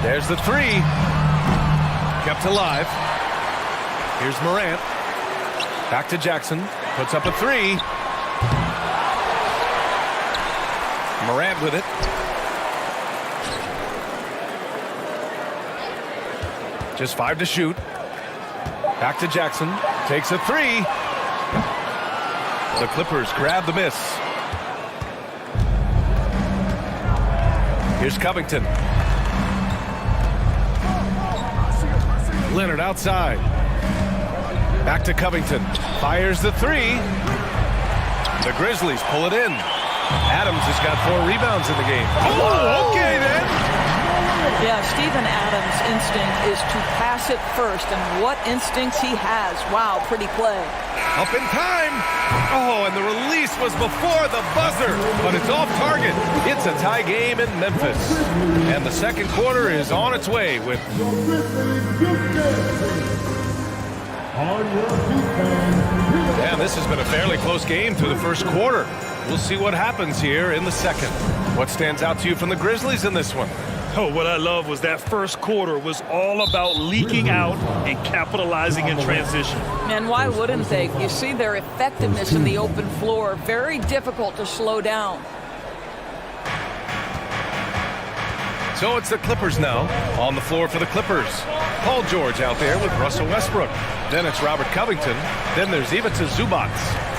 There's the three. Kept alive. Here's Morant. Back to Jackson. Puts up a three. Morant with it. Just 5 to shoot. Back to Jackson. Takes a three. The Clippers grab the miss. Here's Covington. Leonard outside. Back to Covington. Fires the three. The Grizzlies pull it in. Adams has got 4 rebounds in the game. Oh, okay then. Yeah, Steven Adams' instinct is to pass it first, and what instincts he has. Wow, pretty play. Up in time. Oh, and the release was before the buzzer, but it's off target. It's a tie game in Memphis. And the second quarter is on its way with... Yeah, this has been a fairly close game through the first quarter. We'll see what happens here in the second. What stands out to you from the Grizzlies in this one? Oh, what I love was that first quarter was all about leaking out and capitalizing in transition. And why wouldn't they? You see their effectiveness in the open floor. Very difficult to slow down. So it's the Clippers now. On the floor for the Clippers. Paul George out there with Russell Westbrook. Then it's Robert Covington. Then there's Ivica Zubac.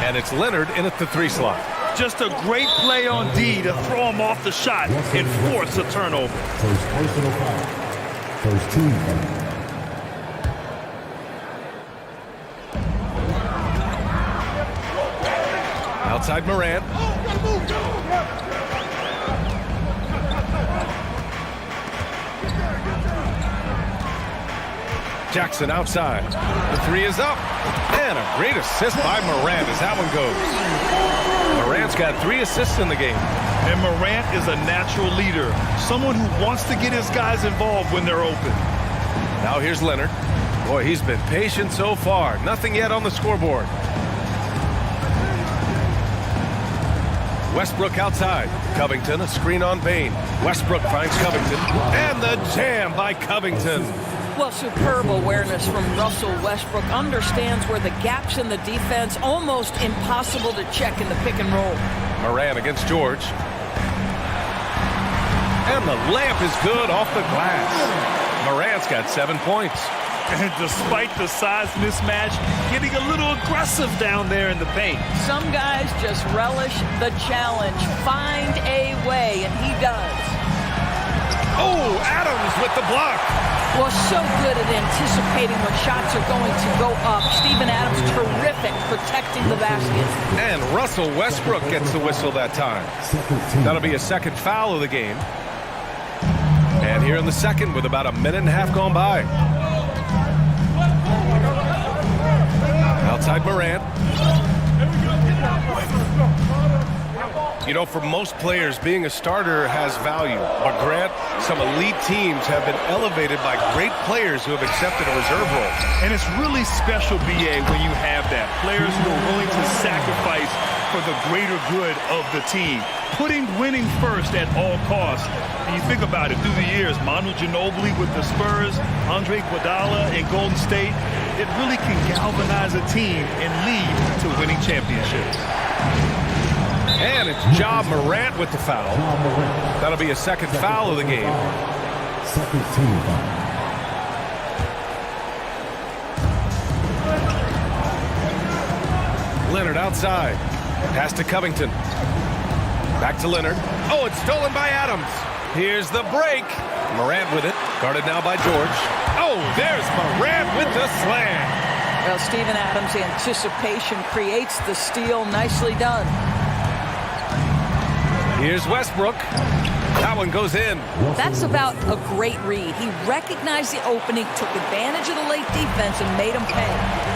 And it's Leonard in at the 3 slot. Just a great play on D to throw him off the shot and force a turnover. First personal foul. First team foul. Outside Morant. Jackson outside. The 3 is up. And a great assist by Morant as that one goes. Morant's got 3 assists in the game. And Morant is a natural leader. Someone who wants to get his guys involved when they're open. Now here's Leonard. Boy, he's been patient so far. Nothing yet on the scoreboard. Westbrook outside. Covington, a screen on Payne. Westbrook finds Covington. And the jam by Covington. Well, superb awareness from Russell Westbrook. Understands where the gaps in the defense, almost impossible to check in the pick and roll. Morant against George. And the layup is good off the glass. Morant's got 7 points. And despite the size mismatch, getting a little aggressive down there in the paint. Some guys just relish the challenge. Find a way, and he does. Oh, Adams with the block. Well, so good at anticipating when shots are going to go up. Steven Adams, terrific protecting the basket. And Russell Westbrook gets the whistle that time. That'll be a second foul of the game. And here in the second with about a minute and a half gone by. Outside Morant. You know, for most players, being a starter has value. But Grant, some elite teams have been elevated by great players who have accepted a reserve role. And it's really special, B.A., when you have that. Players who are willing to sacrifice for the greater good of the team. Putting winning first at all costs. And you think about it, through the years, Manu Ginobili with the Spurs, Andre Iguodala in Golden State, it really can galvanize a team and lead to winning championships. And it's Ja Morant with the foul. That'll be a second foul of the game. Second team foul. Leonard outside. Pass to Covington. Back to Leonard. Oh, it's stolen by Adams. Here's the break. Morant with it. Guarded now by George. Oh, there's Morant with the slam. Well, Steven Adams' anticipation creates the steal. Nicely done. Here's Westbrook. That one goes in. That's about a great read. He recognized the opening, took advantage of the late defense, and made him pay.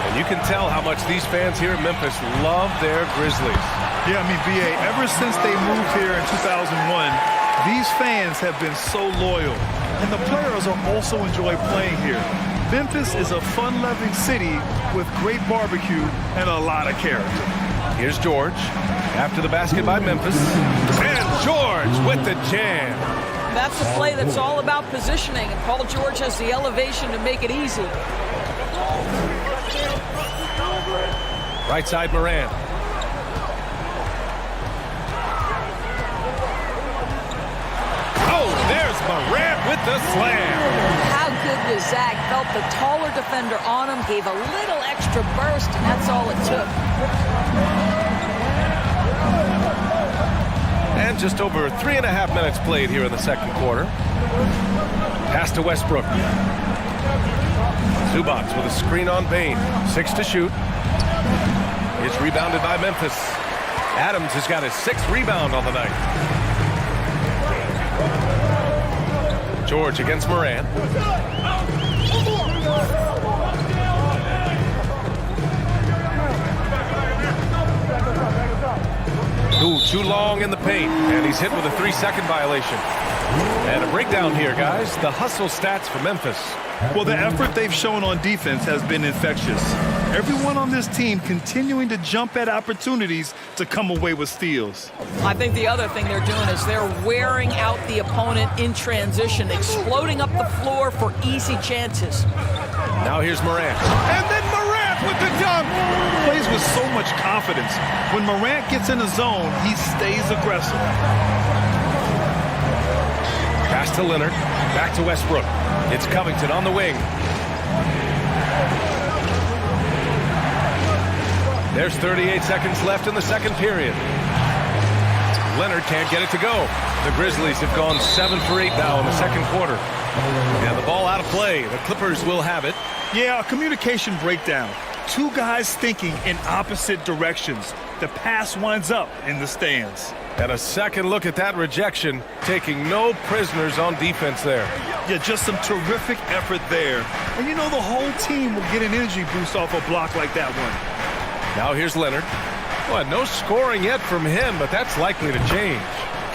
And you can tell how much these fans here in Memphis love their Grizzlies. Yeah, I mean, B.A., ever since they moved here in 2001, these fans have been so loyal. And the players are also enjoy playing here. Memphis is a fun-loving city with great barbecue and a lot of character. Here's George. After the basket by Memphis. And George with the jam. that's a play that's all about positioning, and Paul George has the elevation to make it easy. Right side, Morant. Oh, there's Morant with the slam. How good was Zach? Felt the taller defender on him, gave a little extra burst, and that's all it took. And just over 3.5 minutes played here in the second quarter. Pass to Westbrook. Zubac with a screen on Bane. 6 to shoot. It's rebounded by Memphis. Adams has got his 6th rebound on the night. George against Morant. Ooh, too long in the paint, and he's hit with a 3-second violation. And a breakdown here, guys. The hustle stats for Memphis. Well, the effort they've shown on defense has been infectious. Everyone on this team continuing to jump at opportunities to come away with steals. I think the other thing they're doing is they're wearing out the opponent in transition, exploding up the floor for easy chances. Now here's Morant. And then Morant with the dunk. Plays with so much confidence. When Morant gets in the zone, he stays aggressive. Pass to Leonard. Back to Westbrook. It's Covington on the wing. There's 38 seconds left in the second period. Leonard can't get it to go. The Grizzlies have gone 7 for 8 now in the second quarter. And the ball out of play. The Clippers will have it. Yeah, a communication breakdown. Two guys thinking in opposite directions. The pass winds up in the stands. And a second look at that rejection, taking no prisoners on defense there. Yeah, just some terrific effort there. And you know the whole team will get an energy boost off a block like that one. Now here's Leonard. Well, no scoring yet from him, but that's likely to change.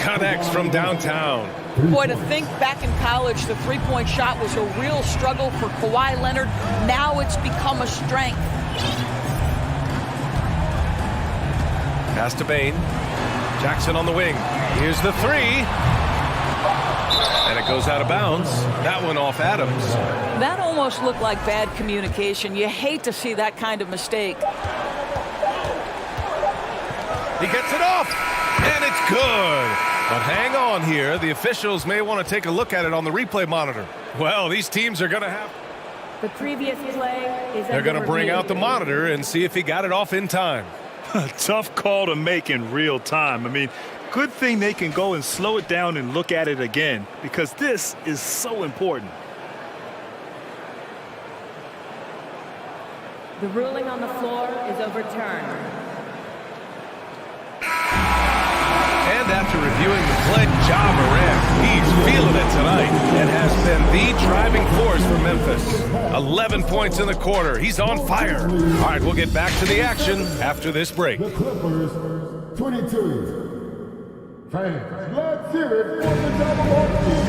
Connects from downtown. Boy, to think back in college, the three-point shot was a real struggle for Kawhi Leonard. Now it's become a strength. Pass to Bane. Jackson on the wing. Here's the three. And it goes out of bounds. That one off Adams. That almost looked like bad communication. You hate to see that kind of mistake. He gets it off. And it's good. But hang on here. The officials may want to take a look at it on the replay monitor. Well, these teams are going to have... The previous play is... They're going to bring out the monitor and see if he got it off in time. Tough call to make in real time. I mean, good thing they can go and slow it down and look at it again, because this is so important. The ruling on the floor is overturned. And after reviewing the play, Ja Morant, he's feeling it tonight and has been the driving force for Memphis. 11 points in the quarter. He's on fire. All right, we'll get back to the action after this break. The Clippers, 22. Fans, let's hear it for the double team.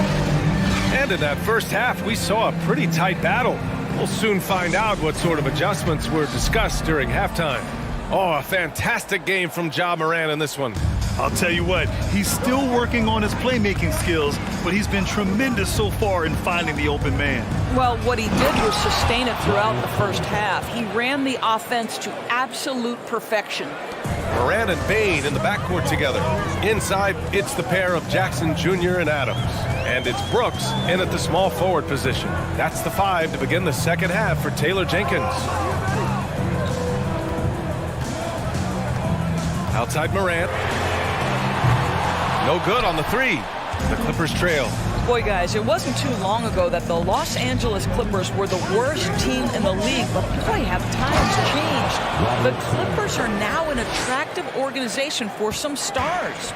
And in that first half, we saw a pretty tight battle. We'll soon find out what sort of adjustments were discussed during halftime. Oh, a fantastic game from Ja Morant in this one. I'll tell you what, he's still working on his playmaking skills, but he's been tremendous so far in finding the open man. Well, what he did was sustain it throughout the first half. He ran the offense to absolute perfection. Morant and Bane in the backcourt together. Inside, it's the pair of Jackson Jr. and Adams. And it's Brooks in at the small forward position. That's the 5 to begin the second half for Taylor Jenkins. Outside Morant. No good on the 3. The Clippers trail. Boy, guys, it wasn't too long ago that the Los Angeles Clippers were the worst team in the league, but boy, have times changed. The Clippers are now an attractive organization for some stars.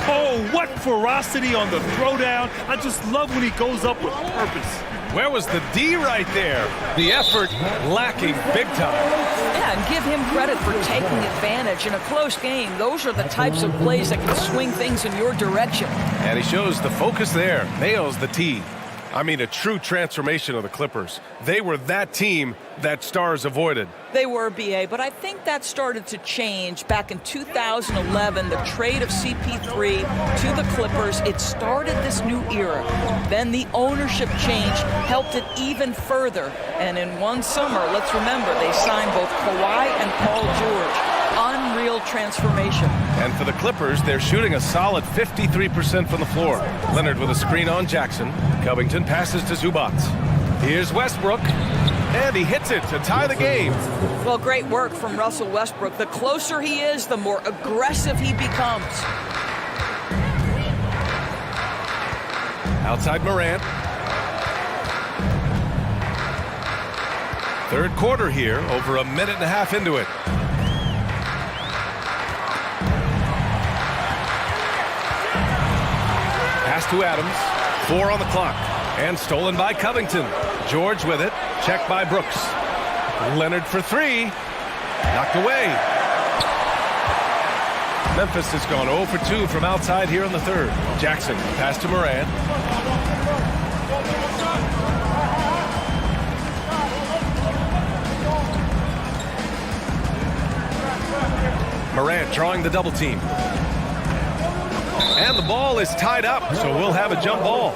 Oh, what ferocity on the throwdown. I just love when he goes up with purpose. Where was the D right there? The effort lacking big time. Yeah, and give him credit for taking advantage in a close game. Those are the types of plays that can swing things in your direction. And he shows the focus there. Nails the tee. I mean, a true transformation of the Clippers. They were that team that stars avoided. They were, BA, but I think that started to change back in 2011, the trade of CP3 to the Clippers. It started this new era. Then the ownership change helped it even further. And in one summer, let's remember, they signed both Kawhi and Paul George. Unreal transformation. And for the Clippers, they're shooting a solid 53% from the floor. Leonard with a screen on Jackson. Covington passes to Zubac. Here's Westbrook. And he hits it to tie the game. Well, great work from Russell Westbrook. The closer he is, the more aggressive he becomes. Outside Morant. Third quarter here, over a minute and a half into it. Pass to Adams. 4 on the clock. And stolen by Covington. George with it. Checked by Brooks. Leonard for 3. Knocked away. Memphis has gone 0 for 2 from outside here in the third. Jackson, pass to Morant. Morant drawing the double team. And the ball is tied up, so we'll have a jump ball.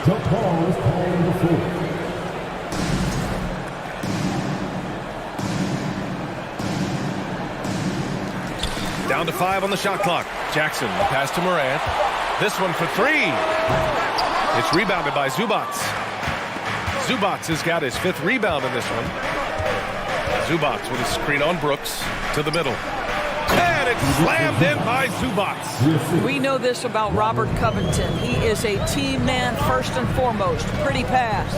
Jump ball is called on the floor. Down to 5 on the shot clock. Jackson, the pass to Morant. This one for 3. It's rebounded by Zubac. Zubac has got his 5th rebound in this one. Zubac with a screen on Brooks to the middle. And it's slammed in by Zubac. We know this about Robert Covington. He is a team man first and foremost. Pretty pass.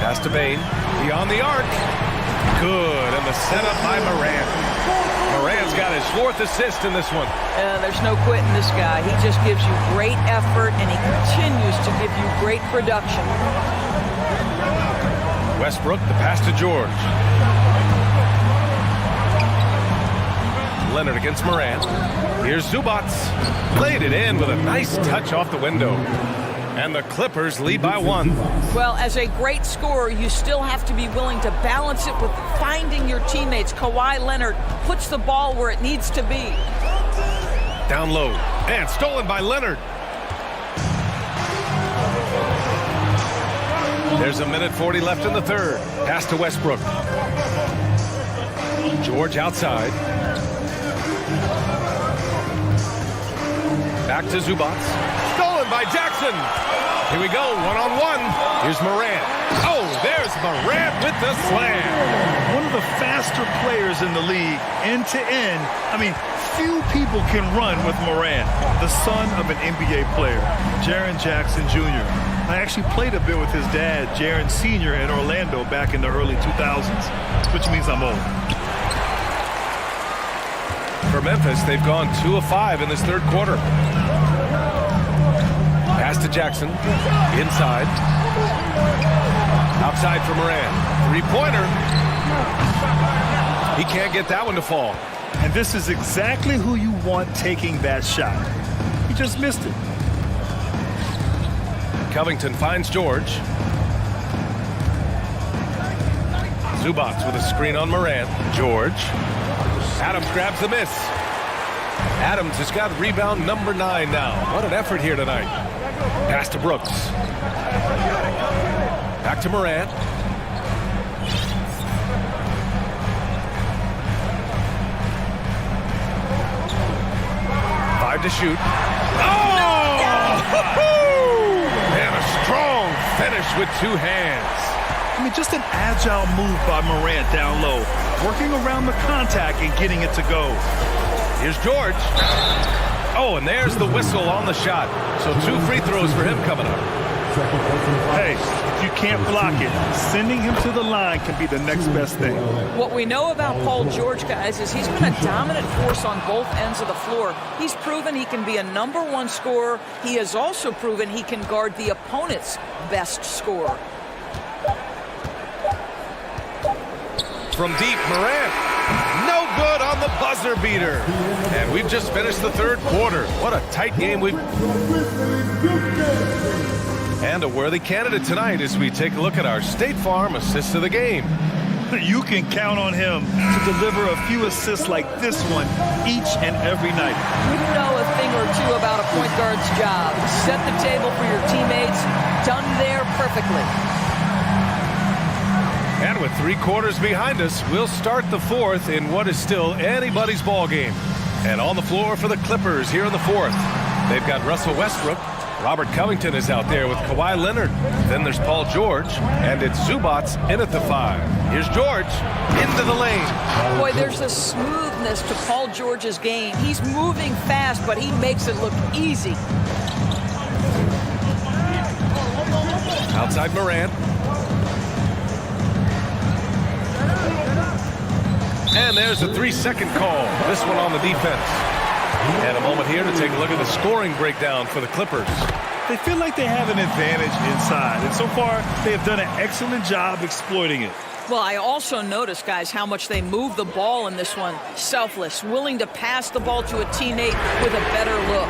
Pass to Bane. Beyond the arc. Good. And the setup by Morant. Morant's got his 4th assist in this one. There's no quitting this guy. He just gives you great effort, and he continues to give you great production. Westbrook, the pass to George. Leonard against Morant. Here's Zubac. Played it in with a nice touch off the window. And the Clippers lead by 1. Well, as a great scorer, you still have to be willing to balance it with finding your teammates. Kawhi Leonard puts the ball where it needs to be. Down low. And stolen by Leonard. There's a minute 40 left in the third. Pass to Westbrook. George outside. Back to Zubac. Stolen by Jackson. Here we go, one-on-one. Here's Morant. Oh, there's Morant with the slam. One of the faster players in the league, end to end. I mean, few people can run with Morant, the son of an NBA player, Jaren Jackson Jr. I actually played a bit with his dad, Jaren Sr. in Orlando back in the early 2000s, which means I'm old. For Memphis, they've gone 2 of 5 in this third quarter. Pass to Jackson. Inside. Outside for Morant. 3-pointer. He can't get that one to fall. And this is exactly who you want taking that shot. He just missed it. Covington finds George. Zubac with a screen on Morant. George. Adams grabs the miss. Adams has got rebound number 9 now. What an effort here tonight. Pass to Brooks. Back to Morant. Five to shoot. Oh! And a strong finish with 2 hands. I mean, just an agile move by Morant down low, working around the contact and getting it to go. Here's George. Oh, and there's the whistle on the shot. So 2 free throws for him coming up. Hey, if you can't block it, sending him to the line can be the next best thing. What we know about Paul George, guys, is he's been a dominant force on both ends of the floor. He's proven he can be a number 1 scorer. He has also proven he can guard the opponent's best scorer. From deep, Morant. No good on the buzzer beater. And we've just finished the third quarter. What a tight game we've... And a worthy candidate tonight as we take a look at our State Farm assist of the game. You can count on him to deliver a few assists like this one each and every night. You know a thing or two about a point guard's job. Set the table for your teammates. Done there perfectly. And with 3 quarters behind us, we'll start the 4th in what is still anybody's ball game. And on the floor for the Clippers here in the 4th, they've got Russell Westbrook. Robert Covington is out there with Kawhi Leonard. Then there's Paul George, and it's Zubats in at the 5. Here's George into the lane. Boy, there's a smoothness to Paul George's game. He's moving fast, but he makes it look easy. Outside Morant. And there's a 3-second call. This one on the defense. And a moment here to take a look at the scoring breakdown for the Clippers. They feel like they have an advantage inside, and so far they have done an excellent job exploiting it. Well, I also noticed, guys, how much they move the ball in this one. Selfless, willing to pass the ball to a teammate with a better look.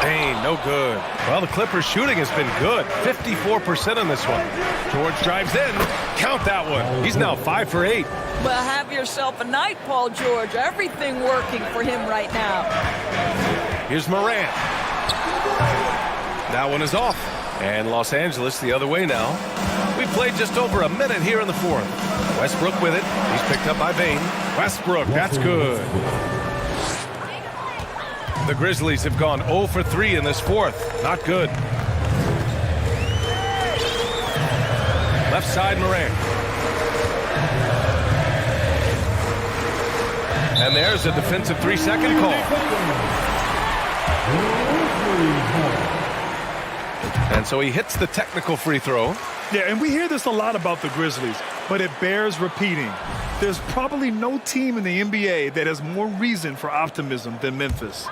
Payne, no good. Well, the Clippers shooting has been good. 54% on this one. George drives in. Count that one. He's now 5 for 8. Well, have yourself a night, Paul George. Everything working for him right now. Here's Morant. That one is off. And Los Angeles the other way now. We've played just over a minute here in the 4th. Westbrook with it. He's picked up by Payne. Westbrook, that's good. The Grizzlies have gone 0 for 3 in this 4th. Not good. Left side, Morant. And there's a defensive 3-second call. And so he hits the technical free throw. Yeah, and we hear this a lot about the Grizzlies, but it bears repeating. There's probably no team in the NBA that has more reason for optimism than Memphis.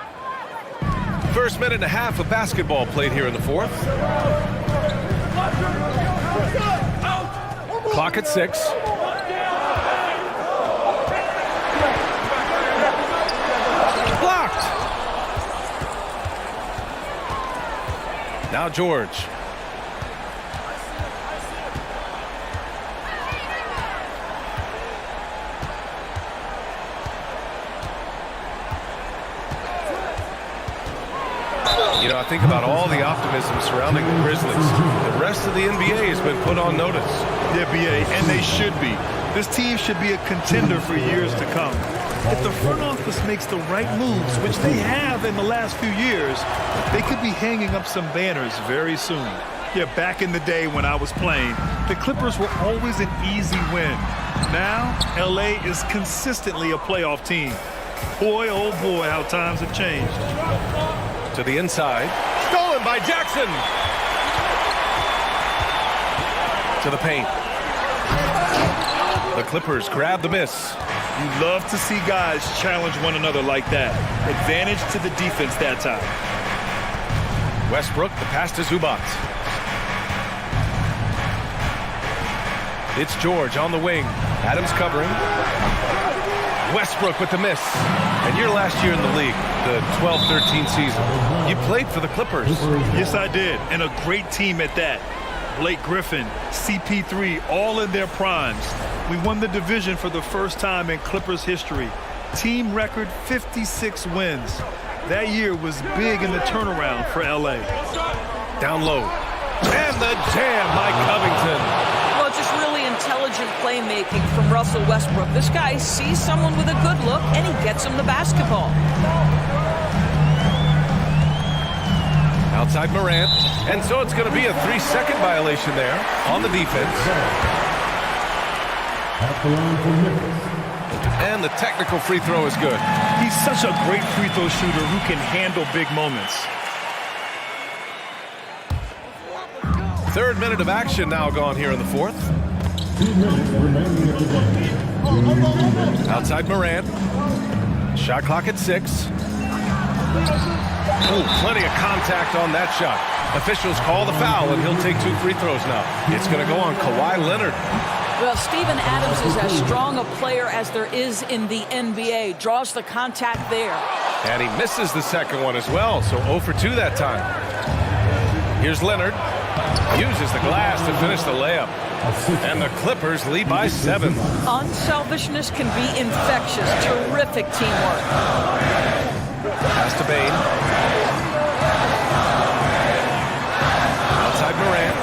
First minute and a half of basketball played here in the 4th. Clock at 6. Blocked. Now George. You know, I think about all the optimism surrounding the Grizzlies. The rest of the NBA has been put on notice. Yeah, BA, and they should be. This team should be a contender for years to come. If the front office makes the right moves, which they have in the last few years, they could be hanging up some banners very soon. Yeah, back in the day when I was playing, the Clippers were always an easy win. Now, LA is consistently a playoff team. Boy, oh boy, how times have changed. To the inside. Stolen by Jackson. To the paint. The Clippers grab the miss. You love to see guys challenge one another like that. Advantage to the defense that time. Westbrook, the pass to Zubac. It's George on the wing. Adams covering. Westbrook with the miss. And your last year in the league, the 12-13 season, you played for the Clippers. Yes, I did, and a great team at that. Blake Griffin, CP3, all in their primes. We won the division for the first time in Clippers history. Team record 56 wins. That year was big in the turnaround for LA. Down low. And the jam by Covington. Well, just really intelligent playmaking from Russell Westbrook. This guy sees someone with a good look, and he gets him the basketball. Outside Morant. And so it's going to be a 3-second violation there on the defense. And the technical free throw is good. He's such a great free throw shooter who can handle big moments. Third minute of action now gone here in the 4th. 2 minutes remaining in the game. Outside Morant. Shot clock at 6. Oh, plenty of contact on that shot. Officials call the foul, and he'll take 2 free throws now. It's going to go on Kawhi Leonard. Well, Steven Adams is as strong a player as there is in the NBA. Draws the contact there. And he misses the second one as well, so 0 for 2 that time. Here's Leonard. Uses the glass to finish the layup. And the Clippers lead by 7. Unselfishness can be infectious. Terrific teamwork. Pass to Bain. Outside Morant.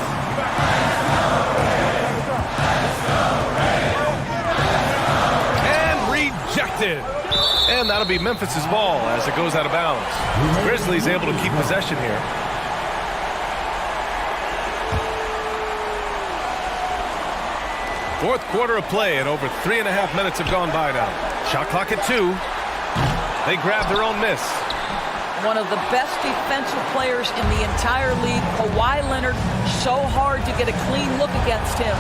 And rejected. And that'll be Memphis's ball as it goes out of bounds. Grizzlies able to keep possession here. Fourth quarter of play, and over 3.5 minutes have gone by now. Shot clock at 2. They grab their own miss. One of the best defensive players in the entire league, Kawhi Leonard, so hard to get a clean look against him.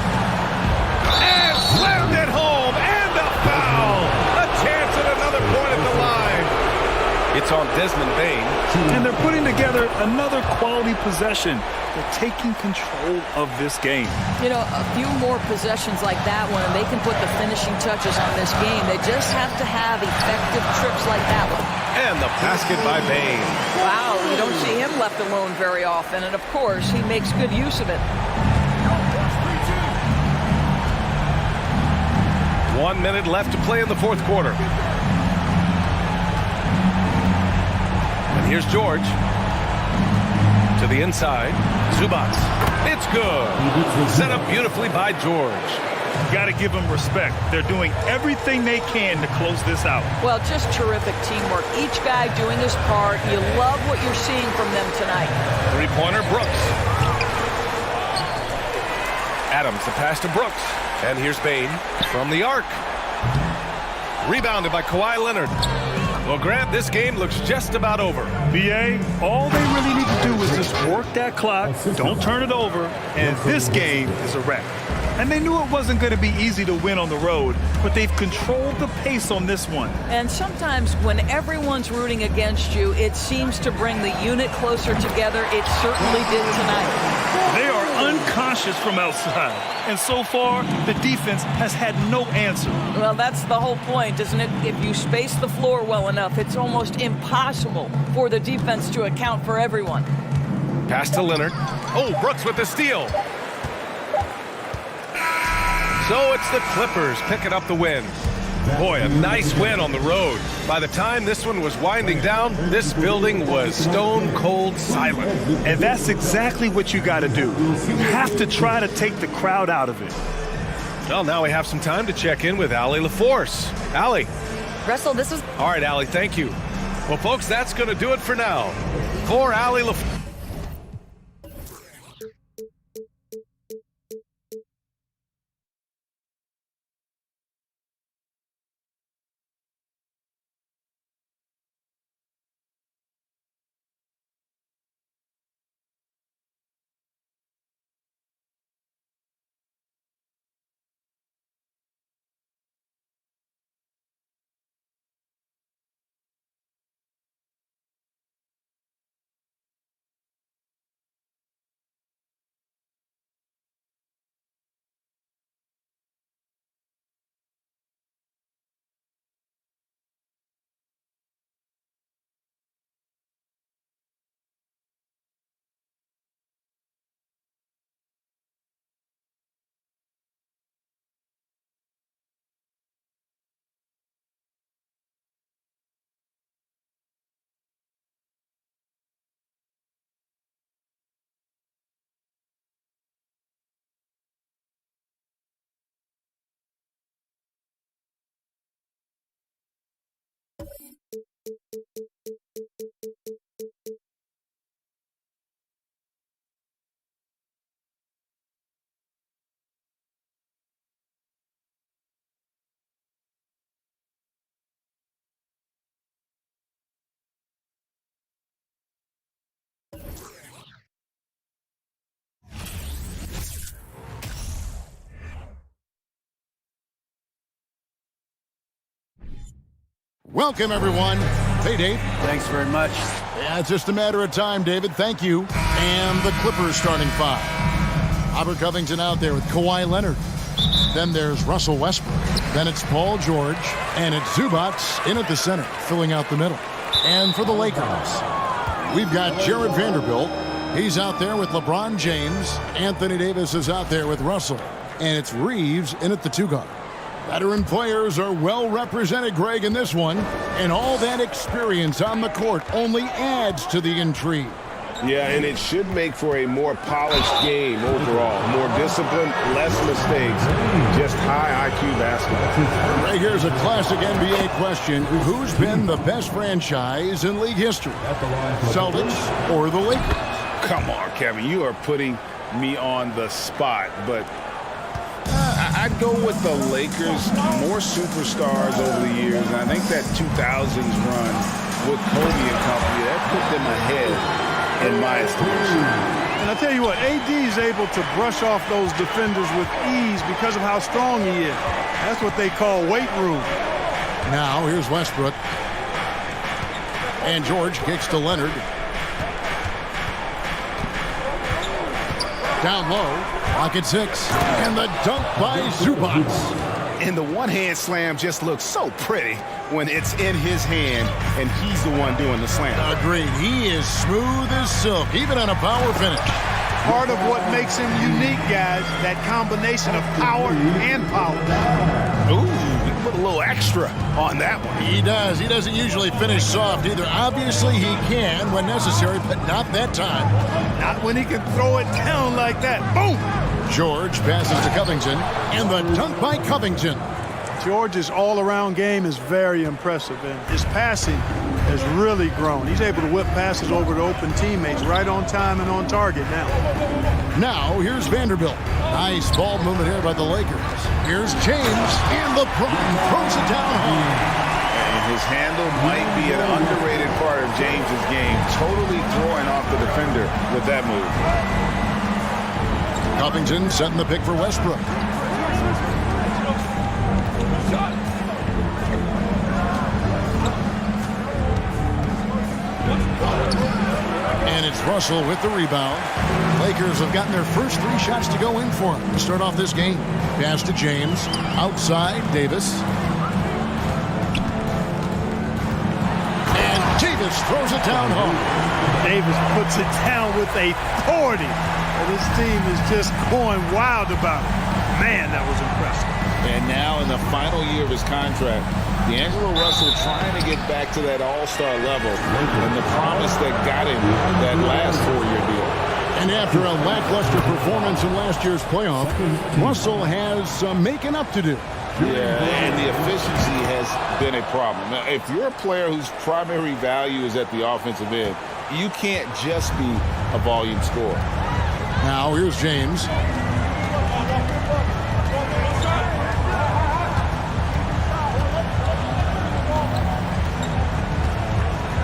And slammed it home, and a foul! A chance at another point at the line. It's on Desmond Bain. And they're putting together another quality possession. They're taking control of this game. You know, a few more possessions like that one, and they can put the finishing touches on this game. They just have to have effective trips like that one. And the basket by Bain. Wow, you don't see him left alone very often, and of course, he makes good use of it. 1 minute left to play in the fourth quarter. And here's George. To the inside. Zubac. It's good. Set up beautifully by George. Got to give them respect. They're doing everything they can to close this out. Well, just terrific teamwork. Each guy doing his part. You love what you're seeing from them tonight. Three-pointer, Brooks. Adams, the pass to Brooks. And here's Bain from the arc. Rebounded by Kawhi Leonard. Well, Grant, this game looks just about over. BA, all they really need to do is just work that clock, don't turn it over, and this game is a wrap. And they knew it wasn't going to be easy to win on the road, but they've controlled the pace on this one. And sometimes when everyone's rooting against you, it seems to bring the unit closer together. It certainly did tonight. They are unconscious from outside, and so far, the defense has had no answer. Well, that's the whole point, isn't it? If you space the floor well enough, it's almost impossible for the defense to account for everyone. Pass to Leonard. Oh, Brooks with the steal. So it's the Clippers picking up the win. Boy, a nice win on the road. By the time this one was winding down, this building was stone cold silent. And that's exactly what you got to do. You have to try to take the crowd out of it. Well, now we have some time to check in with Allie LaForce. Allie. Russell, this was... All right, Allie, thank you. Well, folks, that's going to do it for now. For Allie LaForce. Welcome, everyone. Hey, Dave. Thanks very much. Yeah, it's just a matter of time, David. Thank you. And the Clippers starting 5. Robert Covington out there with Kawhi Leonard. Then there's Russell Westbrook. Then it's Paul George. And it's Zubac in at the center, filling out the middle. And for the Lakers, we've got Jared Vanderbilt, He's out there with LeBron James. Anthony Davis is out there with Russell. And it's Reeves in at the 2 guard. Veteran players are well represented, Greg, in this one. And all that experience on the court only adds to the intrigue. Yeah, and it should make for a more polished game overall. More discipline, less mistakes, just high IQ basketball. Right, here's a classic NBA question. Who's been the best franchise in league history? Celtics or the Lakers? Come on, Kevin, you are putting me on the spot, but I'd go with the Lakers. More superstars over the years, and I think that 2000s run with Kobe and company, that put them ahead in my estimation. And I tell you what, AD is able to brush off those defenders with ease because of how strong he is. That's what they call weight room. Now here's Westbrook. And George kicks to Leonard. Down low, pocket 6. And the dunk by Zubac. And the one-hand slam just looks so pretty when it's in his hand and he's the one doing the slam. Agreed. He is smooth as silk, even on a power finish. Part of what makes him unique, guys, that combination of power and power. Ooh, he put a little extra on that one. He does. He doesn't usually finish soft either. Obviously, he can when necessary, but not that time. Not when he can throw it down like that. Boom! George passes to Covington, and the dunk by Covington. George's all-around game is very impressive, and his passing has really grown. He's able to whip passes over to open teammates right on time and on target now. Now, here's Vanderbilt. Nice ball movement here by the Lakers. Here's James, and LeBron throws it down home. And his handle might be an underrated part of James's game, totally throwing off the defender with that move. Covington setting the pick for Westbrook. And it's Russell with the rebound. Lakers have gotten their first 3 shots to go in for him to start off this game. Pass to James. Outside, Davis. And Davis throws it down home. Davis puts it down with authority. This team is just going wild about it. Man, that was impressive. And now in the final year of his contract, D'Angelo Russell trying to get back to that all-star level and the promise that got him that last 4-year deal. And after a lackluster performance in last year's playoff, Russell has some making up to do. Yeah, and the efficiency has been a problem. Now, if you're a player whose primary value is at the offensive end, you can't just be a volume scorer. Now here's James.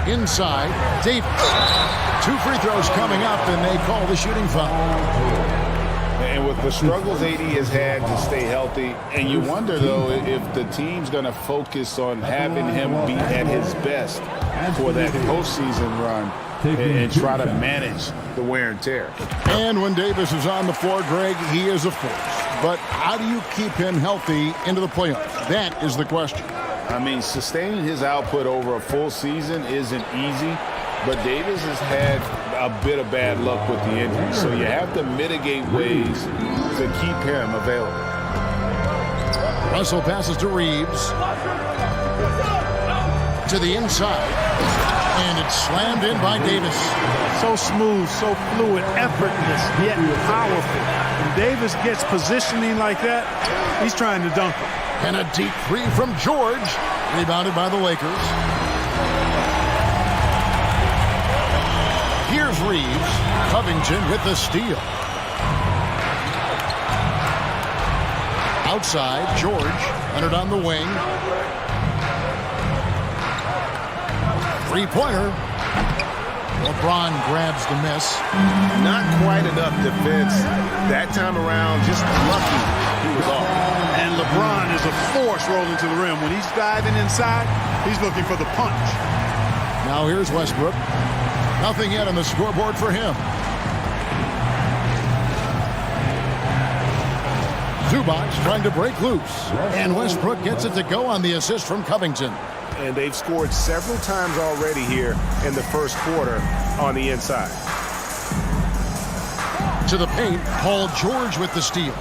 Inside, Davis. 2 free throws coming up, and they call the shooting foul. And with the struggles AD has had to stay healthy, and you wonder, though, if the team's going to focus on having him be at his best for that postseason run and try to manage the wear and tear. And when Davis is on the floor, Greg, he is a force. But how do you keep him healthy into the playoffs? That is the question. I mean, sustaining his output over a full season isn't easy, but Davis has had a bit of bad luck with the injury, so you have to mitigate ways to keep him available. Russell passes to Reeves. To the inside. And it's slammed in by Davis. So smooth, so fluid, effortless, yet powerful. When Davis gets positioning like that, he's trying to dunk it. And a deep 3 from George. Rebounded by the Lakers. Here's Reeves. Covington with the steal. Outside, George. Entered on the wing. 3-pointer. LeBron grabs the miss. Not quite enough defense that time around. Just lucky he was off. And LeBron is a force rolling to the rim. When he's diving inside, he's looking for the punch. Now here's Westbrook. Nothing yet on the scoreboard for him. Zubac trying to break loose. And Westbrook gets it to go on the assist from Covington. And they've scored several times already here in the first quarter on the inside. To the paint, Paul George with the steal.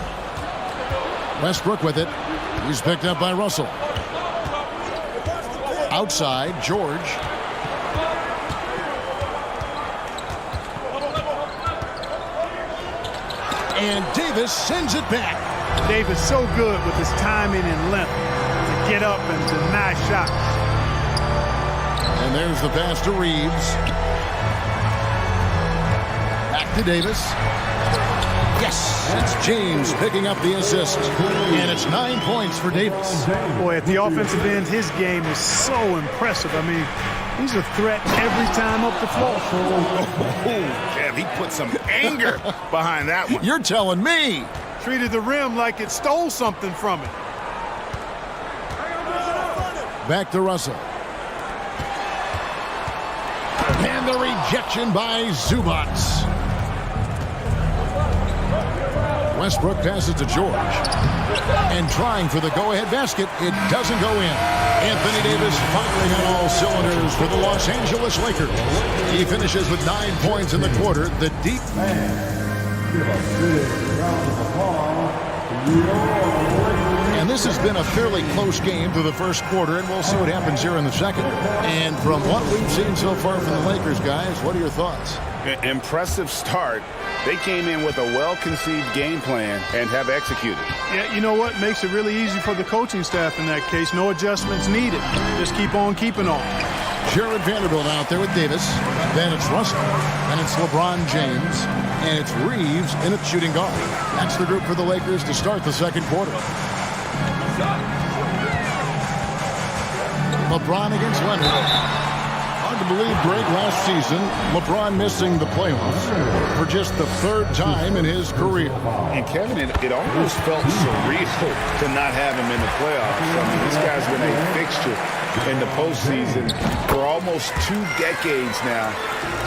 Westbrook with it. He's picked up by Russell. Outside, George. And Davis sends it back. Davis so good with his timing and length to get up and deny shots. And there's the pass to Reeves. Back to Davis. Yes, it's James picking up the assist. And it's 9 points for Davis. Boy, at the offensive end, his game is so impressive. I mean, he's a threat every time up the floor. Kev, he put some anger behind that one. You're telling me. Treated the rim like it stole something from it. Back to Russell. And the rejection by Zubac. Westbrook passes to George. And trying for the go-ahead basket, it doesn't go in. Anthony Davis firing on all cylinders for the Los Angeles Lakers. He finishes with 9 points in the quarter. The deep... And this has been a fairly close game through the first quarter, and we'll see what happens here in the second. And from what we've seen so far from the Lakers, guys, what are your thoughts? Impressive start. They came in with a well-conceived game plan and have executed. Yeah, you know what? Makes it really easy for the coaching staff in that case. No adjustments needed. Just keep on keeping on. Jared Vanderbilt out there with Davis. Then it's Russell. Then it's LeBron James. And it's Reeves in at shooting guard. That's the group for the Lakers to start the second quarter. LeBron against Leonard. Hard to believe, Greg, last season, LeBron missing the playoffs for just the third time in his career. And Kevin, it almost felt surreal to not have him in the playoffs. I mean, this guy's been a fixture in the postseason for almost 2 decades now.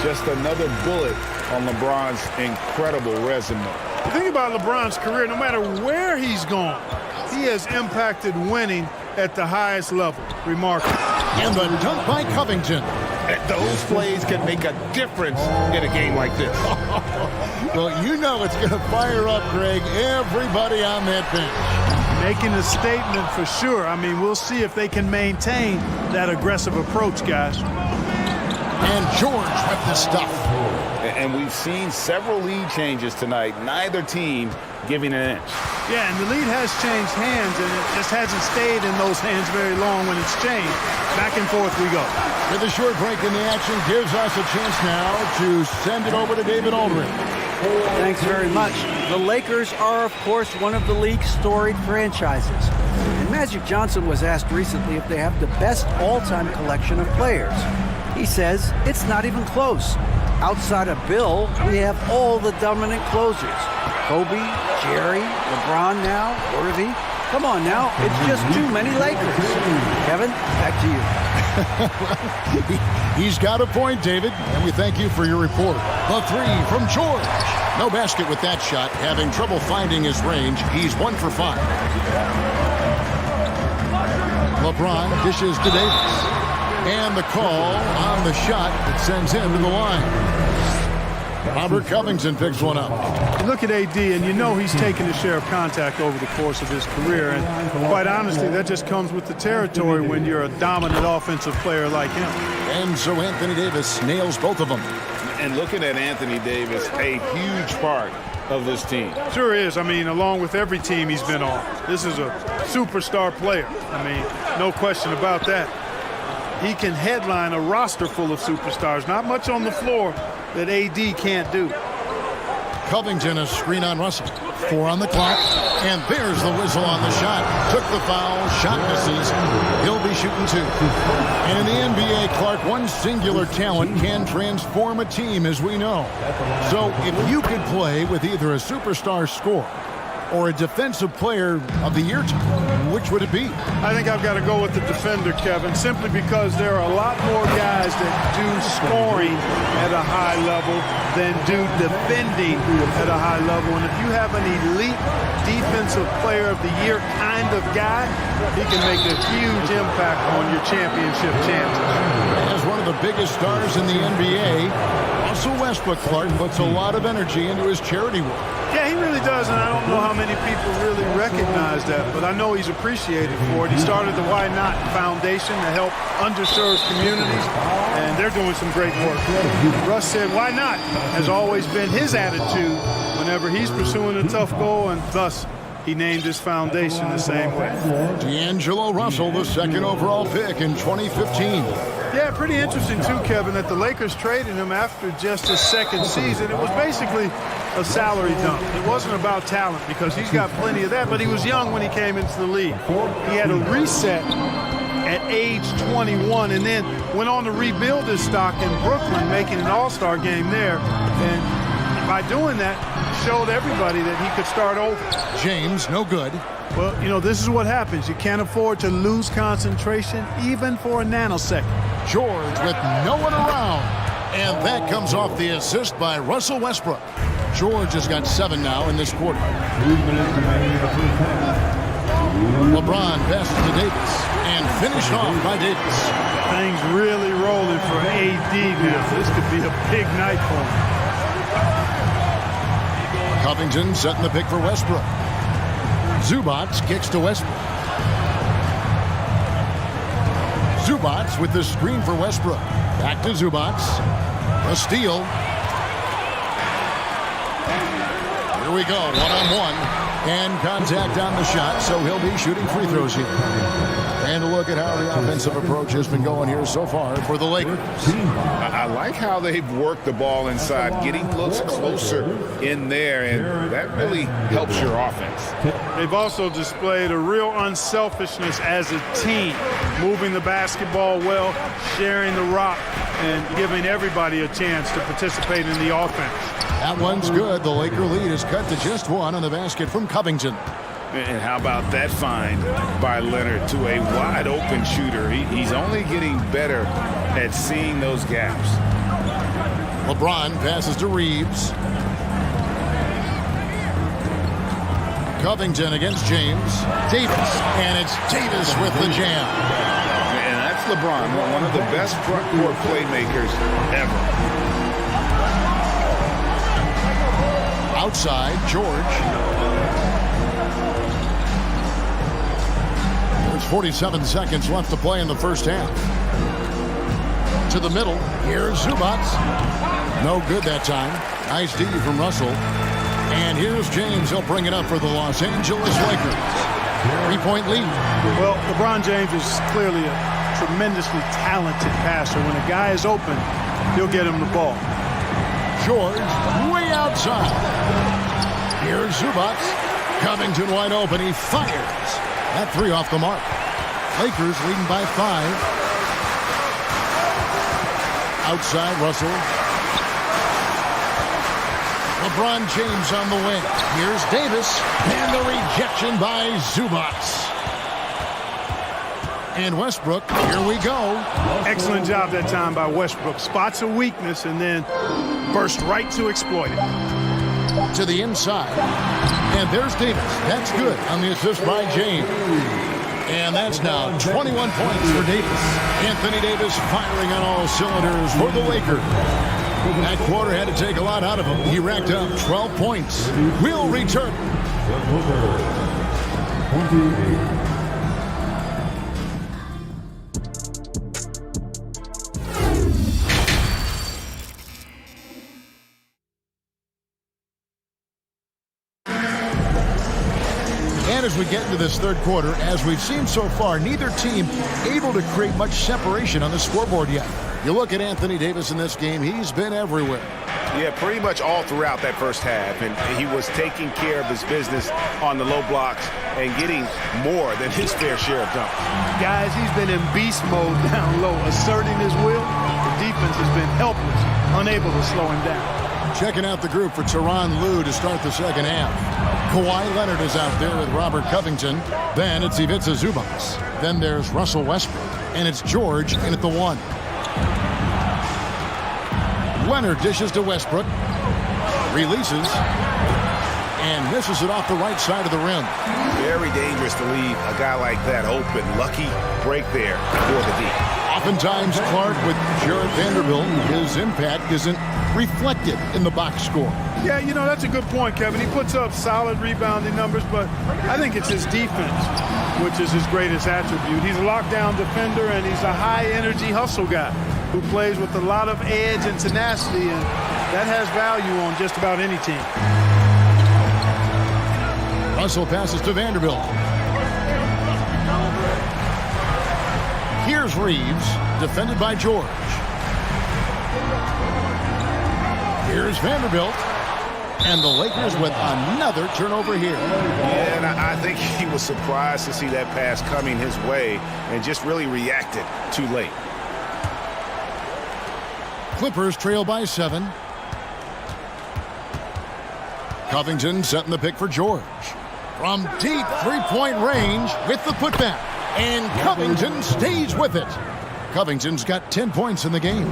Just another bullet on LeBron's incredible resume. The thing about LeBron's career, no matter where he's gone, he has impacted winning at the highest level. Remarkable. And the dunk by Covington. Those plays can make a difference in a game like this. Well, you know it's going to fire up, Greg, everybody on that bench. Making a statement for sure. I mean, we'll see if they can maintain that aggressive approach, guys. And George with the stuff. And we've seen several lead changes tonight. Neither team giving an inch. Yeah, and the lead has changed hands, and it just hasn't stayed in those hands very long when it's changed. Back and forth we go. With a short break in the action gives us a chance now to send it over to David Aldridge. Thanks very much. The Lakers are, of course, one of the league's storied franchises. And Magic Johnson was asked recently if they have the best all-time collection of players. He says it's not even close. Outside of Bill, we have all the dominant closers. Kobe, Jerry, LeBron now, Worthy. Come on now, it's just too many Lakers. Kevin, back to you. He's got a point, David, and we thank you for your report. The three from George. No basket with that shot, having trouble finding his range. He's 1 for 5. LeBron dishes to Davis. And the call on the shot that sends him to the line. Robert Covington picks one up. You look at AD, and you know he's taken his share of contact over the course of his career. And quite honestly, that just comes with the territory when you're a dominant offensive player like him. And so Anthony Davis nails both of them. And looking at Anthony Davis, a huge part of this team. Sure is. I mean, along with every team he's been on. This is a superstar player. I mean, no question about that. He can headline a roster full of superstars. Not much on the floor that AD can't do. Covington, a screen on Russell. 4 on the clock. And there's the whistle on the shot. Took the foul. Shot misses. He'll be shooting 2. And in the NBA, Clark, one singular talent can transform a team, as we know. So if you could play with either a superstar scorer or a defensive player of the year time, which would it be? I think I've got to go with the defender, Kevin, simply because there are a lot more guys that do scoring at a high level than do defending at a high level. And if you have an elite defensive player of the year kind of guy, he can make a huge impact on your championship chances. As one of the biggest stars in the NBA, Russell Westbrook, Clark, puts a lot of energy into his charity work. Yeah, he really does, and I don't know how many people really recognize that, but I know he's appreciated for it. He started the Why Not Foundation to help underserved communities, and they're doing some great work. Russ said, why not? Has always been his attitude whenever he's pursuing a tough goal, and thus he named his foundation the same way. D'Angelo Russell, the second overall pick in 2015. Yeah, pretty interesting, too, Kevin, that the Lakers traded him after just his second season. It was basically a salary dump. It wasn't about talent because he's got plenty of that, but he was young when he came into the league. He had a reset at age 21 and then went on to rebuild his stock in Brooklyn, making an all-star game there. And by doing that, showed everybody that he could start over. James, no good. Well, you know, this is what happens. You can't afford to lose concentration even for a nanosecond. George with no one around. And that comes off the assist by Russell Westbrook. George has got 7 now in this quarter. LeBron passes to Davis and finished off by Davis. Things really rolling for AD now. This could be a big night for him. Covington setting the pick for Westbrook. Zubac kicks to Westbrook. Zubac with the screen for Westbrook. Back to Zubac. A steal. Here we go, one-on-one. And contact on the shot, so he'll be shooting free throws here. And a look at how the offensive approach has been going here so far for the Lakers. I like how they've worked the ball inside, getting looks closer in there, and that really helps your offense. They've also displayed a real unselfishness as a team, moving the basketball well, sharing the rock, and giving everybody a chance to participate in the offense. That one's good. The Laker lead is cut to just 1 on the basket from Covington. And how about that find by Leonard to a wide-open shooter? He's only getting better at seeing those gaps. LeBron passes to Reeves. Covington against James. Davis, and it's Davis with the jam. And that's LeBron, one of the best front-court playmakers ever. Outside, George. There's 47 seconds left to play in the first half. To the middle. Here's Zubac. No good that time. Nice D from Russell. And here's James. He'll bring it up for the Los Angeles Lakers. 3-point lead. Well, LeBron James is clearly a tremendously talented passer. When a guy is open, he'll get him the ball. George way outside. Here's Zubac. Covington wide open. He fires. That 3 off the mark. Lakers leading by 5. Outside Russell. LeBron James on the wing. Here's Davis. And the rejection by Zubac. And Westbrook, here we go. Excellent job that time by Westbrook. Spots a weakness and then burst right to exploit it. To the inside. And there's Davis. That's good on the assist by James. And that's now 21 points for Davis. Anthony Davis firing on all cylinders for the Lakers. That quarter had to take a lot out of him. He racked up 12 points. We'll return. And as we get into this third quarter, as we've seen so far, neither team able to create much separation on the scoreboard yet. You look at Anthony Davis in this game, he's been everywhere. Yeah, pretty much all throughout that first half, and he was taking care of his business on the low blocks and getting more than his fair share of dunks. Guys, he's been in beast mode down low, asserting his will. The defense has been helpless, unable to slow him down. Checking out the group for Tyronn Lue to start the second half. Kawhi Leonard is out there with Robert Covington. Then it's Ivica Zubac. Then there's Russell Westbrook. And it's George in at the 1. Leonard dishes to Westbrook. Releases. And misses it off the right side of the rim. Very dangerous to leave a guy like that open. Lucky break there for the D. Oftentimes, Clark, with Jared Vanderbilt, his impact isn't reflected in the box score. Yeah, you know, that's a good point, Kevin. He puts up solid rebounding numbers, but I think it's his defense, which is his greatest attribute. He's a lockdown defender, and he's a high-energy hustle guy who plays with a lot of edge and tenacity, and that has value on just about any team. Russell passes to Vanderbilt. Here's Reeves, defended by George. Here's Vanderbilt. And the Lakers with another turnover here. Yeah, and I think he was surprised to see that pass coming his way and just really reacted too late. Clippers trail by 7. Covington setting the pick for George. From deep three-point range with the putback. And Covington stays with it. Covington's got 10 points in the game.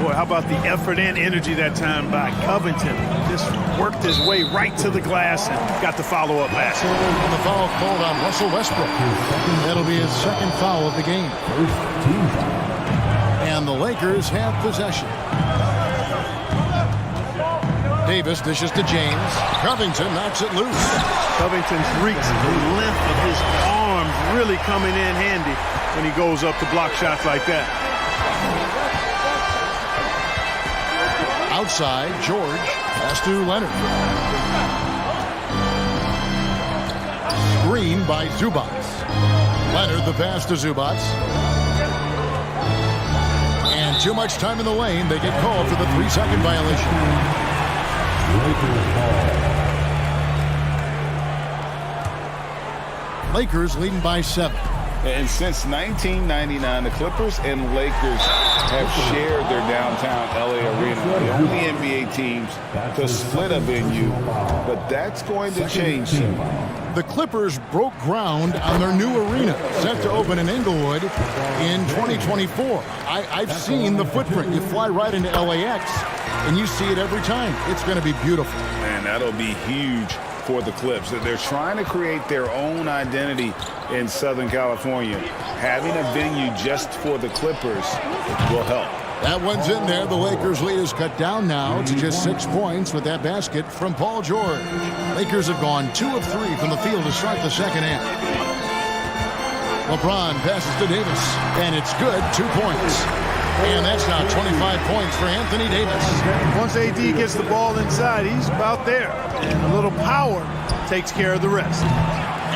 Boy, how about the effort and energy that time by Covington? Just worked his way right to the glass and got the follow-up basket. And the foul called on Russell Westbrook. That'll be his second foul of the game. And the Lakers have possession. Davis dishes to James. Covington knocks it loose. Covington's reach, the length of his arms really coming in handy when he goes up to block shots like that. Outside, George pass to Leonard. Screen by Zubats. Leonard the pass to Zubats. And too much time in the lane. They get called for the 3-second violation. Lakers leading by 7. And since 1999, the Clippers and Lakers have shared their downtown LA arena. The only NBA teams to split a venue, but that's going to change soon. The Clippers broke ground on their new arena, set to open in Inglewood in 2024. I've seen the footprint. You fly right into LAX, and you see it every time. It's going to be beautiful. Man, that'll be huge for the Clips. They're trying to create their own identity in Southern California. Having a venue just for the Clippers will help. That one's in there. The Lakers' lead is cut down now to just 6 points with that basket from Paul George. Lakers have gone 2 of 3 from the field to start the second half. LeBron passes to Davis, and it's good, 2 points. And that's now 25 points for Anthony Davis. Once AD gets the ball inside, he's about there. And a little power takes care of the rest.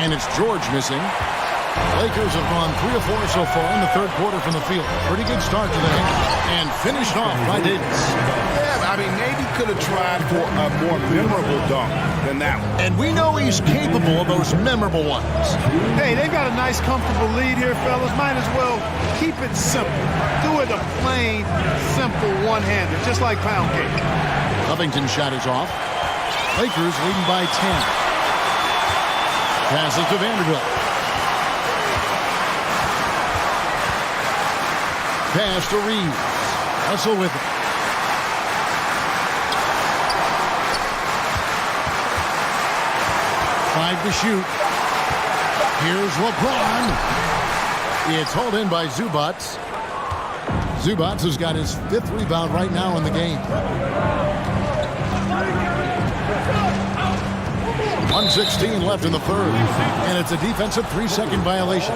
And it's George missing. Lakers have gone 3 of 4 so far in the third quarter from the field. Pretty good start to the half. And finished off by Davis. Yeah, I mean, maybe could have tried for a more memorable dunk than that one. And we know he's capable of those memorable ones. Hey, they've got a nice, comfortable lead here, fellas. Might as well keep it simple. Do it a plain, simple one-hander, just like pound cake. Covington's shot is off. Lakers leading by 10. Passes to Vanderbilt. Pass to Reeves. Russell with it. Five to shoot. Here's LeBron. It's hauled in by Zubats. Zubats has got his 5th rebound right now in the game. 1:16 left in the third. And it's a defensive 3-second violation.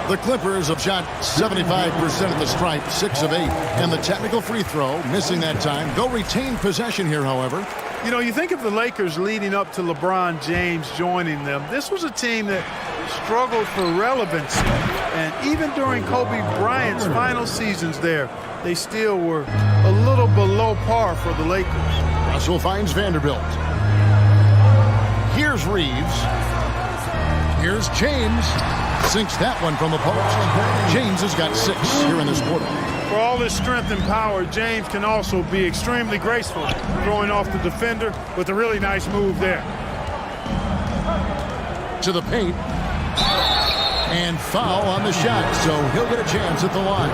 The Clippers have shot 75% at the stripe, 6 of 8. And the technical free throw, missing that time. They'll retain possession here, however. You know, you think of the Lakers leading up to LeBron James joining them. This was a team that struggled for relevancy. And even during Kobe Bryant's final seasons there, they still were a little below par for the Lakers. Russell finds Vanderbilt. Here's Reeves. Here's James. Sinks that one from the post. James has got 6 here in this quarter. For all his strength and power, James can also be extremely graceful, throwing off the defender with a really nice move there. To the paint. And foul on the shot, so he'll get a chance at the line.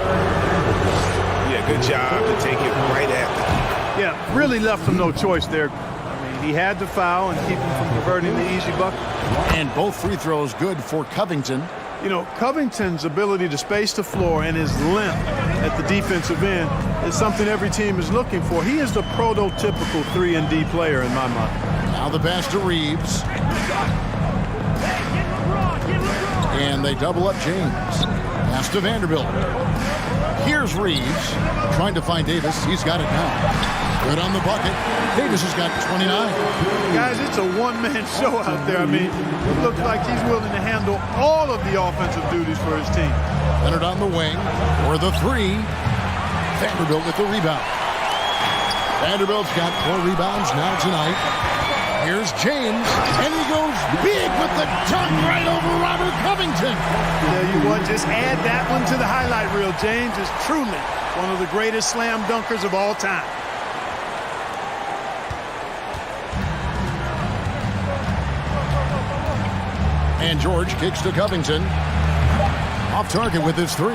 Yeah, good job to take it right at them. Yeah, really left him no choice there. I mean, he had to foul and keep him from converting the easy bucket. And both free throws good for Covington. You know, Covington's ability to space the floor and his length at the defensive end is something every team is looking for. He is the prototypical 3-and-D player in my mind. Now the pass to Reeves. And they double up James. Pass to Vanderbilt. Here's Reeves trying to find Davis. He's got it now. Good on the bucket. Davis has got 29. Guys, it's a one-man show out there. I mean, it looks like he's willing to handle all of the offensive duties for his team. Leonard on the wing for the three. Vanderbilt with the rebound. Vanderbilt's got 4 rebounds now tonight. Here's James, and he goes big with the dunk right over Robert Covington. Tell you what, just add that one to the highlight reel. James is truly one of the greatest slam dunkers of all time. And George kicks to Covington. Off target with his 3.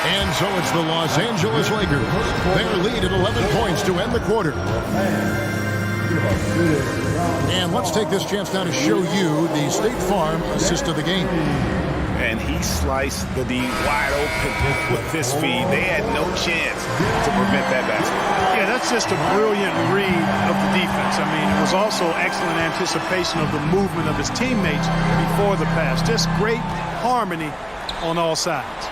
And so it's the Los Angeles Lakers. Their lead at 11 points to end the quarter. And let's take this chance now to show you the State Farm assist of the game. And he sliced the D wide open with his feed. They had no chance to prevent that basket. Yeah, that's just a brilliant read of the defense. I mean, it was also excellent anticipation of the movement of his teammates before the pass. Just great harmony on all sides.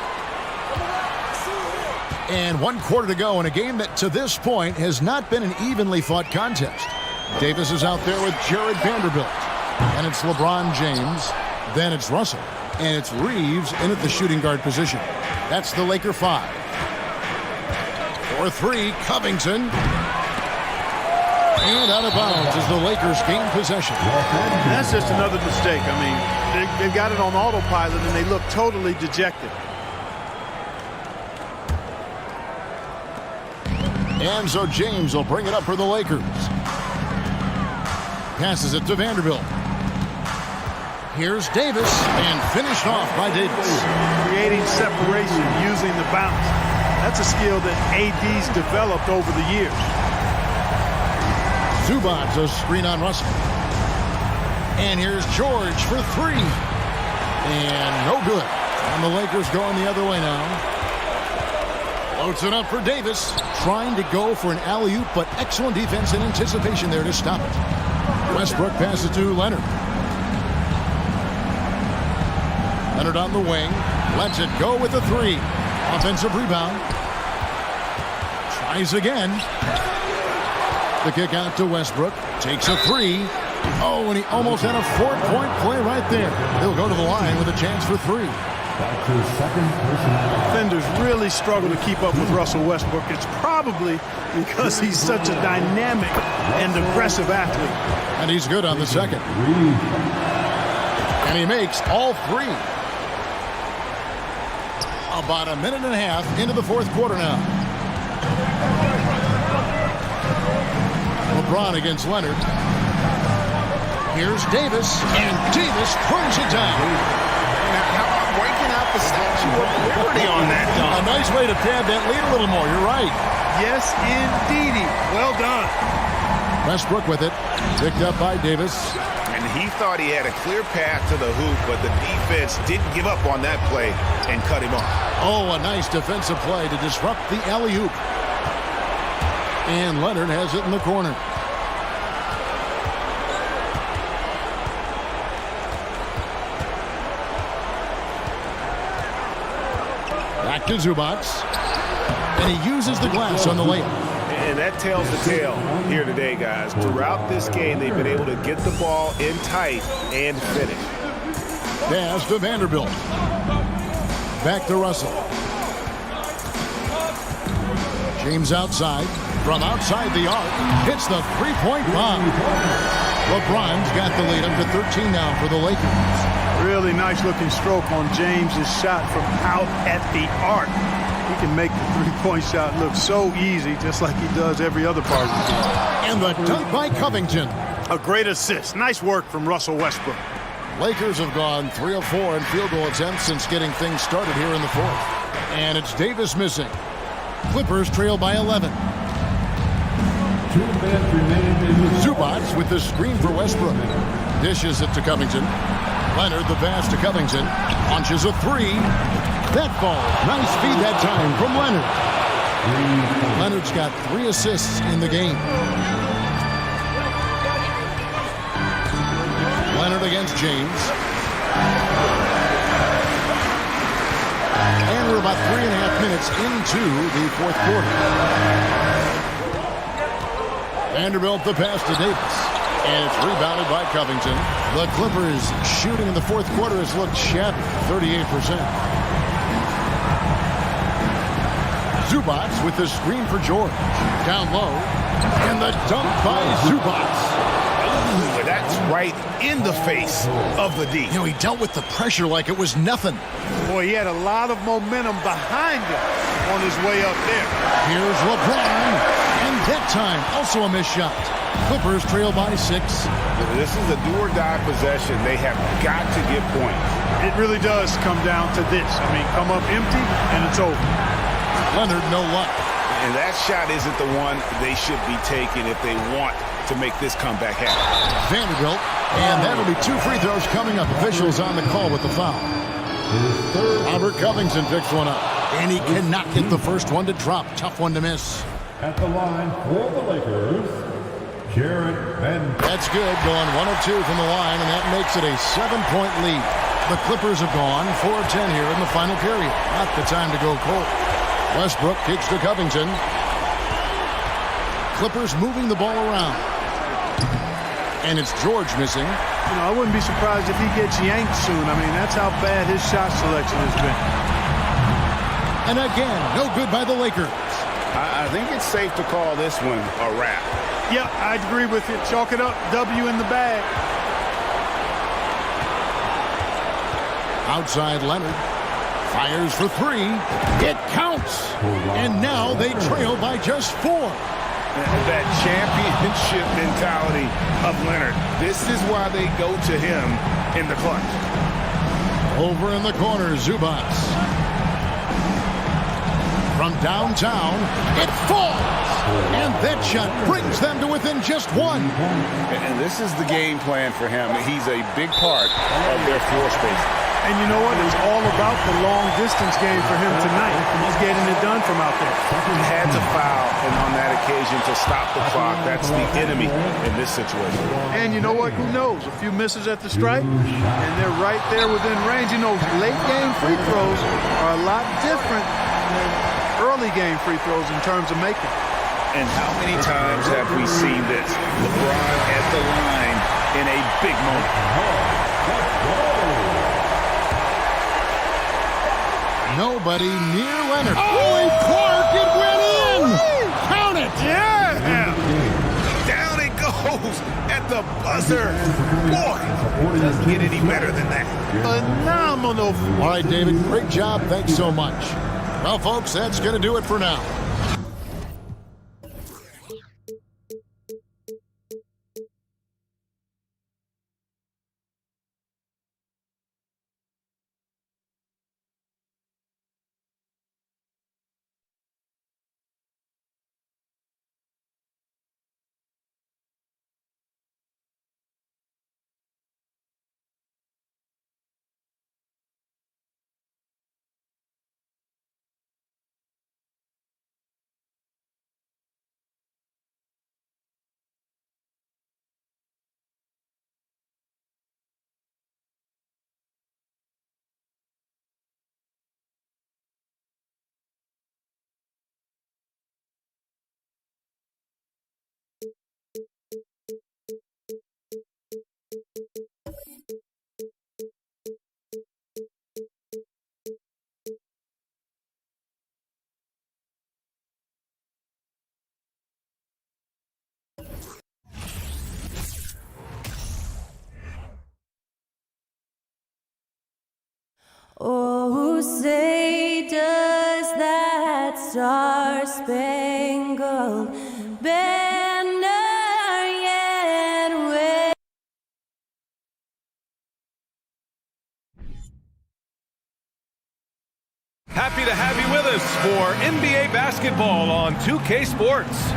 And 1 quarter to go in a game that to this point has not been an evenly fought contest. Davis is out there with Jared Vanderbilt. And it's LeBron James. Then it's Russell. And it's Reeves in at the shooting guard position. That's the Laker 5. For 3, Covington. And out of bounds as the Lakers gain possession. That's just another mistake. I mean, they've got it on autopilot, and they look totally dejected. And so James will bring it up for the Lakers. Passes it to Vanderbilt. Here's Davis, and finished off by Davis. Creating separation using the bounce. That's a skill that AD's developed over the years. Zubac's a screen on Russell. And here's George for 3. And no good. And the Lakers going the other way now. Floats it up for Davis. Trying to go for an alley-oop, but excellent defense and anticipation there to stop it. Westbrook passes to Leonard. Leonard on the wing. Lets it go with a 3. Offensive rebound. Tries again. The kick out to Westbrook. Takes a 3. Oh, and he almost had a 4-point play right there. He'll go to the line with a chance for 3. Defenders really struggle to keep up with Russell Westbrook. It's probably because he's such a dynamic and aggressive athlete. And he's good on the second. And he makes all 3. About a minute and a half into the 4th quarter now. LeBron against Leonard. Here's Davis, and Davis throws it down. Now, how about breaking out the Statue of Liberty on that dunk? A nice way to pad that lead a little more. You're right. Yes, indeedy. Well done. Westbrook with it. Picked up by Davis. And he thought he had a clear path to the hoop, but the defense didn't give up on that play and cut him off. Oh, a nice defensive play to disrupt the alley-oop. And Leonard has it in the corner. Back to Zubac. And he uses the glass on the layup. And that tells the tale here today, guys. Throughout this game, they've been able to get the ball in tight and finish. Pass to Vanderbilt. Back to Russell. James outside. From outside the arc. Hits the 3-point bomb. LeBron's got the lead up to 13 now for the Lakers. Really nice looking stroke on James's shot from out at the arc. He can make the 3-point shot look so easy, just like he does every other part of the game. And the dunk by Covington. A great assist. Nice work from Russell Westbrook. Lakers have gone 3 of 4 in field goal attempts since getting things started here in the 4th. And it's Davis missing. Clippers trail by 11. Zubac with the screen for Westbrook. Dishes it to Covington. Leonard, the pass to Covington. Launches a three. That ball. Nice feed that time from Leonard. Leonard's got 3 assists in the game. Leonard against James. And we're about 3.5 minutes into the fourth quarter. Vanderbilt the pass to Davis. And it's rebounded by Covington. The Clippers shooting in the fourth quarter has looked shabby, 38%. Zubats with the screen for George. Down low. And the dunk by Zubats. Ooh, that's right in the face of the D. You know, he dealt with the pressure like it was nothing. Boy, he had a lot of momentum behind him on his way up there. Here's LeBron. And that time, also a missed shot. Clippers trail by 6. This is a do-or-die possession. They have got to get points. It really does come down to this. I mean, come up empty, and it's over. Leonard, no luck. And that shot isn't the one they should be taking if they want to make this comeback happen. Vanderbilt, and that'll be 2 free throws coming up. Officials on the call with the foul. Robert Covington picks one up, and he cannot get the first one to drop. Tough one to miss. At the line for the Lakers, Jared Van. That's good, going 1 of 2 from the line, and that makes it a 7-point lead. The Clippers have gone 4 of 10 here in the final period. Not the time to go cold. Westbrook kicks to Covington. Clippers moving the ball around. And it's George missing. You know, I wouldn't be surprised if he gets yanked soon. I mean, that's how bad his shot selection has been. And again, no good by the Lakers. I think it's safe to call this one a wrap. Yeah, I'd agree with it. Chalk it up. W in the bag. Outside Leonard. Fires for 3. It counts. And now they trail by just 4. That championship mentality of Leonard. This is why they go to him in the clutch. Over in the corner, Zubats. From downtown, it falls. And that shot brings them to within just 1. And this is the game plan for him. He's a big part of their floor space. And you know what? It's all about the long-distance game for him tonight. He's getting it done from out there. He had to foul, and on that occasion, to stop the clock. That's the enemy in this situation. And you know what? Who knows? A few misses at the stripe, and they're right there within range. You know, late-game free throws are a lot different than early-game free throws in terms of making. And how many times have we seen this? LeBron at the line in a big moment. Nobody near Leonard. Oh, and Clark, it went in! Count it! Yeah! Down it goes at the buzzer. Boy, it doesn't get any better than that. Phenomenal. All right, David, great job. Thanks so much. Well, folks, that's going to do it for now. Oh, say does that star-spangled banner yet wave? Happy to have you with us for NBA basketball on 2K Sports.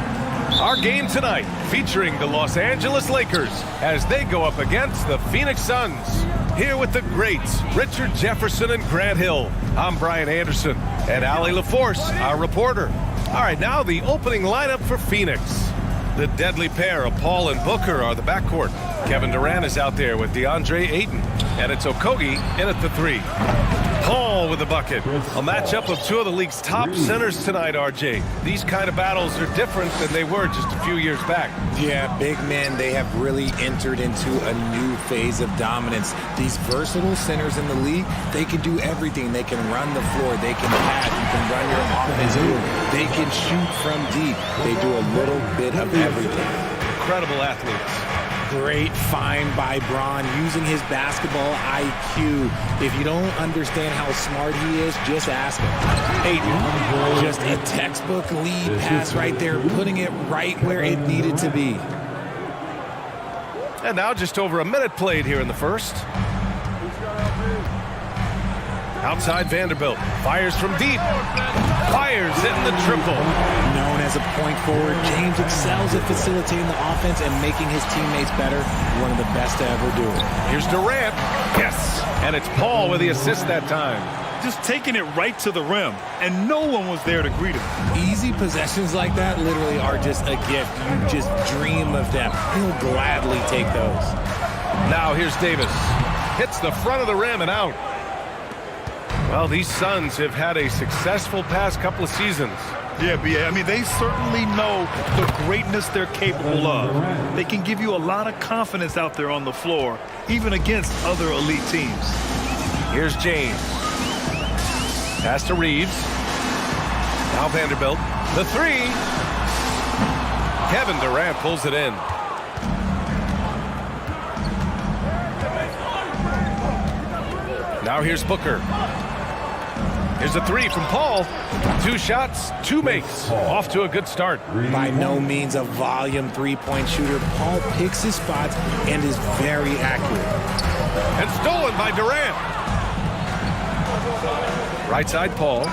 Our game tonight featuring the Los Angeles Lakers as they go up against the Phoenix Suns. Here with the greats, Richard Jefferson and Grant Hill. I'm Brian Anderson, and Allie LaForce, our reporter. All right, now the opening lineup for Phoenix. The deadly pair of Paul and Booker are the backcourt. Kevin Durant is out there with DeAndre Ayton, and it's Okogie in at the 3. Paul with the bucket. A matchup of two of the league's top centers tonight, RJ. These kind of battles are different than they were just a few years back. Yeah, big men, they have really entered into a new phase of dominance. These versatile centers in the league, they can do everything. They can run the floor. They can pass. You can run your offense. They can shoot from deep. They do a little bit of everything. Incredible athletes. Great find by Bron using his basketball IQ. If you don't understand how smart he is, just ask him. Ayton, just a textbook lead pass right there, putting it right where it needed to be. And now just over a minute played here in the first. Outside Vanderbilt, fires from deep. Fires in the triple. Known as a point forward, James excels at facilitating the offense and making his teammates better. One of the best to ever do it. Here's Durant. Yes. And it's Paul with the assist that time. Just taking it right to the rim, and no one was there to greet him. Easy possessions like that literally are just a gift. You just dream of them. He'll gladly take those. Now here's Davis. Hits the front of the rim and out. Well, these Suns have had a successful past couple of seasons. Yeah, B.A. I mean, they certainly know the greatness they're capable of. They can give you a lot of confidence out there on the floor, even against other elite teams. Here's James. Pass to Reeves. Now Vanderbilt. The 3. Kevin Durant pulls it in. Now here's Booker. Here's a 3 from Paul. 2 shots, 2 makes. Off to a good start. By no means a volume three-point shooter, Paul picks his spots and is very accurate. And stolen by Durant. Right side, Paul.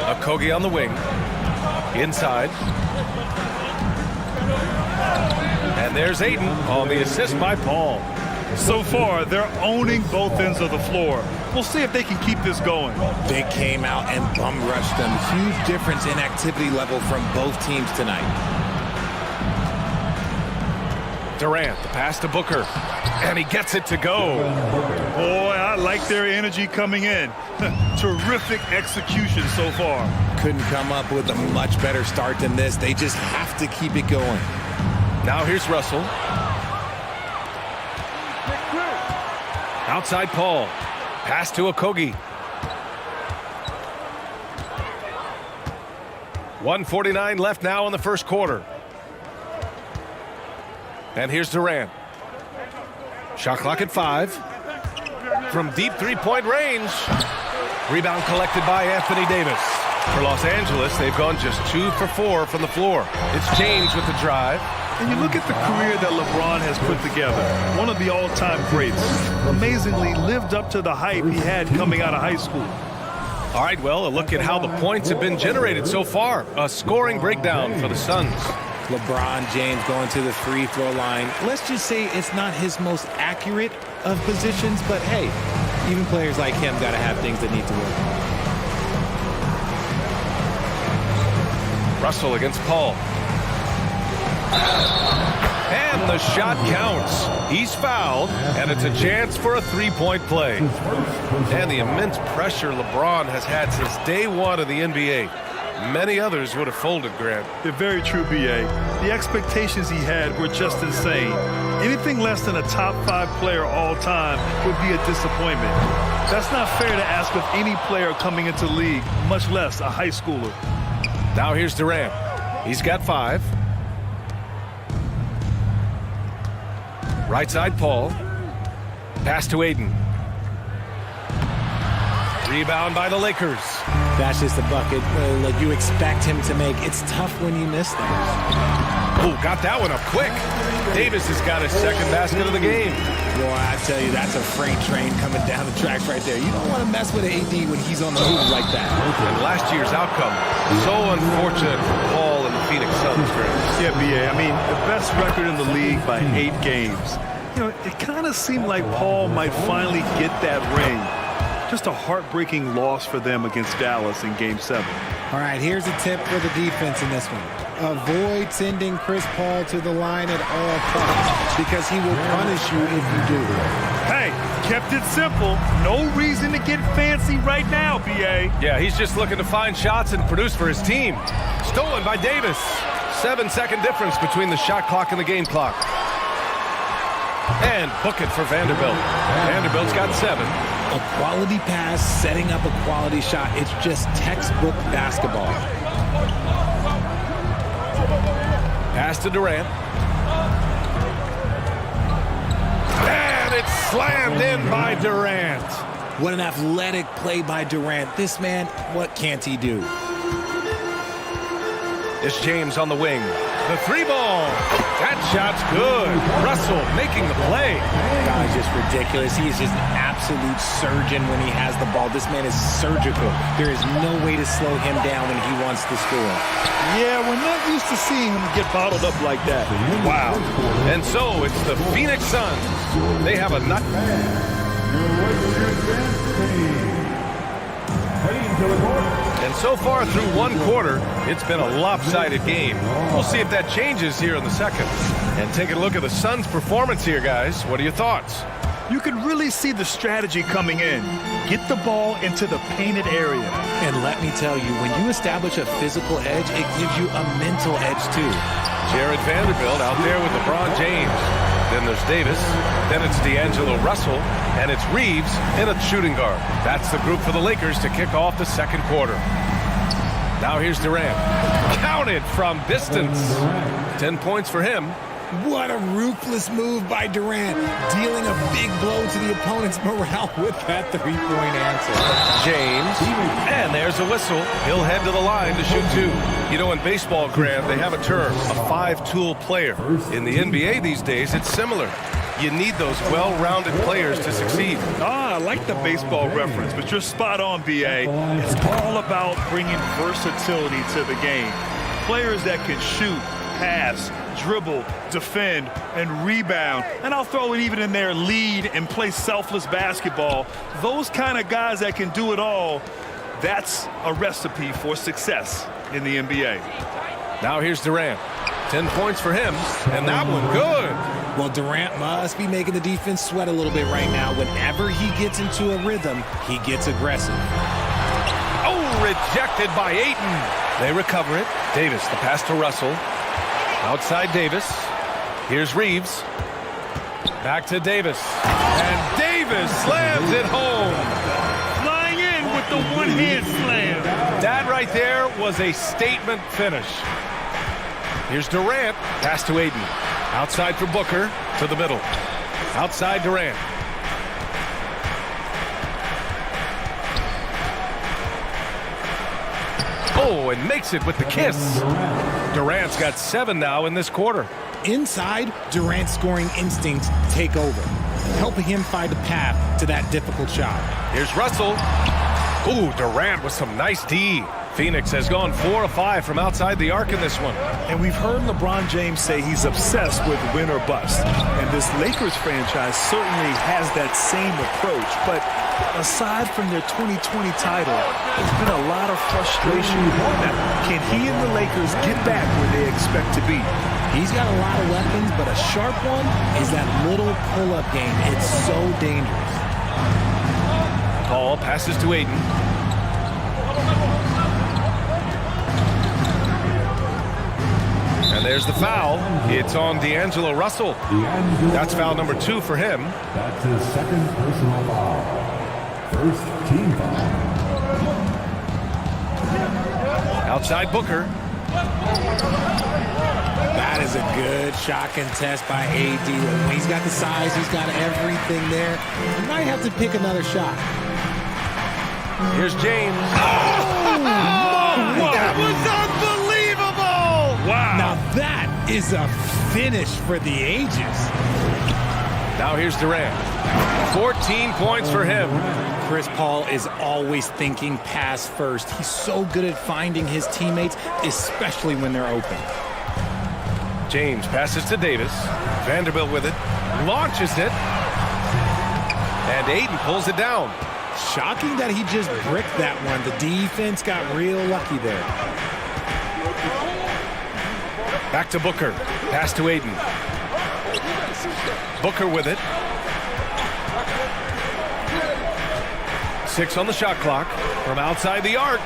Okogie on the wing. Inside. And there's Ayton on the assist by Paul. So far, they're owning both ends of the floor. We'll see if they can keep this going. They came out and bum rushed them. Huge difference in activity level from both teams tonight. Durant, the pass to Booker. And he gets it to go. Boy, I like their energy coming in. Terrific execution so far. Couldn't come up with a much better start than this. They just have to keep it going. Now here's Russell. Outside Paul. Pass to Okogie. 1:49 left now in the first quarter. And here's Durant. Shot clock at 5. From deep three-point range. Rebound collected by Anthony Davis. For Los Angeles, they've gone just 2 for 4 from the floor. It's James with the drive. And you look at the career that LeBron has put together. One of the all-time greats. Amazingly lived up to the hype he had coming out of high school. All right, well, a look at how the points have been generated so far. A scoring breakdown for the Suns. LeBron James going to the free throw line. Let's just say it's not his most accurate of positions, but hey, even players like him got to have things that need to work. Russell against Paul. And the shot counts. He's fouled, and it's a chance for a three-point play. And the immense pressure LeBron has had since day one of the NBA. Many others would have folded, Grant. They're very true, B.A. The expectations he had were just insane. Anything less than a top 5 player all time would be a disappointment. That's not fair to ask of any player coming into the league, much less a high schooler. Now here's Durant. He's got 5. Right side, Paul. Pass to Ayton. Rebound by the Lakers. That's just a bucket like you expect him to make. It's tough when you miss them. Oh, got that one up quick. Davis has got his second basket of the game. Boy, I tell you, that's a freight train coming down the tracks right there. You don't want to mess with an AD when he's on the move like that. And last year's outcome, so unfortunate for Paul and the Phoenix Suns, Chris. Yeah, B.A. I mean, the best record in the league by 8 games. You know, it kind of seemed like Paul might finally get that ring. Just a heartbreaking loss for them against Dallas in Game 7. All right, here's a tip for the defense in this one. Avoid sending Chris Paul to the line at all costs because he will punish you if you do. Hey, kept it simple. No reason to get fancy right now, B.A. Yeah, he's just looking to find shots and produce for his team. Stolen by Davis. 7-second difference between the shot clock and the game clock. And book it for Vanderbilt. Vanderbilt's got 7. A quality pass, setting up a quality shot. It's just textbook basketball. Pass to Durant. And it's slammed in by Durant. What an athletic play by Durant. This man, what can't he do? It's James on the wing. The 3-ball. That shot's good. Russell making the play. Guy's just ridiculous. He is just an absolute surgeon when he has the ball. This man is surgical. There is no way to slow him down when he wants to score. Yeah, we're not used to seeing him get bottled up like that. Wow. And so it's the Phoenix Suns. They have a nut. And so far through one quarter, it's been a lopsided game. We'll see if that changes here in the second. And taking a look at the Suns' performance here, guys. What are your thoughts? You can really see the strategy coming in. Get the ball into the painted area. And let me tell you, when you establish a physical edge, it gives you a mental edge too. Jared Vanderbilt out there with LeBron James. Then there's Davis. Then it's D'Angelo Russell. And it's Reeves in a shooting guard. That's the group for the Lakers to kick off the second quarter. Now here's Durant. Counted from distance. 10 points for him. What a ruthless move by Durant, dealing a big blow to the opponent's morale with that three-point answer. James, and there's a whistle. He'll head to the line to shoot 2. You know, in baseball, Grant, they have a term, a 5-tool player. In the NBA these days, it's similar. You need those well-rounded players to succeed. I like the baseball reference, but you're spot on, B.A. It's all about bringing versatility to the game. Players that can shoot, pass, dribble, defend, and rebound. And I'll throw it even in there, lead and play selfless basketball. Those kind of guys that can do it all, that's a recipe for success in the NBA. Now here's Durant. 10 points for him, and that one good. Well, Durant must be making the defense sweat a little bit right now. Whenever he gets into a rhythm, he gets aggressive. Oh, rejected by Ayton. They recover it. Davis, the pass to Russell. Outside Davis. Here's Reeves. Back to Davis. And Davis slams it home. Flying in with the one-hand slam. That right there was a statement finish. Here's Durant. Pass to Ayton. Outside for Booker. To the middle. Outside Durant. Oh, and makes it with the kiss. Durant's got 7 now in this quarter. Inside, Durant's scoring instincts take over, helping him find a path to that difficult shot. Here's Russell. Ooh, Durant with some nice D. Phoenix has gone 4 of 5 from outside the arc in this one. And we've heard LeBron James say he's obsessed with win or bust. And this Lakers franchise certainly has that same approach. But aside from their 2020 title, there's been a lot of frustration. Now, can he and the Lakers get back where they expect to be? He's got a lot of weapons, but a sharp one is that little pull-up game. It's so dangerous. Paul passes to Ayton. And there's the foul. It's on D'Angelo Russell. That's foul number 2 for him. That's his second personal foul. First team foul. Outside Booker. That is a good shot contest by AD. When he's got the size, he's got everything there. He might have to pick another shot. Here's James. That was unbelievable! Wow. Now that is a finish for the ages. Now here's Durant. 14 points for him. Chris Paul is always thinking pass first. He's so good at finding his teammates, especially when they're open. James passes to Davis. Vanderbilt with it. Launches it. And Ayton pulls it down. Shocking that he just bricked that one. The defense got real lucky there. Back to Booker. Pass to Ayton. Booker with it. 6 on the shot clock from outside the arc.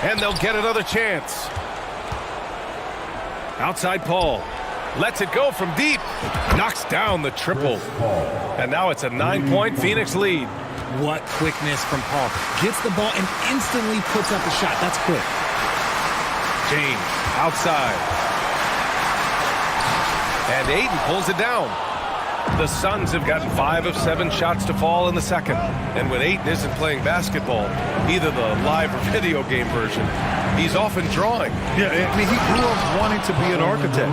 And they'll get another chance. Outside Paul. Lets it go from deep. Knocks down the triple. And now it's a 9-point Phoenix lead. What quickness from Paul. Gets the ball and instantly puts up a shot. That's quick. James outside. And Ayton pulls it down. The Suns have gotten 5 of 7 shots to fall in the second. And when Ayton isn't playing basketball, either the live or video game version, he's often drawing. Yeah, I mean, he grew up wanting to be an architect.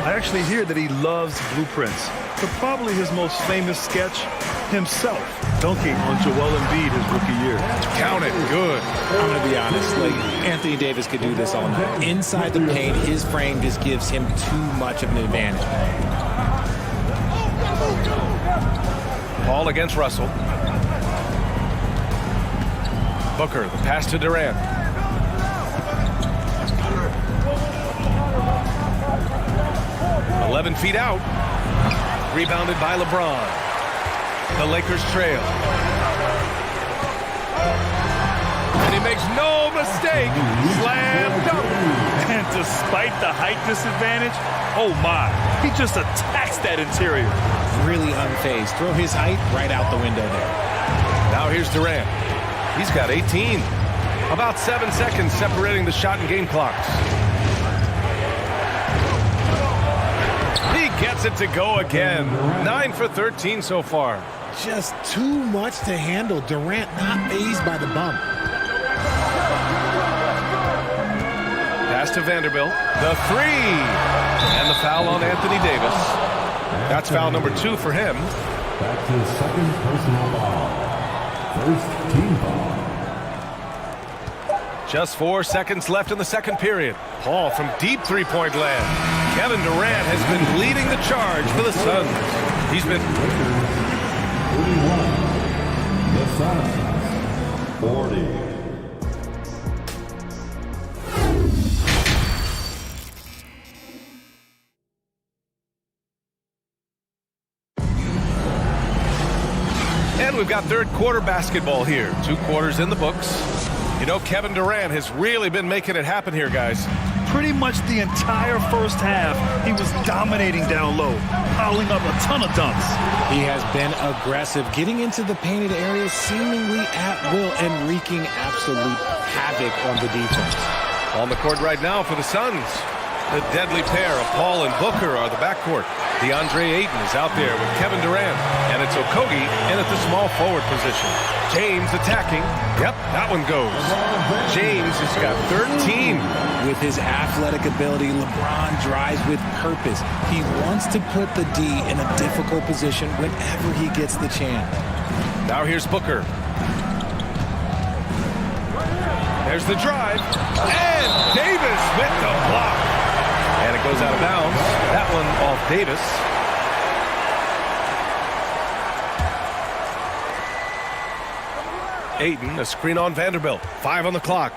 I actually hear that he loves blueprints. But probably his most famous sketch, himself dunking on Joel Embiid his rookie year. Count it. Good. I'm going to be honest. Like, Anthony Davis could do this all night. Inside the paint, his frame just gives him too much of an advantage. Paul against Russell. Booker, the pass to Durant. "11 feet out. Rebounded by LeBron. The Lakers trail. And he makes no mistake. Slam dunk. And despite the height disadvantage, oh my, he just attacks that interior. Really unfazed. Throw his height right out the window there. Now here's Durant. He's got 18. About 7 seconds separating the shot and game clocks. He gets it to go again. 9 for 13 so far. Just too much to handle. Durant not fazed by the bump. Pass to Vanderbilt. The 3. And the foul on Anthony Davis. That's foul number 2 for him. That's his second personal foul. First team foul. Just 4 seconds left in the second period. Paul from deep three-point land. Kevin Durant has been leading the charge for the Suns. He's been 41. The Suns. 40. And we've got third quarter basketball here. 2 quarters in the books. You know, Kevin Durant has really been making it happen here, guys. Pretty much the entire first half, he was dominating down low, piling up a ton of dunks. He has been aggressive, getting into the painted area seemingly at will and wreaking absolute havoc on the defense. On the court right now for the Suns. The deadly pair of Paul and Booker are the backcourt. DeAndre Ayton is out there with Kevin Durant. And it's Okogie in at the small forward position. James attacking. Yep, that one goes. James has got 13. With his athletic ability, LeBron drives with purpose. He wants to put the D in a difficult position whenever he gets the chance. Now here's Booker. There's the drive. And Davis with the block. And it goes out of bounds. That one off Davis. Ayton, a screen on Vanderbilt. 5 on the clock.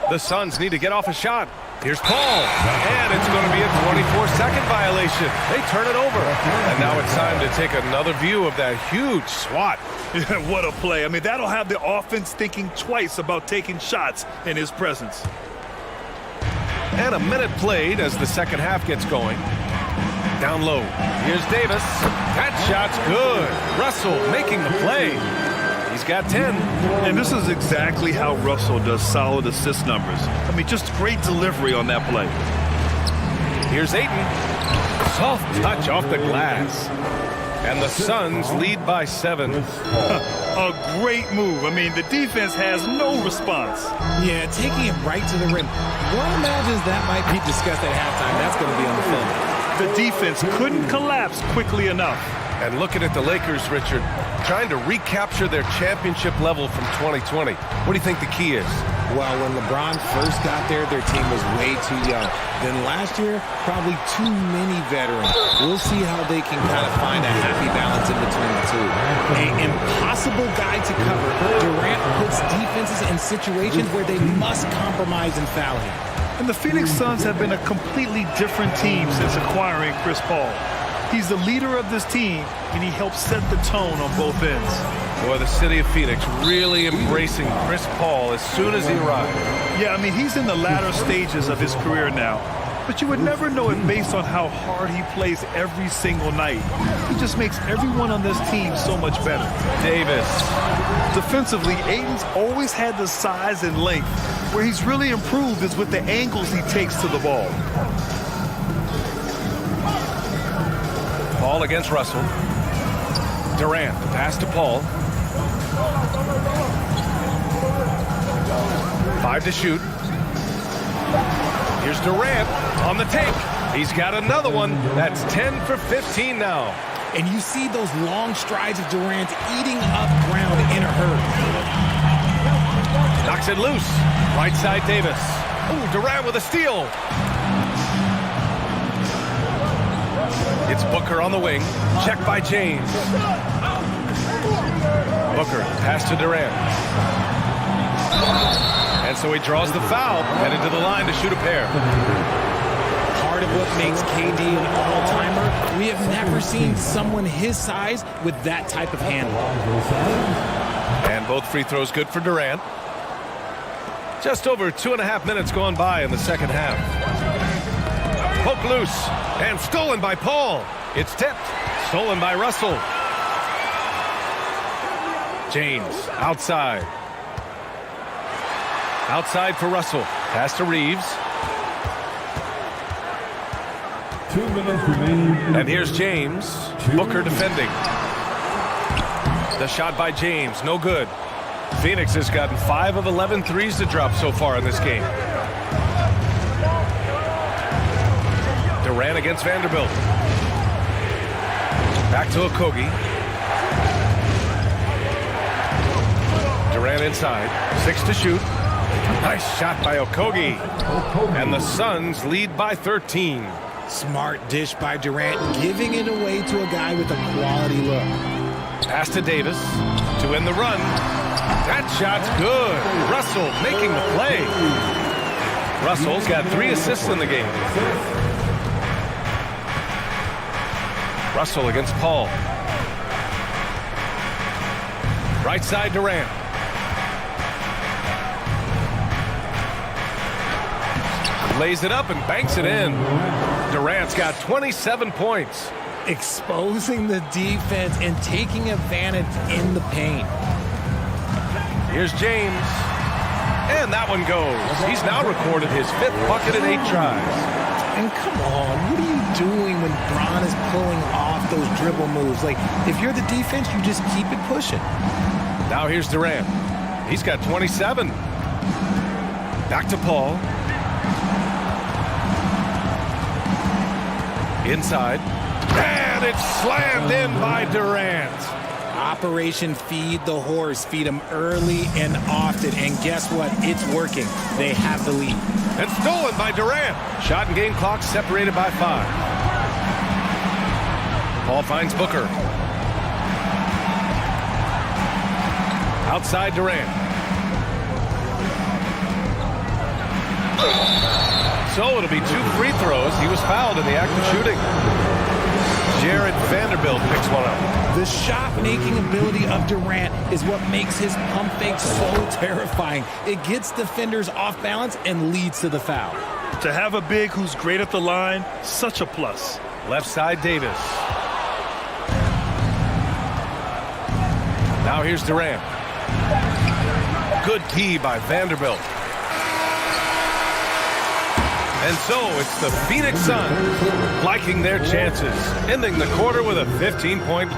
The Suns need to get off a shot. Here's Paul. And it's going to be a 24-second violation. They turn it over. And now it's time to take another view of that huge swat. What a play. I mean, that'll have the offense thinking twice about taking shots in his presence. And a minute played as the second half gets going. Down low. Here's Davis. That shot's good. Russell making the play. He's got 10. And this is exactly how Russell does solid assist numbers. I mean, just great delivery on that play. Here's Ayton. Soft touch off the glass. And the Suns lead by 7. A great move. I mean, the defense has no response. Yeah, taking it right to the rim. One imagines that might be discussed at halftime. That's going to be on the film. The defense couldn't collapse quickly enough. And looking at the Lakers, Richard, trying to recapture their championship level from 2020. What do you think the key is? Well, when LeBron first got there, their team was way too young. Then last year, probably too many veterans. We'll see how they can kind of find a happy balance in between the two. An impossible guy to cover. Durant puts defenses in situations where they must compromise and foul him. And the Phoenix Suns have been a completely different team since acquiring Chris Paul. He's the leader of this team, and he helps set the tone on both ends. Boy, the city of Phoenix really embracing Chris Paul as soon as he arrived. Yeah, I mean, he's in the latter stages of his career now. But you would never know it based on how hard he plays every single night. He just makes everyone on this team so much better. Davis. Defensively, Ayton's always had the size and length. Where he's really improved is with the angles he takes to the ball. Paul against Russell. Durant, pass to Paul. 5 to shoot. Here's Durant on the take. He's got another one. That's 10 for 15 now. And you see those long strides of Durant eating up ground in a hurry. Knocks it loose. Right side Davis. Oh, Durant with a steal. It's Booker on the wing. Checked by James. Booker, pass to Durant. And so he draws the foul, headed to the line to shoot a pair. Part of what makes KD an all-timer, we have never seen someone his size with that type of handle. And both free throws good for Durant. Just over 2.5 minutes gone by in the second half. Poke loose and stolen by Paul. It's tipped. Stolen by Russell. James outside. Outside for Russell. Pass to Reeves. 2 minutes remaining. And here's James. Booker defending. The shot by James. No good. Phoenix has gotten 5 of 11 threes to drop so far in this game. Durant against Vanderbilt. Back to Okogie. Durant inside. 6 to shoot. Nice shot by Okogie. And the Suns lead by 13. Smart dish by Durant, giving it away to a guy with a quality look. Pass to Davis to win the run. That shot's good. Russell making the play. Russell's got 3 assists in the game. Russell against Paul. Right side Durant. Lays it up and banks it in. Durant's got 27 points. Exposing the defense and taking advantage in the paint. Here's James. And that one goes. He's now recorded his 5th bucket in 8 tries. And come on, what are you doing when Bron is pulling off those dribble moves? Like, if you're the defense, you just keep it pushing. Now here's Durant. He's got 27. Back to Paul. Inside. And it's slammed in by Durant. Operation Feed the Horse. Feed him early and often. And guess what? It's working. They have the lead. And stolen by Durant. Shot and game clock separated by 5. Paul finds Booker. Outside Durant. So it'll be 2 free throws. He was fouled in the act of shooting. Jared Vanderbilt picks one up. The shot-making ability of Durant is what makes his pump fake so terrifying. It gets defenders off balance and leads to the foul. To have a big who's great at the line, such a plus. Left side Davis. Now here's Durant. Good key by Vanderbilt. And so it's the Phoenix Suns liking their chances, ending the quarter with a 15-point.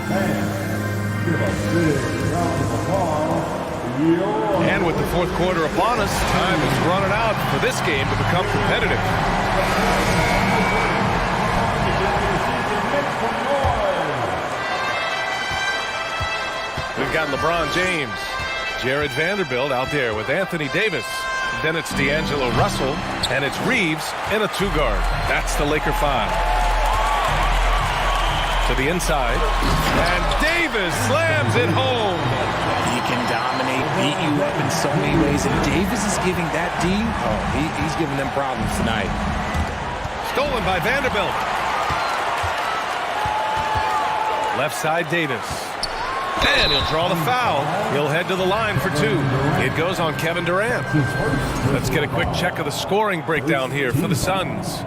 And with the 4th quarter upon us, time is running out for this game to become competitive. We've got LeBron James, Jared Vanderbilt out there with Anthony Davis. Then it's D'Angelo Russell, and it's Reeves in a two-guard. That's the Laker 5. To the inside, and Davis slams it home. He can dominate, beat you up in so many ways, and Davis is giving that D. He's giving them problems tonight. Stolen by Vanderbilt. Left side, Davis. And he'll draw the foul. He'll head to the line for two. It goes on Kevin Durant. Let's get a quick check of the scoring breakdown here for the Suns.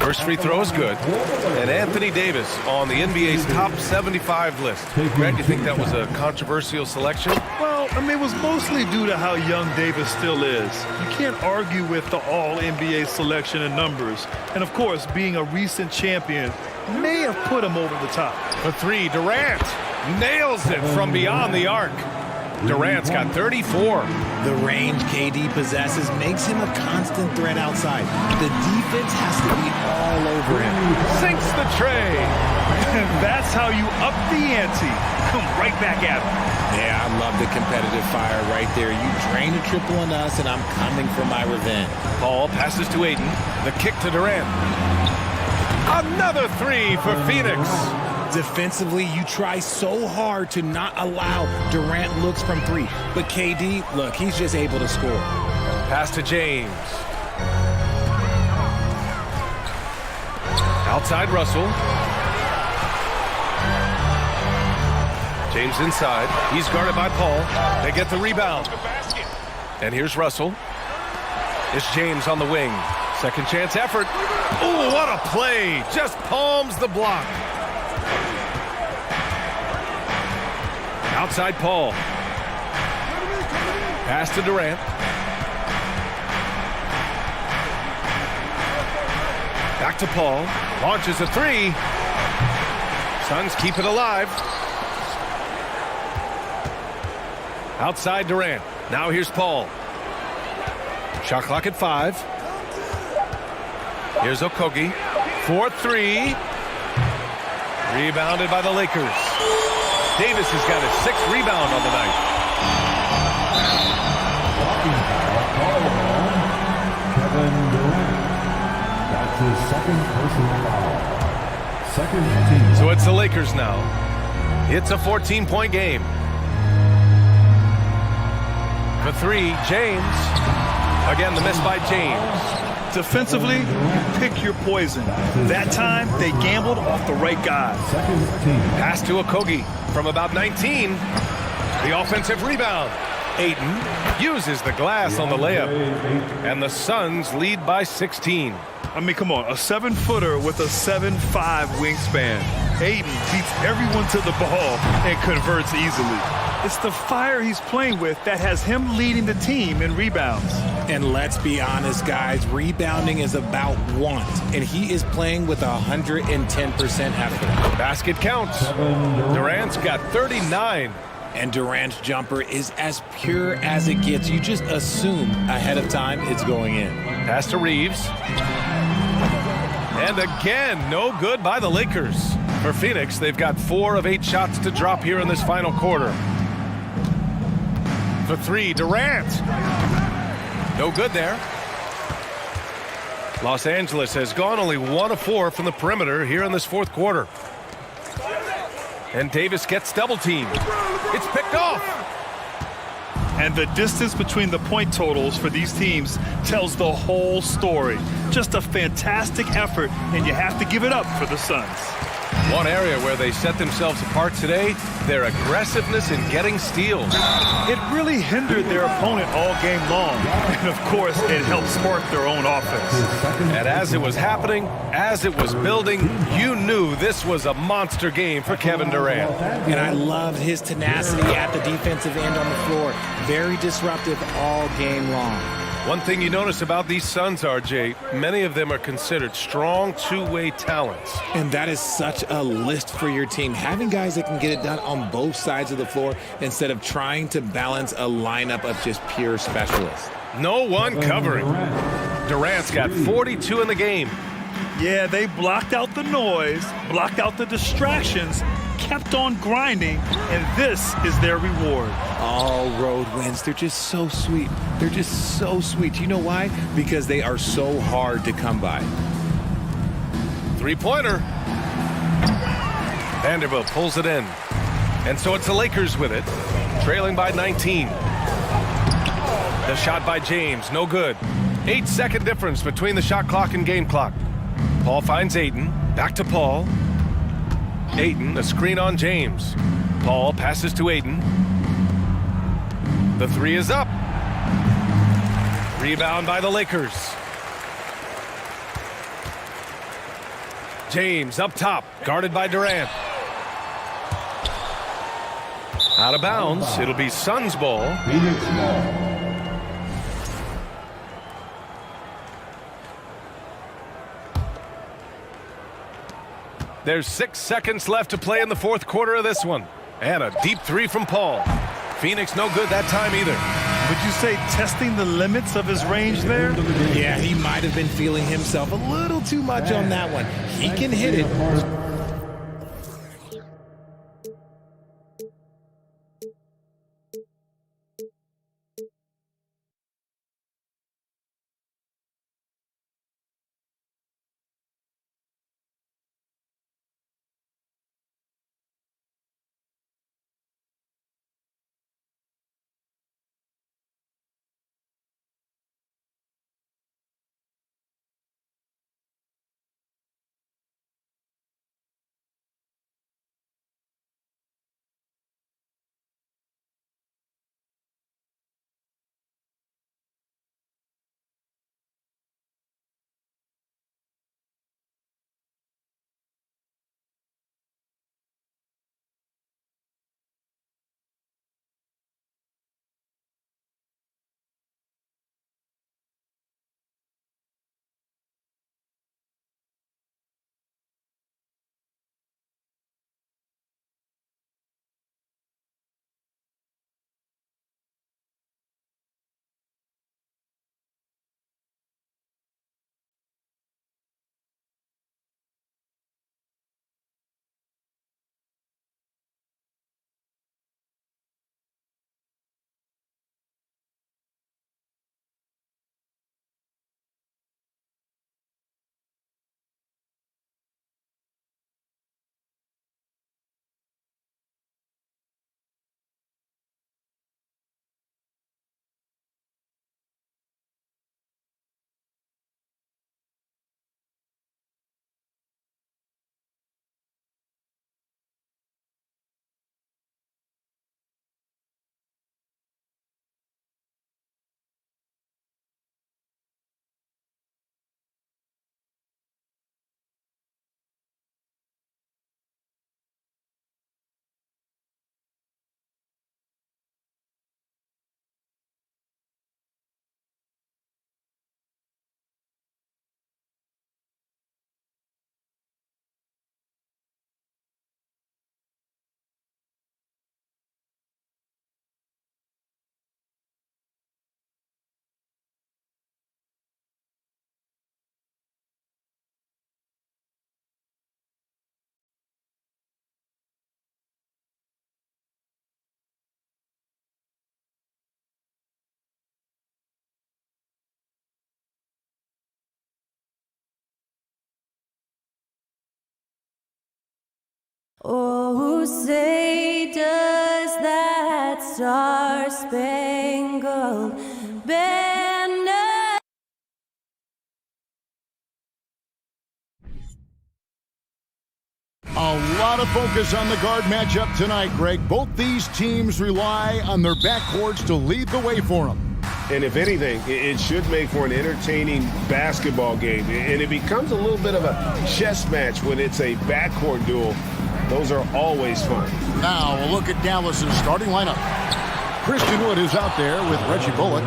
First free throw is good. And Anthony Davis on the NBA's top 75 list. Grant, you think that was a controversial selection? Well, I mean, it was mostly due to how young Davis still is. You can't argue with the all-NBA selection and numbers. And, of course, being a recent champion may have put him over the top. For three, Durant nails it from beyond the arc. Durant's got 34. The range KD possesses makes him a constant threat outside. The defense has to be all over him. Sinks the tray. And that's how you up the ante. Come right back at him. Yeah, I love the competitive fire right there. You drain a triple on us, and I'm coming for my revenge. Paul passes to Aiden. The kick to Durant. Another three for Phoenix. Defensively, you try so hard to not allow Durant looks from three. But KD, look, he's just able to score. Pass to James. Outside Russell. James inside. He's guarded by Paul. They get the rebound. And here's Russell. It's James on the wing. Second chance effort. Oh, what a play. Just palms the block. Outside Paul. Pass to Durant. Back to Paul. Launches a three. Suns keep it alive. Outside Durant. Now here's Paul. Shot clock at 5. Here's Okogie. 4-3. Rebounded by the Lakers. Davis has got his 6th rebound on the night. Kevin Durant. That's his second personal foul. Second team. So it's the Lakers now. It's a 14-point game. For three, James. Again, the miss by James. Defensively, pick your poison. That time, they gambled off the right guy. Pass to Okogie from about 19. The offensive rebound. Ayton uses the glass on the layup. And the Suns lead by 16. I mean, come on. A 7-footer with a 7'5" wingspan. Ayton beats everyone to the ball and converts easily. It's the fire he's playing with that has him leading the team in rebounds. And let's be honest, guys, rebounding is about want, and he is playing with 110% effort. Basket counts. Durant's got 39. And Durant's jumper is as pure as it gets. You just assume ahead of time it's going in. Pass to Reeves. And again, no good by the Lakers. For Phoenix, they've got 4 of 8 shots to drop here in this final quarter. For three, Durant. No good there. Los Angeles has gone only 1 of 4 from the perimeter here in this fourth quarter. And Davis gets double teamed. It's picked off. And the distance between the point totals for these teams tells the whole story. Just a fantastic effort, and you have to give it up for the Suns. One area where they set themselves apart today, their aggressiveness in getting steals. It really hindered their opponent all game long. And, of course, it helped spark their own offense. And as it was happening, as it was building, you knew this was a monster game for Kevin Durant. And I loved his tenacity at the defensive end on the floor. Very disruptive all game long. One thing you notice about these Suns, RJ, many of them are considered strong two-way talents. And that is such a list for your team. Having guys that can get it done on both sides of the floor instead of trying to balance a lineup of just pure specialists. No one covering. Durant's got 42 in the game. Yeah, they blocked out the noise, blocked out the distractions, kept on grinding, and this is their reward. All road wins. They're just so sweet. They're just so sweet. You know why? Because they are so hard to come by. Three-pointer. Vanderbilt pulls it in. And so it's the Lakers with it, trailing by 19. The shot by James, no good. 8-second difference between the shot clock and game clock. Paul finds Ayton. Back to Paul. Ayton, a screen on James. Paul passes to Ayton. The three is up. Rebound by the Lakers. James up top, guarded by Durant. Out of bounds. It'll be Suns ball. Phoenix ball. There's 6 seconds left to play in the fourth quarter of this one. And a deep three from Paul. Phoenix no good that time either. Would you say testing the limits of his range there? Yeah, he might have been feeling himself a little too much on that one. He can hit it. Oh, say does that star-spangled banner. A lot of focus on the guard matchup tonight, Greg. Both these teams rely on their backcourts to lead the way for them. And if anything, it should make for an entertaining basketball game. And it becomes a little bit of a chess match when it's a backcourt duel. Those are always fun. Now we'll look at Dallas's starting lineup. Christian Wood is out there with Reggie Bullock.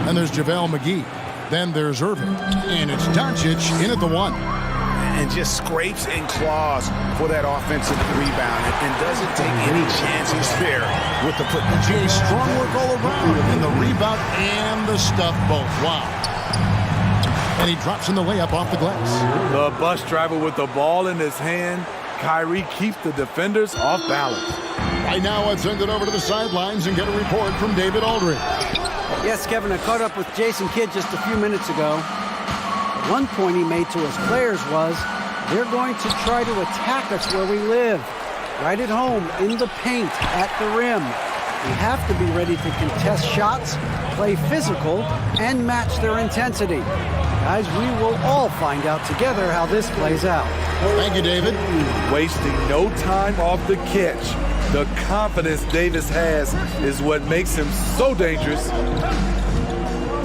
And there's JaVale McGee. Then there's Irving. And it's Doncic in at the one. And just scrapes and claws for that offensive rebound and doesn't take any chances there with the put. Jay, strong work all around in the rebound and the stuff both. Wow. And he drops in the layup off the glass. The bus driver with the ball in his hand. Kyrie keeps the defenders off balance. Right now, let's send it over to the sidelines and get a report from David Aldridge. Yes, Kevin, I caught up with Jason Kidd just a few minutes ago. One point he made to his players was, they're going to try to attack us where we live. Right at home, in the paint, at the rim. We have to be ready to contest shots, play physical, and match their intensity. Guys, we will all find out together how this plays out. Thank you, David. Wasting no time off the catch. The confidence Davis has is what makes him so dangerous.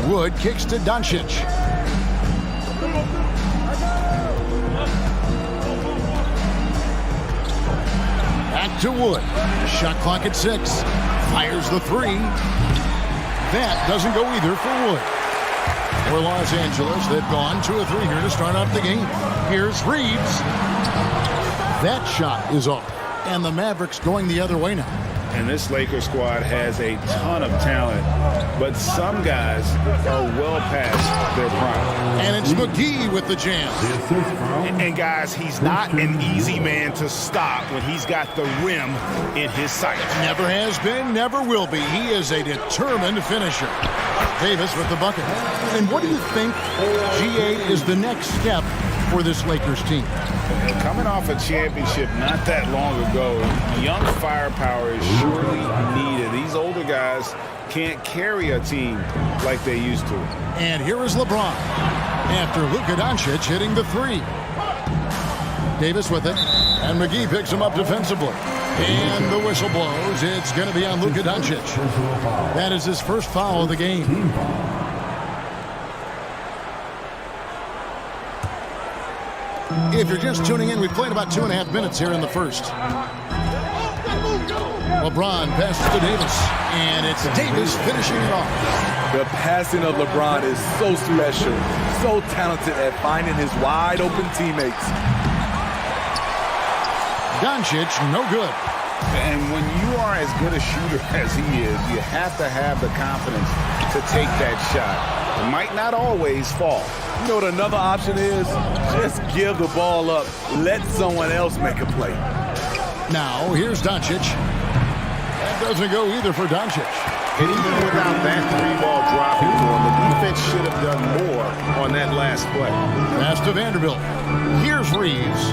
Wood kicks to Doncic. Back to Wood. Shot clock at 6. Fires the 3. That doesn't go either for Wood. For Los Angeles, they've gone 2 of 3 here to start off the game. Here's Reeves. That shot is off. And the Mavericks going the other way now. And this Lakers squad has a ton of talent, but some guys are well past their prime. And it's McGee with the jam. And guys, he's not an easy man to stop when he's got the rim in his sight. Never has been, never will be. He is a determined finisher. Davis with the bucket. And what do you think, GA, is the next step for this Lakers team? Coming off a championship not that long ago, young firepower is surely needed. These older guys can't carry a team like they used to. And here is LeBron after Luka Doncic hitting the 3. Davis with it, and McGee picks him up defensively. And the whistle blows. It's going to be on Luka Doncic. That is his first foul of the game. If you're just tuning in, we've played about 2.5 minutes here in the first. LeBron passes to Davis, and it's Davis finishing it off. The passing of LeBron is so special, so talented at finding his wide-open teammates. Doncic, no good. And when you are as good a shooter as he is, you have to have the confidence to take that shot. It might not always fall. You know what another option is? Just give the ball up. Let someone else make a play. Now, here's Doncic. That doesn't go either for Doncic. And even without that 3-ball dropping for him, the defense should have done more on that last play. Pass to Vanderbilt. Here's Reeves.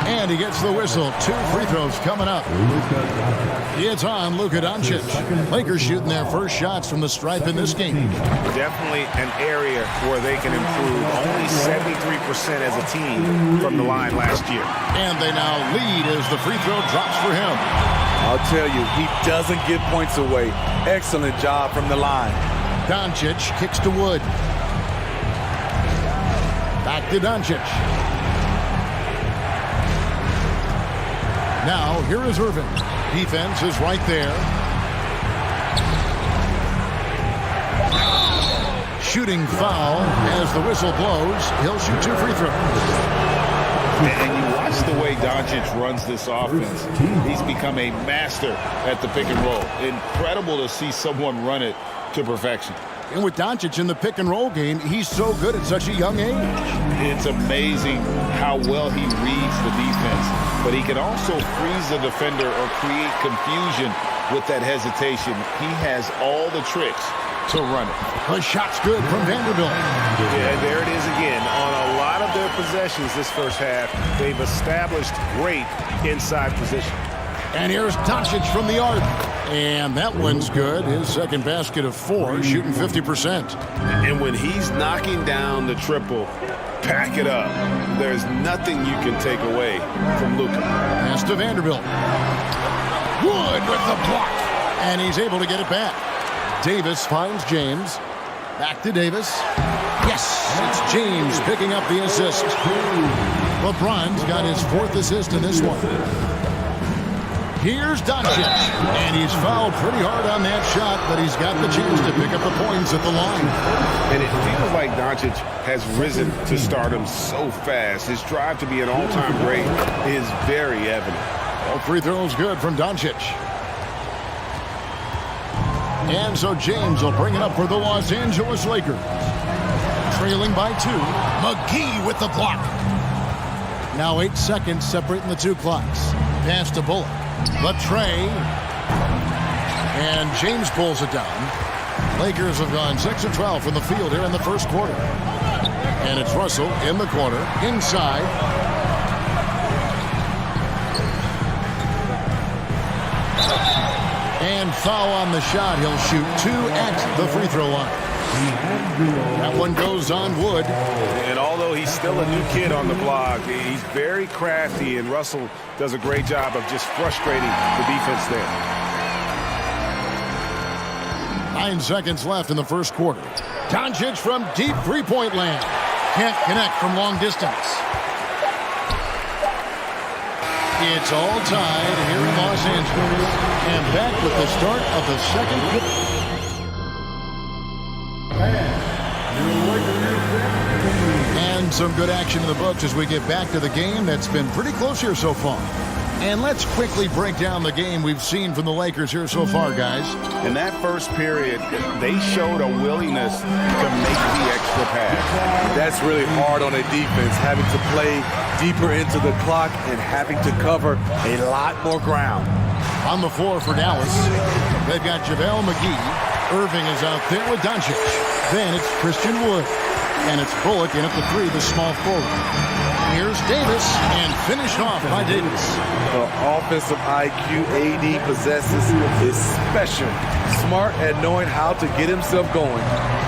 And he gets the whistle. 2 free throws coming up. It's on Luka Doncic. Lakers shooting their first shots from the stripe in this game. Definitely an area where they can improve. Only 73% as a team from the line last year. And they now lead as the free throw drops for him. I'll tell you, he doesn't give points away. Excellent job from the line. Doncic kicks to Wood. Back to Doncic. Now, here is Irvin. Defense is right there. Shooting foul as the whistle blows. He'll shoot 2 free throws. And you watch the way Doncic runs this offense. He's become a master at the pick and roll. Incredible to see someone run it to perfection. And with Doncic in the pick and roll game, he's so good at such a young age. It's amazing how well he reads the defense, but he can also freeze the defender or create confusion with that hesitation. He has all the tricks to run it. The shot's good from Vanderbilt. Yeah, there it is again. On a lot of their possessions this first half, they've established great inside position. And here's Doncic from the arc. And that one's good. His second basket of 4, shooting 50%. And when he's knocking down the triple, pack it up. There's nothing you can take away from Luka. Pass to Vanderbilt. Wood with the block. And he's able to get it back. Davis finds James. Back to Davis. Yes, it's James picking up the assist. LeBron's got his 4th assist in this one. Here's Doncic, and he's fouled pretty hard on that shot, but he's got the chance to pick up the points at the line. And it feels like Doncic has risen to stardom so fast. His drive to be an all-time great is very evident. All free throws good from Doncic. And so James will bring it up for the Los Angeles Lakers. Trailing by 2. McGee with the block. Now 8 seconds separating the two clocks. Pass to Bullock. Latrey. And James pulls it down. Lakers have gone 6 of 12 from the field here in the first quarter. And it's Russell in the corner, inside. And foul on the shot. He'll shoot 2 at the free throw line. That one goes on Wood. And although he's still a new kid on the block, he's very crafty, and Russell does a great job of just frustrating the defense there. 9 seconds left in the first quarter. Doncic from deep three-point land. Can't connect from long distance. It's all tied here in Los Angeles. And back with the start of the second quarter. And some good action in the books as we get back to the game that's been pretty close here so far. And let's quickly break down the game we've seen from the Lakers here so far, guys. In that first period, they showed a willingness to make the extra pass. That's really hard on a defense, having to play deeper into the clock and having to cover a lot more ground. On the floor for Dallas, they've got JaVale McGee. Irving is out there with Doncic. Then it's Christian Wood. And it's Bullock in at the 3, the small forward. Here's Davis, and finished off by Davis. The offensive IQ AD possesses is special. Smart at knowing how to get himself going.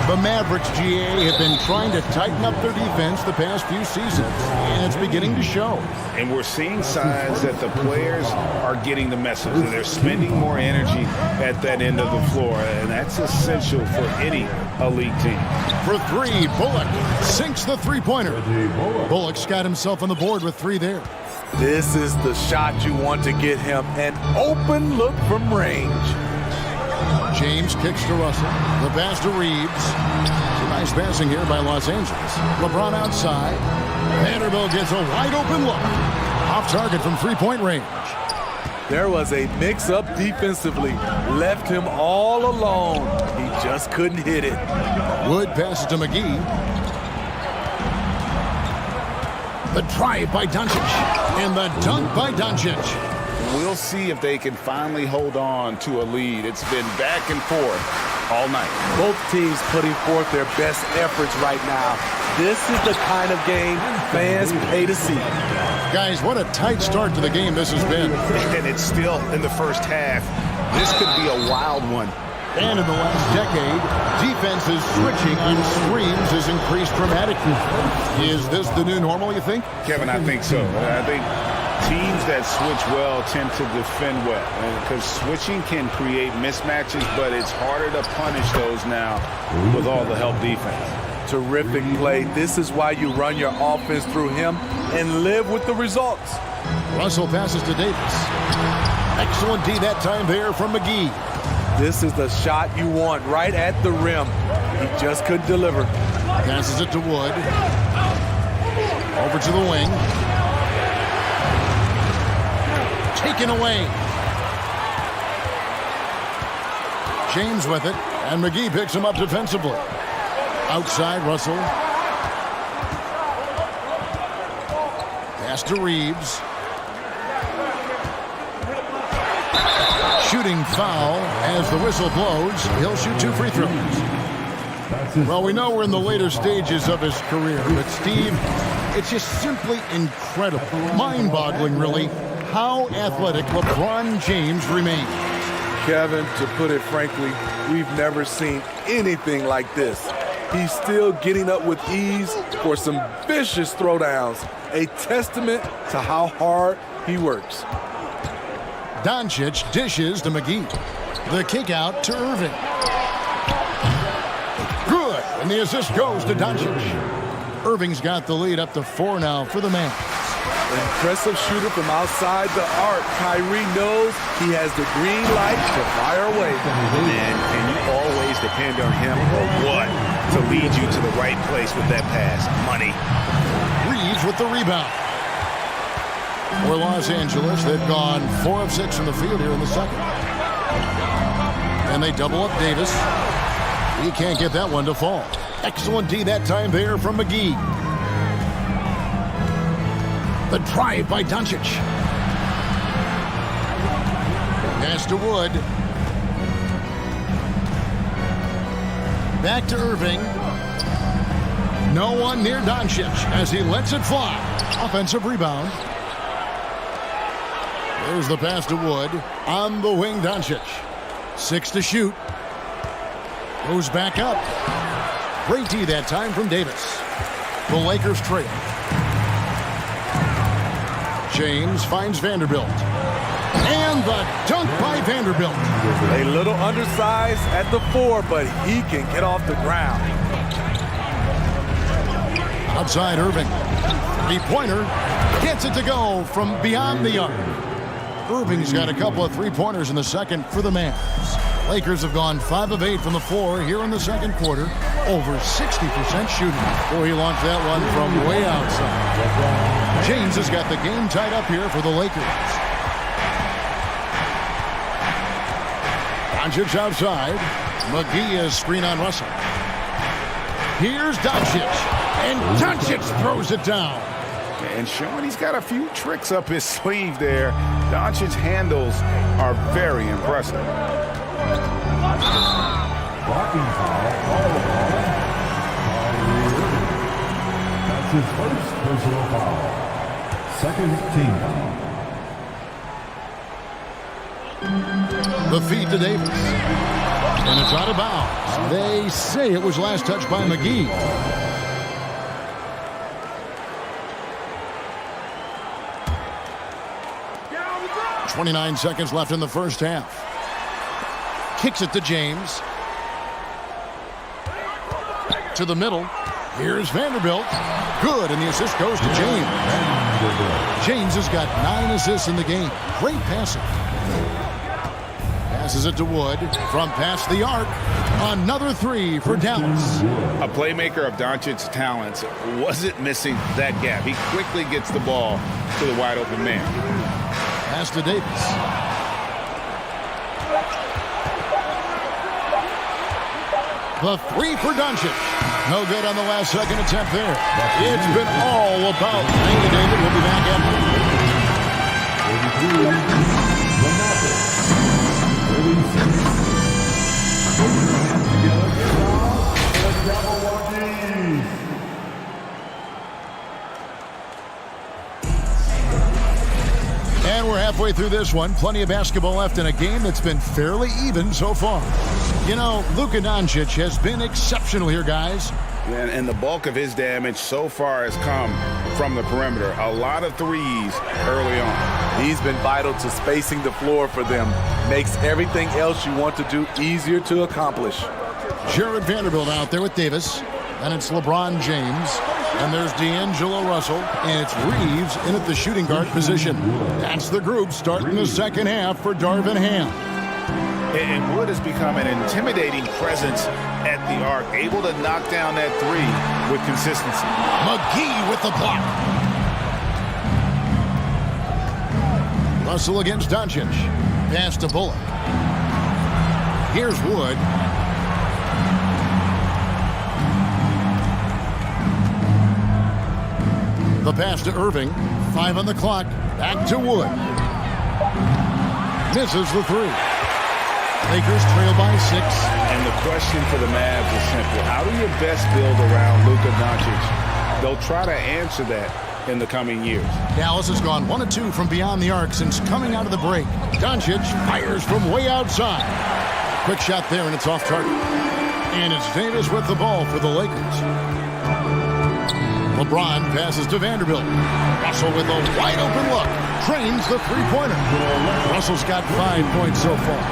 The Mavericks, GA, have been trying to tighten up their defense the past few seasons, and it's beginning to show. And we're seeing signs that the players are getting the message, and they're spending more energy at that end of the floor, and that's essential for any elite team. For 3, Bullock sinks the three-pointer. Bullock's got himself on the board with 3 there. This is the shot you want to get him, an open look from range. James kicks to Russell. The pass to Reeves. Some nice passing here by Los Angeles. LeBron outside. Vanderbilt gets a wide-open look. Off target from three-point range. There was a mix-up defensively. Left him all alone. He just couldn't hit it. Wood passes to McGee. The drive by Doncic. And the dunk by Doncic. We'll see if they can finally hold on to a lead. It's been back and forth all night. Both teams putting forth their best efforts right now. This is the kind of game fans pay to see. Guys, what a tight start to the game this has been. And it's still in the first half. This could be a wild one. And in the last decade, defenses switching on screens has increased dramatically. Is this the new normal, you think? Kevin, I think so. I think teams that switch well tend to defend well, because switching can create mismatches, but it's harder to punish those now with all the help defense. Terrific play. This is why you run your offense through him and live with the results. Russell passes to Davis. Excellent D that time there from McGee. This is the shot you want right at the rim. He just couldn't deliver. Passes it to Wood. Over to the wing. Taken away. James with it, and McGee picks him up defensively. Outside, Russell. Pass to Reeves. Shooting foul as the whistle blows. He'll shoot 2 free throws. Well, we know we're in the later stages of his career, but Steve, it's just simply incredible, mind-boggling, really, how athletic LeBron James remains. Kevin, to put it frankly, we've never seen anything like this. He's still getting up with ease for some vicious throwdowns, a testament to how hard he works. Doncic dishes to McGee. The kick out to Irving. Good, and the assist goes to Doncic. Irving's got the lead up to 4 now for the man. Impressive shooter from outside the arc. Kyrie knows he has the green light to fire away. And you always depend on him or what to lead you to the right place with that pass. Money. Reeves with the rebound. For Los Angeles, they've gone 4 of 6 from the field here in the second. And they double up Davis. He can't get that one to fall. Excellent D that time there from McGee. The drive by Doncic. Pass to Wood. Back to Irving. No one near Doncic as he lets it fly. Offensive rebound. There's the pass to Wood. On the wing, Doncic. 6 to shoot. Goes back up. Great D that time from Davis. The Lakers trail. James finds Vanderbilt. And the dunk by Vanderbilt. A little undersized at the 4, but he can get off the ground. Outside Irving. Three-pointer. Gets it to go from beyond the arc. Irving's got a couple of three-pointers in the second for the Mavs. Lakers have gone 5 of 8 from the floor here in the second quarter. Over 60% shooting. Boy, he launched that one from way outside. James has got the game tied up here for the Lakers. Doncic outside. McGee is screen on Russell. Here's Doncic. And Doncic throws it down. And showing he's got a few tricks up his sleeve there. Doncic's handles are very impressive. Blocking foul. That's his first personal foul. Second team foul. The feed to Davis. And it's out of bounds. They say it was last touched by McGee. .29 seconds left in the first half. Kicks it to James. To the middle. Here's Vanderbilt. Good, and the assist goes to James. James has got 9 assists in the game. Great passing. Passes it to Wood from past the arc. Another 3 for Dallas. A playmaker of Doncic's talents wasn't missing that gap. He quickly gets the ball to the wide open man. Pass to Davis. The 3 for Doncic. No good on the last second attempt there. It's been all about Thank you, David. We'll be back after. And we're halfway through this one. Plenty of basketball left in a game that's been fairly even so far. You know, Luka Doncic has been exceptional here, guys. And the bulk of his damage so far has come from the perimeter. A lot of threes early on. He's been vital to spacing the floor for them. Makes everything else you want to do easier to accomplish. Jared Vanderbilt out there with Davis. And it's LeBron James. And there's D'Angelo Russell. And it's Reeves in at the shooting guard position. That's the group starting the second half for Darvin Ham. And Wood has become an intimidating presence at the arc, able to knock down that 3 with consistency. McGee with the block. Russell against Doncic. Pass to Bullock. Here's Wood. The pass to Irving. 5 on the clock. Back to Wood. Misses the 3. Lakers trail by 6. And the question for the Mavs is simple. How do you best build around Luka Doncic? They'll try to answer that in the coming years. Dallas has gone 1 of 2 from beyond the arc since coming out of the break. Doncic fires from way outside. Quick shot there, and it's off target. And it's Davis with the ball for the Lakers. LeBron passes to Vanderbilt. Russell with a wide open look. Trains the three-pointer. Russell's got 5 points so far.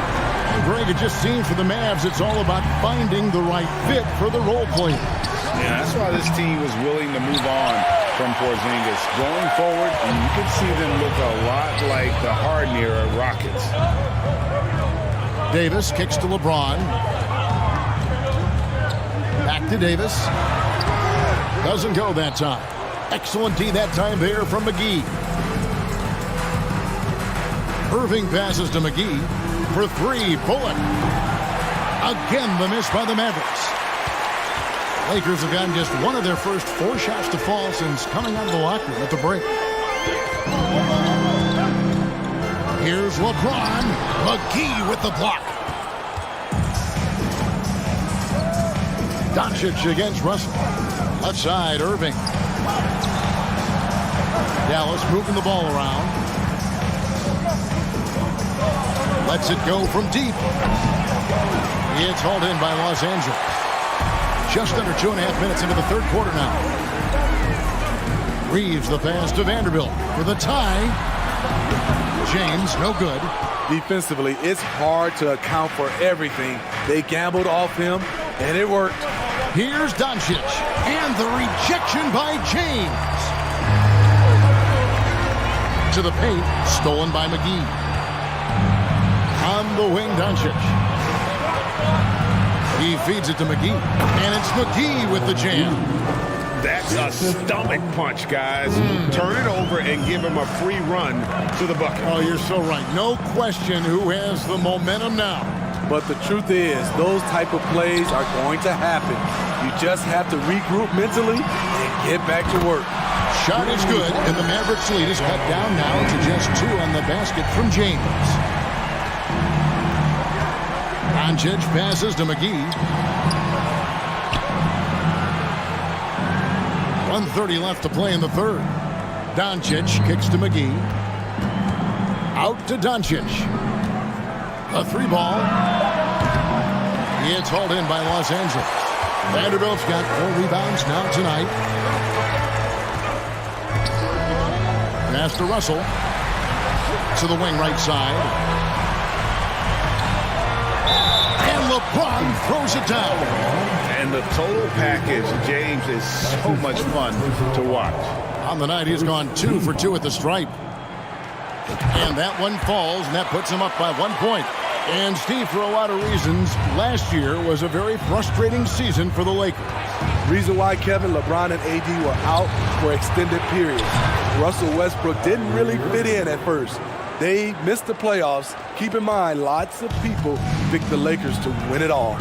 And Greg, it just seems for the Mavs, it's all about finding the right fit for the role players. Yeah, that's why this team was willing to move on from Porzingis. Going forward, and you can see them look a lot like the Harden era Rockets. Davis kicks to LeBron. Back to Davis. Doesn't go that time. Excellent D that time there from McGee. Irving passes to McGee for 3. Bullock. Again, the miss by the Mavericks. Lakers have gotten just one of their first 4 shots to fall since coming out of the locker room at the break. Here's LeBron. McGee with the block. Doncic against Russell. Left side, Irving. Dallas moving the ball around. Lets it go from deep. It's hauled in by Los Angeles. Just under 2.5 minutes into the third quarter now. Reeves the pass to Vanderbilt for the tie. James, no good. Defensively, it's hard to account for everything. They gambled off him, and it worked. Here's Doncic, and the rejection by James. To the paint, stolen by McGee. On the wing, Doncic. He feeds it to McGee, and it's McGee with the jam. That's a stomach punch, guys. Turn it over and give him a free run to the bucket. Oh, you're so right. No question who has the momentum now. But the truth is, those type of plays are going to happen. You just have to regroup mentally and get back to work. Shot is good, and the Mavericks lead is cut down now to just 2 on the basket from James. Doncic passes to McGee. 1:30 left to play in the third. Doncic kicks to McGee. Out to Doncic. A 3 ball. It's hauled in by Los Angeles. Vanderbilt's got 4 rebounds now tonight. Pass to Russell. To the wing right side. And LeBron throws it down. And the total package, James, is so much fun to watch. On the night, he's gone 2 for 2 at the stripe. And that one falls, and that puts him up by 1 point. And Steve, for a lot of reasons, last year was a very frustrating season for the Lakers. Reason why, Kevin, LeBron and AD were out for extended periods. Russell Westbrook didn't really fit in at first. They missed the playoffs. Keep in mind, lots of people picked the Lakers to win it all.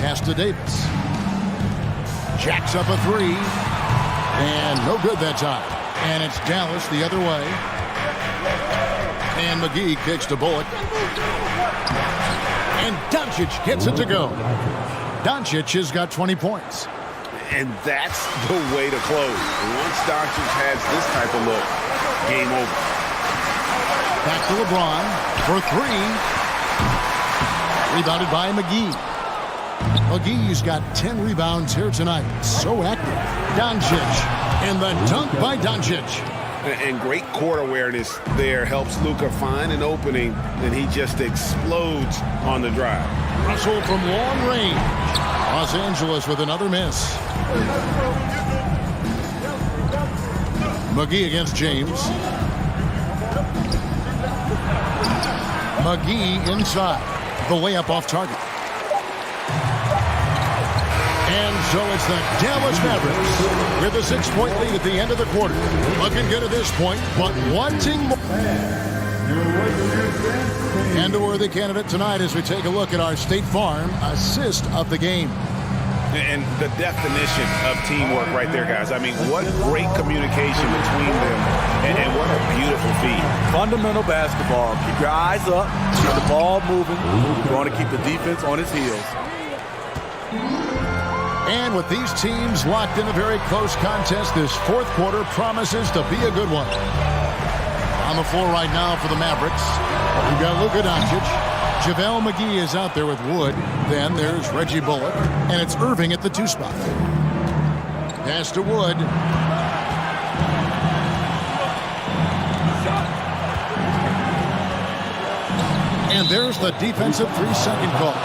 Pass to Davis. Jacks up a 3. And no good that time. And it's Dallas the other way. And McGee kicks to Bullock. And Doncic gets it to go. Doncic has got 20 points. And that's the way to close. Once Doncic has this type of look, game over. Back to LeBron for 3. Rebounded by McGee. McGee's got 10 rebounds here tonight. So active. Doncic. And the dunk by Doncic. And great court awareness there helps Luka find an opening, and he just explodes on the drive. Russell from long range. Los Angeles with another miss. McGee against James. McGee inside. The layup off target. And so it's the Dallas Mavericks with a 6-point lead at the end of the quarter. Looking good at this point, but wanting more. And a worthy candidate tonight as we take a look at our State Farm assist of the game. And the definition of teamwork right there, guys. I mean, what great communication between them, and what a beautiful feed. Fundamental basketball. Keep your eyes up, keep the ball moving. You want to keep the defense on its heels. And with these teams locked in a very close contest, this fourth quarter promises to be a good one. On the floor right now for the Mavericks, we've got Luka Doncic. JaVale McGee is out there with Wood. Then there's Reggie Bullock. And it's Irving at the 2 spot. Pass to Wood. And there's the defensive 3-second call.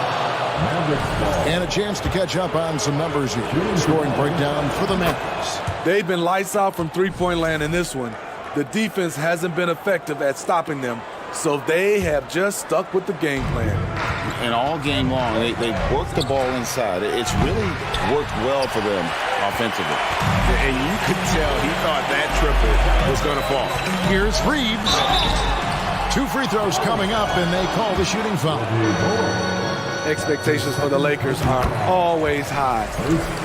And a chance to catch up on some numbers here. Scoring breakdown for the Mavericks. They've been lights out from three-point land in this one. The defense hasn't been effective at stopping them, so they have just stuck with the game plan. And all game long, they worked the ball inside. It's really worked well for them offensively. And you could tell he thought that triple was going to fall. Here's Reeves. 2 free throws coming up, and they call the shooting foul. expectations for the Lakers are always high.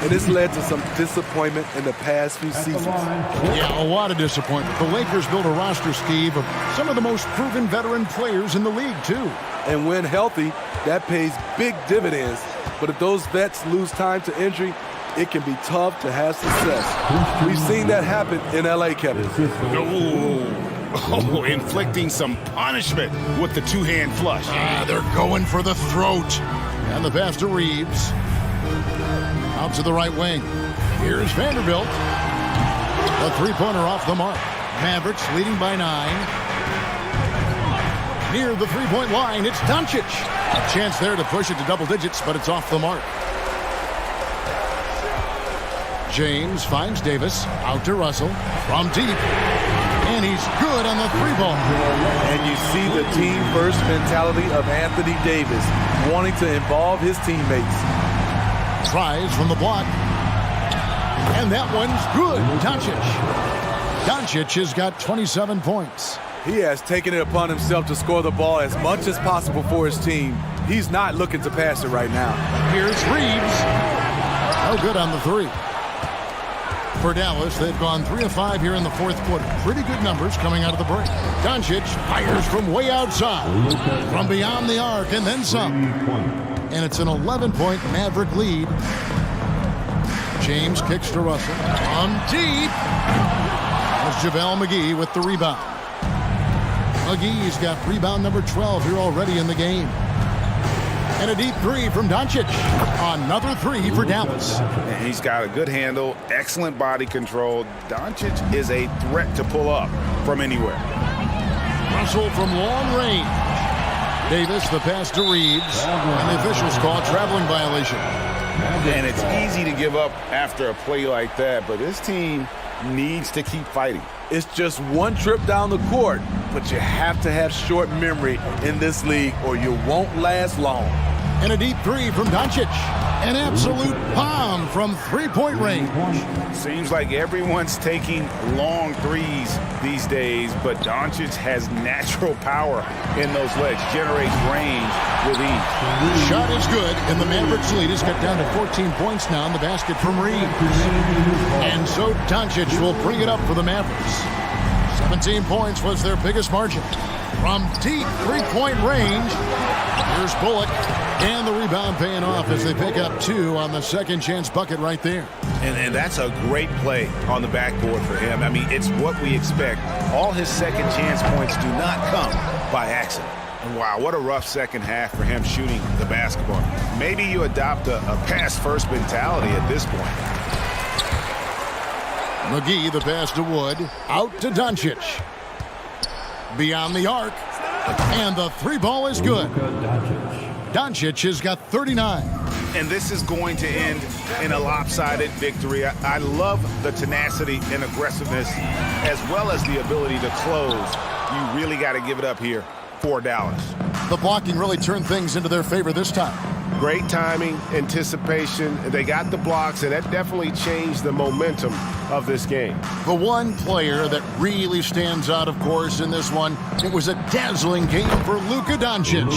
And this led to some disappointment in the past few seasons. Yeah, a lot of disappointment. The Lakers built a roster, Steve, of some of the most proven veteran players in the league, too. And when healthy, that pays big dividends. But if those vets lose time to injury, it can be tough to have success. We've seen that happen in LA, Kevin. Oh, inflicting some punishment with the two-hand flush. They're going for the throat. And the pass to Reeves. Out to the right wing. Here's Vanderbilt. A three-pointer off the mark. Mavericks leading by 9. Near the three-point line, it's Doncic. A chance there to push it to double digits, but it's off the mark. James finds Davis. Out to Russell. From deep. And he's good on the three ball. And you see the team-first mentality of Anthony Davis, wanting to involve his teammates. Tries from the block. And that one's good. Doncic has got 27 points. He has taken it upon himself to score the ball as much as possible for his team. He's not looking to pass it right now. Here's Reeves. No good on the three. For Dallas, they've gone 3 of 5 here in the fourth quarter. Pretty good numbers coming out of the break. Doncic fires from way outside, from beyond the arc, and then some. And it's an 11-point Maverick lead. James kicks to Russell. From deep. That's JaVale McGee with the rebound. McGee's got rebound number 12 here already in the game. And a deep three from Doncic. Another three for Dallas. And he's got a good handle, excellent body control. Doncic is a threat to pull up from anywhere. Russell from long range. Davis, the pass to Reeves. And the officials call traveling violation. And it's easy to give up after a play like that, but this team needs to keep fighting. It's just one trip down the court, but you have to have short memory in this league or you won't last long. And a deep three from Doncic. An absolute bomb from three-point range. Seems like everyone's taking long threes these days, but Doncic has natural power in those legs, generates range with ease. Shot is good, and the Mavericks lead has got down to 14 points now in the basket from Reeves. And so Doncic will bring it up for the Mavericks. 17 points was their biggest margin. From deep three-point range, here's Bullock. And the rebound paying off as they pick up 2 on the second chance bucket right there. And that's a great play on the backboard for him. I mean, it's what we expect. All his second chance points do not come by accident. And wow, what a rough second half for him shooting the basketball. Maybe you adopt a pass-first mentality at this point. McGee, the pass to Wood. Out to Doncic. Beyond the arc. And the three ball is good. Doncic has got 39. And this is going to end in a lopsided victory. I love the tenacity and aggressiveness as well as the ability to close. You really got to give it up here for Dallas. The blocking really turned things into their favor this time. Great timing, anticipation. They got the blocks, and that definitely changed the momentum of this game. The one player that really stands out, of course, in this one, it was a dazzling game for Luka Doncic.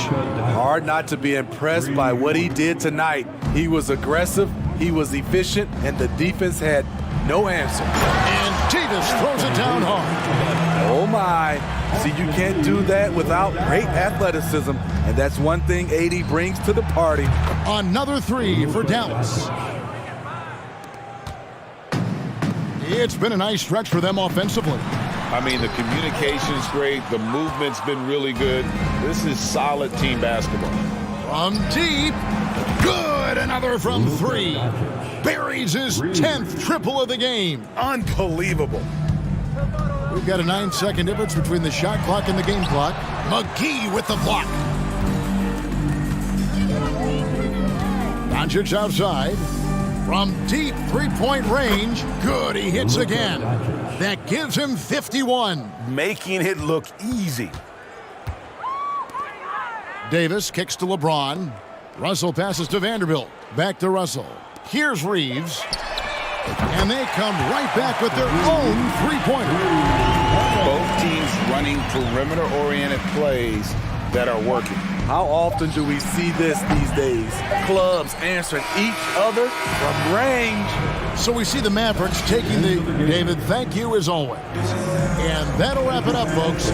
Hard not to be impressed by what he did tonight. He was aggressive, he was efficient, and the defense had no answer. And Davis throws it down hard. Oh, my. See, you can't do that without great athleticism, and that's one thing AD brings to the party. Another three for Dallas. It's been a nice stretch for them offensively. I mean, the communication's great. The movement's been really good. This is solid team basketball. From deep. Good. Another from 3. Buries his 10th triple of the game. Unbelievable. We've got a 9-second difference between the shot clock and the game clock. McGee with the block. Doncic outside. From deep three-point range. Good, he hits again. That gives him 51. Making it look easy. Davis kicks to LeBron. Russell passes to Vanderbilt. Back to Russell. Here's Reeves. And they come right back with their own three-pointer. Both teams running perimeter-oriented plays that are working. How often do we see this these days? Clubs answering each other from range. So we see the Mavericks taking the... David, thank you as always. And that'll wrap it up, folks.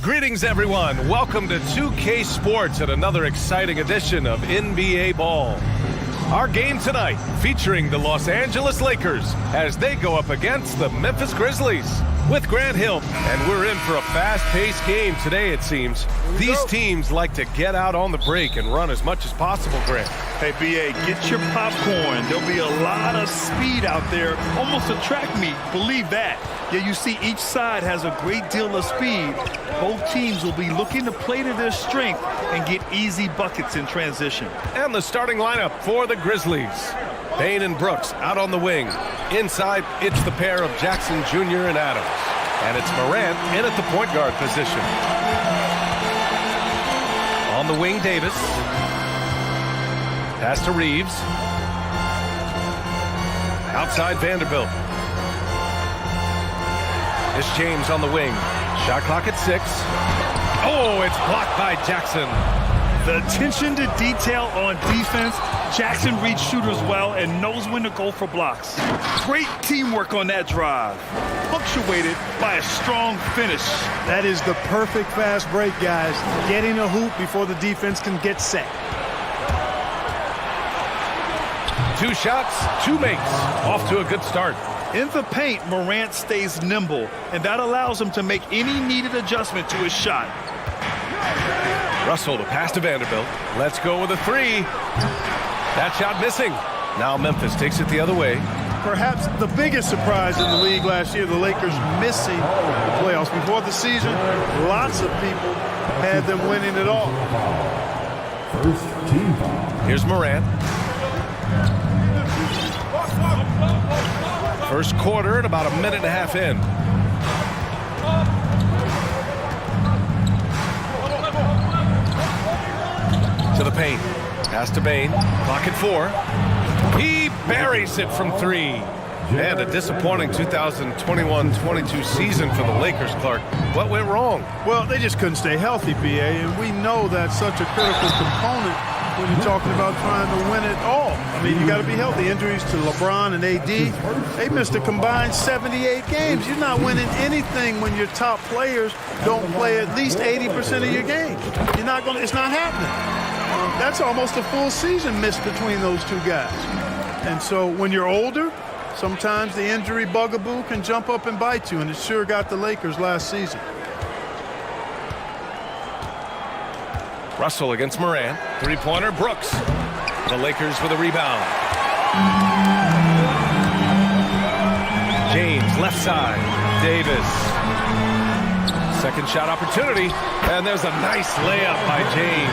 Greetings, everyone. Welcome to 2K Sports and another exciting edition of NBA Ball. Our game tonight featuring the Los Angeles Lakers as they go up against the Memphis Grizzlies with Grant Hill. And we're in for a fast-paced game today, it seems. These teams like to get out on the break and run as much as possible, Grant. Hey, B.A., get your popcorn. There'll be a lot of speed out there, almost a track meet. Believe that. Yeah, you see each side has a great deal of speed. Both teams will be looking to play to their strength and get easy buckets in transition. And the starting lineup for the Grizzlies. Payne and Brooks out on the wing. Inside, it's the pair of Jackson Jr. and Adams. And it's Morant in at the point guard position. On the wing, Davis. Pass to Reeves. Outside, Vanderbilt. It's James on the wing. Shot clock at 6. Oh, it's blocked by Jackson. The attention to detail on defense. Jackson reads shooters well and knows when to go for blocks. Great teamwork on that drive. Punctuated by a strong finish. That is the perfect fast break, guys. Getting a hoop before the defense can get set. 2 shots, 2 makes. Off to a good start. In the paint, Morant stays nimble, and that allows him to make any needed adjustment to his shot. Russell to pass to Vanderbilt. Let's go with a 3. That shot missing. Now Memphis takes it the other way. Perhaps the biggest surprise in the league last year, the Lakers missing the playoffs. Before the season, lots of people had them winning it all. First team foul. Here's Morant. First quarter and about a minute and a half in. To the paint. Pass to Payne. Clock at 4. He buries it from 3. And a disappointing 2021-22 season for the Lakers, Clark. What went wrong? Well, they just couldn't stay healthy, BA, and we know that's such a critical component when you're talking about trying to win it all. I mean, you got to be healthy. Injuries to LeBron and AD, they missed a combined 78 games. You're not winning anything when your top players don't play at least 80% of your games. You're not going to, it's not happening. That's almost a full season missed between those two guys. And so when you're older, sometimes the injury bugaboo can jump up and bite you, and it sure got the Lakers last season. Russell against Morant. 3-pointer, Brooks. The Lakers with a rebound. James, left side. Davis. Second shot opportunity. And there's a nice layup by James.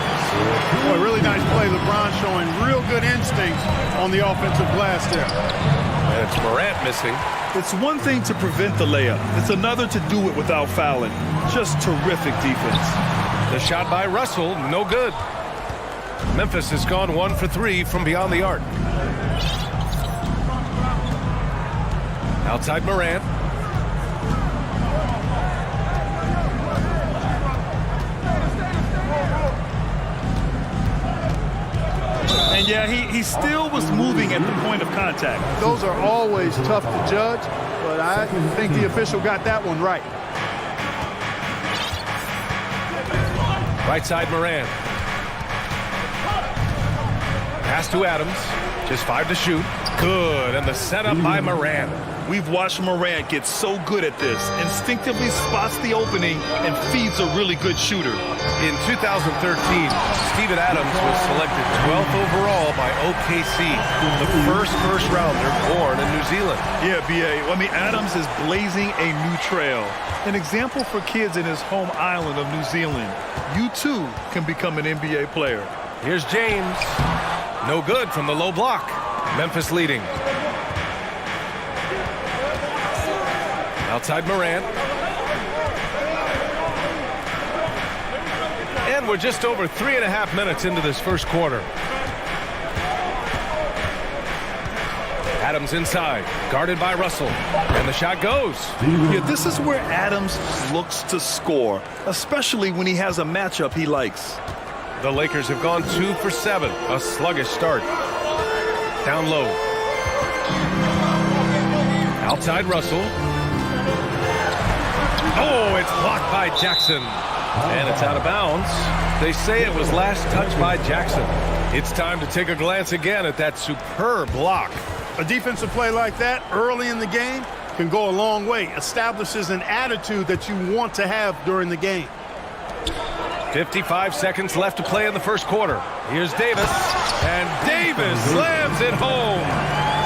Boy, really nice play. LeBron showing real good instincts on the offensive glass there. And it's Morant missing. It's one thing to prevent the layup. It's another to do it without fouling. Just terrific defense. The shot by Russell, no good. Memphis has gone 1 for 3 from beyond the arc. Outside Morant. And yeah, he still was moving at the point of contact. Those are always tough to judge, but I think the official got that one right. Right side Morant. Pass to Adams. Just 5 to shoot. Good. And the setup by Morant. We've watched Morant get so good at this. Instinctively spots the opening and feeds a really good shooter. In 2013, Steven Adams was selected 12th overall by OKC, the first rounder born in New Zealand. Yeah, B.A. I mean, Adams is blazing a new trail. An example for kids in his home island of New Zealand. You, too, can become an NBA player. Here's James. No good from the low block. Memphis leading. Outside Morant. And we're just over 3.5 minutes into this first quarter. Adams inside, guarded by Russell, and the shot goes. Yeah, this is where Adams looks to score, especially when he has a matchup he likes. The Lakers have gone 2 for 7, a sluggish start. Down low. Outside Russell. Oh, it's blocked by Jackson. And it's out of bounds. They say it was last touched by Jackson. It's time to take a glance again at that superb block. A defensive play like that early in the game can go a long way. Establishes an attitude that you want to have during the game. 55 seconds left to play in the first quarter. Here's Davis, and Davis slams it home.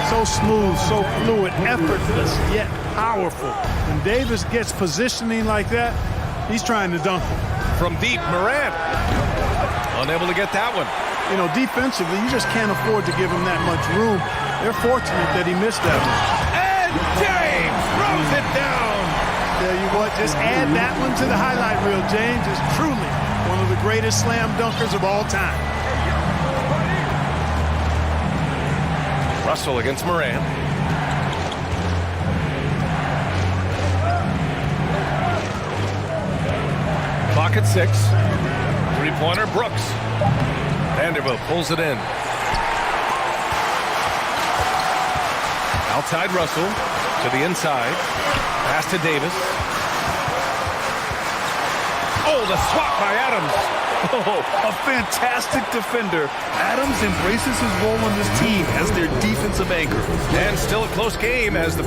So smooth, so fluid, effortless, yet powerful. When Davis gets positioning like that, he's trying to dunk it. From deep, Morant. Unable to get that one. You know, defensively, you just can't afford to give him that much room. They're fortunate that he missed that one. And James throws it down. Tell you what, just add that one to the highlight reel. James is truly one of the greatest slam dunkers of all time. Russell against Morant. Clock at 6. Three-pointer, Brooks. Vanderbilt pulls it in. Outside Russell to the inside. Pass to Davis. Oh, the swat by Adams. Oh, a fantastic defender. Adams embraces his role on this team as their defensive anchor. And still a close game as the...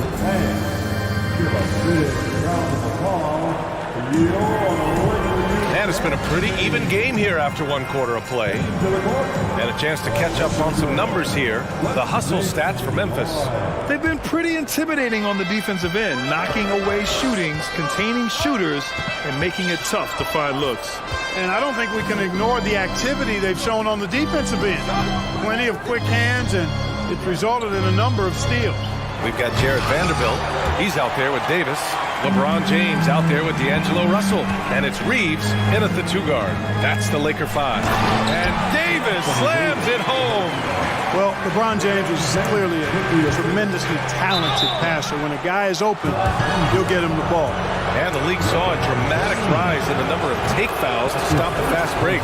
And it's been a pretty even game here after one quarter of play. And a chance to catch up on some numbers here. The hustle stats for Memphis. They've been pretty intimidating on the defensive end, knocking away shootings, containing shooters, and making it tough to find looks. And I don't think we can ignore the activity they've shown on the defensive end. Plenty of quick hands, and it's resulted in a number of steals. We've got Jared Vanderbilt. He's out there with Davis. LeBron James out there with D'Angelo Russell. And it's Reeves in at the 2-guard. That's the Laker 5. And Davis slams it home. Well, LeBron James is clearly a tremendously talented passer. When a guy is open, he'll get him the ball. And the league saw a dramatic rise in the number of take fouls to stop the fast break.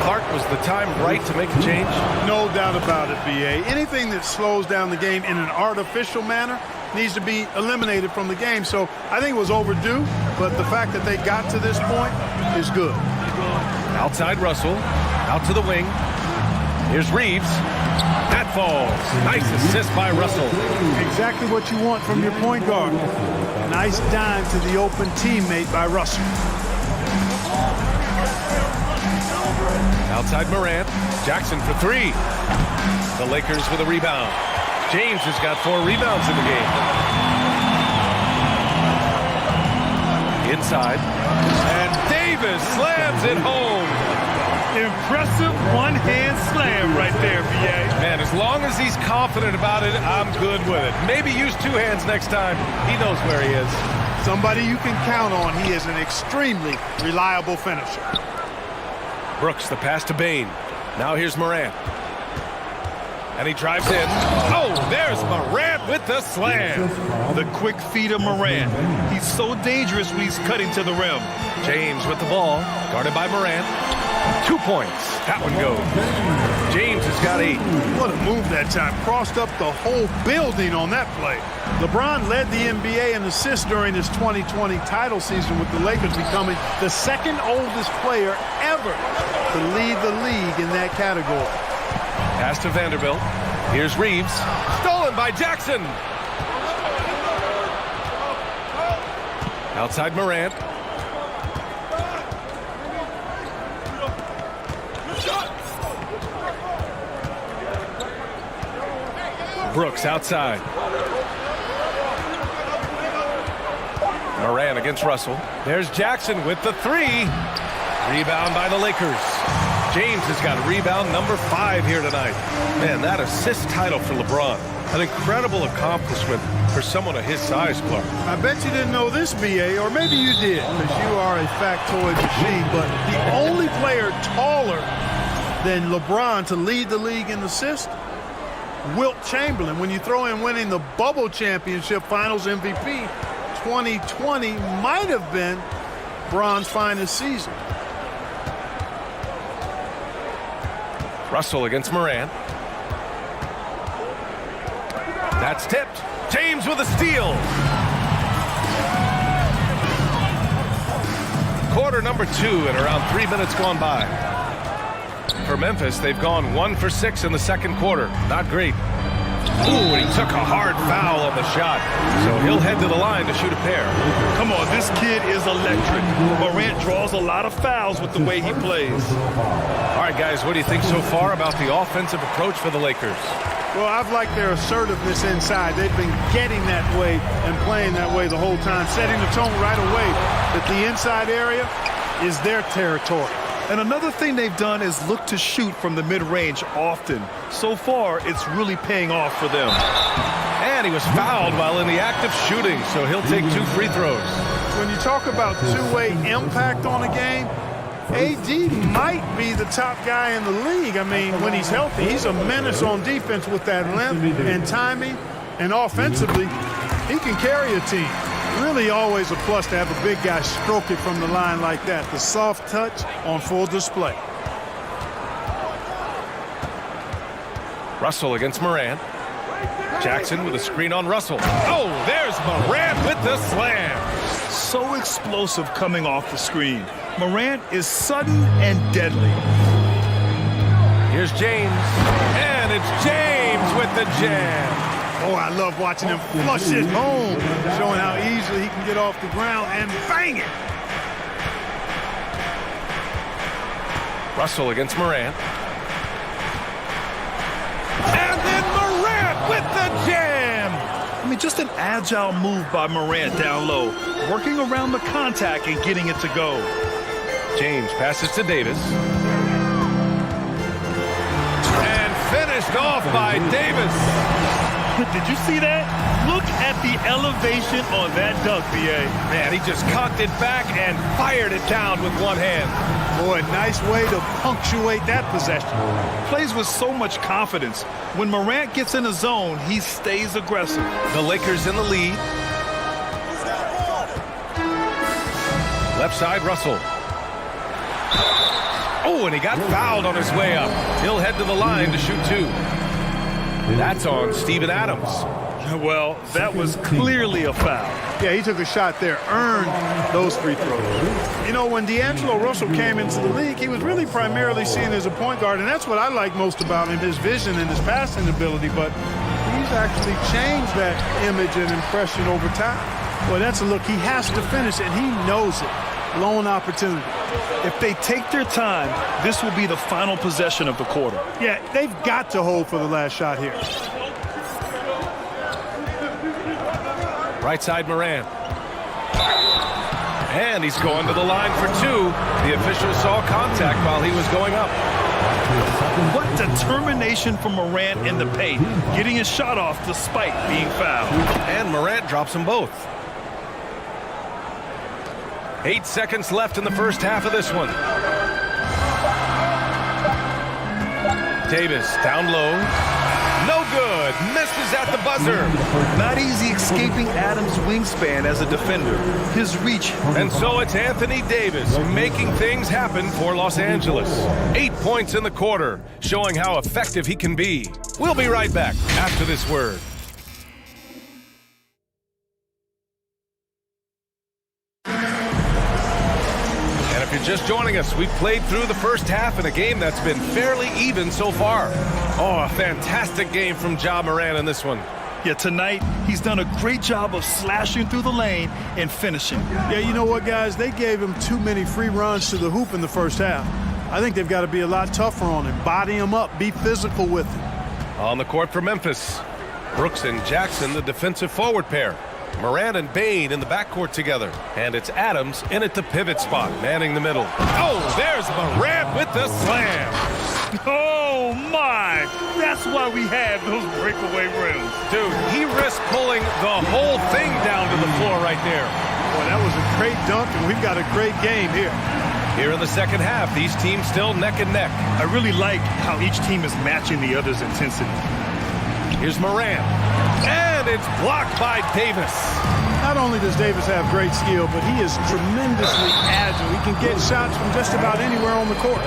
Clark, was the time right to make a change? No doubt about it, B.A. Anything that slows down the game in an artificial manner needs to be eliminated from the game. So I think it was overdue, but the fact that they got to this point is good. Outside Russell, out to the wing. Here's Reeves. That falls. Nice assist by Russell. Exactly what you want from your point guard. Nice dime to the open teammate by Russell. Outside Morant. Jackson for 3. The Lakers with a rebound. James has got 4 rebounds in the game. Inside. And Davis slams it home. Impressive one-hand slam right there, B.A. Man, as long as he's confident about it, I'm good with it. Maybe use 2 hands next time. He knows where he is. Somebody you can count on. He is an extremely reliable finisher. Brooks, the pass to Bain. Now here's Morant. And he drives in. Oh, there's Morant with the slam. The quick feet of Morant. He's so dangerous when he's cutting to the rim. James with the ball, guarded by Morant. 2 points. That one goes. James has got 8. What a move that time. Crossed up the whole building on that play. LeBron led the NBA in assists during his 2020 title season, with the Lakers becoming the second oldest player ever to lead the league in that category. Pass to Vanderbilt. Here's Reeves. Stolen by Jackson. Outside Morant. Brooks outside. Morant against Russell. There's Jackson with the 3. Rebound by the Lakers. James has got rebound number 5 here tonight. Man, that assist title for LeBron. An incredible accomplishment for someone of his size, Clark. I bet you didn't know this, B.A., or maybe you did, because you are a factoid machine, but the only player taller than LeBron to lead the league in assists, Wilt Chamberlain. When you throw in winning the Bubble Championship Finals MVP, 2020 might have been Bron's finest season. Russell against Morant. That's tipped. James with a steal. Quarter quarter number 2 and around 3 minutes gone by. For Memphis, they've gone 1 for 6 in the second quarter. Not great. Ooh, and he took a hard foul on the shot. So he'll head to the line to shoot a pair. Come on, this kid is electric. Morant draws a lot of fouls with the way he plays. All right, guys, what do you think so far about the offensive approach for the Lakers? Well, I've liked their assertiveness inside. They've been getting that way and playing that way the whole time, setting the tone right away that the inside area is their territory. And another thing they've done is look to shoot from the mid-range often. So far, it's really paying off for them. And he was fouled while in the act of shooting, so he'll take 2 free throws. When you talk about two-way impact on a game, AD might be the top guy in the league. I mean, when he's healthy, he's a menace on defense with that length and timing. And offensively, he can carry a team. Really always a plus to have a big guy stroke it from the line like that. The soft touch on full display. Russell against Morant. Jackson with a screen on Russell. Oh, there's Morant with the slam. So explosive coming off the screen. Morant is sudden and deadly. Here's James. And it's James with the jam. Oh, I love watching him flush it home, showing how easily he can get off the ground and bang it. Russell against Morant. And then Morant with the jam. I mean, just an agile move by Morant down low, working around the contact and getting it to go. James passes to Davis. And finished off by Davis. Did you see that? Look at the elevation on that dunk, B.A. Man, he just cocked it back and fired it down with one hand. Boy, nice way to punctuate that possession. Plays with so much confidence. When Morant gets in a zone, he stays aggressive. The Lakers in the lead. Left side, Russell. Oh, and he got fouled on his way up. He'll head to the line to shoot 2. That's on Steven Adams. Well, that was clearly a foul. Yeah, he took a shot there, earned those free throws. You know, when D'Angelo Russell came into the league, he was really primarily seen as a point guard, and that's what I like most about him, his vision and his passing ability, but he's actually changed that image and impression over time. Boy, that's a look. He has to finish, and he knows it. Lone opportunity. If they take their time, this will be the final possession of the quarter. Yeah, they've got to hold for the last shot here. Right side, Morant. And he's going to the line for 2. The official saw contact while he was going up. What determination from Morant in the paint, getting his shot off despite being fouled. And Morant drops them both. 8 seconds left in the first half of this one. Davis down low. No good. Misses at the buzzer. Not easy escaping Adams' wingspan as a defender. His reach. And so it's Anthony Davis making things happen for Los Angeles. 8 points in the quarter, showing how effective he can be. We'll be right back after this word. If you're just joining us, we've played through the first half in a game that's been fairly even so far. Oh, a fantastic game from Ja Morant in this one. Yeah, tonight he's done a great job of slashing through the lane and finishing. Yeah, you know what, guys? They gave him too many free runs to the hoop in the first half. I think they've got to be a lot tougher on him. Body him up. Be physical with him. On the court for Memphis, Brooks and Jackson, the defensive forward pair. Morant and Bain in the backcourt together. And it's Adams in at the pivot spot, manning the middle. Oh, there's Morant with the slam. Oh, my. That's why we have those breakaway rims. Dude, he risked pulling the whole thing down to the floor right there. Boy, that was a great dunk, and we've got a great game here. Here in the second half, these teams still neck and neck. I really like how each team is matching the other's intensity. Here's Morant. And it's blocked by Davis. Not only does Davis have great skill, but he is tremendously agile. He can get shots from just about anywhere on the court.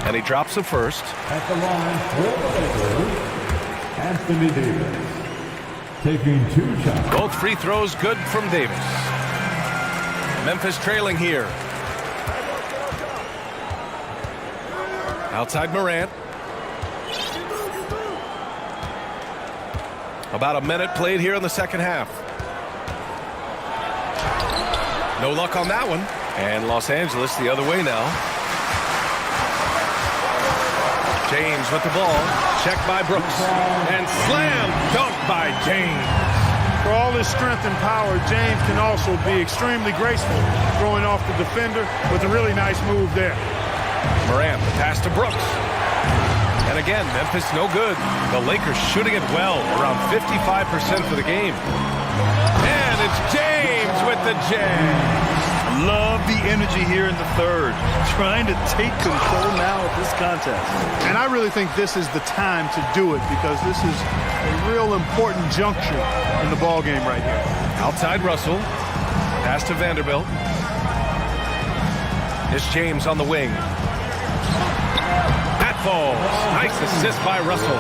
And he drops the first. At the line for the Lakers, Anthony Davis. taking 2 shots. Both free throws good from Davis. Memphis trailing here. Outside Morant. About a minute played here in the second half. No luck on that one. And Los Angeles the other way now. James with the ball. Checked by Brooks. And slam dunk by James. For all his strength and power, James can also be extremely graceful, throwing off the defender with a really nice move there. Morant, the pass to Brooks. And again, Memphis no good. The Lakers shooting it well, around 55% for the game. And it's James with the jam. Love the energy here in the third. Trying to take control now of this contest. And I really think this is the time to do it because this is a real important juncture in the ball game right here. Outside Russell. Pass to Vanderbilt. It's James on the wing. That falls. Nice assist by Russell.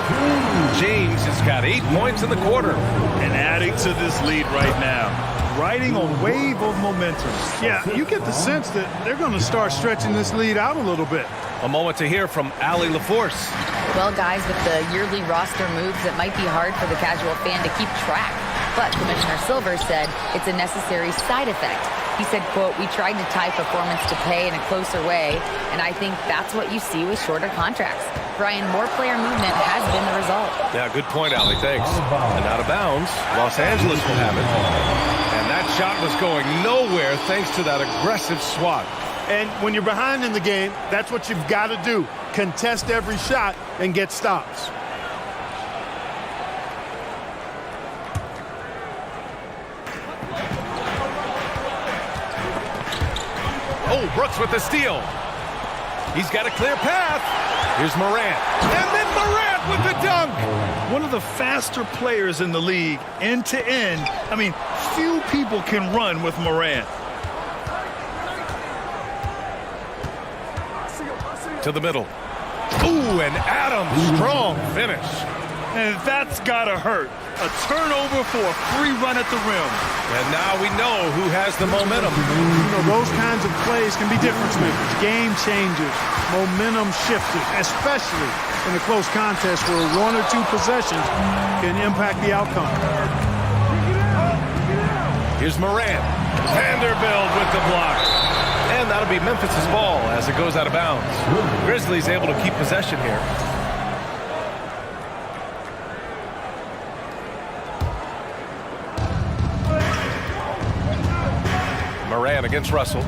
James has got 8 points in the quarter. And adding to this lead right now. Riding a wave of momentum. Yeah, you get the sense that they're going to start stretching this lead out a little bit. A moment to hear from Allie LaForce. Well, guys, with the yearly roster moves, it might be hard for the casual fan to keep track. But Commissioner Silver said it's a necessary side effect. He said, quote, "We tried to tie performance to pay in a closer way, and I think that's what you see with shorter contracts." Brian, more player movement has been the result. Yeah, good point, Allie. Thanks. And out of bounds, Los Angeles will have it. And that shot was going nowhere thanks to that aggressive swat. And when you're behind in the game, that's what you've got to do. Contest every shot and get stops. Oh, Brooks with the steal. He's got a clear path. Here's Morant. And then Morant with the dunk. One of the faster players in the league, end to end. I mean, few people can run with Morant. To the middle. Ooh, and Adams, strong finish. And that's gotta hurt. A turnover for a free run at the rim. And now we know who has the momentum. You know, those kinds of plays can be difference makers, game changers, momentum shifters, especially in a close contest where 1 or 2 possessions can impact the outcome. Here's Morant. Vanderbilt with the block. And that'll be Memphis' ball as it goes out of bounds. Grizzlies able to keep possession here. Morant against Russell.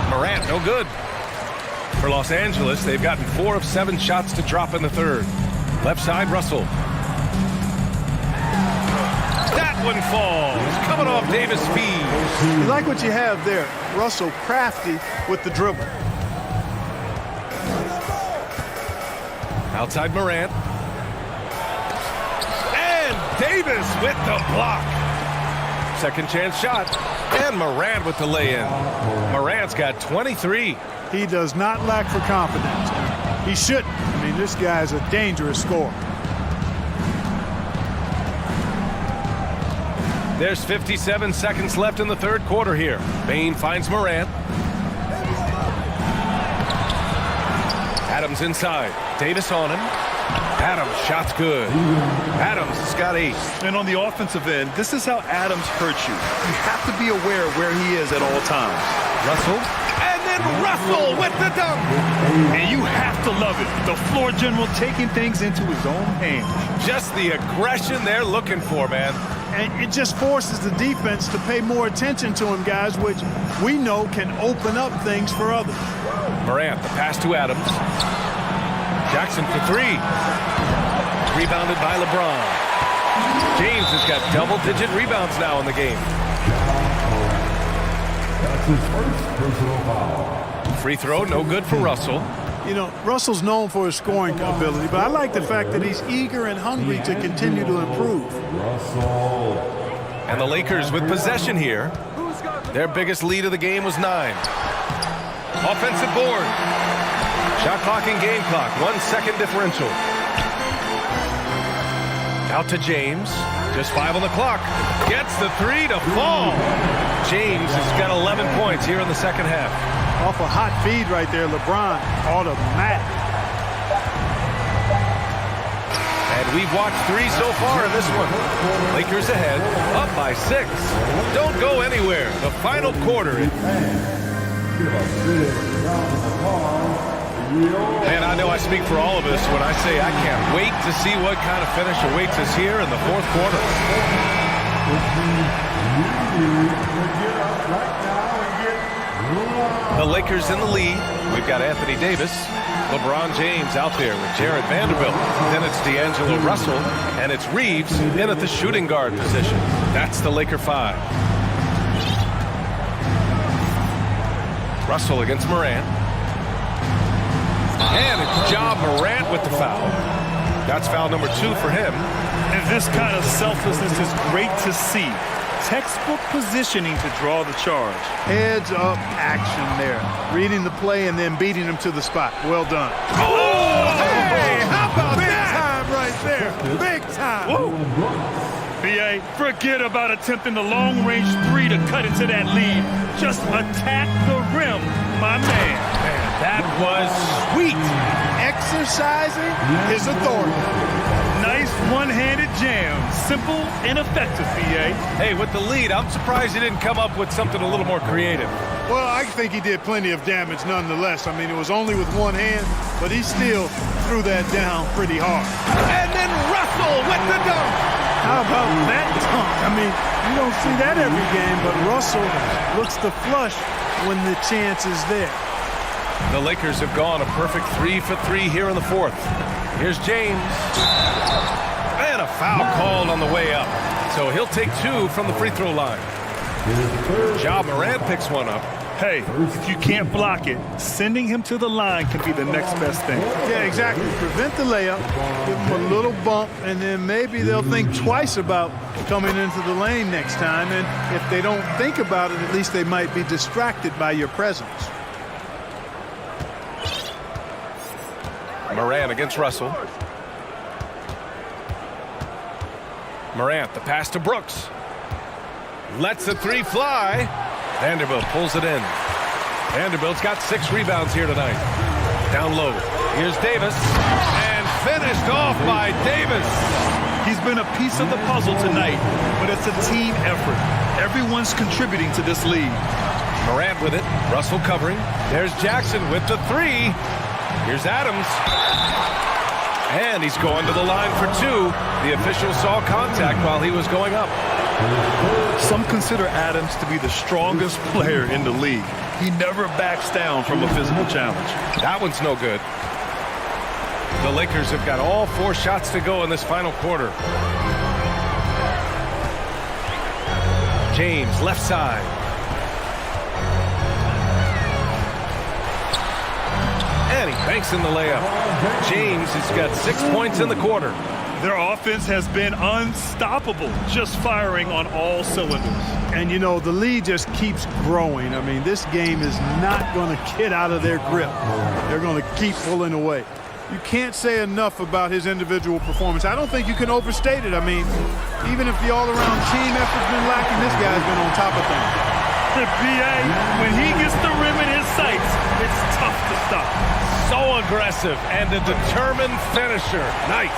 Morant, no good. For Los Angeles, they've gotten 4 of 7 shots to drop in the third. Left side, Russell. That one falls. Coming off Davis' feed. You like what you have there. Russell crafty with the dribble. Outside Morant. And Davis with the block. Second chance shot. And Morant with the lay-in. Morant's got 23. He does not lack for confidence. He shouldn't. I mean, this guy's a dangerous scorer. There's 57 seconds left in the third quarter here. Bain finds Morant. Adams inside. Davis on him. Adams, shot's good. Adams has got 8. And on the offensive end, this is how Adams hurts you. You have to be aware of where he is at all times. Russell. And then Russell with the dunk. And you have to love it. The floor general taking things into his own hands. Just the aggression they're looking for, man. And it just forces the defense to pay more attention to him, guys, which we know can open up things for others. Morant, the pass to Adams. Jackson for 3. Rebounded by LeBron. James has got double-digit rebounds now in the game. That's his first personal foul. Free throw, no good for Russell. You know, Russell's known for his scoring ability, but I like the fact that he's eager and hungry to continue to improve. Russell. And the Lakers with possession here. Their biggest lead of the game was 9. Offensive board. Shot clock and game clock. 1 second differential. Out to James. Just 5 on the clock. Gets the 3 to fall. James has got 11 points here in the second half. Off a hot feed right there, LeBron. Automatic. And we've watched 3 so far in this one. Lakers ahead, up by 6. Don't go anywhere. The final quarter. And I know I speak for all of us when I say I can't wait to see what kind of finish awaits us here in the fourth quarter. The Lakers in the lead. We've got Anthony Davis, LeBron James out there with Jared Vanderbilt. Then it's D'Angelo Russell, and it's Reeves in at the shooting guard position. That's the Laker 5. Russell against Morant. And it's Ja Morant with the foul. That's foul number 2 for him. And this kind of selflessness is great to see. Textbook positioning to draw the charge. Heads-up action there. Reading the play and then beating him to the spot. Well done. Oh, hey, how about Big that? time right there. Big time. Woo. B.A., forget about attempting the long-range 3 to cut into that lead. Just attack the rim, my man. That was sweet. Exercising his authority. Nice one-handed jam. Simple and effective, B.A. Hey, with the lead, I'm surprised he didn't come up with something a little more creative. Well, I think he did plenty of damage nonetheless. I mean, it was only with one hand, but he still threw that down pretty hard. And then Russell with the dunk. How about that dunk? I mean, you don't see that every game, but Russell looks to flush when the chance is there. The Lakers have gone a perfect 3 for 3 here in the fourth. Here's James. And a foul called on the way up. So he'll take 2 from the free throw line. Ja Morant picks one up. Hey, if you can't block it, sending him to the line can be the next best thing. Yeah, exactly. Prevent the layup, give him a little bump, and then maybe they'll think twice about coming into the lane next time. And if they don't think about it, at least they might be distracted by your presence. Morant against Russell. Morant, the pass to Brooks. Lets the 3 fly. Vanderbilt pulls it in. Vanderbilt's got 6 rebounds here tonight. Down low. Here's Davis. And finished off by Davis. He's been a piece of the puzzle tonight, but it's a team effort. Everyone's contributing to this lead. Morant with it. Russell covering. There's Jackson with the 3. Here's Adams. And he's going to the line for 2. The official saw contact while he was going up. Some consider Adams to be the strongest player in the league. He never backs down from a physical challenge. That one's no good. The Lakers have got all 4 shots to go in this final quarter. James, left side. And he banks in the layup. James has got 6 points in the quarter. Their offense has been unstoppable, just firing on all cylinders. And, you know, the lead just keeps growing. I mean, this game is not going to get out of their grip. They're going to keep pulling away. You can't say enough about his individual performance. I don't think you can overstate it. I mean, even if the all-around team effort's been lacking, this guy's been on top of things. The BA, when he gets the rim in his sights, it's tough to stop. So aggressive and a determined finisher. Nice.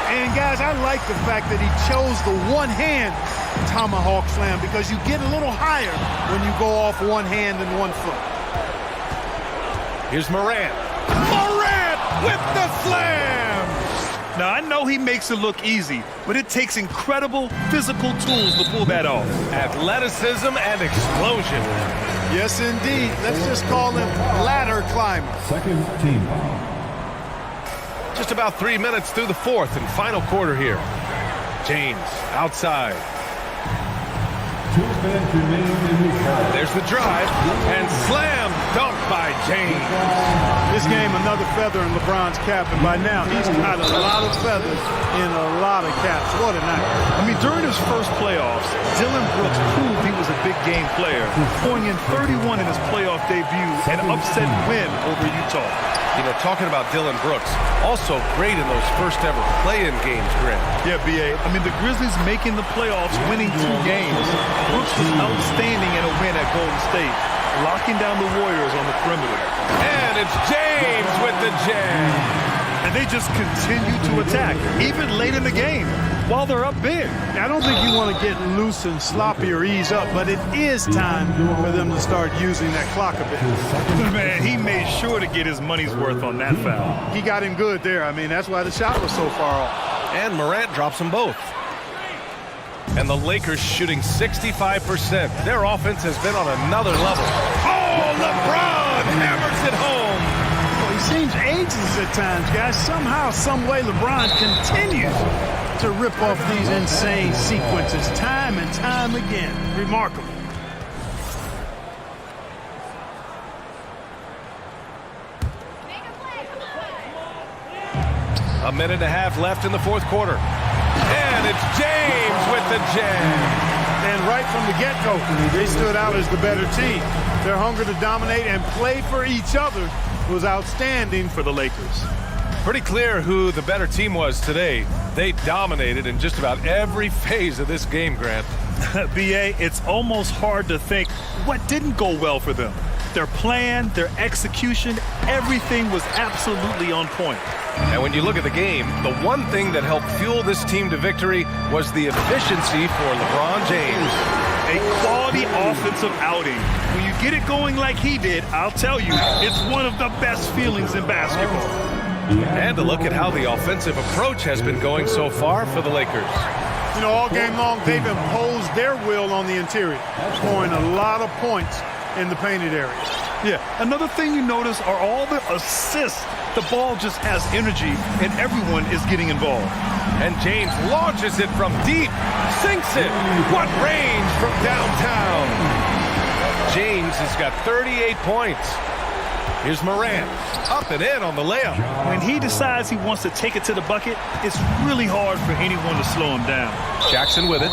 And, guys, I like the fact that he chose the one-hand tomahawk slam because you get a little higher when you go off one hand and 1 foot. Here's Morant. Morant with the slam! Now, I know he makes it look easy, but it takes incredible physical tools to pull that off. Athleticism and explosion. Yes, indeed. Let's just call him ladder climber. Second team. Just about 3 minutes through the fourth and final quarter here. James outside. 2 minutes remaining in this half. There's the drive and slam dunk by James. This game, another feather in LeBron's cap, and by now he's got a lot of feathers in a lot of caps. What a night. I mean, during his first playoffs, Dylan Brooks proved he was a big game player, pouring in 31 in his playoff debut, an upset win over Utah. You know, talking about Dylan Brooks, also great in those first ever play-in games, Grant. Yeah, B.A. I mean, the Grizzlies making the playoffs, winning 2 games. Brooks was outstanding in a win at Golden State, locking down the Warriors on the perimeter. And it's James with the jam. And they just continue to attack, even late in the game, while they're up big. I don't think you want to get loose and sloppy or ease up, but it is time for them to start using that clock a bit. Man, he made sure to get his money's worth on that foul. He got him good there. I mean, that's why the shot was so far off. And Morant drops them both. And the Lakers shooting 65%. Their offense has been on another level. Oh, LeBron hammers it home. He seems ageless at times, guys. Somehow, some way, LeBron continues to rip off these insane sequences time and time again. Remarkable. A minute and a half left in the fourth quarter. And it's James with the jam. And right from the get-go, they stood out as the better team. Their hunger to dominate and play for each other was outstanding for the Lakers. Pretty clear who the better team was today. They dominated in just about every phase of this game, Grant. B.A., it's almost hard to think what didn't go well for them. Their plan, their execution, everything was absolutely on point. And when you look at the game, the one thing that helped fuel this team to victory was the efficiency for LeBron James. A quality offensive outing. When you get it going like he did, I'll tell you, it's one of the best feelings in basketball. And to look at how the offensive approach has been going so far for the Lakers. You know, all game long, they've imposed their will on the interior, scoring a lot of points in the painted area. Yeah, another thing you notice are all the assists. The ball just has energy, and everyone is getting involved. And James launches it from deep, sinks it. What range from downtown. James has got 38 points. Here's Morant, up and in on the layup. When he decides he wants to take it to the bucket, it's really hard for anyone to slow him down. Jackson with it.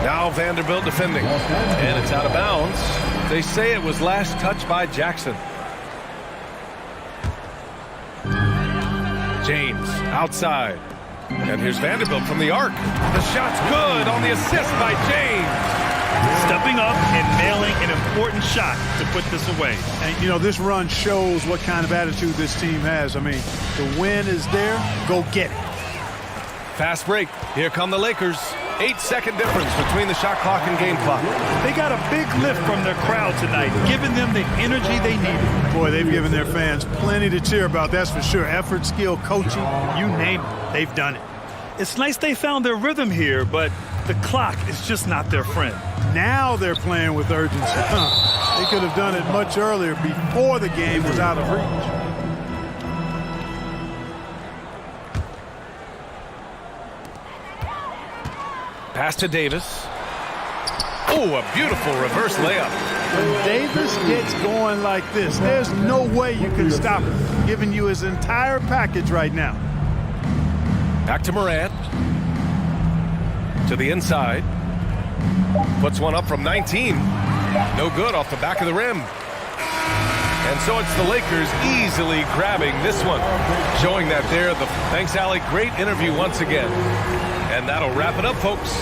Now Vanderbilt defending. And it's out of bounds. They say it was last touched by Jackson. James outside. And here's Vanderbilt from the arc. The shot's good on the assist by James. Stepping up and nailing an important shot to put this away. And, you know, this run shows what kind of attitude this team has. I mean, the win is there. Go get it. Fast break. Here come the Lakers. 8-second difference between the shot clock and game clock. They got a big lift from their crowd tonight, giving them the energy they needed. Boy, they've given their fans plenty to cheer about, that's for sure. Effort, skill, coaching, you name it, they've done it. It's nice they found their rhythm here, but the clock is just not their friend. Now they're playing with urgency. They could have done it much earlier, before the game was out of reach. Pass to Davis. Oh, a beautiful reverse layup. When Davis gets going like this, there's no way you can stop him, giving you his entire package right now. Back to Morant. To the inside. Puts one up from 19. No good off the back of the rim. And so it's the Lakers easily grabbing this one. Showing that they're the... Thanks, Allie. Great interview once again. And that'll wrap it up, folks.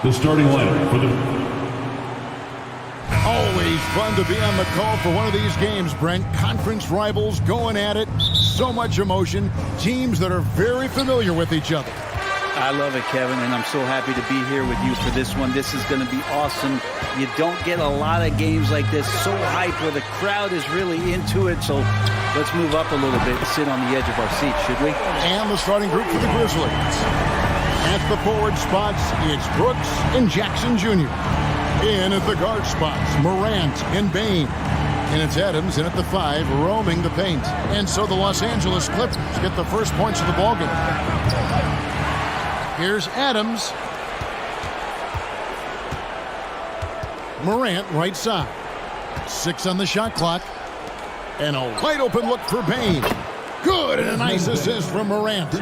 The starting lineup for the... Always fun to be on the call for one of these games, Brent. Conference rivals going at it. So much emotion. Teams that are very familiar with each other. I love it, Kevin, and I'm so happy to be here with you for this one. This is going to be awesome. You don't get a lot of games like this, so hyped, where the crowd is really into it. So let's move up a little bit and sit on the edge of our seats, should we? And the starting group for the Grizzlies. At the forward spots, it's Brooks and Jackson Jr. In at the guard spots, Morant and Bain. And it's Adams in at the 5, roaming the paint. And so the Los Angeles Clippers get the first points of the ballgame. Here's Adams. Morant right side. 6 on the shot clock. And a wide open look for Bain. Good, and a nice assist from Morant.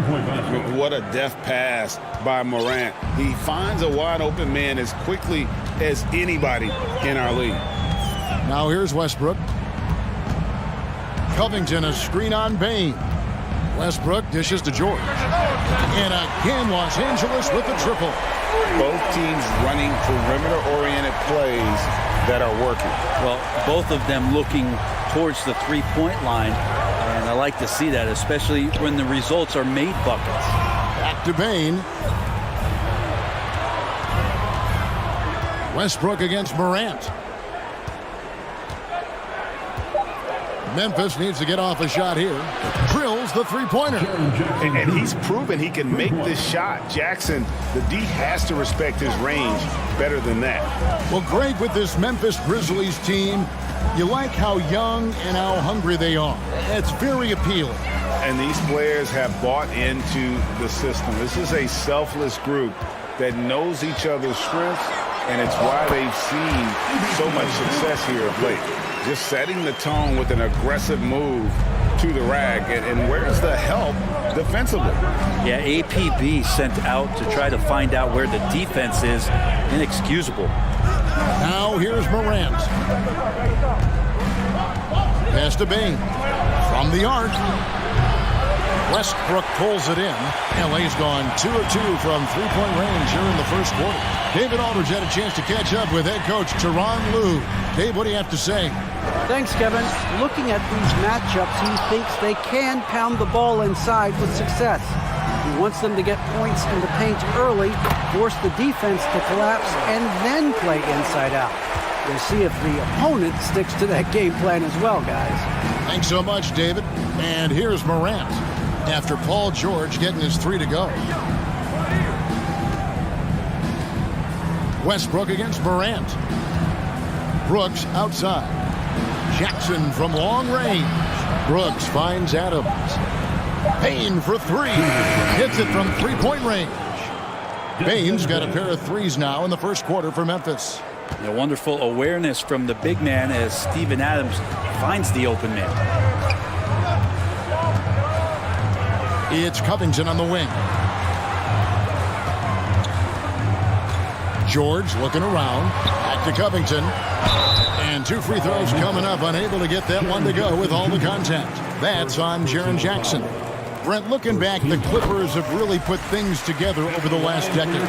What a deft pass by Morant. He finds a wide open man as quickly as anybody in our league. Now here's Westbrook. Covington, a screen on Bain. Westbrook dishes to George. And again, Los Angeles with the triple. Both teams running perimeter-oriented plays that are working. Well, both of them looking towards the three-point line. And I like to see that, especially when the results are made buckets. Back to Bain. Westbrook against Morant. Memphis needs to get off a shot here. Drills the three-pointer. And he's proven he can make this shot. Jackson, the D has to respect his range better than that. Well, Greg, with this Memphis Grizzlies team, you like how young and how hungry they are. It's very appealing. And these players have bought into the system. This is a selfless group that knows each other's strengths, and it's why they've seen so much success here of late. Just setting the tone with an aggressive move to the rack. And where's the help defensively? Yeah, APB sent out to try to find out where the defense is. Inexcusable. Now here's Morant. Pass to Bain. From the arc. Westbrook pulls it in. LA's gone 2 of 2 from three-point range here in the first quarter. David Aldridge had a chance to catch up with head coach Tyronn Lue. Dave, what do you have to say? Thanks, Kevin. Looking at these matchups, he thinks they can pound the ball inside with success. He wants them to get points in the paint early, force the defense to collapse, and then play inside out. We'll see if the opponent sticks to that game plan as well, guys. Thanks so much, David. And here's Morant after Paul George getting his 3 to go. Westbrook against Morant. Brooks outside. Jackson from long range. Brooks finds Adams. Bain for 3. Hits it from three-point range. Bain's got a pair of threes now in the first quarter for Memphis. A wonderful awareness from the big man as Steven Adams finds the open man. It's Covington on the wing. George looking around. Back to Covington. And 2 free throws coming up. Unable to get that one to go with all the contact. That's on Jaren Jackson. Brent, looking back, the Clippers have really put things together over the last decade.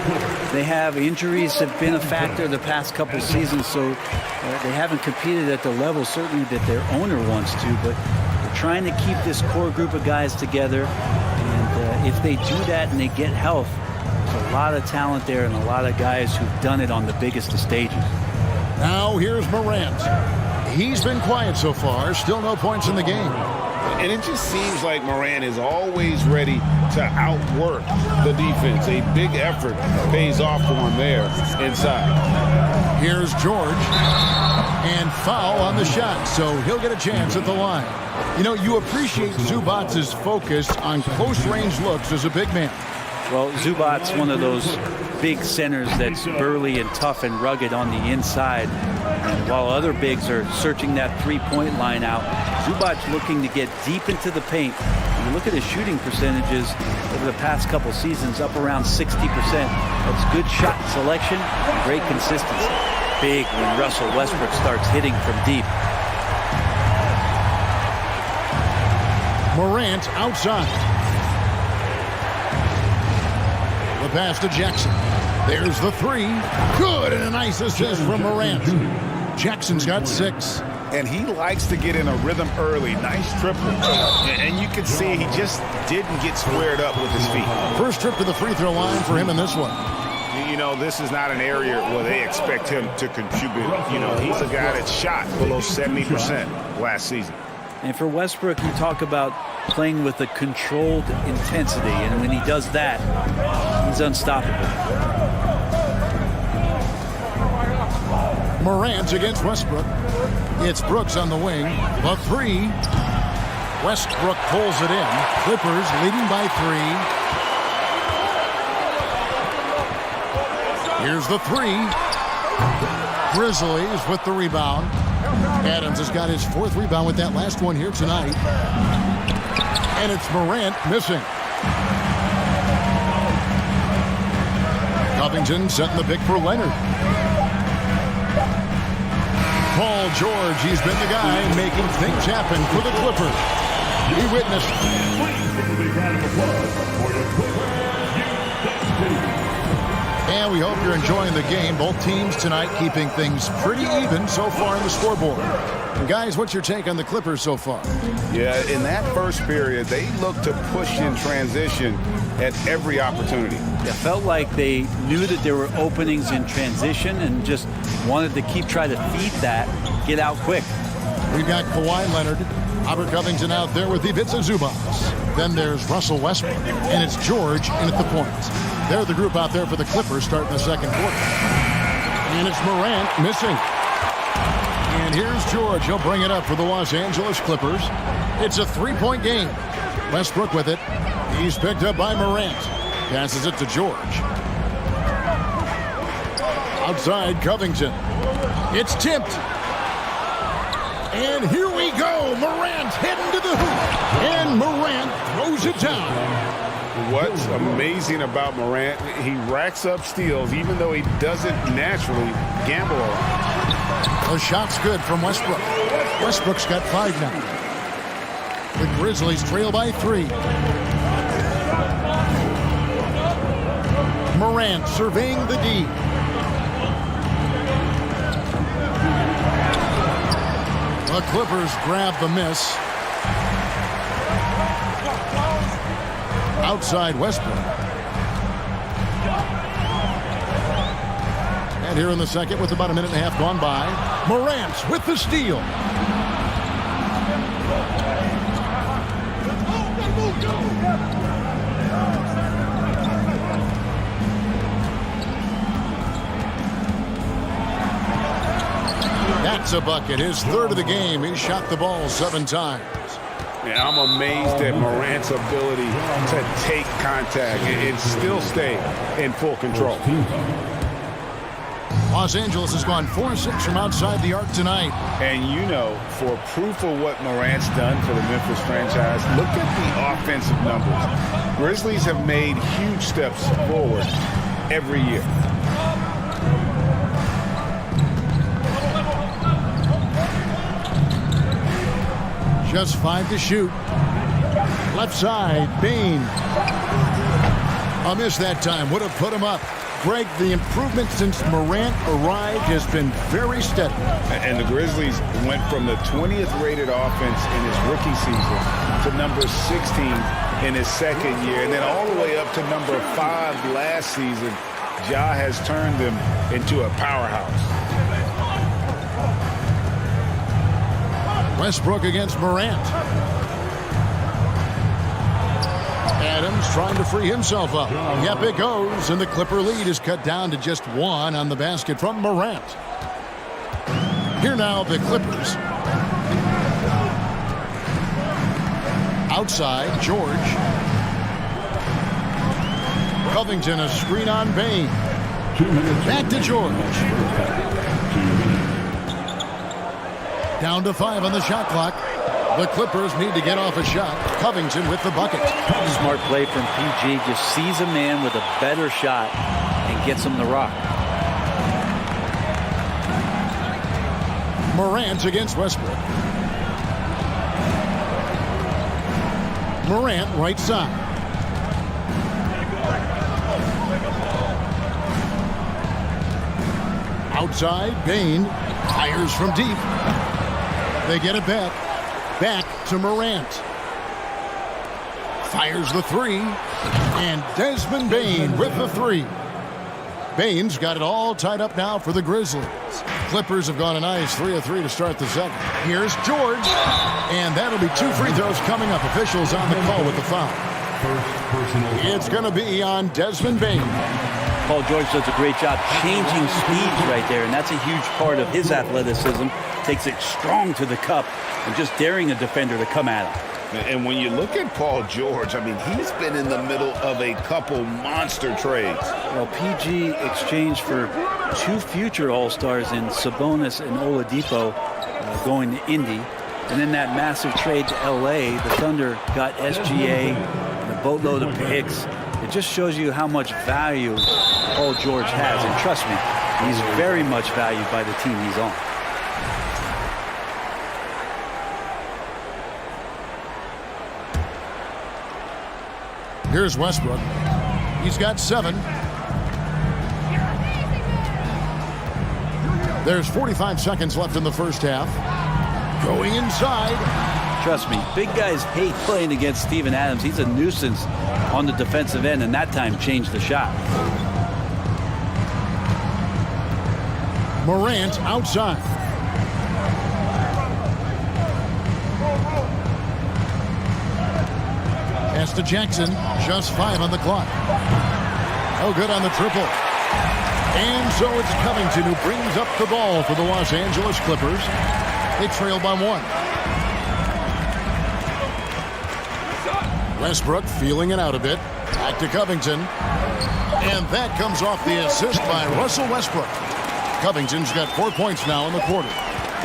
They have. Injuries have been a factor the past couple seasons, so they haven't competed at the level certainly that their owner wants to, but they're trying to keep this core group of guys together. And if they do that and they get health, there's a lot of talent there and a lot of guys who've done it on the biggest of stages. Now here's Morant. He's been quiet so far. Still no points in the game. And it just seems like Morant is always ready to outwork the defense. A big effort pays off for him there inside. Here's George. And foul on the shot, so he'll get a chance at the line. You know, you appreciate Zubac's focus on close-range looks as a big man. Well, Zubac's one of those big centers that's burly and tough and rugged on the inside. And while other bigs are searching that three-point line out, Zubac's looking to get deep into the paint. When you look at his shooting percentages over the past couple seasons, up around 60%. That's good shot selection, great consistency. Big when Russell Westbrook starts hitting from deep. Morant outside. The pass to Jackson. There's the three. Good, and a nice assist from Morant. Jackson's got 6. And he likes to get in a rhythm early. Nice triple. And you can see he just didn't get squared up with his feet. First trip to the free throw line for him in this one. You know, this is not an area where they expect him to contribute. You know, he's a guy that shot below 70% last season. And for Westbrook, you talk about playing with a controlled intensity. And when he does that, he's unstoppable. Morant against Westbrook. It's Brooks on the wing. The three. Westbrook pulls it in. Clippers leading by 3. Here's the three. Grizzlies with the rebound. Adams has got his 4th rebound with that last one here tonight. And it's Morant missing. Covington setting the pick for Leonard. Paul George, he's been the guy making things happen for the Clippers. We witnessed. And we hope you're enjoying the game. Both teams tonight keeping things pretty even so far in the scoreboard. And guys, what's your take on the Clippers so far? Yeah, in that first period, they looked to push in transition at every opportunity. It felt like they knew that there were openings in transition and just wanted to try to feed that, get out quick. We've got Kawhi Leonard, Robert Covington out there with Ivica Zubac. Then there's Russell Westbrook, and it's George in at the point. They're the group out there for the Clippers starting the second quarter. And it's Morant missing. And here's George. He'll bring it up for the Los Angeles Clippers. It's a 3-point game. Westbrook with it. He's picked up by Morant. Passes it to George. Outside Covington. It's tipped. And here we go. Morant heading to the hoop. And Morant throws it down. What's amazing about Morant, he racks up steals even though he doesn't naturally gamble on. The shot's good from Westbrook. Westbrook's got 5 now. The Grizzlies trail by 3. Morant surveying the D. The Clippers grab the miss. Outside Westbrook. And here in the second with about a minute and a half gone by, Morant with the steal. That's a bucket. His 3rd of the game. He shot the ball 7 times. And I'm amazed at Morant's ability to take contact and still stay in full control. Los Angeles has gone 4-6 from outside the arc tonight. And you know, for proof of what Morant's done for the Memphis franchise, look at the offensive numbers. Grizzlies have made huge steps forward every year. Just 5 to shoot. Left side, Bain. A miss that time. Would have put him up. Greg, the improvement since Morant arrived has been very steady. And the Grizzlies went from the 20th rated offense in his rookie season to number 16 in his second year. And then all the way up to number 5 last season. Ja has turned them into a powerhouse. Westbrook against Morant. Adams trying to free himself up. Yep, it goes, and the Clipper lead is cut down to just 1 on the basket from Morant. Here now, the Clippers. Outside, George. Covington, a screen on Bain. Back to George. Down to 5 on the shot clock. The Clippers need to get off a shot. Covington with the bucket. Smart play from PG. Just sees a man with a better shot and gets him the rock. Morant against Westbrook. Morant right side. Outside, Bain fires from deep. They get it back. Back to Morant. Fires the three. And Desmond Bain with the three. Bain's got it all tied up now for the Grizzlies. Clippers have gone a nice 3 of 3 to start the second. Here's George. And that'll be 2 free throws coming up. Officials on the call with the foul. It's going to be on Desmond Bain. Paul George does a great job changing speeds right there, and that's a huge part of his athleticism. Takes it strong to the cup and just daring a defender to come at him. And when you look at Paul George, I mean, he's been in the middle of a couple monster trades. Well, PG exchanged for 2 future All-Stars in Sabonis and Oladipo going to Indy. And then that massive trade to L.A., the Thunder got SGA and a boatload of picks. It just shows you how much value Paul George has. And trust me, he's very much valued by the team he's on. Here's Westbrook. He's got 7. There's 45 seconds left in the first half. Going inside. Trust me, big guys hate playing against Steven Adams. He's a nuisance on the defensive end, and that time changed the shot. Morant outside. Pass to Jackson. Just 5 on the clock. Oh, good on the triple. And so it's Covington who brings up the ball for the Los Angeles Clippers. They trail by 1. Westbrook feeling it out a bit. Back to Covington. And that comes off the assist by Russell Westbrook. Covington's got 4 points now in the quarter.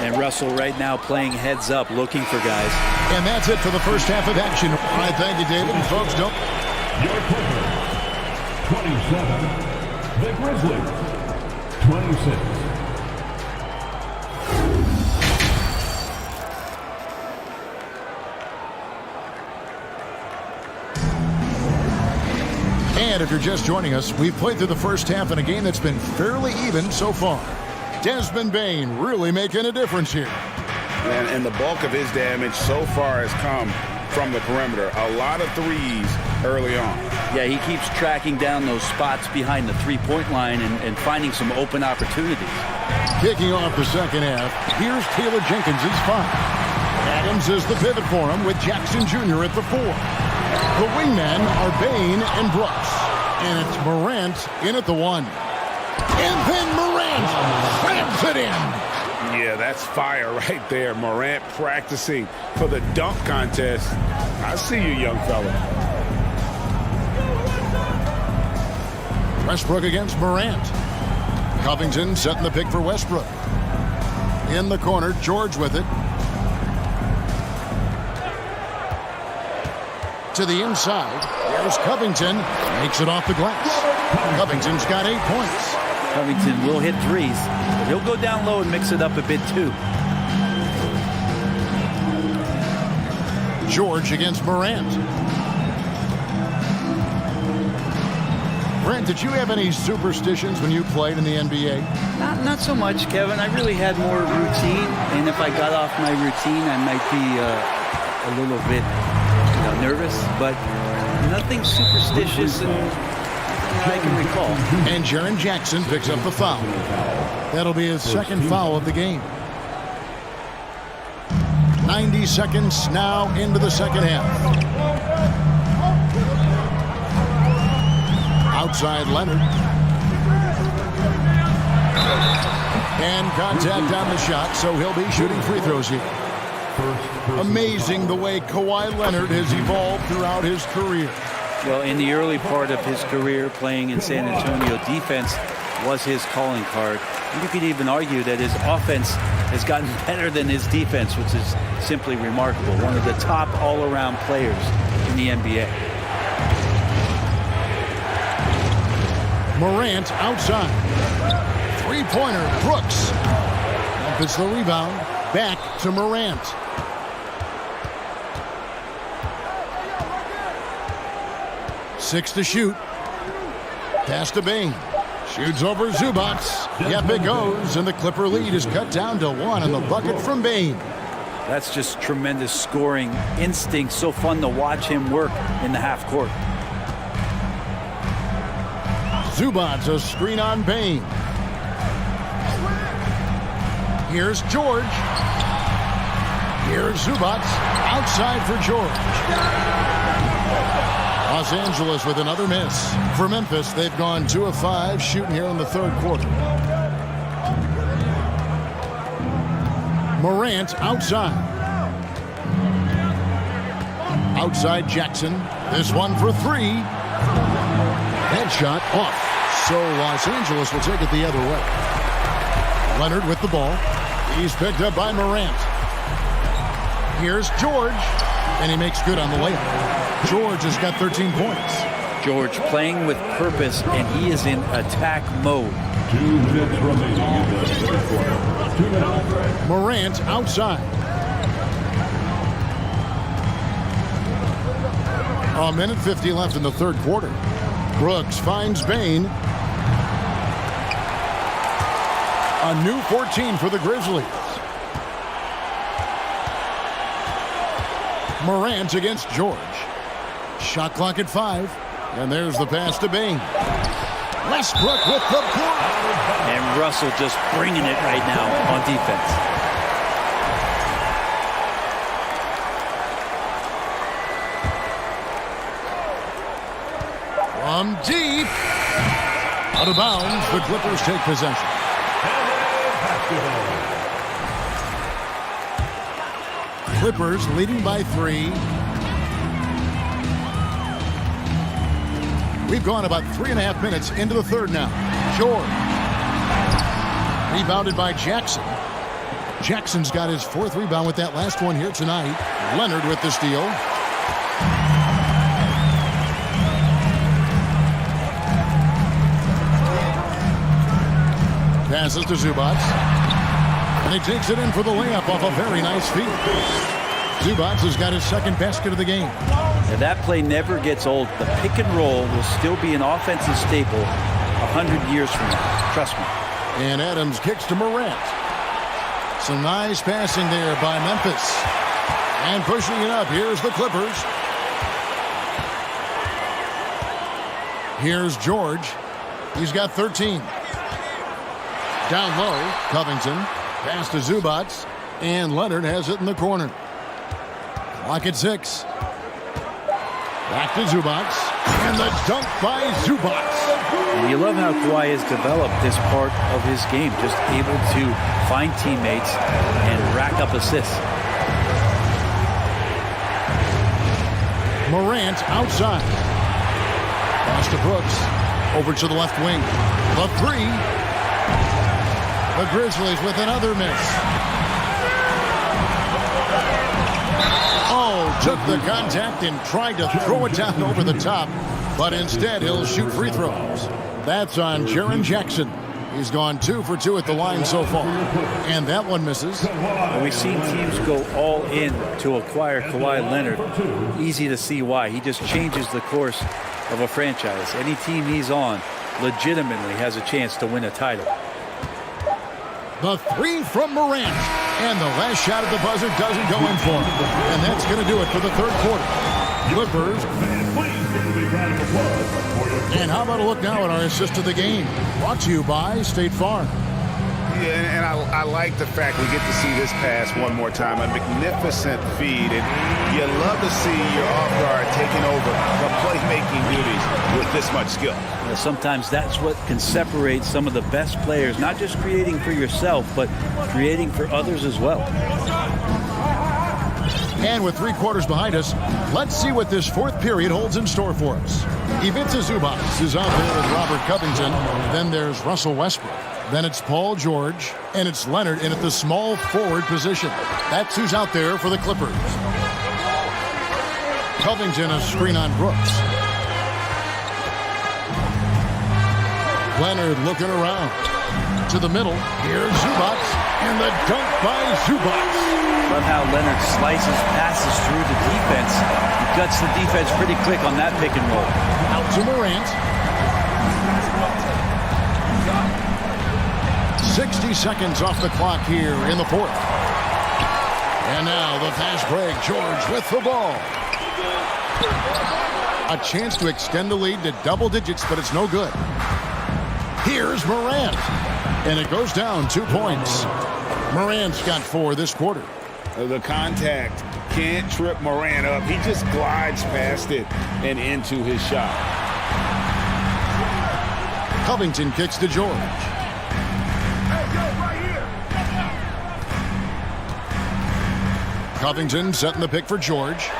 And Russell right now playing heads up, looking for guys. And that's it for the first half of action. All right, thank you, David. And folks, don't... Your Clippers, 27. The Grizzlies, 26. And if you're just joining us, we've played through the first half in a game that's been fairly even so far. Desmond Bain really making a difference here. And the bulk of his damage so far has come from the perimeter. A lot of threes early on. Yeah, he keeps tracking down those spots behind the three-point line and finding some open opportunities. Kicking off the second half, here's Taylor Jenkins' 5. Adams is the pivot for him with Jackson Jr. at the 4. The wingmen are Bain and Brooks. And it's Morant in at the 1. And then Morant slams it in. Yeah, that's fire right there. Morant practicing for the dunk contest. I see you, young fella. Westbrook against Morant. Covington setting the pick for Westbrook. In the corner, George with it. To the inside. There's Covington. Makes it off the glass. Covington's got 8 points. Covington will hit threes. He'll go down low and mix it up a bit too. George against Morant. Brent, did you have any superstitions when you played in the NBA? Not so much, Kevin. I really had more routine, and if I got off my routine, I might be a little bit nervous, but nothing superstitious I can recall. And Jaren Jackson picks up the foul. That'll be his second foul of the game. 90 seconds now into the second half. Outside Leonard. And contact on the shot, so he'll be shooting free throws here. Amazing the way Kawhi Leonard has evolved throughout his career. Well, in the early part of his career playing in San Antonio, defense was his calling card. You could even argue that his offense has gotten better than his defense, which is simply remarkable. One of the top all-around players in the NBA. Morant outside. Three-pointer, Brooks. It's the rebound. Back to Morant. Six to shoot. Pass to Bain. Shoots over Zubats. Yep, it goes, and the Clipper lead is cut down to 1 on the bucket from Bane. That's just tremendous scoring instinct. So fun to watch him work in the half court. Zubats, a screen on Bane. Here's George. Here's Zubats. Outside for George. Los Angeles with another miss. For Memphis, they've gone 2 of 5 shooting here in the third quarter. Morant outside. Outside Jackson. This one for 3. Headshot off. So Los Angeles will take it the other way. Leonard with the ball. He's picked up by Morant. Here's George. And he makes good on the layup. George has got 13 points. George playing with purpose, and he is in attack mode. 2 minutes remaining in the third quarter. 2 minutes. Morant outside. A minute 50 left in the third quarter. Brooks finds Bane. A new 14 for the Grizzlies. Morant against George. Shot clock at 5. And there's the pass to Bane. Westbrook with the block. And Russell just bringing it right now on defense. From deep. Out of bounds. The Clippers take possession. Clippers leading by 3. We've gone about 3.5 minutes into the third now. George. Rebounded by Jackson. Jackson's got his 4th rebound with that last one here tonight. Leonard with the steal. Passes to Zubats. And he takes it in for the layup off a very nice feed. Zubats has got his 2nd basket of the game. And that play never gets old. The pick and roll will still be an offensive staple 100 years from now. Trust me. And Adams kicks to Morant. Some nice passing there by Memphis. And pushing it up. Here's the Clippers. Here's George. He's got 13. Down low, Covington. Pass to Zubats. And Leonard has it in the corner. Clock at 6. Back to Zubats. And the dunk by Zubats. And you love how Kawhi has developed this part of his game. Just able to find teammates and rack up assists. Morant outside. Pass to Brooks. Over to the left wing. The 3. The Grizzlies with another miss. Oh, took the contact and tried to throw it down over the top. But instead, he'll shoot free throws. That's on Jaren Jackson. He's gone 2 for 2 at the line so far. And that one misses. And we've seen teams go all in to acquire Kawhi Leonard. Easy to see why. He just changes the course of a franchise. Any team he's on legitimately has a chance to win a title. The 3 from Morant. And the last shot at the buzzer doesn't go in for him. And that's going to do it for the third quarter. Clippers. And how about a look now at our assist of the game? Brought to you by State Farm. Yeah, and I like the fact we get to see this pass one more time. A magnificent feed. And you love to see your off guard taking over the playmaking duties with this much skill. Sometimes that's what can separate some of the best players, not just creating for yourself, but creating for others as well. And with 3 quarters behind us, let's see what this 4th period holds in store for us. Ivica Zubats is out there with Robert Covington. Then there's Russell Westbrook. Then it's Paul George. And it's Leonard in at the small forward position. That's who's out there for the Clippers. Covington, a screen on Brooks. Leonard looking around. To the middle. Here's Zubats. And the dunk by Zubats. Love how Leonard slices passes through the defense. He cuts the defense pretty quick on that pick and roll. Out to Morant. 60 seconds off the clock here in the fourth. And now the fast break. George with the ball. A chance to extend the lead to double digits, but it's no good. Here's Morant. And it goes down 2 points. Morant's got 4 this quarter. The contact can't trip Morant up. He just glides past it and into his shot. Covington kicks to George. Covington setting the pick for George.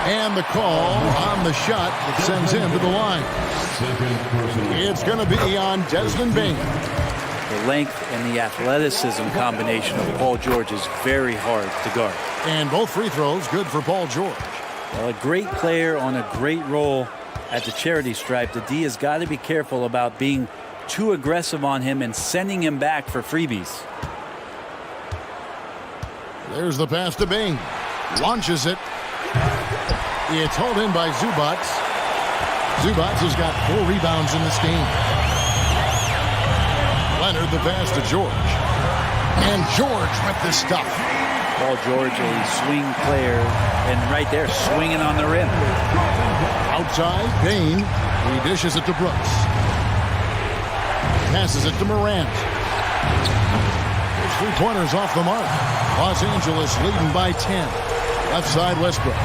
And the call on the shot that sends him to the line. It's going to be on Desmond Bain. The length and the athleticism combination of Paul George is very hard to guard. And both free throws good for Paul George. Well, a great player on a great role at the charity stripe. The D has got to be careful about being too aggressive on him and sending him back for freebies. There's the pass to Bain. Launches it. It's hauled in by Zubac. Zubac has got 4 rebounds in this game. Leonard the pass to George. And George with the stuff. Paul George, a swing player, and right there, swinging on the rim. Outside, Bain. He dishes it to Brooks. Passes it to Morant. His 3-pointers off the mark. Los Angeles leading by 10. Left side, Westbrook.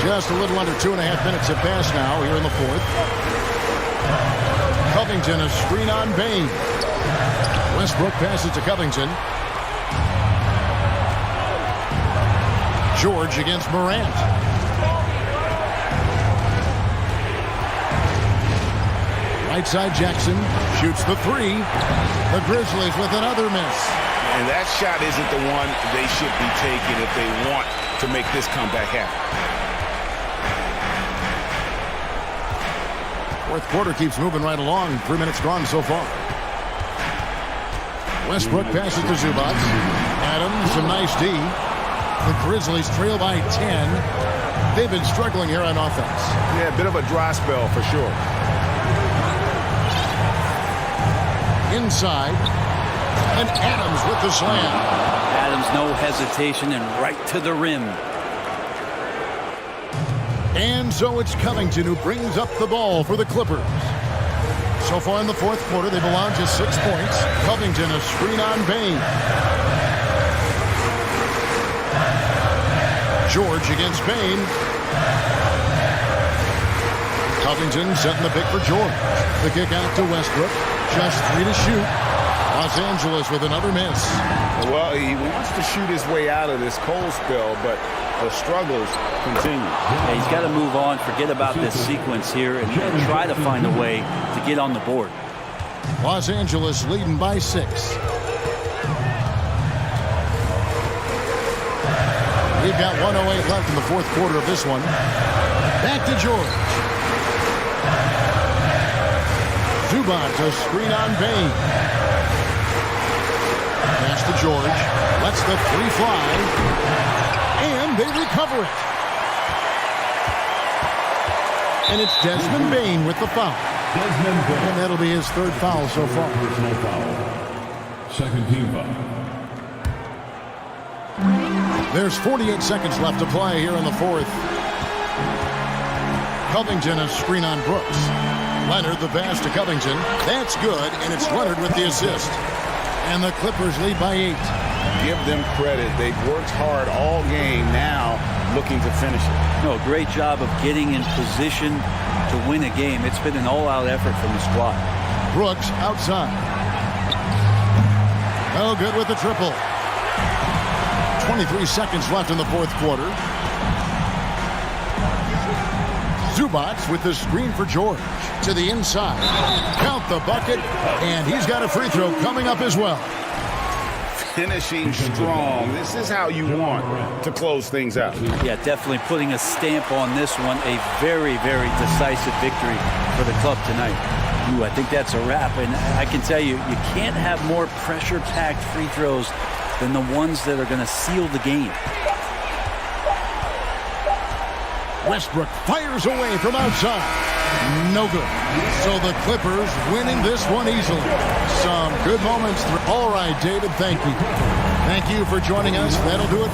Just a little under 2.5 minutes have passed now here in the fourth. Covington, a screen on Bain. Westbrook passes to Covington. George against Morant. Right side, Jackson shoots the 3. The Grizzlies with another miss. And that shot isn't the one they should be taking if they want to make this comeback happen. Fourth quarter keeps moving right along. 3 minutes gone so far. Westbrook passes to Zubac. Adams, a nice D. The Grizzlies trail by 10. They've been struggling here on offense. Yeah, a bit of a dry spell for sure. Inside. And Adams with the slam. Adams, no hesitation, and right to the rim. And so it's Covington who brings up the ball for the Clippers. So far in the fourth quarter, they've allowed just 6 points. Covington, a screen on Bain. George against Bain. Covington setting the pick for George. The kick out to Westbrook. Just 3 to shoot. Los Angeles with another miss. Well, he wants to shoot his way out of this cold spell, but the struggles continue. Yeah, he's got to move on, forget about this sequence here, and try to find a way to get on the board. Los Angeles leading by 6. We've got 1:08 left in the fourth quarter of this one. Back to George. Zubac, a screen on Bain. Pass to George. Lets the 3 fly. And they recover it. And it's Desmond Bain with the foul. And that'll be his 3rd foul so far. Second team foul. There's 48 seconds left to play here in the fourth. Covington, a screen on Brooks. Leonard, the pass to Covington. That's good, and it's Leonard with the assist. And the Clippers lead by 8. Give them credit. They've worked hard all game, now looking to finish it. No, great job of getting in position to win a game. It's been an all-out effort from the squad. Brooks outside. No good with the triple. 23 seconds left in the fourth quarter. Zubac with the screen for George. To the inside. Count the bucket. And he's got a free throw coming up as well. Finishing strong. This is how you want to close things out. Yeah, definitely putting a stamp on this one. A very, very decisive victory for the club tonight. Ooh, I think that's a wrap. And I can tell you, you can't have more pressure-packed free throws than the ones that are going to seal the game. Westbrook fires away from outside. No good. So the Clippers winning this one easily. Some good moments. All right, David, thank you. Thank you for joining us. That'll do it.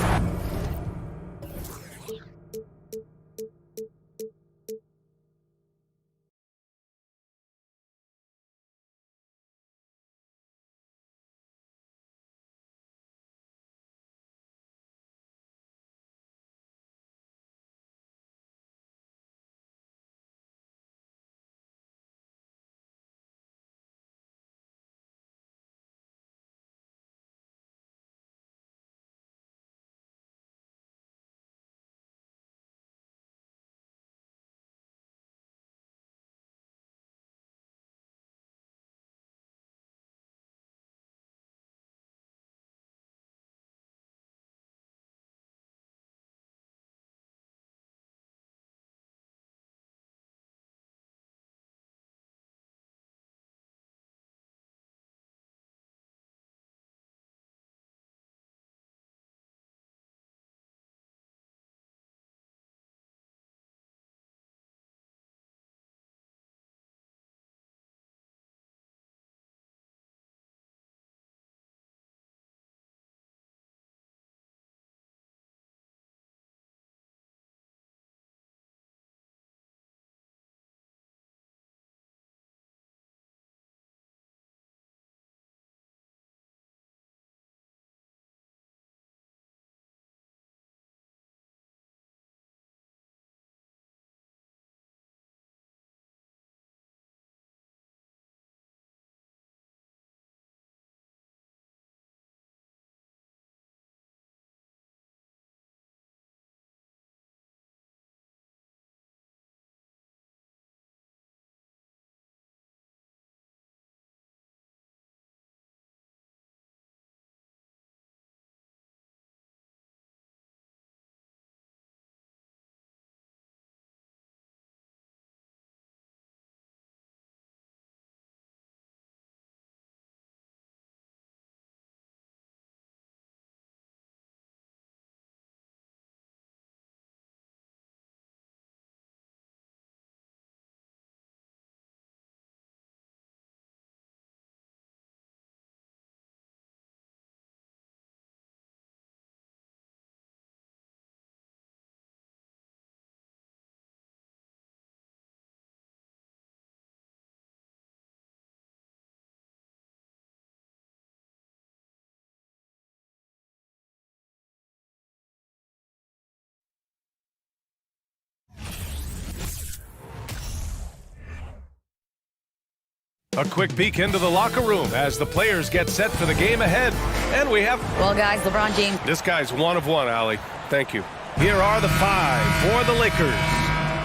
A quick peek into the locker room as the players get set for the game ahead. And we have... Well, guys, LeBron James. This guy's one of one, Allie. Thank you. Here are the 5 for the Lakers.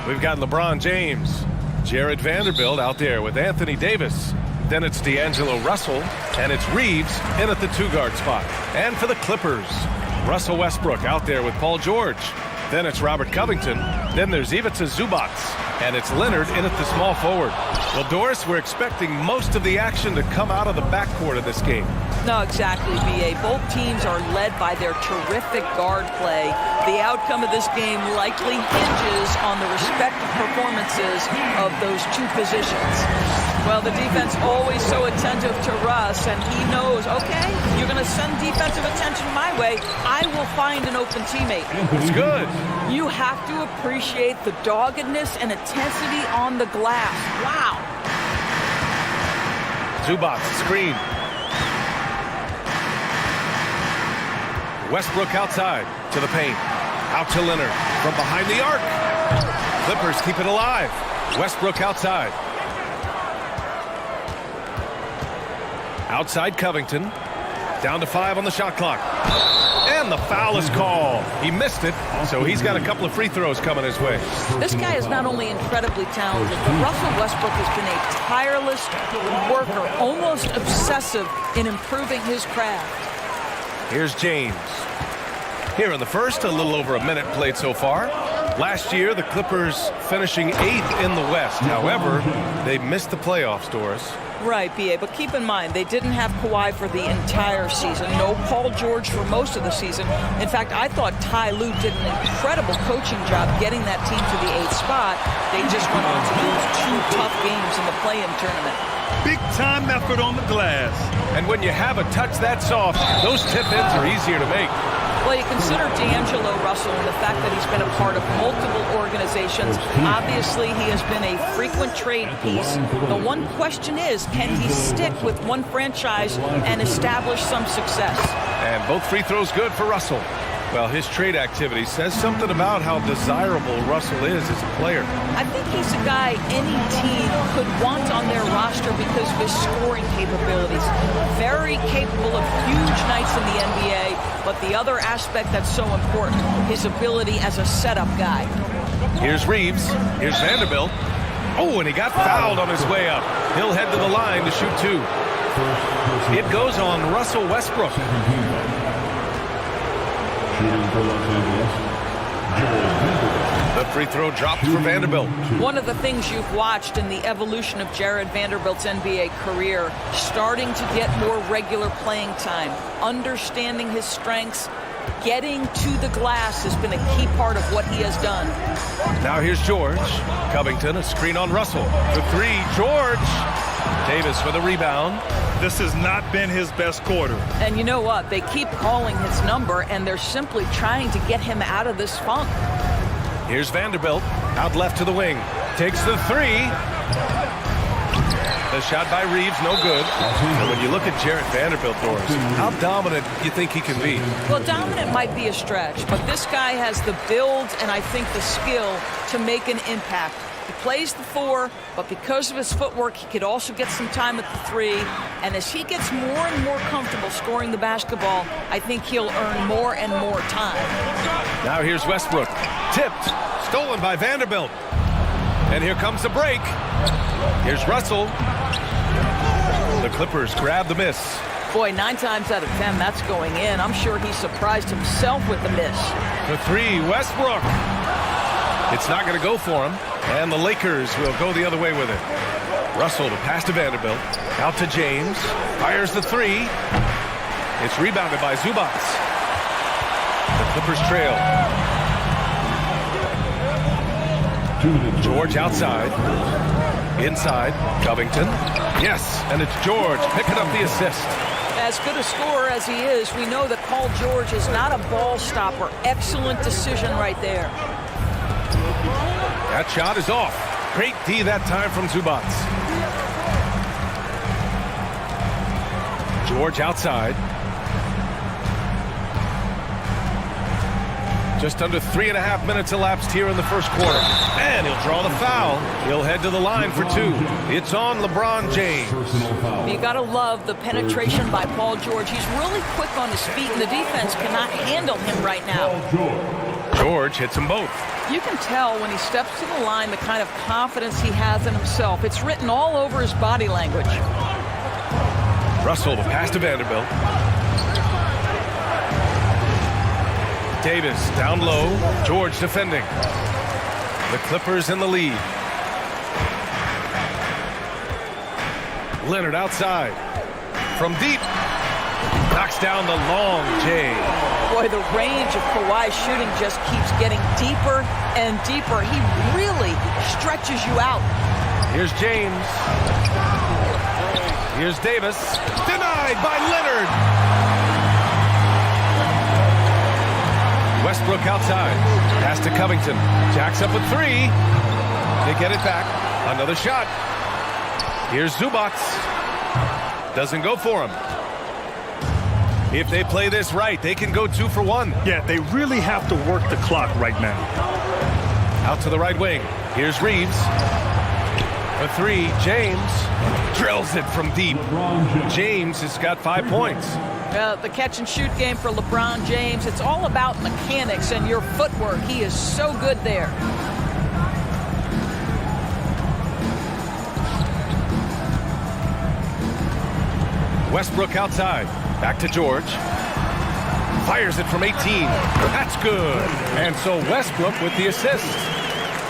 We've got LeBron James, Jared Vanderbilt out there with Anthony Davis. Then it's D'Angelo Russell, and it's Reeves in at the 2-guard spot. And for the Clippers, Russell Westbrook out there with Paul George. Then it's Robert Covington. Then there's Ivica Zubac. And it's Leonard in at the small forward. Well, Doris, we're expecting most of the action to come out of the backcourt of this game. No, exactly, B.A. Both teams are led by their terrific guard play. The outcome of this game likely hinges on the respective performances of those two positions. Well, the defense always so attentive to Russ, and he knows, okay, you're going to send defensive attention my way. I will find an open teammate. It's good. You have to appreciate the doggedness and intensity on the glass. Wow. Zubac, screen. Westbrook outside to the paint. Out to Leonard from behind the arc. Clippers keep it alive. Westbrook outside. Outside Covington. Down to 5 on the shot clock. And the foul is called. He missed it, so he's got a couple of free throws coming his way. This guy is not only incredibly talented, but Russell Westbrook has been a tireless worker, almost obsessive in improving his craft. Here's James. Here in the first, a little over a minute played so far. Last year, the Clippers finishing 8th in the West. However, they missed the playoffs, Doris. Right, B.A., but keep in mind, they didn't have Kawhi for the entire season. No Paul George for most of the season. In fact, I thought Ty Lue did an incredible coaching job getting that team to the 8th spot. They just went on to lose 2 tough games in the play-in tournament. Big-time effort on the glass. And when you have a touch that soft, those tip-ins are easier to make. Well, you consider D'Angelo Russell and the fact that he's been a part of multiple organizations. Obviously, he has been a frequent trade piece. The one question is, can he stick with one franchise and establish some success? And both free throws good for Russell. Well, his trade activity says something about how desirable Russell is as a player. I think he's a guy any team could want on their roster because of his scoring capabilities. Very capable of huge nights in the NBA, but the other aspect that's so important, his ability as a setup guy. Here's Reeves. Here's Vanderbilt. Oh, and he got fouled on his way up. He'll head to the line to shoot 2. It goes on Russell Westbrook. The free throw dropped for Vanderbilt. One of the things you've watched in the evolution of Jared Vanderbilt's NBA career, starting to get more regular playing time, understanding his strengths, getting to the glass has been a key part of what he has done. Now here's George. Covington, a screen on Russell. The 3, George. Davis for the rebound. This has not been his best quarter. And you know what? They keep calling his number, and they're simply trying to get him out of this funk. Here's Vanderbilt. Out left to the wing. Takes the 3. The shot by Reeves, no good. And when you look at Jarrett Vanderbilt, Doris, how dominant you think he can be? Well, dominant might be a stretch, but this guy has the build and I think the skill to make an impact. He plays the 4, but because of his footwork, he could also get some time at the 3. And as he gets more and more comfortable scoring the basketball, I think he'll earn more and more time. Now here's Westbrook. Tipped. Stolen by Vanderbilt. And here comes the break. Here's Russell. The Clippers grab the miss. Boy, 9 times out of 10, that's going in. I'm sure he surprised himself with the miss. The 3, Westbrook. It's not going to go for him. And the Lakers will go the other way with it. Russell to pass to Vanderbilt. Out to James. Fires the 3. It's rebounded by Zubac. The Clippers trail. George outside. Inside. Covington. Yes, and it's George picking up the assist. As good a scorer as he is, we know that Paul George is not a ball stopper. Excellent decision right there. That shot is off. Great D that time from Zubac. George outside. Just under 3.5 minutes elapsed here in the first quarter. And he'll draw the foul. He'll head to the line for 2. It's on LeBron James. You got to love the penetration by Paul George. He's really quick on his feet, and the defense cannot handle him right now. George hits them both. You can tell when he steps to the line the kind of confidence he has in himself. It's written all over his body language. Russell, the pass to Vanderbilt. Davis down low. George defending. The Clippers in the lead. Leonard outside. From deep. Knocks down the long J. Boy, the range of Kawhi's shooting just keeps getting deeper and deeper. He really stretches you out. Here's James. Here's Davis. Denied by Leonard. Westbrook outside. Pass to Covington. Jacks up with 3. They get it back. Another shot. Here's Zubac. Doesn't go for him. If they play this right, they can go 2 for 1. Yeah, they really have to work the clock right now. Out to the right wing. Here's Reeves. A 3. James drills it from deep. James has got 5 points. The catch and shoot game for LeBron James, it's all about mechanics and your footwork. He is so good there. Westbrook outside. Back to George. Fires it from 18. That's good. And so Westbrook with the assist.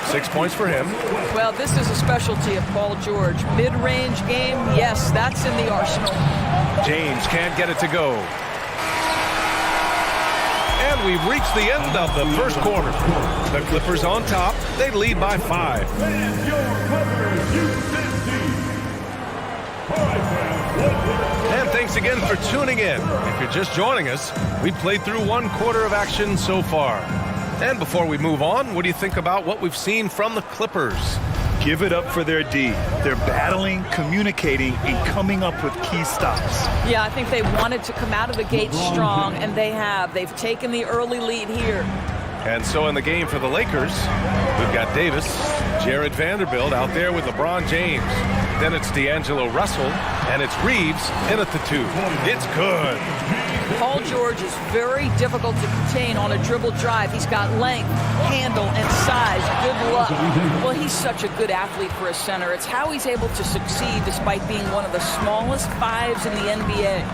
6 points for him. Well, this is a specialty of Paul George. Mid-range game, yes, that's in the arsenal. James can't get it to go. And we've reached the end of the first quarter. The Clippers on top. They lead by 5. And thanks again for tuning in. If you're just joining us, we played through 1 quarter of action so far. And before we move on, what do you think about what we've seen from the Clippers? Give it up for their D. They're battling, communicating, and coming up with key stops. Yeah, I think they wanted to come out of the gate strong, and they have. They've taken the early lead here. And so in the game for the Lakers, we've got Davis, Jared Vanderbilt out there with LeBron James. Then it's D'Angelo Russell, and it's Reeves in at the 2. It's good. Paul George is very difficult to contain on a dribble drive. He's got length, handle, and size. Good luck. Well, he's such a good athlete for a center. It's how he's able to succeed despite being one of the smallest 5s in the NBA.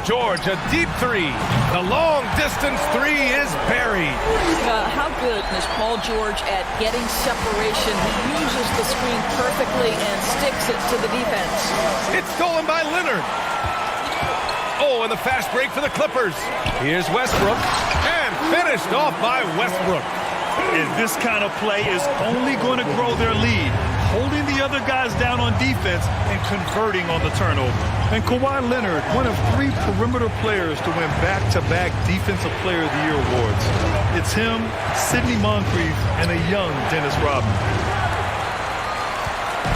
George, a deep 3. The long-distance 3 is buried. How good is Paul George at getting separation? He uses the screen perfectly and sticks it to the defense. It's stolen by Leonard. Oh, and the fast break for the Clippers. Here's Westbrook, and finished off by Westbrook. And this kind of play is only going to grow their lead, holding the other guys down on defense and converting on the turnover. And Kawhi Leonard, one of 3 perimeter players to win back-to-back Defensive Player of the Year awards. It's him, Sidney Moncrief, and a young Dennis Rodman.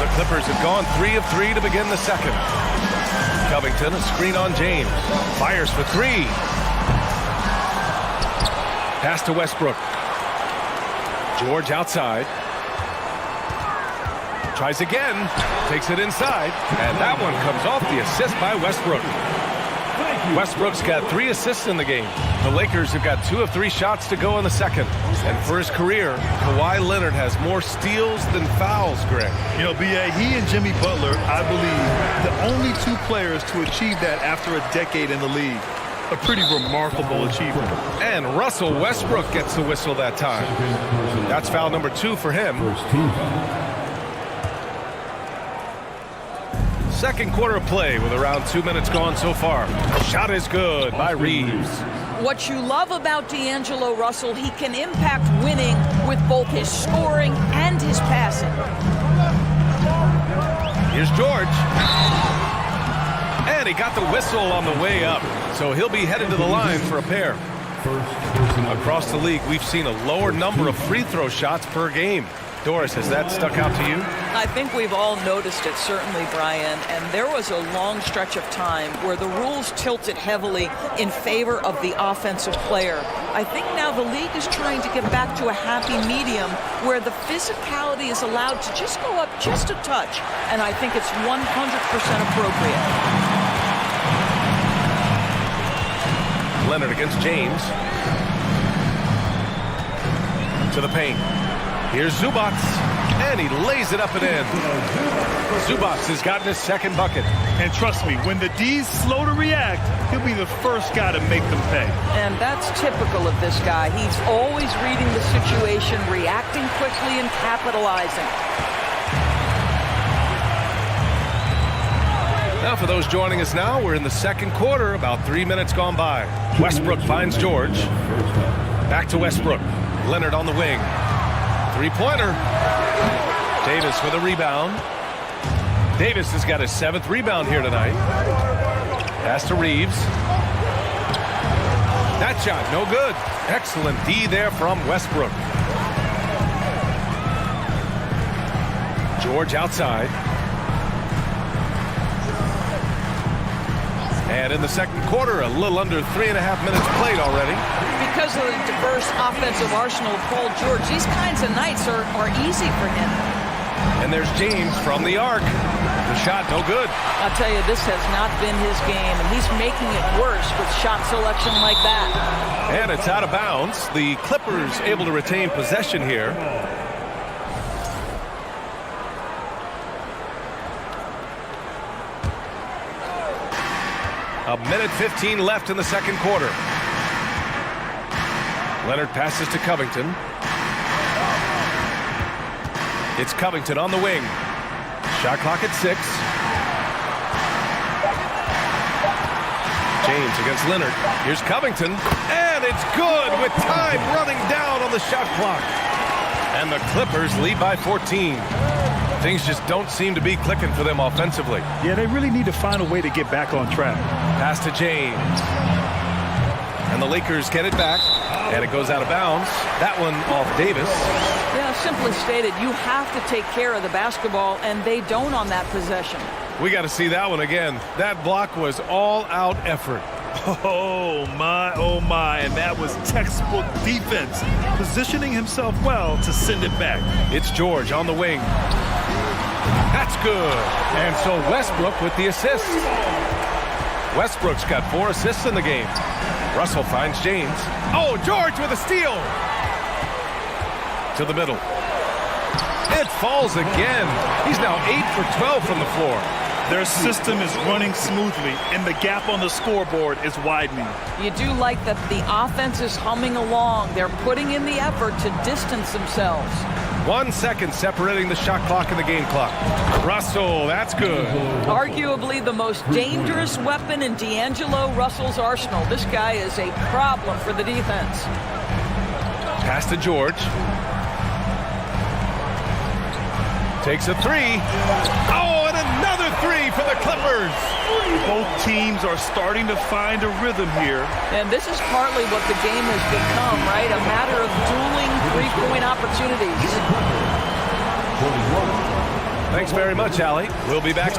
The Clippers have gone 3 of 3 to begin the second. Covington, a screen on James. Fires for 3. Pass to Westbrook. George outside. Tries again. Takes it inside. And that one comes off the assist by Westbrook. Westbrook's got 3 assists in the game. The Lakers have got 2 of 3 shots to go in the second. And for his career, Kawhi Leonard has more steals than fouls, Greg. You know, B.A., he and Jimmy Butler, I believe, the only 2 players to achieve that after a decade in the league. A pretty remarkable achievement. And Russell Westbrook gets the whistle that time. That's foul number 2 for him. Second quarter of play with around 2 minutes gone so far. Shot is good by Reeves. What you love about D'Angelo Russell, he can impact winning with both his scoring and his passing. Here's George. And he got the whistle on the way up. So he'll be headed to the line for a pair. Across the league, we've seen a lower number of free throw shots per game. Doris, has that stuck out to you? I think we've all noticed it, certainly, Brian. And there was a long stretch of time where the rules tilted heavily in favor of the offensive player. I think now the league is trying to get back to a happy medium where the physicality is allowed to just go up just a touch. And I think it's 100% appropriate. Leonard against James. To the paint. Here's Zubac, and he lays it up and in. Zubac has gotten his second bucket. And trust me, when the D's slow to react, he'll be the first guy to make them pay. And that's typical of this guy. He's always reading the situation, reacting quickly and capitalizing. Now for those joining us now, we're in the second quarter, about 3 minutes gone by. Westbrook finds George. Back to Westbrook. Leonard on the wing. Three-pointer. Davis with a rebound. Davis has got his 7th rebound here tonight. Pass to Reeves. That shot, no good. Excellent D there from Westbrook. George outside. And in the second quarter, a little under 3.5 minutes played already. Because of the diverse offensive arsenal of Paul George, these kinds of nights are easy for him. And there's James from the arc. The shot, no good. I'll tell you, this has not been his game, and he's making it worse with shot selection like that. And it's out of bounds. The Clippers able to retain possession here. A minute 15 left in the second quarter. Leonard passes to Covington. It's Covington on the wing. Shot clock at 6. James against Leonard. Here's Covington, and it's good with time running down on the shot clock. And the Clippers lead by 14. Things just don't seem to be clicking for them offensively. Yeah, they really need to find a way to get back on track. Pass to James. And the Lakers get it back, and it goes out of bounds. That one off Davis. Yeah, simply stated, you have to take care of the basketball, and they don't on that possession. We got to see that one again. That block was all-out effort. Oh, my, and that was textbook defense, positioning himself well to send it back. It's George on the wing. That's good. And so Westbrook with the assist. Westbrook's got 4 assists in the game. Russell finds James. Oh, George with a steal. To the middle. It falls again. He's now 8 for 12 from the floor. Their system is running smoothly, and the gap on the scoreboard is widening. You do like that the offense is humming along. They're putting in the effort to distance themselves. 1 second separating the shot clock and the game clock. Russell, that's good. Arguably the most dangerous weapon in D'Angelo Russell's arsenal. This guy is a problem for the defense. Pass to George. Takes a 3. Oh, and another 3 for the Clippers. Both teams are starting to find a rhythm here. And this is partly what the game has become, right? A matter of dueling three-point opportunities. Thanks very much, Allie. We'll be back.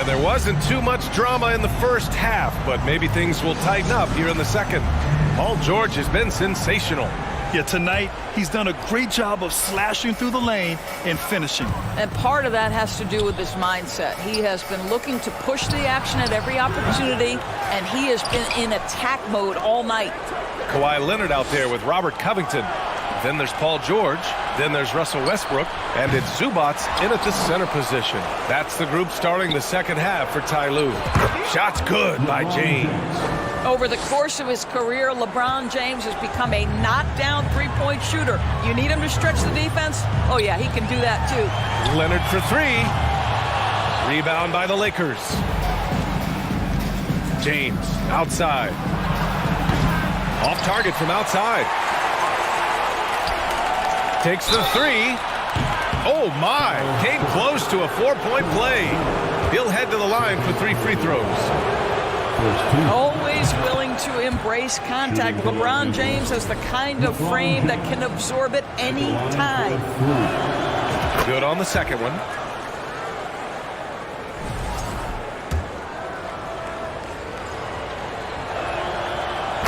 There wasn't too much drama in the first half, but maybe things will tighten up here in the second. Paul George has been sensational. Yeah, tonight he's done a great job of slashing through the lane and finishing. And part of that has to do with his mindset. He has been looking to push the action at every opportunity, and he has been in attack mode all night. Kawhi Leonard out there with Robert Covington. Then there's Paul George. Then there's Russell Westbrook. And it's Zubats in at the center position. That's the group starting the second half for Ty Lue. Shot's good by James. Over the course of his career, LeBron James has become a knockdown three-point shooter. You need him to stretch the defense? Oh, yeah, he can do that, too. Leonard for 3. Rebound by the Lakers. James outside. Off target from outside. Takes the 3. Oh, my. Came close to a 4-point play. He'll head to the line for 3 free throws. Always willing to embrace contact. LeBron James has the kind of frame that can absorb it any time. Good on the second one.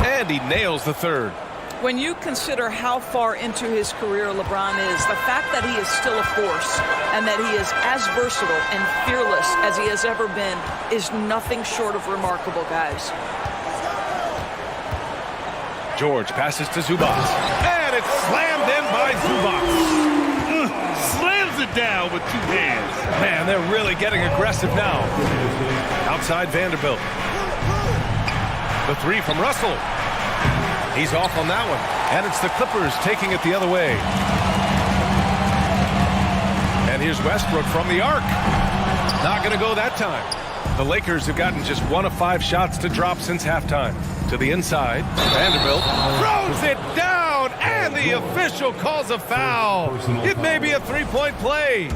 And he nails the third. When you consider how far into his career LeBron is, the fact that he is still a force and that he is as versatile and fearless as he has ever been is nothing short of remarkable, guys. George passes to Zubats. And it's slammed in by Zubats. Slams it down with 2 hands. Man, they're really getting aggressive now. Outside Vanderbilt. The 3 from Russell. He's off on that one. And it's the Clippers taking it the other way. And here's Westbrook from the arc. Not going to go that time. The Lakers have gotten just 1 of 5 shots to drop since halftime. To the inside. Vanderbilt throws it down. And the official calls a foul. It may be a 3-point play.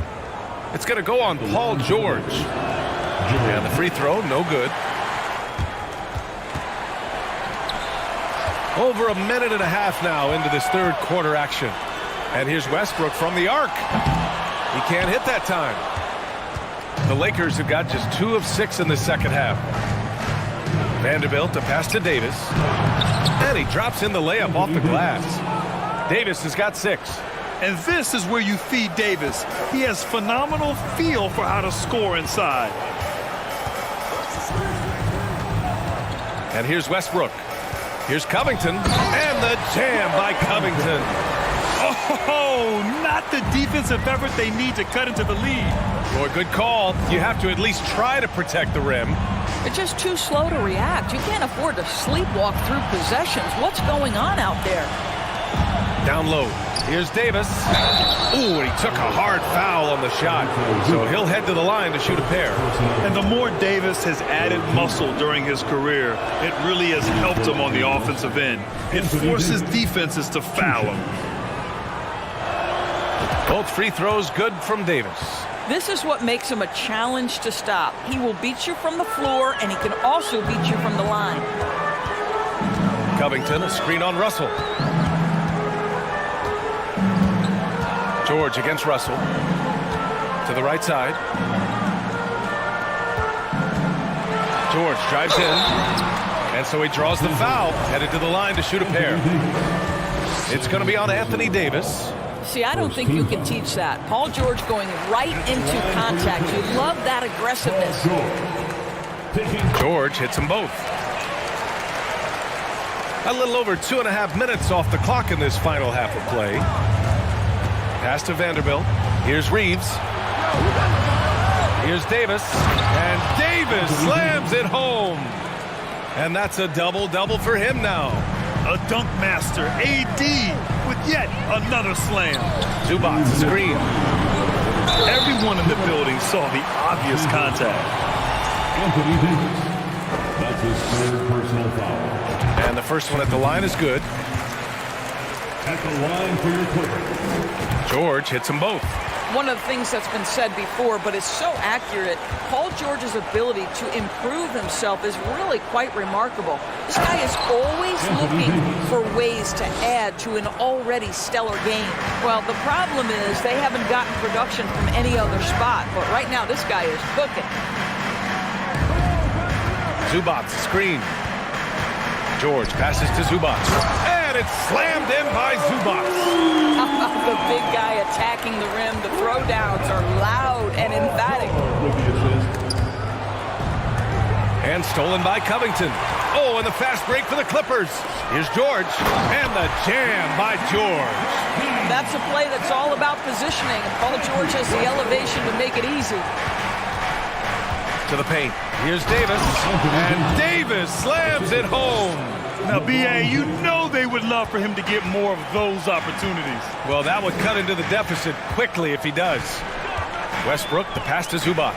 It's going to go on Paul George. And the free throw, no good. Over a minute and a half now into this third quarter action. And here's Westbrook from the arc. He can't hit that time. The Lakers have got just 2 of 6 in the second half. Vanderbilt to pass to Davis. And he drops in the layup off the glass. Davis has got 6. And this is where you feed Davis. He has phenomenal feel for how to score inside. And here's Westbrook. Here's Covington, and the jam by Covington. Oh, not the defensive effort they need to cut into the lead. Boy, good call. You have to at least try to protect the rim. They're just too slow to react. You can't afford to sleepwalk through possessions. What's going on out there? Down low. Here's Davis. Ooh, and he took a hard foul on the shot. So he'll head to the line to shoot a pair. And the more Davis has added muscle during his career, it really has helped him on the offensive end. It forces defenses to foul him. Both free throws good from Davis. This is what makes him a challenge to stop. He will beat you from the floor, and he can also beat you from the line. Covington, a screen on Russell. George against Russell. To the right side. George drives in. And so he draws the foul, headed to the line to shoot a pair. It's going to be on Anthony Davis. See, I don't think you can teach that. Paul George going right into contact. You love that aggressiveness. George hits them both. A little over 2.5 minutes off the clock in this final half of play. Pass to Vanderbilt. Here's Reeves. Here's Davis. And Davis slams it home. And that's a double-double for him now. A dunk master, AD, with yet another slam. Zubac, screen. Everyone in the building saw the obvious contact. Anthony Davis. That's his third personal foul. And the first one at the line is good. At the line for your Clippers. George hits them both. One of the things that's been said before, but is so accurate, Paul George's ability to improve himself is really quite remarkable. This guy is always looking for ways to add to an already stellar game. Well, the problem is they haven't gotten production from any other spot, but right now this guy is cooking. Zubac, screen. George passes to Zubac. And it's slammed in by Zubac. The big guy attacking the rim. The throwdowns are loud and emphatic. And stolen by Covington. Oh, and the fast break for the Clippers. Here's George. And the jam by George. That's a play that's all about positioning. And Paul George has the elevation to make it easy. To the paint. Here's Davis. And Davis slams it home. Now, B.A., you know they would love for him to get more of those opportunities. Well, that would cut into the deficit quickly if he does. Westbrook, the pass to Zubac.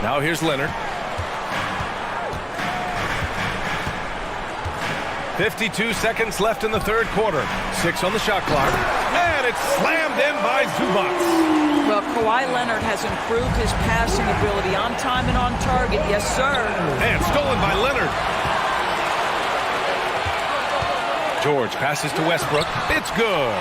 Now here's Leonard. 52 seconds left in the third quarter. 6 on the shot clock. And it's slammed in by Zubac. Well, Kawhi Leonard has improved his passing ability on time and on target. Yes, sir. And stolen by Leonard. George passes to Westbrook. It's good.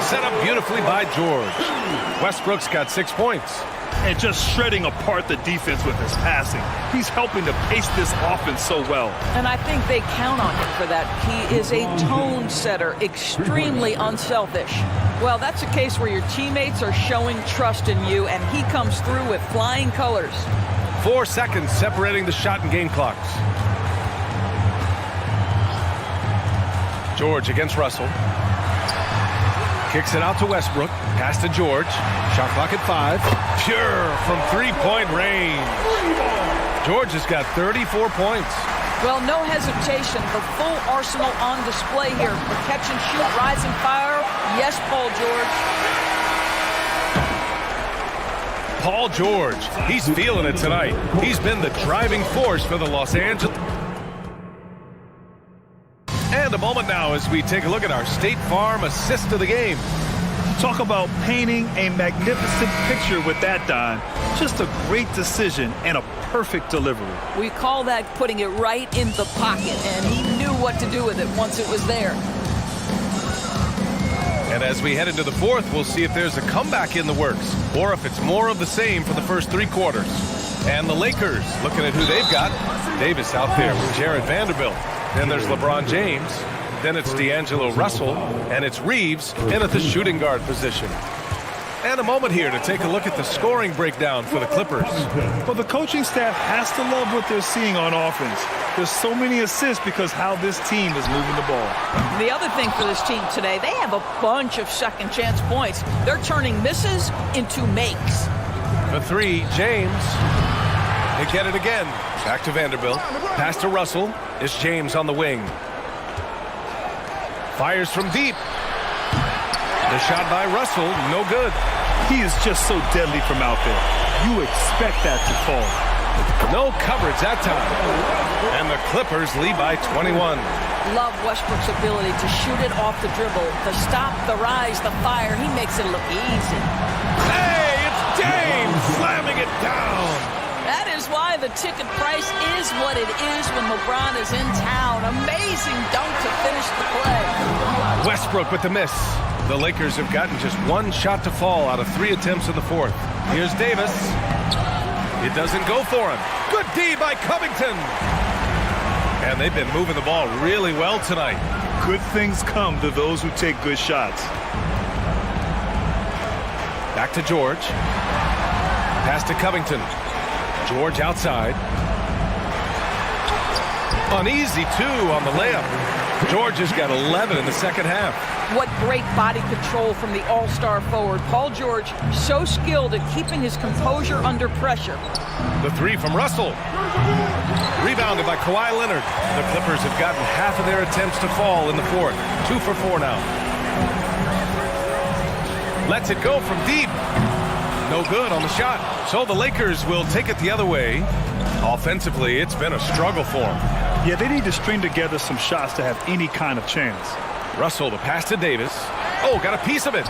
Set up beautifully by George. Westbrook's got 6 points. And just shredding apart the defense with his passing. He's helping to pace this offense so well. And I think they count on him for that. He is a tone setter, extremely unselfish. Well, that's a case where your teammates are showing trust in you, and he comes through with flying colors. 4 seconds separating the shot and game clocks. George against Russell. Kicks it out to Westbrook. Pass to George. Shot clock at 5. Pure from three-point range. George has got 34 points. Well, no hesitation. The full arsenal on display here. For catch and shoot, rise and fire. Yes, Paul George. Paul George. He's feeling it tonight. He's been the driving force for the Los Angeles. And a moment now as we take a look at our State Farm assist of the game. Talk about painting a magnificent picture with that, Don. Just a great decision and a perfect delivery. We call that putting it right in the pocket, and he knew what to do with it once it was there. And as we head into the fourth, we'll see if there's a comeback in the works or if it's more of the same for the first 3 quarters. And the Lakers looking at who they've got. Davis out there with Jared Vanderbilt. Then there's LeBron James. Then it's D'Angelo Russell. And it's Reeves in at the shooting guard position. And a moment here to take a look at the scoring breakdown for the Clippers. Well, the coaching staff has to love what they're seeing on offense. There's so many assists because how this team is moving the ball. The other thing for this team today, they have a bunch of second chance points. They're turning misses into makes. The three, James. They get it again. Back to Vanderbilt. Pass to Russell. It's James on the wing. Fires from deep. The shot by Russell, no good. He is just so deadly from out there. You expect that to fall. No coverage that time. And the Clippers lead by 21. Love Westbrook's ability to shoot it off the dribble, the stop, the rise, the fire. He makes it look easy. Hey, it's James slamming it down. That is why the ticket price is what it is when LeBron is in town. Amazing dunk to finish the play. Westbrook with the miss. The Lakers have gotten just one shot to fall out of 3 attempts in the fourth. Here's Davis. It doesn't go for him. Good D by Covington. And they've been moving the ball really well tonight. Good things come to those who take good shots. Back to George. Pass to Covington. George outside. Uneasy, too, on the layup. George has got 11 in the second half. What great body control from the all-star forward. Paul George, so skilled at keeping his composure under pressure. The three from Russell. Rebounded by Kawhi Leonard. The Clippers have gotten half of their attempts to fall in the fourth. 2 for 4 now. Lets it go from deep. No good on the shot. So the Lakers will take it the other way. Offensively, it's been a struggle for them. Yeah, they need to string together some shots to have any kind of chance. Russell, the pass to Davis. Oh, got a piece of it.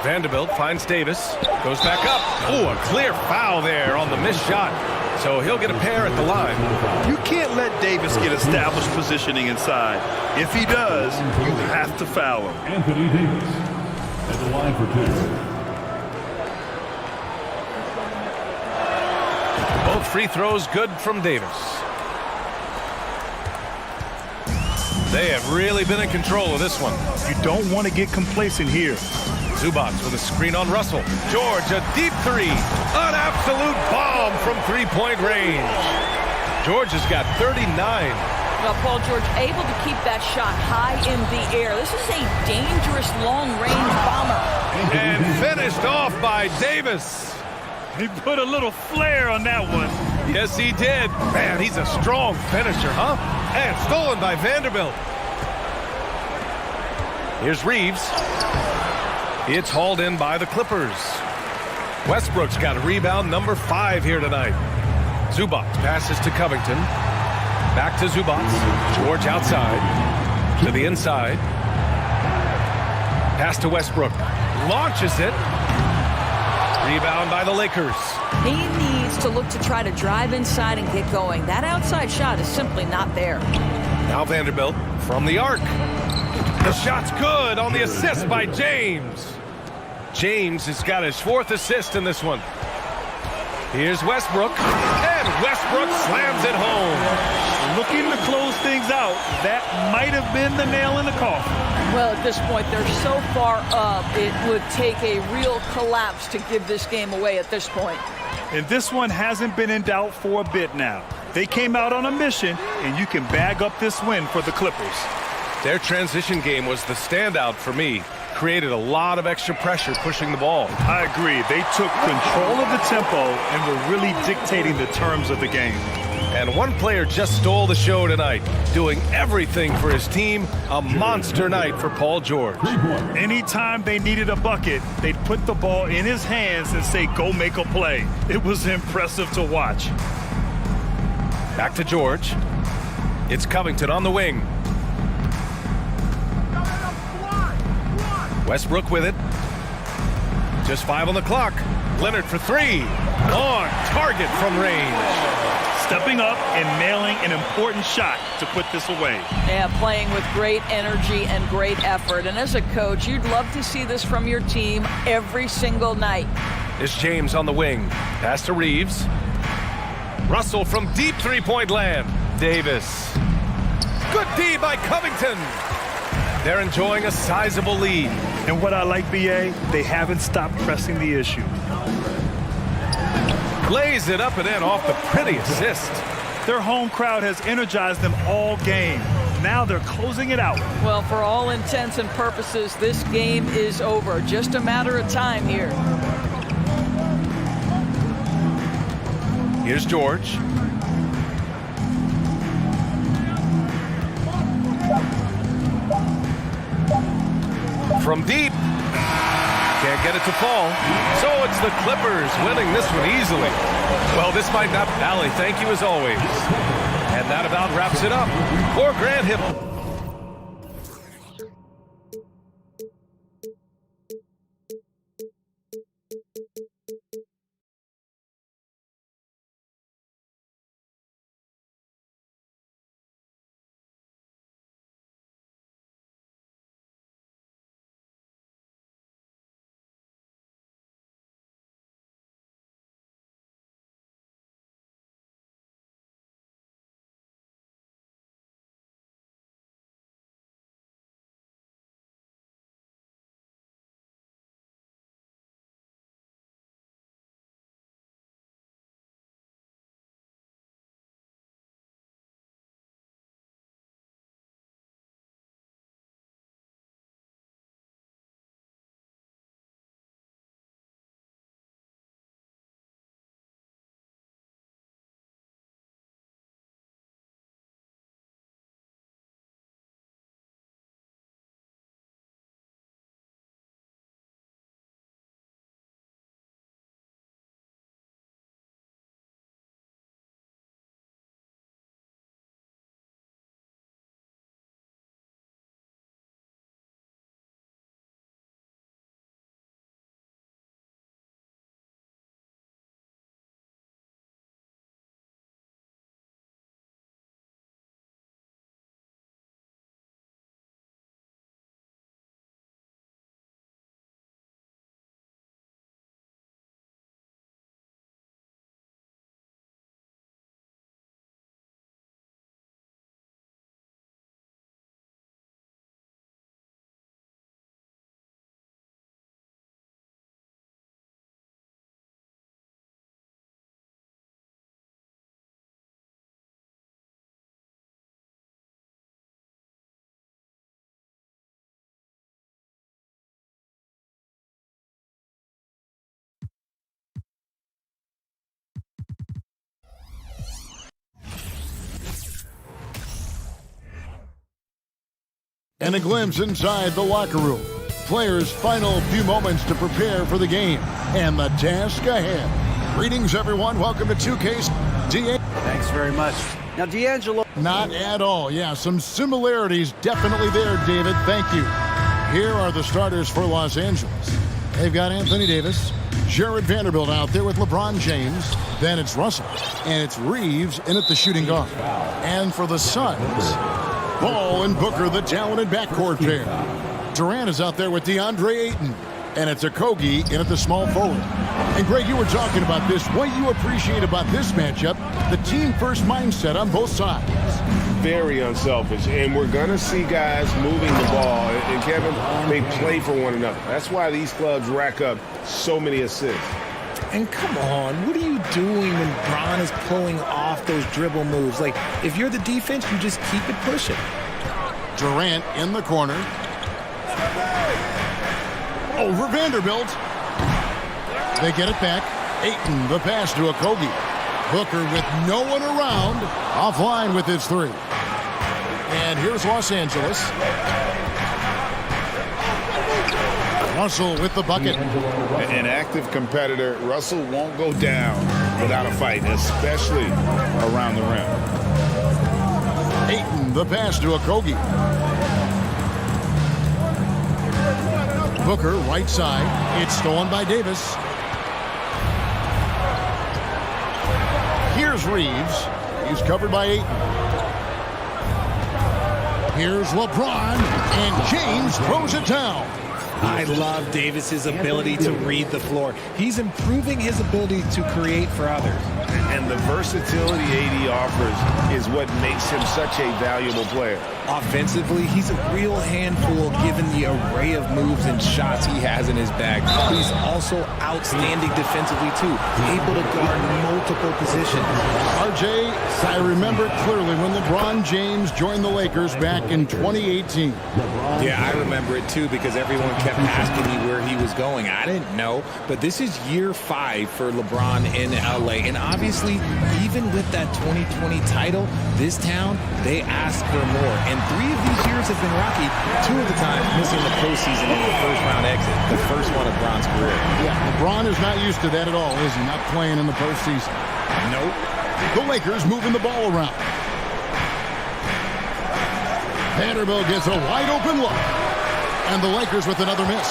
Vanderbilt finds Davis. Goes back up. Oh, a clear foul there on the missed shot. So he'll get a pair at the line. You can't let Davis get established positioning inside. If he does, you have to foul him. Anthony Davis at the line for 2. Both free throws good from Davis. They have really been in control of this one. You don't want to get complacent here. Zubac with a screen on Russell. George, a deep three. An absolute bomb from three-point range. George has got 39. Well, Paul George able to keep that shot high in the air. This is a dangerous long-range bomber. And finished off by Davis. He put a little flair on that one. Yes, he did. Man, he's a strong finisher, huh? And stolen by Vanderbilt. Here's Reeves. It's hauled in by the Clippers. Westbrook's got a rebound number 5 here tonight. Zubac passes to Covington. Back to Zubac. George outside. To the inside. Pass to Westbrook. Launches it. Rebound by the Lakers. He needs to look to try to drive inside and get going. That outside shot is simply not there. Now Vanderbilt from the arc. The shot's good on the assist by James. James has got his 4th assist in this one. Here's Westbrook. And Westbrook slams it home. Looking to close things out. That might have been the nail in the coffin. Well, at this point, they're so far up, it would take a real collapse to give this game away at this point. And this one hasn't been in doubt for a bit now. They came out on a mission, and you can bag up this win for the Clippers. Their transition game was the standout for me. Created a lot of extra pressure pushing the ball. I agree. They took control of the tempo and were really dictating the terms of the game. And one player just stole the show tonight, doing everything for his team. A monster night for Paul George. Anytime they needed a bucket, they'd put the ball in his hands and say, go make a play. It was impressive to watch. Back to George. It's Covington on the wing. Westbrook with it. Just 5 on the clock. Leonard for 3. On target from range. Stepping up and nailing an important shot to put this away. Yeah, playing with great energy and great effort. And as a coach, you'd love to see this from your team every single night. It's James on the wing. Pass to Reeves. Russell from deep three-point land. Davis. Good D by Covington. They're enjoying a sizable lead. And what I like, BA, they haven't stopped pressing the issue. Lays it up and in off the pretty assist. Their home crowd has energized them all game. Now they're closing it out. Well, for all intents and purposes, this game is over. Just a matter of time here. Here's George. From deep. Can't get it to fall. So it's the Clippers winning this one easily. Well, this might not... Allie, thank you as always. And that about wraps it up for Grant Hill. And a glimpse inside the locker room. Players' final few moments to prepare for the game and the task ahead. Greetings, everyone. Welcome to 2K's DA. Thanks very much. Now, D'Angelo. Not at all. Yeah, some similarities definitely there, David. Thank you. Here are the starters for Los Angeles. They've got Anthony Davis, Jared Vanderbilt out there with LeBron James. Then it's Russell. And it's Reeves in at the shooting guard. And for the Suns, Ball and Booker, the talented backcourt pair. Durant is out there with DeAndre Ayton. And it's Okogie in at the small forward. And Greg, you were talking about this. What you appreciate about this matchup, the team-first mindset on both sides. Very unselfish. And we're going to see guys moving the ball. And Kevin, they play for one another. That's why these clubs rack up so many assists. And come on, what are you doing when Bron is pulling off those dribble moves? Like, if you're the defense, you just keep it pushing. Durant in the corner. Over Vanderbilt. They get it back. Ayton, the pass to Okogie. Booker with no one around. Offline with his three. And here's Los Angeles. Russell with the bucket. An active competitor, Russell won't go down without a fight, especially around the rim. Ayton, the pass to Okogie. Booker, right side. It's stolen by Davis. Here's Reeves. He's covered by Ayton. Here's LeBron, and James throws it down. I love Davis's ability to read the floor. He's improving his ability to create for others. and the versatility AD offers is what makes him such a valuable player. Offensively, he's a real handful given the array of moves and shots he has in his bag. But he's also outstanding defensively, too, able to guard multiple positions. RJ, I remember clearly when LeBron James joined the Lakers back in 2018. Yeah, I remember it, too, because everyone kept asking me where he was going. I didn't know, but this is year 5 for LeBron in L.A. And obviously, even with that 2020 title, this town, they asked for more. And 3 of these years have been rocky, 2 of the time missing the postseason in the first-round exit, the first one of Bron's career. Yeah, LeBron is not used to that at all, is he? Not playing in the postseason. Nope. The Lakers moving the ball around. Vanderbilt gets a wide-open look. And the Lakers with another miss.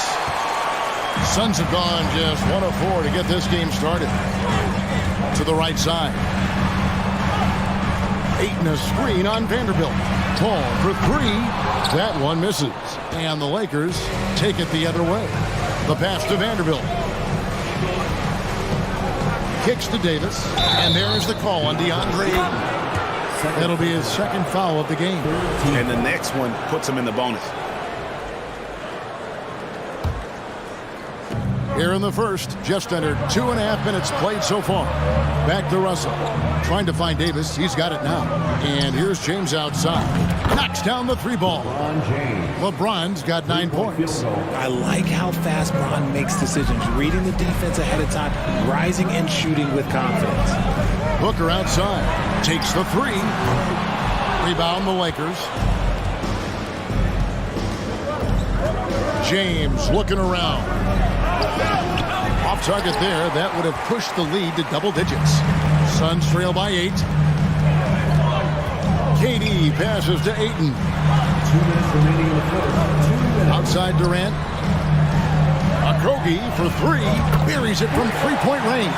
Suns have gone just 1 of 4 to get this game started. To the right side. Ayton a screen on Vanderbilt. Paul for 3. That one misses. And the Lakers take it the other way. The pass to Vanderbilt. Kicks to Davis. And there's the call on DeAndre Ayton. That'll be his second foul of the game. And the next one puts him in the bonus. Here in the first, just under 2.5 minutes played so far. Back to Russell. Trying to find Davis. He's got it now. And here's James outside. Knocks down the 3 ball. LeBron's got 9 points. I like how fast Bron makes decisions, reading the defense ahead of time, rising and shooting with confidence. Booker outside. Takes the 3. Rebound the Lakers. James looking around. Off target there. That would have pushed the lead to double digits. Suns trail by 8. KD passes to Ayton. 2 minutes remaining in the fourth. Outside Durant. Okogie for 3. Buries it from 3-point range.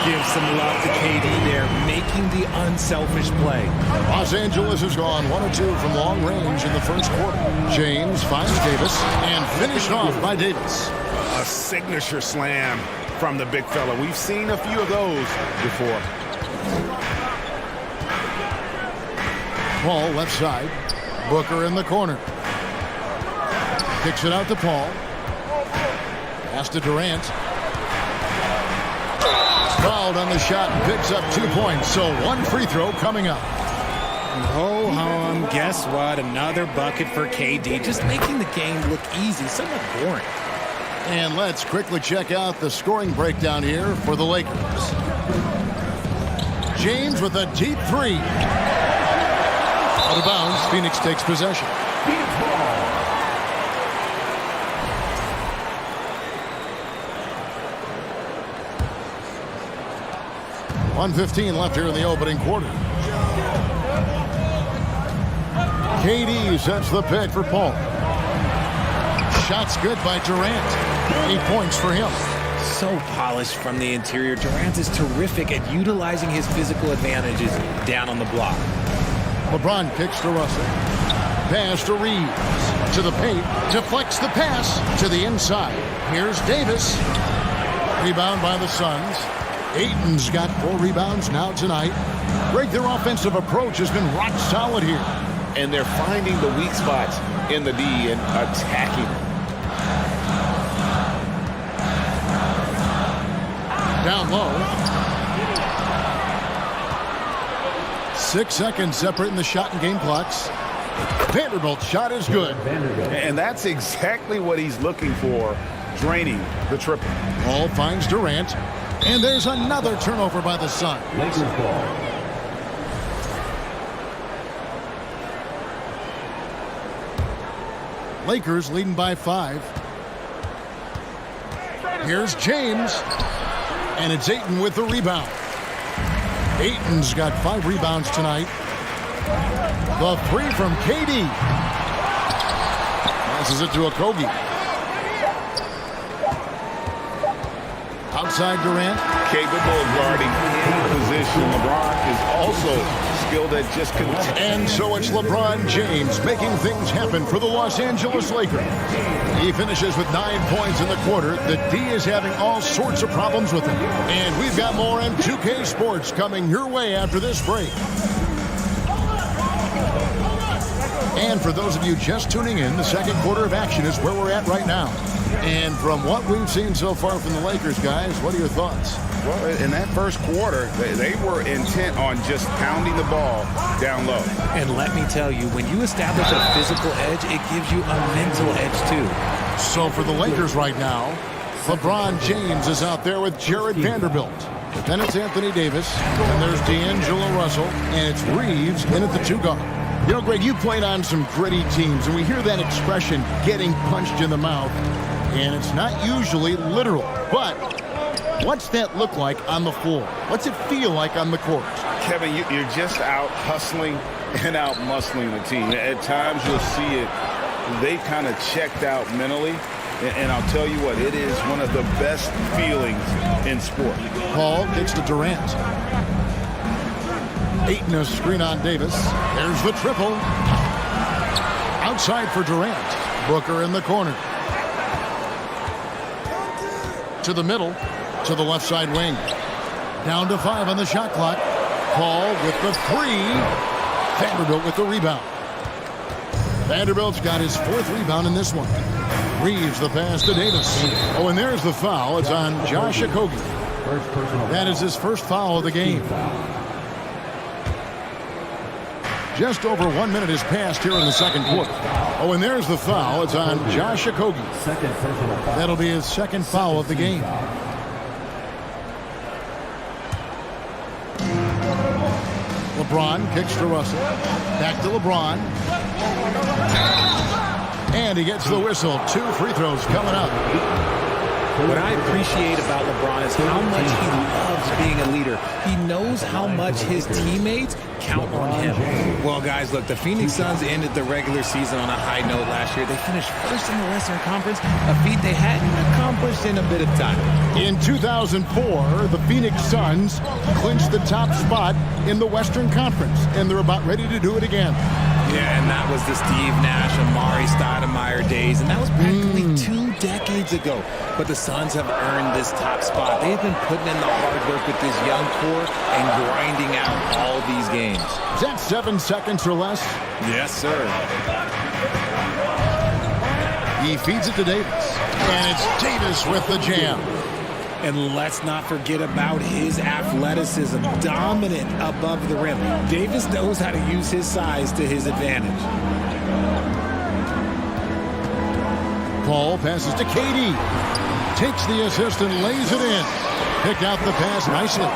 Give some love to KD there, making the unselfish play. Los Angeles has gone 1 of 2 from long range in the first quarter. James finds Davis and finished off by Davis. A signature slam from the big fella. We've seen a few of those before. Paul left side. Booker in the corner. Kicks it out to Paul. Pass to Durant. Fouled on the shot and picks up 2 points. So 1 free throw coming up. Ho hum, guess what? Another bucket for KD. Just making the game look easy, somewhat boring. And let's quickly check out the scoring breakdown here for the Lakers. James with a deep 3. Out of bounds, Phoenix takes possession. 1:15 left here in the opening quarter. KD sets the pick for Paul. Shot's good by Durant. 8 points for him. So polished from the interior. Durant is terrific at utilizing his physical advantages down on the block. LeBron kicks to Russell. Pass to Reeves. To the paint. Deflects the pass to the inside. Here's Davis. Rebound by the Suns. Ayton's got 4 rebounds now tonight. Greg, their offensive approach has been rock solid here. And they're finding the weak spots in the D and attacking them. Down low. 6 seconds separating the shot and game clocks. Vanderbilt's shot is good. And that's exactly what he's looking for, draining the triple. Ball finds Durant. And there's another turnover by the Suns. Lakers ball. Lakers leading by 5. Here's James. And it's Ayton with the rebound. Ayton's got 5 rebounds tonight. The 3 from KD. Passes it to Okogie. Outside Durant. Capable of guarding any position. LeBron is also skilled at just And so it's LeBron James making things happen for the Los Angeles Lakers. He finishes with 9 points in the quarter. The D is having all sorts of problems with him. And we've got more M2K Sports coming your way after this break. And for those of you just tuning in, the second quarter of action is where we're at right now. And from what we've seen so far from the Lakers, guys, what are your thoughts? Well, in that first quarter, they were intent on just pounding the ball down low. And let me tell you, when you establish a physical edge, it gives you a mental edge, too. So for the Lakers right now, LeBron James is out there with Jared Vanderbilt. But then it's Anthony Davis, and there's D'Angelo Russell, and it's Reeves in at the 2 guard. You know, Greg, you played on some gritty teams, and we hear that expression, getting punched in the mouth, and it's not usually literal. But what's that look like on the floor? What's it feel like on the court? Kevin, you're just out hustling and out muscling the team. At times you'll see it. They kind of checked out mentally. And I'll tell you what, it is one of the best feelings in sport. Paul gets to Durant. Ayton a screen on Davis. There's the triple. Outside for Durant. Booker in the corner. To the middle. To the left side wing. Down to 5 on the shot clock. Paul with the 3. Vanderbilt with the rebound. Vanderbilt's got his 4th rebound in this one. Reeves the pass to Davis. Oh, and there's the foul. It's on Josh Okogie. That is his first foul of the game. Just over 1 minute has passed here in the second quarter. Oh, and there's the foul. It's on Josh Okogie. That'll be his second foul of the game. LeBron kicks to Russell. Back to LeBron. And he gets the whistle. 2 free throws coming up. What I appreciate about LeBron is how much he loves being a leader. He knows how much his teammates count on him. Well, guys, look, the Phoenix Suns ended the regular season on a high note last year. They finished first in the Western Conference, a feat they hadn't accomplished in a bit of time. In 2004, the Phoenix Suns clinched the top spot in the Western Conference, and they're about ready to do it again. Yeah, and that was the Steve Nash, Amari Stoudemire days, and that was practically 2 decades ago. But the Suns have earned this top spot. They've been putting in the hard work with this young core and grinding out all these games. Is that 7 seconds or less? Yes, sir. He feeds it to Davis, and it's Davis with the jam. And let's not forget about his athleticism, dominant above the rim. Davis knows how to use his size to his advantage. Paul passes to KD. Takes the assist and lays it in. Picked out the pass nicely.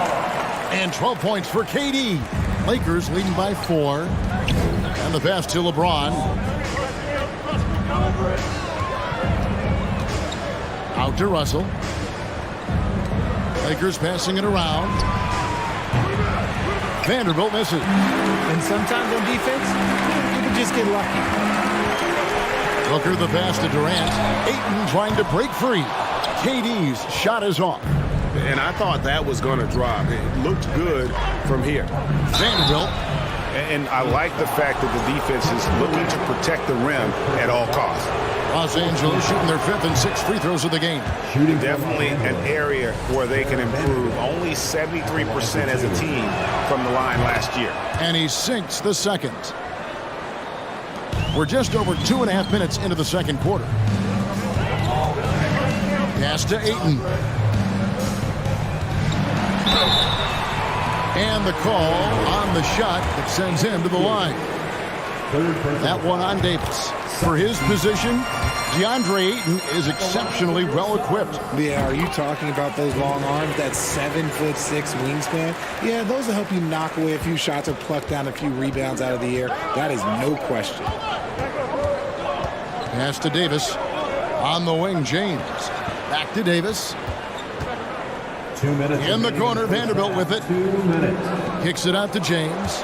And 12 points for KD. Lakers leading by 4. And the pass to LeBron. Out to Russell. Lakers passing it around. Vanderbilt misses. And sometimes on defense, you can just get lucky. Booker the pass to Durant. Ayton trying to break free. KD's shot is off. And I thought that was going to drop. It looked good from here. Vanderbilt. And I like the fact that the defense is looking to protect the rim at all costs. Los Angeles shooting their 5th and 6th free throws of the game. Definitely an area where they can improve. Only 73% as a team from the line last year. And he sinks the second. We're just over 2.5 minutes into the second quarter. Pass to Ayton. And the call on the shot that sends him to the line. That one on Davis. For his position, DeAndre Ayton is exceptionally well equipped. Yeah, are you talking about those long arms, that 7'6" wingspan? Yeah, those will help you knock away a few shots or pluck down a few rebounds out of the air. That is no question. Pass to Davis. On the wing, James. Back to Davis. 2 minutes. In the corner, Vanderbilt with it. 2 minutes. Kicks it out to James.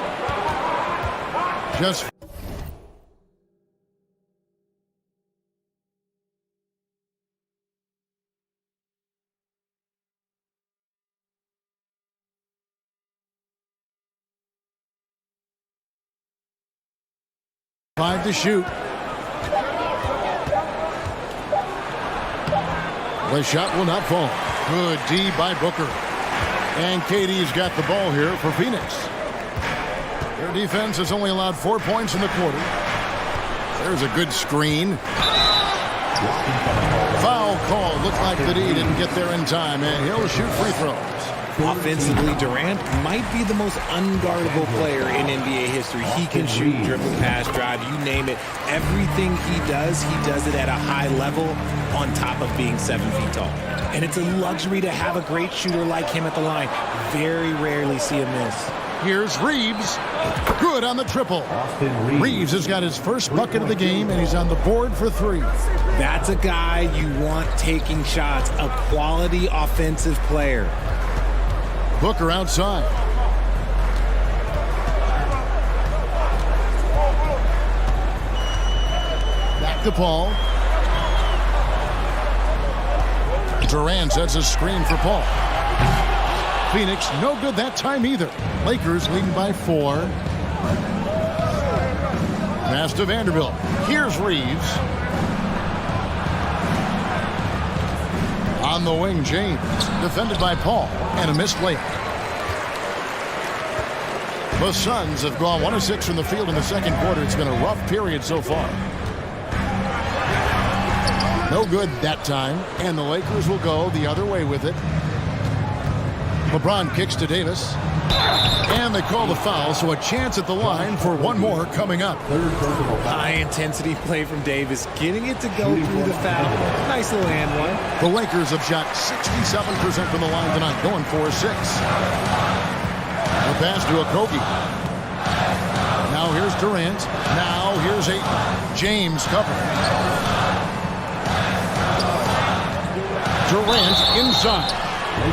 Just 5 to shoot. The shot will not fall. Good D by Booker. And KD's got the ball here for Phoenix. Their defense has only allowed 4 points in the quarter. There's a good screen. Foul call. Looked like the D didn't get there in time, and he'll shoot free throws. Offensively, Durant might be the most unguardable player in NBA history. He can shoot, dribble, pass, drive, you name it. Everything he does it at a high level on top of being 7 feet tall. And it's a luxury to have a great shooter like him at the line. Very rarely see him miss. Here's Reeves. Good on the triple. Reeves has got his first bucket of the game, and he's on the board for 3. That's a guy you want taking shots, a quality offensive player. Booker outside. Back to Paul. Durant sets a screen for Paul. Phoenix, no good that time either. Lakers leading by 4. Pass to Vanderbilt. Here's Reeves. On the wing, James. Defended by Paul. And a missed layup. The Suns have gone 1 of 6 from the field in the second quarter. It's been a rough period so far. No good that time. And the Lakers will go the other way with it. LeBron kicks to Davis. And they call the foul, so a chance at the line for one more coming up. High-intensity play from Davis, getting it to go through the foul. Nice little hand one. The Lakers have shot 67% from the line tonight, going for 6. The pass to Okogie. Now here's Durant. Now here's Ayton. James covering. Durant inside.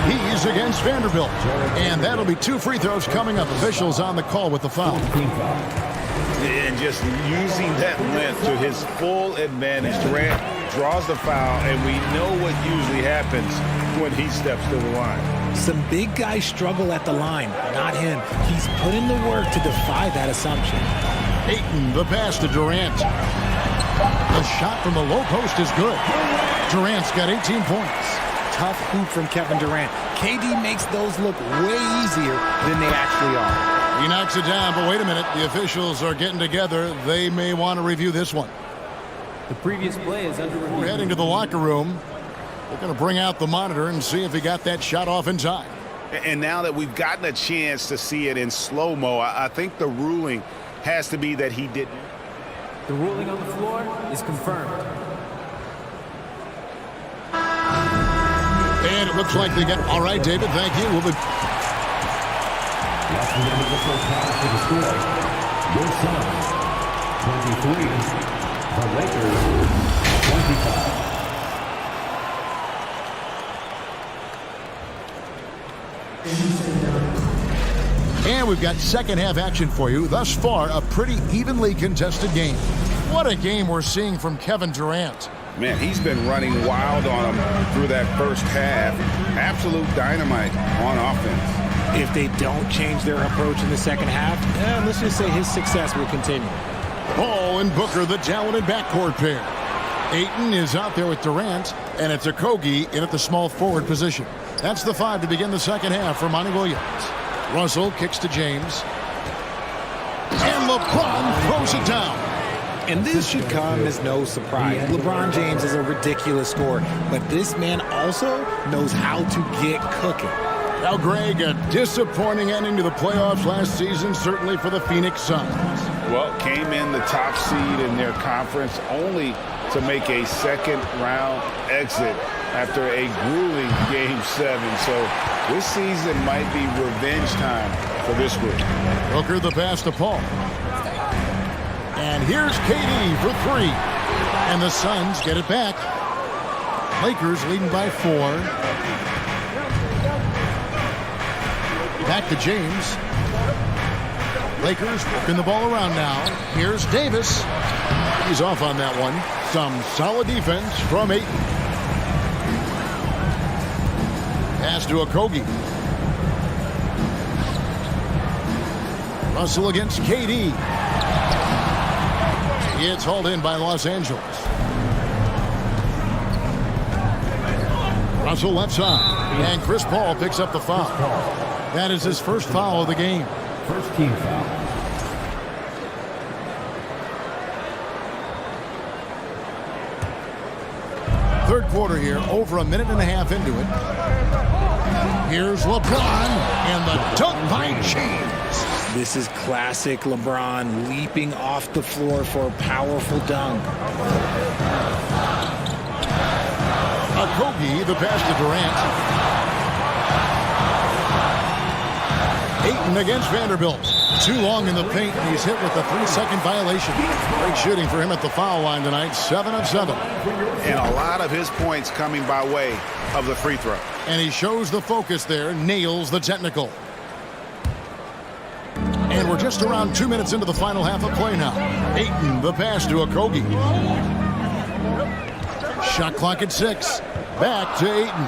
He's against Vanderbilt. And that'll be 2 free throws coming up. Officials on the call with the foul. And just using that length to his full advantage. Durant draws the foul, and we know what usually happens when he steps to the line. Some big guys struggle at the line, not him. He's put in the work to defy that assumption. Ayton, the pass to Durant. The shot from the low post is good. Durant's got 18 points. Tough hoop from Kevin Durant. KD makes those look way easier than they actually are. He knocks it down, but wait a minute. The officials are getting together. They may want to review this one. The previous play is under review. We're heading to the locker room. We're going to bring out the monitor and see if he got that shot off in time. And now that we've gotten a chance to see it in slow-mo, I think the ruling has to be that he didn't. The ruling on the floor is confirmed. And it looks like they got... All right, David, thank you. We'll be... Your Suns, 23. The Lakers, 25. And we've got second half action for you. Thus far, a pretty evenly contested game. What a game we're seeing from Kevin Durant. Man, he's been running wild on him through that first half. Absolute dynamite on offense. If they don't change their approach in the second half, let's just say his success will continue. Paul and Booker, the talented backcourt pair. Ayton is out there with Durant, and it's Okogie in at the small forward position. That's the 5 to begin the second half for Monty Williams. Russell kicks to James. And LeBron throws it down. And this should come as no surprise. LeBron James is a ridiculous scorer, but this man also knows how to get cooking. Now, Greg, a disappointing ending to the playoffs last season, certainly for the Phoenix Suns. Well, came in the top seed in their conference only to make a second-round exit after a grueling Game 7. So this season might be revenge time for this group. Booker the pass to Paul. And here's KD for 3. And the Suns get it back. Lakers leading by 4. Back to James. Lakers working the ball around now. Here's Davis. He's off on that one. Some solid defense from Ayton. Pass to Okogie. Russell against KD. It's hauled in by Los Angeles. Russell left side. And Chris Paul picks up the foul. That is his first foul of the game. First team foul. Third quarter here, over a minute and a half into it. Here's LeBron, and the dunk by James. This is classic LeBron leaping off the floor for a powerful dunk. Okogie, the pass to Durant. Ayton against Vanderbilt. Too long in the paint, and he's hit with a 3-second violation. Great shooting for him at the foul line tonight, 7 of 7. And a lot of his points coming by way of the free throw. And he shows the focus there, nails the technical. And we're just around 2 minutes into the final half of play now. Ayton, the pass to Okogie. Shot clock at 6. Back to Ayton.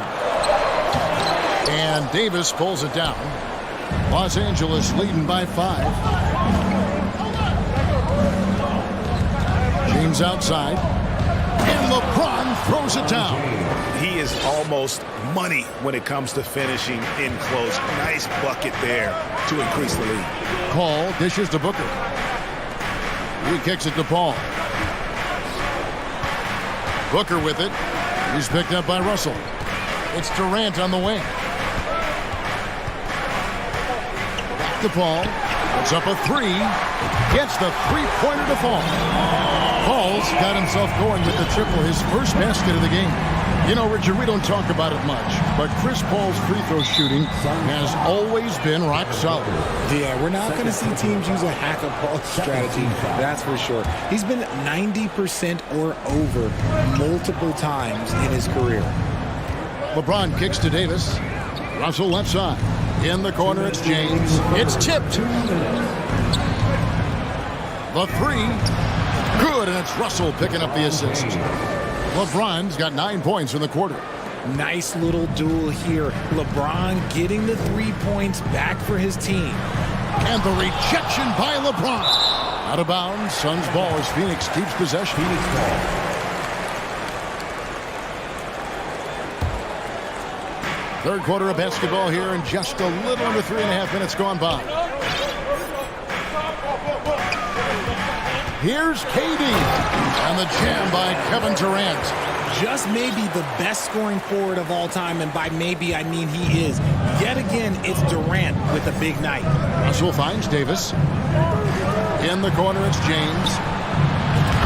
And Davis pulls it down. Los Angeles leading by 5. James outside. And LeBron throws it down. He is almost money when it comes to finishing in close. Nice bucket there to increase the lead. Paul dishes to Booker. He kicks it to Paul. Booker with it. He's picked up by Russell. It's Durant on the wing. Back to Paul. Puts up a 3. Gets the three-pointer to fall. Paul's got himself going with the triple, his first basket of the game. You know, Richard, we don't talk about it much, but Chris Paul's free throw shooting has always been rock solid. Yeah, we're not going to see teams use a hack-a-ball strategy, that's for sure. He's been 90% or over multiple times in his career. LeBron kicks to Davis. Russell left side. In the corner, it's James. It's tipped. The 3. Good, and it's Russell picking up the assist. LeBron's got 9 points in the quarter. Nice little duel here. LeBron getting the 3 points back for his team. And the rejection by LeBron. Out of bounds. Suns ball as Phoenix keeps possession. Phoenix ball. Third quarter of basketball here, and just a little under 3.5 minutes gone by. Here's KD. And the jam by Kevin Durant. Just maybe the best scoring forward of all time, and by maybe I mean he is. Yet again, it's Durant with a big night. Russell finds Davis. In the corner, it's James.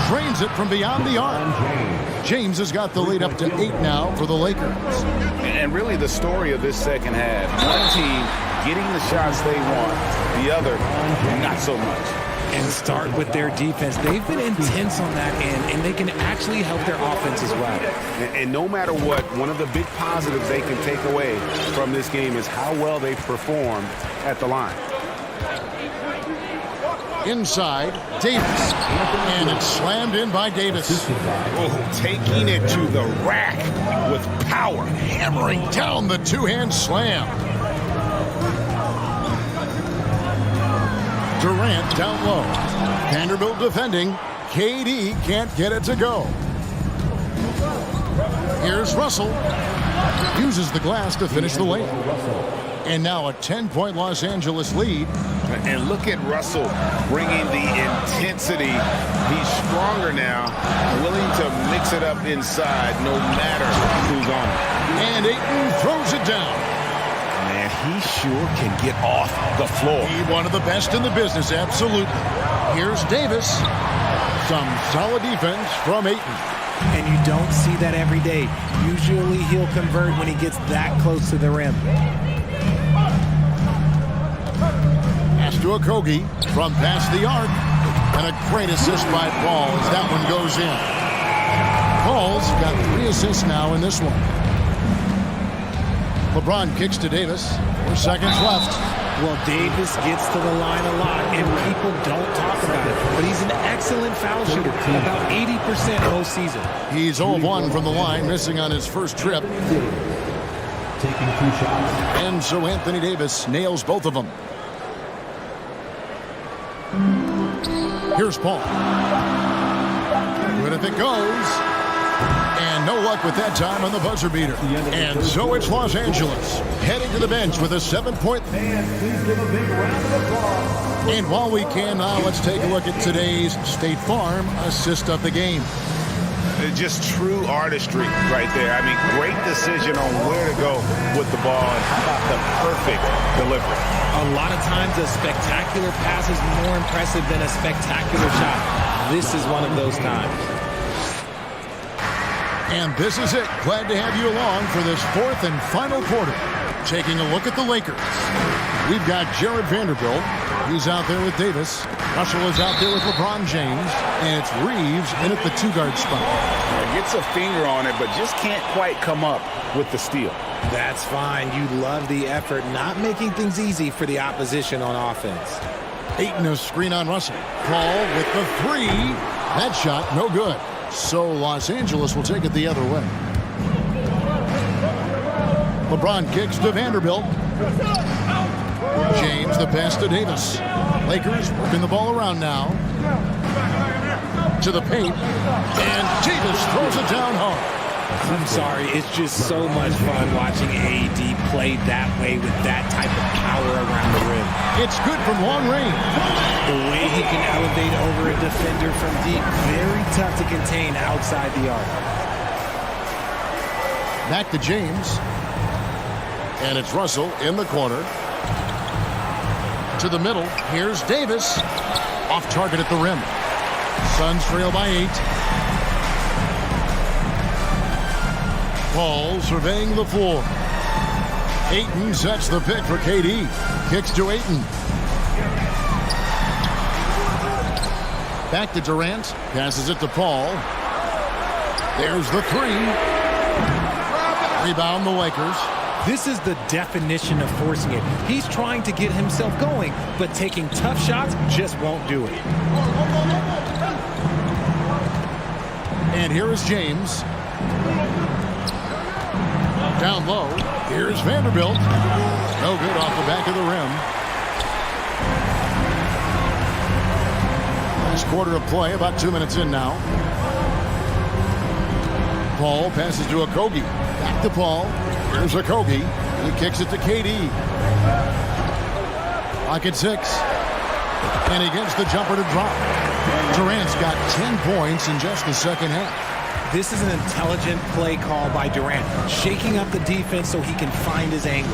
Drains it from beyond the arc. James has got the lead up to 8 now for the Lakers. And really the story of this second half. One team getting the shots they want, the other not so much. And start with their defense. They've been intense on that end, and they can actually help their offense as well. And no matter what, one of the big positives they can take away from this game is how well they've performed at the line. Inside, Davis. And it's slammed in by Davis. Oh, taking it to the rack with power. Hammering down the two-hand slam. Durant down low. Vanderbilt defending. KD can't get it to go. Here's Russell. Uses the glass to finish the layup. And now a 10-point Los Angeles lead. And look at Russell bringing the intensity. He's stronger now, willing to mix it up inside no matter who's on it. And Ayton throws it down. Man, he sure can get off the floor. He one of the best in the business, absolutely. Here's Davis. Some solid defense from Ayton. And you don't see that every day. Usually he'll convert when he gets that close to the rim. Pass to Okogie from past the arc. And a great assist by Paul as that one goes in. Paul's got 3 assists now in this one. LeBron kicks to Davis. 4 seconds left. Well, Davis gets to the line a lot, and people don't talk about it. But he's an excellent foul shooter, about 80% most season. He's 0 of 1 from the line, missing on his first trip. Taking 2 shots. And so Anthony Davis nails both of them. Here's Paul. Good if it goes. And no luck with that time on the buzzer beater. And so it's Los Angeles heading to the bench with a 7-point. And while we can now, let's take a look at today's State Farm assist of the game. Just true artistry right there. I mean, great decision on where to go with the ball, and how about the perfect delivery. A lot of times a spectacular pass is more impressive than a spectacular shot. This is one of those times. And this is it. Glad to have you along for this fourth and final quarter. Taking a look at the Lakers. We've got Jared Vanderbilt. He's out there with Davis. Russell is out there with LeBron James. And it's Reeves in at the two-guard spot. Gets a finger on it, but just can't quite come up with the steal. That's fine. You love the effort, not making things easy for the opposition on offense. Ayton a screen on Russell. Paul with the three. That shot, no good. So Los Angeles will take it the other way. LeBron kicks to Vanderbilt. James the pass to Davis. Lakers working the ball around now. To the paint. And Davis throws it down hard. I'm sorry, it's just so much fun watching AD play that way with that type of power around the rim. It's good from long range. The way he can elevate over a defender from deep, very tough to contain outside the arc. Back to James. And it's Russell in the corner. To the middle. Here's Davis. Off target at the rim. Suns trail by 8. Paul surveying the floor. Ayton sets the pick for KD. Kicks to Ayton. Back to Durant. Passes it to Paul. There's the three. Rebound the Lakers. This is the definition of forcing it. He's trying to get himself going, but taking tough shots just won't do it. And here is James. Down low. Here's Vanderbilt. No good off the back of the rim. Last quarter of play, about 2 minutes in now. Paul passes to Okogie. Back to Paul. Here's Okogie. He kicks it to KD. Lock at 6. And he gets the jumper to drop. Durant's got 10 points in just the second half. This is an intelligent play call by Durant, shaking up the defense so he can find his angle.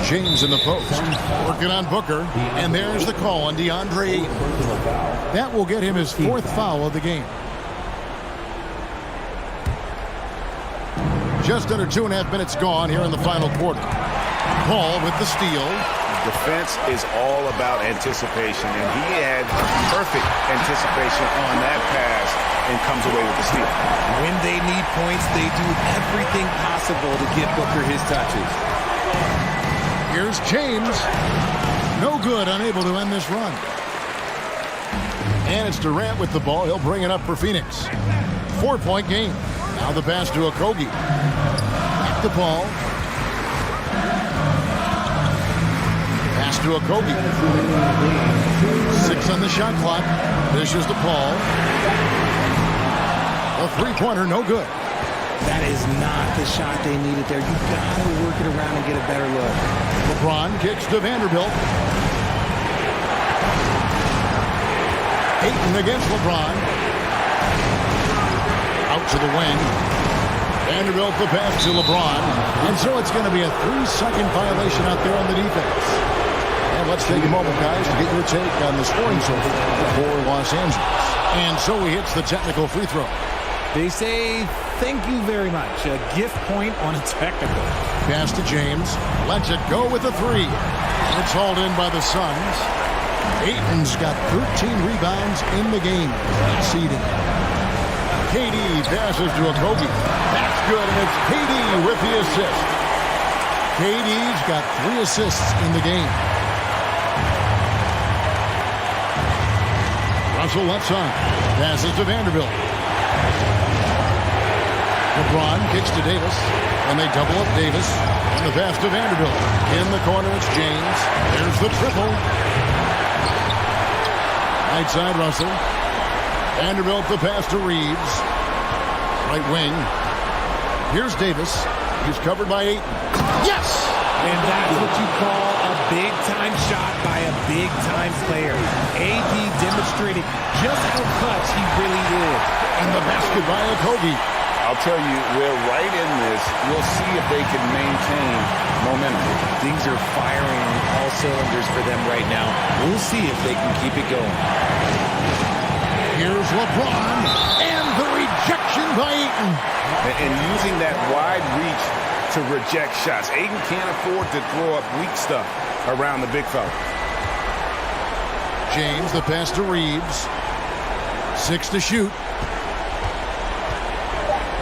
James in the post, working on Booker, and there's the call on DeAndre Ayton. That will get him his 4th foul of the game. Just under 2.5 minutes gone here in the final quarter. Paul with the steal. Defense is all about anticipation, and he had perfect anticipation on that pass and comes away with the steal. When they need points, they do everything possible to get Booker his touches. Here's James. No good, unable to end this run. And it's Durant with the ball. He'll bring it up for Phoenix. 4-point game. Now the pass to Okogie. Back to Paul. Pass to Okogie. 6 on the shot clock. Dishes to Paul. A three-pointer, no good. That is not the shot they needed there. You've got to work it around and get a better look. LeBron kicks to Vanderbilt. Ayton against LeBron. Out to the wing. Vanderbilt the pass to LeBron. And so it's going to be a 3-second violation out there on the defense. And let's take a moment, guys, to get your take on the scoring so far for Los Angeles. And so he hits the technical free throw. They say, thank you very much. A gift point on a technical. Pass to James. Lets it go with the 3. It's hauled in by the Suns. Ayton's got 13 rebounds in the game. Exceeding. KD passes to Okogie. That's good, and it's KD with the assist. KD's got 3 assists in the game. Russell left side. Passes to Vanderbilt. LeBron kicks to Davis. And they double up Davis. And the pass to Vanderbilt. In the corner, it's James. There's the triple. Right side, Russell. Vanderbilt the pass to Reeves. Right wing. Here's Davis. He's covered by Ayton. Yes! And that's what you call a big-time shot by a big-time player. AD demonstrated just how clutch he really is. And the basket by Okogie. I'll tell you, we're right in this. We'll see if they can maintain momentum. Things are firing on all cylinders for them right now. We'll see if they can keep it going. Here's LeBron, and the rejection by Ayton. And using that wide reach to reject shots. Ayton can't afford to throw up weak stuff around the big fella. James, the pass to Reeves. 6 to shoot.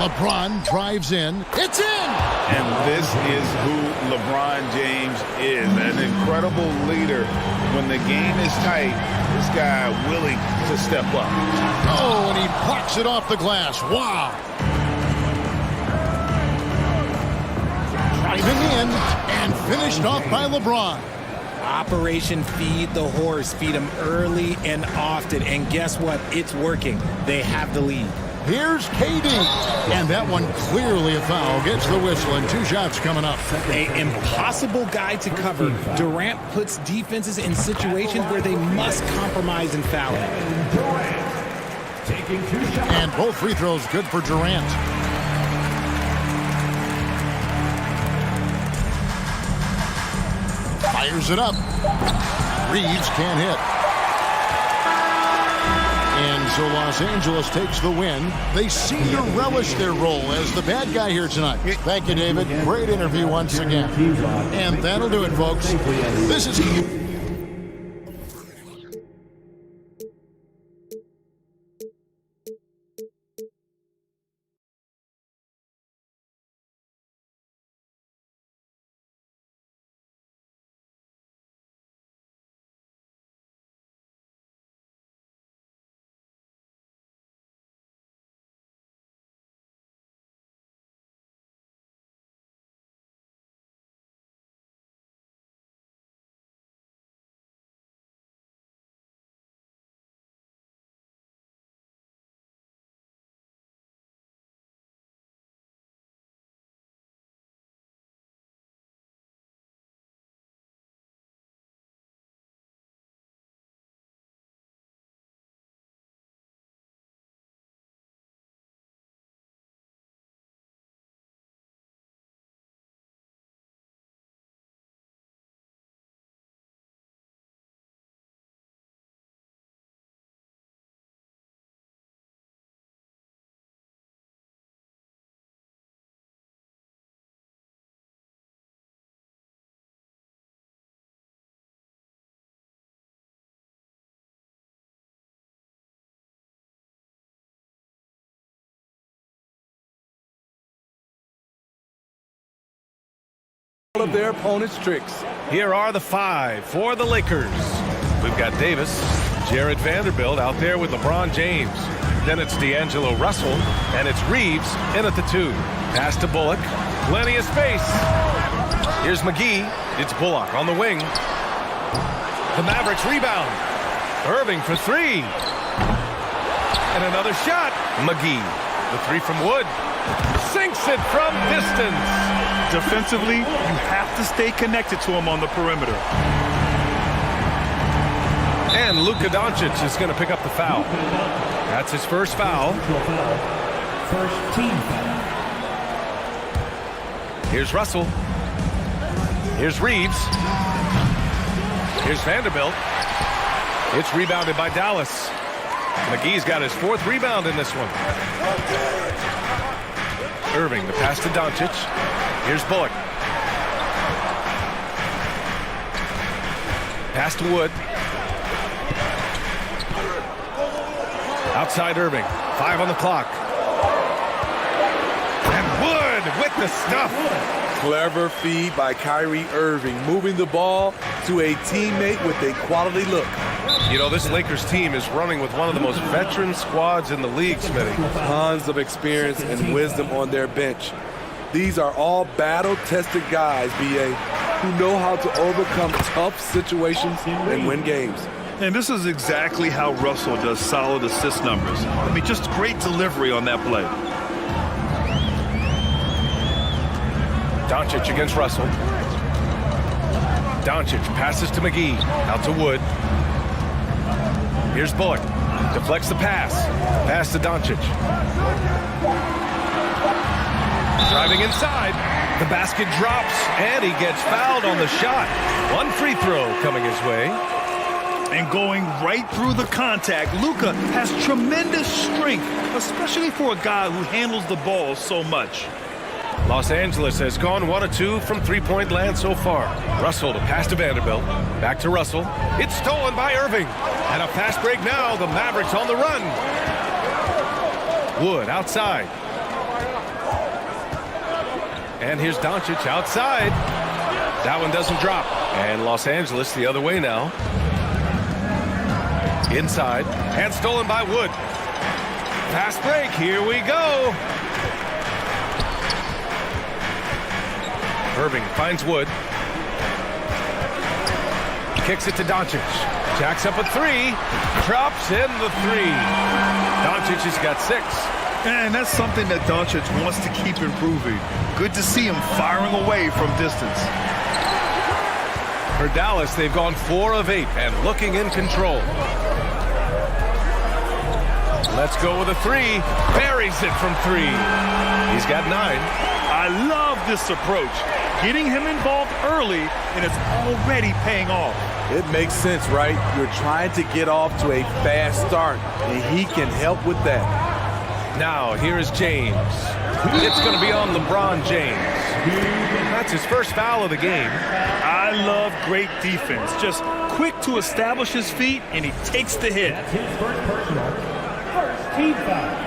LeBron drives in. It's in! And this is who LeBron James is. An incredible leader. When the game is tight, this guy willing to step up. Oh, and he blocks it off the glass. Wow. Driving in and finished off by LeBron. Operation Feed the Horse. Feed him early and often. And guess what? It's working. They have the lead. Here's KD. And that one clearly a foul. Gets the whistle and 2 shots coming up. An impossible guy to cover. Durant puts defenses in situations where they must compromise and foul him. And both free throws good for Durant. Fires it up. Reeves can't hit. And so Los Angeles takes the win. They seem to relish their role as the bad guy here tonight. Thank you, David. Great interview once again. And that'll do it, folks. This is... Of their opponent's tricks. Here are the 5 for the Lakers. We've got Davis, Jared Vanderbilt out there with LeBron James. Then it's D'Angelo Russell, and it's Reeves in at the 2. Pass to Bullock. Plenty of space. Here's McGee. It's Bullock on the wing. The Mavericks rebound. Irving for 3. And another shot. McGee. The 3 from Wood. Sinks it from distance. Defensively, you have to stay connected to him on the perimeter. And Luka Doncic is going to pick up the foul. That's his first foul. First team foul. Here's Russell. Here's Reeves. Here's Vanderbilt. It's rebounded by Dallas. McGee's got his 4th rebound in this one. Irving, the pass to Doncic. Here's Bullock. Pass to Wood. Outside Irving. 5 on the clock. And Wood with the stuff. Clever feed by Kyrie Irving, moving the ball to a teammate with a quality look. You know, this Lakers team is running with one of the most veteran squads in the league, Smitty. Tons of experience and wisdom on their bench. These are all battle-tested guys, B.A., who know how to overcome tough situations and win games. And this is exactly how Russell does solid assist numbers. I mean, just great delivery on that play. Doncic against Russell. Doncic passes to McGee. Out to Wood. Here's Bullock. Deflects the pass. Pass to Doncic. Driving inside. The basket drops, and he gets fouled on the shot. One free throw coming his way. And going right through the contact, Luka has tremendous strength, especially for a guy who handles the ball so much. Los Angeles has gone 1 of 2 from three-point land so far. Russell to pass to Vanderbilt. Back to Russell. It's stolen by Irving. And a fast break now. The Mavericks on the run. Wood outside. And here's Doncic outside. That one doesn't drop. And Los Angeles the other way now. Inside. And stolen by Wood. Fast break. Here we go. Irving finds Wood. Kicks it to Doncic. Jacks up a three. Drops in the three. Doncic has got 6. And that's something that Doncic wants to keep improving. Good to see him firing away from distance. For Dallas, they've gone 4 of 8 and looking in control. Let's go with a 3. Buries it from 3. He's got 9. I love this approach. Getting him involved early, and it's already paying off. It makes sense, right? You're trying to get off to a fast start, and he can help with that. Now, here is James. It's going to be on LeBron James. That's his first foul of the game. I love great defense. Just quick to establish his feet, and he takes the hit. That's his first personal. First team foul.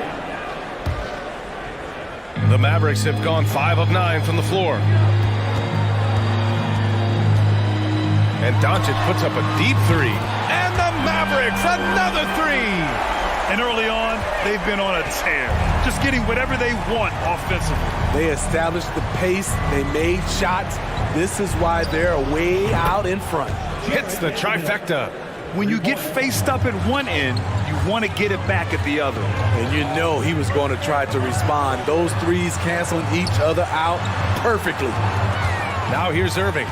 The Mavericks have gone 5 of 9 from the floor. And Doncic puts up a deep 3. And the Mavericks, another 3. And early on, they've been on a tear. Just getting whatever they want offensively. They established the pace. They made shots. This is why they're way out in front. Hits the trifecta. When you get faced up at one end, you want to get it back at the other. And you know he was going to try to respond. Those threes canceling each other out perfectly. Now here's Irving.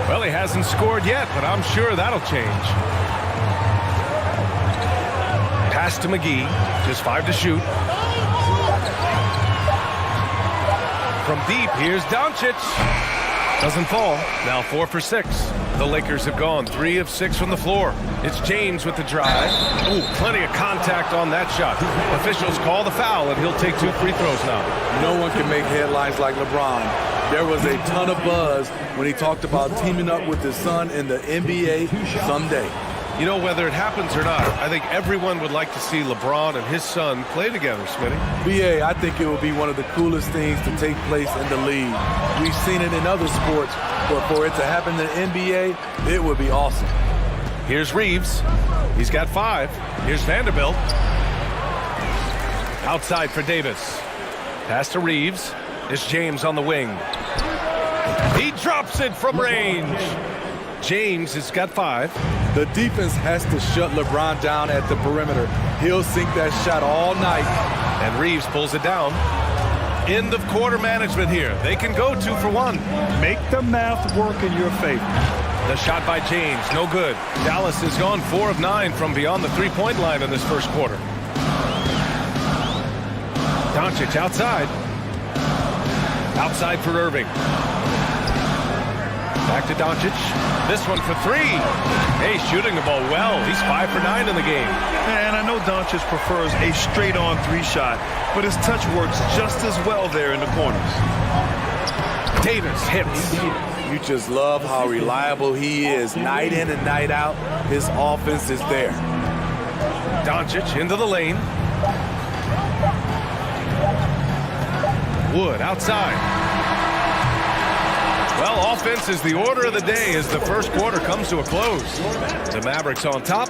Well, he hasn't scored yet, but I'm sure that'll change. Pass to McGee. Just 5 to shoot. From deep, here's Doncic. Doesn't fall. Now 4 for 6. The Lakers have gone 3 of 6 from the floor. It's James with the drive. Ooh, plenty of contact on that shot. Officials call the foul, and he'll take 2 free throws now. No one can make headlines like LeBron. There was a ton of buzz when he talked about teaming up with his son in the NBA someday. You know, whether it happens or not, I think everyone would like to see LeBron and his son play together, Smitty. BA, I think it would be one of the coolest things to take place in the league. We've seen it in other sports, but for it to happen in the NBA, it would be awesome. Here's Reeves. He's got 5. Here's Vanderbilt. Outside for Davis. Pass to Reeves. It's James on the wing. He drops it from range. James has got 5. The defense has to shut LeBron down at the perimeter. He'll sink that shot all night. And Reeves pulls it down. End of quarter management here. They can go 2 for 1. Make the math work in your favor. The shot by James, no good. Dallas has gone 4 of 9 from beyond the three-point line in this first quarter. Doncic outside. Outside for Irving. Back to Doncic. This one for 3. Hey, shooting the ball well. He's 5 for 9 in the game. And I know Doncic prefers a straight-on 3 shot, but his touch works just as well there in the corners. Davis hits. You just love how reliable he is. Night in and night out, his offense is there. Doncic into the lane. Wood outside. Well, offense is the order of the day as the first quarter comes to a close. The Mavericks on top.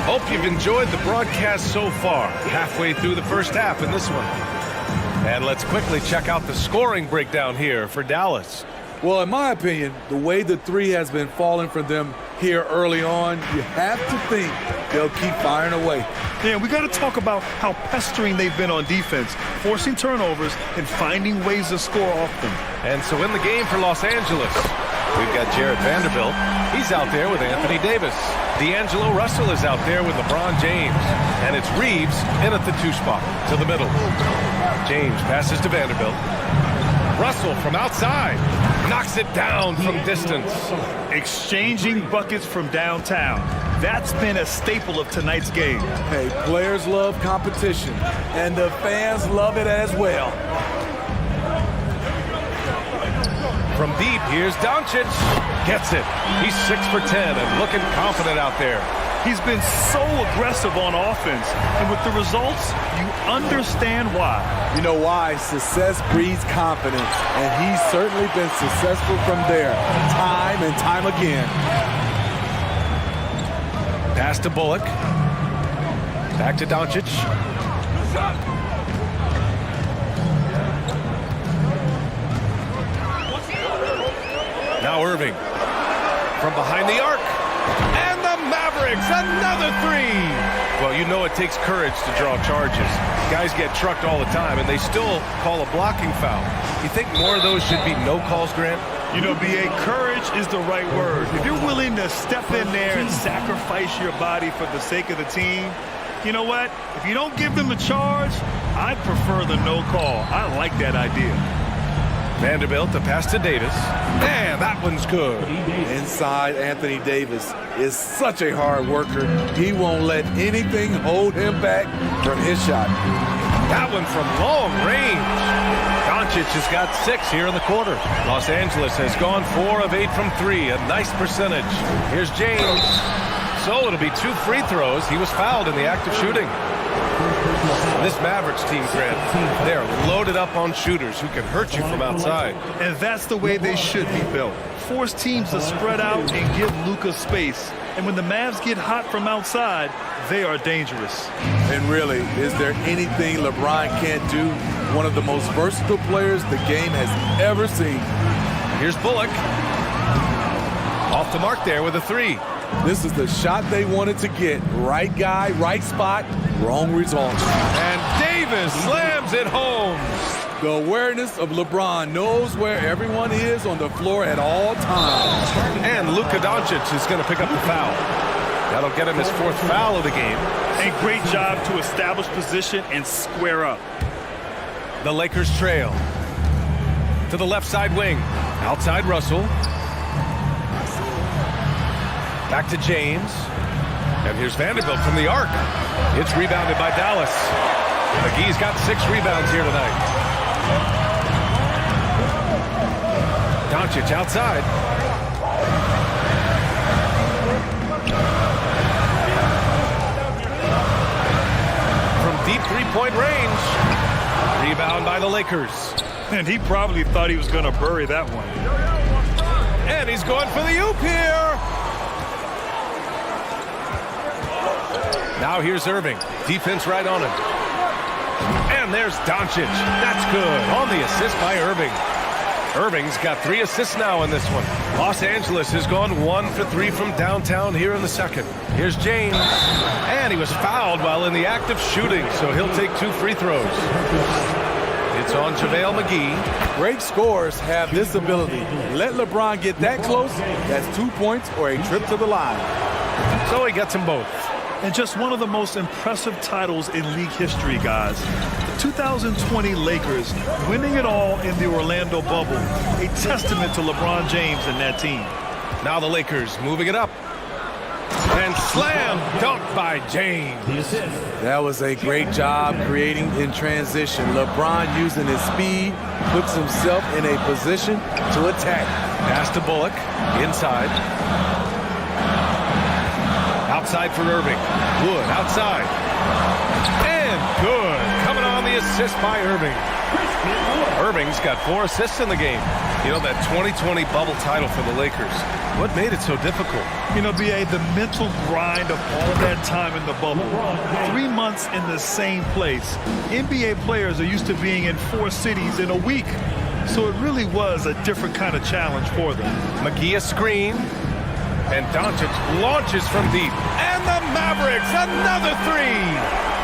Hope you've enjoyed the broadcast so far. Halfway through the first half in this one. And let's quickly check out the scoring breakdown here for Dallas. Well, in my opinion, the way the three has been falling for them here early on, you have to think they'll keep firing away. Yeah, we got to talk about how pestering they've been on defense, forcing turnovers and finding ways to score off them. And so in the game for Los Angeles, we've got Jarred Vanderbilt. He's out there with Anthony Davis. D'Angelo Russell is out there with LeBron James. And it's Reeves in at the 2 spot to the middle. James passes to Vanderbilt. Russell from outside knocks it down from distance. Exchanging buckets from downtown. That's been a staple of tonight's game. Hey, players love competition, and the fans love it as well. From deep, here's Doncic. Gets it. He's 6 for 10 and looking confident out there. He's been so aggressive on offense, and with the results, you understand why. You know why? Success breeds confidence, and he's certainly been successful from there, time and time again. Pass to Bullock. Back to Doncic. Now Irving. From behind the arc. And the Mavericks, another 3. Well, you know it takes courage to draw charges. Guys get trucked all the time, and they still call a blocking foul. You think more of those should be no calls, Grant? You know, B.A., courage is the right word. If you're willing to step in there and sacrifice your body for the sake of the team, you know what? If you don't give them the charge, I'd prefer the no call. I like that idea. Vanderbilt, the pass to Davis. And that one's good. Inside, Anthony Davis is such a hard worker. He won't let anything hold him back from his shot. That one from long range. Doncic has got 6 here in the quarter. Los Angeles has gone 4 of 8 from 3, a nice percentage. Here's James. So it'll be 2 free throws. He was fouled in the act of shooting. This Mavericks team, Grant, they're loaded up on shooters who can hurt you from outside. And that's the way they should be built. Force teams to spread out and give Luka space. And when the Mavs get hot from outside, they are dangerous. And really, is there anything LeBron can't do? One of the most versatile players the game has ever seen. Here's Bullock. Off the mark there with a 3. This is the shot they wanted to get. Right guy, right spot, wrong result. And Davis slams it home. The awareness of LeBron knows where everyone is on the floor at all times. And Luka Doncic is going to pick up the foul. That'll get him his 4th foul of the game. A great job to establish position and square up. The Lakers trail. To the left side wing. Outside Russell. Back to James. And here's Vanderbilt from the arc. It's rebounded by Dallas. McGee's got 6 rebounds here tonight. Doncic outside. From deep 3-point range. Rebound by the Lakers. And he probably thought he was going to bury that one. And he's going for the oop here. Now here's Irving. Defense right on him. And there's Doncic. That's good. On the assist by Irving. Irving's got 3 assists now in this one. Los Angeles has gone 1 for 3 from downtown here in the second. Here's James. And he was fouled while in the act of shooting, so he'll take 2 free throws. It's on JaVale McGee. Great scorers have this ability. Let LeBron get that close, that's 2 points or a trip to the line. So he gets them both. And just one of the most impressive titles in league history, guys. The 2020 Lakers winning it all in the Orlando bubble. A testament to LeBron James and that team. Now the Lakers moving it up. And slam dunk by James. That was a great job creating in transition. LeBron using his speed puts himself in a position to attack. Pass to Bullock. Inside. Outside for Irving. Wood outside. And good. Coming on the assist by Irving. Irving's got 4 assists in the game. You know, that 2020 bubble title for the Lakers. What made it so difficult? You know, B.A., the mental grind of all that time in the bubble. 3 months in the same place. NBA players are used to being in 4 cities in a week. So it really was a different kind of challenge for them. McGee a screen. And Doncic launches from deep. And the Mavericks, another three.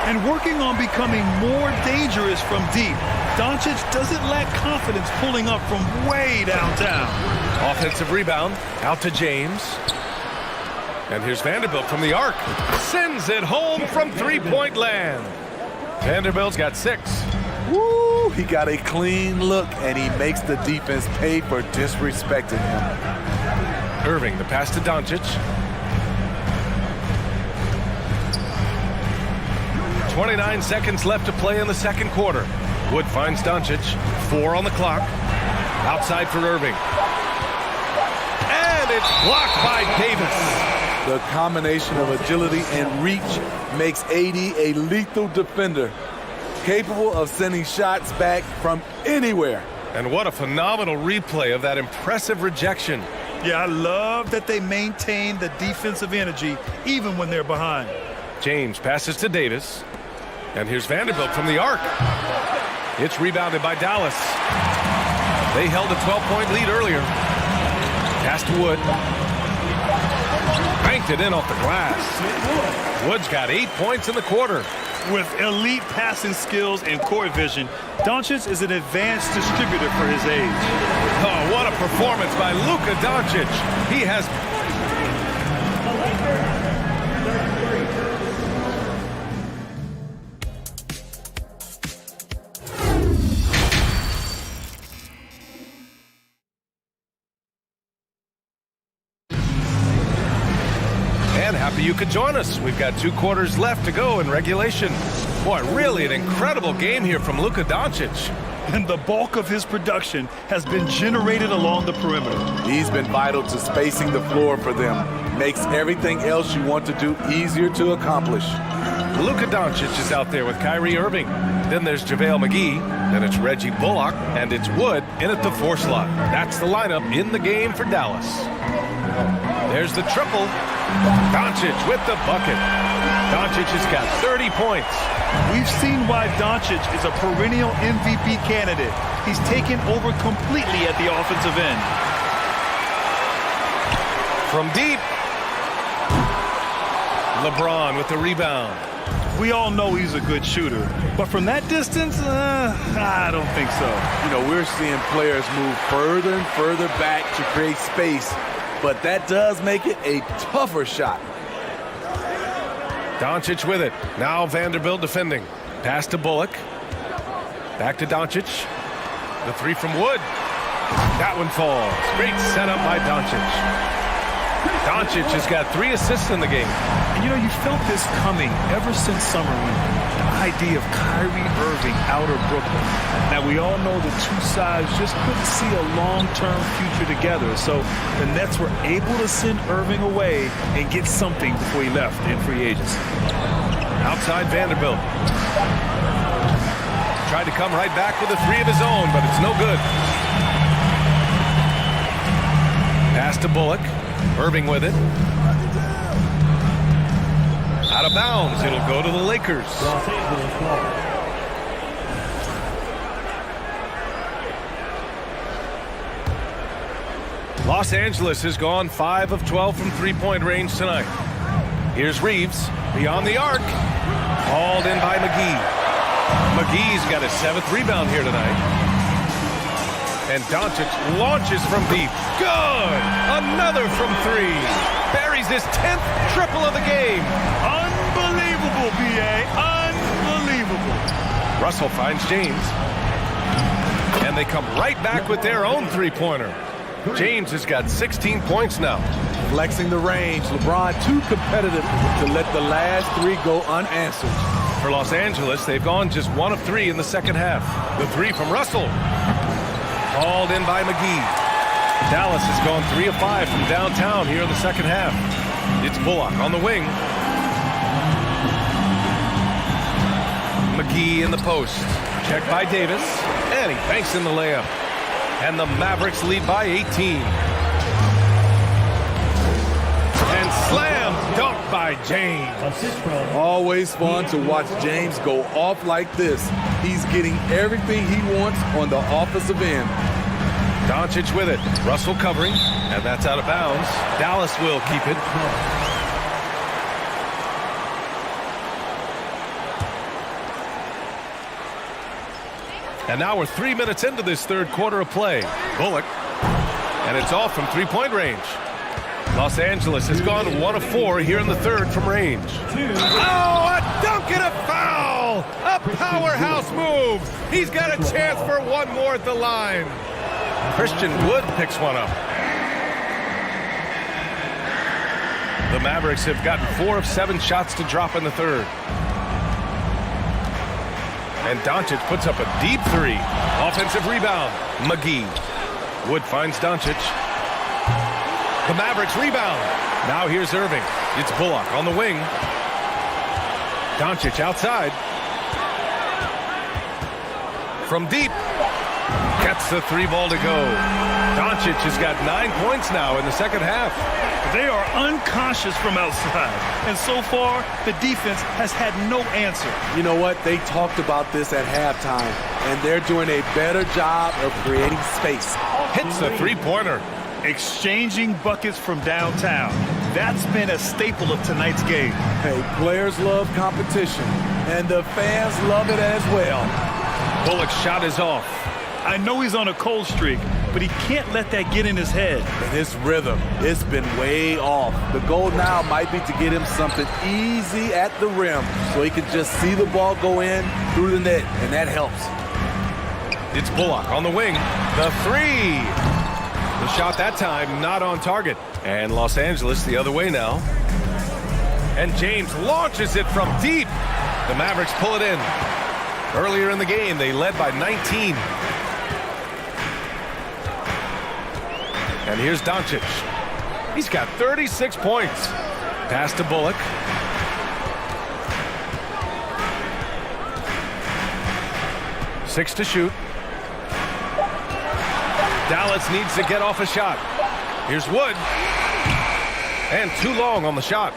And working on becoming more dangerous from deep. Doncic doesn't lack confidence pulling up from way downtown. Offensive rebound, out to James. And here's Vanderbilt from the arc. Sends it home from three-point land. Vanderbilt's got 6. Woo! He got a clean look, and he makes the defense pay for disrespecting him. Irving, the pass to Doncic. 29 seconds left to play in the second quarter. Wood finds Doncic. 4 on the clock. Outside for Irving. And it's blocked by Davis. The combination of agility and reach makes AD a lethal defender, capable of sending shots back from anywhere. And what a phenomenal replay of that impressive rejection. Yeah, I love that they maintain the defensive energy even when they're behind. James passes to Davis. And here's Vanderbilt from the arc. It's rebounded by Dallas. They held a 12-point lead earlier. Pass to Wood. Banked it in off the glass. Wood's got 8 points in the quarter. With elite passing skills and court vision, Doncic is an advanced distributor for his age. Oh, what a performance by Luka Doncic. He has... And happy you could join us. We've got 2 quarters left to go in regulation. Boy, really an incredible game here from Luka Doncic. And the bulk of his production has been generated along the perimeter. He's been vital to spacing the floor for them. Makes everything else you want to do easier to accomplish. Luka Doncic is out there with Kyrie Irving. Then there's JaVale McGee. Then it's Reggie Bullock. And it's Wood in at the 4 slot. That's the lineup in the game for Dallas. There's the triple. Doncic with the bucket. Doncic has got 30 points. We've seen why Doncic is a perennial MVP candidate. He's taken over completely at the offensive end. From deep. LeBron with the rebound. We all know he's a good shooter, but from that distance, I don't think so. You know, we're seeing players move further and further back to create space, but that does make it a tougher shot. Doncic with it. Now Vanderbilt defending. Pass to Bullock. Back to Doncic. The 3 from Wood. That one falls. Great setup by Doncic. Doncic has got 3 assists in the game. And you know, you felt this coming ever since summer league. The idea of Kyrie Irving out of Brooklyn. Now, we all know the two sides just couldn't see a long-term future together. So the Nets were able to send Irving away and get something before he left in free agency. Outside Vanderbilt. Tried to come right back with a 3 of his own, but it's no good. Pass to Bullock. Irving with it. Out of bounds. It'll go to the Lakers. Los Angeles has gone 5 of 12 from three-point range tonight. Here's Reeves beyond the arc. Hauled in by McGee. McGee's got his 7th rebound here tonight. And Doncic launches from deep. Good! Another from 3. Buries his 10th triple of the game. Unbelievable, B.A. Unbelievable. Russell finds James. And they come right back with their own three-pointer. James has got 16 points now. Flexing the range. LeBron too competitive to let the last 3 go unanswered. For Los Angeles, they've gone just 1 of 3 in the second half. The 3 from Russell. Hauled in by McGee. Dallas has gone 3 of 5 from downtown here in the second half. It's Bullock on the wing. McGee in the post. Checked by Davis. And he banks in the layup. And the Mavericks lead by 18. And slam dunk by by James. Always fun to watch James go off like this. He's getting everything he wants on the offensive end. Doncic with it. Russell covering, and that's out of bounds. Dallas will keep it. And now we're 3 minutes into this third quarter of play. Bullock. And it's off from three-point range. Los Angeles has gone 1 of 4 here in the third from range. Oh, a dunk and a foul! A powerhouse move! He's got a chance for one more at the line. Christian Wood picks one up. The Mavericks have gotten 4 of 7 shots to drop in the third. And Doncic puts up a deep three. Offensive rebound. McGee. Wood finds Doncic. The Mavericks rebound. Now here's Irving. It's Bullock on the wing. Doncic outside. From deep. Gets the 3 ball to go. Doncic has got 9 points now in the second half. They are unconscious from outside. And so far, the defense has had no answer. You know what? They talked about this at halftime, and they're doing a better job of creating space. Hits the three-pointer. Exchanging buckets from downtown. That's been a staple of tonight's game. Hey, players love competition, and the fans love it as well. Bullock's shot is off. I know he's on a cold streak, but he can't let that get in his head. And his rhythm, it's been way off. The goal now might be to get him something easy at the rim so he can just see the ball go in through the net, and that helps. It's Bullock on the wing. The 3. The shot that time not on target. And Los Angeles the other way now. And James launches it from deep. The Mavericks pull it in. Earlier in the game, they led by 19. And here's Doncic. He's got 36 points. Pass to Bullock. Six to shoot. Dallas needs to get off a shot. Here's Wood. And too long on the shot.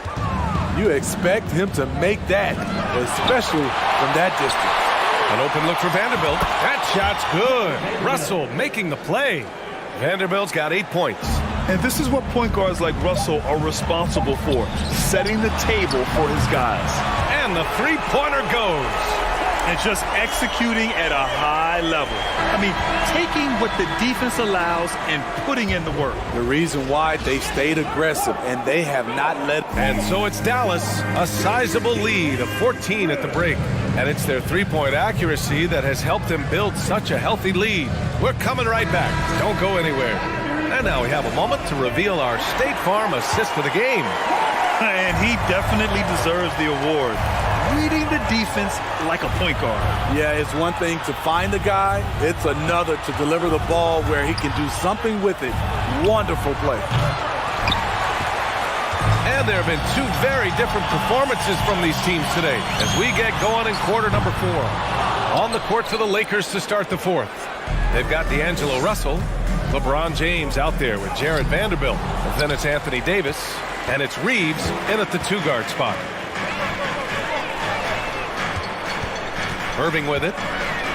You expect him to make that, especially from that distance. An open look for Vanderbilt. That shot's good. Russell making the play. Vanderbilt's got 8 points. And this is what point guards like Russell are responsible for, setting the table for his guys. And the three-pointer goes. And just executing at a high level. I mean, taking what the defense allows and putting in the work. The reason why they stayed aggressive, and they have not let. And so it's Dallas, a sizable lead of 14 at the break. And it's their three-point accuracy that has helped them build such a healthy lead. We're coming right back. Don't go anywhere. And now we have a moment to reveal our State Farm assist of the game. And he definitely deserves the award. Reading the defense like a point guard. Yeah, it's one thing to find the guy. It's another to deliver the ball where he can do something with it. Wonderful play. And there have been 2 very different performances from these teams today as we get going in quarter number 4. On the court for the Lakers to start the fourth. They've got D'Angelo Russell, LeBron James out there with Jared Vanderbilt. And then it's Anthony Davis, and it's Reeves in at the 2-guard spot. Irving with it.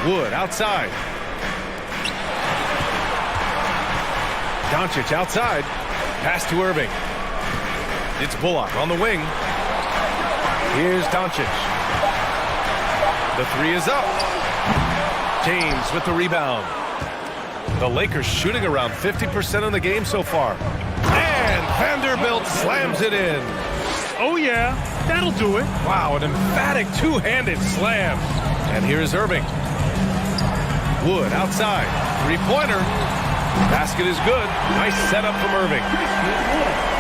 Wood outside. Doncic outside. Pass to Irving. It's Bullock on the wing. Here's Doncic. The 3 is up. James with the rebound. The Lakers shooting around 50% in the game so far. And Vanderbilt slams it in. Oh, yeah. That'll do it. Wow, an emphatic two-handed slam. And here's Irving. Wood outside. Three-pointer. Basket is good. Nice setup from Irving.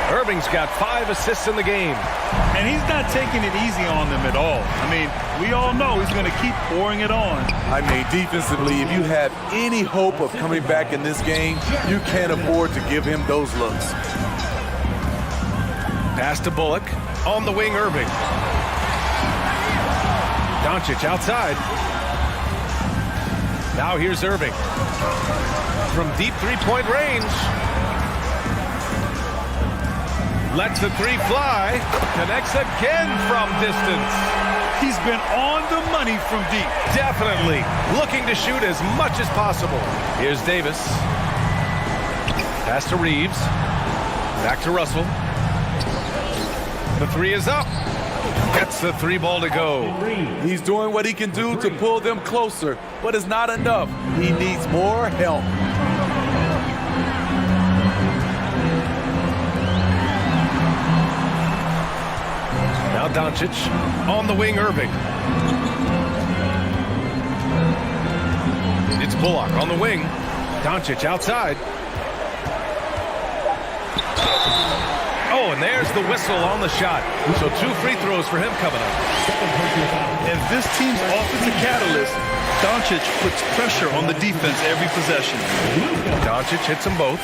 Irving's got 5 assists in the game. And he's not taking it easy on them at all. I mean, we all know he's going to keep pouring it on. I mean, defensively, if you have any hope of coming back in this game, you can't afford to give him those looks. Pass to Bullock. On the wing, Irving. Doncic outside. Now here's Irving. From deep three-point range. Lets the three fly. Connects again from distance. He's been on the money from deep. Definitely looking to shoot as much as possible. Here's Davis. Pass to Reeves. Back to Russell. The three is up. Gets the three ball to go. He's doing what he can do to pull them closer, but it's not enough. He needs more help. Now Doncic on the wing, Irving. It's Bullock on the wing. Doncic outside. Oh, and there's the whistle on the shot. So 2 free throws for him coming up. As this team's offensive catalyst, Doncic puts pressure on the defense every possession. Doncic hits them both.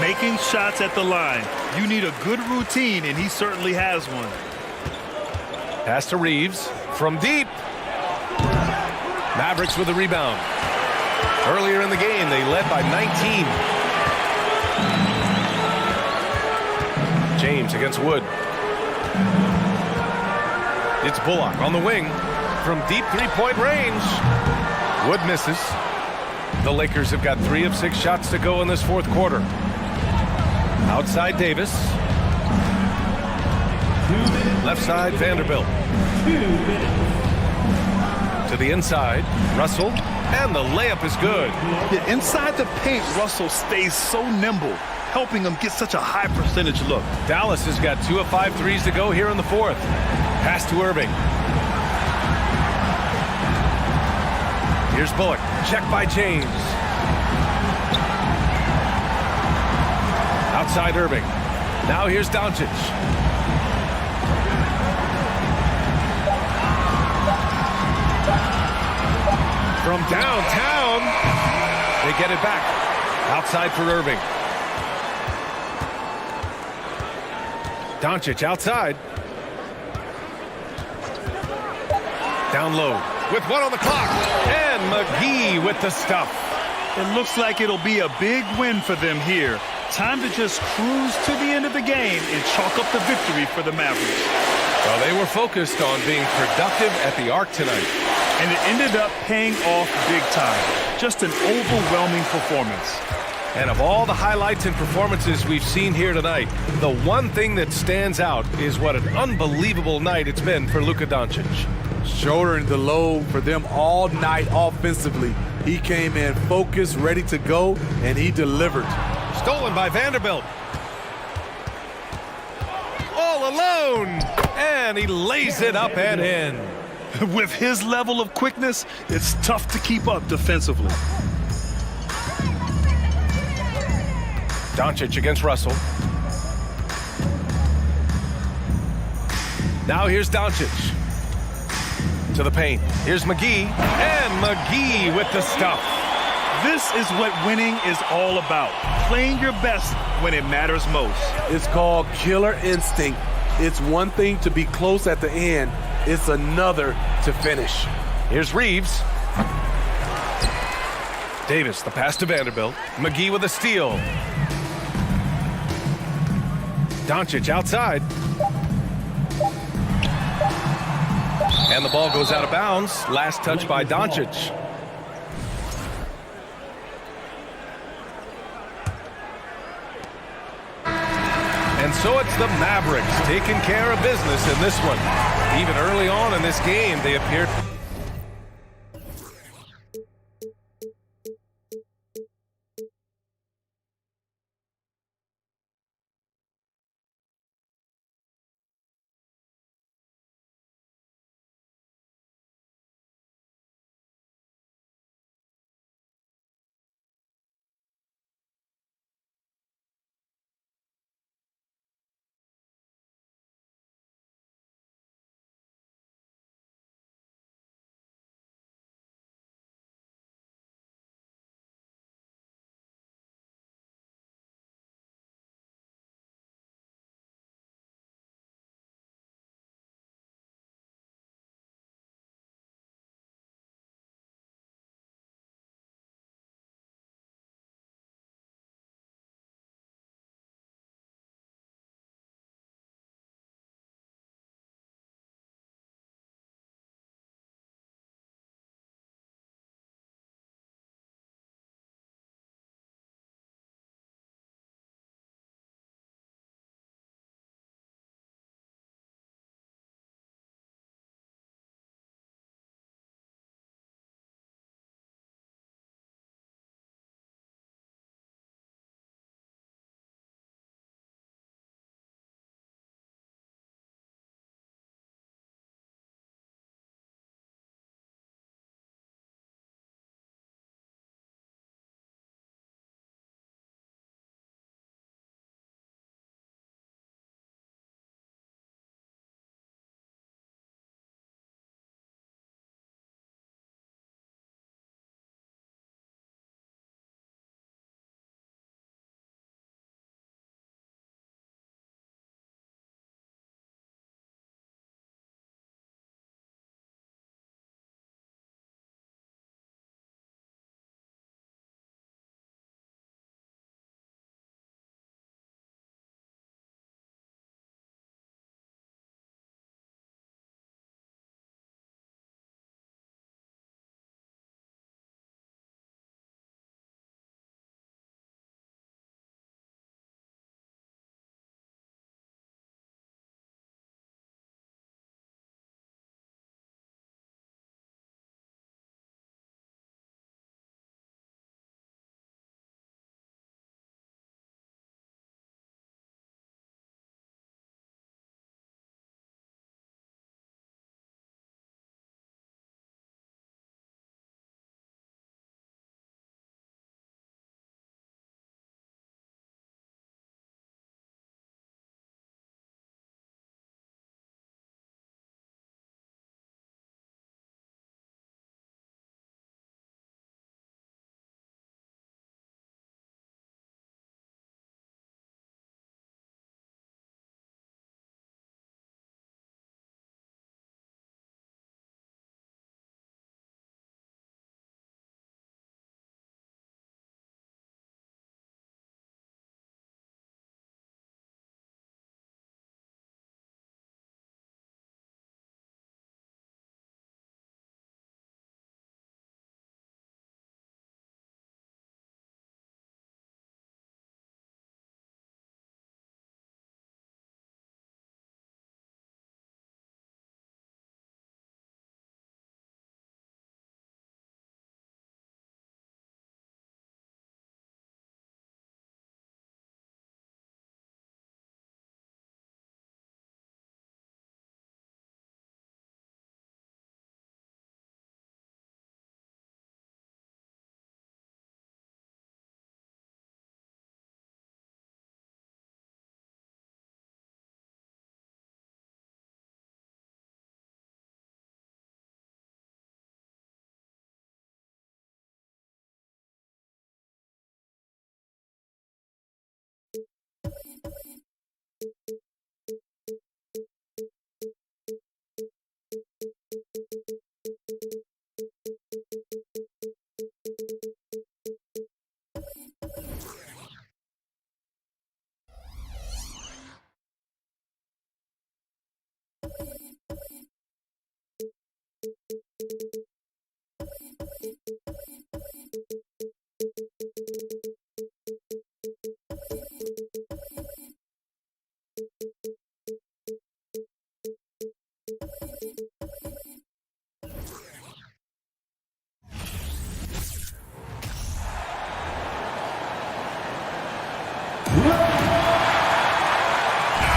Making shots at the line. You need a good routine, and he certainly has one. Pass to Reeves from deep. Mavericks with a rebound. Earlier in the game, they led by 19. James against Wood. It's Bullock on the wing from deep three-point range. Wood misses. The Lakers have got 3 of 6 shots to go in this fourth quarter. Outside Davis. Left side Vanderbilt. To the inside, Russell, and the layup is good. Yeah, inside the paint, Russell stays so nimble, helping him get such a high percentage look. Dallas has got 2 of 5 threes to go here in the fourth. Pass to Irving. Here's Bullock. Check by James. Outside Irving. Now here's Doncic. From downtown, they get it back. Outside for Irving. Doncic outside. Down low with 1 on the clock. And McGee with the stuff. It looks like it'll be a big win for them here. Time to just cruise to the end of the game and chalk up the victory for the Mavericks. Well, they were focused on being productive at the arc tonight. And it ended up paying off big time. Just an overwhelming performance. And of all the highlights and performances we've seen here tonight, the one thing that stands out is what an unbelievable night it's been for Luka Doncic. Shouldering the load for them all night offensively. He came in focused, ready to go, and he delivered. Stolen by Vanderbilt. All alone. And he lays it up and in. With his level of quickness, it's tough to keep up defensively. Doncic against Russell. Now here's Doncic. To the paint. Here's McGee. And McGee with the stuff. This is what winning is all about. Playing your best when it matters most. It's called killer instinct. It's one thing to be close at the end. It's another to finish. Here's Reeves. Davis, the pass to Vanderbilt. McGee with a steal. Doncic outside. And the ball goes out of bounds. Last touch by Doncic. And so it's the Mavericks taking care of business in this one. Even early on in this game, they appeared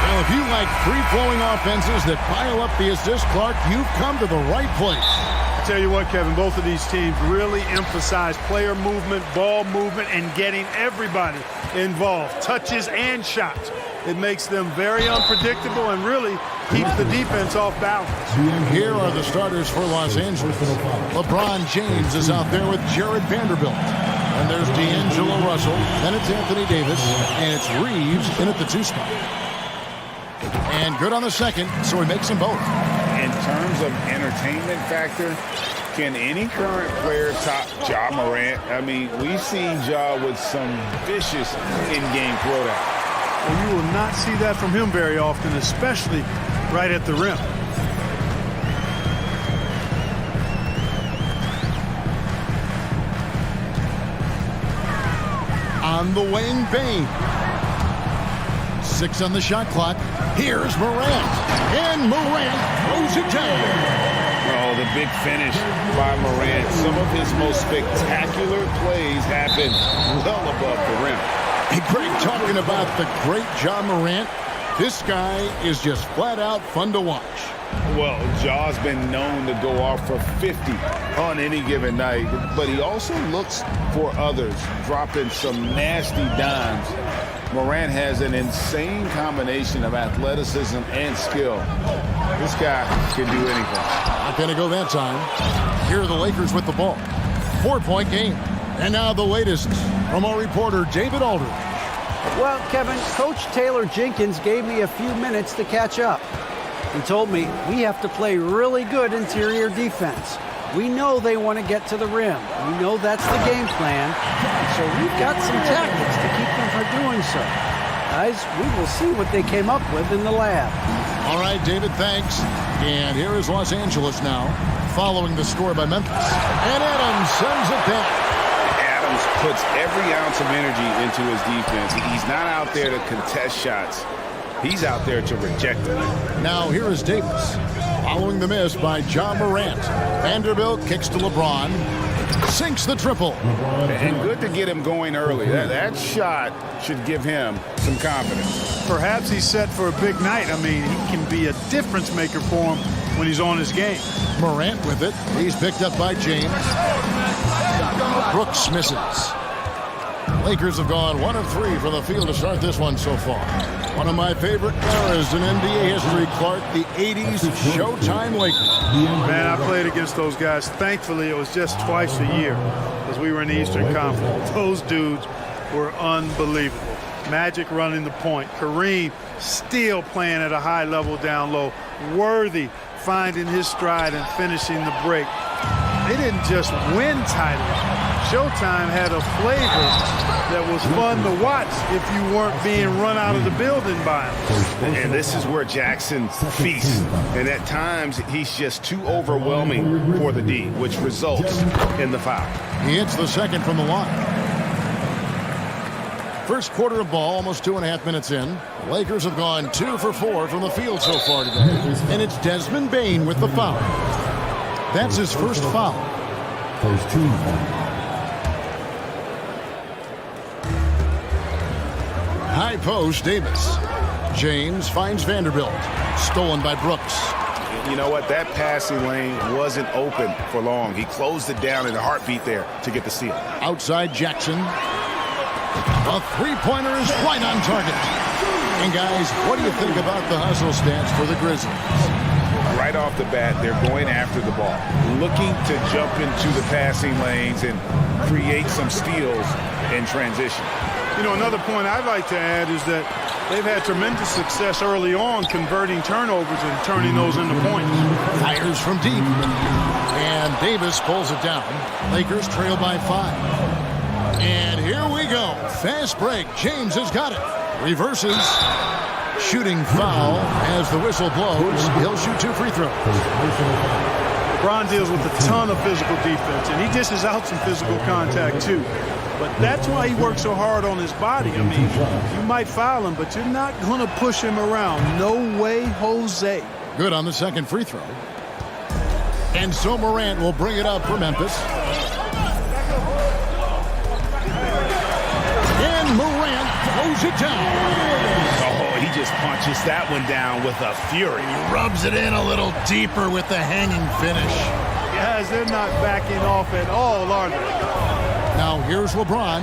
Well, if you like free-flowing offenses that pile up the assist, Clark, you've come to the right place. I tell you what, Kevin, both of these teams really emphasize player movement, ball movement, and getting everybody involved, touches and shots. It makes them very unpredictable and really keeps the defense off balance. Here are the starters for Los Angeles. LeBron James is out there with Jared Vanderbilt. And there's D'Angelo Russell. Then it's Anthony Davis. And it's Reeves in at the 2 spot. And good on the second, so he makes them both. In terms of entertainment factor, can any current player top Ja Morant? I mean, we've seen Ja with some vicious in-game throwdown. Well, you will not see that from him very often, especially right at the rim. On the wing, Bane. 6 on the shot clock. Here's Morant. And Morant throws it down. Oh, the big finish by Morant. Some of his most spectacular plays happen well above the rim. Hey, Greg, talking about the great Ja Morant, this guy is just flat out fun to watch. Well, Ja's been known to go off for 50 on any given night, but he also looks for others, dropping some nasty dimes. Morant has an insane combination of athleticism and skill. This guy can do anything. Not going to go that time. Here are the Lakers with the ball. 4-point game. And now the latest from our reporter, David Aldridge. Well, Kevin, Coach Taylor Jenkins gave me a few minutes to catch up. He told me we have to play really good interior defense. We know they want to get to the rim. We know that's the game plan. So we've got some tactics to keep them from doing so. Guys, we will see what they came up with in the lab. All right, David, thanks. And here is Los Angeles now, following the score by Memphis. And Adams sends it down. Adams puts every ounce of energy into his defense. He's not out there to contest shots. He's out there to reject them. Now here is Davis. Following the miss by Ja Morant. Vanderbilt kicks to LeBron. Sinks the triple. And good to get him going early. That shot should give him some confidence. Perhaps he's set for a big night. I mean, he can be a difference maker for him when he's on his game. Morant with it. He's picked up by James. Brooks misses. Lakers have gone 1 of 3 from the field to start this one so far. One of my favorite eras in NBA history, Clark, the 80s Showtime Lakers. Man, I played against those guys. Thankfully, it was just twice a year as we were in the Eastern Conference. Those dudes were unbelievable. Magic running the point. Kareem still playing at a high level down low. Worthy finding his stride and finishing the break. They didn't just win titles. Showtime had a flavor that was fun to watch if you weren't being run out of the building by him. And this is where Jackson feasts. And at times, he's just too overwhelming for the D, which results in the foul. He hits the second from the line. First quarter of ball, almost 2.5 minutes in. The Lakers have gone 2 for 4 from the field so far today. And it's Desmond Bane with the foul. That's his first foul. First team. High post, Davis. James finds Vanderbilt. Stolen by Brooks. You know what? That passing lane wasn't open for long. He closed it down in a heartbeat there to get the steal. Outside Jackson. A three-pointer is right on target. And guys, what do you think about the hustle stats for the Grizzlies? Right off the bat, they're going after the ball, looking to jump into the passing lanes and create some steals in transition. You know, another point I'd like to add is that they've had tremendous success early on converting turnovers and turning those into points. Fires from deep. And Davis pulls it down. Lakers trail by 5. And here we go. Fast break. James has got it. Reverses. Shooting foul as the whistle blows. He'll shoot 2 free throws. LeBron deals with a ton of physical defense, and he dishes out some physical contact too. But that's why he works so hard on his body. I mean, you might foul him, but you're not going to push him around. No way, Jose. Good on the second free throw. And so Morant will bring it up for Memphis. And Morant throws it down. Oh, he just punches that one down with a fury. He rubs it in a little deeper with the hanging finish. Guys, they're not backing off at all, are they? Now here's LeBron.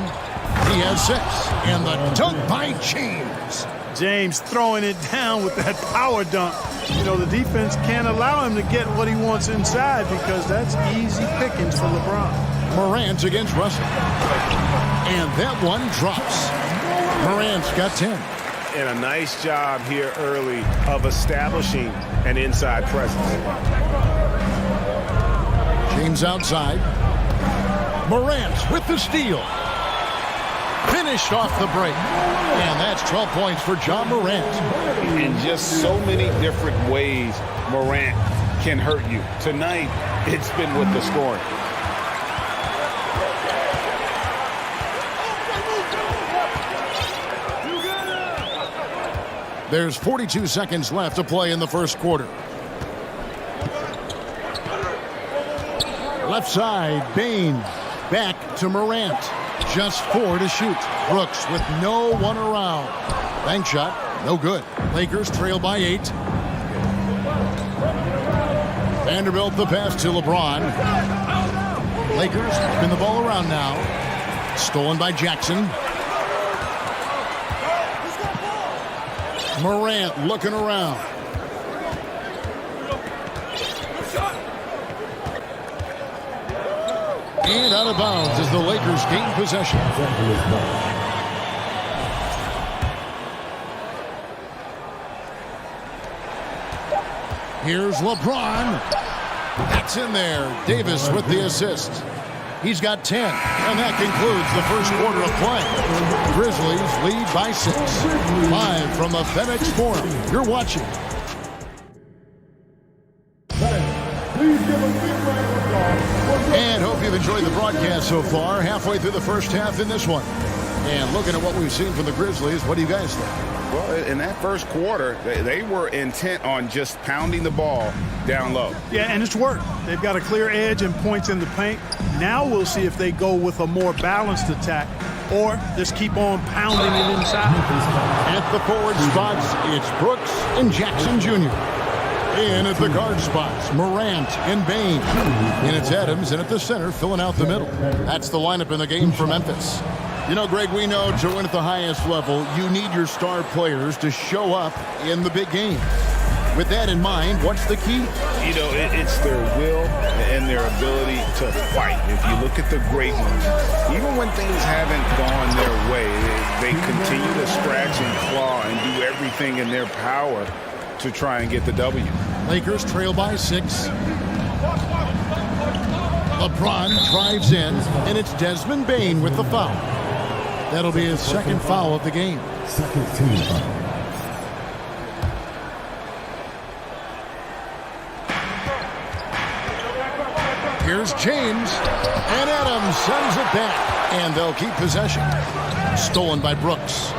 He has 6. And the dunk by James. James throwing it down with that power dunk. You know, the defense can't allow him to get what he wants inside because that's easy pickings for LeBron. Morant against Russell. And that one drops. Morant's got 10. And a nice job here early of establishing an inside presence. James outside. Morant with the steal. Finished off the break. And that's 12 points for John Morant. In just so many different ways, Morant can hurt you. Tonight, it's been with the scoring. There's 42 seconds left to play in the first quarter. Left side, Bane. Back to Morant. Just 4 to shoot. Brooks with no one around. Bank shot, no good. Lakers trail by 8. Vanderbilt the pass to LeBron. Lakers spin the ball around now. Stolen by Jackson. Morant looking around. And out of bounds as the Lakers gain possession. Here's LeBron. That's in there. Davis with the assist. He's got 10. And that concludes the first quarter of play. Grizzlies lead by 6. Live from the FedEx Forum. You're watching. And hope you've enjoyed the broadcast so far. Halfway through the first half in this one. And looking at what we've seen from the Grizzlies, what do you guys think? Well, in that first quarter, they were intent on just pounding the ball down low. Yeah, and it's worked. They've got a clear edge and points in the paint. Now we'll see if they go with a more balanced attack or just keep on pounding it inside. At the forward spots, it's Brooks and Jackson Jr. In at the guard spots, Morant and Bane. And it's Adams, and at the center, filling out the middle. That's the lineup in the game for Memphis. You know, Greg, we know to win at the highest level, you need your star players to show up in the big game. With that in mind, what's the key? You know, it's their will and their ability to fight. If you look at the great ones, even when things haven't gone their way, they continue to scratch and claw and do everything in their power to try and get the W. Lakers trail by 6. LeBron drives in, and it's Desmond Bane with the foul. That'll be his second foul of the game. Second team foul. Here's James, and Adams sends it back, and they'll keep possession. Stolen by Brooks.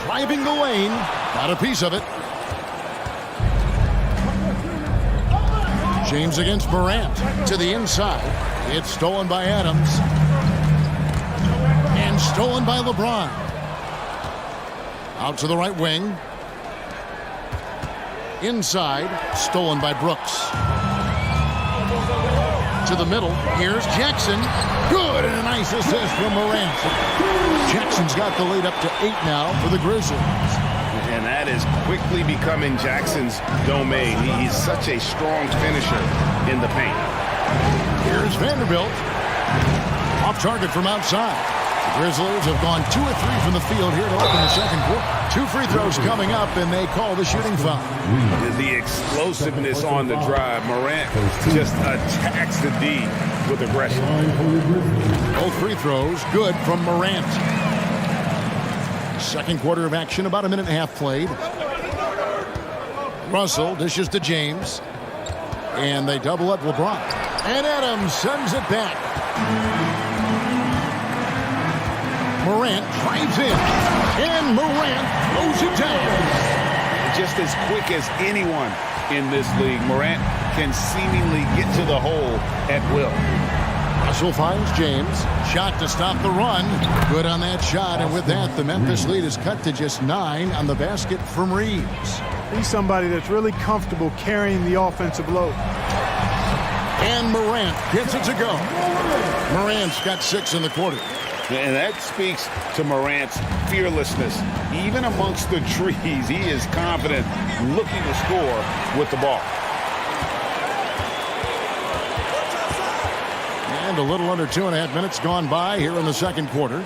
Driving the lane, got a piece of it. James against Morant to the inside. It's stolen by Adams. And stolen by LeBron. Out to the right wing. Inside, stolen by Brooks. To the middle, here's Jackson. Good, and a nice assist from Morant. Jackson's got the lead up to 8 now for the Grizzlies. And that is quickly becoming Jackson's domain. He's such a strong finisher in the paint. Here's Vanderbilt. Off target from outside. The Grizzlies have gone 2 of 3 from the field here to open the second quarter. 2 free throws coming up, and they call the shooting foul. The explosiveness on the drive. Morant just attacks the D with aggression. Both free throws good from Morant. Second quarter of action, about a minute and a half played. Russell dishes to James. And they double up LeBron. And Adams sends it back. Morant drives in. And Morant throws it down. Just as quick as anyone in this league, Morant can seemingly get to the hole at will. Russell finds James. Shot to stop the run. Good on that shot, and with that, the Memphis lead is cut to just 9 on the basket from Reeves. He's somebody that's really comfortable carrying the offensive load. And Morant gets it to go. Morant's got 6 in the quarter. And that speaks to Morant's fearlessness. Even amongst the trees, he is confident, looking to score with the ball. And a little under 2.5 minutes gone by here in the second quarter.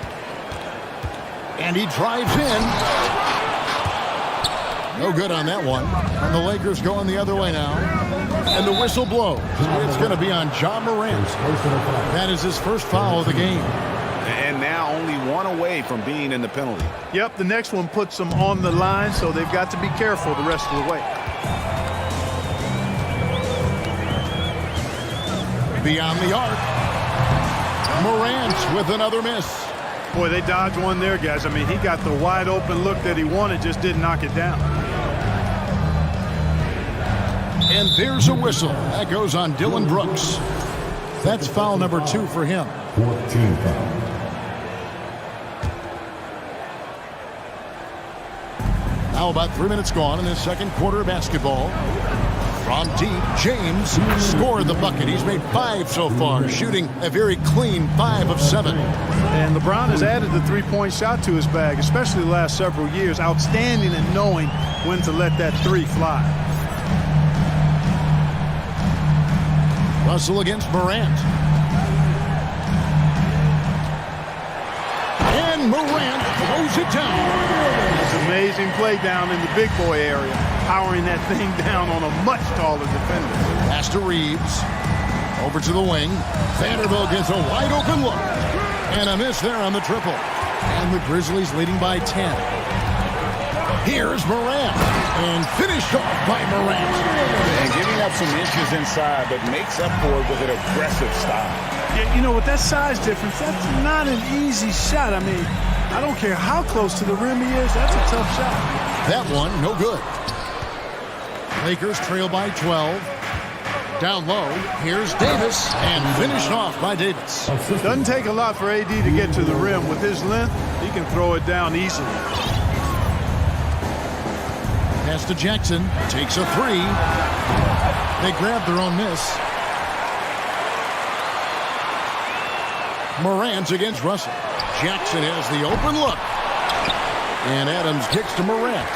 And he drives in. No good on that one. And the Lakers going the other way now. And the whistle blows. It's going to be on Ja Morant. That is his first foul of the game. And now only one away from being in the penalty. Yep, the next one puts them on the line, so they've got to be careful the rest of the way. Beyond the arc. Morant with another miss. Boy, they dodged one there, guys. I mean, he got the wide open look that he wanted, just didn't knock it down. And there's a whistle. That goes on Dylan Brooks. That's foul number 2 for him. 14 foul. Now about 3 minutes gone in the second quarter of basketball. From deep, James scored the bucket. He's made 5 so far, shooting a very clean 5 of 7. And LeBron has added the three-point shot to his bag, especially the last several years. Outstanding at knowing when to let that 3 fly. Russell against Morant. And Morant throws it down. It's an amazing play down in the big boy area, powering that thing down on a much taller defender. Pass to Reeves. Over to the wing. Vanderbilt gets a wide open look. And a miss there on the triple. And the Grizzlies leading by 10. Here's Morant. And finished off by Morant. And giving up some inches inside, but makes up for it with an aggressive style. Yeah, you know, with that size difference, that's not an easy shot. I mean, I don't care how close to the rim he is. That's a tough shot. That one, no good. Lakers trail by 12. Down low, here's Davis, and finished off by Davis. Doesn't take a lot for AD to get to the rim. With his length, he can throw it down easily. Pass to Jackson, takes a 3. They grab their own miss. Morant against Russell. Jackson has the open look. And Adams kicks to Morant.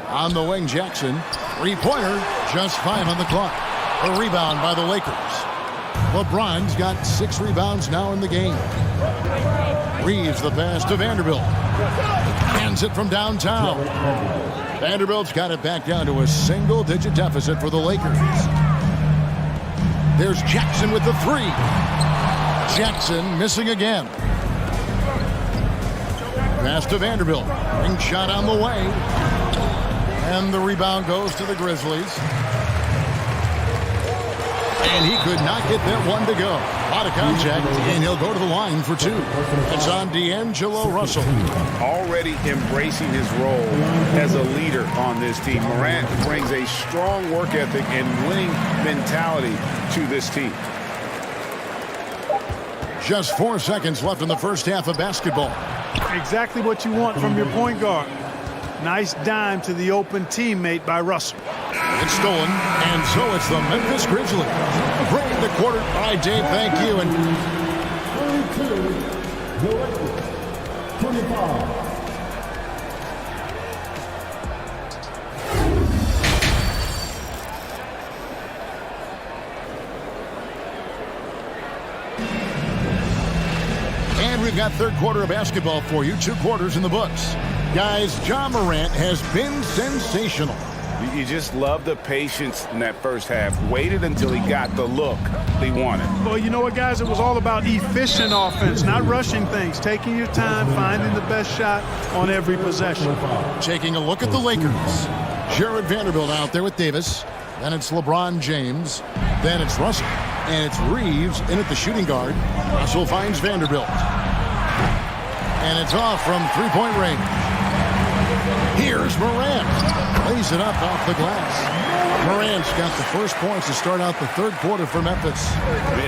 On the wing, Jackson. 3-pointer, just 5 on the clock. A rebound by the Lakers. LeBron's got 6 rebounds now in the game. Reeves the pass to Vanderbilt. Hands it from downtown. Vanderbilt's got it back down to a single-digit deficit for the Lakers. There's Jackson with the 3. Jackson missing again. Pass to Vanderbilt. Ring shot on the way. And the rebound goes to the Grizzlies. And he could not get that one to go. A lot of contact, and he'll go to the line for 2. It's on D'Angelo Russell. Already embracing his role as a leader on this team. Morant brings a strong work ethic and winning mentality to this team. Just 4 seconds left in the first half of basketball. Exactly what you want from your point guard. Nice dime to the open teammate by Russell. It's stolen, and so it's the Memphis Grizzlies. Breaking the quarter. All right, Dave, thank you. And 25. And we've got third quarter of basketball for you. 2 quarters in the books. Guys, Ja Morant has been sensational. You just love the patience in that first half. Waited until he got the look he wanted. Well, you know what, guys? It was all about efficient offense, not rushing things, taking your time, finding the best shot on every possession. Taking a look at the Lakers. Jared Vanderbilt out there with Davis. Then it's LeBron James. Then it's Russell. And it's Reeves in at the shooting guard. Russell finds Vanderbilt. And it's off from 3-point range. Here's Morant. Lays it up off the glass. Morant's got the first points to start out the third quarter for Memphis.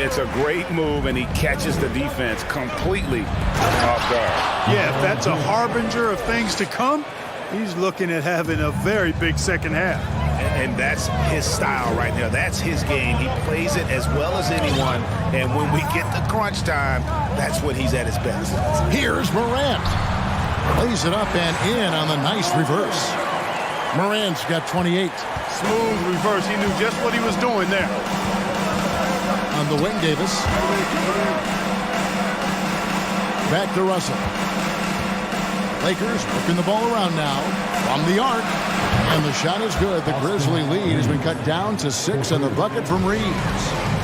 It's a great move, and he catches the defense completely off guard. Yeah, if that's a harbinger of things to come, he's looking at having a very big second half. And that's his style right there. That's his game. He plays it as well as anyone. And when we get the crunch time, that's when he's at his best. Here's Morant. Plays it up and in on the nice reverse. Morant's got 28. Smooth reverse. He knew just what he was doing there. On the wing, Davis. Back to Russell. Lakers working the ball around now from the arc. And the shot is good. The Grizzly lead has been cut down to 6 and the bucket from Reeves.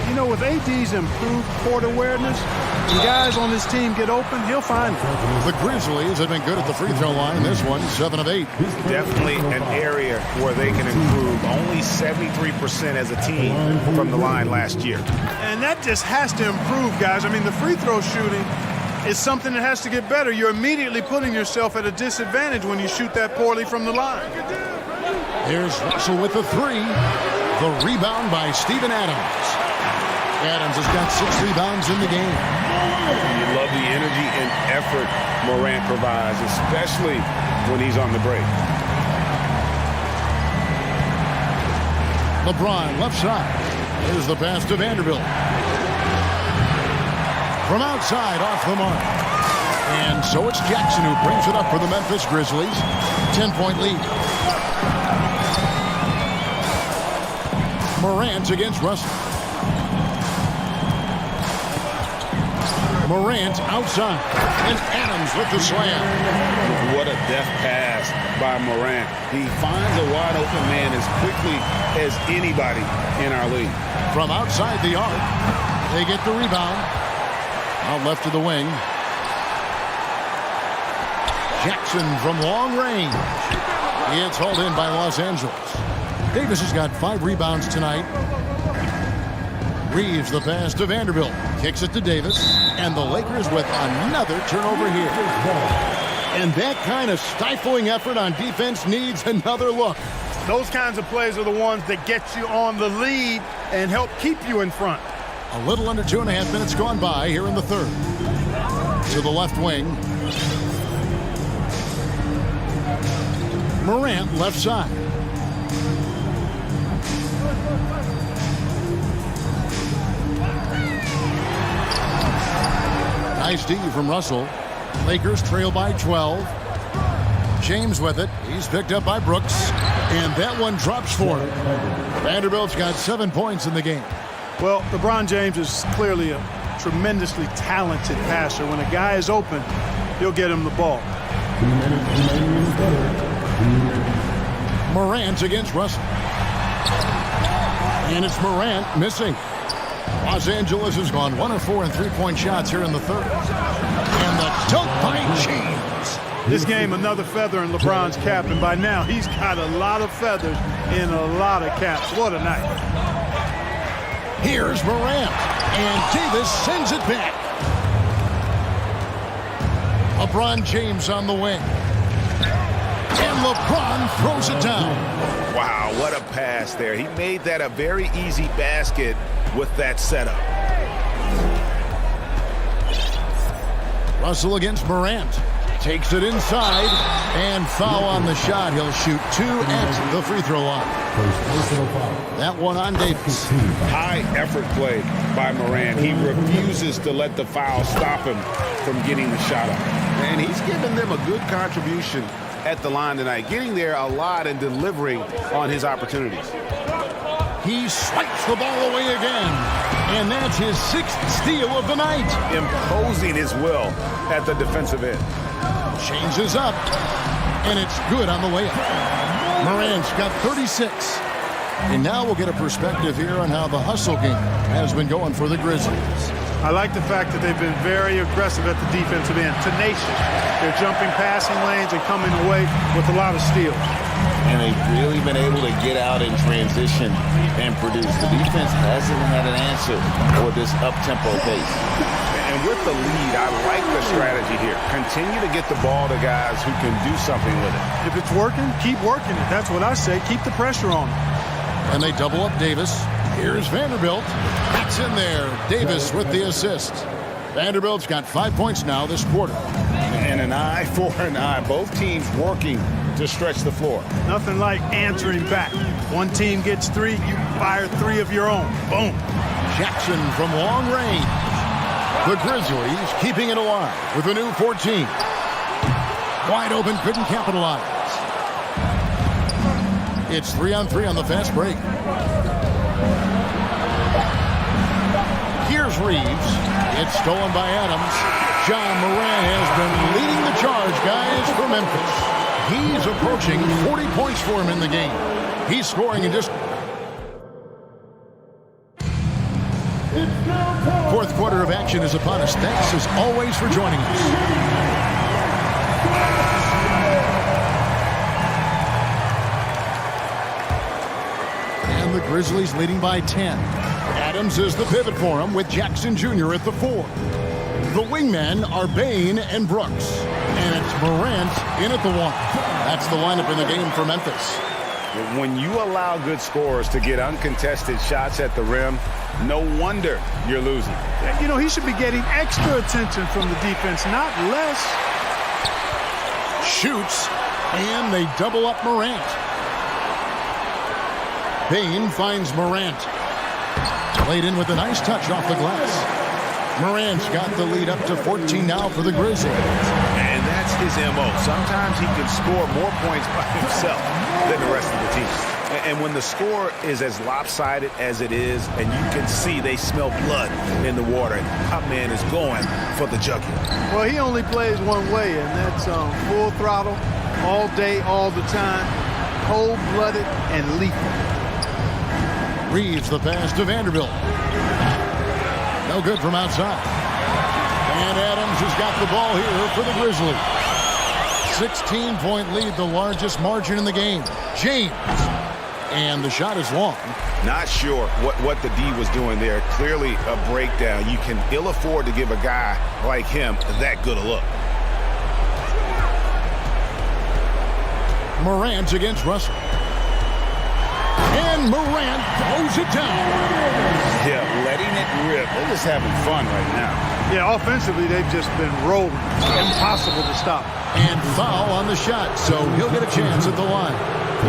You know, with AD's improved court awareness, when guys on this team get open, he'll find them. The Grizzlies have been good at the free throw line. This one, 7 of 8. Definitely an area where they can improve. Only 73% as a team from the line last year. And that just has to improve, guys. I mean, the free throw shooting is something that has to get better. You're immediately putting yourself at a disadvantage when you shoot that poorly from the line. Here's Russell with the 3. The rebound by Steven Adams. Adams has got 6 rebounds in the game. You love the energy and effort Morant provides, especially when he's on the break. LeBron left side. Here's the pass to Vanderbilt. From outside, off the mark. And so it's Jackson who brings it up for the Memphis Grizzlies. 10-point lead. Morant against Russell. Morant outside. And Adams with the slam. What a deft pass by Morant. He finds a wide open man as quickly as anybody in our league. From outside the arc, they get the rebound. Out left to the wing. Jackson from long range. It's hauled in by Los Angeles. Davis has got 5 rebounds tonight. Reeves the pass to Vanderbilt. Kicks it to Davis. And the Lakers with another turnover here. And that kind of stifling effort on defense needs another look. Those kinds of plays are the ones that get you on the lead and help keep you in front. A little under 2.5 minutes gone by here in the third. To the left wing. Morant left side. Nice D from Russell. Lakers trail by 12. James with it. He's picked up by Brooks. And that one drops for him. Vanderbilt's got 7 points in the game. Well, LeBron James is clearly a tremendously talented passer. When a guy is open, he'll get him the ball. Morant against Russell. And it's Morant missing. Los Angeles has gone 1 of 4 in 3-point shots here in the third. And the dunk by James. This game, another feather in LeBron's cap, and by now he's got a lot of feathers in a lot of caps. What a night. Here's Morant, and Davis sends it back. LeBron James on the wing. And LeBron throws it down. Wow, what a pass there. He made that a very easy basket with that setup. Russell against Morant. Takes it inside, and foul on the shot. He'll shoot 2 at the free throw line. That one on Davis. High effort play by Morant. He refuses to let the foul stop him from getting the shot up. And he's given them a good contribution at the line tonight, getting there a lot and delivering on his opportunities. He swipes the ball away again, and that's his 6th steal of the night. Imposing his will at the defensive end. Changes up, and it's good on the layup. Morant's got 36. And now we'll get a perspective here on how the hustle game has been going for the Grizzlies. I like the fact that they've been very aggressive at the defensive end, tenacious. They're jumping passing lanes and coming away with a lot of steals. And they've really been able to get out in transition and produce. The defense hasn't had an answer for this up-tempo pace. And with the lead, I like the strategy here. Continue to get the ball to guys who can do something with it. If it's working, keep working it. That's what I say. Keep the pressure on them. And they double up Davis. Here's Vanderbilt. That's in there. Davis with the assist. Vanderbilt's got 5 points now this quarter. And an eye for an eye. Both teams working to stretch the floor. Nothing like answering back. One team gets 3, you fire 3 of your own. Boom. Jackson from long range. The Grizzlies keeping it alive with a new 14. Wide open, couldn't capitalize. It's 3-on-3 on the fast break. Here's Reeves. It's stolen by Adams. John Moran has been leading the charge, guys, for Memphis. He's approaching 40 points for him in the game. He's scoring in just... Fourth quarter of action is upon us. Thanks as always for joining us. And the Grizzlies leading by 10. Adams is the pivot for him with Jackson Jr. at the 4. The wingmen are Bain and Brooks. And it's Morant in at the 1. That's the lineup in the game for Memphis. When you allow good scorers to get uncontested shots at the rim, no wonder you're losing. You know, he should be getting extra attention from the defense, not less. Shoots, and they double up Morant. Bain finds Morant. Laid in with a nice touch off the glass. Morant's got the lead up to 14 now for the Grizzlies. And that's his MO. Sometimes he can score more points by himself than the rest of the team. And when the score is as lopsided as it is, and you can see they smell blood in the water, and top man is going for the jugular. Well, he only plays one way, and that's full throttle, all day, all the time, cold-blooded and lethal. Reeves the pass to Vanderbilt. No good from outside. And Adams has got the ball here for the Grizzlies. 16-point lead, the largest margin in the game. James. And the shot is long. Not sure what the D was doing there. Clearly a breakdown. You can ill afford to give a guy like him that good a look. Morant against Russell. And Morant throws it down. Yeah, letting it rip. They're just having fun right now. Yeah, offensively, they've just been rolling. Impossible to stop. And foul on the shot, so he'll get a chance at the line.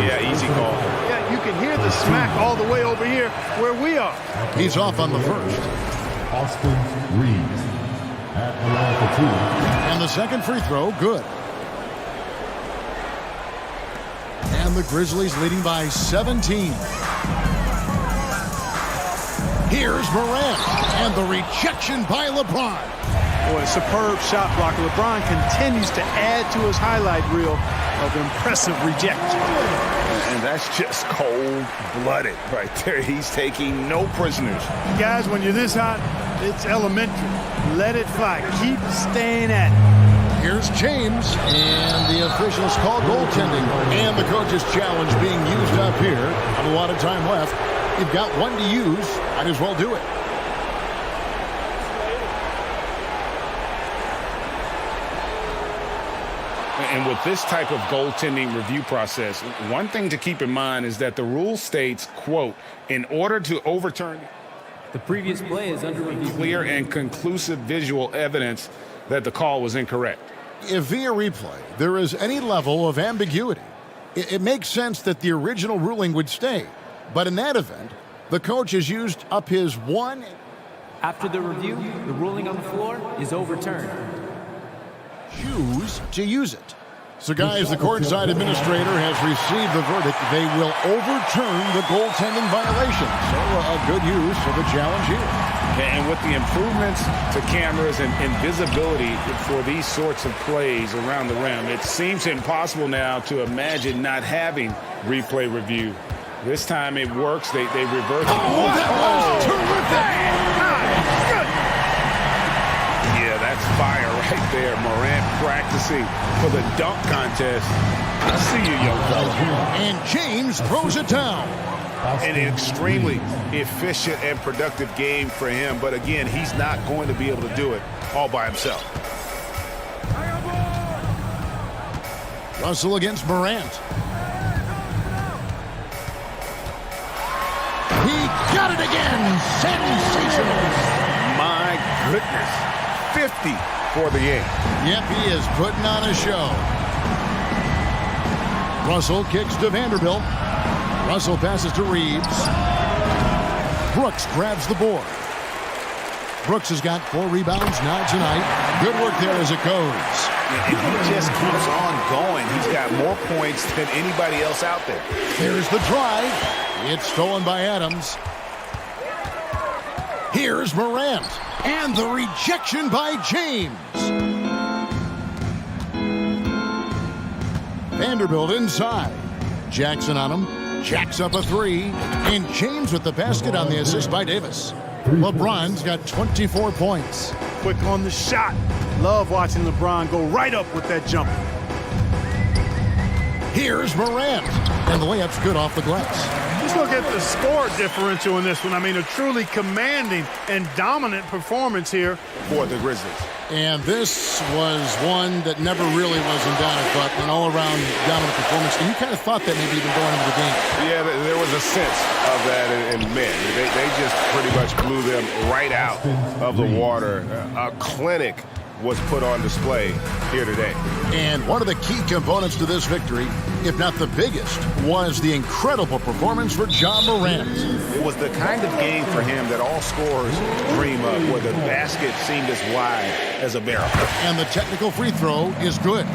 Yeah, easy call. Yeah, you can hear the smack all the way over here where we are. He's off on the first. Austin Reeves at the line for 2. And the second free throw, good. And the Grizzlies leading by 17. Here's Morant, and the rejection by LeBron. Boy, a superb shot blocker. LeBron continues to add to his highlight reel of impressive rejection. And that's just cold-blooded right there. He's taking no prisoners. Guys, when you're this hot, it's elementary. Let it fly. Keep staying at it. Here's James, and the officials call goaltending. And the coach's challenge being used up here. Not a lot of time left. You've got one to use. Might as well do it. And with this type of goaltending review process, one thing to keep in mind is that the rule states, quote, in order to overturn the previous play is under review. Clear and conclusive visual evidence that the call was incorrect. If via replay there is any level of ambiguity, it makes sense that the original ruling would stay. But in that event, the coach has used up his one. After the review, the ruling on the floor is overturned. Choose to use it. So, guys, the courtside administrator has received the verdict. They will overturn the goaltending violation. So, a good use of the challenge here. And with the improvements to cameras and visibility for these sorts of plays around the rim, it seems impossible now to imagine not having replay review. This time it works. They reverse it. Oh, that was terrific! Yeah, that's fire right there. Morant practicing for the dunk contest. I see you, young fella. And James throws it down. An extremely efficient and productive game for him. But again, he's not going to be able to do it all by himself. Russell against Morant. He got it again. Sensational. My goodness. 50 for the game. Yep, he is putting on a show. Russell kicks to Vanderbilt. Russell passes to Reeves. Brooks grabs the board. Brooks has got 4 rebounds now tonight. Good work there as it goes. And he just keeps on going. He's got more points than anybody else out there. There's the drive. It's stolen by Adams. Here's Morant. And the rejection by James. Vanderbilt inside. Jackson on him. Jacks up a 3. And James with the basket on the assist by Davis. LeBron's got 24 points. Quick on the shot. Love watching LeBron go right up with that jumper. Here's Morant. And the layup's good off the glass. Just look at the score differential in this one. I mean, a truly commanding and dominant performance here for the Grizzlies. And this was one that never really was in doubt, but an all-around dominant performance. And you kind of thought that maybe even going into the game. Yeah, there was a sense of that in men. They just pretty much blew them right out of the water. A clinic was put on display here today. And one of the key components to this victory, if not the biggest, was the incredible performance for John Morant. It was the kind of game for him that all scorers dream of, where the basket seemed as wide as a barrel. And the technical free throw is good.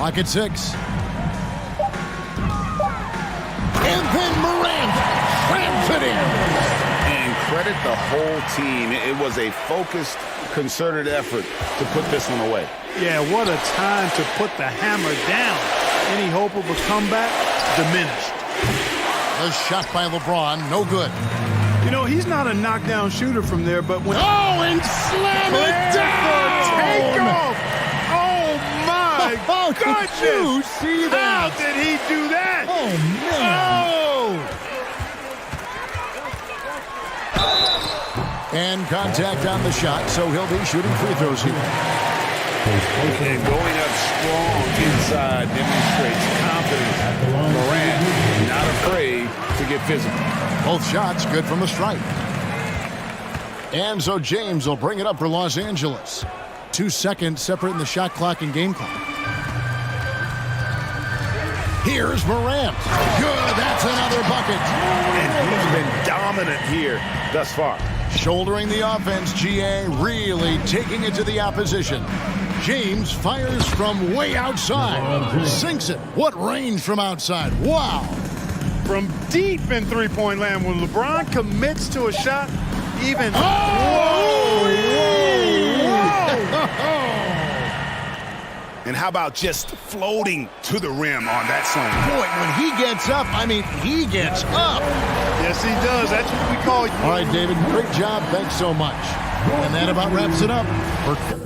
Clock at 6. And then Morant slams it in. And credit the whole team. It was a focused, concerted effort to put this one away. Yeah, what a time to put the hammer down. Any hope of a comeback diminished. A shot by LeBron, no good. You know, he's not a knockdown shooter from there, but when... Oh, and slam it down! Take off! Oh, my goodness! Did you see that? How did he do that? Oh, man. Oh! And contact on the shot, so he'll be shooting free throws here. And going up strong inside demonstrates confidence. Morant not afraid to get physical. Both shots good from the stripe. And so James will bring it up for Los Angeles. 2 seconds separating the shot clock and game clock. Here's Morant. Good, that's another bucket. And he's been dominant here thus far. Shouldering the offense, GA really taking it to the opposition. James fires from way outside. Sinks it. What range from outside. Wow. From deep in three-point land, when LeBron commits to a shot, even... Oh! And how about just floating to the rim on that slam? Boy, when he gets up, I mean, he gets up. Yes, he does. That's what we call... All right, David, great job. Thanks so much. And that about wraps it up for...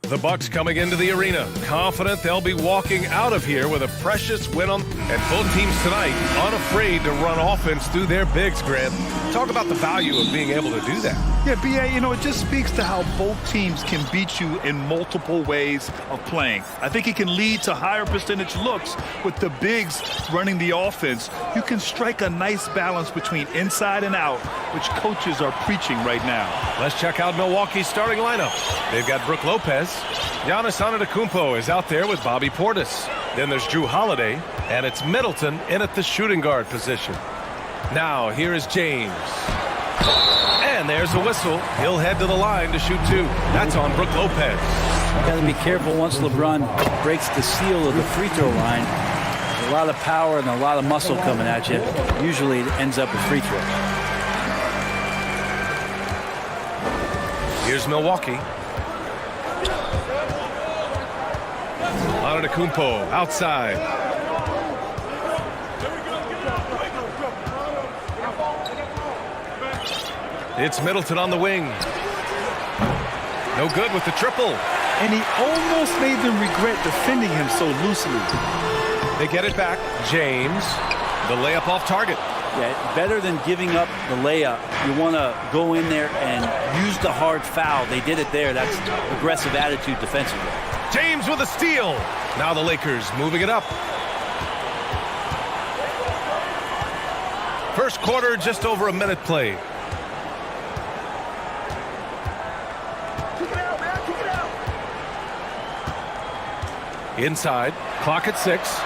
The Bucks coming into the arena, confident they'll be walking out of here with a precious win on. And both teams tonight unafraid to run offense through their bigs, Grant. Talk about the value of being able to do that. Yeah, B.A., you know, it just speaks to how both teams can beat you in multiple ways of playing. I think it can lead to higher percentage looks with the bigs running the offense. You can strike a nice balance between inside and out, which coaches are preaching right now. Let's check out Milwaukee's starting lineup. They've got Brook Lopez. Giannis Antetokounmpo is out there with Bobby Portis. Then there's Drew Holiday, and it's Middleton in at the shooting guard position. Now, here is James. And there's a whistle. He'll head to the line to shoot two. That's on Brook Lopez. Got to be careful once LeBron breaks the seal of the free throw line. There's a lot of power and a lot of muscle coming at you. Usually it ends up with free throw. Here's Milwaukee. Antetokounmpo outside. It's Middleton on the wing. No good with the triple. And he almost made them regret defending him so loosely. They get it back. James, the layup off target. Yeah, better than giving up the layup. You want to go in there and use the hard foul. They did it there. That's aggressive attitude defensively. James with a steal. Now the Lakers moving it up. First quarter, just over a minute played. Inside, clock at 6,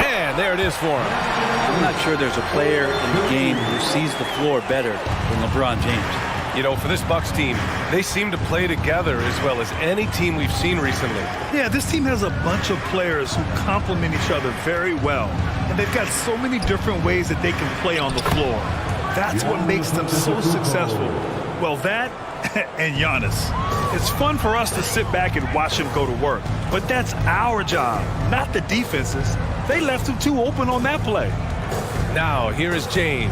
and there it is for him. I'm not sure there's a player in the game who sees the floor better than LeBron James. You know, for this Bucks team, they seem to play together as well as any team we've seen recently. Yeah, this team has a bunch of players who complement each other very well. And they've got so many different ways that they can play on the floor. That's what makes them so successful. Well, that and Giannis. It's fun for us to sit back and watch him go to work. But that's our job, not the defense's. They left him too open on that play. Now, here is James.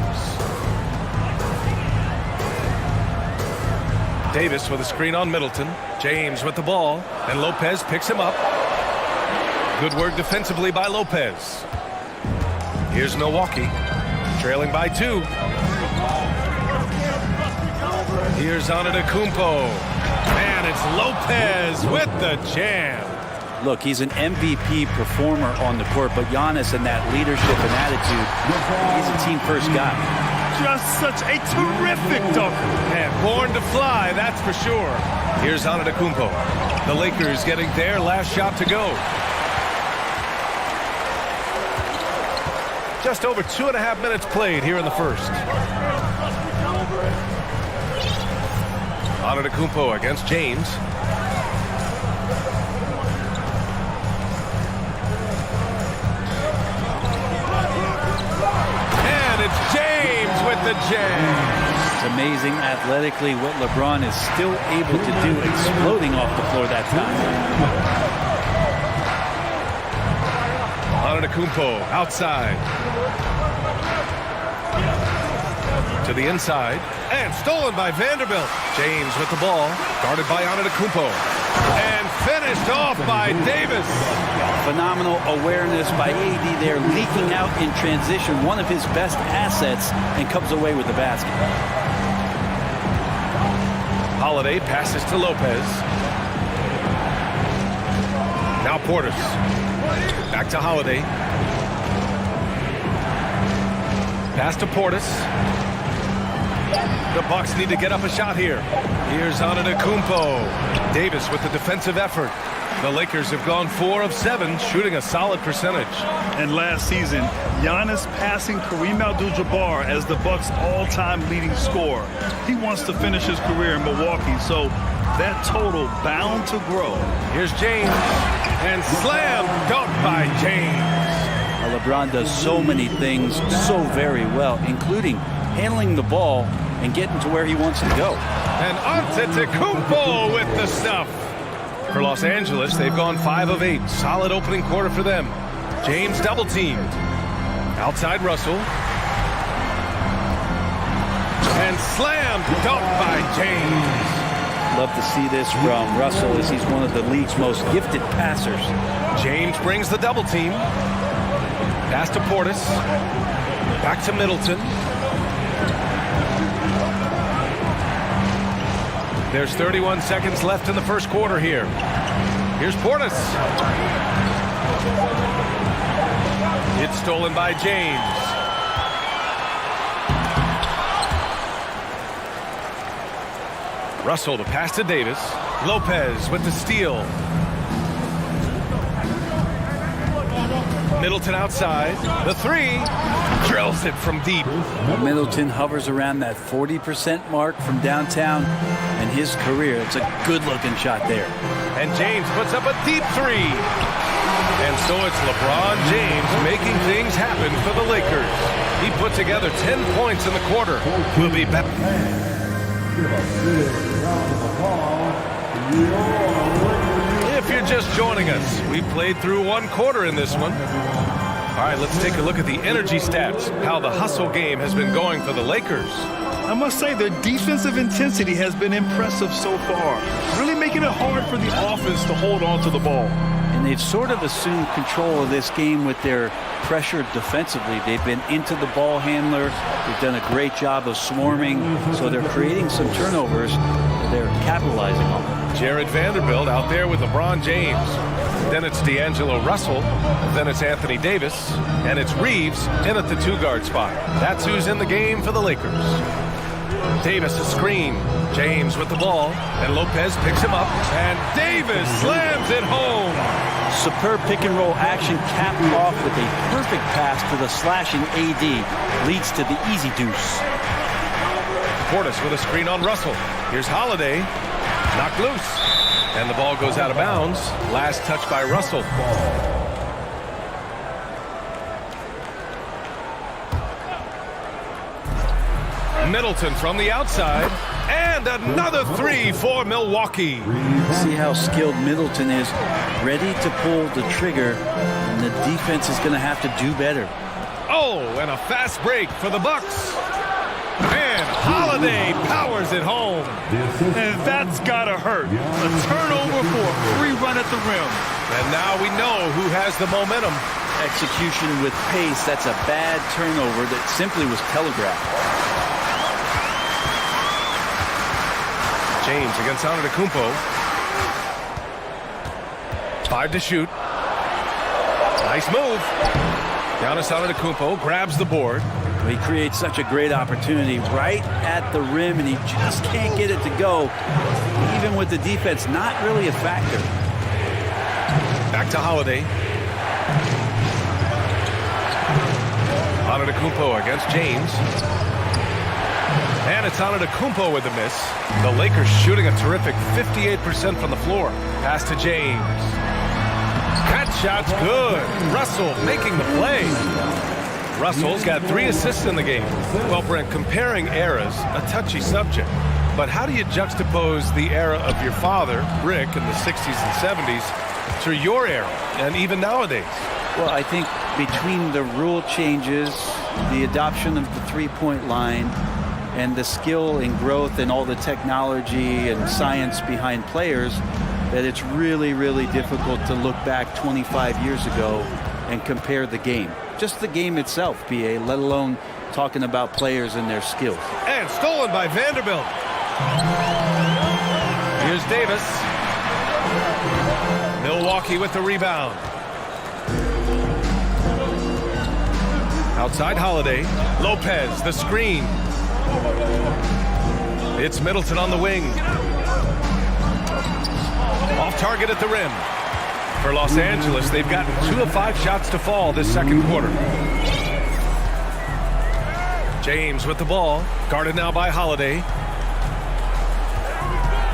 Davis with a screen on Middleton. James with the ball, and Lopez picks him up. Good work defensively by Lopez. Here's Milwaukee, trailing by 2. Here's Antetokounmpo, and it's Lopez with the jam. Look, he's an MVP performer on the court, but Giannis and that leadership and attitude, he's a team-first guy. Just such a terrific dunker. And born to fly, that's for sure. Here's Antetokounmpo. The Lakers getting their last shot to go. Just over 2.5 minutes played here in the first. Antetokounmpo against James. And it's James with the jam. It's amazing athletically what LeBron is still able to do, exploding off the floor that time. Antetokounmpo outside. To the inside, and stolen by Vanderbilt. James with the ball, guarded by Antetokounmpo, and finished off by Davis. Phenomenal awareness by AD there, leaking out in transition, one of his best assets, and comes away with the basket. Holiday passes to Lopez. Now Portis. Back to Holiday. Pass to Portis. The Bucks need to get up a shot here. Here's Antetokounmpo. Davis with the defensive effort. The Lakers have gone 4 of 7, shooting a solid percentage. And last season, Giannis passing Kareem Abdul-Jabbar as the Bucks' all-time leading scorer. He wants to finish his career in Milwaukee, so that total bound to grow. Here's James, and slam dunk by James. Well, LeBron does so many things so very well, including handling the ball and getting to where he wants to go. And Antetokounmpo with the stuff. For Los Angeles, they've gone 5 of 8. Solid opening quarter for them. James double-teamed. Outside Russell. And slam dunk by James. Love to see this from Russell, as he's one of the league's most gifted passers. James brings the double team. Pass to Portis. Back to Middleton. There's 31 seconds left in the first quarter here. Here's Portis. It's stolen by James. Russell to pass to Davis. Lopez with the steal. Middleton outside. The three. Drills it from deep. Middleton hovers around that 40% mark from downtown in his career. It's a good-looking shot there. And James puts up a deep three. And so it's LeBron James making things happen for the Lakers. He put together 10 points in the quarter. We'll be back. If you're just joining us, we played through one quarter in this one. All right, let's take a look at the energy stats, how the hustle game has been going for the Lakers. I must say their defensive intensity has been impressive so far, really making it hard for the offense to hold on to the ball. And they've sort of assumed control of this game with their pressure defensively. They've been into the ball handler. They've done a great job of swarming, so they're creating some turnovers they're capitalizing on. Jared Vanderbilt out there with LeBron James. Then it's D'Angelo Russell. Then it's Anthony Davis. And it's Reeves in at the two-guard spot. That's who's in the game for the Lakers. Davis a screen. James with the ball. And Lopez picks him up. And Davis slams it home. Superb pick-and-roll action capped off with a perfect pass to the slashing AD. Leads to the easy deuce. Portis with a screen on Russell. Here's Holiday. Knocked loose. And the ball goes out of bounds. Last touch by Russell. Middleton from the outside. And another three for Milwaukee. See how skilled Middleton is. Ready to pull the trigger. And the defense is going to have to do better. Oh, and a fast break for the Bucks. And Holiday powers it home. And that's gotta hurt. A turnover for a free run at the rim. And now we know who has the momentum. Execution with pace. That's a bad turnover that simply was telegraphed. James against Antetokounmpo. 5 to shoot. Nice move. Giannis Antetokounmpo grabs the board. He creates such a great opportunity right at the rim, and he just can't get it to go. Even with the defense not really a factor. Back to Holiday. Antetokounmpo against James. And it's Antetokounmpo with the miss. The Lakers shooting a terrific 58% from the floor. Pass to James. That shot's good. Russell making the play. Russell's got 3 assists in the game. Well, Brent, comparing eras, a touchy subject. But how do you juxtapose the era of your father, Rick, in the 60s and 70s, to your era, and even nowadays? Well, I think between the rule changes, the adoption of the three-point line, and the skill and growth and all the technology and science behind players, that it's really, really difficult to look back 25 years ago and compare the game. Just the game itself, PA, let alone talking about players and their skills. And stolen by Vanderbilt. Here's Davis. Milwaukee with the rebound. Outside Holiday. Lopez, the screen. It's Middleton on the wing. Off target at the rim. For Los Angeles, they've gotten 2 of 5 shots to fall this second quarter. James with the ball. Guarded now by Holiday.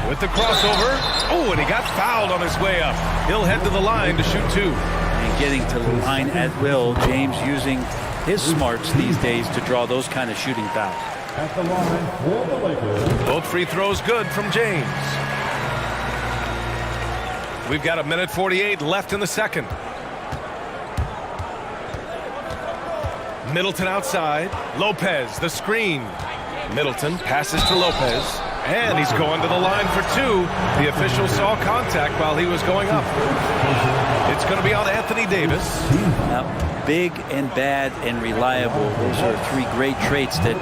With the crossover. Oh, and he got fouled on his way up. He'll head to the line to shoot 2. And getting to the line at will. James using his smarts these days to draw those kind of shooting fouls. At the line for the Lakers. Both free throws good from James. We've got 1:48 left in the second. Middleton outside. Lopez, the screen. Middleton passes to Lopez. And he's going to the line for two. The official saw contact while he was going up. It's going to be on Anthony Davis. Now, big and bad and reliable. Those are three great traits that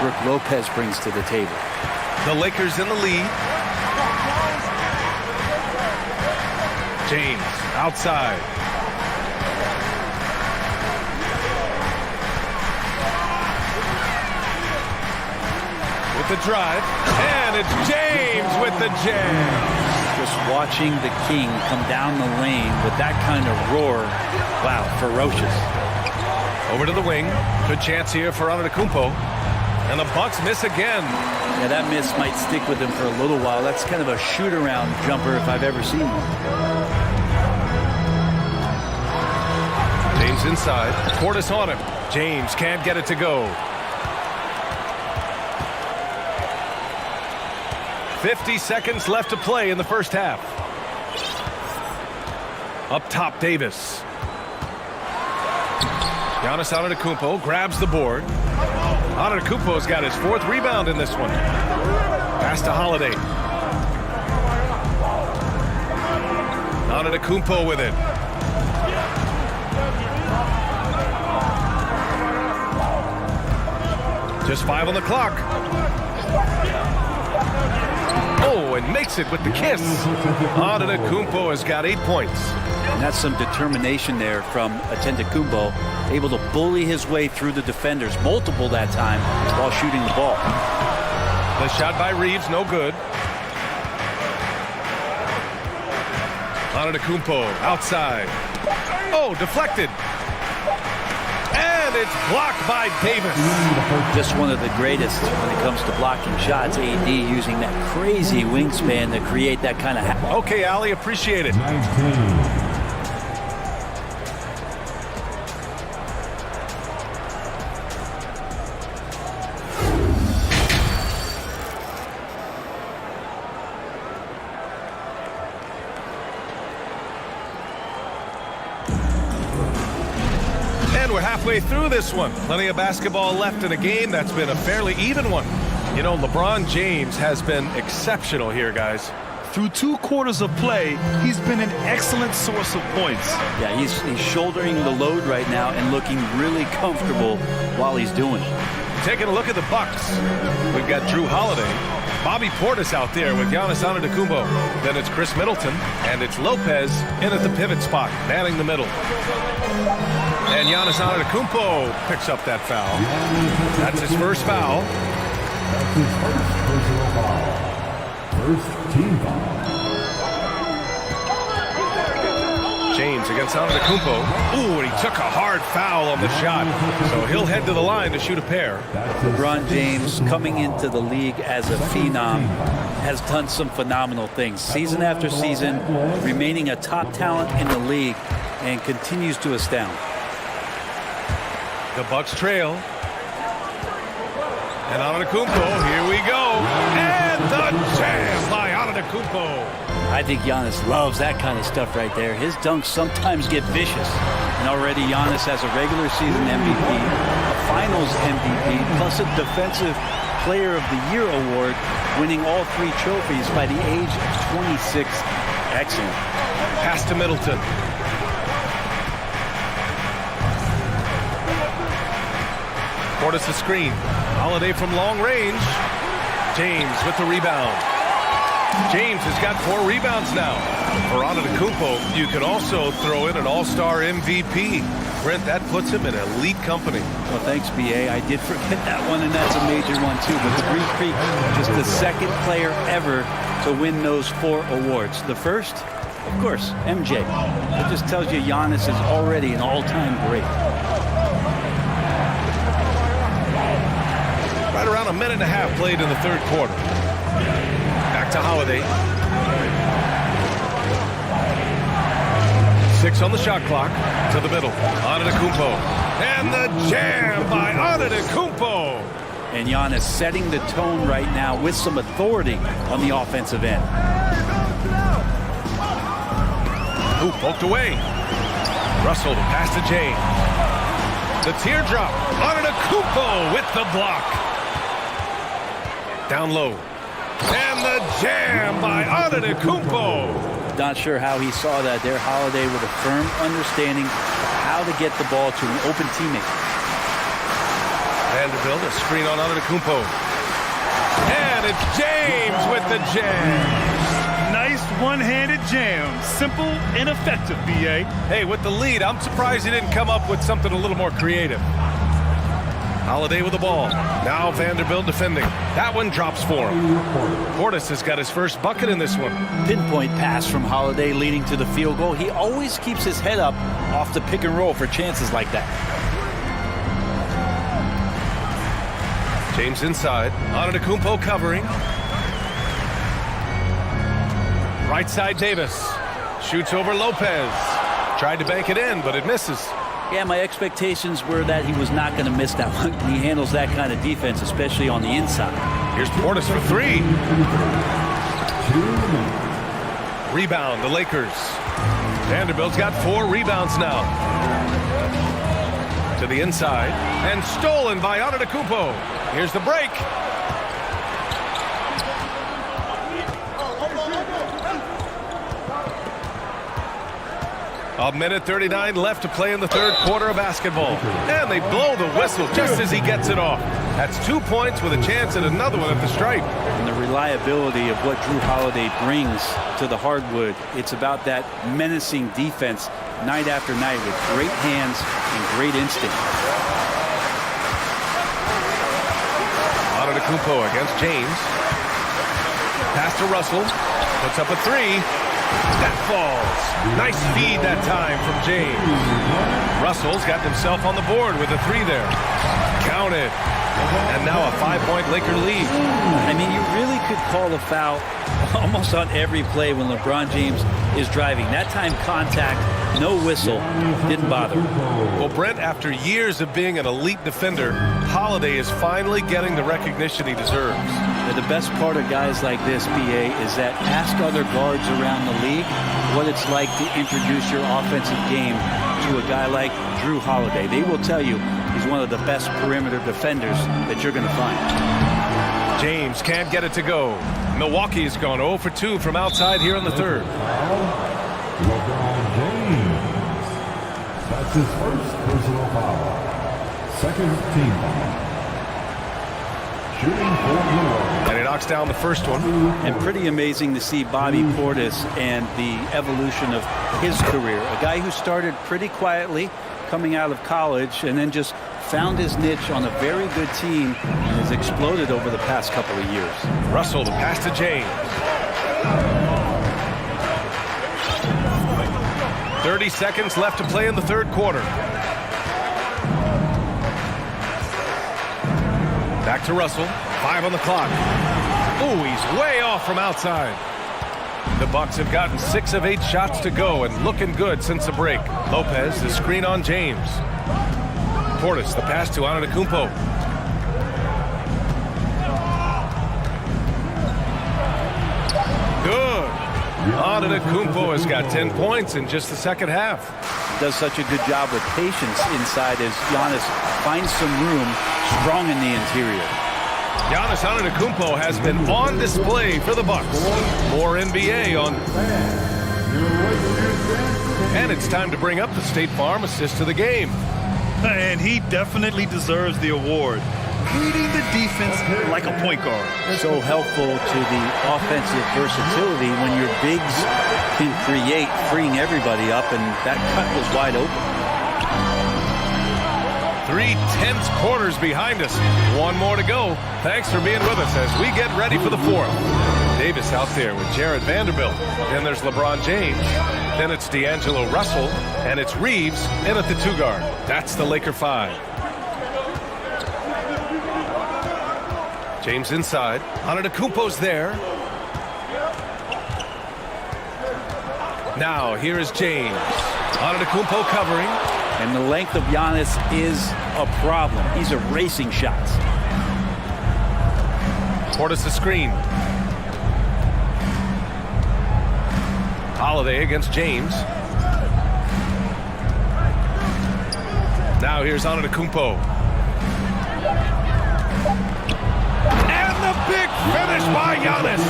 Brooke Lopez brings to the table. The Lakers in the lead. James outside. With the drive. And it's James with the jam. Just watching the King come down the lane with that kind of roar. Wow, ferocious. Over to the wing. Good chance here for Antetokounmpo. And the Bucks miss again. Yeah, that miss might stick with him for a little while. That's kind of a shoot-around jumper if I've ever seen one. James inside. Portis on him. James can't get it to go. 50 seconds left to play in the first half. Up top, Davis. Giannis Antetokounmpo grabs the board. Antetokounmpo's got his fourth rebound in this one. Pass to Holiday. Antetokounmpo with it. Just 5 on the clock. Oh, and makes it with the kiss. Antetokounmpo has got 8 points. And that's some determination there from Antetokounmpo, able to bully his way through the defenders, multiple that time, while shooting the ball. The shot by Reeves, no good. Antetokounmpo outside. Oh, deflected. And it's blocked by Davis. Just one of the greatest when it comes to blocking shots. AD using that crazy wingspan to create that kind of... Okay, Ali, appreciate it. 19. We're halfway through this one. Plenty of basketball left in a game that's been a fairly even one. You know, LeBron James has been exceptional here, guys. Through 2 quarters of play, he's been an excellent source of points. Yeah, he's shouldering the load right now and looking really comfortable while he's doing it. Taking a look at the Bucks. We've got Drew Holiday. Bobby Portis out there with Giannis Antetokounmpo. Then it's Chris Middleton, and it's Lopez in at the pivot spot, manning the middle. And Giannis Antetokounmpo picks up that foul. That's his first foul. That's his first personal foul. First team foul. James against Antetokounmpo. Ooh, and he took a hard foul on the shot. So he'll head to the line to shoot a pair. LeBron James, coming into the league as a phenom, has done some phenomenal things. Season after season, remaining a top talent in the league, and continues to astound. The Bucks trail. And Antetokounmpo, here we go. And the jam by Antetokounmpo. I think Giannis loves that kind of stuff right there. His dunks sometimes get vicious. And already Giannis has a regular season MVP, a finals MVP, plus a defensive player of the year award, winning all 3 trophies by the age of 26. Excellent. Pass to Middleton. Portis the screen. Holiday from long range. James with the rebound. James has got 4 rebounds now. For Antetokounmpo, you could also throw in an all-star MVP. Brent, that puts him in elite company. Well, thanks, B.A. I did forget that one, and that's a major one, too. But the Greek Freak, just the second player ever to win those 4 awards. The first, of course, MJ. It just tells you Giannis is already an all-time great. Right around a minute and a half played in the third quarter. Back to Holiday. 6 on the shot clock. To the middle. Antetokounmpo. And the jam by Antetokounmpo. And Giannis setting the tone right now with some authority on the offensive end. Ooh, poked away. Russell to pass to James. The teardrop. Antetokounmpo with the block. Down low. And the jam by Antetokounmpo. Not sure how he saw that there. Holiday with a firm understanding of how to get the ball to an open teammate. Vanderbilt, a screen on Antetokounmpo. And it's James with the jam. Nice one-handed jam. Simple and effective, B.A. Hey, with the lead, I'm surprised he didn't come up with something a little more creative. Holiday with the ball. Now Vanderbilt defending. That one drops for him. Portis has got his first bucket in this one. Pinpoint pass from Holiday leading to the field goal. He always keeps his head up off the pick and roll for chances like that. James inside. Antetokounmpo covering. Right side Davis. Shoots over Lopez. Tried to bank it in, but it misses. Yeah, my expectations were that he was not going to miss that one. He handles that kind of defense, especially on the inside. Here's Portis for three. Rebound, the Lakers. Vanderbilt's got 4 rebounds now. To the inside. And stolen by Antetokounmpo. Here's the break. A minute 39 left to play in the third quarter of basketball. And they blow the whistle just as he gets it off. That's 2 points with a chance at another one at the stripe. And the reliability of what Drew Holiday brings to the hardwood, it's about that menacing defense night after night with great hands and great instinct. Antetokounmpo against James. Pass to Russell. Puts up a three. That falls. Nice feed that time from James. Russell's got himself on the board with a three there. Counted. And now a 5-point Laker lead. I mean, you really could call a foul almost on every play when LeBron James is driving. That time contact, no whistle, didn't bother. Well, Brent, after years of being an elite defender, Holiday is finally getting the recognition he deserves. The best part of guys like this, BA, is that ask other guards around the league what it's like to introduce your offensive game to a guy like Drew Holiday. They will tell you he's one of the best perimeter defenders that you're going to find. James can't get it to go. Milwaukee has gone 0 for 2 from outside here in the third. LeBron James. That's his first personal foul. Second team foul. Shooting for Milwaukee. And he knocks down the first one. And pretty amazing to see Bobby Portis and the evolution of his career. A guy who started pretty quietly coming out of college and then just found his niche on a very good team and has exploded over the past couple of years. Russell, the pass to James. 30 seconds left to play in the third quarter. Back to Russell. 5 on the clock. Ooh, he's way off from outside. The Bucks have gotten 6 of 8 shots to go and looking good since the break. Lopez, the screen on James. Portis, the pass to Antetokounmpo. Good. Antetokounmpo has got 10 points in just the second half. Does such a good job with patience inside as Giannis finds some room strong in the interior. Giannis Antetokounmpo has been on display for the Bucks. More NBA on. And it's time to bring up the State Farm assist to the game. And he definitely deserves the award. Reading the defense like a point guard. So helpful to the offensive versatility when your bigs can create, freeing everybody up, and that cut was wide open. 3 tense quarters behind us. 1 more to go. Thanks for being with us as we get ready for the fourth. Davis out there with Jared Vanderbilt. Then there's LeBron James. Then it's D'Angelo Russell. And it's Reeves in at the 2 guard. That's the Laker 5. James inside. Antetokounmpo's there. Now here is James. Antetokounmpo covering. And the length of Giannis is a problem. He's erasing shots. Portis the screen. Holiday against James. Now here's Antetokounmpo. And the big finish by Giannis.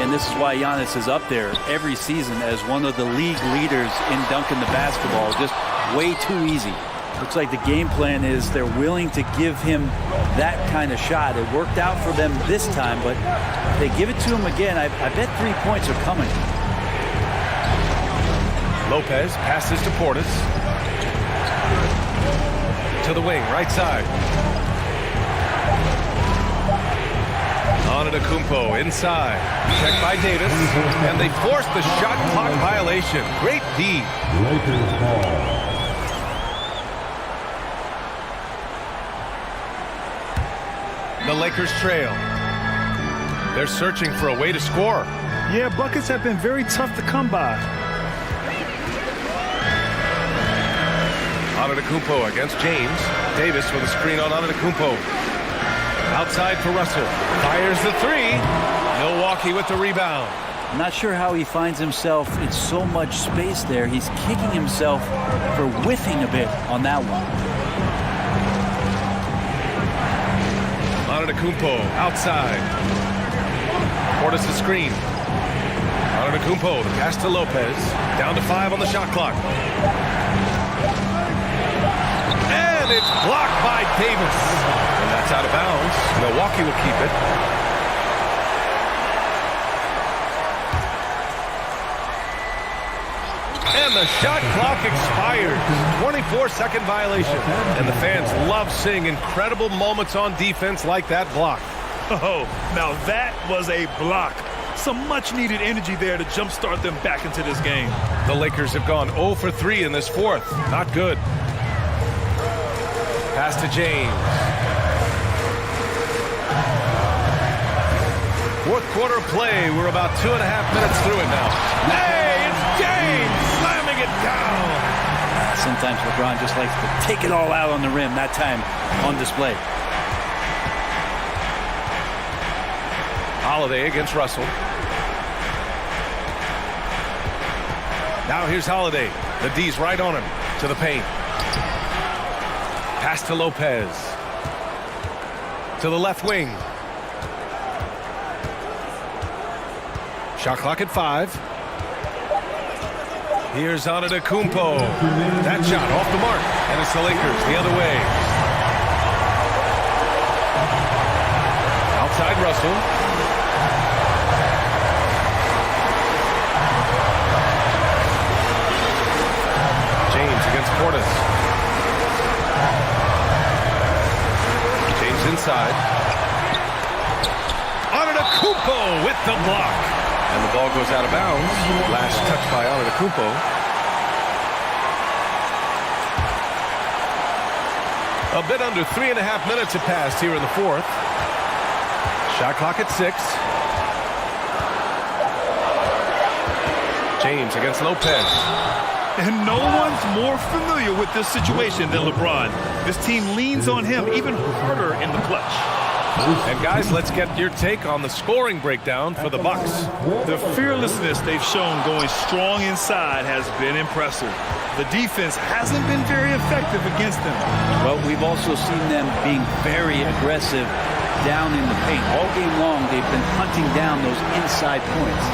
And this is why Giannis is up there every season as one of the league leaders in dunking the basketball. Just way too easy. Looks like the game plan is they're willing to give him that kind of shot. It worked out for them this time, but if they give it to him again, I bet 3 points are coming. Lopez passes to Portis. To the wing, right side. Antetokounmpo inside. Checked by Davis. And they force the shot clock violation. Great D. Lakers ball. The Lakers trail. They're searching for a way to score. Yeah, buckets have been very tough to come by. Antetokounmpo against James. Davis with a screen on Antetokounmpo. Outside for Russell. Fires the three. Milwaukee with the rebound. I'm not sure how he finds himself in so much space there. He's kicking himself for whiffing a bit on that one. Antetokounmpo outside. Portis the screen. Antetokounmpo, the pass to Lopez. Down to 5 on the shot clock. And it's blocked by Davis. And that's out of bounds. Milwaukee will keep it. And the shot clock expires. 24-second violation. And the fans love seeing incredible moments on defense like that block. Oh, now that was a block. Some much-needed energy there to jumpstart them back into this game. The Lakers have gone 0 for 3 in this fourth. Not good. Pass to James. Fourth quarter play. We're about 2.5 minutes through it now. Hey, it's James slamming it down. Sometimes LeBron just likes to take it all out on the rim. That time on display. Holiday against Russell. Now here's Holiday. The D's right on him. To the paint. Pass to Lopez. To the left wing. Shot clock at 5. Here's Antetokounmpo. That shot off the mark. And it's the Lakers the other way. Outside Russell. James against Portis. James inside. Antetokounmpo with the block. And the ball goes out of bounds. Last touch by Antetokounmpo. A bit under 3.5 minutes have passed here in the fourth. Shot clock at 6. James against Lopez. And no one's more familiar with this situation than LeBron. This team leans on him even harder in the clutch. And guys, let's get your take on the scoring breakdown for the Bucks. The fearlessness they've shown going strong inside has been impressive. The defense hasn't been very effective against them. Well, we've also seen them being very aggressive down in the paint. All game long, they've been hunting down those inside points.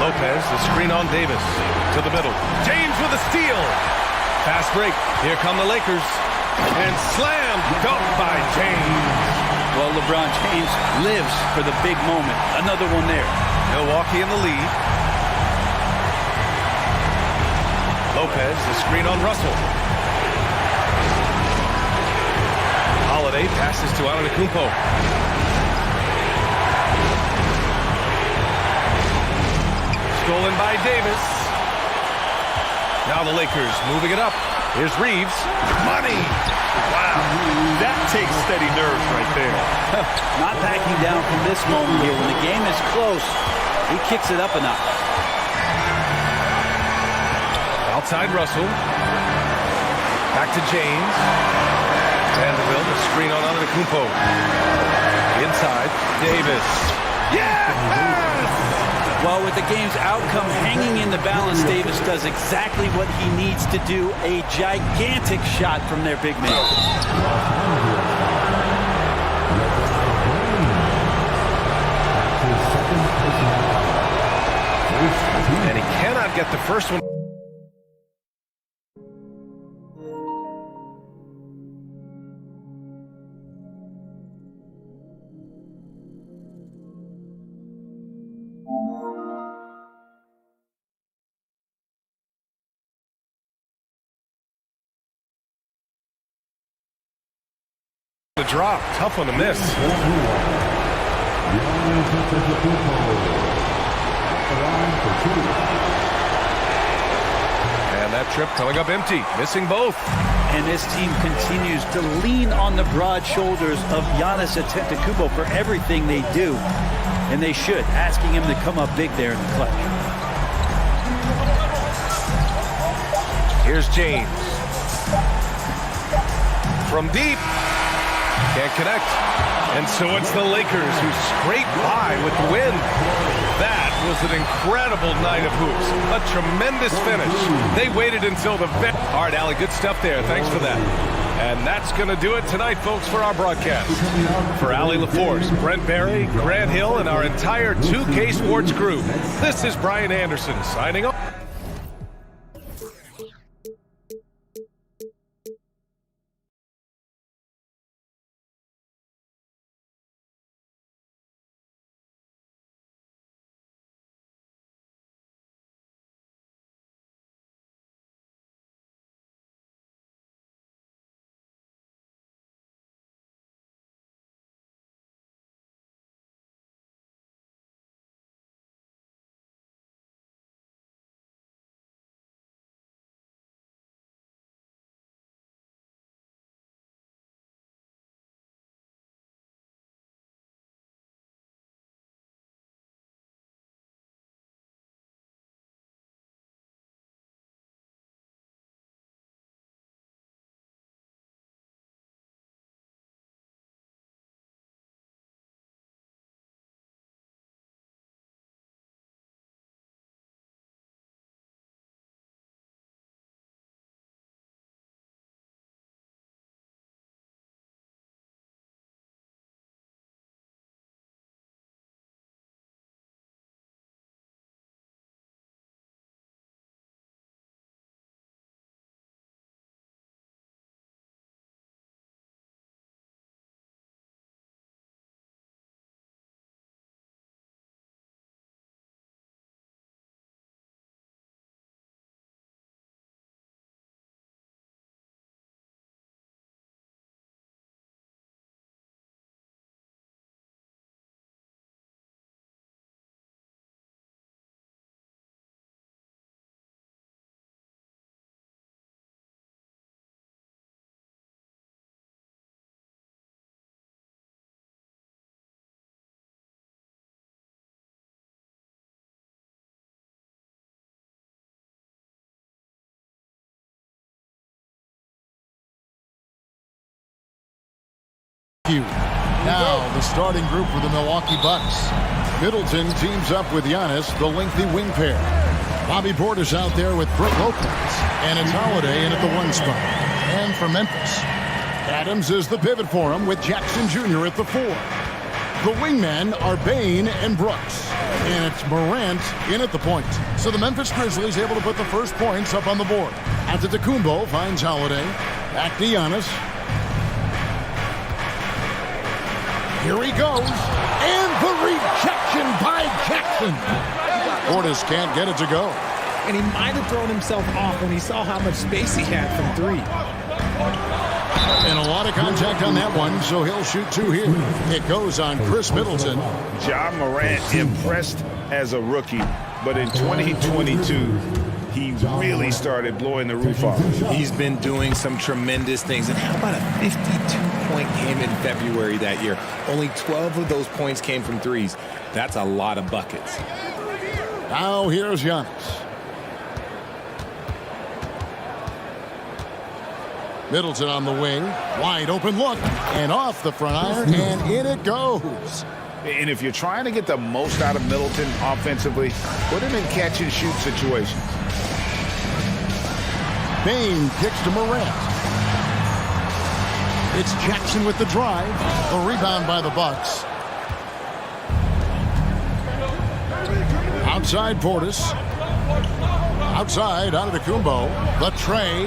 Lopez, the screen on Davis. To the middle. James with a steal. Fast break. Here come the Lakers. And slam dunk by James. Well, LeBron James lives for the big moment. Another one there. Milwaukee in the lead. Lopez, the screen on Russell. Holiday passes to Antetokounmpo. Stolen by Davis. Now the Lakers moving it up. Here's Reeves. Money! Wow, that takes steady nerves right there. Not backing down from this moment here. When the game is close, he kicks it up a notch. Outside Russell. Back to James. Vanderbilt, the screen on Antetokounmpo. Inside, Davis. Yes! Well, with the game's outcome hanging in the balance, Davis does exactly what he needs to do. A gigantic shot from their big man. cannot get the first one. The drop, tough one to miss. And that trip coming up empty, missing both. And this team continues to lean on the broad shoulders of Giannis Antetokounmpo for everything they do. And they should, asking him to come up big there in the clutch. Here's James. From deep. Can't connect. And so it's the Lakers who scrape by with the win. That was an incredible night of hoops. A tremendous finish. They waited until the vet. All right, Allie, good stuff there. Thanks for that. And that's going to do it tonight, folks, for our broadcast. For Allie LaForce, Brent Barry, Grant Hill, and our entire 2K Sports crew, this is Brian Anderson signing off. Now the starting group for the Milwaukee Bucks. Middleton teams up with Giannis, the lengthy wing pair. Bobby Portis out there with Brook Lopez. And it's Holiday in at the 1 spot. And for Memphis, Adams is the pivot for him with Jackson Jr. at the 4. The wingmen are Bane and Brooks. And it's Morant in at the point. So the Memphis Grizzlies able to put the first points up on the board. Antetokounmpo finds Holiday. Back to Giannis. Here he goes, and the rejection by Jackson. Portis can't get it to go. And he might have thrown himself off when he saw how much space he had from 3. And a lot of contact on that one, so he'll shoot 2 here. It goes on Chris Middleton. Ja Morant impressed as a rookie, but in 2022, he really started blowing the roof off. He's been doing some tremendous things. And how about a 52-point game in February that year? Only 12 of those points came from threes. That's a lot of buckets. Now here's Giannis. Middleton on the wing. Wide open look. And off the front iron. And in it goes. And if you're trying to get the most out of Middleton offensively, put him in catch-and-shoot situations. Bane kicks to Morant. It's Jackson with the drive. The rebound by the Bucks. Outside Portis. Outside, Antetokounmpo. The tray.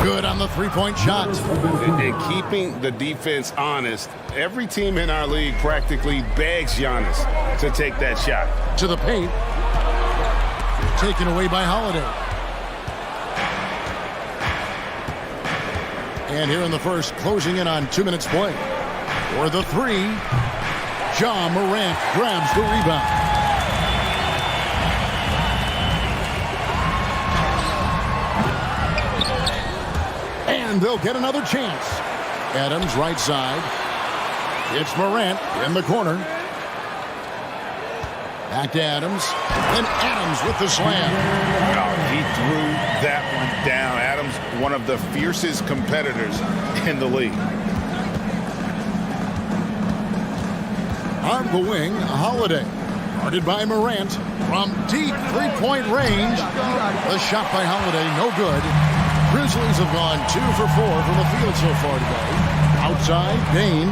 Good on the three-point shot. And keeping the defense honest, every team in our league practically begs Giannis to take that shot. To the paint. Taken away by Holiday. And here in the first, closing in on 2 minutes play. For the three, Ja Morant grabs the rebound. And they'll get another chance. Adams right side. It's Morant in the corner. Back to Adams. And Adams with the slam. Oh, he threw that one down. Adams, one of the fiercest competitors in the league. On the wing, Holiday. Guarded by Morant. From deep three-point range. The shot by Holiday, no good. Grizzlies have gone 2 for 4 from the field so far today. Outside, Dane.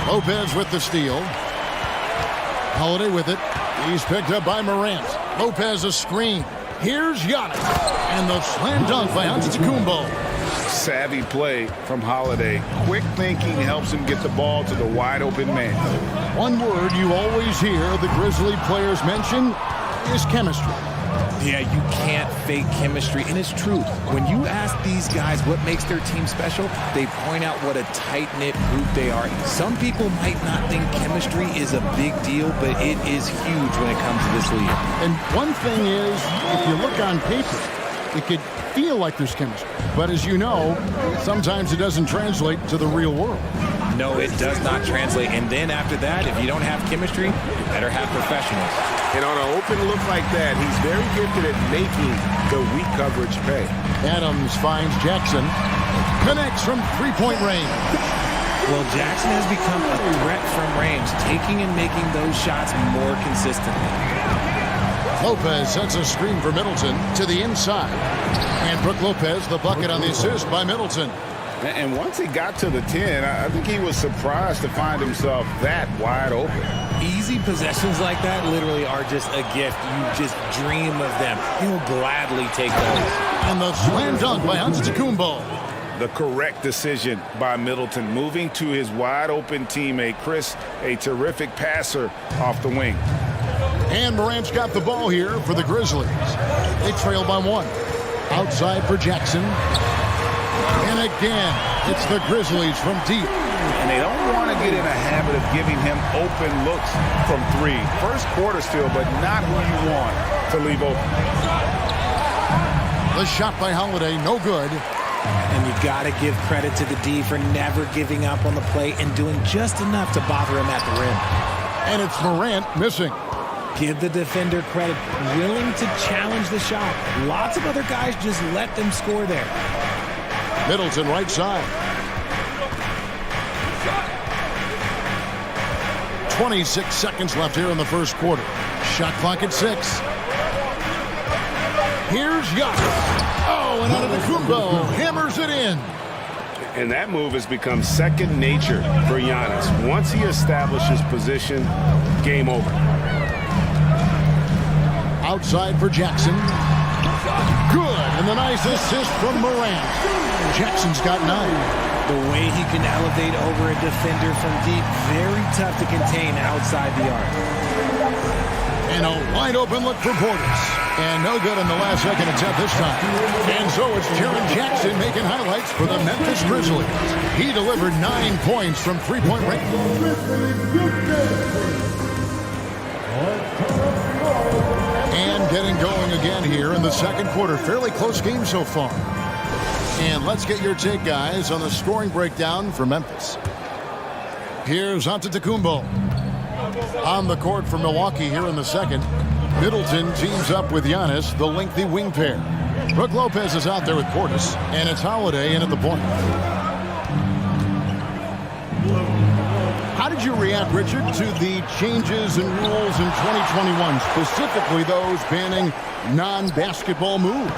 Lopez with the steal. Holiday with it. He's picked up by Morant. Lopez a screen. Here's Giannis. And the slam dunk by Antetokounmpo. Savvy play from Holiday. Quick thinking helps him get the ball to the wide open man. One word you always hear the Grizzly players mention is chemistry. Yeah, you can't fake chemistry, and it's true. When you ask these guys what makes their team special, they point out what a tight-knit group they are. Some people might not think chemistry is a big deal, but it is huge when it comes to this league. And one thing is, if you look on paper, it could feel like there's chemistry. But as you know, sometimes it doesn't translate to the real world. No, it does not translate. And then after that, if you don't have chemistry, you better have professionals. And on an open look like that, he's very gifted at making the weak coverage pay. Adams finds Jackson. Connects from three-point range. Well, Jackson has become a threat from range, taking and making those shots more consistently. Lopez sets a screen for Middleton to the inside. And Brook Lopez, the bucket on the assist by Middleton. And once he got to the 10, I think he was surprised to find himself that wide open. Easy possessions like that literally are just a gift. You just dream of them. He'll gladly take those. And the slam dunk by Antetokounmpo. The correct decision by Middleton, moving to his wide open teammate Chris, a terrific passer off the wing. And Morant's got the ball here for the Grizzlies. They trail by 1. Outside for Jackson. And again, it's the Grizzlies from deep. And they don't want to get in a habit of giving him open looks from 3. First quarter still, but not who you want to leave open. The shot by Holiday, no good. And you got to give credit to the D for never giving up on the play and doing just enough to bother him at the rim. And it's Morant missing. Give the defender credit, willing to challenge the shot. Lots of other guys just let them score there. Middleton right side. 26 seconds left here in the first quarter. Shot clock at 6. Here's Giannis. Oh, and Antetokounmpo hammers it in. And that move has become second nature for Giannis. Once he establishes position, game over. Outside for Jackson. Good, and the nice assist from Morant. Jackson's got 9. The way he can elevate over a defender from deep, very tough to contain outside the arc. And a wide open look for Portis. And no good in the last second attempt this time. And so it's Jaren Jackson making highlights for the Memphis Grizzlies. He delivered 9 points from three-point range. And getting going again here in the second quarter. Fairly close game so far. And let's get your take, guys, on the scoring breakdown for Memphis. Here's Antetokounmpo. On the court for Milwaukee here in the second. Middleton teams up with Giannis, the lengthy wing pair. Brook Lopez is out there with Portis, and it's Holiday in at the point. How did you react, Richard, to the changes in rules in 2021, specifically those banning non-basketball moves?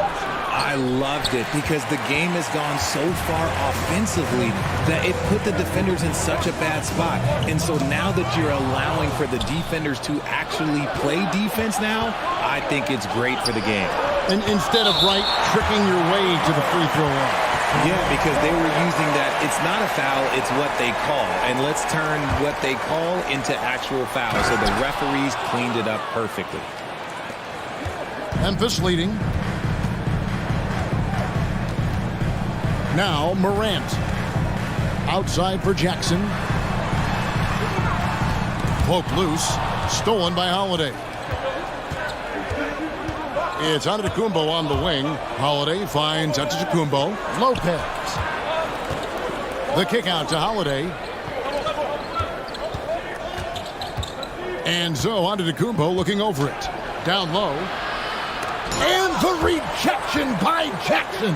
I loved it because the game has gone so far offensively that it put the defenders in such a bad spot. And so now that you're allowing for the defenders to actually play defense now, I think it's great for the game. And instead of tricking your way to the free throw line. Yeah, because they were using that. It's not a foul, it's what they call. And let's turn what they call into actual foul. So the referees cleaned it up perfectly. Memphis leading. Now Morant. Outside for Jackson. Poke loose. Stolen by Holiday. It's Antetokounmpo on the wing. Holiday finds Antetokounmpo. Lopez. The kick out to Holiday. And so Antetokounmpo looking over it. Down low. And the rejection by Jackson.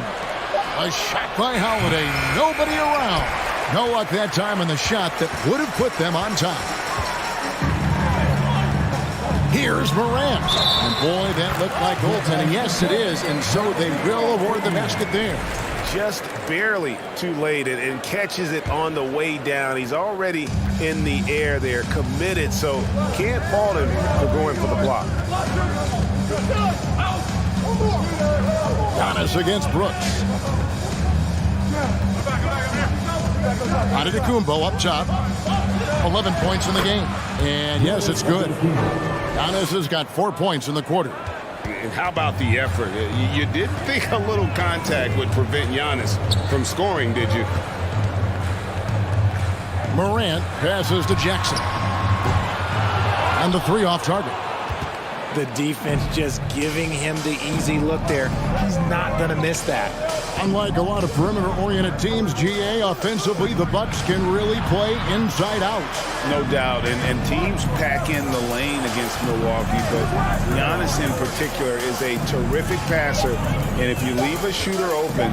A shot by Holiday. Nobody around. No luck that time on the shot that would have put them on top. Here's Morant. And boy, that looked like goaltending. Yes, it is. And so they will award the basket there. Just barely too late and catches it on the way down. He's already in the air there, committed, so can't fault him for going for the block. Giannis against Brooks. Antetokounmpo up top. 11 points in the game. And yes, it's good. Giannis has got 4 points in the quarter. And how about the effort? You didn't think a little contact would prevent Giannis from scoring, did you? Morant passes to Jackson. And the three off target. The defense just giving him the easy look there. He's not going to miss that. Unlike a lot of perimeter-oriented teams, GA, offensively, the Bucks can really play inside out. No doubt, and teams pack in the lane against Milwaukee, but Giannis in particular is a terrific passer, and if you leave a shooter open,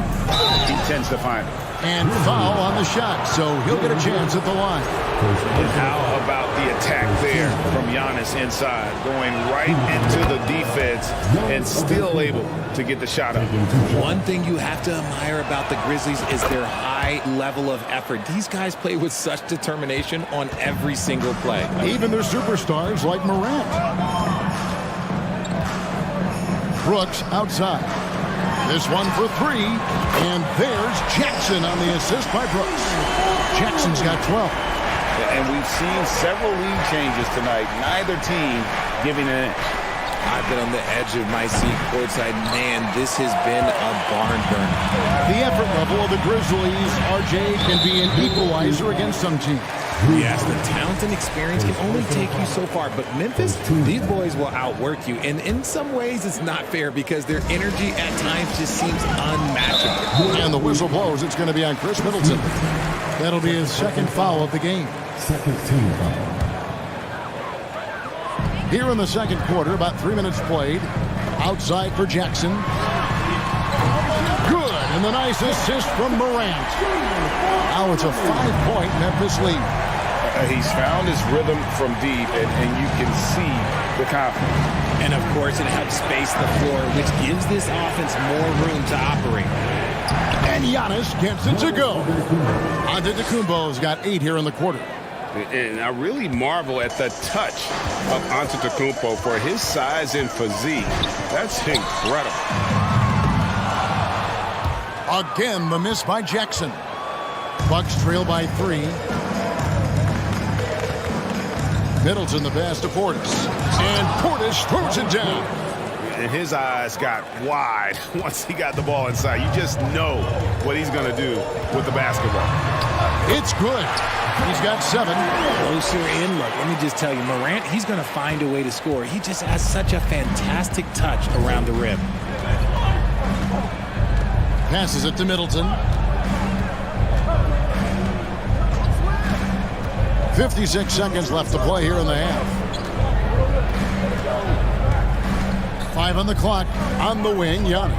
he tends to find it. And foul on the shot, so he'll get a chance at the line. And how about the attack there from Giannis inside, going right into the defense and still able to get the shot up. One thing you have to admire about the Grizzlies is their high level of effort. These guys play with such determination on every single play. Even their superstars like Morant. Brooks outside. This one for three, and there's Jackson on the assist by Brooks. Jackson's got 12. And we've seen several lead changes tonight. Neither team giving an inch. I've been on the edge of my seat courtside. Man, this has been a barn burner. The effort level of the Grizzlies, RJ, can be an equalizer against some teams. Yes, the talent and experience can only take you so far. But Memphis, these boys will outwork you. And in some ways, it's not fair because their energy at times just seems unmatchable. And the whistle blows. It's going to be on Chris Middleton. That'll be his second foul of the game. Second team foul. Here in the second quarter, about 3 minutes played. Outside for Jackson. Good, and the nice assist from Morant. Now it's a 5-point Memphis lead. He's found his rhythm from deep, and you can see the confidence. And, of course, it helps space the floor, which gives this offense more room to operate. And Giannis gets it to go. Antetokounmpo's got 8 here in the quarter. And I really marvel at the touch of Antetokounmpo for his size and physique. That's incredible. Again, the miss by Jackson. Bucks trail by 3. Middleton the pass to Portis. And Portis throws it down. And his eyes got wide once he got the ball inside. You just know what he's going to do with the basketball. It's good. He's got 7. Closer in look. Let me just tell you, Morant, he's going to find a way to score. He just has such a fantastic touch around the rim. Passes it to Middleton. 56 seconds left to play here in the half. 5 on the clock. On the wing, Giannis.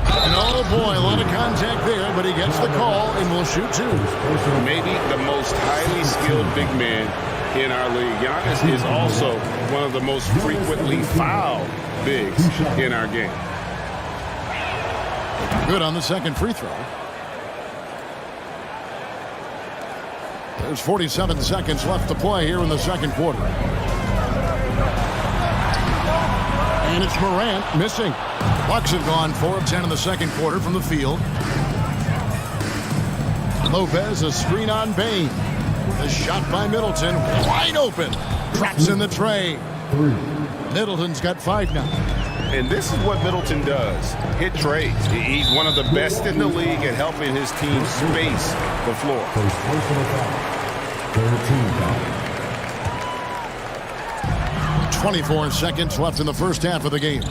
And oh boy, a lot of contact there, but he gets the call and will shoot 2. Maybe the most highly skilled big man in our league. Giannis is also one of the most frequently fouled bigs in our game. Good on the second free throw. There's 47 seconds left to play here in the second quarter. And it's Morant missing. Bucks have gone 4 of 10 in the second quarter from the field. Lopez, a screen on Bain. The shot by Middleton, wide open. Traps in the tray. Middleton's got 5 now. And this is what Middleton does. Hit trades. He's one of the best in the league at helping his team space the floor. 24 seconds left in the first half of the game.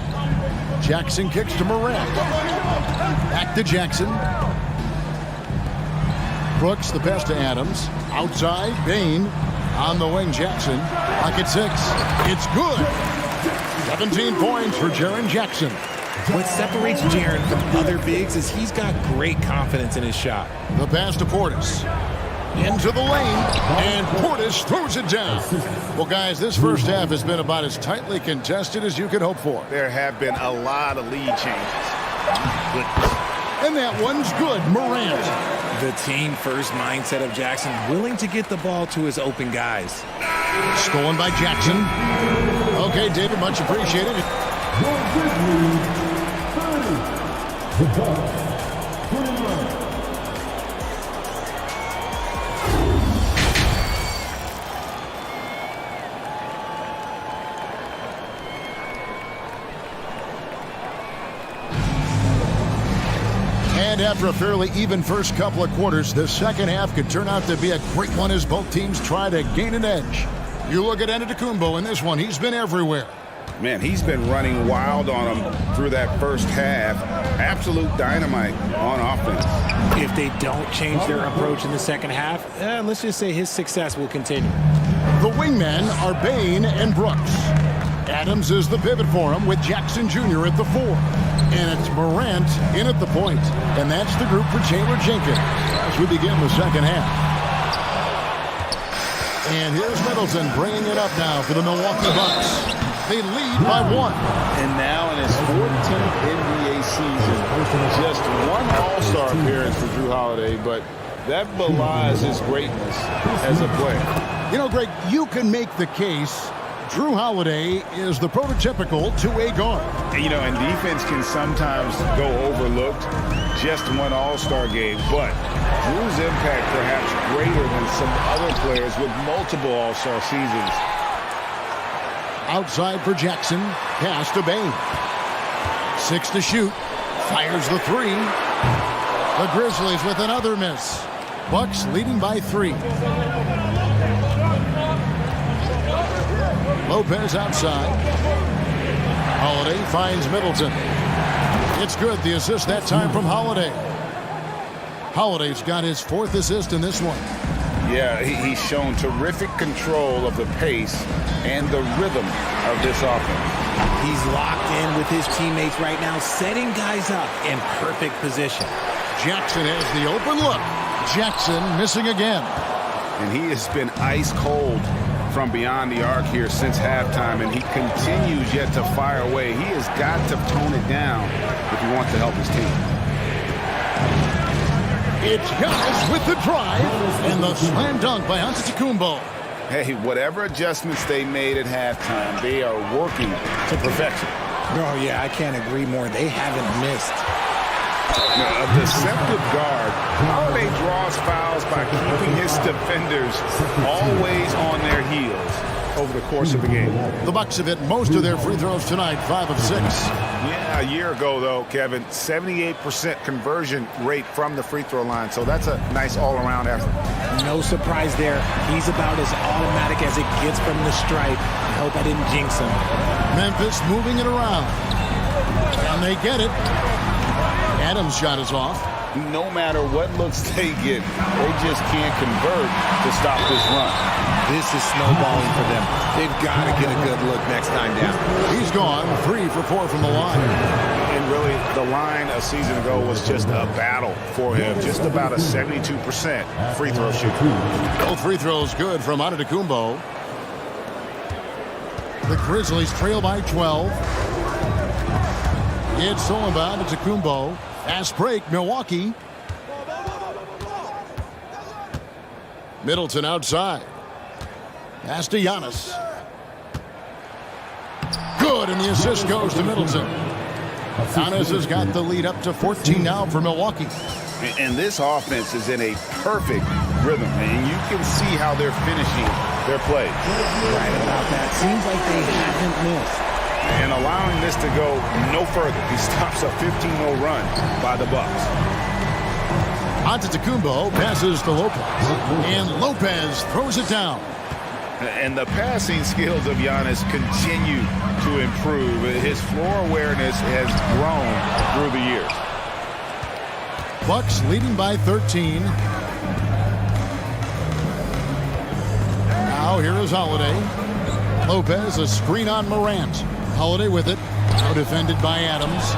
Jackson kicks to Morant. Back to Jackson. Brooks, the pass to Adams. Outside, Bain. On the wing, Jackson. Pocket 6. It's good. 17 points for Jaren Jackson. What separates Jaren from other bigs is he's got great confidence in his shot. The pass to Portis. Into the lane, and Portis throws it down. Well, guys, this first half has been about as tightly contested as you could hope for. There have been a lot of lead changes. And that one's good, Morant. The team-first mindset of Jackson, willing to get the ball to his open guys. Stolen by Jackson. Okay, David, much appreciated. And after a fairly even first couple of quarters, the second half could turn out to be a great one as both teams try to gain an edge. You look at Antetokounmpo in this one. He's been everywhere. Man, he's been running wild on them through that first half. Absolute dynamite on offense. If they don't change their approach in the second half, let's just say his success will continue. The wingmen are Bain and Brooks. Adams is the pivot for him with Jackson Jr. at the 4. And it's Morant in at the point. And that's the group for Taylor Jenkins as we begin the second half. And here's Middleton bringing it up now for the Milwaukee Bucks. They lead by 1. And now in his 14th NBA season, just one All-Star appearance for Drew Holiday, but that belies his greatness as a player. You know, Greg, you can make the case Drew Holiday is the prototypical two-way guard. You know, and defense can sometimes go overlooked. Just one All-Star game, but Drew's impact perhaps greater than some other players with multiple All-Star seasons. Outside for Jackson. Pass to Bain. 6 to shoot. Fires the 3. The Grizzlies with another miss. Bucks leading by 3. Lopez outside. Holiday finds Middleton. It's good. The assist that time from Holiday. Holiday's got his 4th assist in this one. Yeah, he's shown terrific control of the pace and the rhythm of this offense. He's locked in with his teammates right now, setting guys up in perfect position. Jackson has the open look. Jackson missing again. And he has been ice cold from beyond the arc here since halftime, and he continues yet to fire away. He has got to tone it down if he wants to help his team. It's Giannis with the drive and the slam dunk by Antetokounmpo. Hey, whatever adjustments they made at halftime, they are working to perfection. Oh, yeah, I can't agree more. They haven't missed. Now, a deceptive guard, Holiday draws fouls by keeping his defenders always on their heels over the course of the game. The Bucks have hit most of their free throws tonight, 5 of 6. Yeah, a year ago, though, Kevin, 78% conversion rate from the free throw line. So that's a nice all-around effort. No surprise there. He's about as automatic as it gets from the stripe. I hope I didn't jinx him. Memphis moving it around. And they get it. Adams' shot is off. No matter what looks they get, they just can't convert to stop this run. This is snowballing for them. They've got to get a good look next time down. He's gone 3 for 4 from the line. And really, the line a season ago was just a battle for him. Just about a 72% free throw shooter. Both free throws good from Antetokounmpo. The Grizzlies trail by 12. It's stolen by Antetokounmpo. Fast break, Milwaukee. Middleton outside. Pass to Giannis. Good, and the assist goes to Middleton. Giannis has got the lead up to 14 now for Milwaukee. And this offense is in a perfect rhythm, and you can see how they're finishing their play. Right about that. Seems like they haven't missed. And allowing this to go no further. He stops a 15-0 run by the Bucks. Antetokounmpo passes to Lopez, and Lopez throws it down. And the passing skills of Giannis continue to improve. His floor awareness has grown through the years. Bucks leading by 13. Now here is Holiday. Lopez, a screen on Morant. Holiday with it. Now defended by Adams.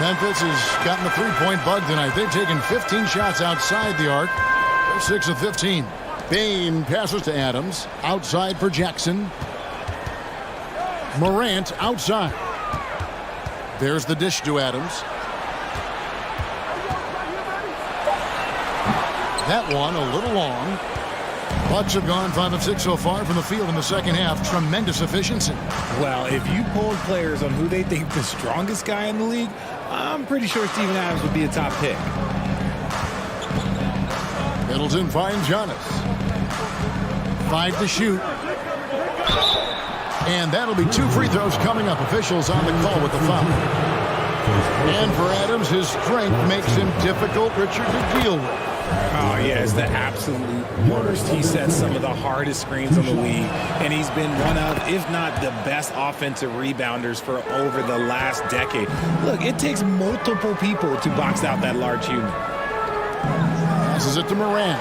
Memphis has gotten the three-point bug tonight. They've taken 15 shots outside the arc. They're 6 of 15. Bain passes to Adams. Outside for Jackson. Morant outside. There's the dish to Adams. That one a little long. Bucks have gone 5 of 6 so far from the field in the second half. Tremendous efficiency. Well, if you polled players on who they think the strongest guy in the league, I'm pretty sure Steven Adams would be a top pick. Middleton finds Giannis. 5 to shoot. And that'll be 2 free throws coming up. Officials on the call with the foul. And for Adams, his strength makes him difficult, Richard, to deal with. Oh, yeah, it's the absolute worst. He sets some of the hardest screens in the league, and he's been one of, if not the best offensive rebounders for over the last decade. Look, it takes multiple people to box out that large human. Passes it to Morant.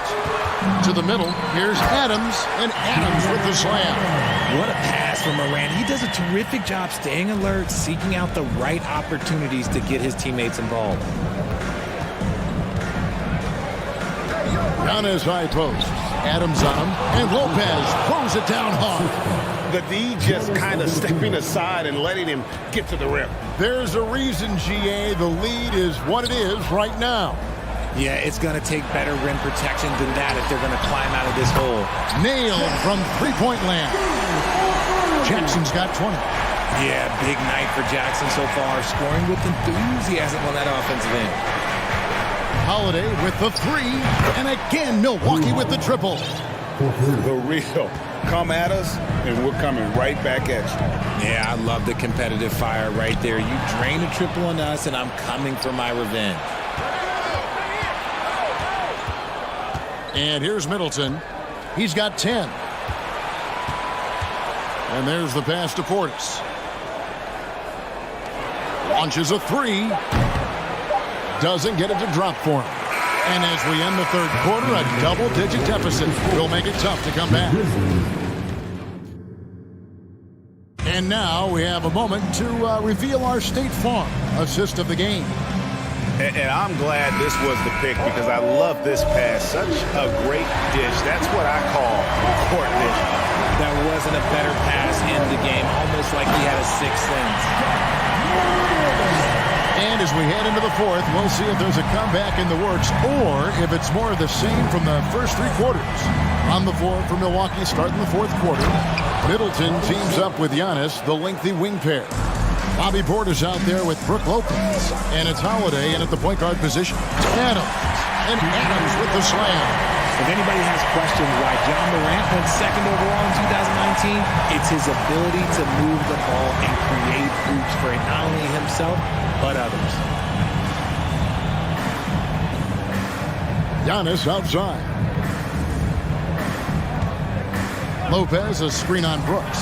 To the middle. Here's Adams, and Adams with the slam. What a pass from Morant. He does a terrific job staying alert, seeking out the right opportunities to get his teammates involved. Giannis high post. Adams on him, and Lopez throws it down hard. The D just kind of stepping aside and letting him get to the rim. There's a reason, GA, the lead is what it is right now. Yeah, it's going to take better rim protection than that if they're going to climb out of this hole. Nailed from three-point land. Jackson's got 20. Yeah, big night for Jackson so far, scoring with enthusiasm on that offensive end. Holiday with the 3, and again Milwaukee with the triple. The real. Come at us, and we're coming right back at you. Yeah, I love the competitive fire right there. You drain a triple on us, and I'm coming for my revenge. And here's Middleton. He's got 10. And there's the pass to Portis. Launches a 3. Doesn't get it to drop for him. And as we end the third quarter, a double-digit deficit will make it tough to come back. And now we have a moment to reveal our State Farm assist of the game. And I'm glad this was the pick because I love this pass. Such a great dish. That's what I call court vision. That wasn't a better pass in the game, almost like he had a sixth sense. And as we head into the fourth, we'll see if there's a comeback in the works or if it's more of the same from the first 3 quarters. On the floor for Milwaukee, starting the fourth quarter. Middleton teams up with Giannis, the lengthy wing pair. Bobby Portis out there with Brook Lopez. And it's Holiday in at the point guard position. Adams. And Adams with the slam. If anybody has questions why John Morant went second overall in 2019, it's his ability to move the ball and create hoops for not only himself, but others. Giannis outside. Lopez, a screen on Brooks.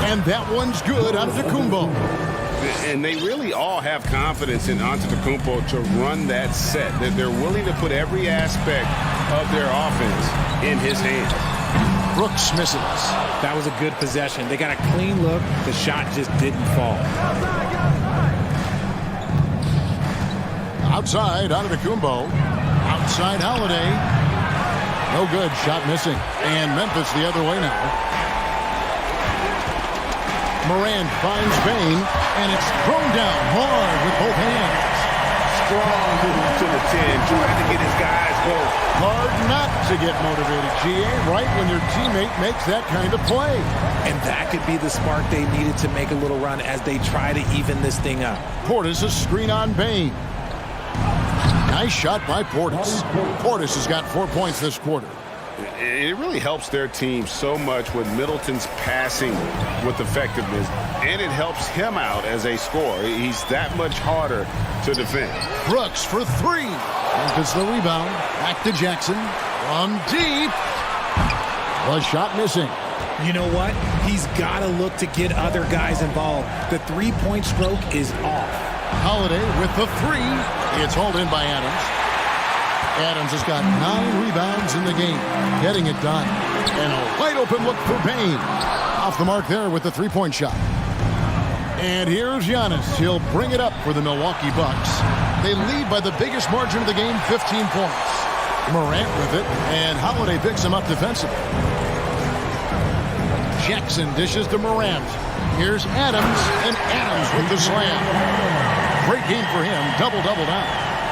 And that one's good out of Antetokounmpo. And they really all have confidence in Antetokounmpo to run that set. That they're willing to put every aspect of their offense in his hands. Brooks misses. That was a good possession. They got a clean look. The shot just didn't fall. Outside, Antetokounmpo. Outside, Holiday. No good. Shot missing. And Memphis the other way now. Morant finds Bain, and it's thrown down hard with both hands. Strong move to the 10, trying to get his guys going. Hard not to get motivated, GA, right when your teammate makes that kind of play. And that could be the spark they needed to make a little run as they try to even this thing up. Portis, a screen on Bain. Nice shot by Portis. Portis has got 4 points this quarter. It really helps their team so much with Middleton's passing with effectiveness, and it helps him out as a scorer. He's that much harder to defend. Brooks for three. Gets the rebound. Back to Jackson. From deep. The shot missing. You know what? He's got to look to get other guys involved. The three-point stroke is off. Holiday with the three. It's hauled in by Adams. Adams has got 9 rebounds in the game, getting it done. And a wide open look for Bain. Off the mark there with the three-point shot. And here's Giannis. He'll bring it up for the Milwaukee Bucks. They lead by the biggest margin of the game, 15 points. Morant with it, and Holiday picks him up defensively. Jackson dishes to Morant. Here's Adams, and Adams with the slam. Great game for him, double-double down.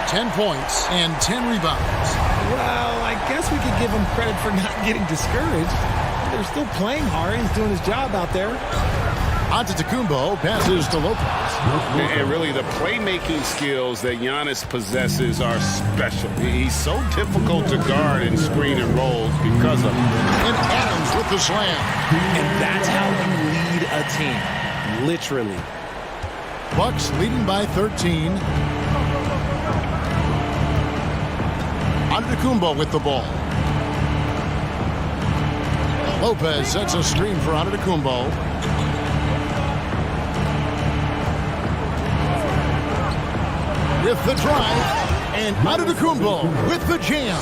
10 points and 10 rebounds. Well, I guess we could give him credit for not getting discouraged. They're still playing hard. He's doing his job out there. Antetokounmpo passes to Lopez. And really, the playmaking skills that Giannis possesses are special. He's so difficult to guard and screen and roll because of it. And Adams with the slam. And that's how you lead a team. Literally. Bucks leading by 13. Antetokounmpo with the ball. Lopez sets a screen for Antetokounmpo. With the drive, and Antetokounmpo with the jam.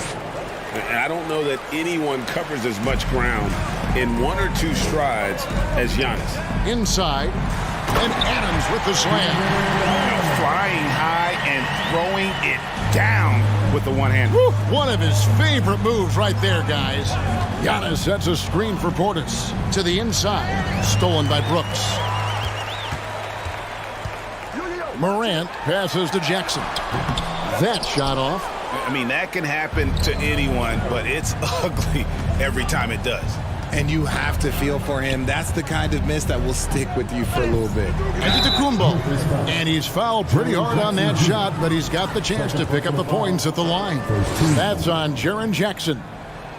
I don't know that anyone covers as much ground in 1 or 2 strides as Giannis. Inside, and Adams with the slam. Flying high and throwing it down with the one hand. Woo, one of his favorite moves right there, guys. Giannis sets a screen for Portis. To the inside, stolen by Brooks. Morant passes to Jackson. That shot off. I mean, that can happen to anyone, but it's ugly every time it does. And you have to feel for him. That's the kind of miss that will stick with you for a little bit. Antetokounmpo. And he's fouled pretty hard on that shot, but he's got the chance to pick up the points at the line. That's on Jaren Jackson.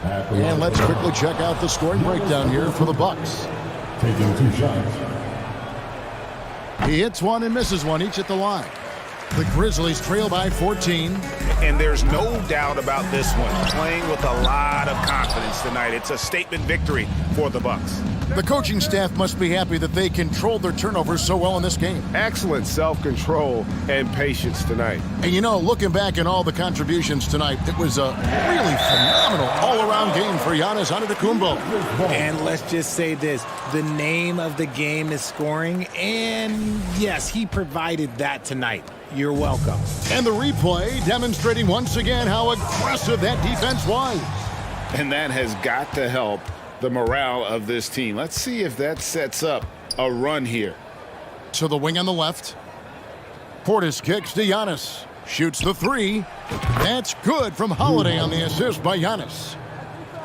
And let's quickly check out the scoring breakdown here for the Bucks. Taking 2 shots. He hits one and misses one, each at the line. The Grizzlies trail by 14. And there's no doubt about this one. Playing with a lot of confidence tonight. It's a statement victory for the Bucks. The coaching staff must be happy that they controlled their turnovers so well in this game. Excellent self-control and patience tonight. And you know, looking back at all the contributions tonight, it was a really phenomenal all-around game for Giannis Antetokounmpo. And let's just say this, the name of the game is scoring, and yes, he provided that tonight. You're welcome. And the replay demonstrating once again how aggressive that defense was. And that has got to help the morale of this team. Let's see if that sets up a run here. To the wing on the left. Portis kicks to Giannis. Shoots the three. That's good from Holiday on the assist by Giannis.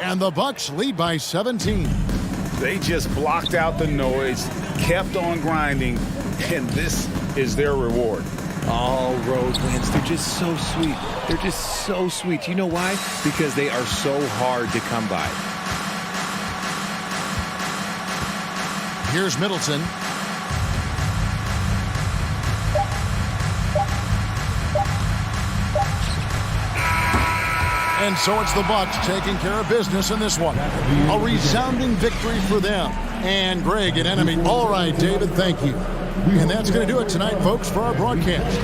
And the Bucks lead by 17. They just blocked out the noise, kept on grinding, and this is their reward. All road wins. They're just so sweet. They're just so sweet. You know why? Because they are so hard to come by. Here's Middleton. And so it's the Bucks taking care of business in this one. A resounding victory for them. And Greg and Enemy. All right, David, thank you. And that's going to do it tonight, folks, for our broadcast.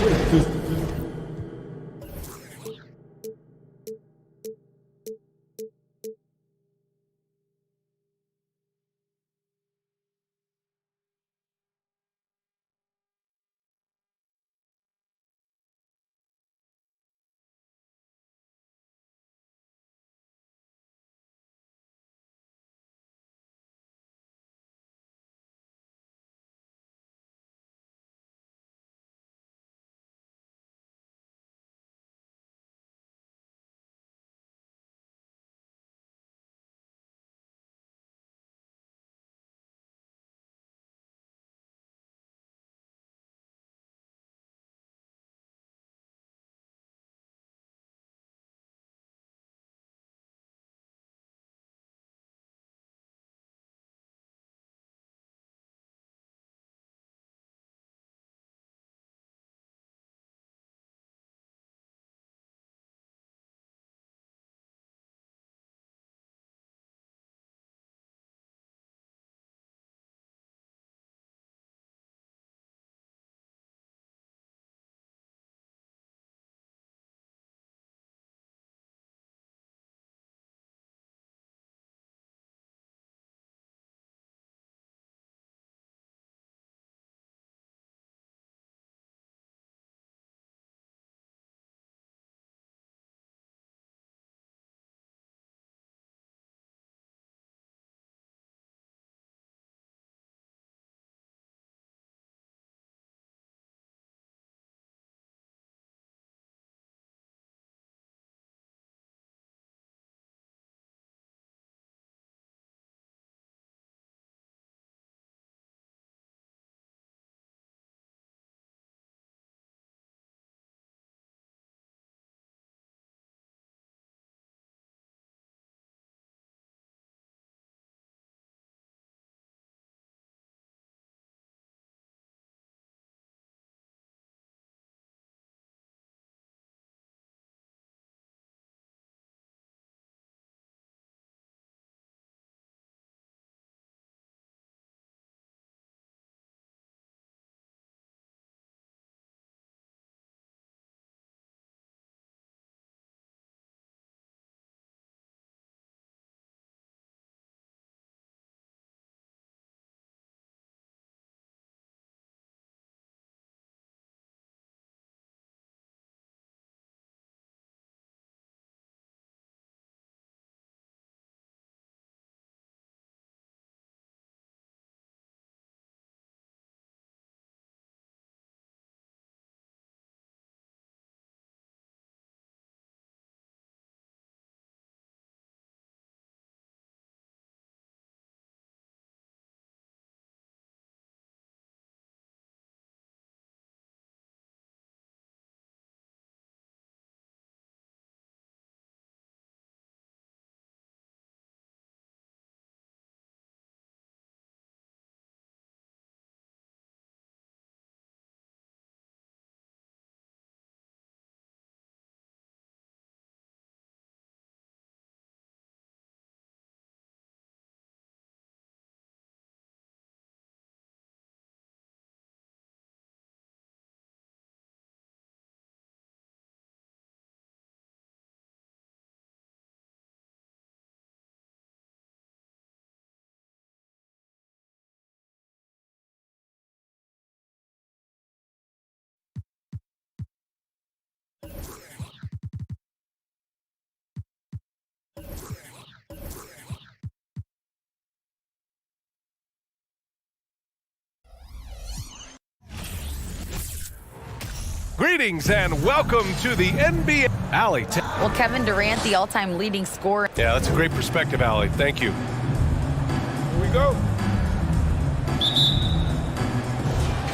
Greetings and welcome to the NBA. Allie. Well, Kevin Durant, the all-time leading scorer. Yeah, that's a great perspective, Allie. Thank you. Here we go.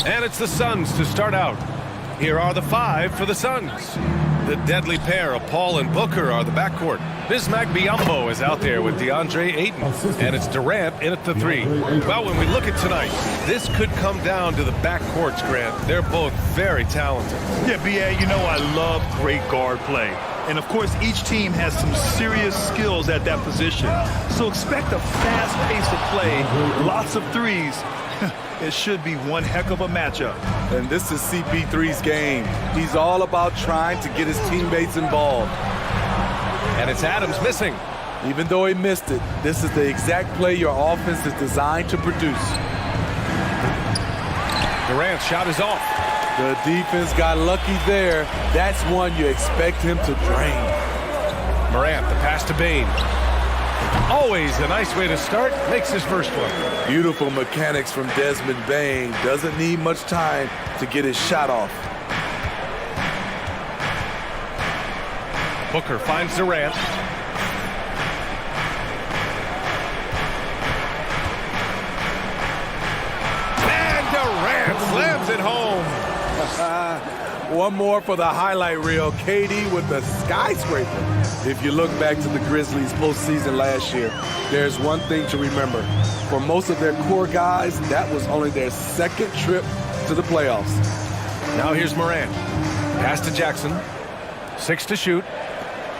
And it's the Suns to start out. Here are the 5 for the Suns. The deadly pair of Paul and Booker are the backcourt. Bismack Biyombo is out there with DeAndre Ayton. And it's Durant in at the 3. Well, when we look at tonight, this could come down to the backcourts, Grant. They're both very talented. Yeah, B.A., you know I love great guard play. And, of course, each team has some serious skills at that position. So expect a fast pace of play, lots of threes. It should be one heck of a matchup. And this is CP3's game. He's all about trying to get his teammates involved. And it's Adams missing. Even though he missed it, this is the exact play your offense is designed to produce. Durant's shot is off. The defense got lucky there. That's one you expect him to drain. Morant, the pass to Bane. Always a nice way to start. Makes his first one. Beautiful mechanics from Desmond Bane. Doesn't need much time to get his shot off. Booker finds Durant. And Durant slams it home. One more for the highlight reel. KD with the skyscraper. If you look back to the Grizzlies postseason last year, there's one thing to remember. For most of their core guys, that was only their second trip to the playoffs. Now here's Morant. Pass to Jackson. 6 to shoot.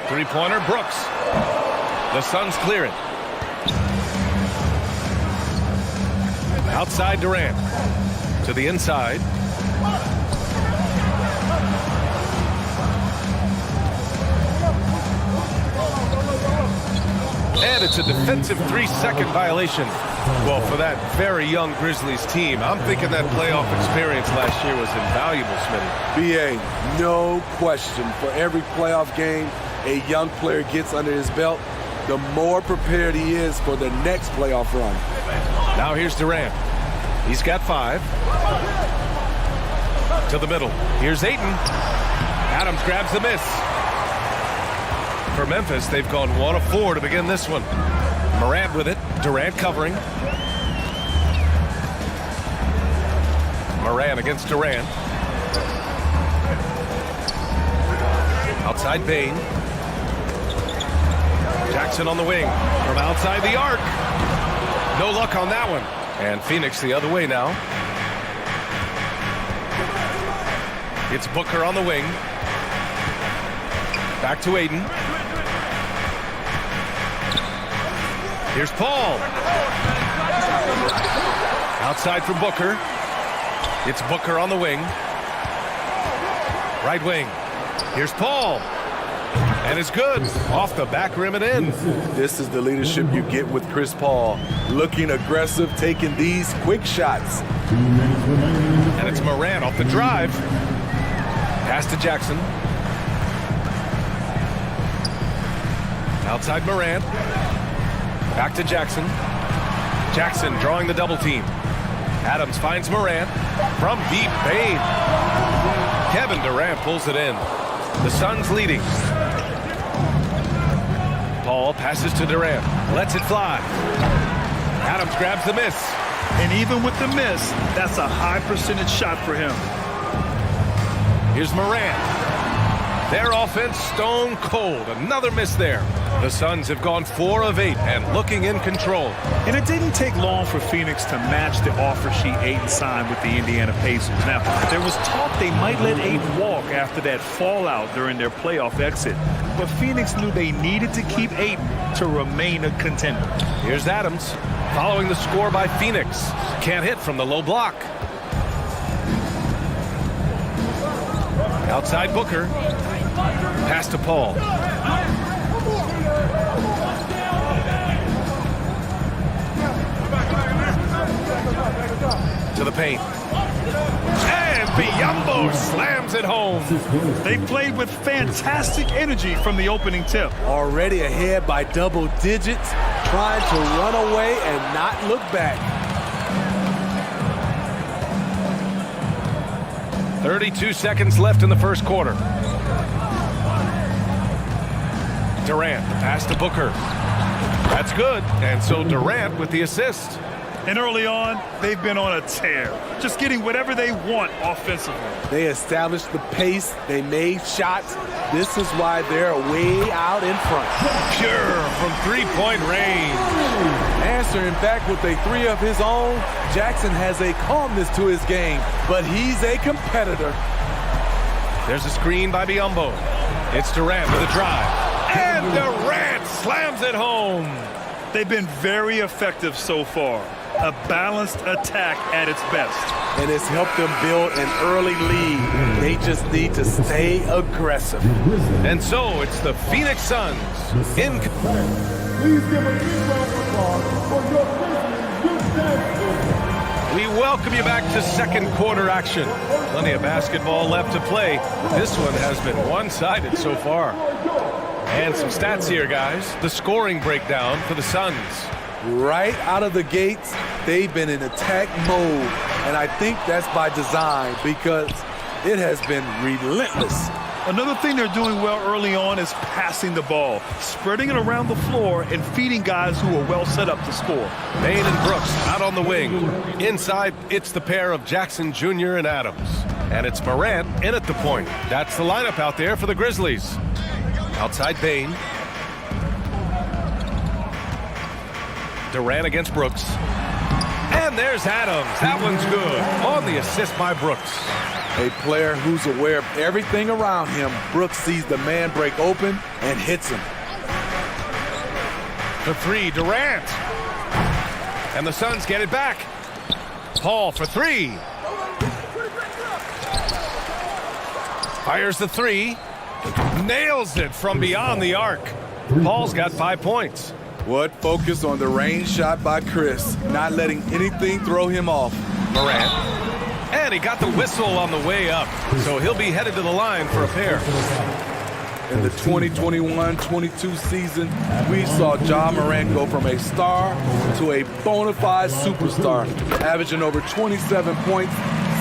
Three-pointer, Brooks. The Suns clear it. Outside Durant. To the inside. And it's a defensive 3-second violation. Well, for that very young Grizzlies team, I'm thinking that playoff experience last year was invaluable, Smitty. B.A., no question. For every playoff game a young player gets under his belt, the more prepared he is for the next playoff run. Now here's Durant. He's got 5. To the middle. Here's Ayton. Adams grabs the miss. For Memphis, they've gone 1 of 4 to begin this one. Morant with it. Durant covering. Morant against Durant. Outside Bane. Jackson on the wing. From outside the arc. No luck on that one. And Phoenix the other way now. It's Booker on the wing. Back to Ayton. Here's Paul. Outside for Booker. It's Booker on the wing. Right wing. Here's Paul. And it's good. Off the back rim and in. This is the leadership you get with Chris Paul. Looking aggressive, taking these quick shots. And it's Morant off the drive. Pass to Jackson. Outside Morant. Back to Jackson. Jackson drawing the double team. Adams finds Morant. From deep, Bane. Kevin Durant pulls it in. The Suns leading. Paul passes to Durant. Lets it fly. Adams grabs the miss. And even with the miss, that's a high percentage shot for him. Here's Morant. Their offense stone cold. Another miss there. The Suns have gone 4 of 8 and looking in control. And it didn't take long for Phoenix to match the offer sheet Ayton signed with the Indiana Pacers. Now, there was talk they might let Ayton walk after that fallout during their playoff exit. But Phoenix knew they needed to keep Ayton to remain a contender. Here's Adams following the score by Phoenix. Can't hit from the low block. Outside Booker. Pass to Paul. To the paint. And Biyombo slams it home. They played with fantastic energy from the opening tip. Already ahead by double digits, trying to run away and not look back. 32 seconds left in the first quarter. Durant, the pass to Booker. That's good. And so Durant with the assist. And early on, they've been on a tear, just getting whatever they want offensively. They established the pace. They made shots. This is why they're way out in front. Pure from three-point range. Answering back with a three of his own, Jackson has a calmness to his game, but he's a competitor. There's a screen by Biyombo. It's Durant with a drive. And Durant slams it home. They've been very effective so far. A balanced attack at its best. And it's helped them build an early lead. They just need to stay aggressive. And so it's the Phoenix Suns in. Please give a big round of applause for your Grizzlies. We welcome you back to second quarter action. Plenty of basketball left to play. This one has been one-sided so far. And some stats here, guys. The scoring breakdown for the Suns. Right out of the gates, they've been in attack mode. And I think that's by design because it has been relentless. Another thing they're doing well early on is passing the ball, spreading it around the floor and feeding guys who are well set up to score. Bain and Brooks out on the wing. Inside, it's the pair of Jackson Jr. and Adams. And it's Morant in at the point. That's the lineup out there for the Grizzlies. Outside Bain. Durant against Brooks. And there's Adams. That one's good. On the assist by Brooks. A player who's aware of everything around him. Brooks sees the man break open and hits him. The three, Durant. And the Suns get it back. Paul for three. Fires the three. Nails it from beyond the arc. Paul's got 5 points. What focus on the range shot by Chris, not letting anything throw him off. Morant. And he got the whistle on the way up, so he'll be headed to the line for a pair. In the 2021-22 season, we saw Ja Morant go from a star to a bona fide superstar, averaging over 27 points,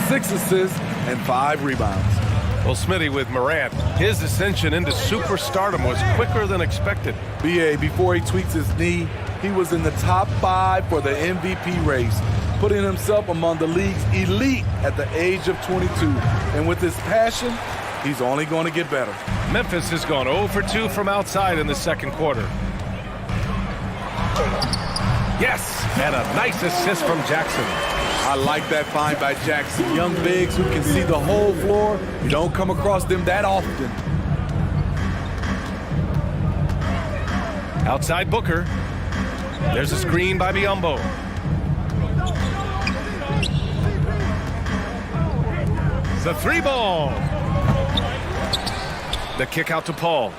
6 assists, and 5 rebounds. Well, Smitty, with Morant, his ascension into superstardom was quicker than expected. BA, before he tweaks his knee, he was in the top 5 for the MVP race, putting himself among the league's elite at the age of 22. And with his passion, he's only going to get better. Memphis has gone 0 for 2 from outside in the second quarter. Yes, and a nice assist from Jackson. I like that find by Jackson. Young bigs who can see the whole floor. You don't come across them that often. Outside Booker. There's a screen by Biyombo. The three ball. The kick out to Paul.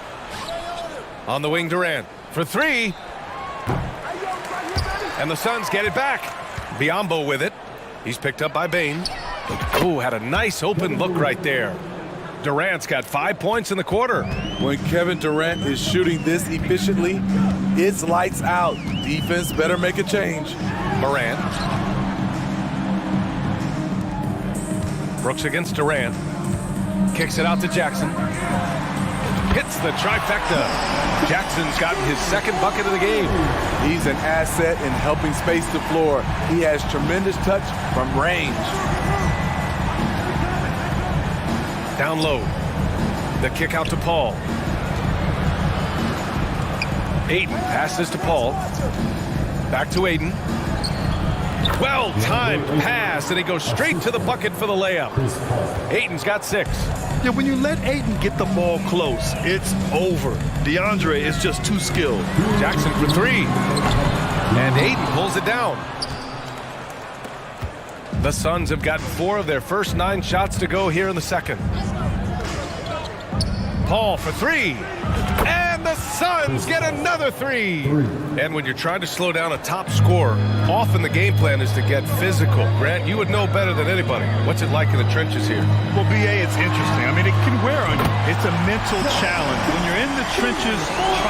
On the wing, Durant for three. And the Suns get it back. Biyombo with it. He's picked up by Bain. Ooh, had a nice open look right there. Durant's got 5 points in the quarter. When Kevin Durant is shooting this efficiently, it's lights out. Defense better make a change. Morant. Brooks against Durant. Kicks it out to Jackson. Hits the trifecta. Jackson's gotten his second bucket of the game. He's an asset in helping space the floor. He has tremendous touch from range. Down low. The kick out to Paul. Ayton passes to Paul. Back to Ayton. Well-timed pass, and he goes straight to the bucket for the layup. Ayton's got 6. Yeah, when you let Ayton get the ball close, it's over. DeAndre is just too skilled. Jackson for 3. And Ayton pulls it down. The Suns have gotten 4 of their first 9 shots to go here in the second. Paul for 3. And the The Suns get another three. And when you're trying to slow down a top scorer, often the game plan is to get physical. Grant, you would know better than anybody. What's it like in the trenches here? Well, BA, it's interesting. I mean, it can wear on you. It's a mental challenge. When you're in the trenches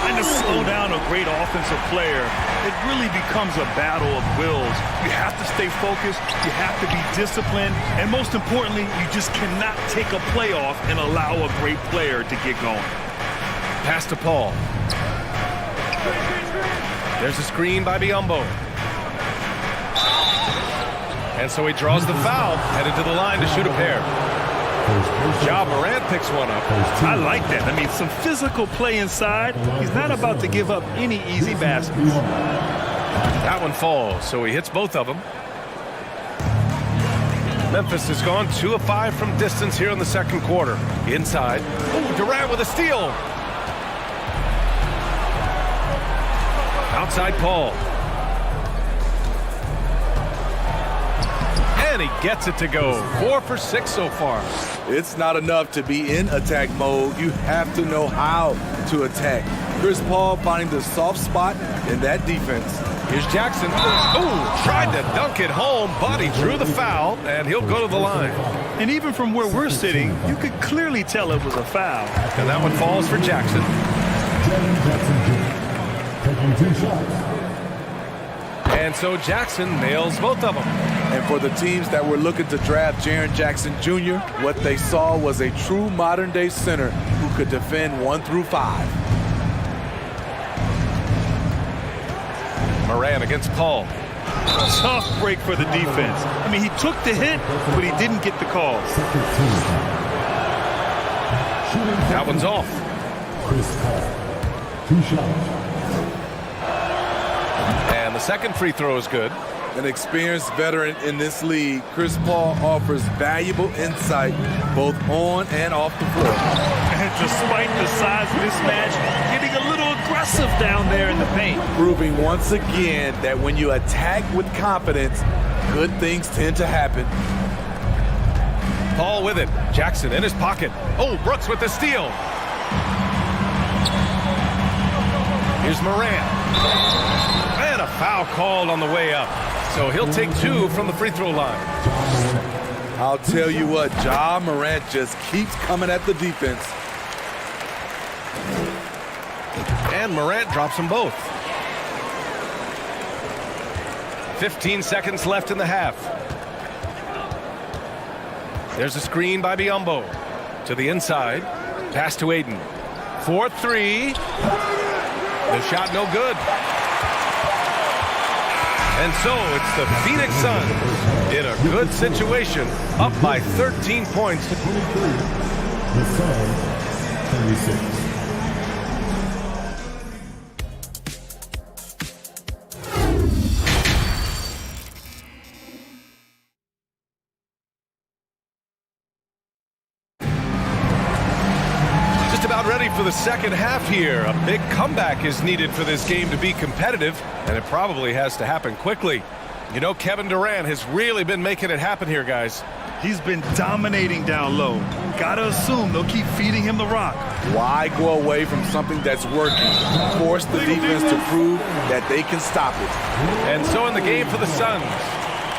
trying to slow down a great offensive player, it really becomes a battle of wills. You have to stay focused. You have to be disciplined. And most importantly, you just cannot take a play off and allow a great player to get going. Pass to Paul. There's a screen by Biyombo. And so he draws the foul, headed to the line to shoot a pair. Ja Morant picks one up. I like that. I mean, some physical play inside. He's not about to give up any easy baskets. That one falls, so he hits both of them. Memphis has gone 2 of 5 from distance here in the second quarter. Inside. Ooh, Durant with a steal. Outside Paul. And he gets it to go. 4 for 6 so far. It's not enough to be in attack mode. You have to know how to attack. Chris Paul finding the soft spot in that defense. Here's Jackson. Ooh, tried to dunk it home, but he drew the foul, and he'll go to the line. And even from where we're sitting, you could clearly tell it was a foul. And that one falls for Jackson. Taking 2 shots. And so Jackson nails both of them. And for the teams that were looking to draft Jaren Jackson Jr., what they saw was a true modern-day center who could defend 1 through 5. Morant against Paul. Tough break for the defense. I mean, he took the hit, but he didn't get the call. That one's off. Chris Paul, 2 shots. And the second free throw is good. An experienced veteran in this league, Chris Paul offers valuable insight both on and off the floor. And despite the size mismatch, getting a little aggressive down there in the paint. Proving once again that when you attack with confidence, good things tend to happen. Paul with it. Jackson in his pocket. Oh, Brooks with the steal. Here's Morant. And a foul called on the way up. So he'll take 2 from the free throw line. I'll tell you what, Ja Morant just keeps coming at the defense. And Morant drops them both. 15 seconds left in the half. There's a screen by Biyombo. To the inside. Pass to Aiden. 4-3. The shot no good. And so it's the Phoenix Suns in a good situation, up by 13 points. The Suns, 36. Ready for the second half here. A big comeback is needed for this game to be competitive, and it probably has to happen quickly. You know, Kevin Durant has really been making it happen here, guys. He's been dominating down low. Gotta assume they'll keep feeding him the rock. Why go away from something that's working? Force the defense to prove that they can stop it. And so in the game for the Suns,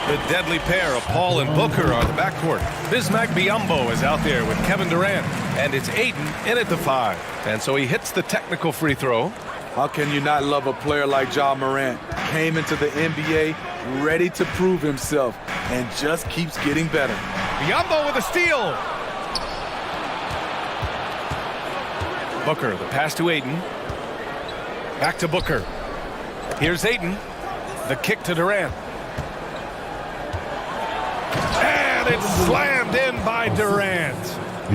the deadly pair of Paul and Booker on the backcourt. Bismack Biyombo is out there with Kevin Durant, and it's Aiden in at the 5. And so he hits the technical free throw. How can you not love a player like Ja Morant? Came into the NBA ready to prove himself and just keeps getting better. Biyombo with a steal. Booker, the pass to Aiden. Back to Booker. Here's Aiden. The kick to Durant. And it's slammed in by Durant.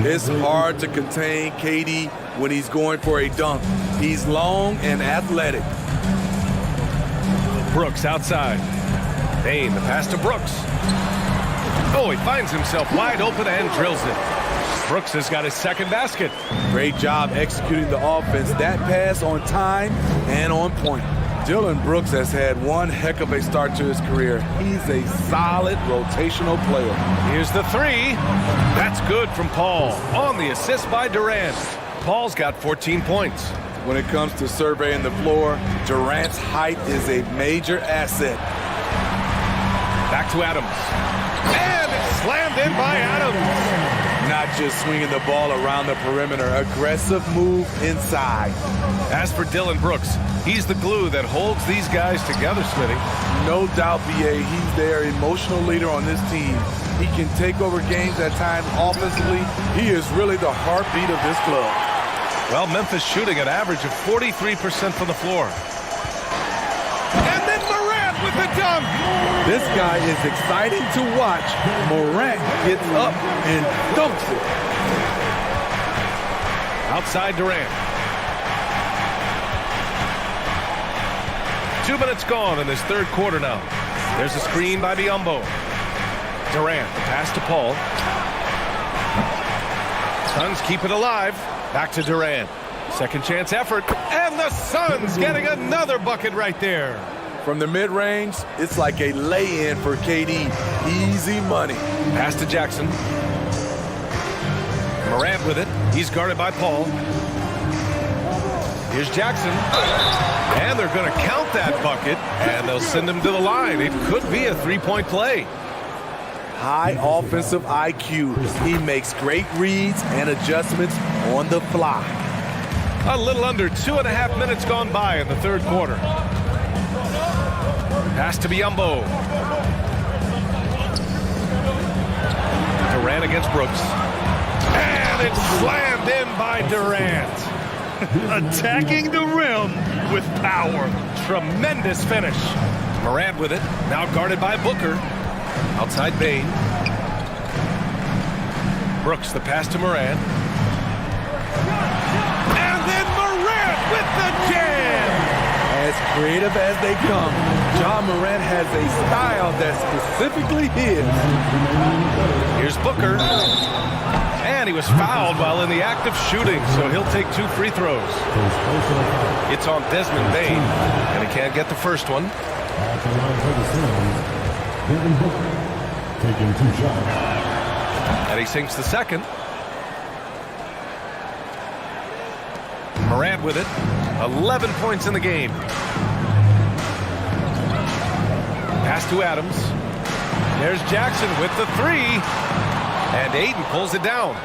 It's hard to contain KD when he's going for a dunk. He's long and athletic. Brooks outside. Bane, the pass to Brooks. Oh, he finds himself wide open and drills it. Brooks has got his second basket. Great job executing the offense. That pass on time and on point. Dillon Brooks has had one heck of a start to his career. He's a solid rotational player. Here's the 3. That's good from Paul. On the assist by Durant. Paul's got 14 points. When it comes to surveying the floor, Durant's height is a major asset. Back to Adams. And it's slammed in by Adams. Not just swinging the ball around the perimeter, aggressive move inside. As for Dylan Brooks, he's the glue that holds these guys together, Smitty. No doubt, BA, he's their emotional leader on this team. He can take over games at times offensively. He is really the heartbeat of this club. Well, Memphis shooting an average of 43% from the floor. And then Morant with the dunk. This guy is exciting to watch. Morant gets up and dunks it. Outside Durant. 2 minutes gone in this third quarter now. There's a screen by Biyombo. Durant, the pass to Paul. Suns keep it alive. Back to Durant. Second chance effort. And the Suns getting another bucket right there. From the mid-range, it's like a lay-in for KD. Easy money. Pass to Jackson. Morant with it. He's guarded by Paul. Here's Jackson. And they're going to count that bucket, and they'll send him to the line. It could be a three-point play. High offensive IQ. He makes great reads and adjustments on the fly. A little under 2.5 minutes gone by in the third quarter. Pass to Biyombo. Durant against Brooks. And it's slammed in by Durant. Attacking the rim with power. Tremendous finish. Morant with it. Now guarded by Booker. Outside Bain. Brooks, the pass to Morant. And then Morant with the jam. As creative as they come, John Morant has a style that's specifically his. Here's Booker. And he was fouled while in the act of shooting, so he'll take 2 free throws. It's on Desmond Bain, and he can't get the first one. Taking 2 shots. And he sinks the second. Morant with it. 11 points in the game. Pass to Adams. There's Jackson with the 3. And Ayton pulls it down.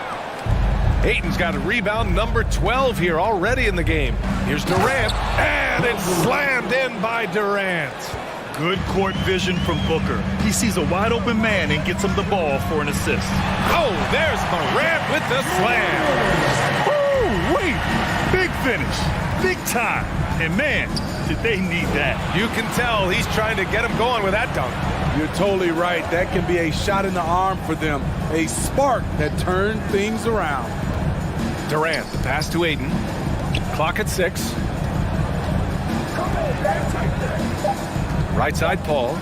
Ayton's got a rebound number 12 here already in the game. Here's Durant. And it's slammed in by Durant. Good court vision from Booker. He sees a wide open man and gets him the ball for an assist. Oh, there's Morant with the slam. Ooh, wait. Big finish. Big time. And man, did they need that. You can tell he's trying to get him going with that dunk. You're totally right. That can be a shot in the arm for them. A spark that turned things around. Durant, the pass to Ayton. Clock at 6. Right side, Paul.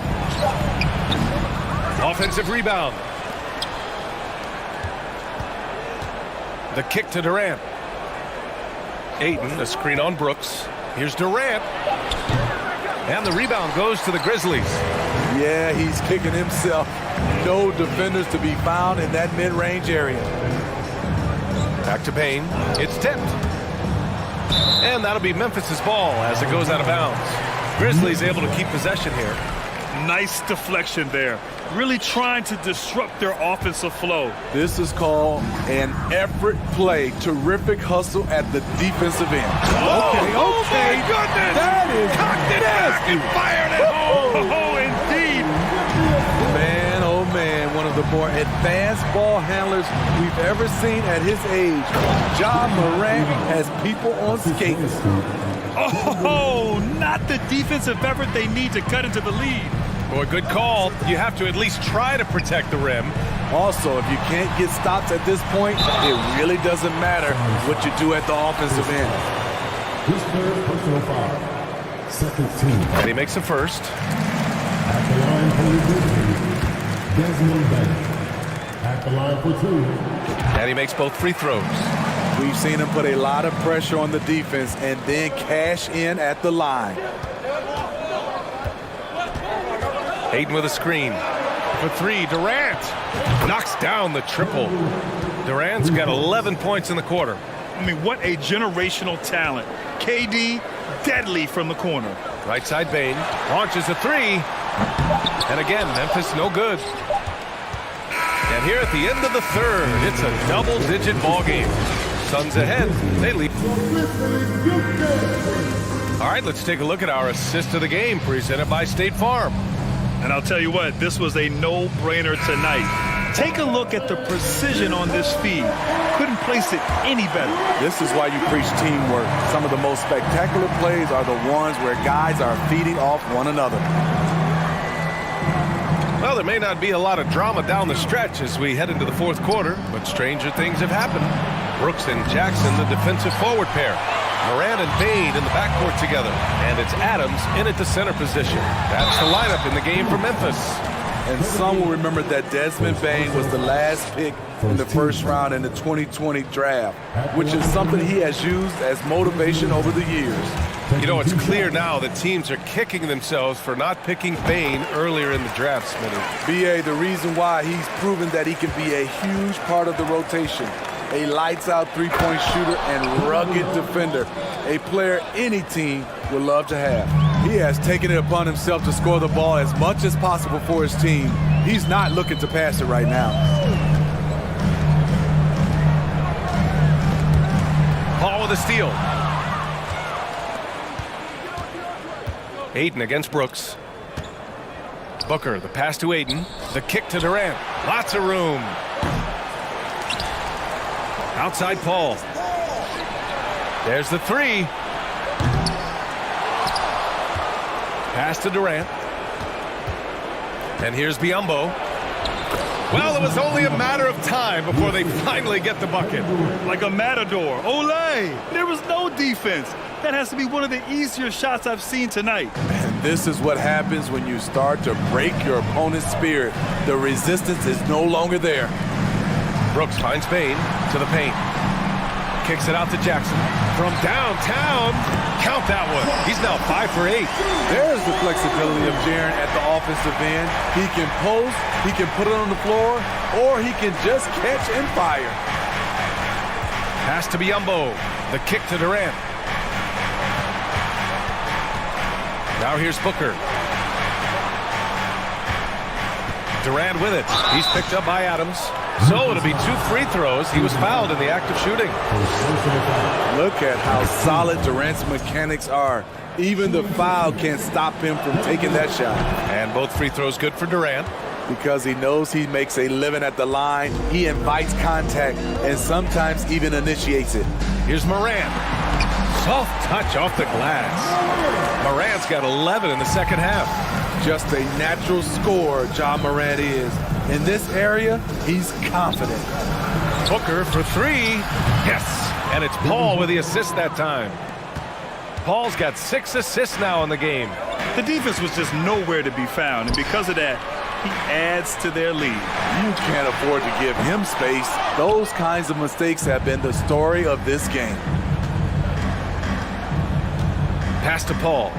Offensive rebound. The kick to Durant. Ayton, a screen on Brooks. Here's Durant. And the rebound goes to the Grizzlies. Yeah, he's kicking himself. No defenders to be found in that mid-range area. Back to Bain. It's tipped. And that'll be Memphis's ball as it goes out of bounds. Grizzlies able to keep possession here. Nice deflection there. Really trying to disrupt their offensive flow. This is called an effort play. Terrific hustle at the defensive end. Okay. Oh my goodness! That is cocked it back and fired it home. Oh, indeed. Man, oh man, one of the more advanced ball handlers we've ever seen at his age. John Morant has people on skates. Oh, not the defensive effort they need to cut into the lead. Boy, good call. You have to at least try to protect the rim. Also, if you can't get stops at this point, it really doesn't matter what you do at the offensive end. His third personal foul. Second team. And he makes a first. At the line for the Grizzlies, Desmond Bain. At the line for 2. And he makes both free throws. We've seen him put a lot of pressure on the defense and then cash in at the line. Ayton with a screen. For 3, Durant knocks down the triple. Durant's got 11 points in the quarter. I mean, what a generational talent. KD, deadly from the corner. Right side Bane launches a three. And again, Memphis no good. And here at the end of the third, it's a double-digit ball game. Suns ahead. They lead. All right, let's take a look at our assist of the game presented by State Farm. And I'll tell you what, this was a no-brainer tonight. Take a look at the precision on this feed. Couldn't place it any better. This is why you preach teamwork. Some of the most spectacular plays are the ones where guys are feeding off one another. Well, there may not be a lot of drama down the stretch as we head into the fourth quarter, but stranger things have happened. Brooks and Jackson, the defensive forward pair. Morant and Bane in the backcourt together. And it's Adams in at the center position. That's the lineup in the game for Memphis. And some will remember that Desmond Bane was the last pick in the first round in the 2020 draft, which is something he has used as motivation over the years. You know, it's clear now that teams are kicking themselves for not picking Bane earlier in the draft, Smitty. B.A., the reason why he's proven that he can be a huge part of the rotation. A lights-out three-point shooter and rugged defender. A player any team would love to have. He has taken it upon himself to score the ball as much as possible for his team. He's not looking to pass it right now. Paul with a steal. Ayton against Brooks. Booker, the pass to Ayton. The kick to Durant. Lots of room. Outside Paul. There's the three. Pass to Durant. And here's Biyombo. Well, it was only a matter of time before they finally get the bucket. Like a matador. Olay! There was no defense. That has to be one of the easier shots I've seen tonight. And this is what happens when you start to break your opponent's spirit. The resistance is no longer there. Brooks finds Bane to the paint. Kicks it out to Jackson. From downtown, count that one. He's now 5 for 8. There's the flexibility of Jaren at the offensive end. He can post, he can put it on the floor, or he can just catch and fire. Pass to Biyombo. The kick to Durant. Now here's Booker. Durant with it. He's picked up by Adams. So it'll be 2 free throws. He was fouled in the act of shooting. Look at how solid Durant's mechanics are. Even the foul can't stop him from taking that shot. And both free throws good for Durant. Because he knows he makes a living at the line. He invites contact and sometimes even initiates it. Here's Morant. Soft touch off the glass. Morant's got 11 in the second half. Just a natural scorer, Ja Morant is. In this area, he's confident. Booker for 3. Yes. And it's Paul with the assist that time. Paul's got 6 assists now in the game. The defense was just nowhere to be found, and because of that, he adds to their lead. You can't afford to give him space. Those kinds of mistakes have been the story of this game. Pass to Paul.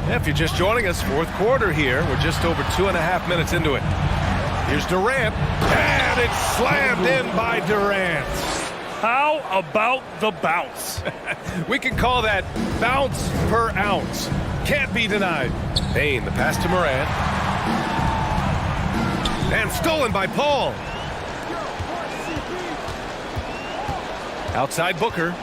If you're just joining us, fourth quarter here. We're just over 2.5 minutes into it. Here's Durant. And it's slammed in by Durant. How about the bounce? We can call that bounce per ounce. Can't be denied. Bane, the pass to Morant. And stolen by Paul. Outside Booker.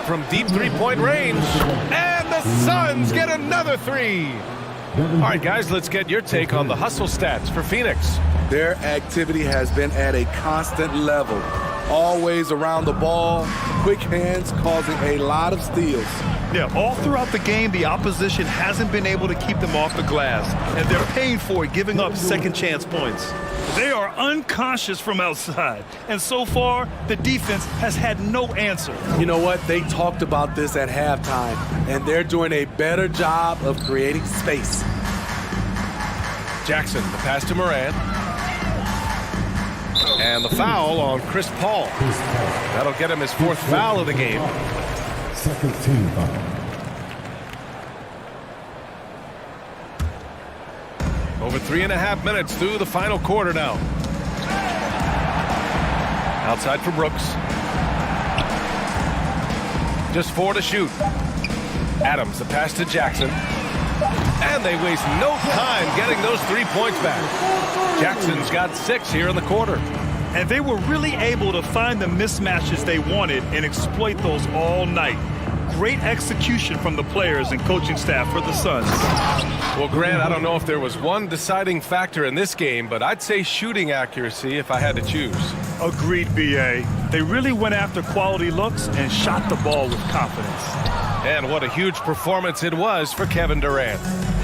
From deep three-point range. And the Suns get another 3. All right, guys, let's get your take on the hustle stats for Phoenix. Their activity has been at a constant level. Always around the ball, quick hands causing a lot of steals. Yeah, all throughout the game, the opposition hasn't been able to keep them off the glass, and they're paying for it, giving up second chance points. They are unconscious from outside, and so far, the defense has had no answer. You know what? They talked about this at halftime, and they're doing a better job of creating space. Jackson, the pass to Morant. And the foul on Chris Paul. That'll get him his 4th foul of the game. Second team foul. Over 3.5 minutes through the final quarter now. Outside for Brooks. Just 4 to shoot. Adams, the pass to Jackson. And they waste no time getting those 3 points back. Jackson's got 6 here in the quarter. And they were really able to find the mismatches they wanted and exploit those all night. Great execution from the players and coaching staff for the Suns. Well, Grant, I don't know if there was one deciding factor in this game, but I'd say shooting accuracy if I had to choose. Agreed, B.A. They really went after quality looks and shot the ball with confidence. And what a huge performance it was for Kevin Durant.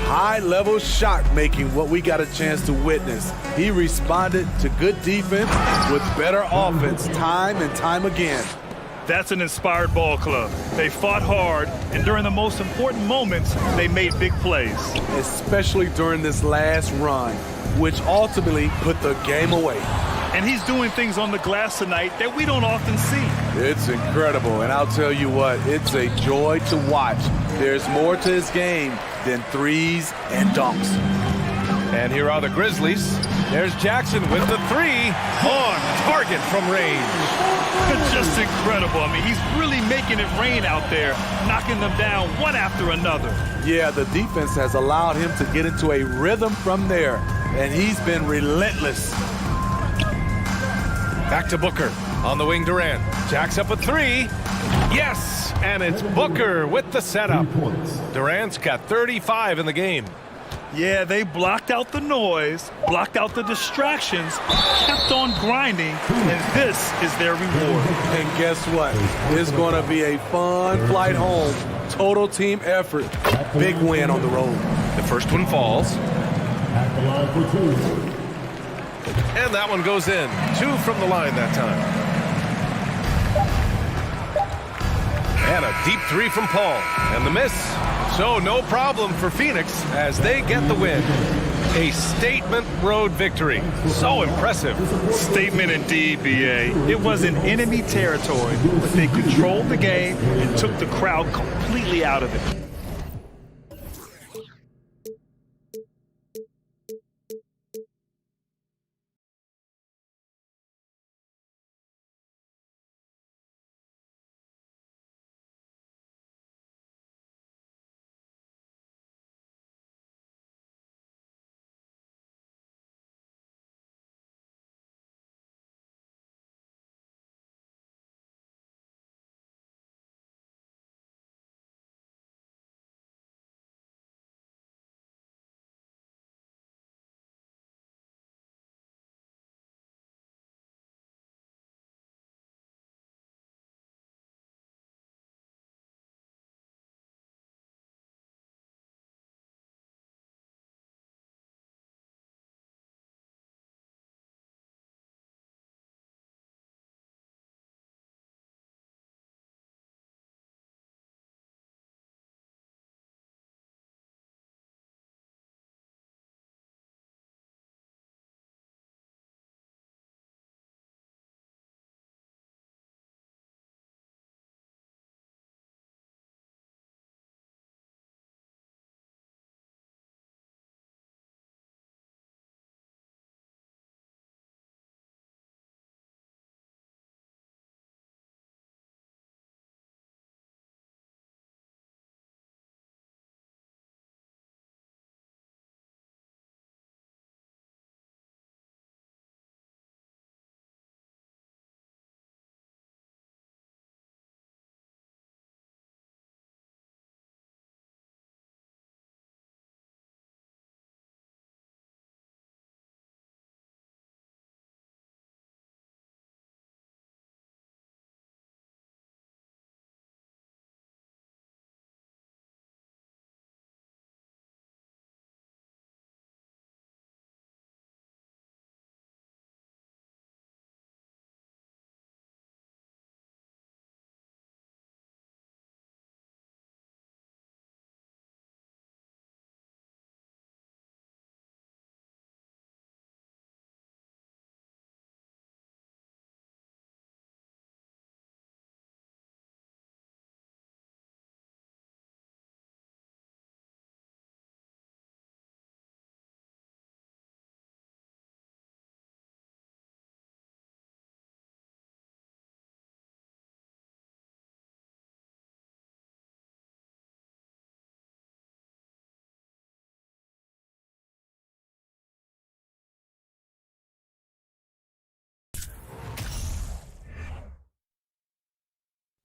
High-level shot making, what we got a chance to witness. He responded to good defense with better offense time and time again. That's an inspired ball club. They fought hard, and during the most important moments, they made big plays. Especially during this last run, which ultimately put the game away. And he's doing things on the glass tonight that we don't often see. It's incredible, and I'll tell you what, it's a joy to watch. There's more to his game than threes and dunks. And here are the Grizzlies. There's Jackson with the 3 on target from range. Just incredible. I mean, he's really making it rain out there, knocking them down one after another. Yeah, the defense has allowed him to get into a rhythm from there, and he's been relentless. Back to Booker. On the wing, Durant. Jacks up a 3. Yes! And it's Booker with the setup. Durant's got 35 in the game. Yeah, they blocked out the noise, blocked out the distractions, kept on grinding, and this is their reward. And guess what? It's going to be a fun flight home. Total team effort. Big win on the road. The first one falls. At the line for 2. And that one goes in. 2 from the line that time. And a deep 3 from Paul. And the miss. So no problem for Phoenix as they get the win. A statement road victory. So impressive. Statement indeed, B.A. It was in enemy territory, but they controlled the game and took the crowd completely out of it.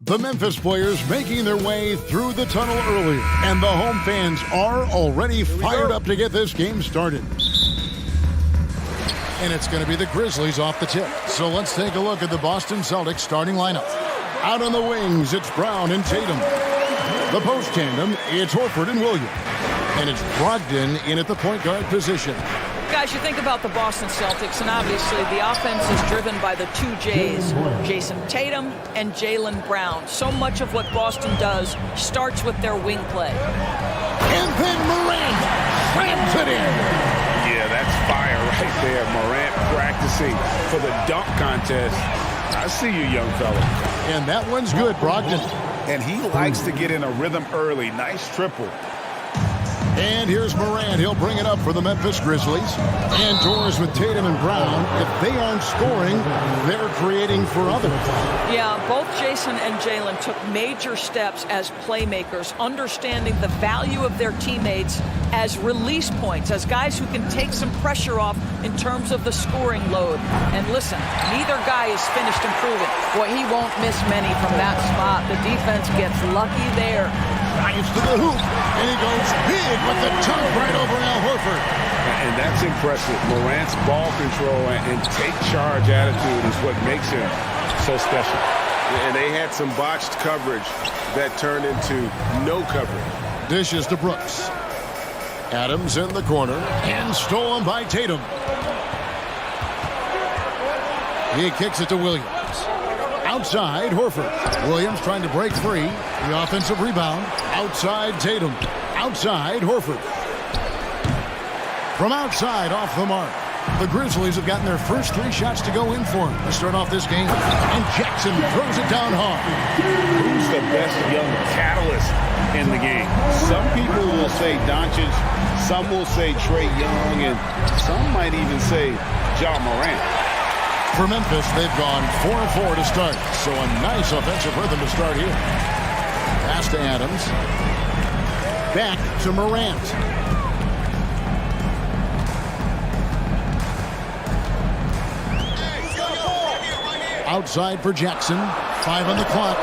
The Memphis players making their way through the tunnel earlier, and the home fans are already fired up to get this game started. And it's going to be the Grizzlies off the tip. So let's take a look at the Boston Celtics starting lineup. Out on the wings, it's Brown and Tatum. The post tandem, it's Horford and Williams. And it's Brogdon in at the point guard position. Guys, you think about the Boston Celtics, and obviously the offense is driven by the two J's, Jason Tatum and Jaylen Brown. So much of what Boston does starts with their wing play. And then Morant slams it in. Yeah, that's fire right there. Morant practicing for the dunk contest. I see you, young fella. And that one's good, Brogdon. And he likes to get in a rhythm early. Nice triple. And here's Morant. He'll bring it up for the Memphis Grizzlies. And doors with Tatum and Brown. If they aren't scoring, they're creating for others. Yeah, both Jason and Jaylen took major steps as playmakers, understanding the value of their teammates as release points, as guys who can take some pressure off in terms of the scoring load. And listen, neither guy is finished improving. Boy, he won't miss many from that spot. The defense gets lucky there. Drives to the hoop, and he goes big with the dunk right over Al Horford. And that's impressive. Morant's ball control and take charge attitude is what makes him so special. And they had some botched coverage that turned into no coverage. Dishes to Brooks. Adams in the corner, and stolen by Tatum. He kicks it to Williams. Outside, Horford. Williams trying to break free. The offensive rebound. Outside, Tatum. Outside, Horford. From outside, off the mark. The Grizzlies have gotten their first 3 shots to go in for him to start off this game. And Jackson throws it down hard. Who's the best young catalyst in the game? Some people will say Doncic, some will say Trae Young, and some might even say Ja Morant. For Memphis, they've gone 4-4 to start. So a nice offensive rhythm to start here. Pass to Adams. Back to Morant. Outside for Jackson. 5 on the clock.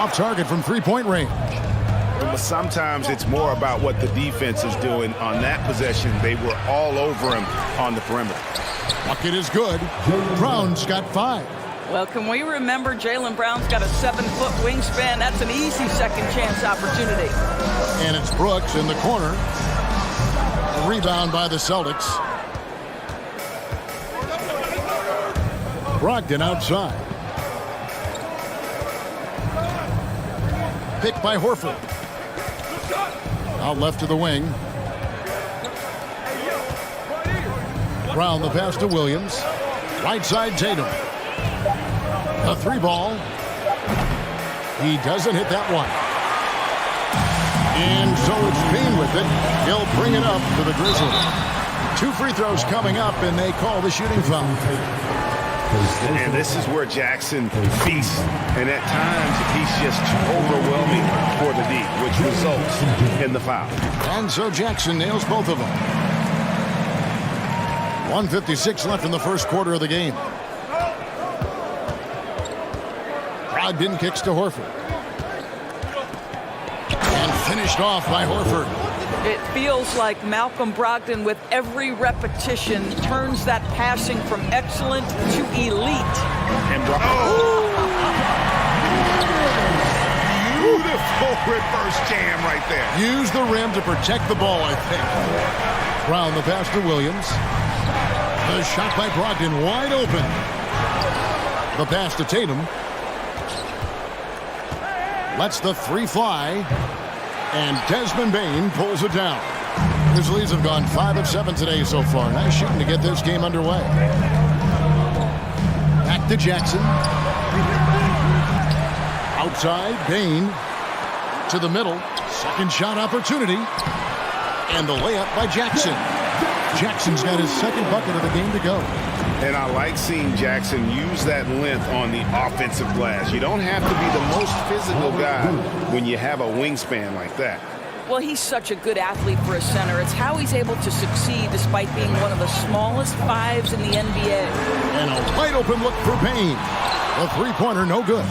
Off target from three-point range. But sometimes it's more about what the defense is doing on that possession. They were all over him on the perimeter. Bucket is good. Brown's got 5. Well, can we remember Jaylen Brown's got a 7-foot wingspan? That's an easy second chance opportunity. And it's Brooks in the corner. A rebound by the Celtics. Brogdon outside. Picked by Horford. Out left to the wing. Brown the pass to Williams. Right side Tatum. A 3-ball. He doesn't hit that one. And so it's Payne with it. He'll bring it up to the Grizzlies. 2 free throws coming up, and they call the shooting foul. And this is where Jackson feasts. And at times, he's just overwhelming for the D, which results in the foul. And so Jackson nails both of them. 1:56 left in the first quarter of the game. Brogdon kicks to Horford. And finished off by Horford. It feels like Malcolm Brogdon, with every repetition, turns that passing from excellent to elite. And beautiful reverse jam right there. Use the rim to protect the ball, I think. Brown the pass to Williams. The shot by Brogdon wide open. The pass to Tatum. Lets the 3 fly. And Desmond Bane pulls it down. Grizzlies have gone 5 of 7 today so far. Nice shooting to get this game underway. Back to Jackson. Outside, Bane to the middle. Second shot opportunity. And the layup by Jackson. Jackson's got his second bucket of the game to go. And I like seeing Jackson use that length on the offensive glass. You don't have to be the most physical guy when you have a wingspan like that. Well, he's such a good athlete for a center. It's how he's able to succeed despite being one of the smallest 5s in the NBA. And a wide open look for Payne. The 3-pointer no good.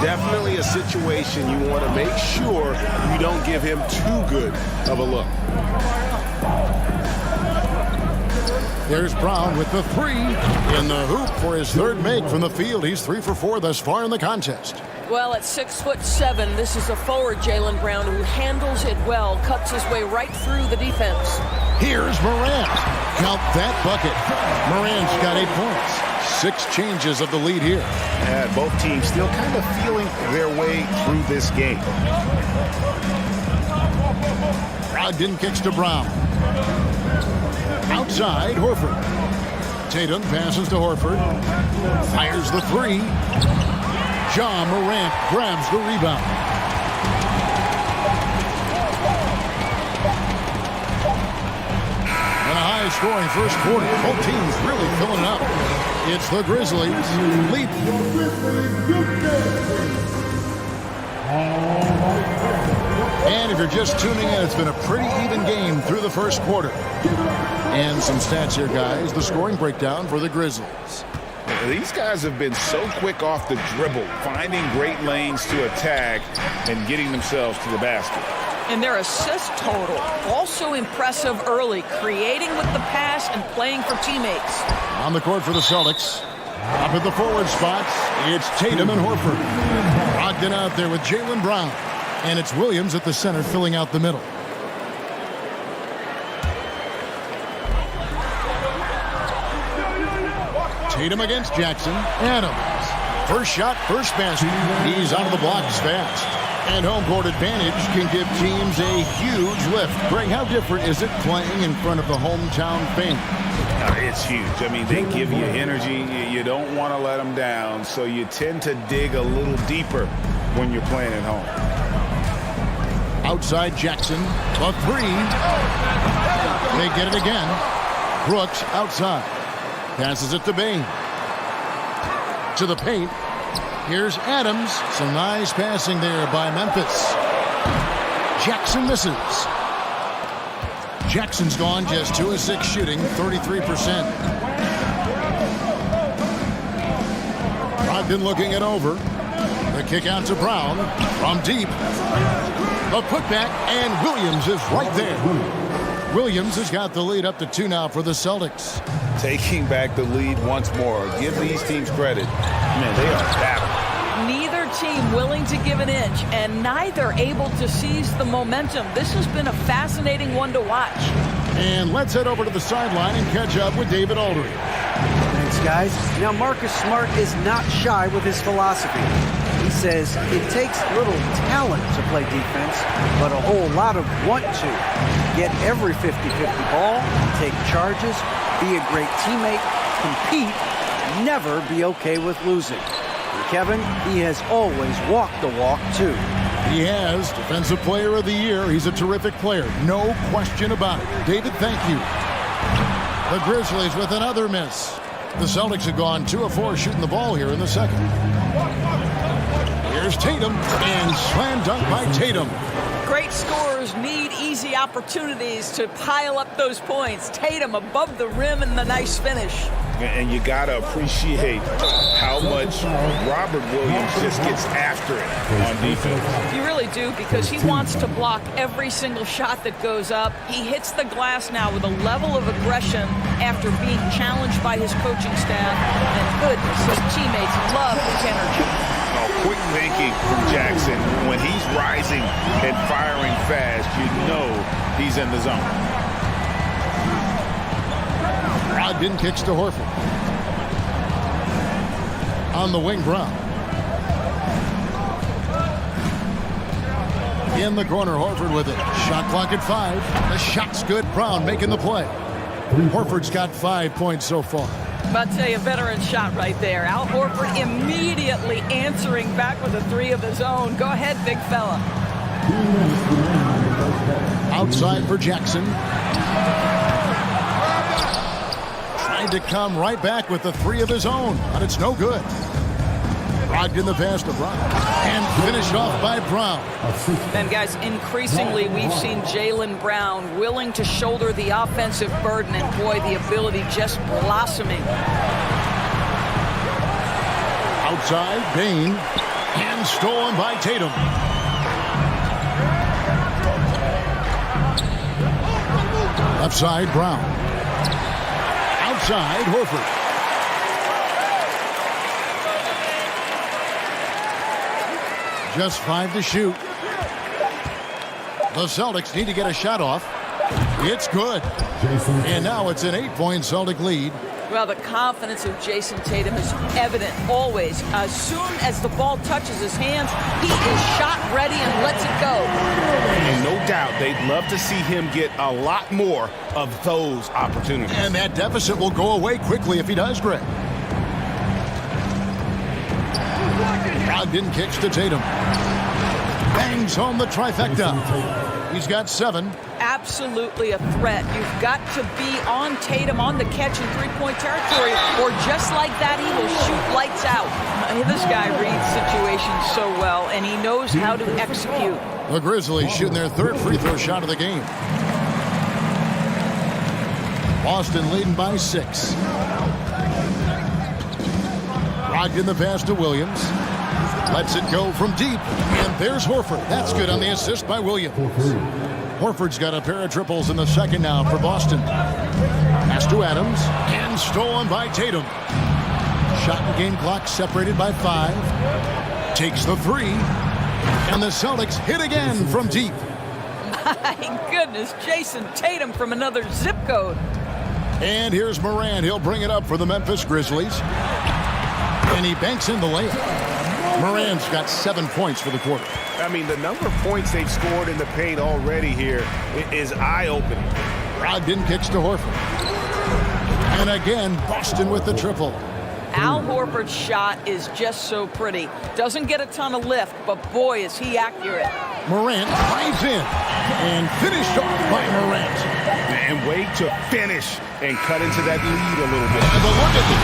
definitely a situation you want to make sure you don't give him too good of a look. There's Brown with the three in the hoop for his third make from the field. He's 3 for 4 thus far in the contest. Well, at 6'7", this is a forward Jaylen Brown who handles it well, cuts his way right through the defense. Here's Morant. Count that bucket. Morant's got 8 points. 6 changes of the lead here. And both teams still kind of feeling their way through this game. Brogdon kicks to Brown. Outside, Horford. Tatum passes to Horford. Fires the three. Ja Morant grabs the rebound. And a high-scoring first quarter. Both teams really filling it up. It's the Grizzlies leading. And if you're just tuning in, it's been a pretty even game through the first quarter. And some stats here, guys. The scoring breakdown for the Grizzlies. These guys have been so quick off the dribble, finding great lanes to attack and getting themselves to the basket. And their assist total, also impressive early, creating with the pass and playing for teammates. On the court for the Celtics. Up at the forward spots, it's Tatum and Horford. Brogdon out there with Jaylen Brown. And it's Williams at the center filling out the middle. Tatum against Jackson. Adams. First shot, first basket. He's out of the blocks fast. And home court advantage can give teams a huge lift. Greg, how different is it playing in front of the hometown fans? It's huge. I mean, they give you energy. You don't want to let them down, so you tend to dig a little deeper when you're playing at home. Outside Jackson, a three. They get it again. Brooks outside. Passes it to Bain. To the paint. Here's Adams. Some nice passing there by Memphis. Jackson misses. Jackson's gone just 2 of 6 shooting, 33%. Brogdon looking it over. The kick out to Brown from deep. A putback, and Williams is right there. Williams has got the lead up to 2 now for the Celtics. Taking back the lead once more. Give these teams credit. Man, they are battling. Neither team willing to give an inch, and neither able to seize the momentum. This has been a fascinating one to watch. And let's head over to the sideline and catch up with David Aldridge. Thanks, guys. Now, Marcus Smart is not shy with his philosophy. He says it takes little talent to play defense, but a whole lot of want to. Get every 50-50 ball, take charges, be a great teammate, compete, never be okay with losing. And Kevin, he has always walked the walk, too. He has. Defensive Player of the Year. He's a terrific player. No question about it. David, thank you. The Grizzlies with another miss. The Celtics have gone 2 of 4 shooting the ball here in the second. Here's Tatum, and slam dunk by Tatum. Great scorers need easy opportunities to pile up those points. Tatum above the rim and the nice finish. And you got to appreciate how much Robert Williams just gets after it on defense. You really do, because he wants to block every single shot that goes up. He hits the glass now with a level of aggression after being challenged by his coaching staff. And goodness, his teammates love his energy. Quick thinking from Jackson. When he's rising and firing fast, you know he's in the zone. Brogdon kicks to Horford. On the wing, Brown. In the corner, Horford with it. Shot clock at 5. The shot's good. Brown making the play. Horford's got 5 points so far. About to tell you, a veteran shot right there. Al Horford immediately answering back with a 3 of his own. Go ahead, big fella. Outside for Jackson. Tried to come right back with the 3 of his own, but it's no good. Brogdon the pass to Brown. And finished off by Brown. And guys, increasingly we've seen Jaylen Brown willing to shoulder the offensive burden, and boy, the ability just blossoming. Outside, Bain. And And stolen by Tatum. Left side, Brown. Outside, Horford. Just 5 to shoot. The Celtics need to get a shot off. It's good. And now it's an 8-point Celtic lead. Well, the confidence of Jason Tatum is evident always. As soon as the ball touches his hands, he is shot ready and lets it go. And no doubt they'd love to see him get a lot more of those opportunities. And that deficit will go away quickly if he does, Greg. Brogdon kicks to Tatum. Bangs home the trifecta. He's got 7. Absolutely a threat. You've got to be on Tatum on the catch in three-point territory, or just like that, he will shoot lights out. This guy reads situations so well, and he knows how to execute. The Grizzlies shooting their 3rd free throw shot of the game. Boston leading by 6. Brogdon the pass to Williams. Lets it go from deep. And there's Horford. That's good on the assist by Williams. Horford's got a pair of triples in the second now for Boston. Pass to Adams. And stolen by Tatum. Shot and game clock separated by 5. Takes the 3. And the Celtics hit again from deep. My goodness, Jason Tatum from another zip code. And here's Morant. He'll bring it up for the Memphis Grizzlies. And he banks in the layup. Morant's got 7 points for the quarter. I mean, the number of points they've scored in the paint already here is eye-opening. Brogdon kicks to Horford. And again, Boston with the triple. Al Horford's shot is just so pretty. Doesn't get a ton of lift, but boy, is he accurate. Morant drives in and finished off by Morant. And way to finish and cut into that lead a little bit. And the look at the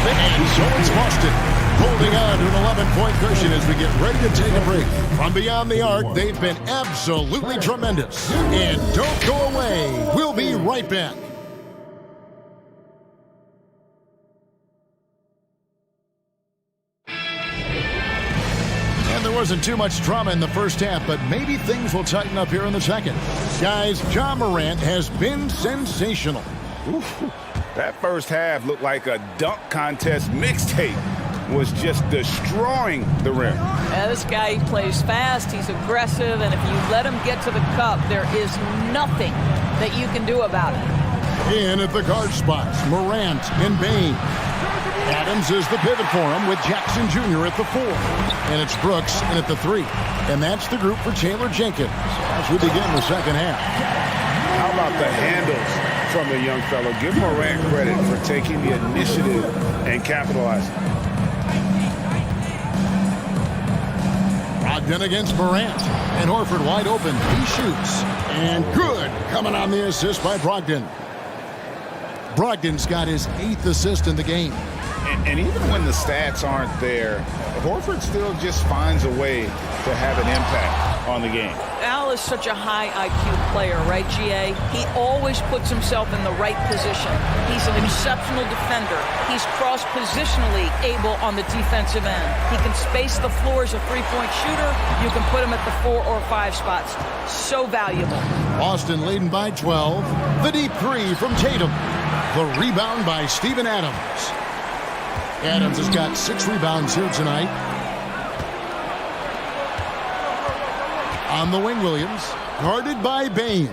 and so it's Boston holding on to an 11-point cushion as we get ready to take a break. From beyond the arc, they've been absolutely tremendous. And don't go away. We'll be right back. And there wasn't too much drama in the first half, but maybe things will tighten up here in the second. Guys, Ja Morant has been sensational. Oof. That first half looked like a dunk contest mixtape. Was just destroying the rim. Yeah, this guy plays fast, he's aggressive, and if you let him get to the cup, there is nothing that you can do about it. In at the guard spots, Morant and Bane. Adams is the pivot for him with Jackson Jr. at the 4. And it's Brooks in at the 3. And that's the group for Taylor Jenkins as we begin the second half. How about the handles from the young fellow? Give Morant credit for taking the initiative and capitalizing. Brogdon against Morant. And Horford wide open. He shoots. And good. Coming on the assist by Brogdon. Brogdon's got his 8th assist in the game. And even when the stats aren't there, Horford still just finds a way to have an impact on the game. Al is such a high IQ player, right, GA? He always puts himself in the right position. He's an exceptional defender. He's cross-positionally able on the defensive end. He can space the floor as a three-point shooter. You can put him at the 4 or 5 spots. So valuable. Boston leading by 12. The deep 3 from Tatum. The rebound by Steven Adams. Adams has got 6 rebounds here tonight. On the wing, Williams. Guarded by Bane.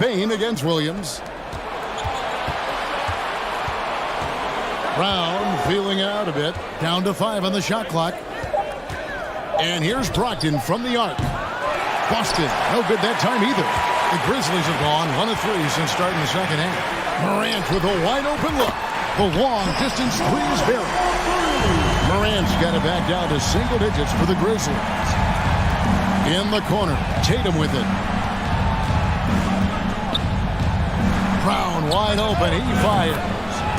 Bane against Williams. Brown feeling out a bit. Down to 5 on the shot clock. And here's Brogdon from the arc. Boston, no good that time either. The Grizzlies have gone 1 of 3 since starting the second half. Morant with a wide open look. The long distance 3 is buried. Morant's got it back down to single digits for the Grizzlies. In the corner, Tatum with it. Brown wide open, he fires.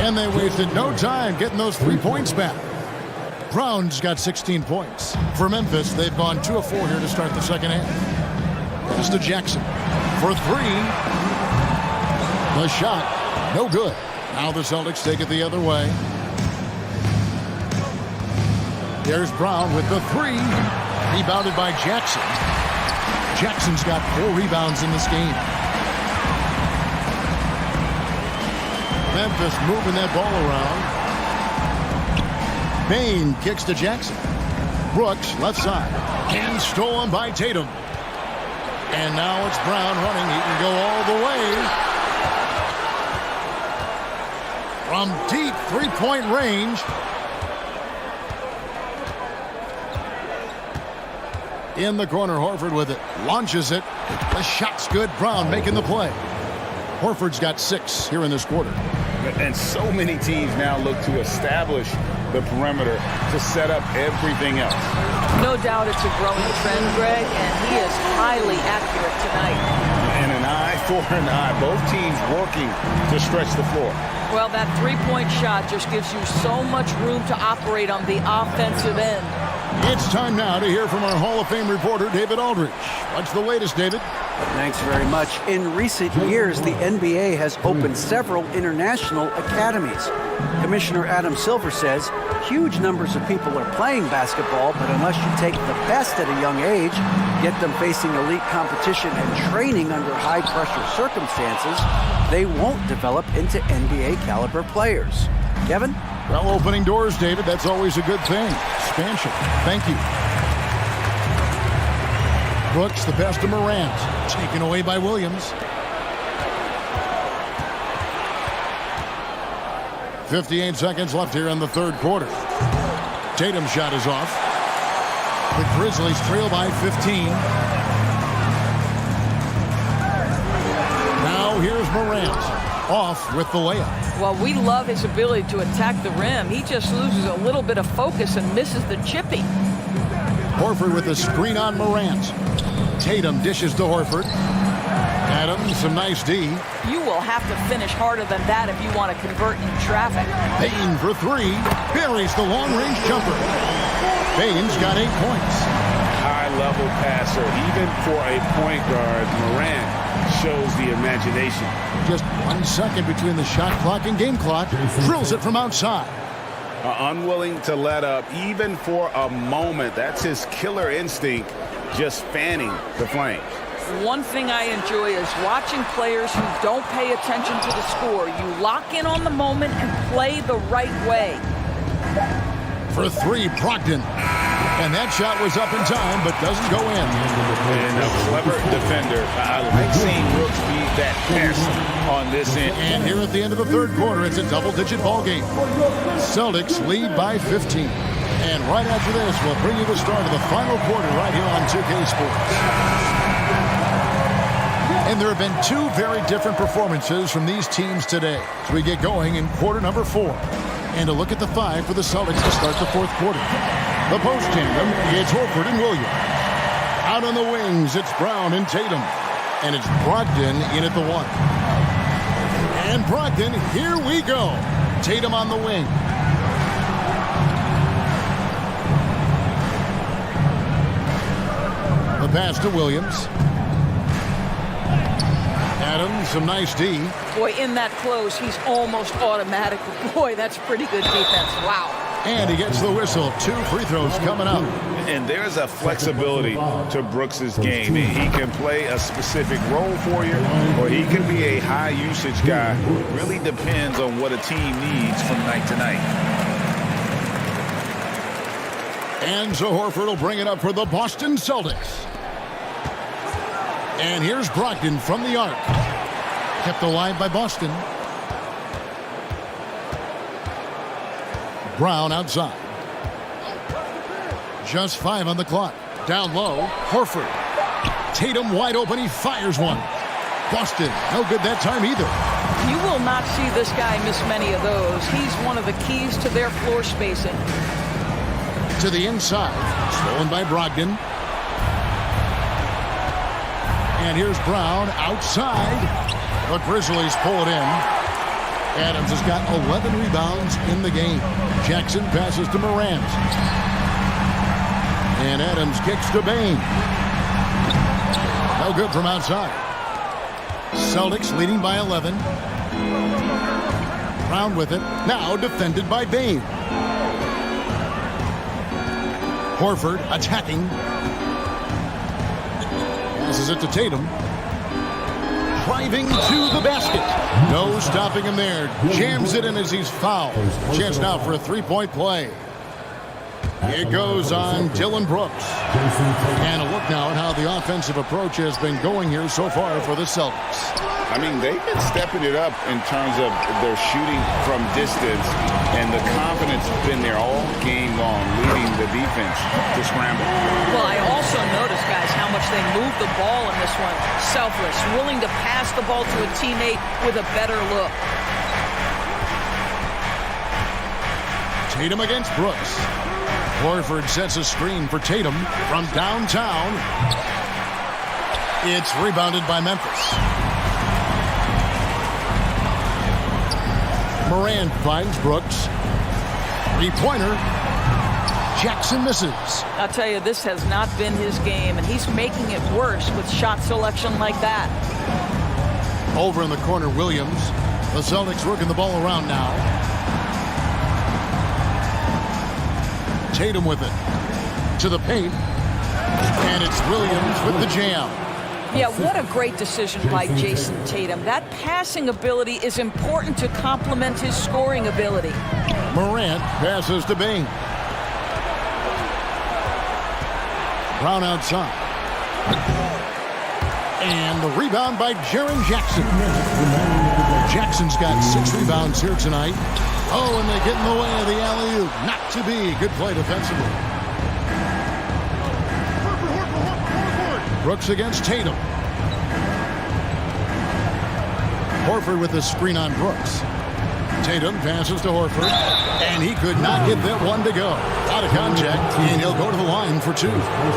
And they wasted no time getting those 3 points back. Brown's got 16 points. For Memphis, they've gone 2 of 4 here to start the second half. This to Jackson for 3. The shot, no good. Now the Celtics take it the other way. There's Brown with the three. Rebounded by Jackson. Jackson's got 4 rebounds in this game. Memphis moving that ball around. Bain kicks to Jackson. Brooks, left side. And stolen by Tatum. And now it's Brown running. He can go all the way. From deep three-point range. In the corner, Horford with it. Launches it. The shot's good. Brown making the play. Horford's got 6 here in this quarter. And so many teams now look to establish the perimeter to set up everything else. No doubt it's a growing trend, Greg, and he is highly accurate tonight. And an eye for an eye. Both teams working to stretch the floor. Well, that three-point shot just gives you so much room to operate on the offensive end. It's time now to hear from our Hall of Fame reporter, David Aldridge. What's the latest, David? Thanks very much. In recent years, the NBA has opened several international academies. Commissioner Adam Silver says huge numbers of people are playing basketball, but unless you take the best at a young age, get them facing elite competition and training under high-pressure circumstances, they won't develop into NBA-caliber players. Kevin? Well, opening doors, David, that's always a good thing. Expansion. Thank you. Brooks, the pass to Morant. Taken away by Williams. 58 seconds left here in the third quarter. Tatum's shot is off. The Grizzlies trail by 15. Now here's Morant. Off with the layup. Well, we love his ability to attack the rim. He just loses a little bit of focus and misses the chippy. Horford with a screen on Morant. Tatum dishes to Horford. Adams, some nice D. You will have to finish harder than that if you want to convert in traffic. Bain for 3. Buries the long-range jumper. Bain's got 8 points. High-level passer. Even for a point guard, Morant shows the imagination. Just 1 second between the shot clock and game clock. Drills it from outside. Unwilling to let up even for a moment. That's his killer instinct, just fanning the flames. One thing I enjoy is watching players who don't pay attention to the score. You lock in on the moment and play the right way. For 3, Brogdon. And that shot was up in time, but doesn't go in. And a clever defender. I like seeing Brooks be that pest on this end. And here at the end of the third quarter, it's a double-digit ball game. Celtics lead by 15. And right after this, we'll bring you the start of the final quarter right here on 2K Sports. And there have been 2 very different performances from these teams today as we get going in quarter number 4. And a look at the 5 for the Celtics to start the fourth quarter. The post tandem, it's Horford and Williams. Out on the wings, it's Brown and Tatum. And it's Brogdon in at the 1. And Brogdon, here we go. Tatum on the wing. The pass to Williams. Adams, some nice D. Boy, in that close, he's almost automatic. Boy, that's pretty good defense. Wow. And he gets the whistle. 2 free throws coming up. And there's a flexibility to Brooks's game. He can play a specific role for you, or he can be a high-usage guy. Really depends on what a team needs from night to night. And so Horford will bring it up for the Boston Celtics. And here's Brogdon from the arc. Kept alive by Boston. Brown outside. Just 5 on the clock. Down low, Horford. Tatum wide open, he fires one. Boston, no good that time either. You will not see this guy miss many of those. He's one of the keys to their floor spacing. To the inside, stolen by Brogdon. And here's Brown outside. The Grizzlies pull it in. Adams has got 11 rebounds in the game. Jackson passes to Morant. And Adams kicks to Bain. No good from outside. Celtics leading by 11. Brown with it. Now defended by Bain. Horford attacking. Passes it to Tatum. Driving to the basket. No stopping him there. Jams it in as he's fouled. Chance now for a three-point play. It goes on Dylan Brooks. And a look now at how the offensive approach has been going here so far for the Celtics. I mean, they've been stepping it up in terms of their shooting from distance, and the confidence has been there all game long, leading the defense to scramble. Well, I also noticed, guys, how much they moved the ball in this one. Selfless, willing to pass the ball to a teammate with a better look. Tatum against Brooks. Horford sets a screen for Tatum from downtown. It's rebounded by Memphis. Morant finds Brooks. Three-pointer. Jackson misses. I'll tell you, this has not been his game, and he's making it worse with shot selection like that. Over in the corner, Williams. The Celtics working the ball around now. Tatum with it. To the paint. And it's Williams with the jam. Yeah, what a great decision by Jason Tatum. That passing ability is important to complement his scoring ability. Morant passes to Bain. Brown outside. And the rebound by Jaren Jackson. Jackson's got 6 rebounds here tonight. Oh, and they get in the way of the alley-oop. Not to be. Good play defensively. Brooks against Tatum. Horford with the screen on Brooks. Tatum passes to Horford, and he could not get that one to go. Out of contact, and he'll go to the line for 2.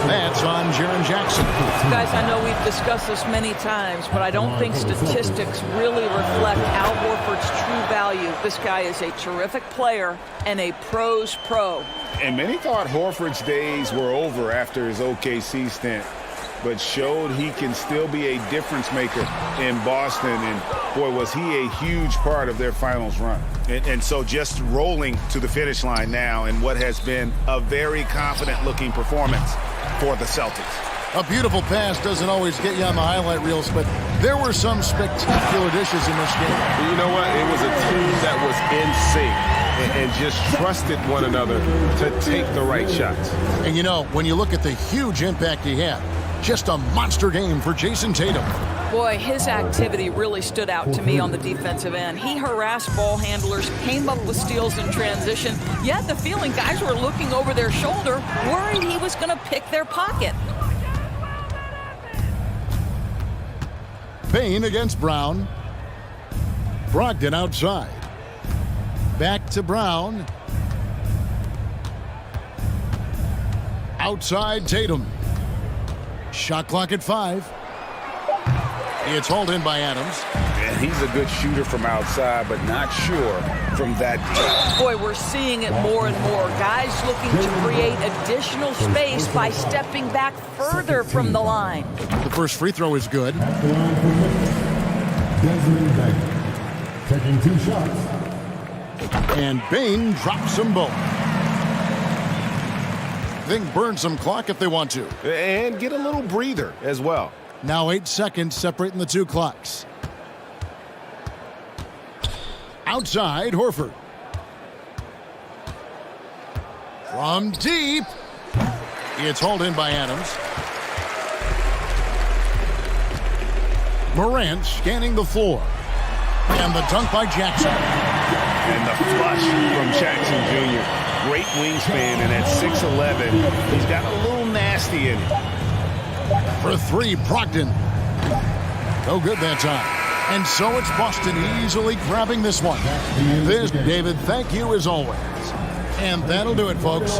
That's on Jaren Jackson. Guys, I know we've discussed this many times, but I don't think statistics really reflect Al Horford's true value. This guy is a terrific player and a pro's pro. And many thought Horford's days were over after his OKC stint, but showed he can still be a difference maker in Boston. And boy, was he a huge part of their finals run. And so just rolling to the finish line now in what has been a very confident looking performance for the Celtics. A beautiful pass doesn't always get you on the highlight reels, but there were some spectacular dishes in this game. You know what? It was a team that was in sync and just trusted one another to take the right shots. And you know, when you look at the huge impact he had, just a monster game for Jason Tatum. Boy, his activity really stood out to me on the defensive end. He harassed ball handlers, came up with steals in transition. You had the feeling guys were looking over their shoulder, worried he was going to pick their pocket. Bain against Brown. Brogdon outside. Back to Brown. Outside Tatum. Shot clock at 5. It's hauled in by Adams. And he's a good shooter from outside, but not sure from that deep. Boy, we're seeing it more and more. Guys looking to create additional space by stepping back further from the line. The first free throw is good. Desmond Bain taking 2 shots. And Bain drops them both. They can burn some clock if they want to. And get a little breather as well. Now 8 seconds separating the 2 clocks. Outside, Horford. From deep. It's hauled in by Adams. Morant scanning the floor. And the dunk by Jackson. And the flush from Jackson Jr. Great wingspan, and at 6'11", he's got a little nasty in it. For 3, Brogdon. No good that time. And so it's Boston easily grabbing this one. This, David, thank you as always. And that'll do it, folks.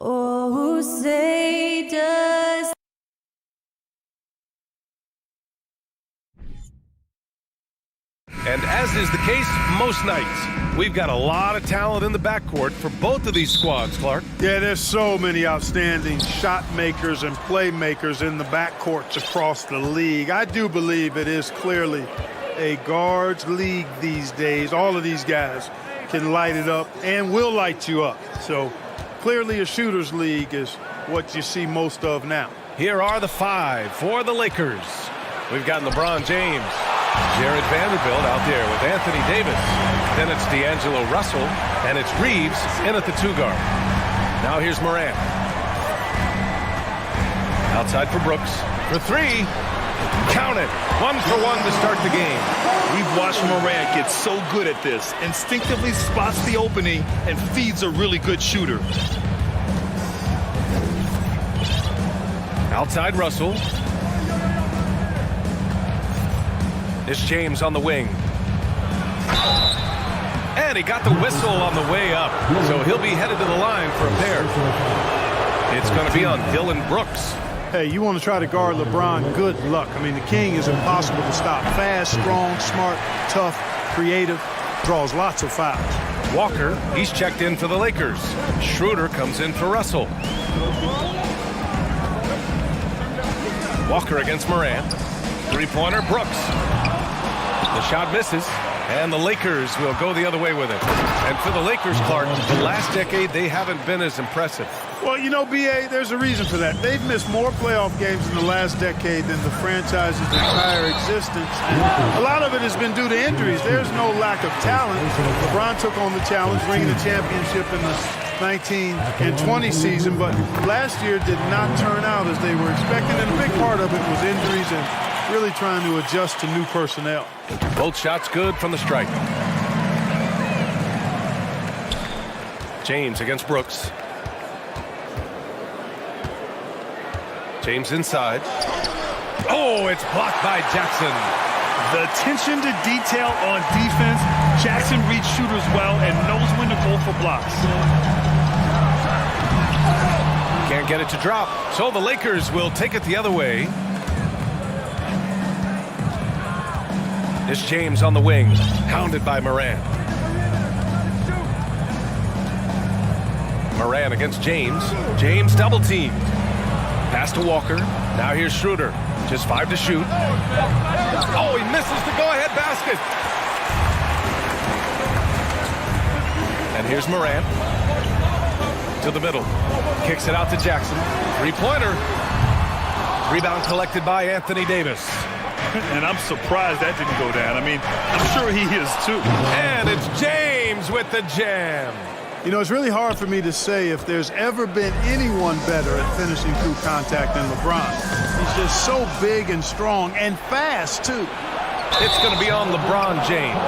Oh, say does. And as is the case most nights, we've got a lot of talent in the backcourt for both of these squads, Clark. Yeah, there's so many outstanding shot makers and playmakers in the backcourts across the league. I do believe it is clearly a guards league these days. All of these guys can light it up and will light you up. So clearly a shooter's league is what you see most of now. Here are the 5 for the Lakers. We've got LeBron James, Jared Vanderbilt out there with Anthony Davis. Then it's D'Angelo Russell, and it's Reeves in at the 2 guard. Now here's Morant. Outside for Brooks. For 3. Count it. 1 for 1 to start the game. We've watched Morant get so good at this. Instinctively spots the opening and feeds a really good shooter. Outside Russell. It's James on the wing. And he got the whistle on the way up. So he'll be headed to the line for a pair. It's going to be on Dylan Brooks. Hey, you want to try to guard LeBron, good luck. I mean, the king is impossible to stop. Fast, strong, smart, tough, creative, draws lots of fouls. Walker, he's checked in for the Lakers. Schroeder comes in for Russell. Walker against Morant. 3-pointer, Brooks. The shot misses, and the Lakers will go the other way with it. And for the Lakers, Clark, the last decade, they haven't been as impressive. Well, you know, B.A., there's a reason for that. They've missed more playoff games in the last decade than the franchise's entire existence. And a lot of it has been due to injuries. There's no lack of talent. LeBron took on the challenge, bringing the championship in the 19 and 20 season, but last year did not turn out as they were expecting, and a big part of it was injuries and really trying to adjust to new personnel. Both shots good from the stripe. James against Brooks. James inside. Oh, it's blocked by Jackson. The attention to detail on defense. Jackson reads shooters well and knows when to go for blocks. Can't get it to drop. So the Lakers will take it the other way. It's James on the wing, hounded by Morant. Morant against James. James double teamed. Pass to Walker. Now here's Schroeder. Just 5 to shoot. Oh, he misses the go-ahead basket. And here's Morant. To the middle. Kicks it out to Jackson. 3-pointer. Rebound collected by Anthony Davis. And I'm surprised that didn't go down. I mean, I'm sure he is too. And it's James with the jam. You know, it's really hard for me to say if there's ever been anyone better at finishing through contact than LeBron. He's just so big and strong and fast, too. It's going to be on LeBron James.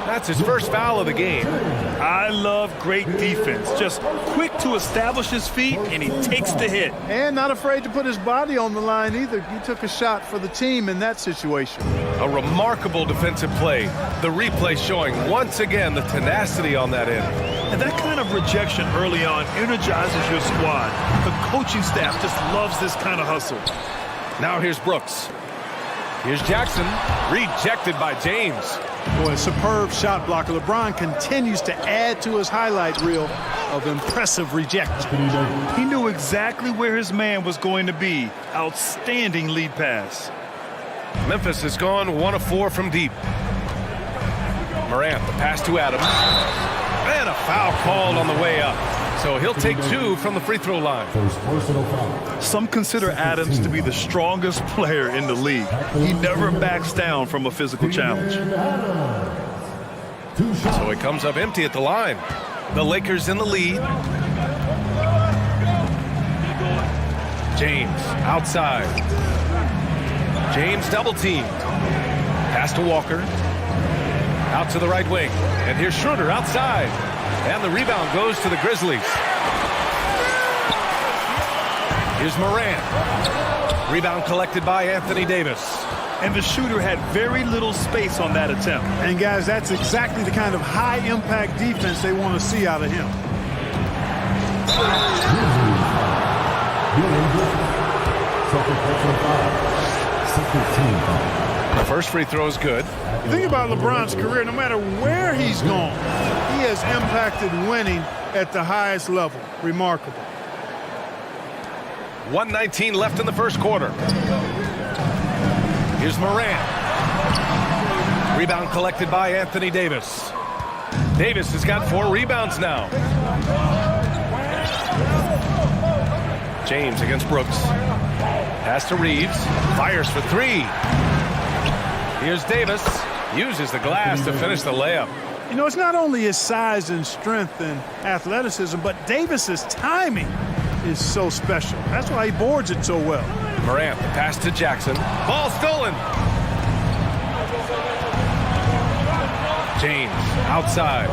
That's his first foul of the game. I love great defense. Just quick to establish his feet, and he takes the hit. And not afraid to put his body on the line either. He took a shot for the team in that situation. A remarkable defensive play. The replay showing once again the tenacity on that end. And that kind of rejection early on energizes your squad. The coaching staff just loves this kind of hustle. Now here's Brooks. Here's Jackson, rejected by James. Boy, a superb shot blocker. LeBron continues to add to his highlight reel of impressive rejection. He knew exactly where his man was going to be. Outstanding lead pass. Memphis has gone 1 of 4 from deep. Morant, the pass to Adams. And a foul called on the way up. So he'll take 2 from the free throw line. Some consider Adams to be the strongest player in the league. He never backs down from a physical challenge. So he comes up empty at the line. The Lakers in the lead. James outside. James double teamed. Pass to Walker. Out to the right wing. And here's Schroeder outside. And the rebound goes to the Grizzlies. Here's Morant. Rebound collected by Anthony Davis. And the shooter had very little space on that attempt. And guys, that's exactly the kind of high-impact defense they want to see out of him. personal foul. Second team foul. The first free throw is good. Think about LeBron's career. No matter where he's gone, he has impacted winning at the highest level. Remarkable. 1:19 left in the first quarter. Here's Morant. Rebound collected by Anthony Davis. Davis has got 4 rebounds now. James against Brooks. Pass to Reeves. Fires for 3. Here's Davis. Uses the glass to finish the layup. You know, it's not only his size and strength and athleticism, but Davis's timing is so special. That's why he boards it so well. Morant, the pass to Jackson. Ball stolen. James, outside.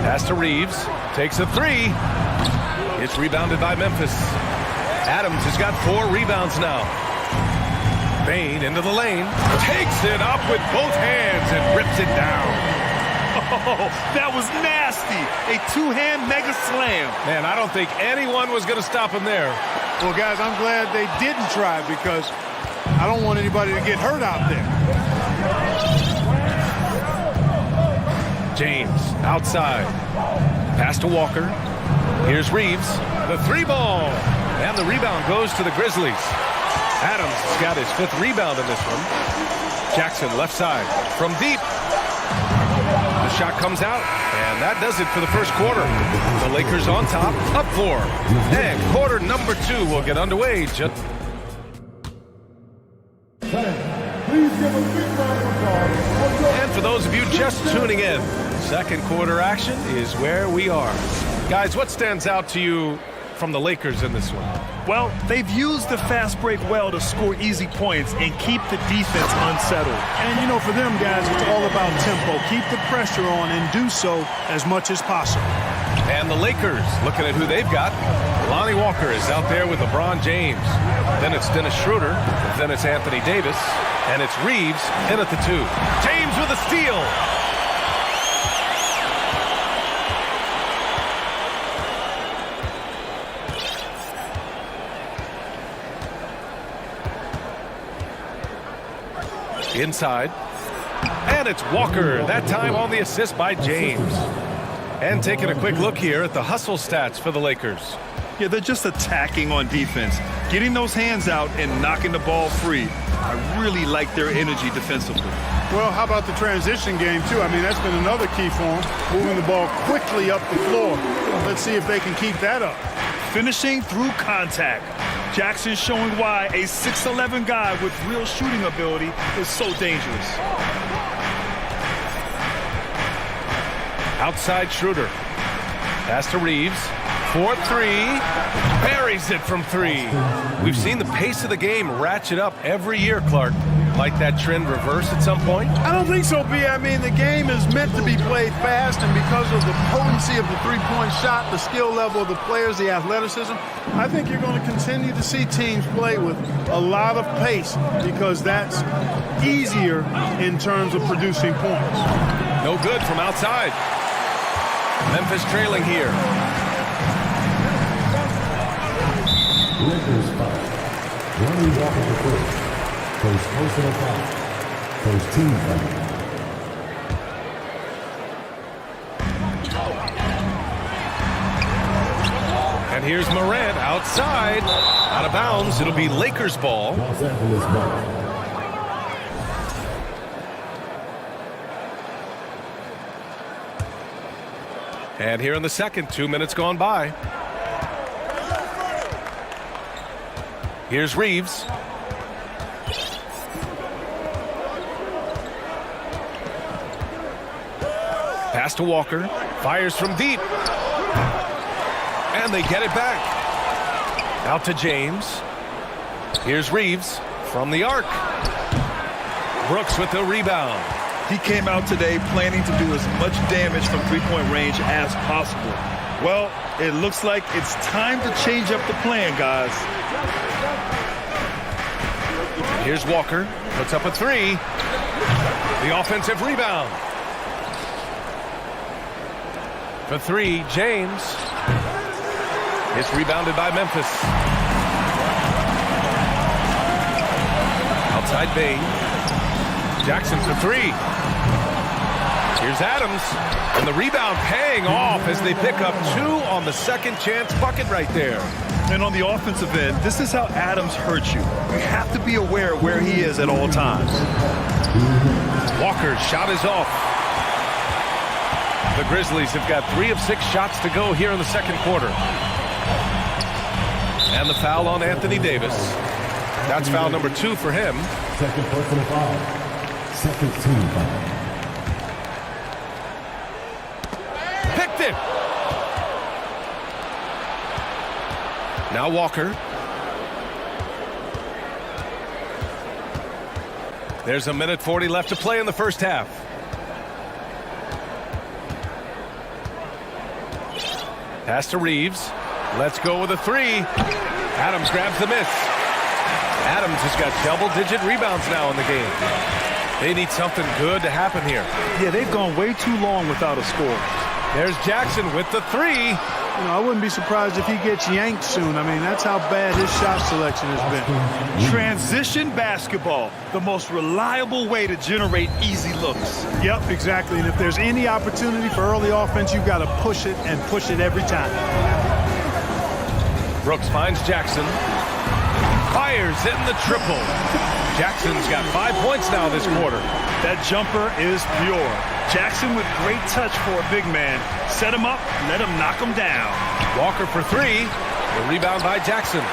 Pass to Reeves. Takes a 3. It's rebounded by Memphis. Adams has got 4 rebounds now. Bain into the lane. Takes it up with both hands and rips it down. Oh, that was nasty. A 2-hand mega slam. Man, I don't think anyone was going to stop him there. Well, guys, I'm glad they didn't try because I don't want anybody to get hurt out there. James outside. Pass to Walker. Here's Reeves. The 3-ball. And the rebound goes to the Grizzlies. Adams has got his 5th rebound in this one. Jackson left side from deep. The shot comes out, and that does it for the first quarter. The Lakers on top, up 4. And quarter number 2 will get underway. Please give a big round of applause. And for those of you just tuning in, second quarter action is where we are. Guys, what stands out to you from the Lakers in this one? Well, they've used the fast break well to score easy points and keep the defense unsettled. And, you know, for them, guys, it's all about tempo. Keep the pressure on and do so as much as possible. And the Lakers, looking at who they've got. Lonnie Walker is out there with LeBron James. Then it's Dennis Schroeder. Then it's Anthony Davis. And it's Reeves in at the 2. James with a steal. Inside. And it's Walker, that time on the assist by James. And taking a quick look here at the hustle stats for the Lakers. Yeah, they're just attacking on defense, getting those hands out and knocking the ball free. I really like their energy defensively. Well, how about the transition game, too? I mean, that's been another key for them, moving the ball quickly up the floor. Let's see if they can keep that up. Finishing through contact. Jackson showing why a 6'11" guy with real shooting ability is so dangerous. Outside Schroeder. Pass to Reeves. 4-3. Buries it from 3. We've seen the pace of the game ratchet up every year, Clark. Might that trend reverse at some point? I don't think so, B. I mean, the game is meant to be played fast, and because of the potency of the three-point shot, the skill level of the players, the athleticism, I think you're going to continue to see teams play with a lot of pace because that's easier in terms of producing points. No good from outside. Memphis trailing here. Lakers foul. Lonnie Walker the first. First personal foul. First team foul. And here's Morant outside. Out of bounds. It'll be Lakers ball. Los Angeles ball. And here in the second, 2 minutes gone by. Here's Reeves. Pass to Walker. Fires from deep. And they get it back. Out to James. Here's Reeves from the arc. Brooks with the rebound. He came out today planning to do as much damage from three-point range as possible. Well, it looks like it's time to change up the plan, guys. Here's Walker. Puts up a 3. The offensive rebound. For 3, James. It's rebounded by Memphis. Outside Bain. Jackson for three. Here's Adams. And the rebound paying off as they pick up 2 on the second chance bucket right there. And on the offensive end, this is how Adams hurts you. You have to be aware where he is at all times. Walker's shot is off. The Grizzlies have got 3 of 6 shots to go here in the second quarter. And the foul on Anthony Davis. That's foul number 2 for him. Second personal foul. Second team foul. Picked it. Now Walker. There's a minute 40 left to play in the first half. Pass to Reeves. Let's go with a 3. Adams grabs the miss. Adams has got double-digit rebounds now in the game. They need something good to happen here. Yeah, they've gone way too long without a score. There's Jackson with the 3. You know, I wouldn't be surprised if he gets yanked soon. I mean, that's how bad his shot selection has been. Transition basketball, the most reliable way to generate easy looks. Yep, exactly. And if there's any opportunity for early offense, you've got to push it and push it every time. Brooks finds Jackson. Fires in the triple. Jackson's got 5 points now this quarter. That jumper is pure. Jackson with great touch for a big man. Set him up, let him knock him down. Walker for 3. The rebound by Jackson.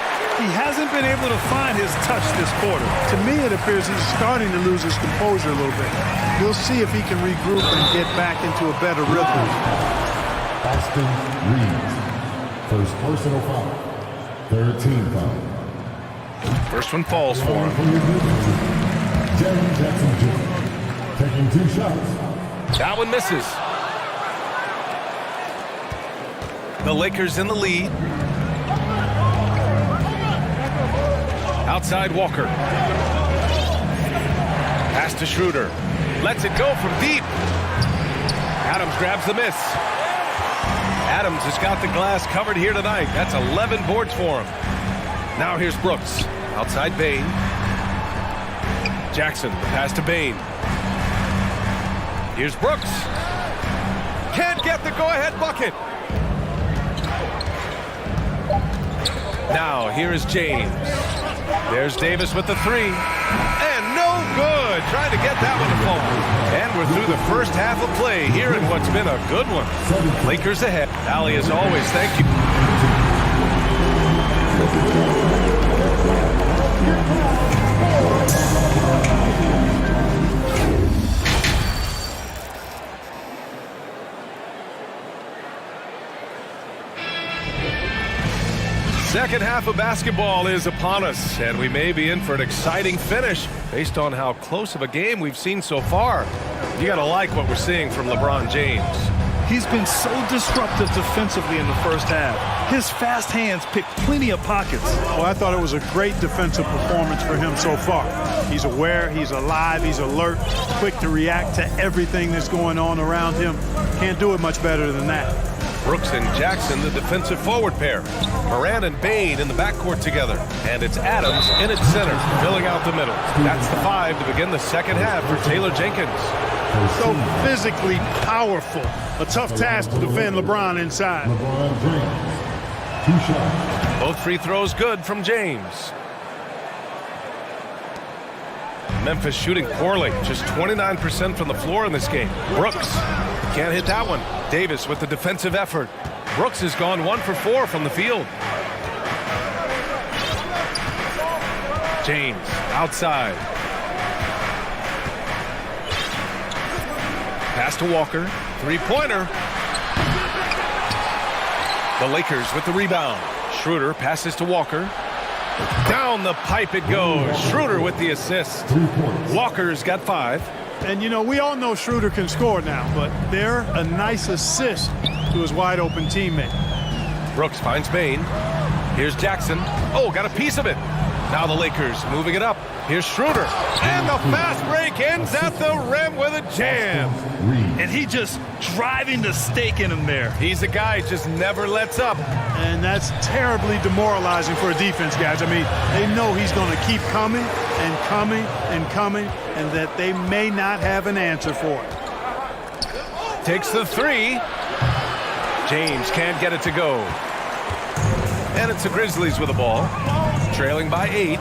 He hasn't been able to find his touch this quarter. To me, it appears he's starting to lose his composure a little bit. We'll see if he can regroup and get back into a better rhythm. Austin Reeves. First personal foul. Third team foul. First one falls for him. Jerry Jackson Jr. taking 2 shots. That one misses. The Lakers in the lead. Outside Walker. Pass to Schroeder. Lets it go from deep. Adams grabs the miss. Adams has got the glass covered here tonight. That's 11 boards for him. Now here's Brooks. Outside Bain. Jackson, pass to Bain. Here's Brooks. Can't get the go-ahead bucket. Now here is James. There's Davis with the 3. And no good. Trying to get that one to fall. And we're through the first half of play here in what's been a good one. Lakers ahead. Allie, as always, thank you. Second half of basketball is upon us, and we may be in for an exciting finish based on how close of a game we've seen so far. You got to like what we're seeing from LeBron James. He's been so disruptive defensively in the first half. His fast hands pick plenty of pockets. Well, I thought it was a great defensive performance for him so far. He's aware, he's alive, he's alert, quick to react to everything that's going on around him. Can't do it much better than that. Brooks and Jackson, the defensive forward pair. Moran and Bain in the backcourt together. And it's Adams in its center, filling out the middle. That's the 5 to begin the second half for Taylor Jenkins. So physically powerful. A tough task to defend LeBron inside. LeBron James. 2 shots. Both free throws good from James. Memphis shooting poorly. Just 29% from the floor in this game. Brooks can't hit that one. Davis with the defensive effort. Brooks has gone 1 for 4 from the field. James outside. Pass to Walker. 3-pointer. The Lakers with the rebound. Schroeder passes to Walker. Down the pipe it goes. Schroeder with the assist. Walker's got 5. And, you know, we all know Schroeder can score now, but they're a nice assist to his wide-open teammate. Brooks finds Bain. Here's Jackson. Oh, got a piece of it. Now the Lakers moving it up. Here's Schroeder. And the fast break ends at the rim with a jam. And he just driving the stake in him there. He's a guy who just never lets up. And that's terribly demoralizing for a defense, guys. I mean, they know he's going to keep coming and coming and coming, and that they may not have an answer for it. Takes the three. James can't get it to go. And it's the Grizzlies with the ball. Trailing by 8.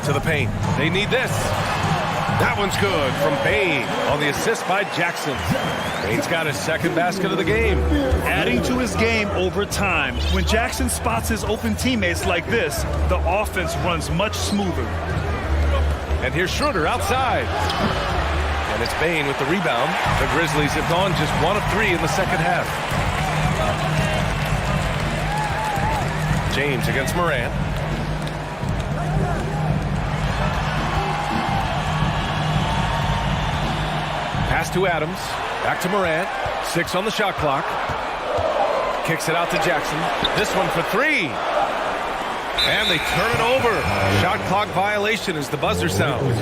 To the paint. They need this. That one's good from Bane on the assist by Jackson. Bane's got his second basket of the game. Adding to his game over time. When Jackson spots his open teammates like this, the offense runs much smoother. And here's Schroeder outside. And it's Bane with the rebound. The Grizzlies have gone just 1 of 3 in the second half. James against Morant. Pass to Adams. Back to Morant. 6 on the shot clock. Kicks it out to Jackson. This one for 3. And they turn it over. Shot clock violation as the buzzer sounds.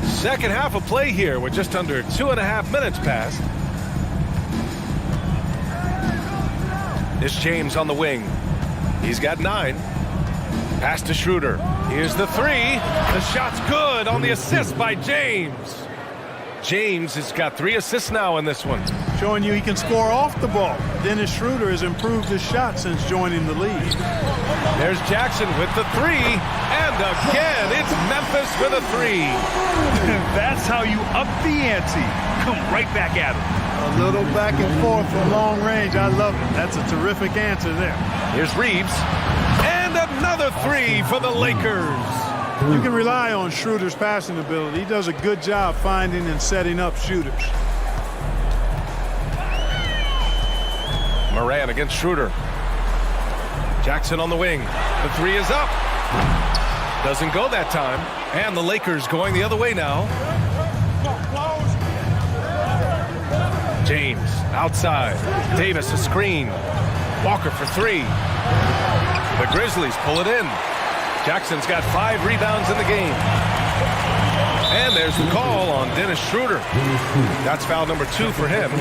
Second half of play here with just under 2.5 minutes passed. It's James on the wing. He's got 9. Pass to Schroeder. Here's the 3. The shot's good on the assist by James. James has got 3 assists now in this one. Showing you he can score off the ball. Dennis Schroeder has improved his shot since joining the league. There's Jackson with the 3. And again, it's Memphis with a 3. That's how you up the ante. Come right back at him. A little back and forth from long range. I love it. That's a terrific answer there. Here's Reeves. And another 3 for the Lakers. You can rely on Schroeder's passing ability. He does a good job finding and setting up shooters. Morant against Schroeder. Jackson on the wing. The 3 is up. Doesn't go that time. And the Lakers going the other way now. James outside. Davis a screen. Walker for 3. The Grizzlies pull it in. Jackson's got 5 rebounds in the game. And there's the call on Dennis Schroeder. That's foul number 2 for him.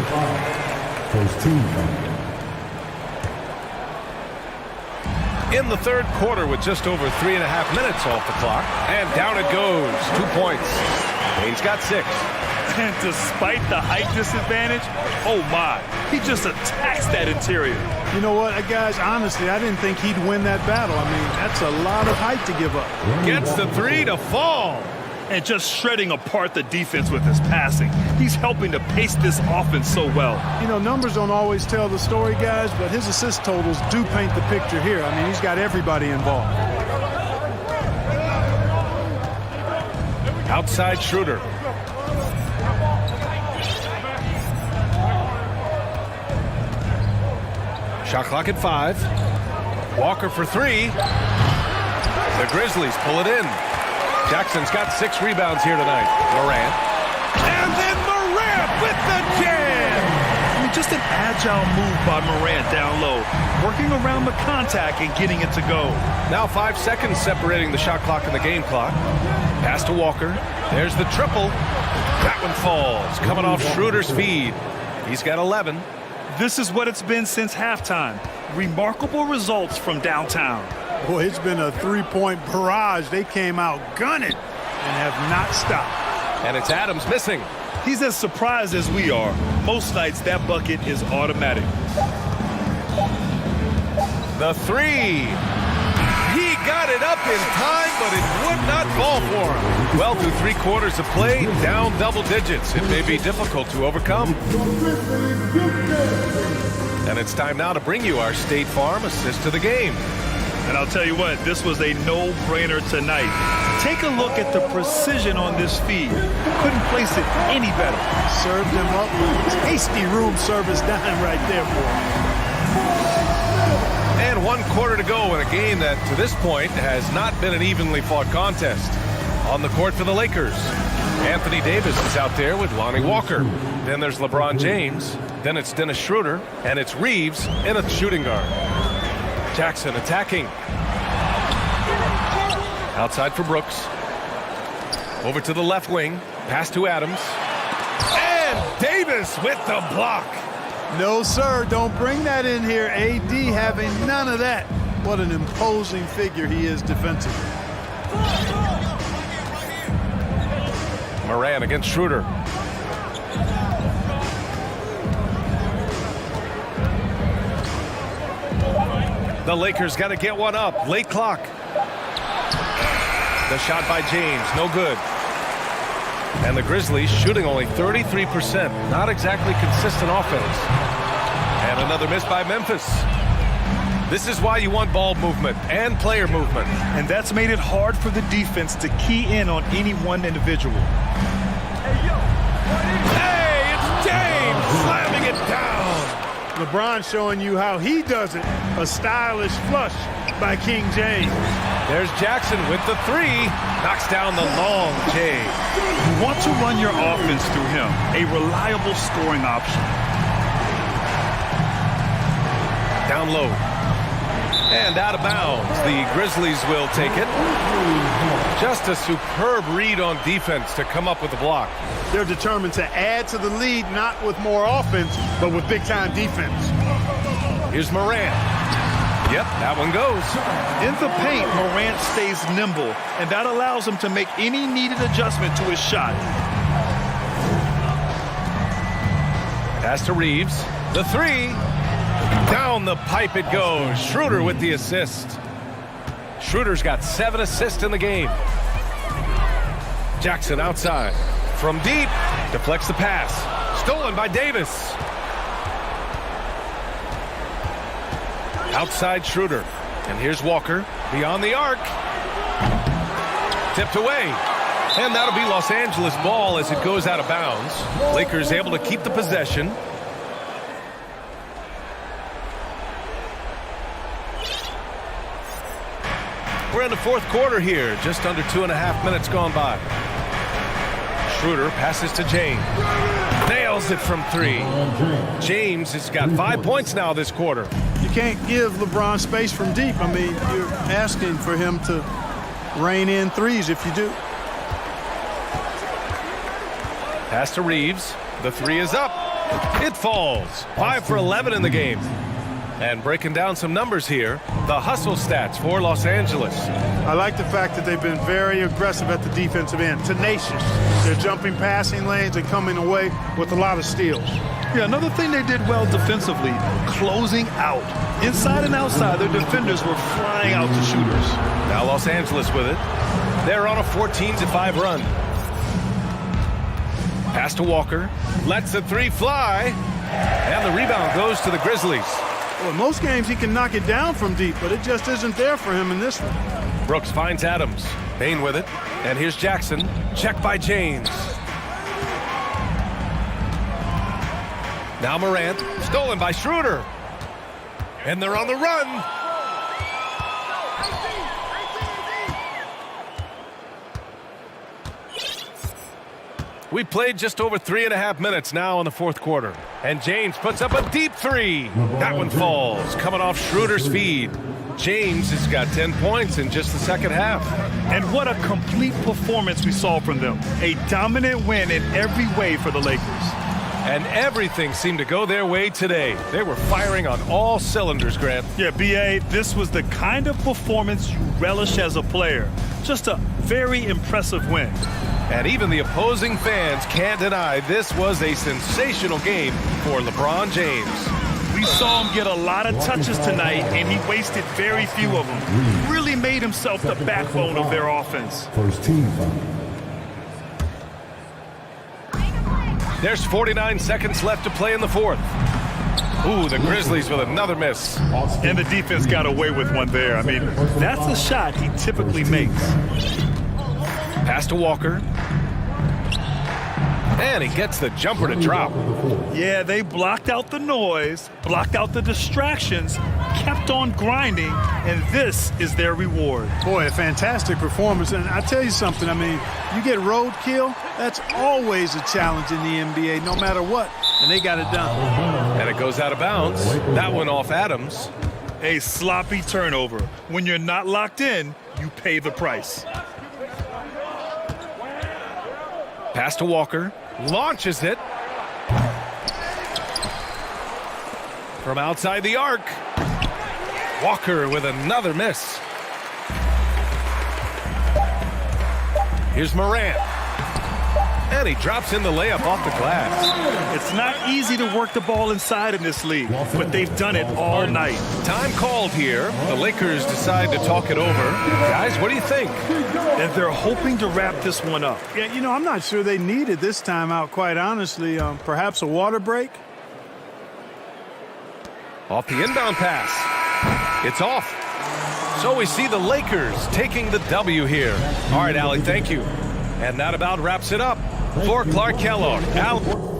In the third quarter with just over 3.5 minutes off the clock. And down it goes. 2 points. Bane's got 6. And despite the height disadvantage, oh my, he just attacks that interior. You know what, guys, honestly, I didn't think he'd win that battle. I mean, that's a lot of height to give up. Gets the 3 to fall. And just shredding apart the defense with his passing. He's helping to pace this offense so well. You know, numbers don't always tell the story, guys, but his assist totals do paint the picture here. I mean, he's got everybody involved. Outside Schroeder. Shot clock at 5. Walker for 3. The Grizzlies pull it in. Jackson's got 6 rebounds here tonight. Morant. And then Morant with the jam! I mean, just an agile move by Morant down low. Working around the contact and getting it to go. Now 5 seconds separating the shot clock and the game clock. Pass to Walker. There's the triple. That one falls. Coming off Schroeder's feed. He's got 11. This is what it's been since halftime. Remarkable results from downtown. Boy, it's been a 3-point barrage. They came out gunning and have not stopped. And it's Adams missing. He's as surprised as we are. Most nights, that bucket is automatic. The 3. He got it up in time, but it would not fall for him. Well, through 3 quarters of play, down double digits. It may be difficult to overcome. And it's time now to bring you our State Farm assist to the game. And I'll tell you what, this was a no-brainer tonight. Take a look at the precision on this feed. Couldn't place it any better. Served him up with tasty room service dime right there for him. And 1 quarter to go in a game that, to this point, has not been an evenly fought contest. On the court for the Lakers. Anthony Davis is out there with Lonnie Walker. Then there's LeBron James. Then it's Dennis Schroeder. And it's Reeves in a shooting guard. Jackson attacking. Outside for Brooks. Over to the left wing. Pass to Adams. And Davis with the block. No, sir. Don't bring that in here. AD having none of that. What an imposing figure he is defensively. Moran against Schroeder. The Lakers got to get one up. Late clock. The shot by James, no good. And the Grizzlies shooting only 33%. Not exactly consistent offense. And another miss by Memphis. This is why you want ball movement and player movement. And that's made it hard for the defense to key in on any one individual. Hey, it's James slamming it down. LeBron showing you how he does it. A stylish flush by King James. There's Jackson with the three. Knocks down the long J. You want to run your offense through him. A reliable scoring option. Down low. And out of bounds. The Grizzlies will take it. Just a superb read on defense to come up with the block. They're determined to add to the lead, not with more offense, but with big-time defense. Here's Morant. Yep, that one goes. In the paint, Morant stays nimble, and that allows him to make any needed adjustment to his shot. Pass to Reeves. The three. Down the pipe it goes. Schroeder with the assist. Schroeder's got 7 assists in the game. Jackson outside. From deep. Deflects the pass. Stolen by Davis. Outside Schroeder. And here's Walker. Beyond the arc. Tipped away. And that'll be Los Angeles ball as it goes out of bounds. Lakers able to keep the possession. We're in the fourth quarter here. Just under 2.5 minutes gone by. Schroeder passes to James. Nails it from three. James has got 5 points now this quarter. You can't give LeBron space from deep. I mean, you're asking for him to rein in threes if you do. Pass to Reeves. The three is up. It falls. 5 for 11 in the game. And breaking down some numbers here, the hustle stats for Los Angeles. I like the fact that they've been very aggressive at the defensive end, tenacious. They're jumping passing lanes and coming away with a lot of steals. Yeah, another thing they did well defensively, closing out. Inside and outside, their defenders were flying out to shooters. Now Los Angeles with it. They're on a 14-5 run. Pass to Walker. Lets the three fly. And the rebound goes to the Grizzlies. Well, in most games, he can knock it down from deep, but it just isn't there for him in this one. Brooks finds Adams. Payne with it. And here's Jackson. Checked by James. Now Morant. Stolen by Schroeder. And they're on the run. We played just over 3.5 minutes now in the fourth quarter. And James puts up a deep three. That one falls, coming off Schroeder's feed. James has got 10 points in just the second half. And what a complete performance we saw from them. A dominant win in every way for the Lakers. And everything seemed to go their way today. They were firing on all cylinders, Grant. Yeah, B.A., this was the kind of performance you relish as a player. Just a very impressive win. And even the opposing fans can't deny this was a sensational game for LeBron James. We saw him get a lot of touches tonight, and he wasted very few of them. Really made himself the backbone of their offense. First team foul. There's 49 seconds left to play in the fourth. Ooh, the Grizzlies with another miss. And the defense got away with one there. I mean, that's the shot he typically makes. Pass to Walker. And he gets the jumper to drop. Yeah, they blocked out the noise, blocked out the distractions, kept on grinding, and this is their reward. Boy, a fantastic performance. And I tell you something, I mean, you get roadkill, that's always a challenge in the NBA, no matter what, and they got it done. And it goes out of bounds. That one off Adams. A sloppy turnover. When you're not locked in, you pay the price. Pass to Walker. Launches it. From outside the arc. Walker with another miss. Here's Morant. And he drops in the layup off the glass. It's not easy to work the ball inside in this league, but they've done it all night. Time called here. The Lakers decide to talk it over. Guys, what do you think? And they're hoping to wrap this one up. Yeah, you know, I'm not sure they needed this timeout, quite honestly. Perhaps a water break? Off the inbound pass. It's off. So we see the Lakers taking the W here. All right, Allie, thank you. And that about wraps it up. For Clark Kellogg, Al.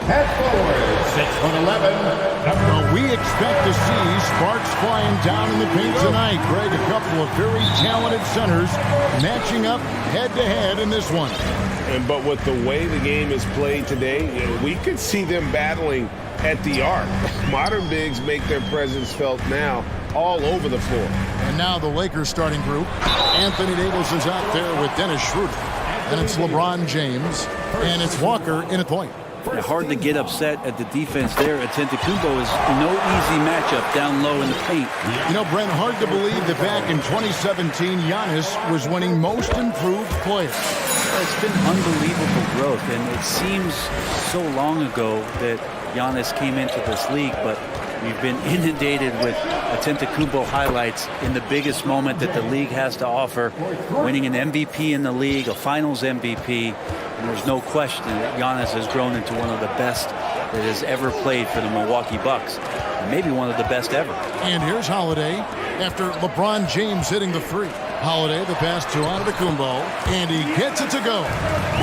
Head forward, 6'11". Well, we expect to see sparks flying down in the paint tonight. Greg, a couple of very talented centers matching up head-to-head in this one. But with the way the game is played today, we could see them battling at the arc. Modern bigs make their presence felt now all over the floor. And now the Lakers starting group. Anthony Davis is out there with Dennis Schroeder. And it's LeBron James. And it's Walker in at point. Yeah, hard to get upset at the defense there. Antetokounmpo is no easy matchup down low in the paint. You know, Brent, hard to believe that back in 2017, Giannis was winning most improved player. It's been unbelievable growth, and it seems so long ago that Giannis came into this league, but we've been inundated with Antetokounmpo highlights in the biggest moment that the league has to offer, winning an MVP in the league, a finals MVP, and there's no question that Giannis has grown into one of the best that has ever played for the Milwaukee Bucks, and maybe one of the best ever. And here's Holiday after LeBron James hitting the three. Holiday, the pass to Antetokounmpo, and he gets it to go.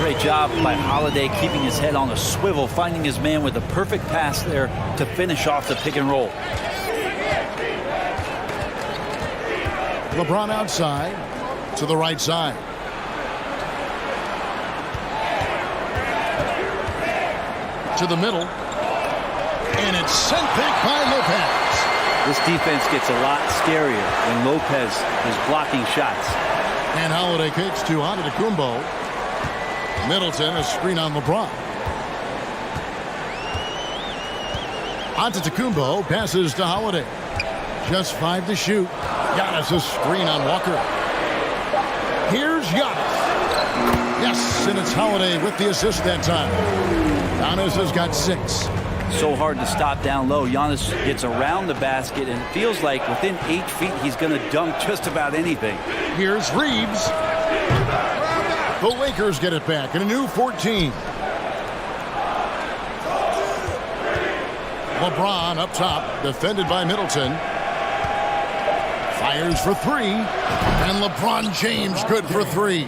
Great job by Holiday keeping his head on a swivel, finding his man with the perfect pass there to finish off the pick and roll. LeBron outside to the right side. To the middle. And it's sent back by Lopez. This defense gets a lot scarier when Lopez is blocking shots. And Holiday kicks to Antetokounmpo. Middleton, a screen on LeBron. Antetokounmpo passes to Holiday. Just 5 to shoot. Giannis, a screen on Walker. Here's Giannis. Yes, and it's Holiday with the assist that time. Giannis has got 6. So hard to stop down low. Giannis gets around the basket, and it feels like within 8 feet he's going to dunk just about anything. Here's Reeves. The Lakers get it back in a new 14. LeBron up top, defended by Middleton. Fires for 3. And LeBron James good for 3.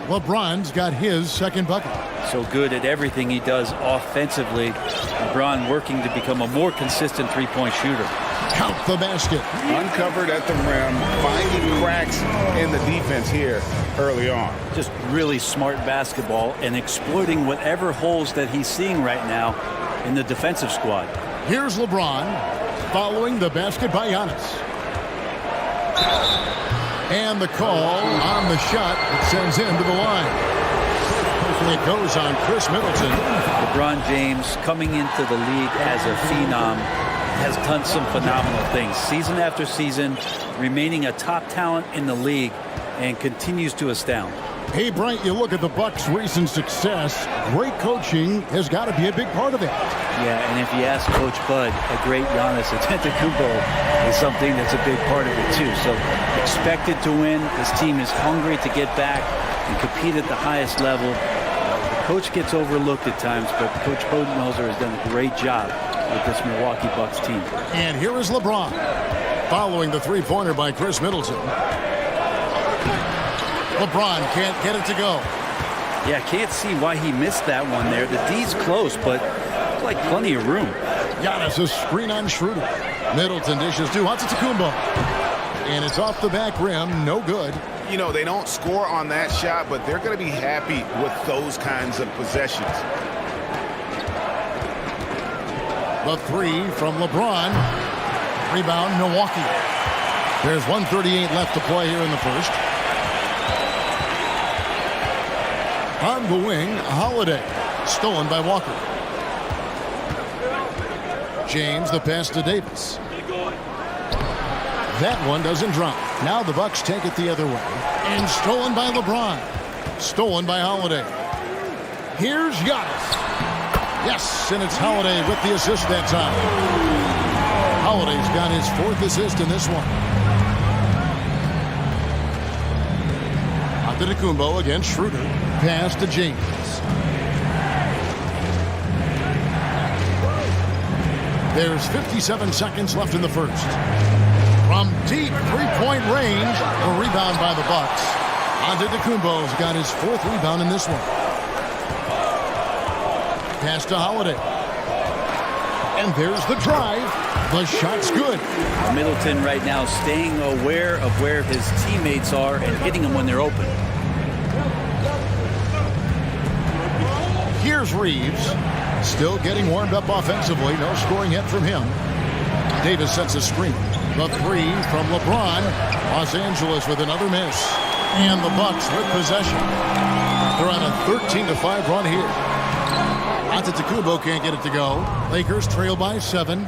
LeBron's got his second bucket. So good at everything he does offensively. LeBron working to become a more consistent three-point shooter. Count the basket. Uncovered at the rim, finding cracks in the defense here early on. Just really smart basketball and exploiting whatever holes that he's seeing right now in the defensive squad. Here's LeBron following the basket by Giannis. And the call on the shot that sends him to the line. It goes on Chris Middleton. LeBron James coming into the league as a phenom has done some phenomenal things. Season after season, remaining a top talent in the league and continues to astound. Hey, Bryant, you look at the Bucks' recent success. Great coaching has got to be a big part of it. Yeah, and if you ask Coach Bud, a great Giannis Antetokounmpo is something that's a big part of it too. So expected to win. This team is hungry to get back and compete at the highest level. Coach gets overlooked at times, but Coach Budenholzer has done a great job with this Milwaukee Bucks team. And here is LeBron following the three-pointer by Chris Middleton. LeBron can't get it to go. Yeah, can't see why he missed that one there. The D's close, but like plenty of room. Giannis, a screen on Schroeder. Middleton dishes to Antetokounmpo. And it's off the back rim, no good. You know, they don't score on that shot, but they're going to be happy with those kinds of possessions. The 3 from LeBron. Rebound, Milwaukee. There's 1:38 left to play here in the first. On the wing, Holiday. Stolen by Walker. James, the pass to Davis. That one doesn't drop. Now the Bucks take it the other way. And stolen by LeBron. Stolen by Holiday. Here's Giannis. Yes, and it's Holiday with the assist that time. Holiday's got his 4th assist in this one. Antetokounmpo against Schroeder. Pass to James. There's 57 seconds left in the first. From deep three-point range, a rebound by the Bucks. Antetokounmpo's got his 4th rebound in this one. Pass to Holiday. And there's the drive. The shot's good. Middleton right now staying aware of where his teammates are and hitting them when they're open. Here's Reeves. Still getting warmed up offensively. No scoring yet from him. Davis sets a screen. The three from LeBron. Los Angeles with another miss. And the Bucks with possession. They're on a 13-5 run here. Antetokounmpo can't get it to go. Lakers trail by 7.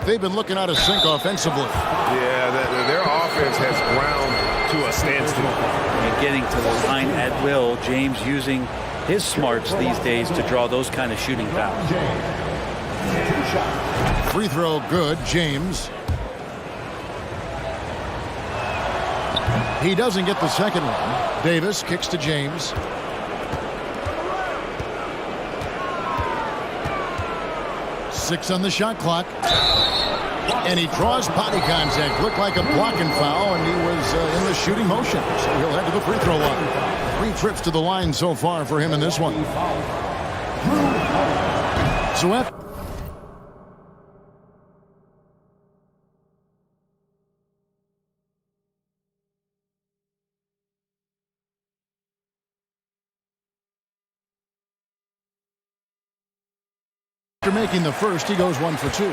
They've been looking out of sync offensively. Yeah, their offense has ground to a standstill. And getting to the line at will. James using his smarts these days to draw those kind of shooting fouls. Free throw good, James. He doesn't get the second one. Davis kicks to James. Six on the shot clock. And he draws body contact. Looked like a blocking foul, and he was in the shooting motion. So he'll head to the free throw line. 3 trips to the line so far for him in this one. So after making the first, he goes 1 for 2.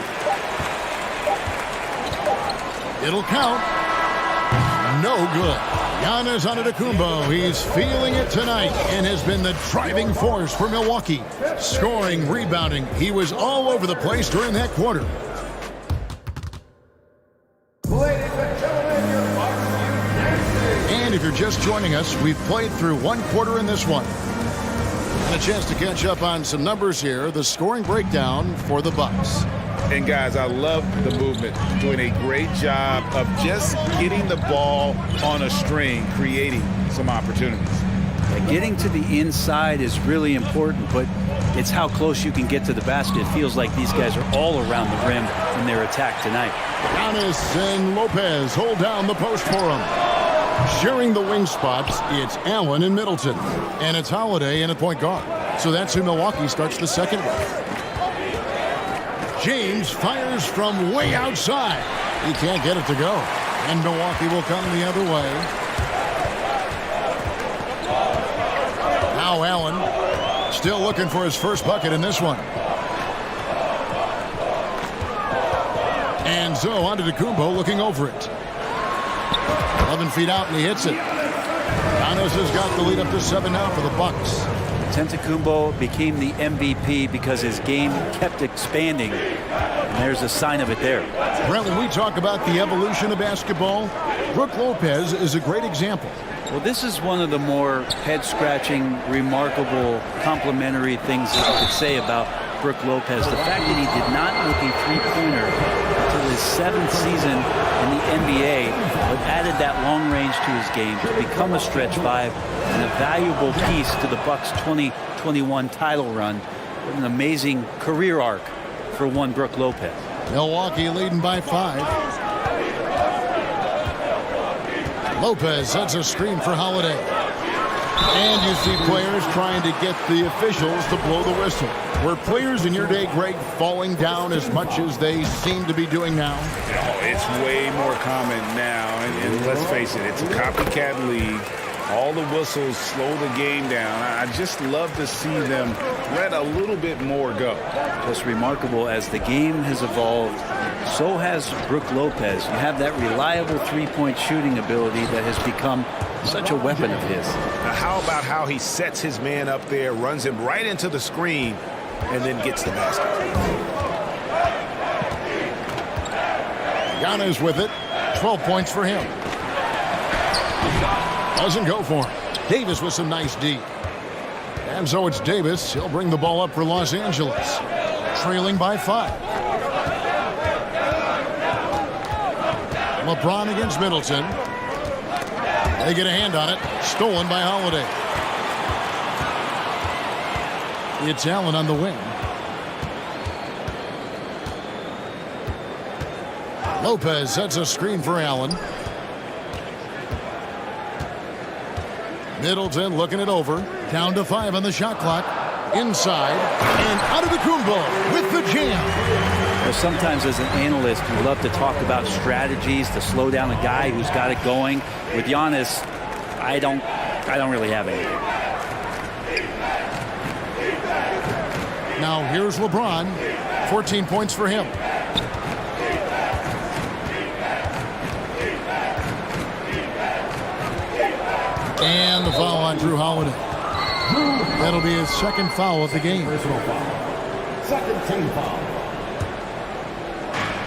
It'll count. No good. Giannis Antetokounmpo, he's feeling it tonight and has been the driving force for Milwaukee. Scoring, rebounding, he was all over the place during that quarter. And if you're just joining us, we've played through 1 quarter in this one. And a chance to catch up on some numbers here. The scoring breakdown for the Bucks. And guys, I love the movement. Doing a great job of just getting the ball on a string, creating some opportunities. Getting to the inside is really important, but it's how close you can get to the basket. It feels like these guys are all around the rim in their attack tonight. Giannis and Lopez hold down the post for him. Sharing the wing spots, it's Allen and Middleton. And it's Holiday in at point guard. So that's who Milwaukee starts the second with. James fires from way outside. He can't get it to go. And Milwaukee will come the other way. Now Allen still looking for his first bucket in this one. And so Antetokounmpo looking over it. 11 feet out and he hits it. Giannis has got the lead up to 7 now for the Bucks. Antetokounmpo became the MVP because his game kept expanding. And there's a sign of it there. Brent, when we talk about the evolution of basketball, Brook Lopez is a great example. Well, this is one of the more head-scratching, remarkable, complimentary things that you could say about Brook Lopez. The fact that he did not make a three-pointer until his 7th season in the NBA, but added that long range to his game to become a stretch 5 and a valuable piece to the Bucks' 2021 title run. What an amazing career arc for one Brook Lopez. Milwaukee leading by 5. Lopez sets a screen for Holiday. And you see players trying to get the officials to blow the whistle. Were players in your day, Greg, falling down as much as they seem to be doing now? Oh, it's way more common now. And let's face it, it's a copycat league. All the whistles slow the game down. I just love to see them let a little bit more go. Just remarkable as the game has evolved. So has Brook Lopez. You have that reliable three-point shooting ability that has become such a weapon of his. Now, how about how he sets his man up there, runs him right into the screen, and then gets the basket. Giannis with it. 12 points for him. Doesn't go for him. Davis with some nice D. And so it's Davis. He'll bring the ball up for Los Angeles. Trailing by 5. LeBron against Middleton. They get a hand on it. Stolen by Holiday. It's Allen on the wing. Lopez sets a screen for Allen. Middleton looking it over. Down to 5 on the shot clock. Inside and Antetokounmpo with the jam. Well, sometimes as an analyst, you love to talk about strategies to slow down a guy who's got it going. With Giannis, I don't really have anything. Now here's LeBron. 14 points for him. And the foul on Drew Holiday. That'll be his second foul of the game. Second team foul.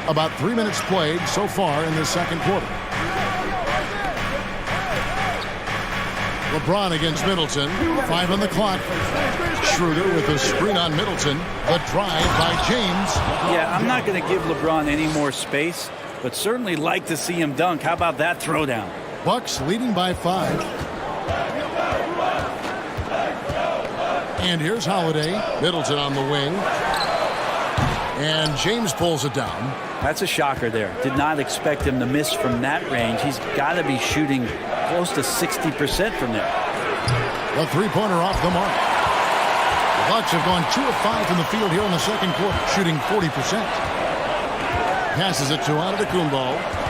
About 3 minutes played so far in the second quarter. LeBron against Middleton. 5 on the clock. Schroeder with a screen on Middleton. The drive by James. Yeah, I'm not going to give LeBron any more space, but certainly like to see him dunk. How about that throwdown? Bucks leading by 5. And here's Holiday. Middleton on the wing. And James pulls it down. That's a shocker there. Did not expect him to miss from that range. He's got to be shooting close to 60% from there. The three-pointer off the mark. The Bucks have gone 2 of 5 from the field here in the second quarter, shooting 40%. Passes it to Antetokounmpo.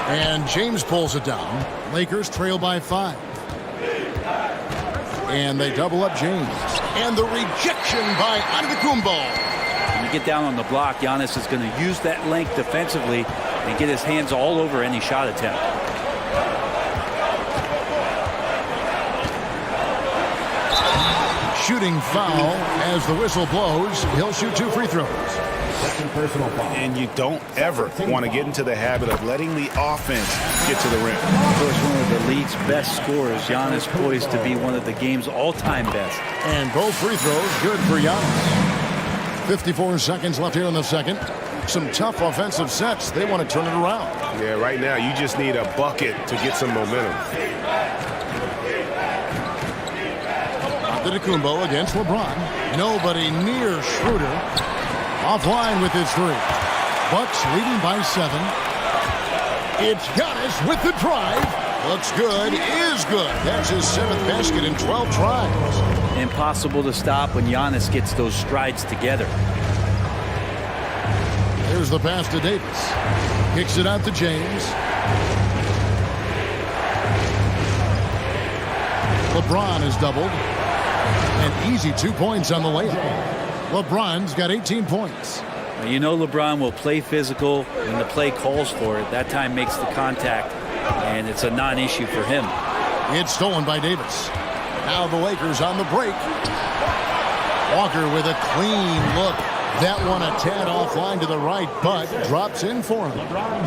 And James pulls it down. Lakers trail by 5. And they double up James. And the rejection by Antetokounmpo. When you get down on the block, Giannis is going to use that length defensively and get his hands all over any shot attempt. Shooting foul as the whistle blows. He'll shoot 2 free throws. Personal foul. And you don't ever want to get into the habit of letting the offense get to the rim. Of course, one of the league's best scorers, Giannis poised to be one of the game's all-time best. And both free throws good for Giannis. 54 seconds left here in the second. Some tough offensive sets. They want to turn it around. Yeah, right now you just need a bucket to get some momentum. Antetokounmpo against LeBron. Nobody near Schroeder. Offline with his 3. Bucks leading by 7. It's Giannis with the drive. Looks good, is good. That's his 7th basket in 12 tries. Impossible to stop when Giannis gets those strides together. Here's the pass to Davis. Kicks it out to James. LeBron is doubled. An easy 2 points on the layup. LeBron's got 18 points. You know LeBron will play physical when the play calls for it. That time makes the contact, and it's a non-issue for him. It's stolen by Davis. Now the Lakers on the break. Walker with a clean look. That one a tad offline to the right, but drops in for him.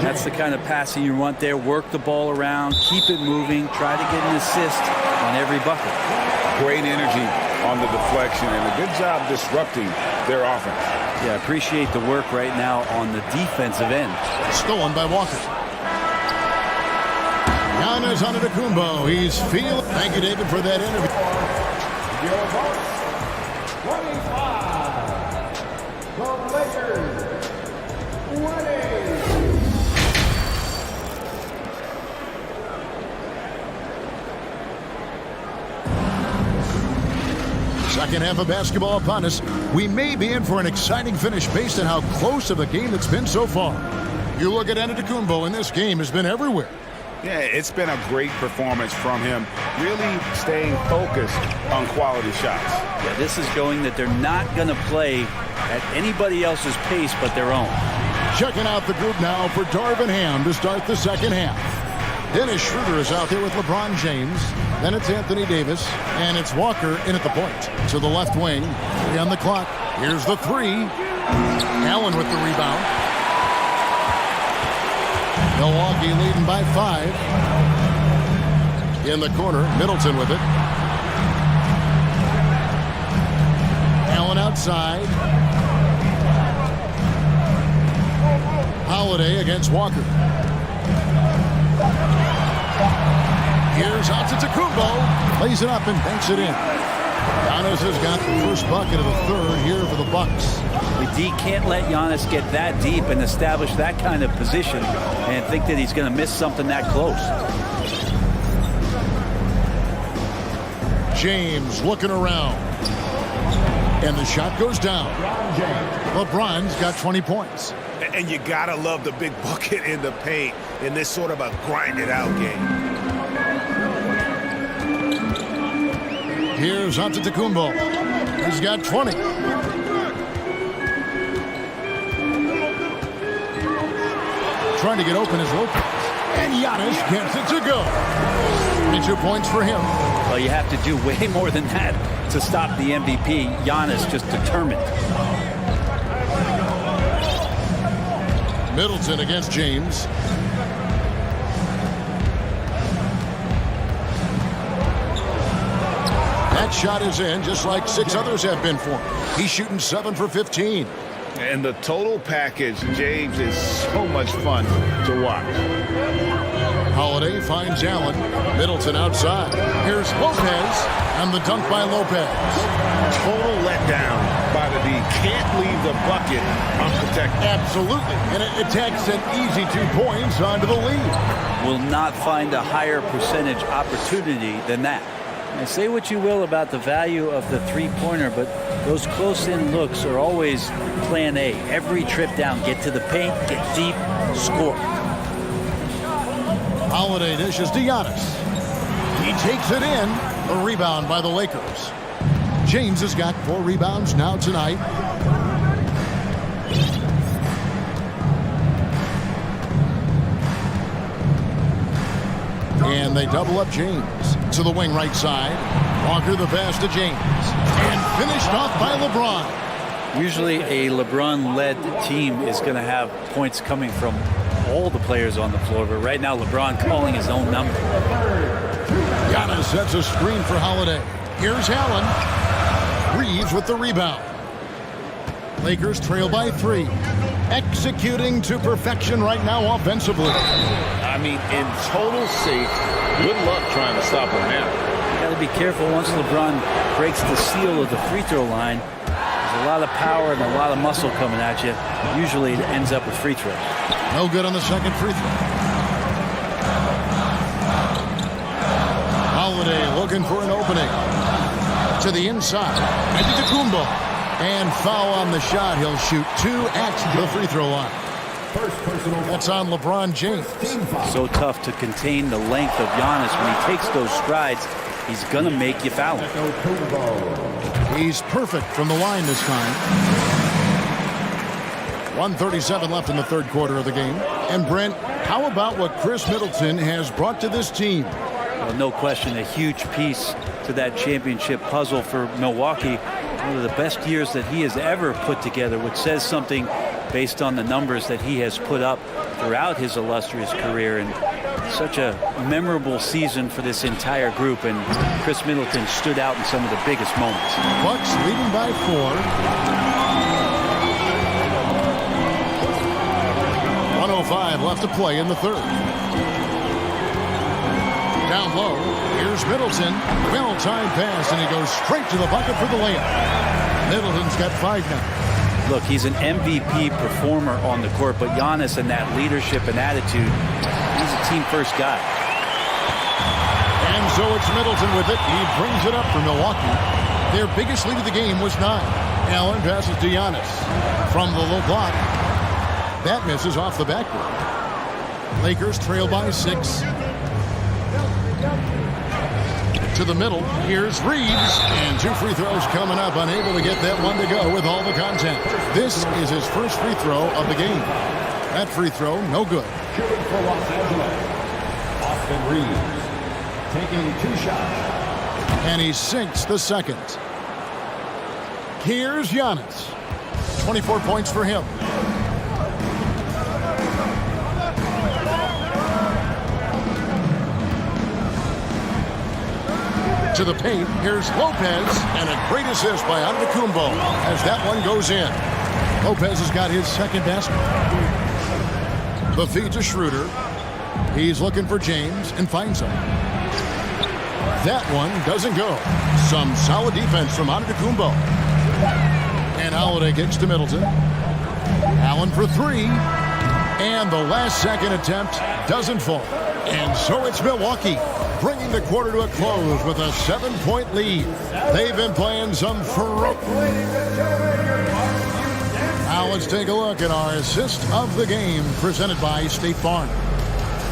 That's the kind of passing you want there. Work the ball around, keep it moving, try to get an assist on every bucket. Great energy on the deflection and a good job disrupting their offense. Yeah, appreciate the work right now on the defensive end. Stolen by Walker. Giannis Antetokounmpo. He's feeling. Thank you, David, for that interview. Your vote, 25. The Lakers, 20. Second half of basketball upon us. We may be in for an exciting finish based on how close of a game it's been so far. You look at Antetokounmpo, and this game has been everywhere. Yeah, it's been a great performance from him, really staying focused on quality shots. Yeah, this is showing that they're not going to play at anybody else's pace but their own. Checking out the group now for Darvin Ham to start the second half. Dennis Schroeder is out there with LeBron James. Then it's Anthony Davis, and it's Walker in at the point. To the left wing, 3 on the clock. Here's the 3. Allen with the rebound. Milwaukee leading by 5. In the corner, Middleton with it. Allen outside. Holiday against Walker. Here's Antetokounmpo. Lays it up and banks it in. Giannis has got the first bucket of the third here for the Bucks. The D can't let Giannis get that deep and establish that kind of position and think that he's going to miss something that close. James looking around. And the shot goes down. LeBron's got 20 points. And you gotta love the big bucket in the paint in this sort of a grind-it-out game. Here's Antetokounmpo. He's got 20. Trying to get open is Lopez. And Giannis gets it to go. And 2 points for him. Well, you have to do way more than that to stop the MVP. Giannis just determined. Middleton against James. That shot is in, just like 6 others have been for him. He's shooting 7 for 15. And the total package, James, is so much fun to watch. Holiday finds Allen. Middleton outside. Here's Lopez, and the dunk by Lopez. Total letdown by the D. Can't leave the bucket unprotected. Absolutely. And it takes an easy 2 points onto the lead. Will not find a higher percentage opportunity than that. And say what you will about the value of the three-pointer, but those close-in looks are always plan A. Every trip down, get to the paint, get deep, score. Holiday dishes to Giannis. He takes it in. A rebound by the Lakers. James has got 4 rebounds now tonight. And they double up James to the wing right side. Walker the pass to James. And finished off by LeBron. Usually a LeBron-led team is going to have points coming from all the players on the floor, but right now LeBron calling his own number. Giannis sets a screen for Holiday. Here's Allen. Reeves with the rebound. Lakers trail by 3. Executing to perfection right now offensively. I mean, in total safe. Good luck trying to stop him now. You got to be careful once LeBron breaks the seal of the free throw line. There's a lot of power and a lot of muscle coming at you. Usually it ends up with free throws. No good on the second free throw. Holiday looking for an opening. To the inside. Antetokounmpo. And foul on the shot. He'll shoot 2 at the free throw line. That's on LeBron James. So tough to contain the length of Giannis. When he takes those strides, he's going to make you foul him. He's perfect from the line this time. 1:37 left in the third quarter of the game. And Brent, how about what Chris Middleton has brought to this team? Well, no question, a huge piece to that championship puzzle for Milwaukee. One of the best years that he has ever put together, which says something based on the numbers that he has put up throughout his illustrious career. And such a memorable season for this entire group, and Chris Middleton stood out in some of the biggest moments. Bucks leading by 4. 1:05 left to play in the third. Down low, here's Middleton. Well-timed pass, and he goes straight to the bucket for the layup. Middleton's got 5 now. Look, he's an MVP performer on the court, but Giannis and that leadership and attitude, he's a team-first guy. And so it's Middleton with it. He brings it up for Milwaukee. Their biggest lead of the game was 9. Allen passes to Giannis. From the low block. That misses off the backboard. Lakers trail by 6. To the middle. Here's Reeves. And 2 free throws coming up. Unable to get that one to go with all the contact. This is his first free throw of the game. That free throw, no good. Shooting for Los Angeles, Austin Reeves, taking 2 shots. And he sinks the second. Here's Giannis. 24 points for him. To the paint, here's Lopez, and a great assist by Antetokounmpo as that one goes in. Lopez has got his second basket. The feed to Schroeder. He's looking for James and finds him. That one doesn't go. Some solid defense from Antetokounmpo. And Holiday kicks to Middleton. Allen for 3. And the last second attempt doesn't fall. And so it's Milwaukee, bringing the quarter to a close with a 7-point lead. They've been playing some ferocious. Now let's take a look at our assist of the game presented by State Farm.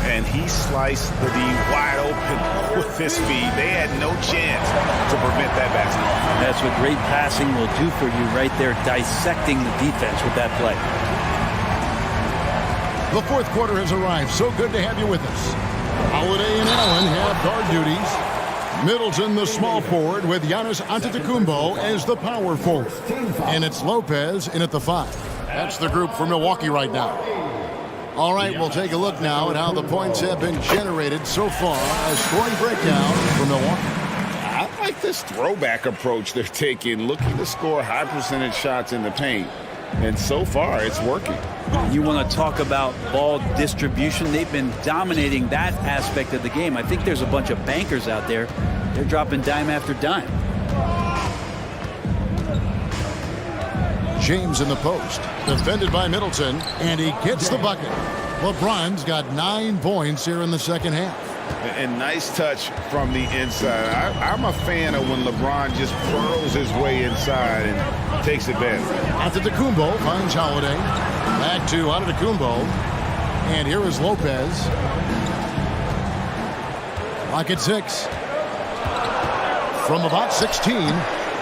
And he sliced the D wide open with his speed. They had no chance to prevent that basket. That's what great passing will do for you right there, dissecting the defense with that play. The fourth quarter has arrived. So good to have you with us. Holiday and Allen have guard duties. Middleton, the small forward, with Giannis Antetokounmpo as the power forward. And it's Lopez in at the 5. That's the group for Milwaukee right now. All right, we'll take a look now at how the points have been generated so far. A scoring breakdown for Milwaukee. I like this throwback approach they're taking, looking to score high percentage shots in the paint. And so far, it's working. You want to talk about ball distribution. They've been dominating that aspect of the game. I think there's a bunch of bankers out there. They're dropping dime after dime. James in the post, defended by Middleton, and he gets the bucket. LeBron's got 9 points here in the second half. And nice touch from the inside. I'm a fan of when LeBron just burrows his way inside and takes advantage. Antetokounmpo finds Holiday. Back to Antetokounmpo. And here is Lopez. Lock at 6. From about 16,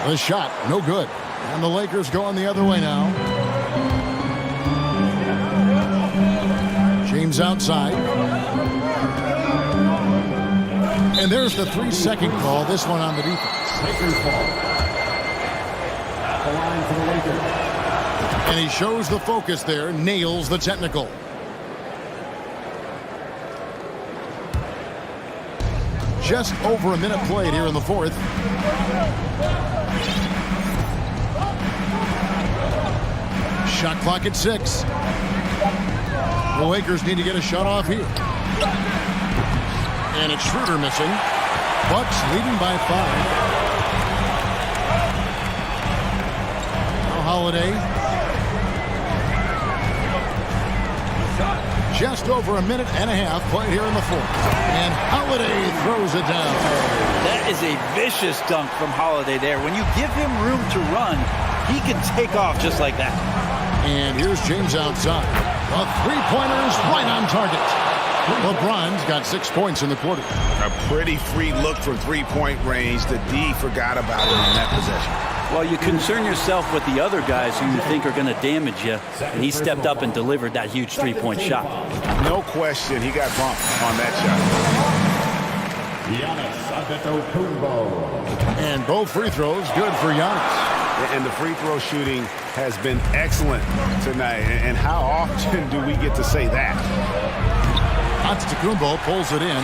the shot, no good. And the Lakers going the other way now. James outside. And there's the 3-second call. This one on the defense. Lakers ball. At the line for the Lakers. And he shows the focus there. Nails the technical. Just over a minute played here in the fourth. Shot clock at 6. The Lakers need to get a shot off here. And it's Schroeder missing. Bucks leading by 5. Now Holiday. Just over a minute and a half played here in the fourth. And Holiday throws it down. That is a vicious dunk from Holiday there. When you give him room to run, he can take off just like that. And here's James outside. The three-pointers right on target. LeBron's got 6 points in the quarter. A pretty free look from three-point range. The D forgot about him in that possession. Well, you concern yourself with the other guys who you think are going to damage you, and he stepped up and delivered that huge three-point shot. No question, he got bumped on that Giannis Antetokounmpo. And both free throws good for Giannis. And the free throw shooting has been excellent tonight. And how often do we get to say that? Antetokounmpo pulls it in.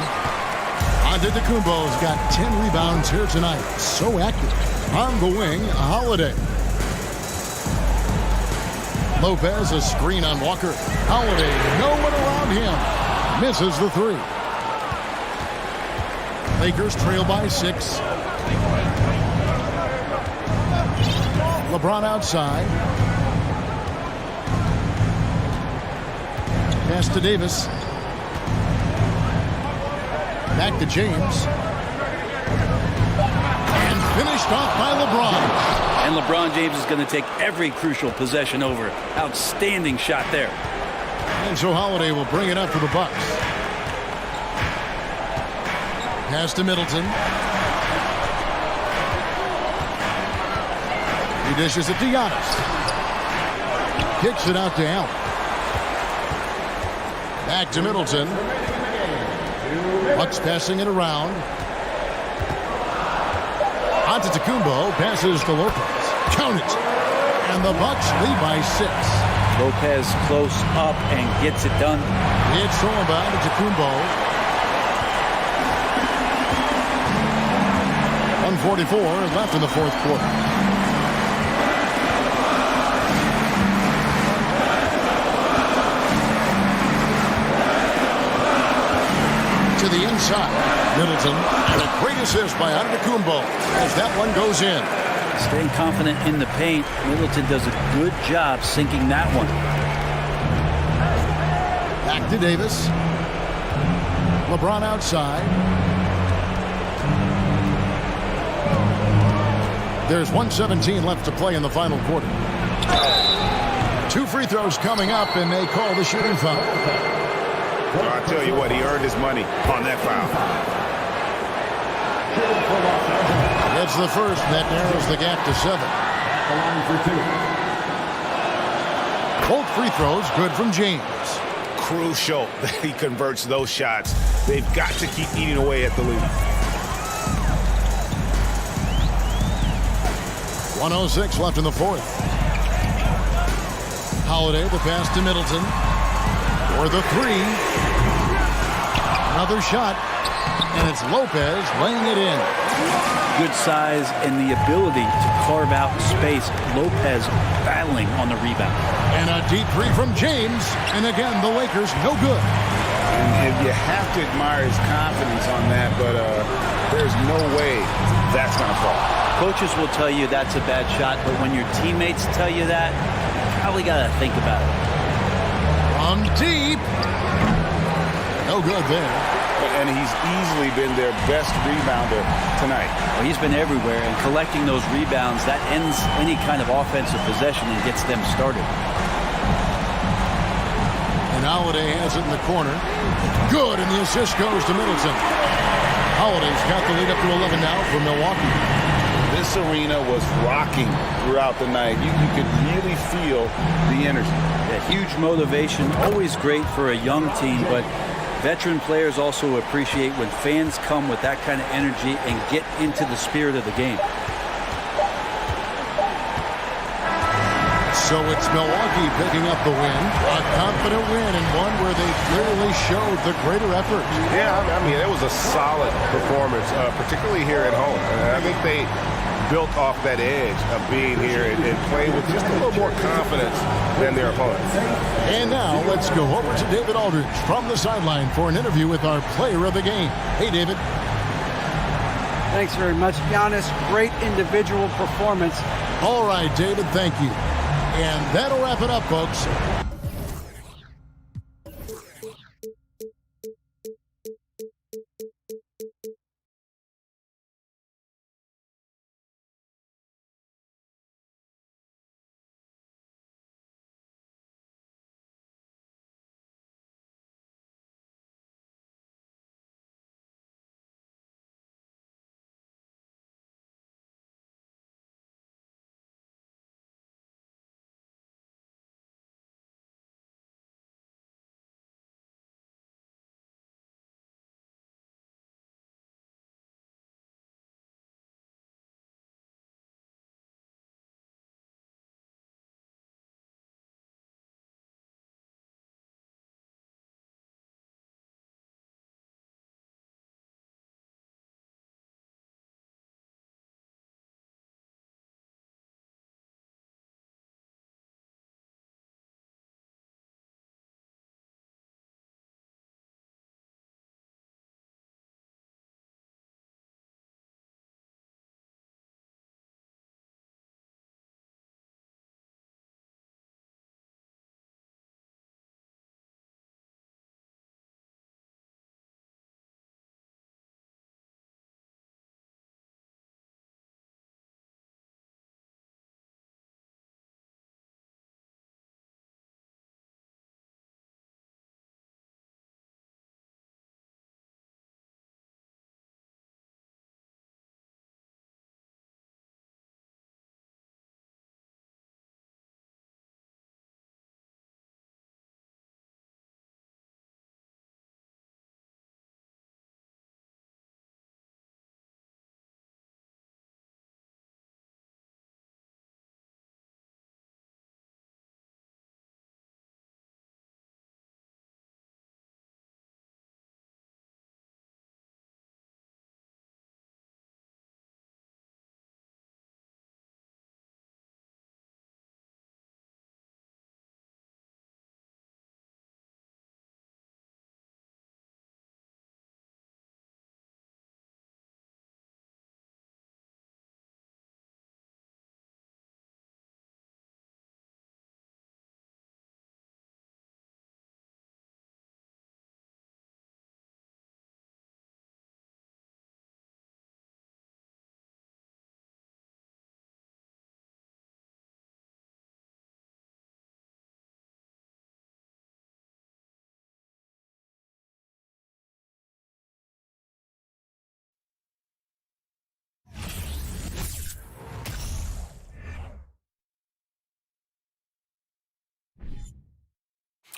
Antetokounmpo's got 10 rebounds here tonight. So accurate. On the wing, Holiday. Lopez, a screen on Walker. Holiday, no one around him. Misses the 3. Lakers trail by 6. LeBron outside. Pass to Davis. Back to James. And finished off by LeBron. And LeBron James is going to take every crucial possession over. Outstanding shot there. And so Holiday will bring it up for the Bucks. Pass to Middleton. He dishes it to Giannis. Kicks it out to Allen. Back to Middleton. Bucks passing it around. Antetokounmpo passes to Lopez. Count it. And the Bucks lead by 6. Lopez close up and gets it done. It's thrown by Antetokounmpo. 1:44 left in the fourth quarter. To the inside, Middleton, and a great assist by Antetokounmpo as that one goes in. Staying confident in the paint, Middleton does a good job sinking that one. Back to Davis. LeBron outside. There's 1:17 left to play in the final quarter. 2 free throws coming up, and they call the shooting foul. Well, I tell you what, he earned his money on that foul. That's the first. That narrows the gap to 7. Both free throws good from James. Crucial that he converts those shots. They've got to keep eating away at the lead. 1:06 left in the fourth. Holiday, the pass to Middleton. For the 3. Another shot. And it's Lopez laying it in. Good size and the ability to carve out space. Lopez battling on the rebound. And a deep 3 from James. And again, the Lakers no good. And you have to admire his confidence on that, but there's no way that's going to fall. Coaches will tell you that's a bad shot, but when your teammates tell you that, you probably got to think about it. From deep. No good there. And he's easily been their best rebounder tonight. Well, he's been everywhere, and collecting those rebounds, that ends any kind of offensive possession and gets them started. And Holiday has it in the corner. Good, and the assist goes to Middleton. Holiday's got the lead up to 11 now for Milwaukee. This arena was rocking throughout the night. You could really feel the energy. Yeah, huge motivation, always great for a young team, but veteran players also appreciate when fans come with that kind of energy and get into the spirit of the game. So it's Milwaukee picking up the win. A confident win, and one where they clearly showed the greater effort. Yeah, I mean, it was a solid performance, particularly here at home. I think they built off that edge of being here and playing with just a little more confidence than their opponents. And now let's go over to David Aldridge from the sideline for an interview with our player of the game. Hey, David. Thanks very much, Giannis. Great individual performance. All right, David, thank you. And that'll wrap it up, folks.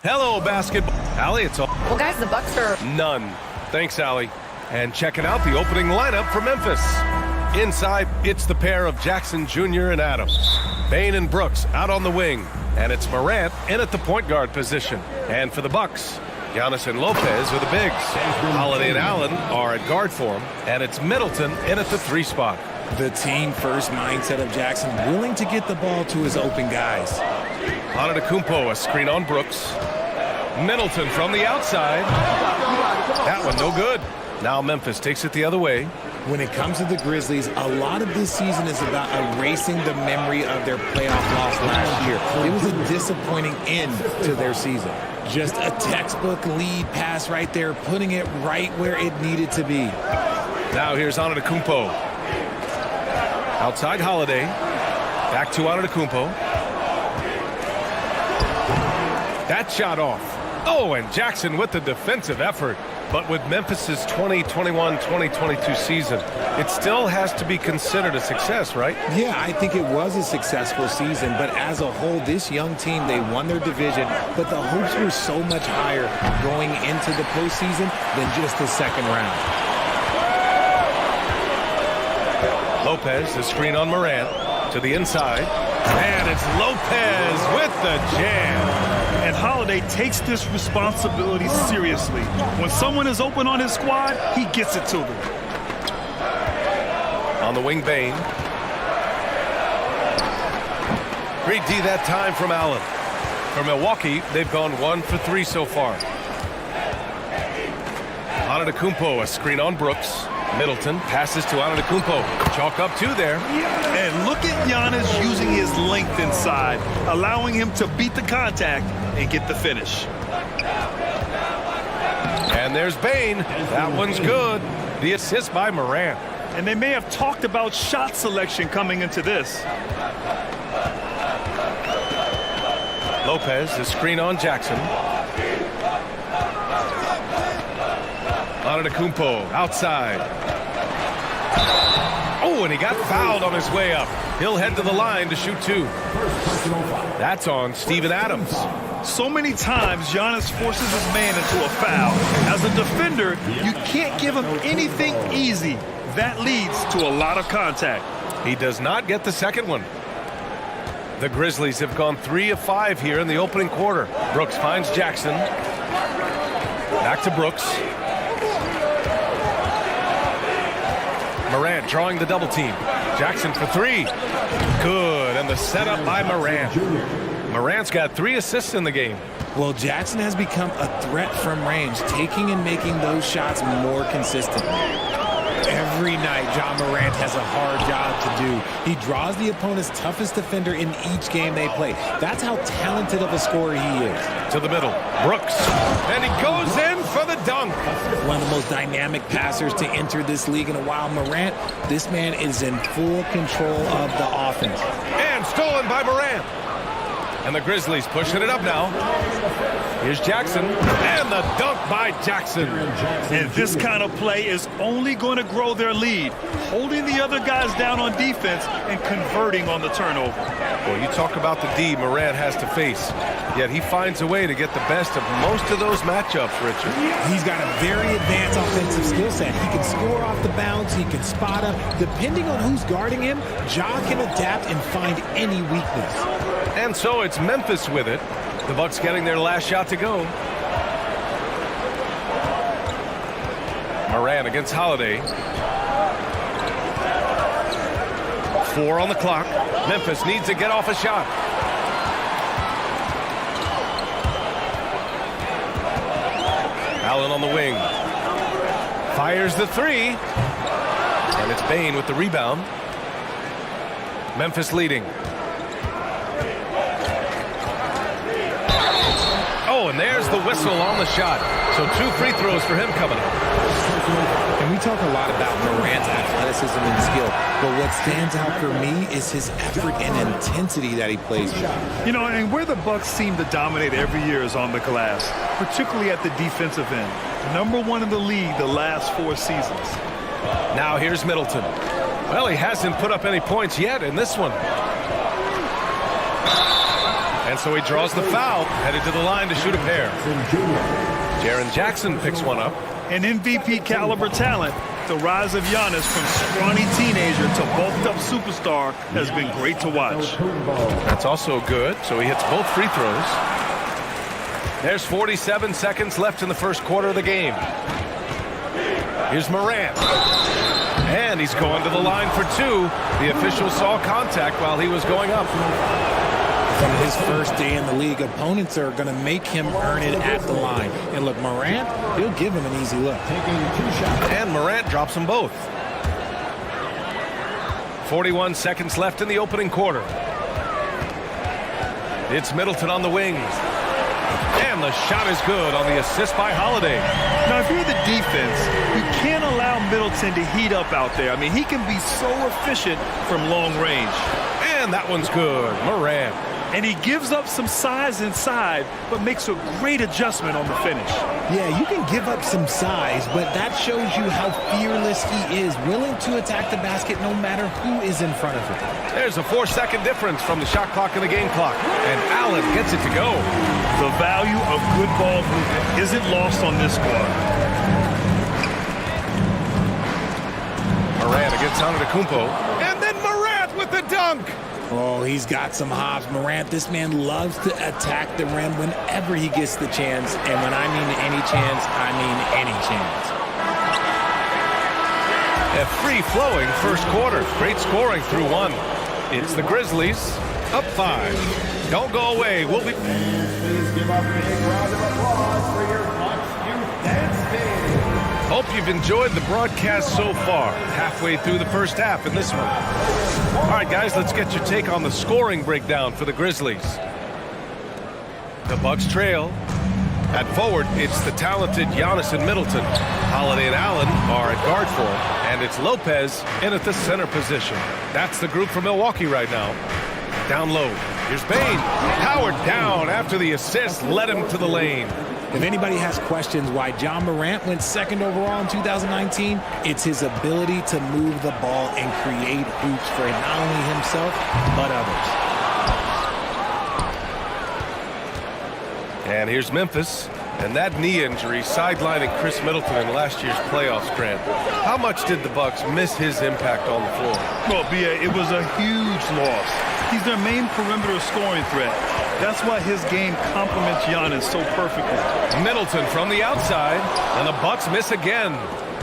Hello, basketball. Allie, it's all. Well, guys, the Bucks are... None. Thanks, Allie. And checking out the opening lineup for Memphis. Inside, it's the pair of Jackson Jr. and Adams. Bane and Brooks out on the wing. And it's Morant in at the point guard position. And for the Bucks, Giannis and Lopez are the bigs. Holiday and Allen are at guard form. And it's Middleton in at the 3 spot. The team-first mindset of Jackson, willing to get the ball to his open guys. Antetokounmpo, a screen on Brooks. Middleton from the outside. That one no good. Now Memphis takes it the other way. When it comes to the Grizzlies, a lot of this season is about erasing the memory of their playoff loss last year. It was a disappointing end to their season. Just a textbook lead pass right there, putting it right where it needed to be. Now here's Antetokounmpo. Outside Holiday. Back to Antetokounmpo. That shot off. Oh, and Jackson with the defensive effort. But with Memphis's 2021-2022 season, it still has to be considered a success, right? Yeah, I think it was a successful season. But as a whole, this young team, they won their division. But the hopes were so much higher going into the postseason than just the second round. Lopez, the screen on Morant to the inside. And it's Lopez with the jam. And Holiday takes this responsibility seriously. When someone is open on his squad, he gets it to them. On the wing, Bane. Great D that time from Allen. For Milwaukee, they've gone 1 for 3 so far. Antetokounmpo, a screen on Brooks. Middleton passes to Antetokounmpo. Chalk up 2 there. And look at Giannis using his length inside, allowing him to beat the contact and get the finish. And there's Bane. That one's good. The assist by Morant. And they may have talked about shot selection coming into this. Lopez, the screen on Jackson. Antetokounmpo outside. Oh, and he got fouled on his way up. He'll head to the line to shoot 2. That's on Steven Adams. So many times Giannis forces his man into a foul. As a defender, you can't give him anything easy. That leads to a lot of contact. He does not get the second one. The Grizzlies have gone 3 of 5 here in the opening quarter. Brooks finds Jackson. Back to Brooks. Morant drawing the double team. Jackson for 3. Good, and the setup by Morant. Morant's got 3 assists in the game. Well, Jackson has become a threat from range, taking and making those shots more consistent. Every night, John Morant has a hard job to do. He draws the opponent's toughest defender in each game they play. That's how talented of a scorer he is. To the middle, Brooks, and he goes in for the dunk. One of the most dynamic passers to enter this league in a while. Morant, this man is in full control of the offense. And stolen by Morant. And the Grizzlies pushing it up now. Here's Jackson, and the dunk by Jackson. And this kind of play is only going to grow their lead, holding the other guys down on defense and converting on the turnover. Well, you talk about the D Morant has to face, yet he finds a way to get the best of most of those matchups, Richard. He's got a very advanced offensive skill set. He can score off the bounce, he can spot up. Depending on who's guarding him, Ja can adapt and find any weakness. And so it's Memphis with it. The Bucks getting their last shot to go. Morant against Holiday. 4 on the clock. Memphis needs to get off a shot. Allen on the wing. Fires the 3. And it's Bane with the rebound. Memphis leading. Oh, and there's the whistle on the shot. So 2 free throws for him coming up. And we talk a lot about Morant's athleticism and skill, but what stands out for me is his effort and intensity that he plays with. You know, and where the Bucks seem to dominate every year is on the glass, particularly at the defensive end. #1 in the league the last 4 seasons. Now here's Middleton. Well, he hasn't put up any points yet in this one. And so he draws the foul, headed to the line to shoot a pair. Jaren Jackson picks one up. An MVP caliber talent. The rise of Giannis from scrawny teenager to bulked up superstar has been great to watch. That's also good, so he hits both free throws. There's 47 seconds left in the first quarter of the game. Here's Morant. And he's going to the line for two. The official saw contact while he was going up. From his first day in the league, opponents are going to make him earn it at the line. And look, Morant, he'll give him an easy look. And Morant drops them both. 41 seconds left in the opening quarter. It's Middleton on the wings. And the shot is good on the assist by Holiday. Now, if you're the defense, you can't allow Middleton to heat up out there. I mean, he can be so efficient from long range. And that one's good. Morant. And he gives up some size inside, but makes a great adjustment on the finish. Yeah, you can give up some size, but that shows you how fearless he is, willing to attack the basket no matter who is in front of him. There's a 4-second difference from the shot clock and the game clock. And Allen gets it to go. The value of good ball movement isn't lost on this squad. Morant against Antetokounmpo. And then Morant with the dunk. Oh, he's got some hops. Morant, this man loves to attack the rim whenever he gets the chance. And when I mean any chance, I mean any chance. A free-flowing first quarter. Great scoring through one. It's the Grizzlies up 5. Don't go away. We'll be... Please give a big round of applause for your Fox Youth Dance Team. Hope you've enjoyed the broadcast so far. Halfway through the first half in this one. All right, guys, let's get your take on the scoring breakdown for the Grizzlies. The Bucks trail. At forward, it's the talented Giannis and Middleton. Holiday and Allen are at guard for him, and it's Lopez in at the center position. That's the group for Milwaukee right now. Down low. Here's Bane. Howard down after the assist led him to the lane. If anybody has questions why John Morant went second overall in 2019, it's his ability to move the ball and create hoops for not only himself, but others. And here's Memphis. And that knee injury sidelining Chris Middleton in last year's playoffs, Grant. How much did the Bucks miss his impact on the floor? Well, B.A., it was a huge loss. He's their main perimeter scoring threat. That's why his game complements Giannis so perfectly. Middleton from the outside, and the Bucks miss again.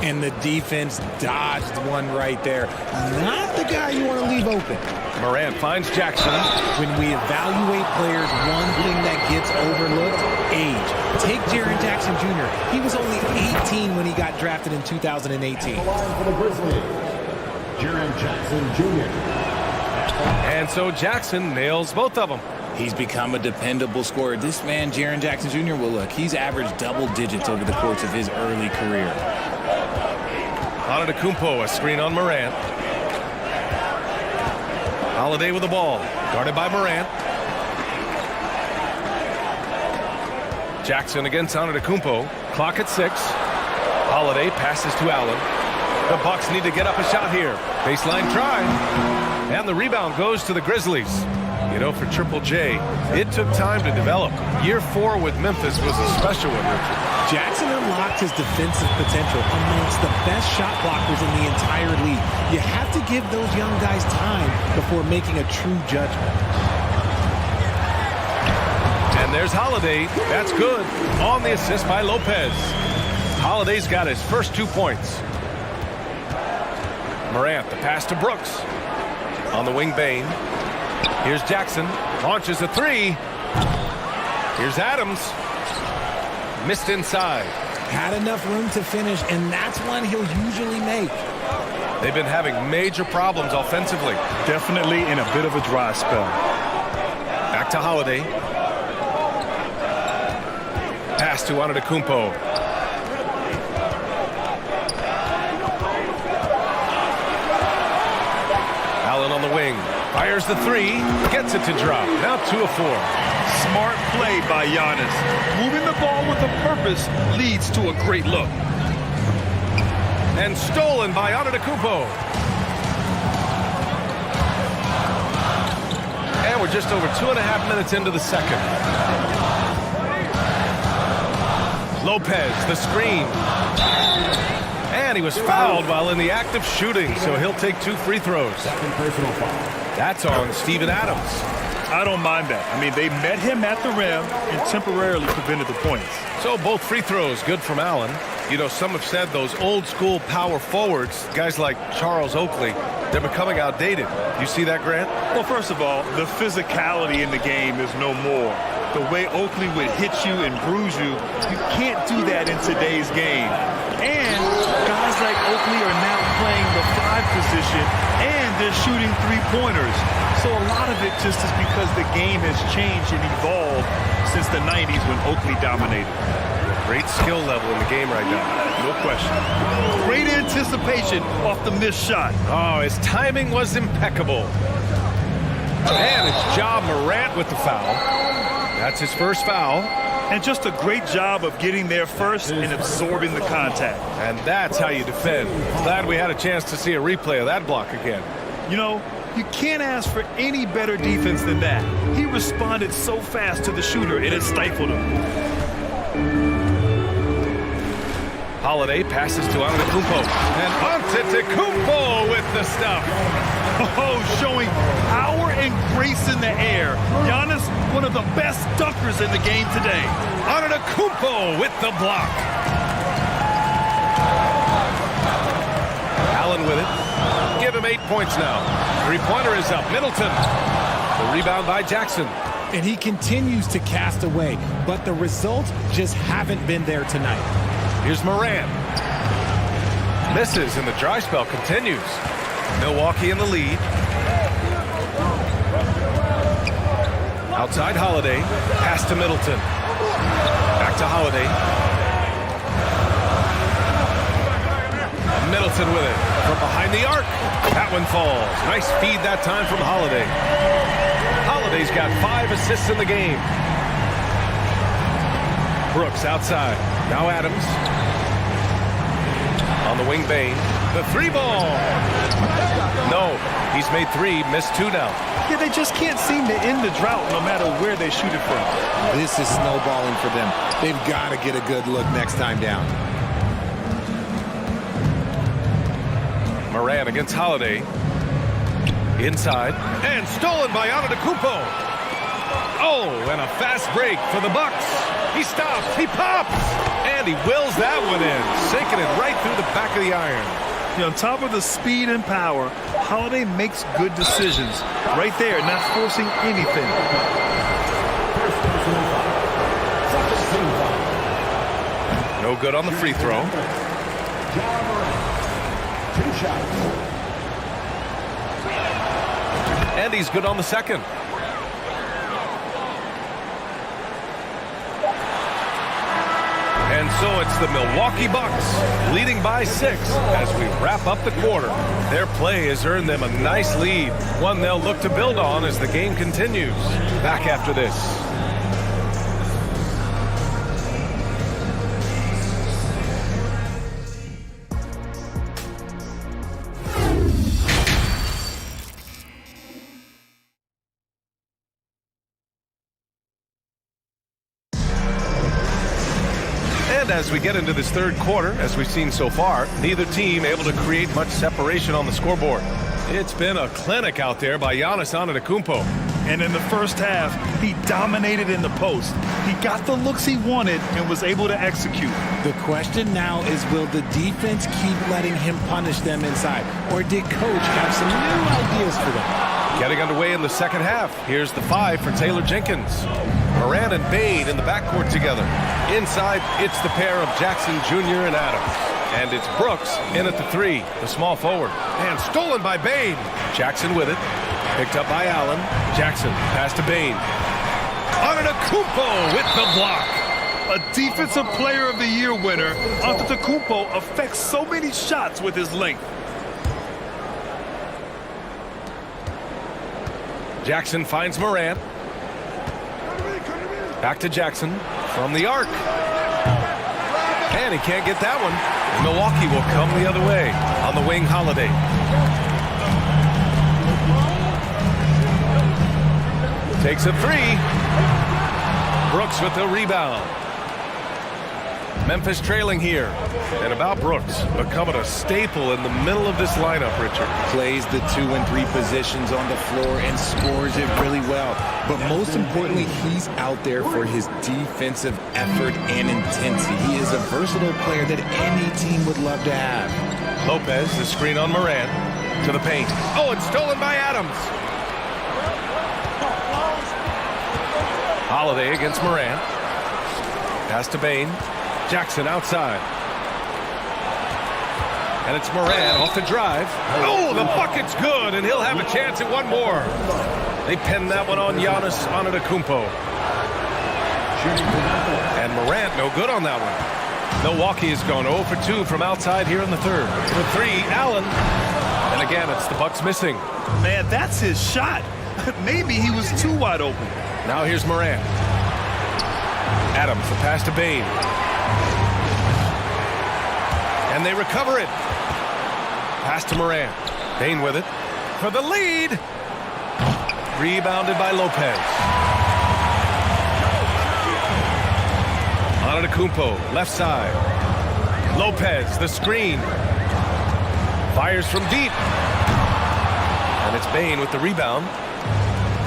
And the defense dodged one right there. Not the guy you want to leave open. Morant finds Jackson. When we evaluate players, one thing that gets overlooked, age. Take Jaren Jackson Jr. He was only 18 when he got drafted in 2018. For the Grizzlies, Jaren Jackson Jr. And so Jackson nails both of them. He's become a dependable scorer. This man, Jaren Jackson Jr., well, look, he's averaged double digits over the course of his early career. Antetokounmpo, a screen on Morant. Holiday with the ball, guarded by Morant. Jackson against Antetokounmpo. Clock at 6. Holiday passes to Allen. The Bucks need to get up a shot here. Baseline try. And the rebound goes to the Grizzlies. You know, for Triple J, it took time to develop. Year 4 with Memphis was a special one, Richard. Jackson unlocked his defensive potential amongst the best shot blockers in the entire league. You have to give those young guys time before making a true judgment. And there's Holiday. That's good. On the assist by Lopez. Holiday's got his first 2 points. Morant, the pass to Brooks. On the wing, Bane. Here's Jackson. Launches a 3. Here's Adams. Missed inside. Had enough room to finish, and that's one he'll usually make. They've been having major problems offensively. Definitely in a bit of a dry spell. Back to Holiday. Pass to Antetokounmpo. Allen on the wing. Fires the 3. Gets it to drop. Now 2 of 4. Smart play by Giannis. Moving the ball with a purpose leads to a great look. And stolen by Antetokounmpo. And And we're just over 2.5 minutes into the second. Lopez, the screen. And he was fouled while in the act of shooting, so he'll take 2 free throws. That's on Steven Adams. I don't mind that. I mean, they met him at the rim and temporarily prevented the points. So both free throws good from Allen. You know, some have said those old school power forwards, guys like Charles Oakley, they're becoming outdated. You see that, Grant? Well, first of all, the physicality in the game is no more. The way Oakley would hit you and bruise you, you can't do that in today's game. And guys like Oakley are now playing the 5 position, and they're shooting 3-pointers. So a lot of it just is because the game has changed and evolved since the 90s when Oakley dominated. Great skill level in the game right now. No question. Great anticipation off the missed shot. Oh, his timing was impeccable. And it's Ja Morant with the foul. That's his first foul. And just a great job of getting there first and absorbing the contact. And that's how you defend. Glad we had a chance to see a replay of that block again. You know, you can't ask for any better defense than that. He responded so fast to the shooter, it had stifled him. Holiday passes to Antetokounmpo. And Antetokounmpo with the stuff. Oh, showing power and grace in the air. Giannis, one of the best dunkers in the game today. Antetokounmpo with the block. Allen with it. Give him 8 points now. 3-pointer is up. Middleton. The rebound by Jackson. And he continues to cast away, but the results just haven't been there tonight. Here's Morant. Misses, and the dry spell continues. Milwaukee in the lead. Outside Holiday. Pass to Middleton. Back to Holiday. Middleton with it. From behind the arc. That one falls. Nice feed that time from Holiday. Holiday's got 5 assists in the game. Brooks outside. Now Adams. On the wing, Bain. The 3-ball. No, he's made 3, missed 2 now. Yeah, they just can't seem to end the drought no matter where they shoot it from. This is snowballing for them. They've got to get a good look next time down. Morant against Holiday. Inside. And stolen by Antetokounmpo. Oh, and a fast break for the Bucks. He stops. He pops. And he wills that one in. Sinking it right through the back of the iron. You know, on top of the speed and power, Holiday makes good decisions. Right there, not forcing anything. No good on the free throw. And he's good on the second. And so it's the Milwaukee Bucks leading by 6 as we wrap up the quarter. Their play has earned them a nice lead, one they'll look to build on as the game continues. Back after this. As we get into this third quarter, as we've seen so far, neither team able to create much separation on the scoreboard. It's been a clinic out there by Giannis Antetokounmpo. And in the first half, he dominated in the post. He got the looks he wanted and was able to execute. The question now is, will the defense keep letting him punish them inside? Or did coach have some new ideas for them? Getting underway in the second half. Here's the 5 for Taylor Jenkins. Morant and Bain in the backcourt together. Inside, it's the pair of Jackson Jr. and Adams. And it's Brooks in at the 3, the small forward. And stolen by Bain. Jackson with it. Picked up by Allen. Jackson pass to Bain. Antetokounmpo with the block. A Defensive Player of the Year winner, Antetokounmpo affects so many shots with his length. Jackson finds Morant. Back to Jackson from the arc. And he can't get that one. Milwaukee will come the other way on the wing. Holiday. Takes a three. Brooks with the rebound. Memphis trailing here. And about Brooks, becoming a staple in the middle of this lineup, Richard. Plays the 2 and 3 positions on the floor and scores it really well. But most importantly, he's out there for his defensive effort and intensity. He is a versatile player that any team would love to have. Lopez, the screen on Morant. To the paint. Oh, it's stolen by Adams. Holiday against Morant. Pass to Bain. Jackson outside. And it's Morant off the drive. Oh, the bucket's good, and he'll have a chance at one more. They pinned that one on Giannis Antetokounmpo. And Morant no good on that one. Milwaukee has gone 0 for 2 from outside here in the third. For 3, Allen. And again, it's the Bucks missing. Man, that's his shot. Maybe he was too wide open. Now here's Morant. Adams, the pass to Bain. And they recover it. Pass to Morant. Bain with it. For the lead. Rebounded by Lopez. Antetokounmpo, left side. Lopez, the screen. Fires from deep. And it's Bain with the rebound.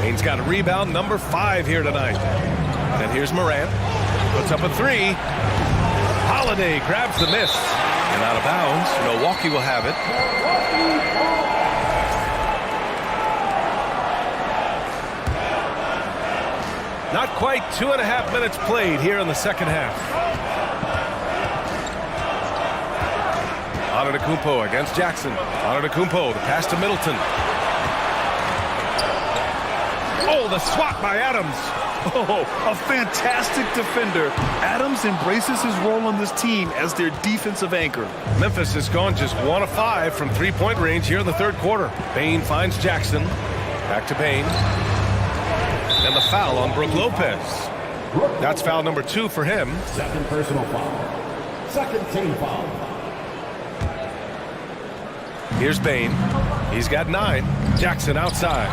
Bain's got a rebound, number 5 here tonight. And here's Morant. Puts up a 3. Holiday grabs the miss. And out of bounds. Milwaukee will have it. Not quite 2.5 minutes played here in the second half. Antetokounmpo against Jackson. Antetokounmpo, the pass to Middleton. Oh, the swat by Adams. Oh, a fantastic defender. Adams embraces his role on this team as their defensive anchor. Memphis has gone just 1 of 5 from 3-point range here in the third quarter. Bain finds Jackson. Back to Bain. And the foul on Brook Lopez. That's foul number 2 for him. Second personal foul. Second team foul. Here's Bain. He's got 9. Jackson outside.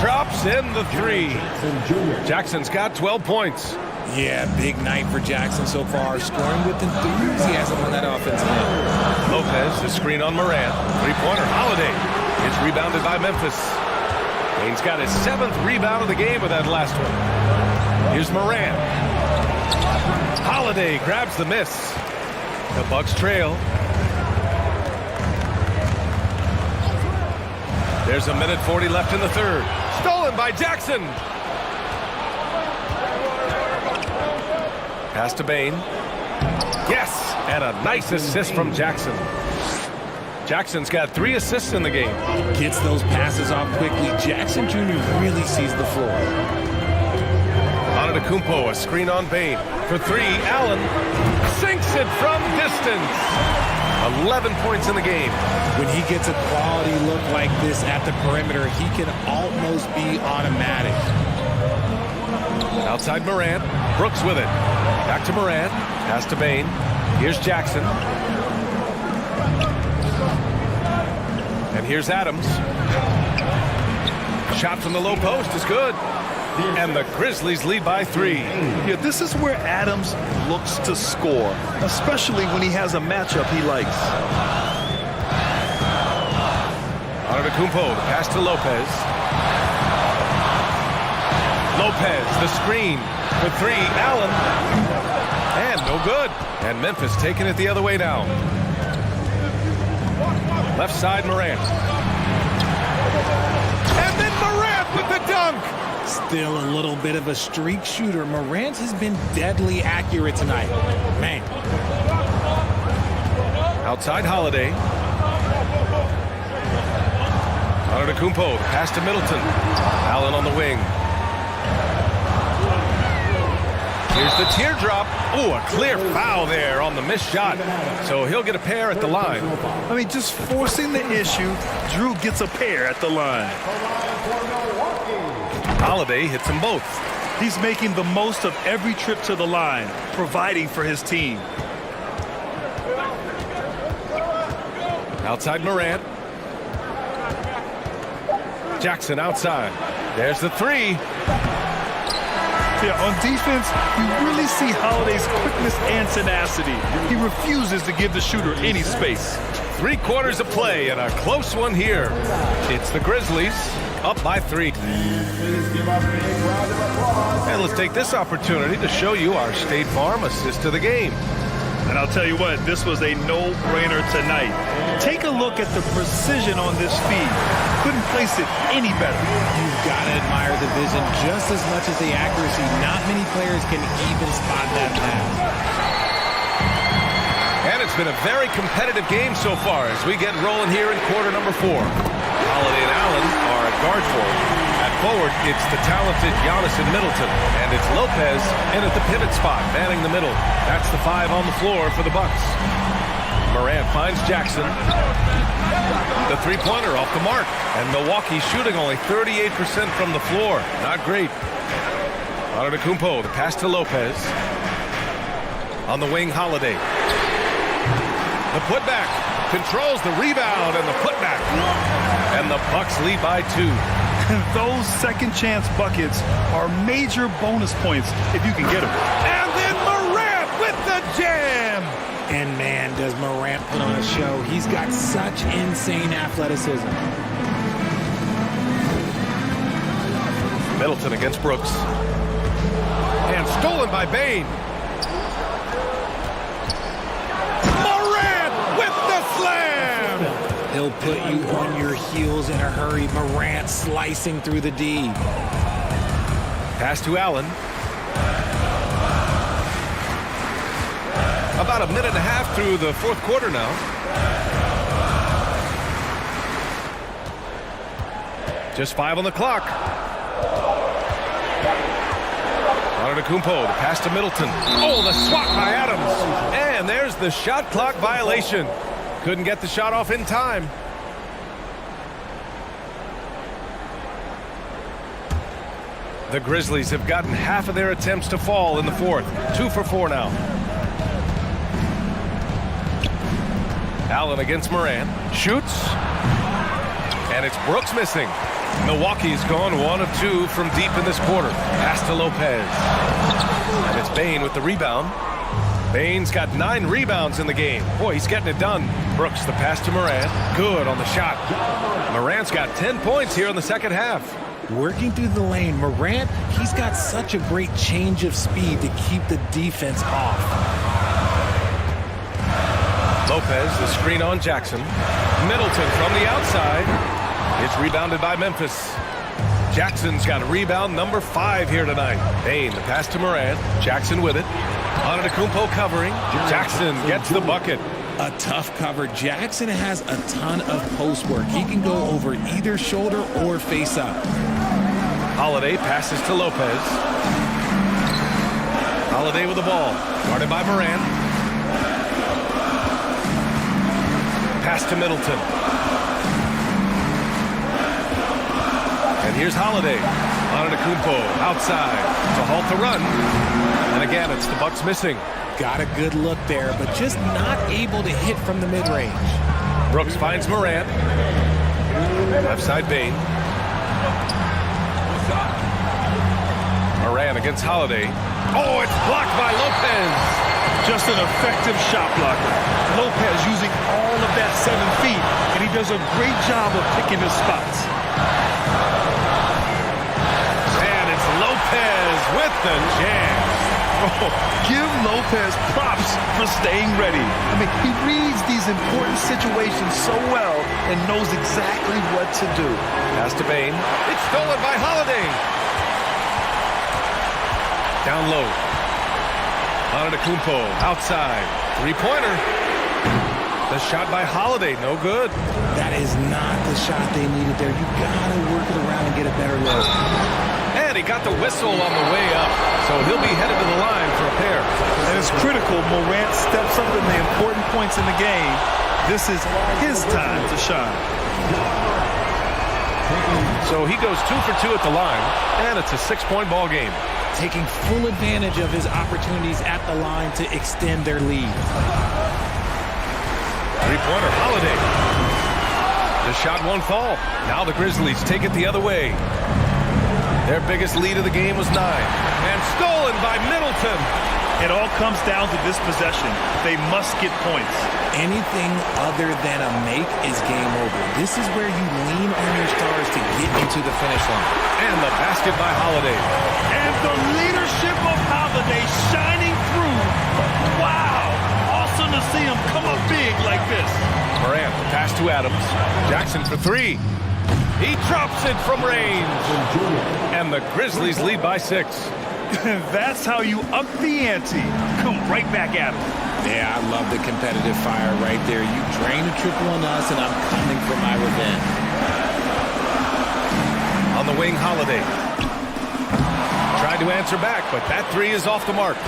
Drops in the 3. Jackson's got 12 points. Yeah, big night for Jackson so far, scoring with enthusiasm on that offensive end. Lopez, the screen on Morant. Three-pointer, Holiday. It's rebounded by Memphis. Bain's got his 7th rebound of the game with that last one. Here's Morant. Holiday grabs the miss. The Bucks trail. There's a minute 40 left in the third. Stolen by Jackson. Pass to Bain. Yes, and a nice assist from Jackson. Jackson's got 3 assists in the game. Gets those passes off quickly. Jackson Jr. really sees the floor. Antetokounmpo, a screen on Bain. For 3, Allen sinks it from distance. 11 points in the game. When he gets a quality look like this at the perimeter, he can almost be automatic. Outside Morant. Brooks with it. Back to Morant. Pass to Bain. Here's Jackson. And here's Adams. Shot from the low post is good. And the Grizzlies lead by 3. Yeah, this is where Adams looks to score, especially when he has a matchup he likes. Antetokounmpo, the pass to Lopez. Lopez, the screen. For 3, Allen. And no good. And Memphis taking it the other way down. Left side, Morant. And then Morant with the dunk. Still a little bit of a streak shooter. Morant has been deadly accurate tonight. Man. Outside Holiday. Antetokounmpo, pass to Middleton. Allen on the wing. Here's the teardrop. Ooh, a clear foul there on the missed shot. So he'll get a pair at the line. I mean, just forcing the issue, Drew gets a pair at the line. Holiday hits them both. He's making the most of every trip to the line, providing for his team. Outside Morant. Jackson outside. There's the three. Yeah, on defense, you really see Holiday's quickness and tenacity. He refuses to give the shooter any space. 3 quarters of play and a close one here. It's the Grizzlies up by 3. And let's take this opportunity to show you our State Farm assist to the game. And I'll tell you what, this was a no-brainer tonight. Take a look at the precision on this feed. Couldn't place it any better. You've got to admire the vision just as much as the accuracy. Not many players can even spot that pass. And it's been a very competitive game so far as we get rolling here in quarter number 4. Holiday and Allen are at guard forward. At forward, it's the talented Giannis and Middleton. And it's Lopez in at the pivot spot, manning the middle. That's the 5 on the floor for the Bucks. Morant finds Jackson. The three-pointer off the mark. And Milwaukee shooting only 38% from the floor. Not great. Antetokounmpo, the pass to Lopez. On the wing, Holiday. The putback. Controls the rebound and the putback. And the Bucks lead by 2. Those second chance buckets are major bonus points if you can get them. And then Morant with the jam. And man, does Morant put on a show. He's got such insane athleticism. Middleton against Brooks. And stolen by Bane. Morant with the slam. He'll put you on your heels in a hurry. Morant slicing through the D. Pass to Allen. About a minute and a half through the 4th quarter now. Just 5 on the clock. Antetokounmpo, the pass to Middleton. Oh, the swat by Adams. And there's the shot clock violation. Couldn't get the shot off in time. The Grizzlies have gotten half of their attempts to fall in the 4th. 2 for 4 now. Allen against Morant. Shoots. And it's Brooks missing. Milwaukee's gone 1 of 2 from deep in this quarter. Pass to Lopez. And it's Bane with the rebound. Bane's got 9 rebounds in the game. Boy, he's getting it done. Brooks, the pass to Morant. Good on the shot. Morant's got 10 points here in the second half. Working through the lane, Morant, he's got such a great change of speed to keep the defense off. Lopez, the screen on Jackson. Middleton from the outside. It's rebounded by Memphis. Jackson's got rebound number 5 here tonight. Bane, the pass to Morant. Jackson with it. Antetokounmpo covering. Jackson gets the bucket. A tough cover. Jackson has a ton of post work. He can go over either shoulder or face up. Holiday passes to Lopez. Holiday with the ball. Guarded by Morant. Pass to Middleton. And here's Holiday. Antetokounmpo outside to halt the run. And again, it's the Bucks missing. Got a good look there, but just not able to hit from the mid-range. Brooks finds Morant. Left side Bane. Morant against Holiday. Oh, it's blocked by Lopez. Just an effective shot blocker. Lopez using all of that 7 feet, and he does a great job of picking his spots. And it's Lopez with the jam. Oh, give Lopez props for staying ready. I mean, he reads these important situations so well and knows exactly what to do. Pass to Bane. It's stolen by Holiday. Down low. Antetokounmpo outside. 3-pointer. The shot by Holiday, no good. That is not the shot they needed there. You gotta work it around and get a better look. And he got the whistle on the way up, so he'll be headed to the line for a pair. And it's critical. Morant steps up in the important points in the game. This is his time to shine. So he goes 2 for 2 at the line, and it's a 6-point ball game. Taking full advantage of his opportunities at the line to extend their lead. 3-pointer, Holiday. The shot won't fall. Now the Grizzlies take it the other way. Their biggest lead of the game was 9. And stolen by Middleton. It all comes down to this possession. They must get points. Anything other than a make is game over. This is where you lean on your stars to get you to the finish line. And the basket by Holiday. And the leadership of Holiday shining through. Wow. Awesome to see him come up big like this. Morant, pass to Adams. Jackson for 3. He drops it from range. And the Grizzlies lead by 6. That's how you up the ante. Come right back at him. Yeah, I love the competitive fire right there. You drain a triple on us, and I'm coming for my revenge. On the wing, Holiday. Tried to answer back, but that 3 is off the mark.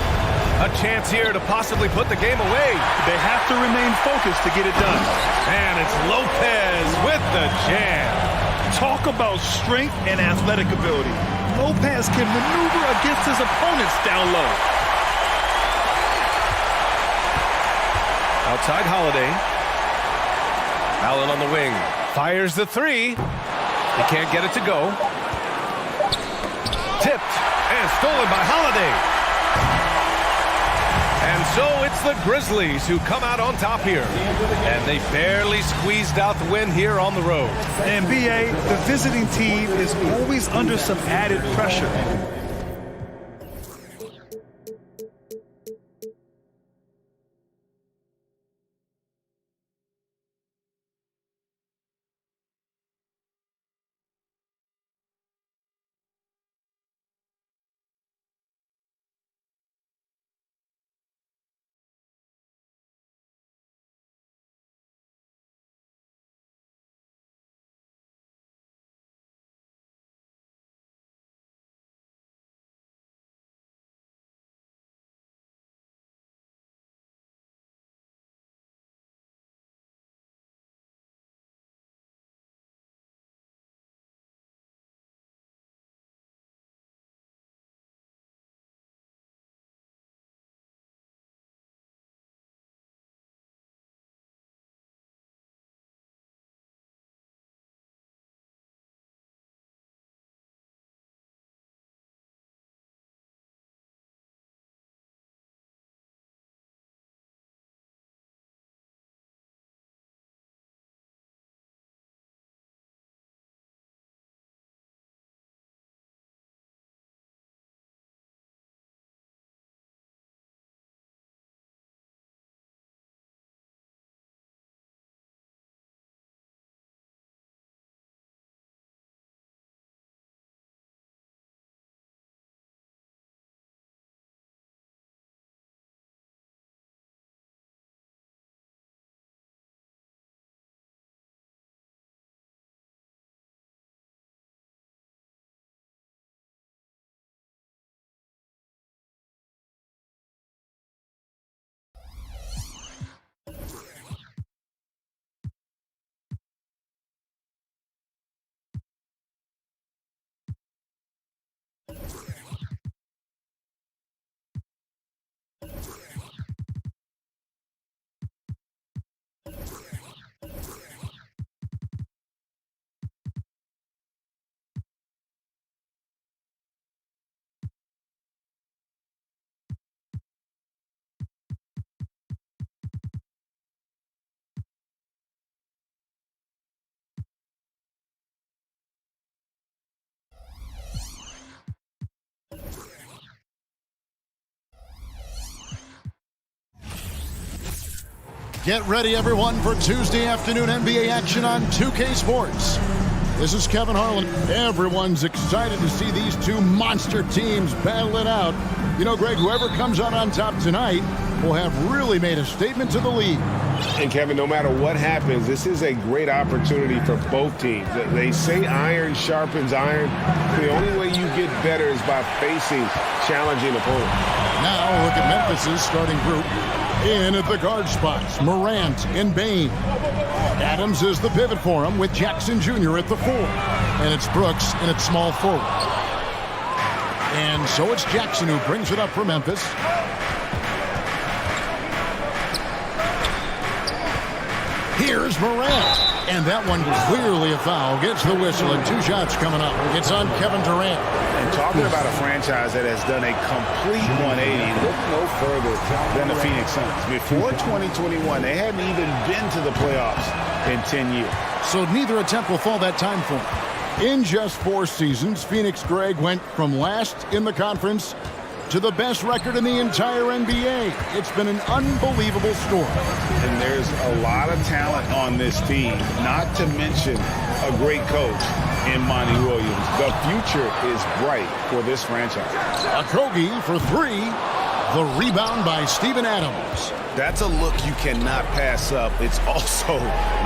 A chance here to possibly put the game away. They have to remain focused to get it done. And it's Lopez with the jam. Talk about strength and athletic ability. Lopez can maneuver against his opponents down low. Outside Holiday. Allen on the wing. Fires the 3. He can't get it to go. Tipped and stolen by Holiday. And so it's the Grizzlies who come out on top here. And they barely squeezed out the win here on the road. And BA, the visiting team is always under some added pressure. Get ready, everyone, for Tuesday afternoon NBA action on 2K Sports. This is Kevin Harlan. Everyone's excited to see these two monster teams battle it out. You know, Greg, whoever comes out on top tonight will have really made a statement to the league. And, Kevin, no matter what happens, this is a great opportunity for both teams. They say iron sharpens iron. The only way you get better is by facing challenging opponents. Now look at Memphis's starting group. In at the guard spots, Morant and Bain. Adams is the pivot for him with Jackson Jr. at the 4. And it's Brooks in at small forward. And so it's Jackson who brings it up for Memphis. Here's Morant. And that one clearly a foul. Gets the whistle, and 2 shots coming up. It's on Kevin Durant. And talking about a franchise that has done a complete 180, look no further than the Phoenix Suns. Before 2021, they hadn't even been to the playoffs in 10 years. So neither attempt will fall that time for him. In just 4 seasons, Phoenix Greg went from last in the conference to the best record in the entire NBA. It's been an unbelievable story. And there's a lot of talent on this team, not to mention a great coach in Monty Williams. The future is bright for this franchise. Okogie for 3. The rebound by Steven Adams. That's a look you cannot pass up. It's also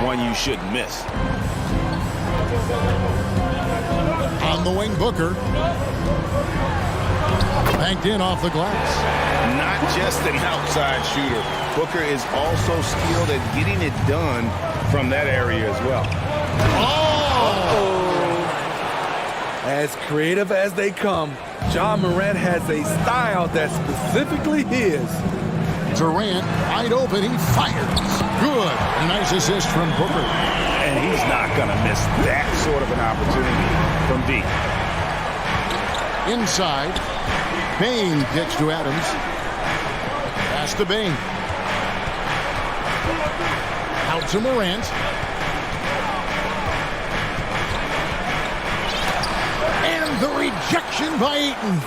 one you shouldn't miss. On the wing, Booker. Banked in off the glass. Not just an outside shooter. Booker is also skilled at getting it done from that area as well. As creative as they come, Ja Morant has a style that's specifically his. Durant, wide open, he fires. Good. A nice assist from Booker. And he's not going to miss that sort of an opportunity from deep. Inside, Bain kicks to Adams. Pass to Bain. Out to Morant. And the rejection by Ayton.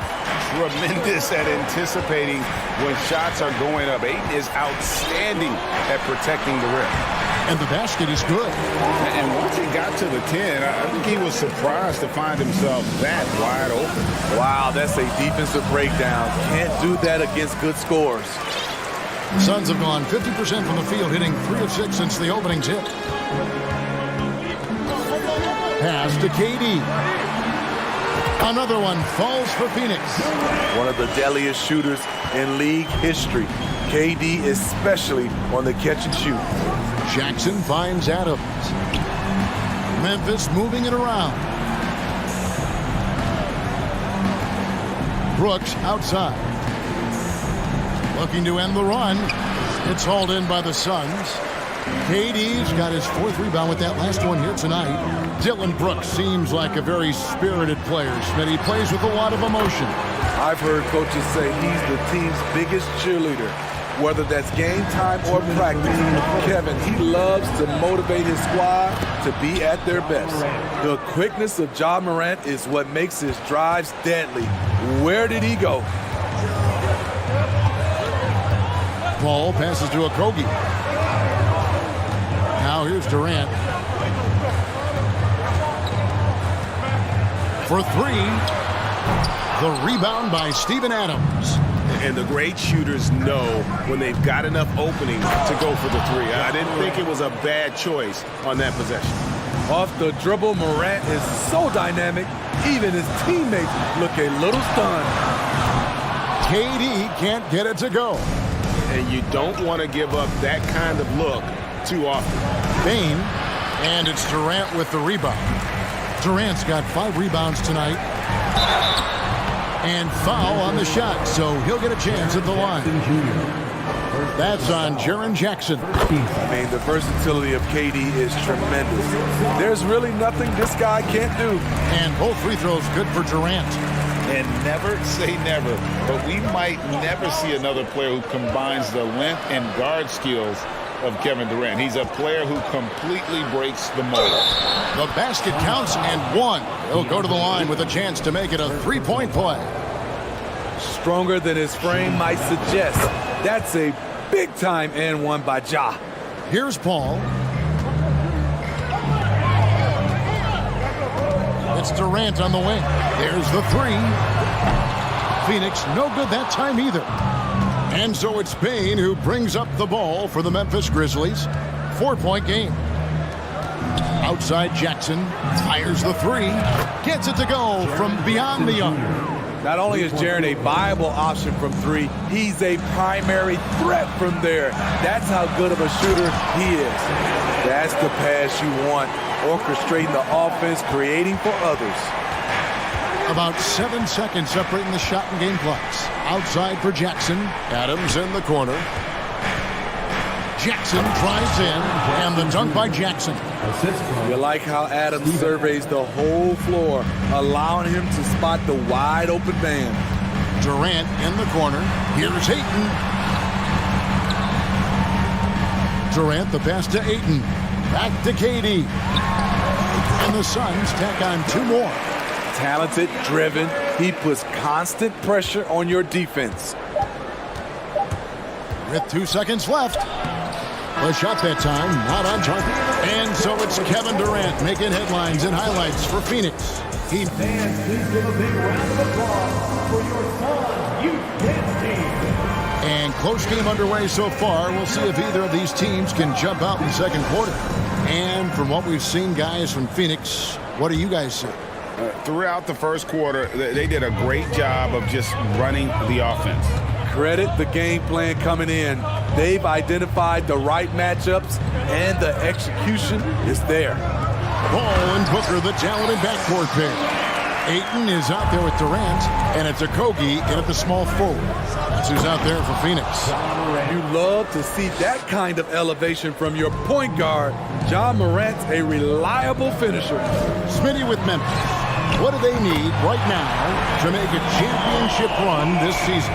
Tremendous at anticipating when shots are going up. Ayton is outstanding at protecting the rim. And the basket is good. And once he got to the 10, I think he was surprised to find himself that wide open. Wow, that's a defensive breakdown. Can't do that against good scores. Suns have gone 50% from the field, hitting 3 of 6 since the opening tip. Pass to KD. Another one falls for Phoenix. One of the deadliest shooters in league history. KD especially on the catch and shoot. Jackson finds Adams. Memphis moving it around. Brooks outside. Looking to end the run. It's hauled in by the Suns. KD's got his 4th rebound with that last one here tonight. Dillon Brooks seems like a very spirited player, Smitty. He plays with a lot of emotion. I've heard coaches say he's the team's biggest cheerleader. Whether that's game time or practice, Kevin, he loves to motivate his squad to be at their best. The quickness of Ja Morant is what makes his drives deadly. Where did he go? Paul passes to Okogie. Now here's Durant. For 3. The rebound by Steven Adams. And the great shooters know when they've got enough opening to go for the 3. I didn't think it was a bad choice on that possession. Off the dribble, Morant is so dynamic, even his teammates look a little stunned. KD can't get it to go. And you don't want to give up that kind of look too often. Bain, and it's Durant with the rebound. Durant's got 5 rebounds tonight. And foul on the shot, so he'll get a chance at the line. That's on Jaren Jackson. I mean, the versatility of KD is tremendous. There's really nothing this guy can't do. And both free throws good for Durant. And never say never, but we might never see another player who combines the length and guard skills of Kevin Durant. He's a player who completely breaks the mold. The basket counts and 1. He'll go to the line with a chance to make it a 3-point play. Stronger than his frame might suggest. That's a big-time and 1 by Ja. Here's Paul. It's Durant on the wing. There's the 3. Phoenix no good that time either. And so it's Bain who brings up the ball for the Memphis Grizzlies. 4-point game. Outside Jackson fires the 3. Gets it to go from beyond the arc. Not only is Jaren a viable option from 3, he's a primary threat from there. That's how good of a shooter he is. That's the pass you want. Orchestrating the offense, creating for others. About 7 seconds separating the shot and game clocks. Outside for Jackson. Adams in the corner. Jackson drives in, and the dunk by Jackson. You like how Adams surveys the whole floor, allowing him to spot the wide open man. Durant in the corner. Here's Ayton. Durant the pass to Ayton. Back to KD. And the Suns tack on 2 more. Talented, driven. He puts constant pressure on your defense. With 2 seconds left. The shot that time, not on target. And so it's Kevin Durant making headlines and highlights for Phoenix. Fans, please give a big round of applause for your Suns youth dance team. And close game underway so far. We'll see if either of these teams can jump out in the second quarter. And from what we've seen, guys, from Phoenix, what do you guys see? Throughout the first quarter, they did a great job of just running the offense. Credit the game plan coming in. They've identified the right matchups, and the execution is there. Paul and Booker, the talented backcourt pair. Ayton is out there with Durant, and it's Okogie in at the small forward. That's who's out there for Phoenix. You love to see that kind of elevation from your point guard. Ja Morant's a reliable finisher. Smitty with Memphis. What do they need right now to make a championship run this season?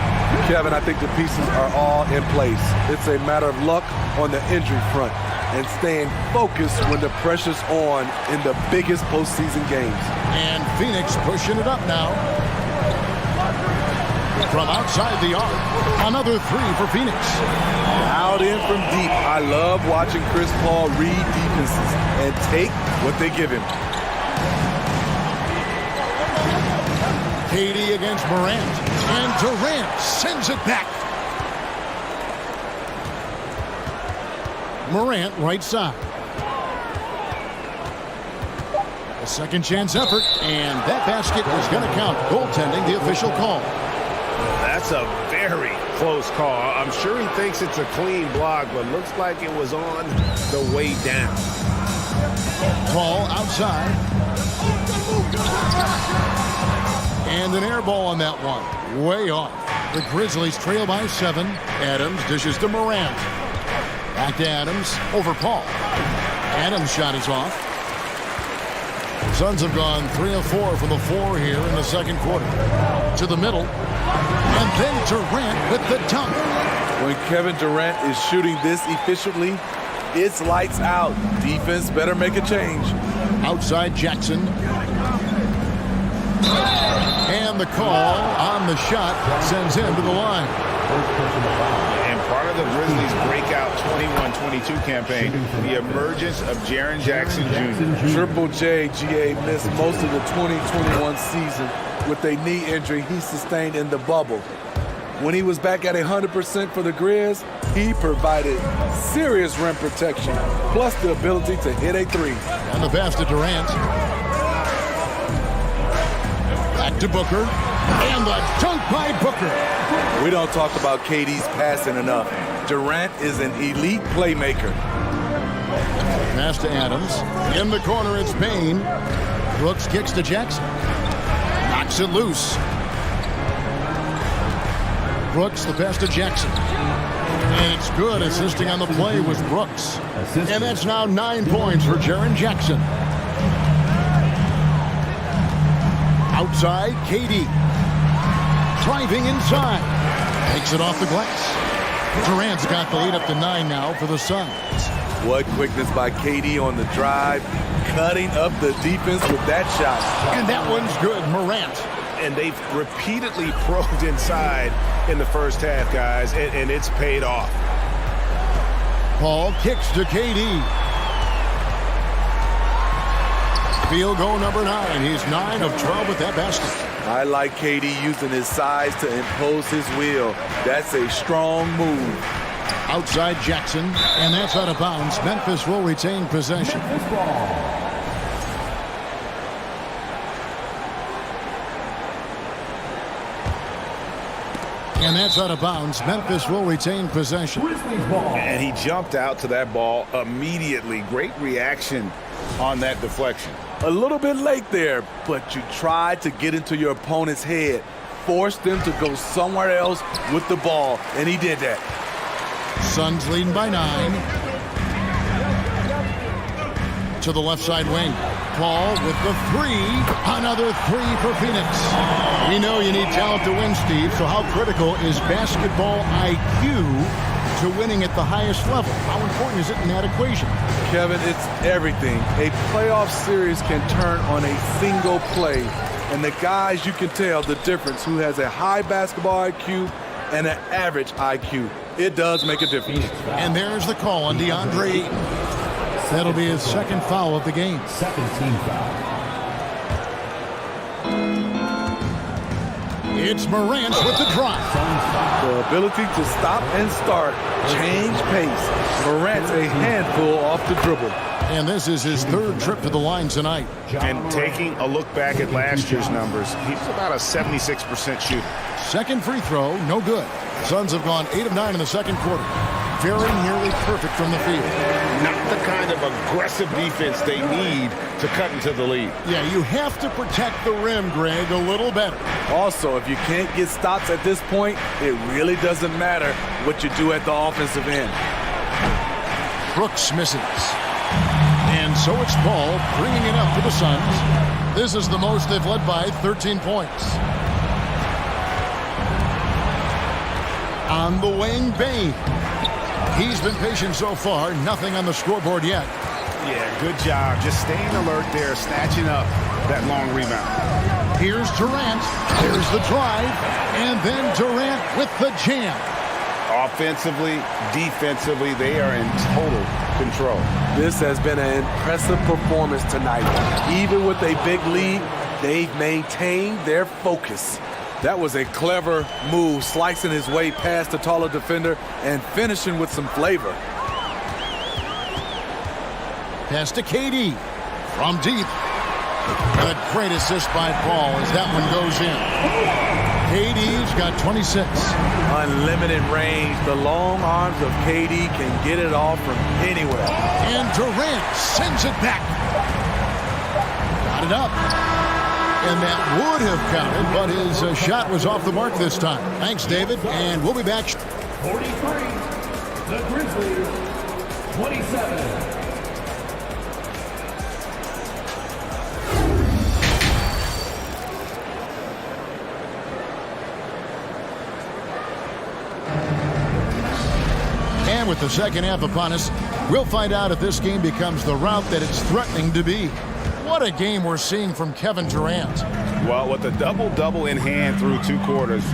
Kevin, I think the pieces are all in place. It's a matter of luck on the injury front and staying focused when the pressure's on in the biggest postseason games. And Phoenix pushing it up now. From outside the arc, another 3 for Phoenix. Out in from deep. I love watching Chris Paul read defenses and take what they give him. KD against Morant, and Durant sends it back. Morant right side. A second chance effort, and that basket is going to count. Goaltending, the official call. That's a very close call. I'm sure he thinks it's a clean block, but looks like it was on the way down. Paul outside. And an air ball on that one. Way off. The Grizzlies trail by 7. Adams dishes to Morant. Back to Adams. Over Paul. Adams' shot is off. Suns have gone 3 of 4 from the floor here in the second quarter. To the middle. And then Durant with the dunk. When Kevin Durant is shooting this efficiently, it's lights out. Defense better make a change. Outside Jackson. And the call on the shot sends him to the line. And part of the Grizzlies' breakout 21-22 campaign, the emergence of Jaren Jackson Jr. Triple J, GA, missed most of the 2021 season with a knee injury he sustained in the bubble. When he was back at 100% for the Grizz, he provided serious rim protection, plus the ability to hit a 3. And the pass to Durant. Back to Booker. And the dunk by Booker. We don't talk about KD's passing enough. Durant is an elite playmaker. Pass to Adams. In the corner, it's Payne. Brooks kicks to Jackson. Knocks it loose. Brooks, the pass to Jackson. And it's good. Assisting on the play was Brooks. And that's now 9 points for Jaren Jackson. Outside, KD. Driving inside. Takes it off the glass. Durant's got the lead up to 9 now for the Suns. What quickness by KD on the drive. Cutting up the defense with that shot. And that one's good. Morant. And they've repeatedly probed inside in the first half, guys, and it's paid off. Paul kicks to KD. Field goal number 9. He's 9 of 12 with that basket. I like KD using his size to impose his will. That's a strong move. Outside Jackson, and that's out of bounds. Memphis will retain possession. And that's out of bounds. Memphis will retain possession. And he jumped out to that ball immediately. Great reaction on that deflection. A little bit late there, but you tried to get into your opponent's head. Forced them to go somewhere else with the ball, and he did that. Suns leading by 9. To the left side wing. Paul with the 3. Another 3 for Phoenix. We know you need talent to win, Steve, so how critical is basketball IQ to winning at the highest level? How important is it in that equation? Kevin, it's everything. A playoff series can turn on a single play. And the guys, you can tell the difference who has a high basketball IQ and an average IQ. It does make a difference. And there's the call on DeAndre Ayton. That'll be his second foul of the game. Second team foul. It's Morant with the drive. The ability to stop and start, change pace. Morant's a handful off the dribble. And this is his 3rd trip to the line tonight. And taking a look back at last year's numbers, he's about a 76% shooter. Second free throw, no good. Suns have gone 8 of 9 in the second quarter. Very nearly perfect from the field. Not the kind of aggressive defense they need to cut into the lead. Yeah, you have to protect the rim, Greg, a little better. Also, if you can't get stops at this point, it really doesn't matter what you do at the offensive end. Brooks misses. And so it's Paul bringing it up for the Suns. This is the most they've led by, 13 points. On the wing, Bane. He's been patient so far. Nothing on the scoreboard yet. Yeah, good job. Just staying alert there, snatching up that long rebound. Here's Durant. There's the drive. And then Durant with the jam. Offensively, defensively, they are in total control. This has been an impressive performance tonight. Even with a big lead, they've maintained their focus. That was a clever move, slicing his way past the taller defender and finishing with some flavor. Pass to KD from deep. And a great assist by Paul as that one goes in. KD's got 26. Unlimited range. The long arms of KD can get it off from anywhere. And Durant sends it back. Got it up. And that would have counted, but his shot was off the mark this time. Thanks, David, and we'll be back. 43, the Grizzlies, 27. And with the second half upon us, we'll find out if this game becomes the route that it's threatening to be. What a game we're seeing from Kevin Durant. Well, with a double-double in hand through 2 quarters,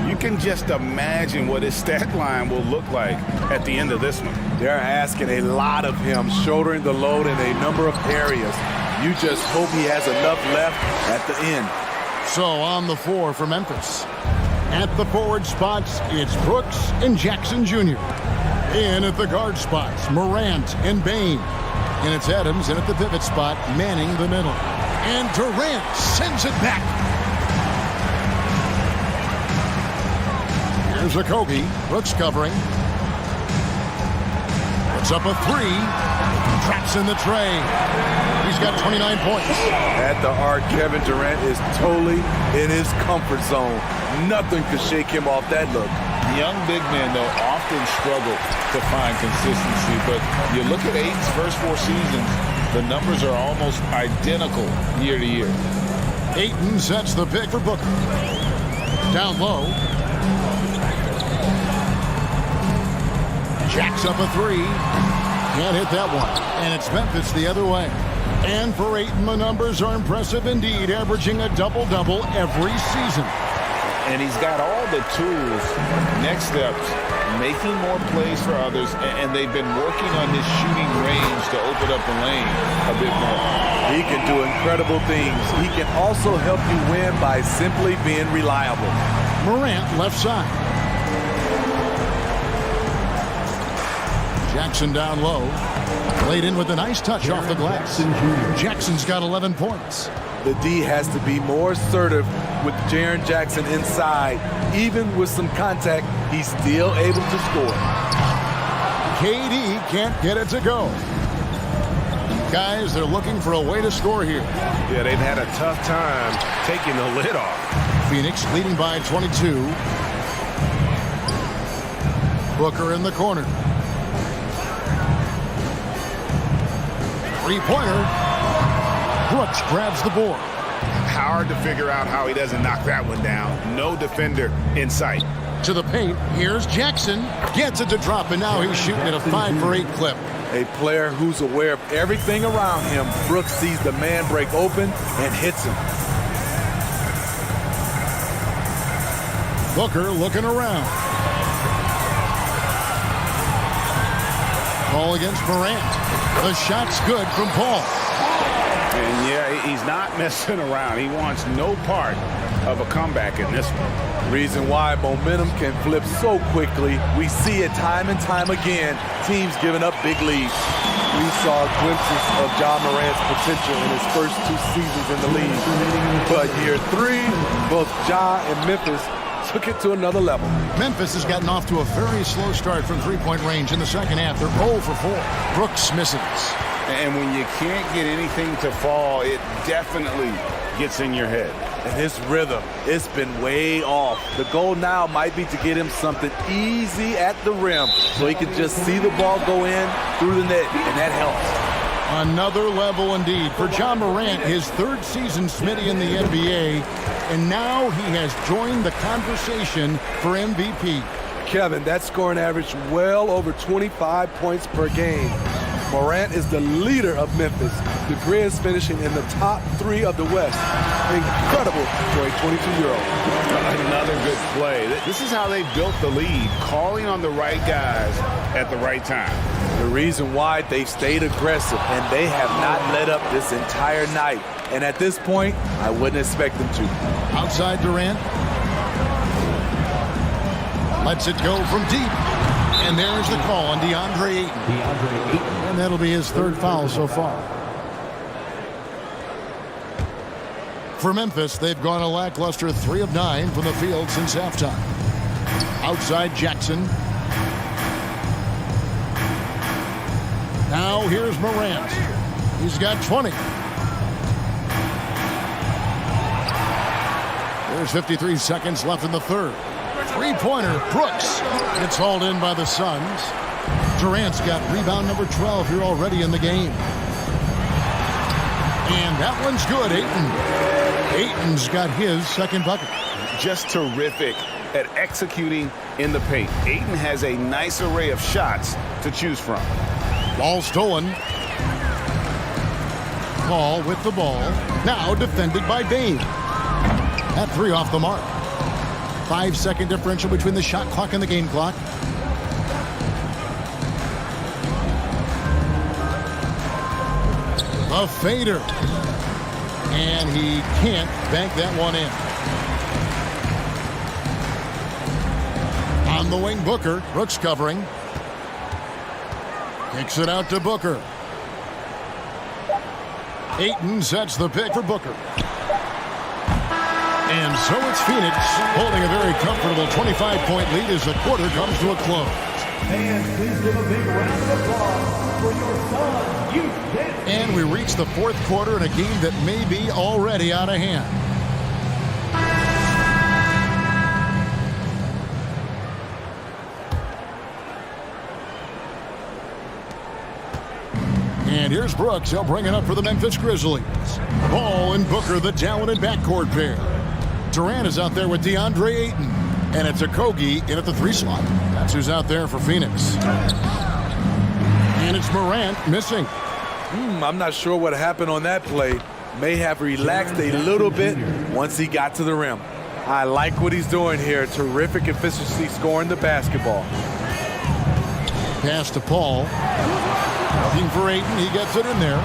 you can just imagine what his stat line will look like at the end of this one. They're asking a lot of him, shouldering the load in a number of areas. You just hope he has enough left at the end. So on the floor for Memphis. At the forward spots, it's Brooks and Jackson Jr. In at the guard spots, Morant and Bane. And it's Adams in at the pivot spot, manning the middle. And Durant sends it back. Here's Okogie. Brooks covering. Puts up a 3. Traps in the tray. He's got 29 points. At the arc, Kevin Durant is totally in his comfort zone. Nothing could shake him off that look. Young big men, though, often struggle to find consistency. But you look at Ayton's first 4 seasons, the numbers are almost identical year to year. Ayton sets the pick for Booker. Down low. Jacks up a 3. Can't hit that one. And it's Memphis the other way. And for Ayton, the numbers are impressive indeed, averaging a double-double every season. And he's got all the tools. Next steps, making more plays for others, and they've been working on his shooting range to open up the lane a bit more. He can do incredible things. He can also help you win by simply being reliable. Morant left side. Jackson down low. Laid in with a nice touch off the glass. Jackson's got 11 points. The D has to be more assertive with Jaren Jackson inside. Even with some contact, he's still able to score. KD can't get it to go. Guys, they're looking for a way to score here. Yeah, they've had a tough time taking the lid off. Phoenix leading by 22. Booker in the corner. Three-pointer. Brooks grabs the board. Hard to figure out how he doesn't knock that one down. No defender in sight. To the paint. Here's Jackson. Gets it to drop, and now he's shooting at a 5-for-8 clip. A player who's aware of everything around him. Brooks sees the man break open and hits him. Booker looking around. Ball against Morant. The shot's good from Paul. And yeah, he's not messing around. He wants no part of a comeback in this one. Reason why momentum can flip so quickly. We see it time and time again. Teams giving up big leads. We saw glimpses of Ja Morant's potential in his first 2 seasons in the league. But year 3, both Ja and Memphis took it to another level. Memphis has gotten off to a very slow start from three-point range in the second half. They're 0 for 4. Brooks misses. And when you can't get anything to fall, it definitely gets in your head. And his rhythm, it's been way off. The goal now might be to get him something easy at the rim so he can just see the ball go in through the net, and that helps. Another level indeed for Ja Morant, his 3rd season Smitty in the NBA, and now he has joined the conversation for MVP. Kevin, that scoring average well over 25 points per game. Morant is the leader of Memphis. The Grizz finishing in the top 3 of the West. Incredible for a 22-year-old. Another good play. This is how they built the lead, calling on the right guys at the right time. The reason why they stayed aggressive, and they have not let up this entire night. And at this point, I wouldn't expect them to. Outside Durant. Lets it go from deep. And there's the call on DeAndre Ayton. And that'll be his 3rd foul so far. For Memphis, they've gone a lackluster 3 of 9 from the field since halftime. Outside Jackson. Now here's Morant. He's got 20. There's 53 seconds left in the 3rd. Three-pointer, Brooks. It's hauled in by the Suns. Durant's got rebound number 12 here already in the game. And that one's good, Ayton. Ayton's got his 2nd bucket. Just terrific at executing in the paint. Ayton has a nice array of shots to choose from. Ball stolen. Paul with the ball. Now defended by Bane. That 3 off the mark. 5-second differential between the shot clock and the game clock. A fader. And he can't bank that one in. On the wing, Booker. Brooks covering. Kicks it out to Booker. Ayton sets the pick for Booker. And so it's Phoenix holding a very comfortable 25-point lead as the quarter comes to a close. And please give a big round of applause for your son, Youth. And we reach the 4th quarter in a game that may be already out of hand. And here's Brooks. He'll bring it up for the Memphis Grizzlies. Ball and Booker, the talented backcourt pair. Durant is out there with DeAndre Ayton. And it's Okogie in at the 3 slot. That's who's out there for Phoenix. And it's Morant missing. I'm not sure what happened on that play. May have relaxed a little bit once he got to the rim. I like what he's doing here. Terrific efficiency scoring the basketball. Pass to Paul. Looking for Ayton. He gets it in there.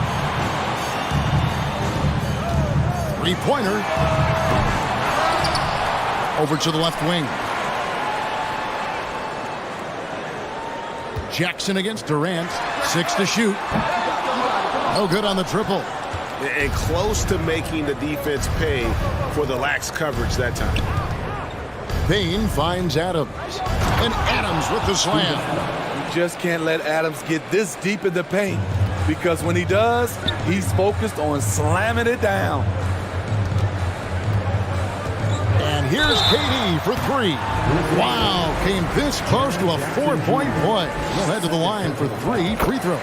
3-pointer. Over to the left wing. Jackson against Durant. 6 to shoot. No good on the triple. And close to making the defense pay for the lax coverage that time. Payne finds Adams. And Adams with the slam. You just can't let Adams get this deep in the paint, because when he does, he's focused on slamming it down. And here's KD for three. Wow, came this close to a 4-point play. He'll head to the line for 3 free throws.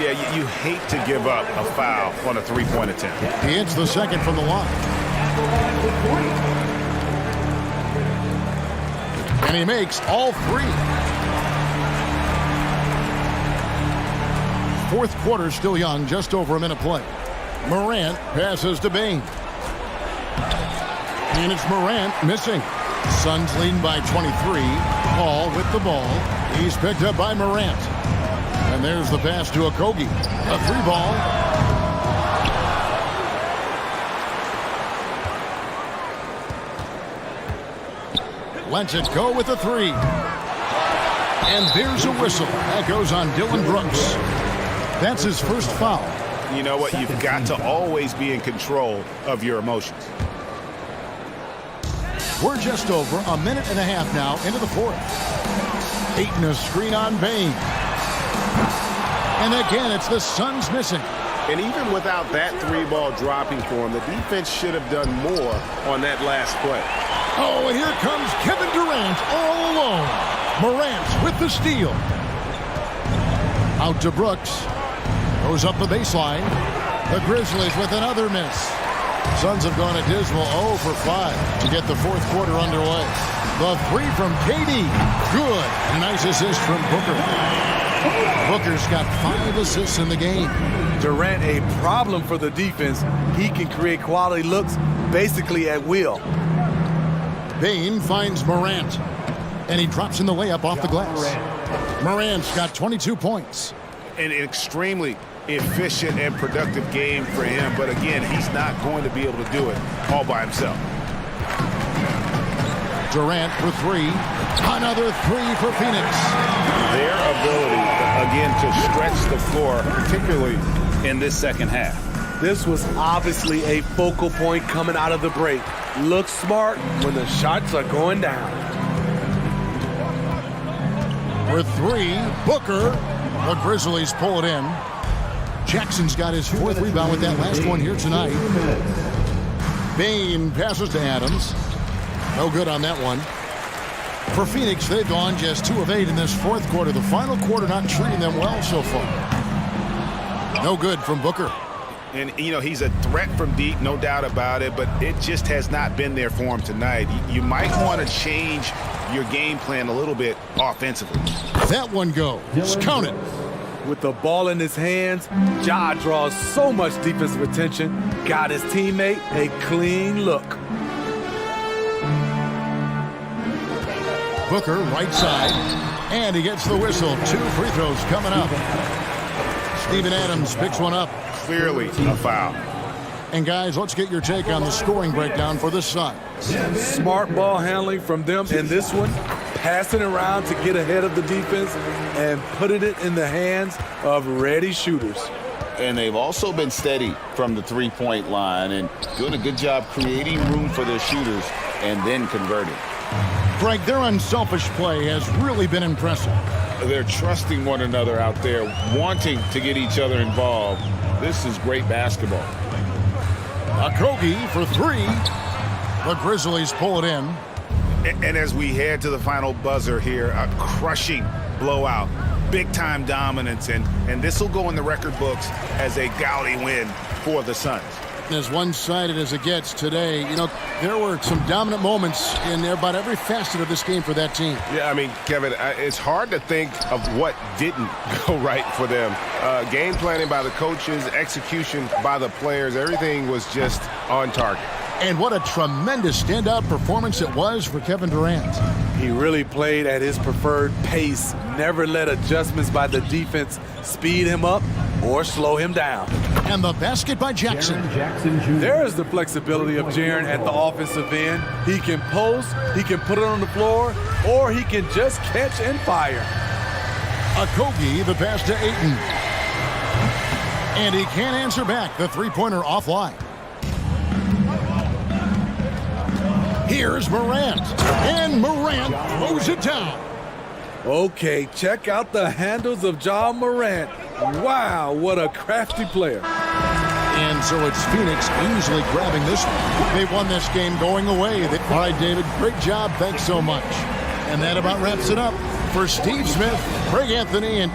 Yeah, you hate to give up a foul on a three-point attempt. He hits the second from the line. And he makes all 3. Fourth quarter still young, just over a minute play. Morant passes to Bane. And it's Morant missing. Suns leading by 23. Paul with the ball. He's picked up by Morant. And there's the pass to Okogie. A 3-ball. Lets it go with a 3. And there's a whistle. That goes on Dylan Brooks. That's his first foul. You know what? You've got to always be in control of your emotions. We're just over a minute and a half now into the fourth. Ayton a screen on Bane. And again, it's the Suns missing. And even without that 3-ball dropping for him, the defense should have done more on that last play. Oh, and here comes Kevin Durant all alone. Morant with the steal. Out to Brooks. Goes up the baseline. The Grizzlies with another miss. Suns have gone a dismal 0 for 5 to get the fourth quarter underway. The 3 from KD. Good. A nice assist from Booker. Booker's got 5 assists in the game. Durant, a problem for the defense. He can create quality looks basically at will. Bane finds Morant. And he drops in the layup off the glass. Morant's got 22 points. An extremely efficient and productive game for him, but again, he's not going to be able to do it all by himself. Durant for 3. Another 3 for Phoenix. Their ability, again, to stretch the floor, particularly in this second half. This was obviously a focal point coming out of the break. Look smart when the shots are going down. For 3, Booker. The Grizzlies pull it in. Jackson's got his 4th rebound with that last one here tonight. Bane passes to Adams. No good on that one. For Phoenix, they've gone just 2 of 8 in this fourth quarter. The final quarter not treating them well so far. No good from Booker. And, you know, he's a threat from deep, no doubt about it, but it just has not been there for him tonight. You might want to change your game plan a little bit offensively. That one goes. Count it. With the ball in his hands, Ja draws so much defensive attention. Got his teammate a clean look. Booker, right side. And he gets the whistle. 2 free throws coming up. Steven Adams picks one up. Clearly a foul. And guys, let's get your take on the scoring breakdown for the Suns. Smart ball handling from them in this one. Passing around to get ahead of the defense and putting it in the hands of ready shooters. And they've also been steady from the 3-point line and doing a good job creating room for their shooters and then converting. Greg, their unselfish play has really been impressive. They're trusting one another out there, wanting to get each other involved. This is great basketball. Okogie for 3. The Grizzlies pull it in. And as we head to the final buzzer here, a crushing blowout, big-time dominance, and this will go in the record books as a gaudy win for the Suns. As one-sided as it gets today, you know, there were some dominant moments in about every facet of this game for that team. Yeah, I mean, Kevin, it's hard to think of what didn't go right for them. Game planning by the coaches, execution by the players, everything was just on target. And what a tremendous standout performance it was for Kevin Durant. He really played at his preferred pace, never let adjustments by the defense speed him up or slow him down. And the basket by Jackson. There is the flexibility of Jaren at the offensive end. He can post, he can put it on the floor, or he can just catch and fire. Okogie, the pass to Ayton. And he can't answer back. The three-pointer offline. Here's Morant. And Morant throws it down. Okay, check out the handles of Ja Morant. Wow, what a crafty player. And so it's Phoenix easily grabbing this one. They won this game going away. All right, David, great job. Thanks so much. And that about wraps it up. For Steve Smith, Craig Anthony, and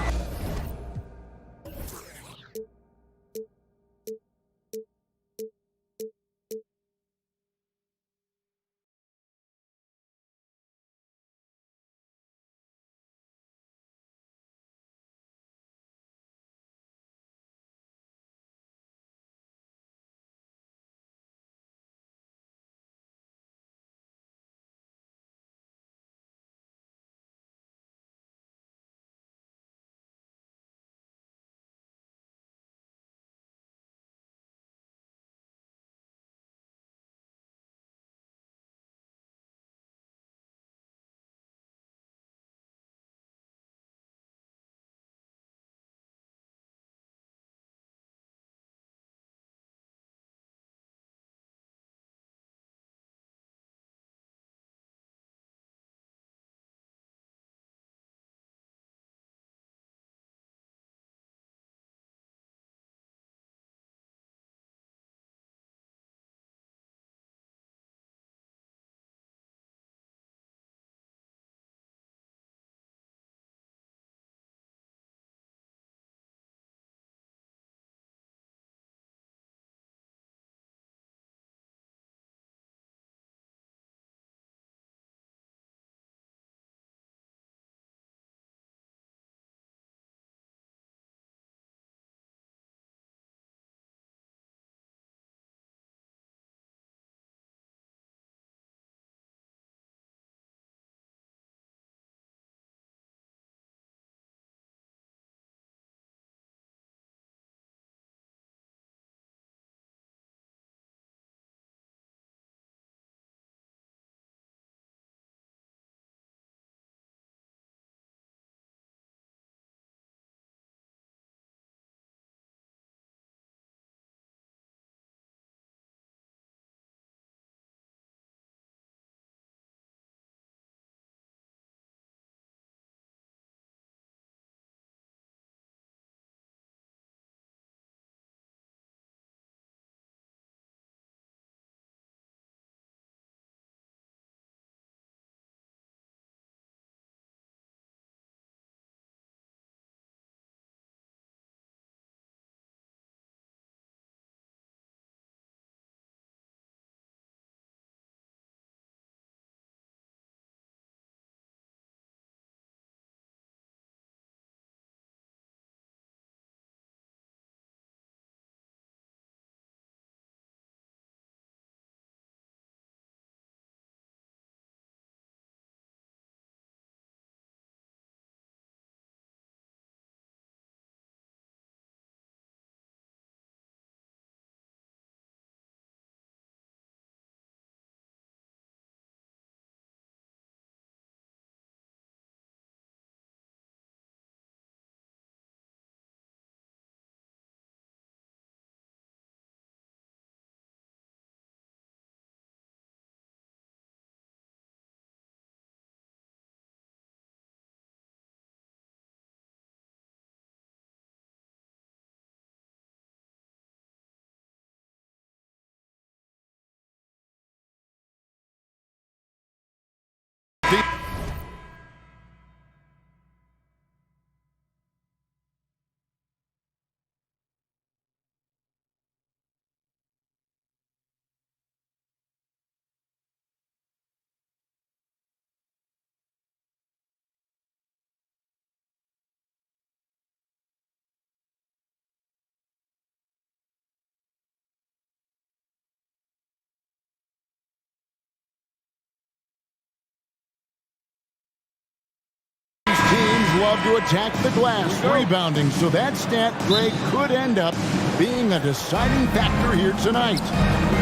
teams love to attack the glass, rebounding, so that stat, Greg, could end up being a deciding factor here tonight.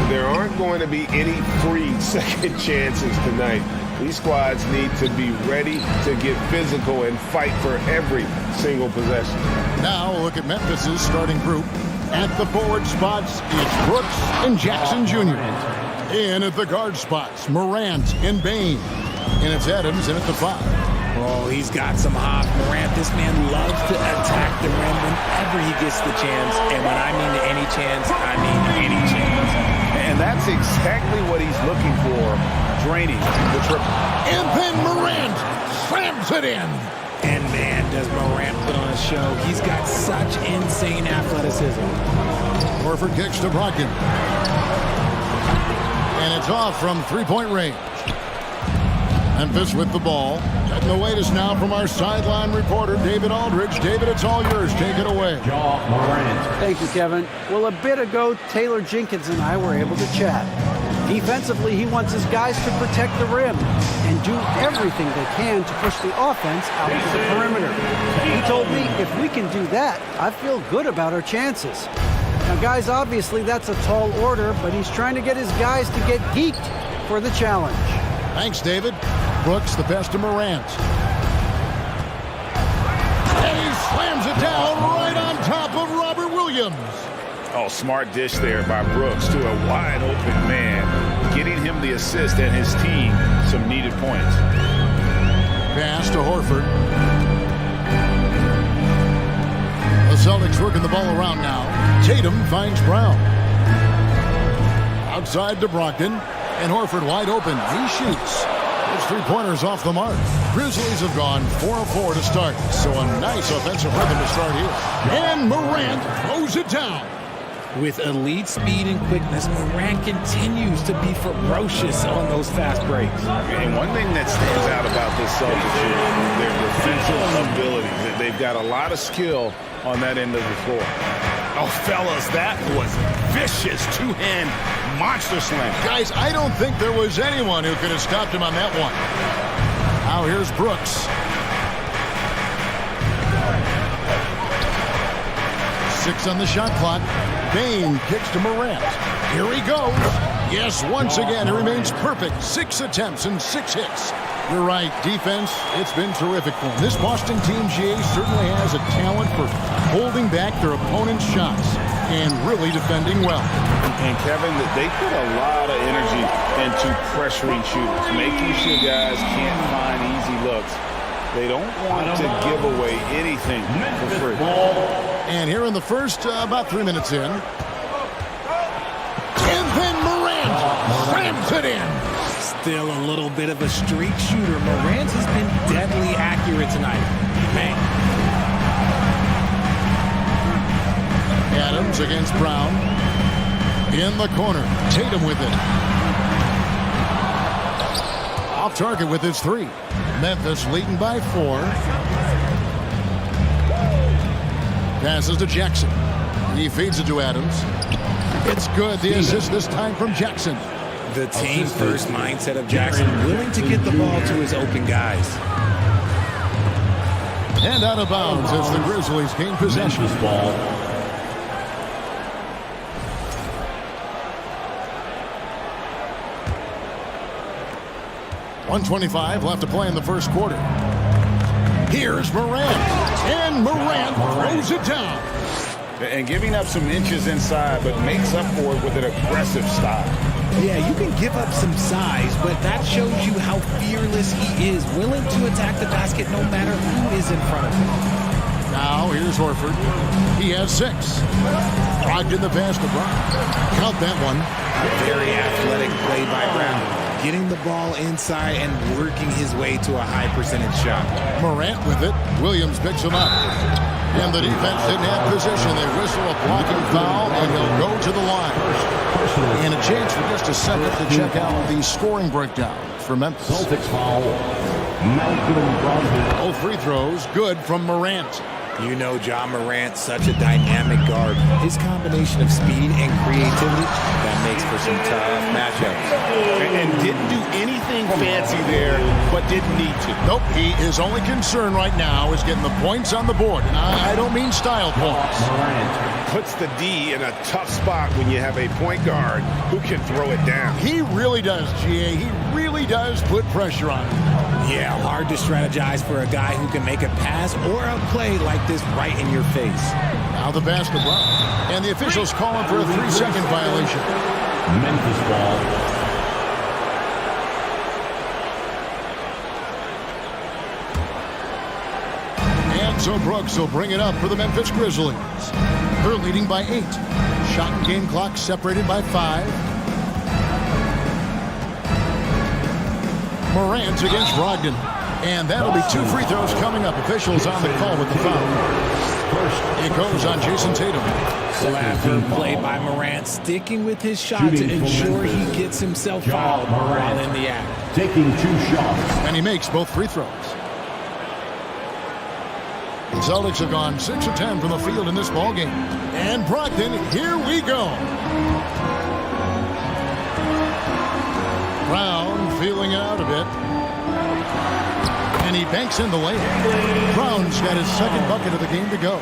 There aren't going to be any free second chances tonight. These squads need to be ready to get physical and fight for every single possession. Now we'll look at Memphis's starting group. At the forward spots, it's Brooks and Jackson Jr. In at the guard spots, Morant and Bain. And it's Adams in at the 5. Oh, he's got some hop. Morant, this man loves to attack the rim whenever he gets the chance. And when I mean any chance, I mean any chance. And that's exactly what he's looking for, draining the triple. And then Morant slams it in. And man, does Morant put on a show. He's got such insane athleticism. Horford kicks to Brogdon. And it's off from three-point range. Memphis with the ball. Getting the latest now from our sideline reporter, David Aldridge. David, it's all yours. Take it away. Thank you, Kevin. Well, a bit ago, Taylor Jenkins and I were able to chat. Defensively, he wants his guys to protect the rim and do everything they can to push the offense out to the perimeter. He told me if we can do that, I feel good about our chances. Now, guys, obviously that's a tall order, but he's trying to get his guys to get geeked for the challenge. Thanks, David. Brooks, the best of Morant. And he slams it down right on top of Robert Williams. Oh, smart dish there by Brooks to a wide open man, getting him the assist and his team some needed points. Pass to Horford. The Celtics working the ball around now. Tatum finds Brown. Outside to Brogdon. And Horford wide open. He shoots. His three-pointers off the mark. Grizzlies have gone 4 of 4 to start. So a nice offensive rhythm to start here. And Morant throws it down. With elite speed and quickness, Morant continues to be ferocious on those fast breaks. And one thing that stands out about this Celtics is their defensive ability. They've got a lot of skill on that end of the floor. Oh, fellas, that was vicious two-hand monster slam. Guys, I don't think there was anyone who could have stopped him on that one. Now here's Brooks. 6 on the shot clock. Bane kicks to Morant. Here he goes. Yes, once again, he remains perfect. 6 attempts and 6 hits. You're right, defense, it's been terrific for him. This Boston team, GA, certainly has a talent for holding back their opponent's shots and really defending well. And Kevin, they put a lot of energy into pressuring shooters, making sure guys can't find easy looks. They don't want to give away anything for free. And here in the first, about 3 minutes in. And then Morant slams it in. Still a little bit of a streak shooter. Morant has been deadly accurate tonight. Man. Adams against Brown. In the corner. Tatum with it. Off target with his 3. Memphis leading by 4. Passes to Jackson. He feeds it to Adams. It's good. The assist this time from Jackson. The team-first mindset of Jackson, willing to get the ball to his open guys. And out of bounds as the Grizzlies gain possession. Ball. .125 left to play in the first quarter. Here's Morant. And Morant throws it down. And giving up some inches inside, but makes up for it with an aggressive style. Yeah, you can give up some size, but that shows you how fearless he is, willing to attack the basket no matter who is in front of him. Now, here's Horford. He has 6. Brogdon the pass to Brown. Count that one. Very athletic play by Brown. Getting the ball inside and working his way to a high percentage shot. Morant with it. Williams picks him up. And the defense didn't have position. They whistle a blocking foul, and he'll go to the line. And a chance for just a second to check out the scoring breakdown for Memphis. Celtics foul. Malcolm Brogdon. All free throws good from Morant. You know John Morant, such a dynamic guard. His combination of speed and creativity, that makes for some tough matchups. And didn't do anything fancy there, but didn't need to. Nope, his only concern right now is getting the points on the board. And I don't mean style points. Puts the D in a tough spot when you have a point guard who can throw it down. He really does, GA. He really does put pressure on him. Yeah, hard to strategize for a guy who can make a pass or a play like this right in your face. Now the basketball. And the officials calling for a 3-second violation. Memphis ball. And So Brooks will bring it up for the Memphis Grizzlies. They're leading by 8. Shot and game clock separated by 5. Morant against Brogdon. And that'll be 2 free throws coming up. Officials on the call with the foul. It goes on Jason Tatum. Clever play by Morant, sticking with his shot to ensure he gets himself fouled while in the act. Taking 2 shots. And he makes both free throws. The Celtics have gone 6 of 10 from the field in this ballgame. And Brogdon, here we go. Brown feeling it out a bit. And he banks in the layup. Brown's got his second bucket of the game to go.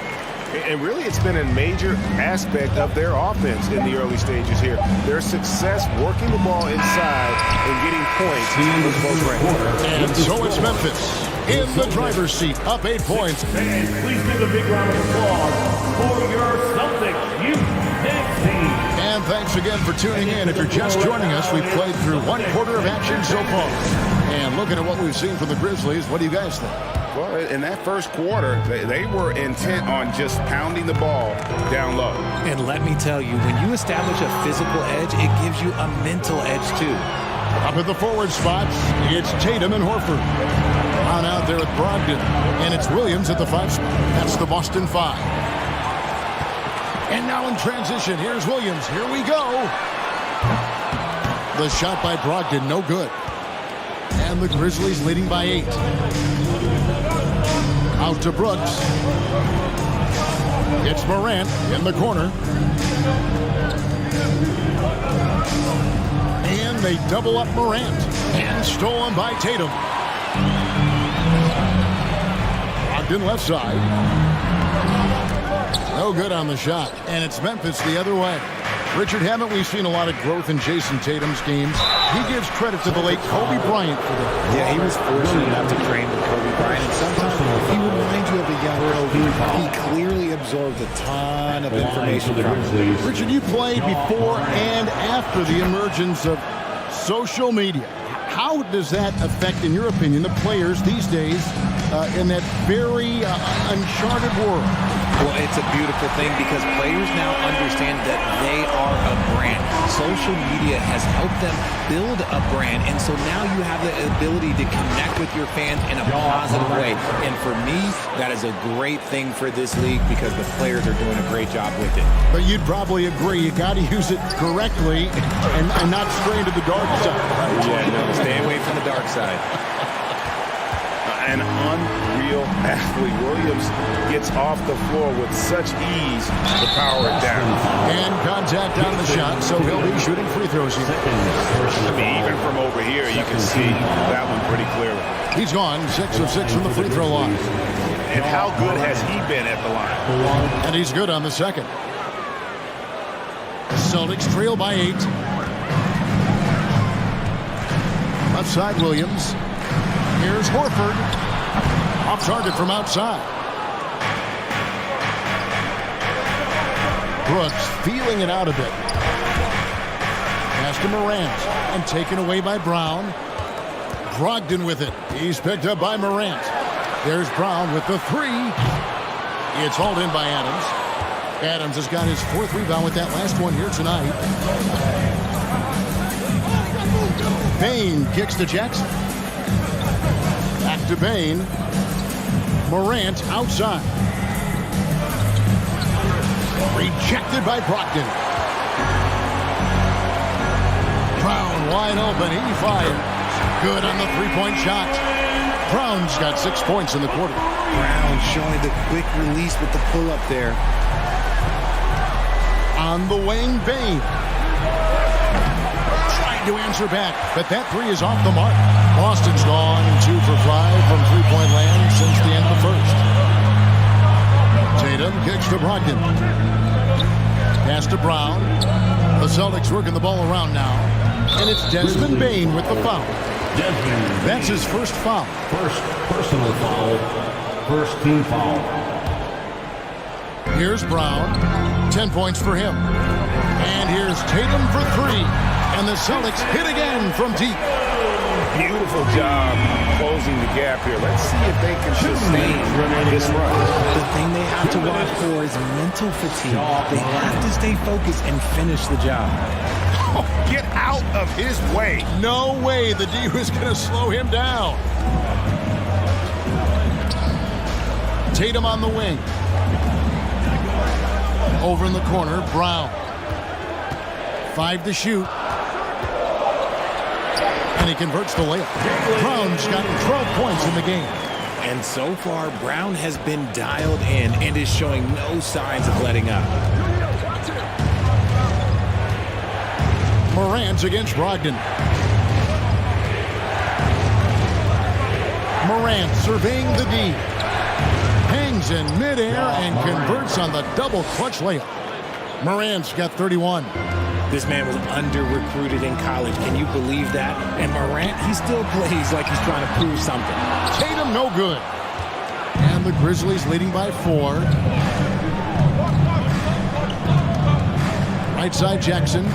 And really, it's been a major aspect of their offense in the early stages here. Their success working the ball inside and getting points with close range. And so it's Memphis in the driver's seat, up 8 points. And please give a big round of applause for your Celtics Youth Next Team. And thanks again for tuning in. If you're just joining us, we've played through 1 quarter of action so far. And looking at what we've seen from the Grizzlies, what do you guys think? Well, in that first quarter, they were intent on just pounding the ball down low. And let me tell you, when you establish a physical edge, it gives you a mental edge too. Up at the forward spots, it's Tatum and Horford. On out there with Brogdon. And it's Williams at the 5 spot. That's the Boston 5. And now in transition, here's Williams. Here we go. The shot by Brogdon, no good. And the Grizzlies leading by 8. Out to Brooks. It's Morant in the corner. And they double up Morant. And stolen by Tatum. Brogdon left side. No good on the shot. And it's Memphis the other way. Richard, haven't we seen a lot of growth in Jason Tatum's games? He gives credit to the late Kobe Bryant for that. Yeah, he was fortunate enough to train with Kobe Bryant, and sometimes he reminds you of a young Kobe. He clearly absorbed a ton of information from him. Richard, you played before and after the emergence of social media. How does that affect, in your opinion, the players these days in that very uncharted world? Well, it's a beautiful thing because players now understand that they are a brand. Social media has helped them build a brand, and so now you have the ability to connect with your fans in a positive way. And for me, that is a great thing for this league because the players are doing a great job with it. But you'd probably agree you got to use it correctly and not stray into the dark side. Yeah, no, stay away from the dark side. An unreal athlete. Williams gets off the floor with such ease to power it down. And contact on the shot, so he'll be shooting free throws here. I mean, even from over here, you can see that one pretty clearly. He's gone 6 of 6 from the free throw line. And how good has he been at the line? And he's good on the second. Celtics trail by 8. Left side, Williams. Here's Horford. Off target from outside. Brooks feeling it out a bit. Pass to Morant. And taken away by Brown. Brogdon with it. He's picked up by Morant. There's Brown with the 3. It's hauled in by Adams. Adams has got his 4th rebound with that last one here tonight. Bain kicks to Jackson. Back to Bain. Morant outside. Rejected by Brogdon. Brown wide open. He fires. Good on the 3-point shot. Brown's got 6 points in the quarter. Brown showing the quick release with the pull-up there. On the wing, Bain. Trying to answer back, but that 3 is off the mark. Boston's gone 2 for 5 from 3-point land since the end of the first. Tatum kicks to Brogdon. Pass to Brown. The Celtics working the ball around now. And it's Desmond Bain with the foul. That's his first foul. First personal foul. First team foul. Here's Brown. 10 points for him. And here's Tatum for 3. And the Celtics hit again from deep. Beautiful job closing the gap here. Let's see if they can sustain this run. The thing they have to watch for is mental fatigue. They have to stay focused and finish the job. Get out of his way. No way the D was going to slow him down. Tatum on the wing. Over in the corner, Brown. 5 to shoot. And he converts the layup. Brown's got 12 points in the game. And so far, Brown has been dialed in and is showing no signs of letting up. Morant's against Brogdon. Morant surveying the D. Hangs in midair and converts on the double clutch layup. Morant's got 31. This man was under-recruited in college. Can you believe that? And Morant, he still plays like he's trying to prove something. Tatum, no good. And the Grizzlies leading by 4. Right side, Jackson.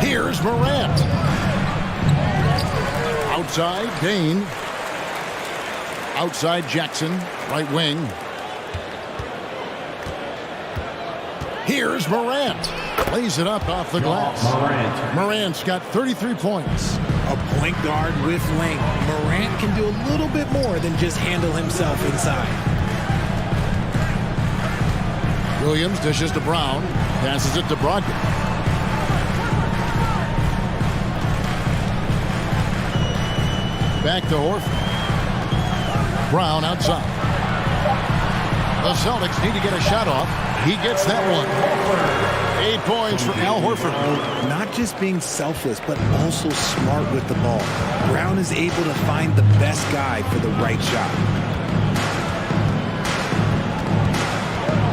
Here's Morant. Outside, Dane. Outside, Jackson, right wing. Here's Morant. Plays it up off the glass. Morant's got 33 points. A point guard with length. Morant can do a little bit more than just handle himself inside. Williams dishes to Brown. Passes it to Brogdon. Back to Horford. Brown outside. The Celtics need to get a shot off. He gets that one. 8 points for Al Horford. Not just being selfless, but also smart with the ball. Brown is able to find the best guy for the right shot.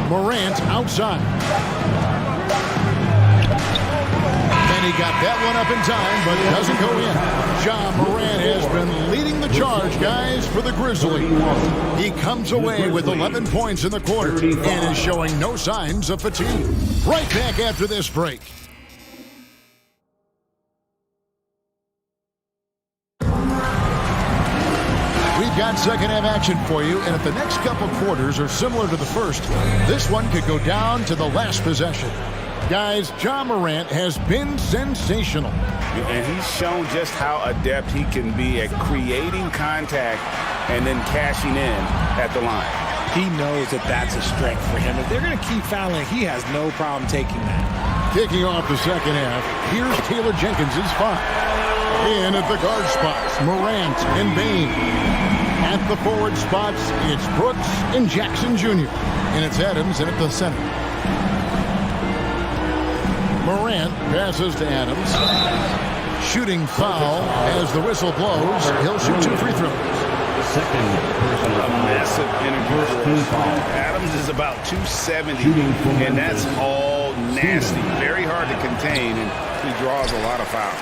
Morant outside. And he got that one up in time, but it doesn't go in. Ja Morant has been leading the charge, guys, for the Grizzlies. He comes away with 11 points in the quarter and is showing no signs of fatigue. Right back after this break. We've got second half action for you, and if the next couple quarters are similar to the first, this one could go down to the last possession. Guys, Ja Morant has been sensational. And he's shown just how adept he can be at creating contact and then cashing in at the line. He knows that that's a strength for him. If they're going to keep fouling, he has no problem taking that. Kicking off the second half, here's Taylor Jenkins' 5. In at the guard spots, Morant and Bane. At the forward spots, it's Brooks and Jackson Jr. And it's Adams in at the center. Morant passes to Adams. Shooting foul as the whistle blows. He'll shoot 2 free throws. A massive individual. Adams is about 270, and that's all nasty. Very hard to contain, and he draws a lot of fouls.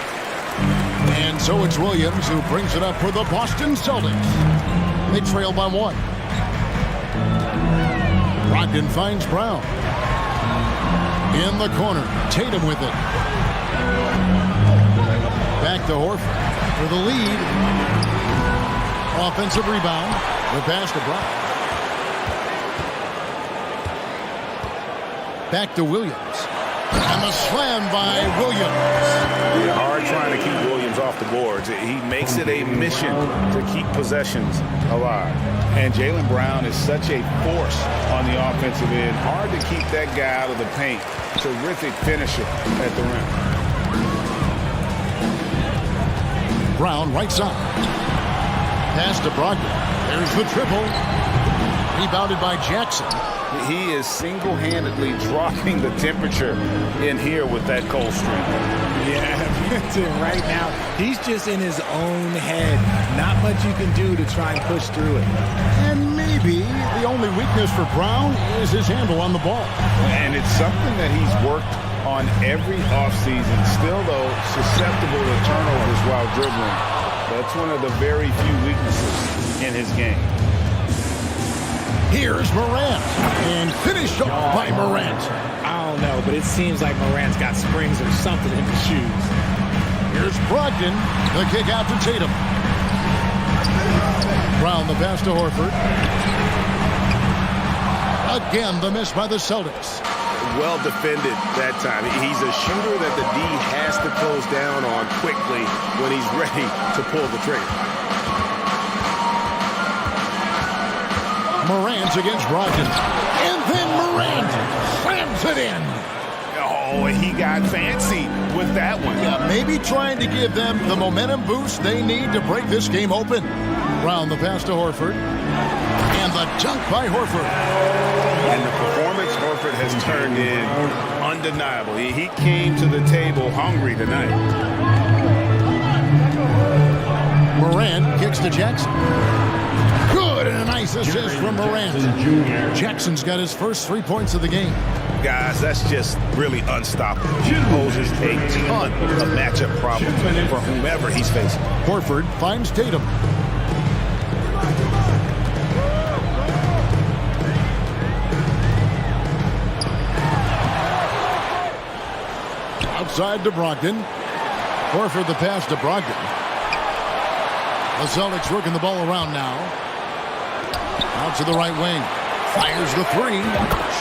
And so it's Williams who brings it up for the Boston Celtics. They trail by 1. Brogdon finds Brown. In the corner, Tatum with it. Back to Horford for the lead. Offensive rebound. The pass to Brown. Back to Williams. And the slam by Williams. Yeah, hard trying to keep Williams off the boards. He makes it a mission to keep possessions alive. And Jaylen Brown is such a force on the offensive end. Hard to keep that guy out of the paint. Terrific finisher at the rim. Brown right side. Pass to Brogdon. There's the triple. Rebounded by Jackson. He is single-handedly dropping the temperature in here with that cold streak. Yeah, right now, he's just in his own head. Not much you can do to try and push through it. And maybe the only weakness for Brown is his handle on the ball. And it's something that he's worked on every offseason. Still, though, susceptible to turnovers while dribbling. That's one of the very few weaknesses in his game. Here's Morant, and finished off by Morant. I don't know, but it seems like Morant's got springs or something in his shoes. Here's Brogdon. The kick out to Tatum. Brown the pass to Horford. Again, the miss by the Celtics. Well defended that time. He's a shooter that the D has to close down on quickly when he's ready to pull the trigger. Morant against Brogdon. And then Morant slams it in. Oh, he got fancy with that one. Yeah, maybe trying to give them the momentum boost they need to break this game open. Brown the pass to Horford. And the dunk by Horford. And the performance Horford has turned in undeniable. He came to the table hungry tonight. Morant kicks to Jackson. Good, and a nice assist from Morant. Jackson's got his first 3 points of the game. Guys, that's just really unstoppable. He poses a ton of matchup problems for whomever he's facing. Horford finds Tatum. Outside to Brogdon. Horford the pass to Brogdon. The Celtics working the ball around now. Out to the right wing. Fires the three.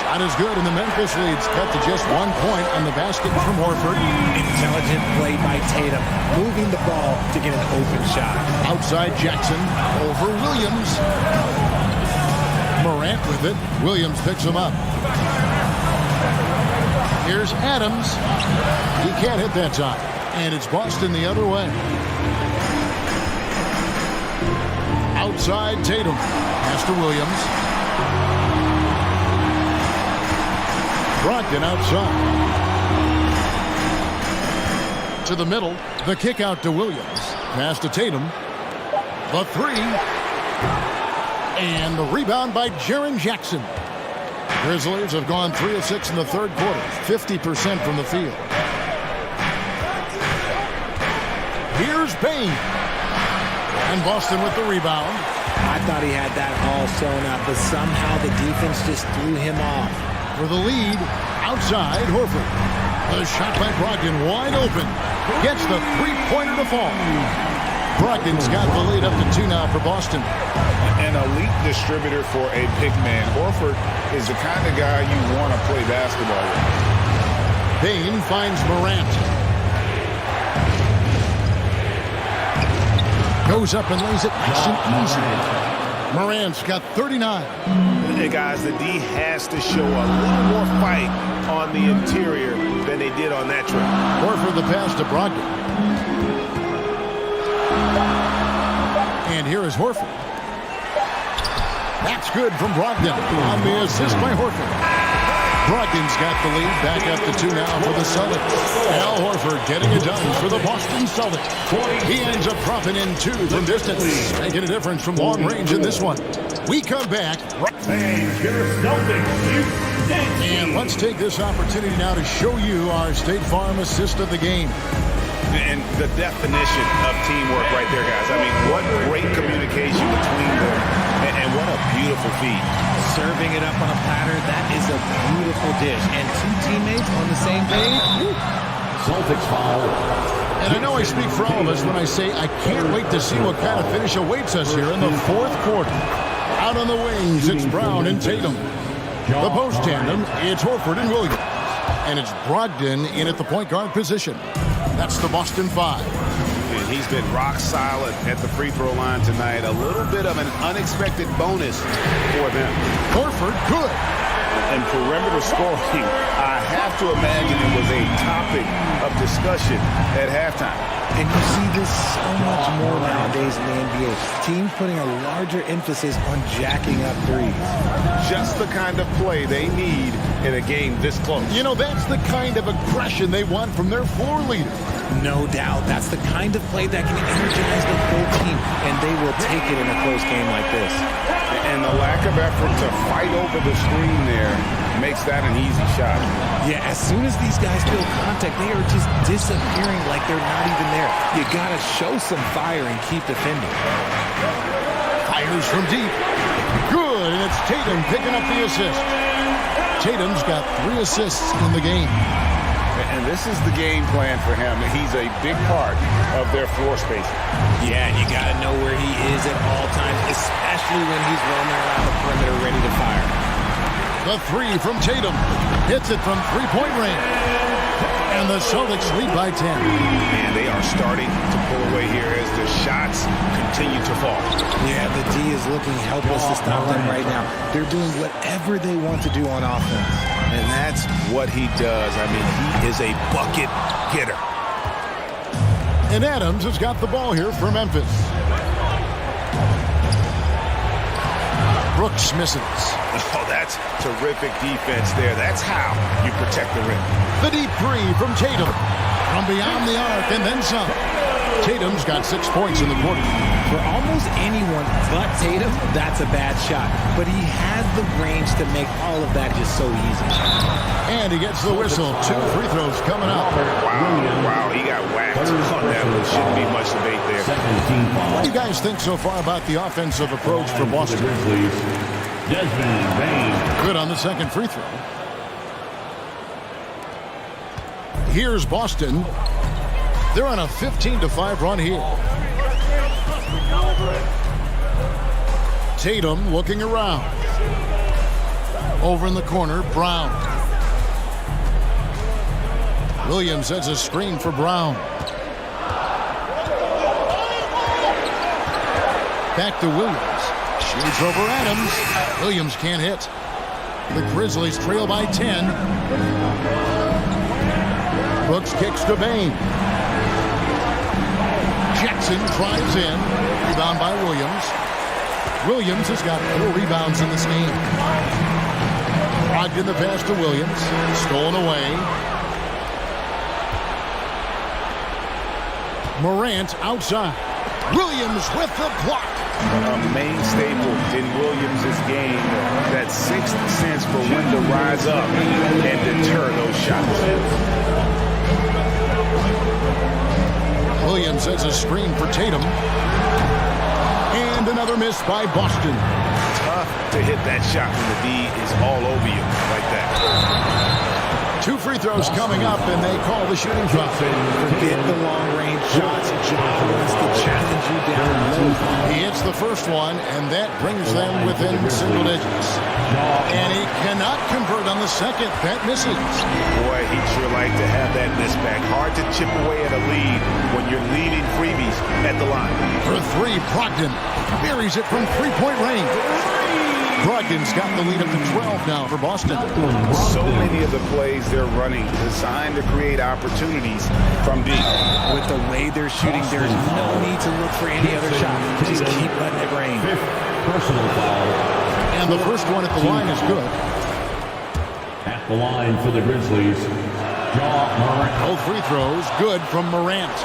Shot is good, and the Memphis lead's cut to just 1 point on the basket from Horford. Intelligent play by Tatum, moving the ball to get an open shot. Outside Jackson over Williams. Morant with it. Williams picks him up. Here's Adams. He can't hit that time. And it's Boston the other way. Outside Tatum. Pass to Williams. Brogdon outside. To the middle. The kick out to Williams. Pass to Tatum. The three. And the rebound by Jaren Jackson. Grizzlies have gone 3 of 6 in the third quarter. 50% from the field. Here's Payne. And Boston with the rebound. I thought he had that all sewn up, but somehow the defense just threw him off. For the lead, outside Horford. The shot by Brogdon wide open. Gets the three-pointer to fall. Brogdon's got the lead up to 2 now for Boston. An elite distributor for a big man. Horford is the kind of guy you want to play basketball with. Payne finds Morant. Goes up and lays it nice and easy. Morant's got 39. Hey guys, the D has to show a little more fight on the interior than they did on that trip. Horford the pass to Brogdon. And here is Horford. That's good from Brogdon on the assist by Horford. Brogdon's got the lead, back up to 2 now for the Celtics. Al Horford getting it done for the Boston Celtics. He ends up dropping in 2 from distance, making a difference from long range in this one. We come back. And let's take this opportunity now to show you our State Farm assist of the game. And the definition of teamwork right there, guys. I mean, what great communication between them. And what a beautiful feat. Serving it up on a platter, that is a beautiful dish. And 2 teammates on the same page. Celtics foul. And I know I speak for all of us when I say I can't wait to see what kind of finish awaits us here in the fourth quarter. Out on the wings, it's Brown and Tatum. The post tandem, it's Horford and Williams. And it's Brogdon in at the point guard position. That's the Boston 5. And he's been rock solid at the free throw line tonight. A little bit of an unexpected bonus for them. Horford, good. And perimeter scoring, I have to imagine it was a topic of discussion at halftime. And you see this so much more nowadays in the NBA. Teams putting a larger emphasis on jacking up threes. Just the kind of play they need in a game this close. You know, that's the kind of aggression they want from their floor leader. No doubt. That's the kind of play that can energize the whole team, and they will take it in a close game like this. And the lack of effort to fight over the screen there makes that an easy shot. Yeah, as soon as these guys feel contact, they are just disappearing like they're not even there. You got to show some fire and keep defending. Fires from deep. Good, and it's Tatum picking up the assist. Tatum's got 3 assists in the game. And this is the game plan for him. He's a big part of their floor spacing. Yeah, and you got to know where he is at all times, especially when he's roaming around the perimeter ready to fire. The three from Tatum. Hits it from three-point range. And the Celtics lead by 10. And they are starting to pull away here as the shots continue to fall. Yeah, the D is looking helpless to stop them right now. They're doing whatever they want to do on offense. And that's what he does. I mean, he is a bucket getter. And Adams has got the ball here for Memphis. Brooks misses. Oh, that's terrific defense there. That's how you protect the rim. The deep three from Tatum. From beyond the arc and then some. Tatum's got 6 points in the quarter. For almost anyone but Tatum, that's a bad shot. But he has the range to make all of that just so easy. And he gets the whistle. 2 free throws coming up. Wow, he got whacked on that one. Shouldn't be much debate there. What do you guys think so far about the offensive approach for Boston? Good on the second free throw. Here's Boston. They're on a 15-5 run here. Tatum looking around. Over in the corner, Brown. Williams sets a screen for Brown. Back to Williams. Shoots over Adams. Williams can't hit. The Grizzlies trail by 10. Brooks kicks to Bain. Jackson drives in. Rebound by Williams. Williams has got 4 rebounds in this game. Brogdon the pass to Williams. Stolen away. Morant outside. Williams with the block. A main staple in Williams' game, that sixth sense for when to rise up and deter those shots. Williams has a screen for Tatum. And another miss by Boston. Tough to hit that shot when the D is all over you like that. 2 free throws coming up, and they call the shooting foul. Forget the long-range shots. Ja wants to challenge you down low. He hits the first one, and that brings them within single digits. And he cannot convert on the second. That misses. Boy, he'd sure like to have that miss back. Hard to chip away at a lead when you're leading freebies at the line. For 3, Brogdon buries it from three-point range. Brogdon's got the lead up to 12 now for Boston. So many of the plays they're running designed to create opportunities from deep. With the way they're shooting, there's no need to look for any other shot. Just keep letting it rain. Personal foul. And the first one at the line is good. At the line for the Grizzlies, Ja Morant. Both free throws good from Morant.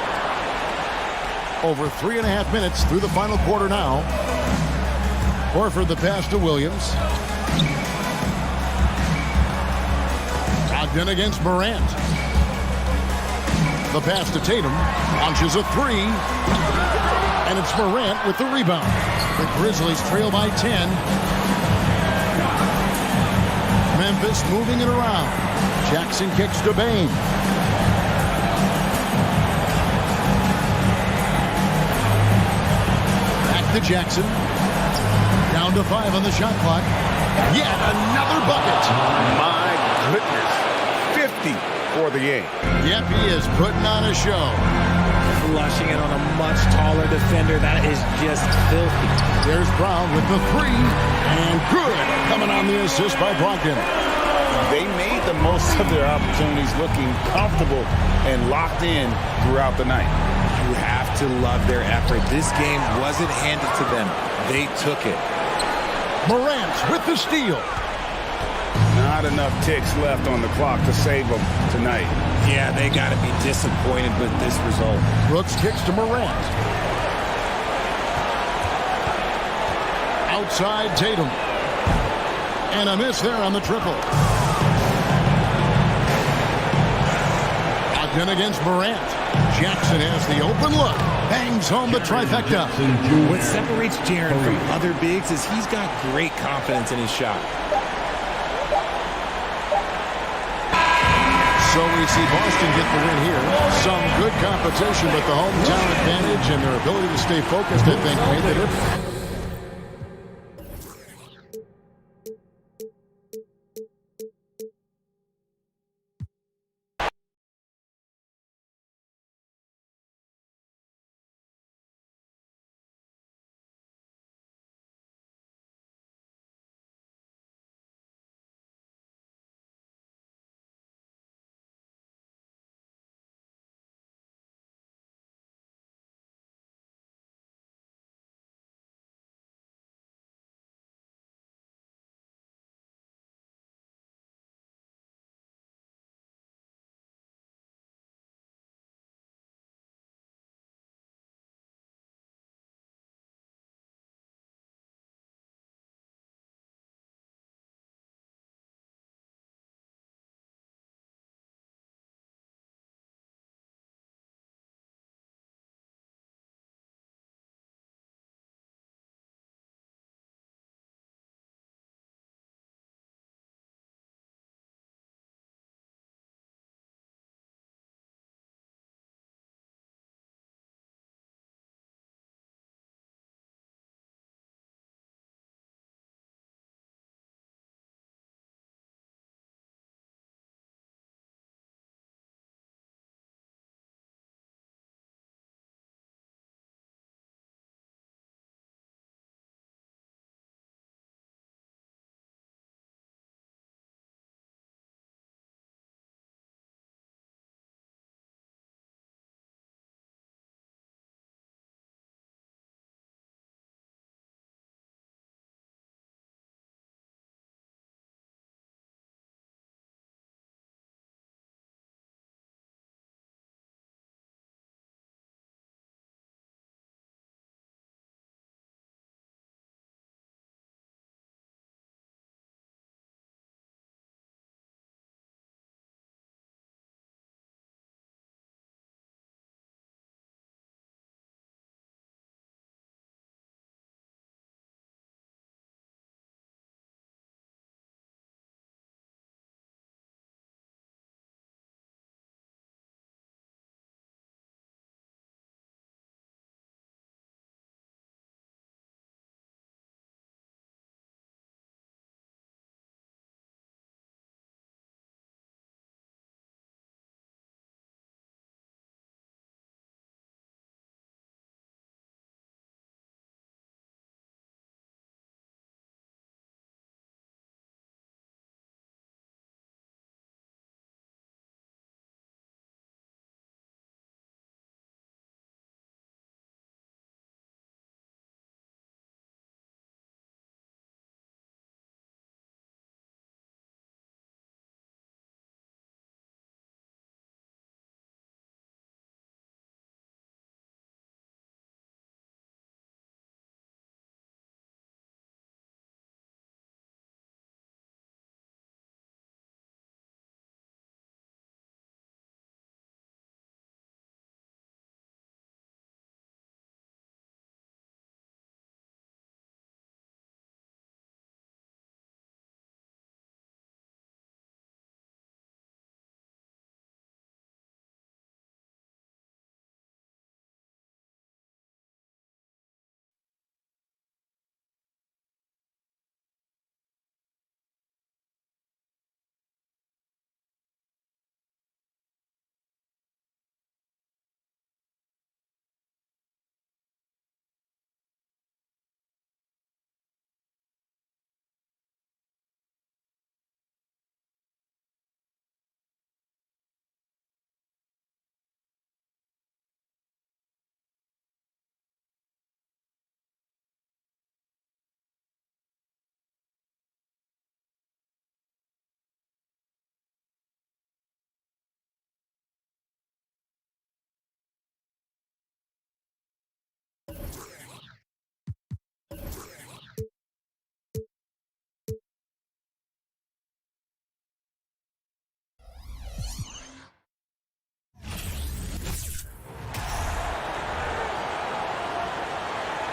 Over 3.5 minutes through the final quarter now. Horford the pass to Williams. Brogdon against Morant. The pass to Tatum. Launches a 3. And it's Morant with the rebound. The Grizzlies trail by 10. Memphis moving it around. Jackson kicks to Bain. Back to Jackson. Down to 5 on the shot clock. Yet another bucket. My goodness. 50 for the game. Yep, he is putting on a show. Flushing it on a much taller defender. That is just filthy. There's Brown with the 3. And good. Coming on the assist by Brogdon. They made the most of their opportunities, looking comfortable and locked in throughout the night. You have to love their effort. This game wasn't handed to them. They took it. Morant with the steal. Not enough ticks left on the clock to save them tonight. Yeah, they got to be disappointed with this result. Brooks kicks to Morant. Outside Tatum. And a miss there on the triple. Brogdon against Morant. Jackson has the open look. Bangs home the trifecta. What separates Jaren from other bigs is he's got great confidence in his shot. So we see Boston get the win here. Some good competition, but the hometown advantage and their ability to stay focused, I think, made the difference.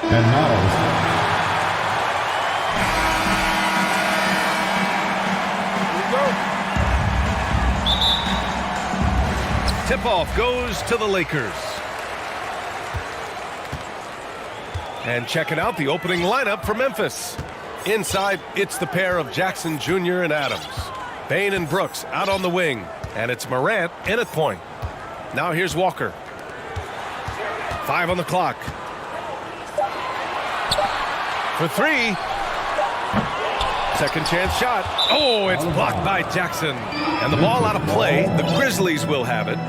And now, Tip-off goes to the Lakers. And checking out the opening lineup for Memphis. Inside, it's the pair of Jackson Jr. and Adams. Bane and Brooks out on the wing. And it's Morant in at point. Now here's Walker. 5 on the clock. For 3. Second chance shot. Oh, it's blocked by Jackson. And the ball out of play. The Grizzlies will have it.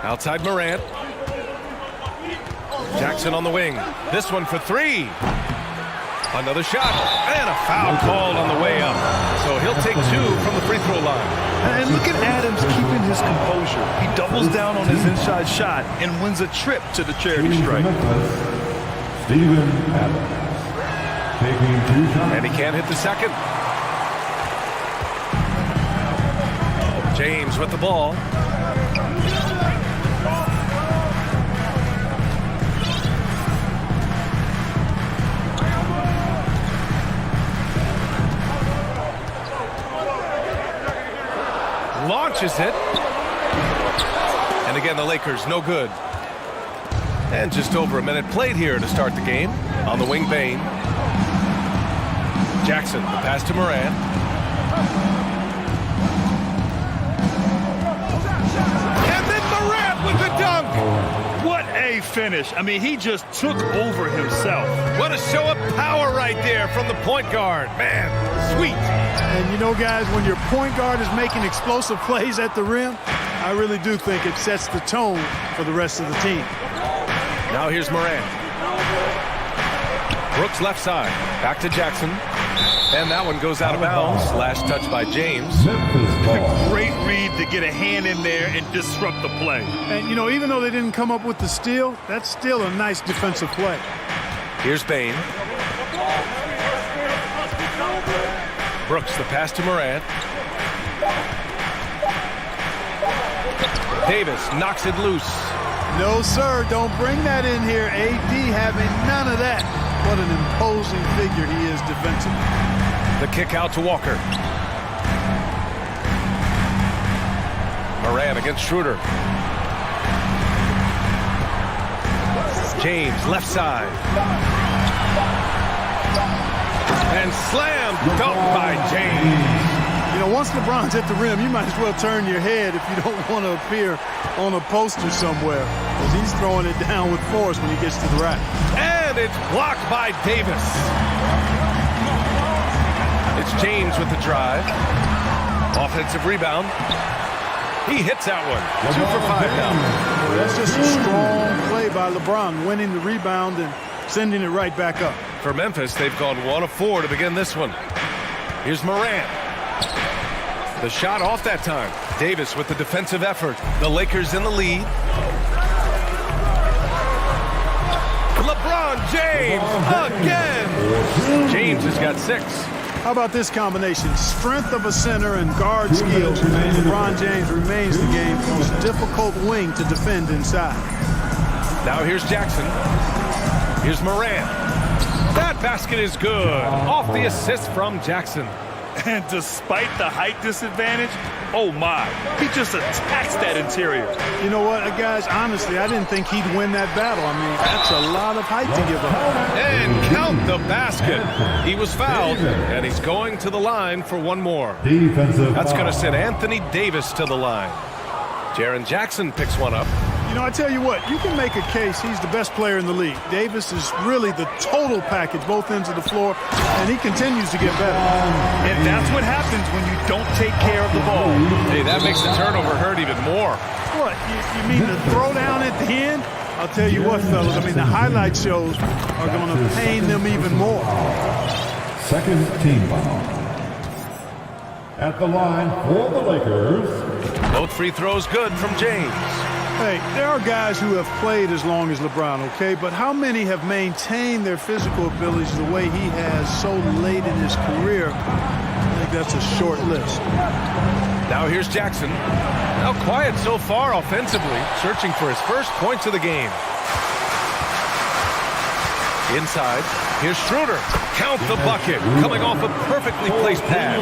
Outside Morant. Jackson on the wing. This one for 3. Another shot. And a foul called on the way up. So he'll take 2 from the free throw line. And look at Adams keeping his composure. He doubles down on his inside shot and wins a trip to the charity stripe. Steven Adams. Taking 2 shots. And he can't hit the second. James with the ball. Launches it. And again, the Lakers no good. And just over a minute played here to start the game. On the wing, Bane. Jackson, the pass to Morant. And then Morant with the dunk. What a finish. I mean, he just took over himself. What a show of power right there from the point guard. Man, sweet. And you know, guys, when your point guard is making explosive plays at the rim, I really do think it sets the tone for the rest of the team. Now here's Morant. Brooks left side. Back to Jackson. And that one goes out of bounds. Last touch by James. Great read to get a hand in there and disrupt the play. And, you know, even though they didn't come up with the steal, that's still a nice defensive play. Here's Bane. Brooks, the pass to Morant. Davis knocks it loose. No, sir, don't bring that in here. AD having none of that. What an imposing figure he is defensively. The kick out to Walker. Morant against Schroeder. James, left side. And slam dunk by James. You know, once LeBron's at the rim, you might as well turn your head if you don't want to appear on a poster somewhere, because he's throwing it down with force when he gets to the rack. And it's blocked by Davis. It's James with the drive. Offensive rebound. He hits that one. 2 for 5 now. Well, that's just a strong play by LeBron, winning the rebound and sending it right back up. For Memphis, they've gone 1 of 4 to begin this one. Here's Morant. The shot off that time. Davis with the defensive effort. The Lakers in the lead. LeBron James again. James has got 6. How about this combination? Strength of a center and guard skills. LeBron James remains the game's most difficult wing to defend inside. Now here's Jackson. Here's Morant. That basket is good. Off the assist from Jackson. And despite the height disadvantage, oh my, he just attacks that interior. You know what, guys, honestly, I didn't think he'd win that battle. I mean, that's a lot of height to give up. And count the basket. He was fouled, and he's going to the line for one more. That's going to send Anthony Davis to the line. Jaren Jackson picks one up. You know, I tell you what, you can make a case he's the best player in the league. Davis is really the total package, both ends of the floor, and he continues to get better. And that's what happens when you don't take care of the ball. Hey, that makes the turnover hurt even more. What, you mean the throwdown at the end? I'll tell you what, fellas, I mean, the highlight shows are going to pain them even more. Second team foul. At the line for the Lakers. Both free throws good from James. Hey, there are guys who have played as long as LeBron, okay? But how many have maintained their physical abilities the way he has so late in his career? I think that's a short list. Now here's Jackson. Now quiet so far offensively, searching for his first points of the game. Inside. Here's Schroeder. Count the bucket. Coming off a perfectly placed pass.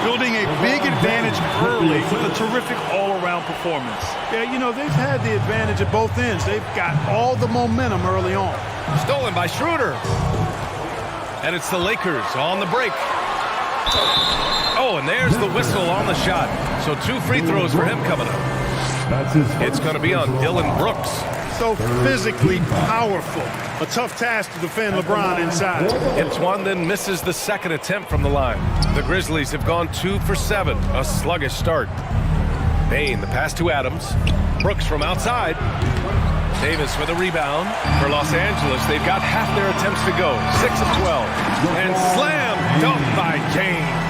Building a big advantage early with a terrific all-around performance. Yeah, you know, they've had the advantage at both ends. They've got all the momentum early on. Stolen by Schroeder. And it's the Lakers on the break. Oh, and there's the whistle on the shot. So 2 free throws for him coming up. It's going to be on Dylan Brooks. So physically powerful. A tough task to defend LeBron inside. Hits one, then misses the second attempt from the line. The Grizzlies have gone 2 for 7. A sluggish start. Bain, the pass to Adams. Brooks from outside. Davis with a rebound. For Los Angeles, they've got half their attempts to go. 6 of 12. And slam dunk by James.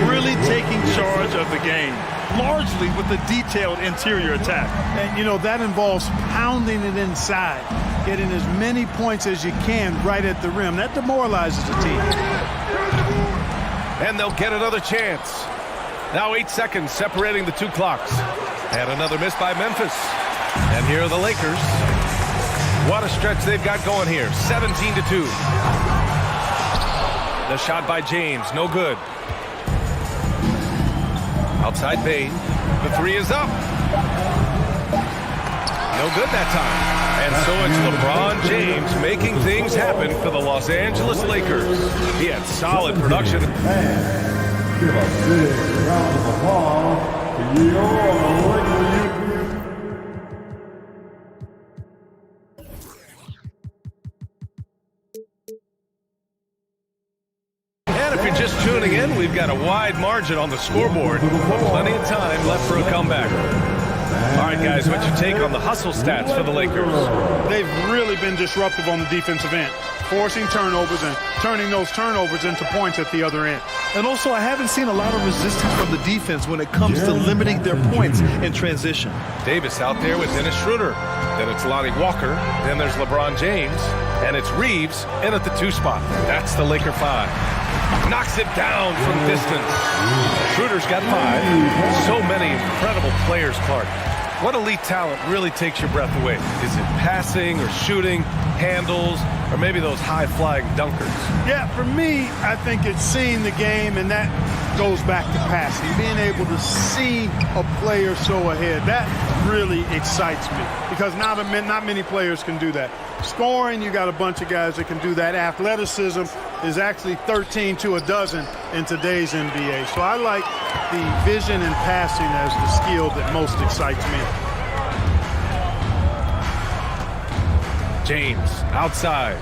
Really taking charge of the game, largely with the detailed interior attack. And, you know, that involves pounding it inside, getting as many points as you can right at the rim. That demoralizes a team. And they'll get another chance. Now 8 seconds separating the 2 clocks. And another miss by Memphis. And here are the Lakers. What a stretch they've got going here. 17-2. The shot by James, no good. Outside Bain. The 3 is up. No good that time. And so it's LeBron James making things happen for the Los Angeles Lakers. He had solid production. Give a big round of applause to your Lakers. If you're just tuning in, we've got a wide margin on the scoreboard. Plenty of time left for a comeback. All right, guys, what's your take on the hustle stats for the Lakers? They've really been disruptive on the defensive end, forcing turnovers and turning those turnovers into points at the other end. And also, I haven't seen a lot of resistance from the defense when it comes to limiting their points in transition. Davis out there with Dennis Schroeder. Then it's Lonnie Walker. Then there's LeBron James. And it's Reeves in at the 2 spot. That's the Laker 5. Knocks it down from distance. Schroeder's got 5. So many incredible players, Clark. What elite talent really takes your breath away? Is it passing or shooting, handles, or maybe those high-flying dunkers? Yeah, for me, I think it's seeing the game, and that goes back to passing. Being able to see a player so ahead, that really excites me because not many players can do that. Scoring, you got a bunch of guys that can do that. Athleticism is actually 13 to a dozen in today's NBA. So I like the vision and passing as the skill that most excites me. James outside.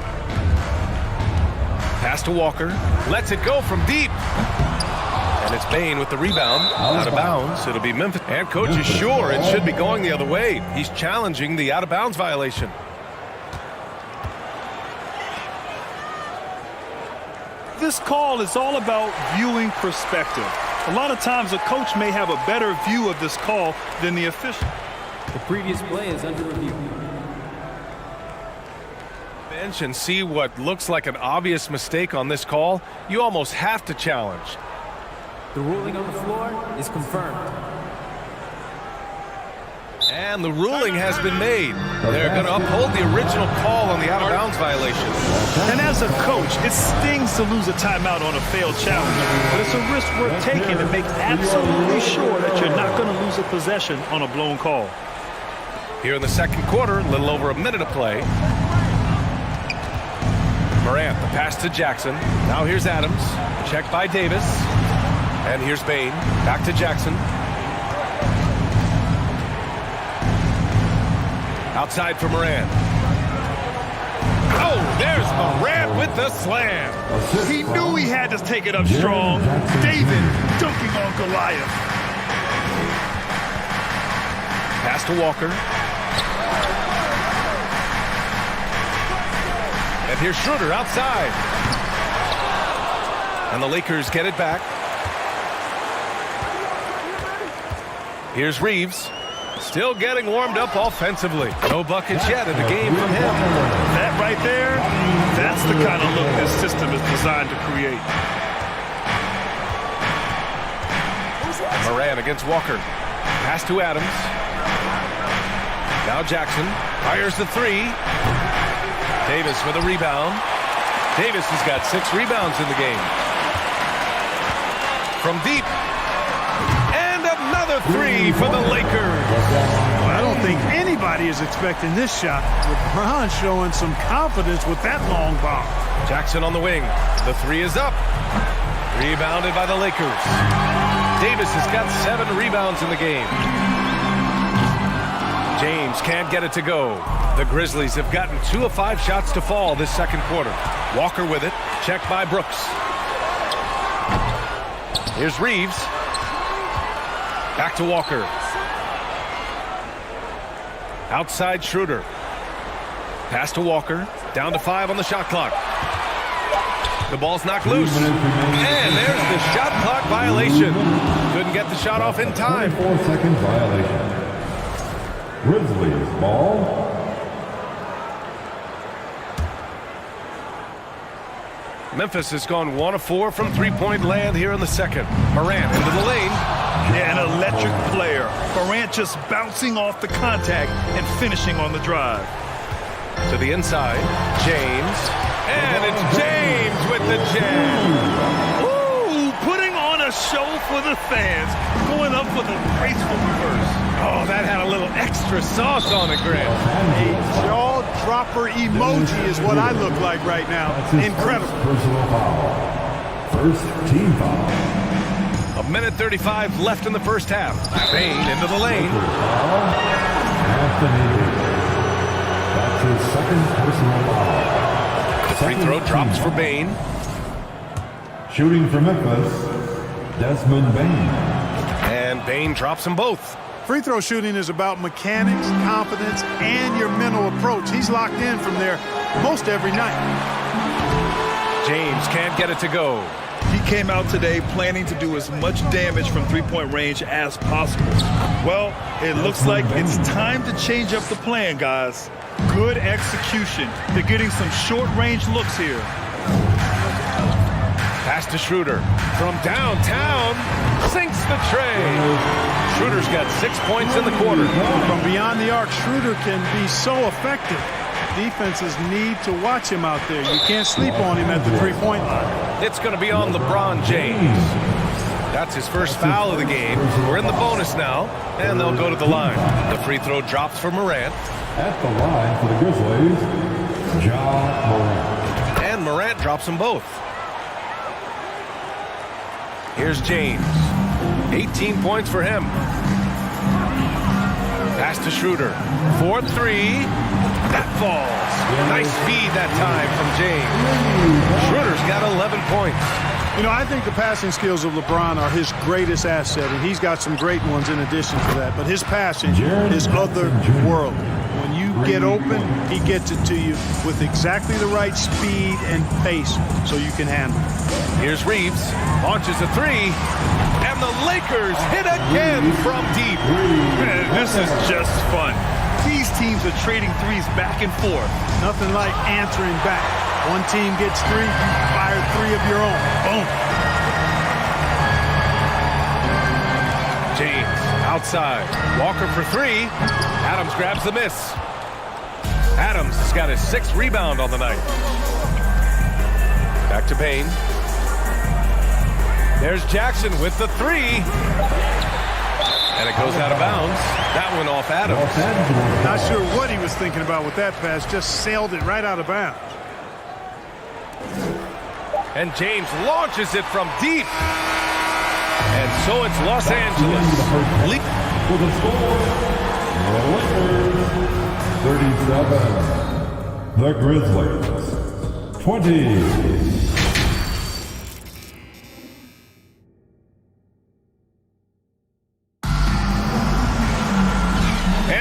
Pass to Walker. Lets it go from deep. And it's Bain with the rebound. Out of bounds. It'll be Memphis. And coach is sure it should be going the other way. He's challenging the out-of-bounds violation. This call is all about viewing perspective. A lot of times a coach may have a better view of this call than the official. The previous play is under review. Bench and see what looks like an obvious mistake on this call. You almost have to challenge. The ruling on the floor is confirmed. And the ruling has been made. They're going to uphold the original call on the out-of-bounds violation. And as a coach, it stings to lose a timeout on a failed challenge. But it's a risk worth taking to make absolutely sure that you're not going to lose a possession on a blown call. Here in the second quarter, a little over a minute of play. Morant, the pass to Jackson. Now here's Adams. Checked by Davis. And here's Bain. Back to Jackson. Outside for Morant. Oh, there's Morant with the slam. He knew he had to take it up strong. David dunking on Goliath. Pass to Walker. And here's Schroeder outside. And the Lakers get it back. Here's Reeves. Still getting warmed up offensively. No buckets yet in the game from him. That right there, that's the kind of look this system is designed to create. Morant against Walker. Pass to Adams. Now Jackson fires the 3. Davis with a rebound. Davis has got 6 rebounds in the game. From deep. And another 3 for the Lakers. I don't think anybody is expecting this shot. LeBron showing some confidence with that long bomb. Jackson on the wing. The 3 is up. Rebounded by the Lakers. Davis has got 7 rebounds in the game. James can't get it to go. The Grizzlies have gotten 2 of 5 shots to fall this second quarter. Walker with it. Checked by Brooks. Here's Reeves. Back to Walker. Outside Schroeder. Pass to Walker. Down to 5 on the shot clock. The ball's knocked loose. And there's the shot clock violation. Couldn't get the shot off in time. 4-second violation. Grizzlies ball. Memphis has gone 1 of 4 from three-point land here in the second. Morant into the lane. Yeah, an electric player. Morant just bouncing off the contact and finishing on the drive. To the inside, James. And it's James with the jam. Ooh, putting on a show for the fans. Going up with a graceful reverse. Oh, that had a little extra sauce on it, Grant. A jaw-dropper emoji is what I look like right now. Incredible. Personal foul. First team foul. 1:35 left in the first half. Bane into the lane. That's his second personal foul. The free throw drops for Bane. Shooting for Memphis, Desmond Bane. And Bane drops them both. Free throw shooting is about mechanics, confidence, and your mental approach. He's locked in from there most every night. James can't get it to go. He came out today planning to do as much damage from three-point range as possible. Well, it looks like it's time to change up the plan, guys. Good execution. They're getting some short-range looks here. Pass to Schroeder. From downtown, sinks the tray. Schroeder's got 6 points in the quarter. From beyond the arc, Schroeder can be so effective. Defenses need to watch him out there. You can't sleep on him at the three-point line. It's going to be on LeBron James. That's his first foul of the game. We're in the bonus now, and they'll go to the line. The free throw drops for Morant. At the line for the Grizzlies, Ja Morant. And Morant drops them both. Here's James. 18 points for him. Pass to Schroeder. 4-3. That falls. Nice feed that time from James. Schroeder's got 11 points. You know, I think the passing skills of LeBron are his greatest asset, and he's got some great ones in addition to that. But his passing is otherworldly. When you get open, he gets it to you with exactly the right speed and pace so you can handle it. Here's Reeves. Launches a 3. And the Lakers hit again from deep. Man, this is just fun. These teams are trading threes back and forth. Nothing like answering back. One team gets 3, fire 3 of your own. Boom. James outside. Walker for 3. Adams grabs the miss. Adams has got his 6th rebound on the night. Back to Payne. There's Jackson with the 3. And it goes out of bounds. That went off Adams. Not sure what he was thinking about with that pass. Just sailed it right out of bounds. And James launches it from deep. And so it's Los Angeles. For the score, the Lakers, 37. The Grizzlies, 20.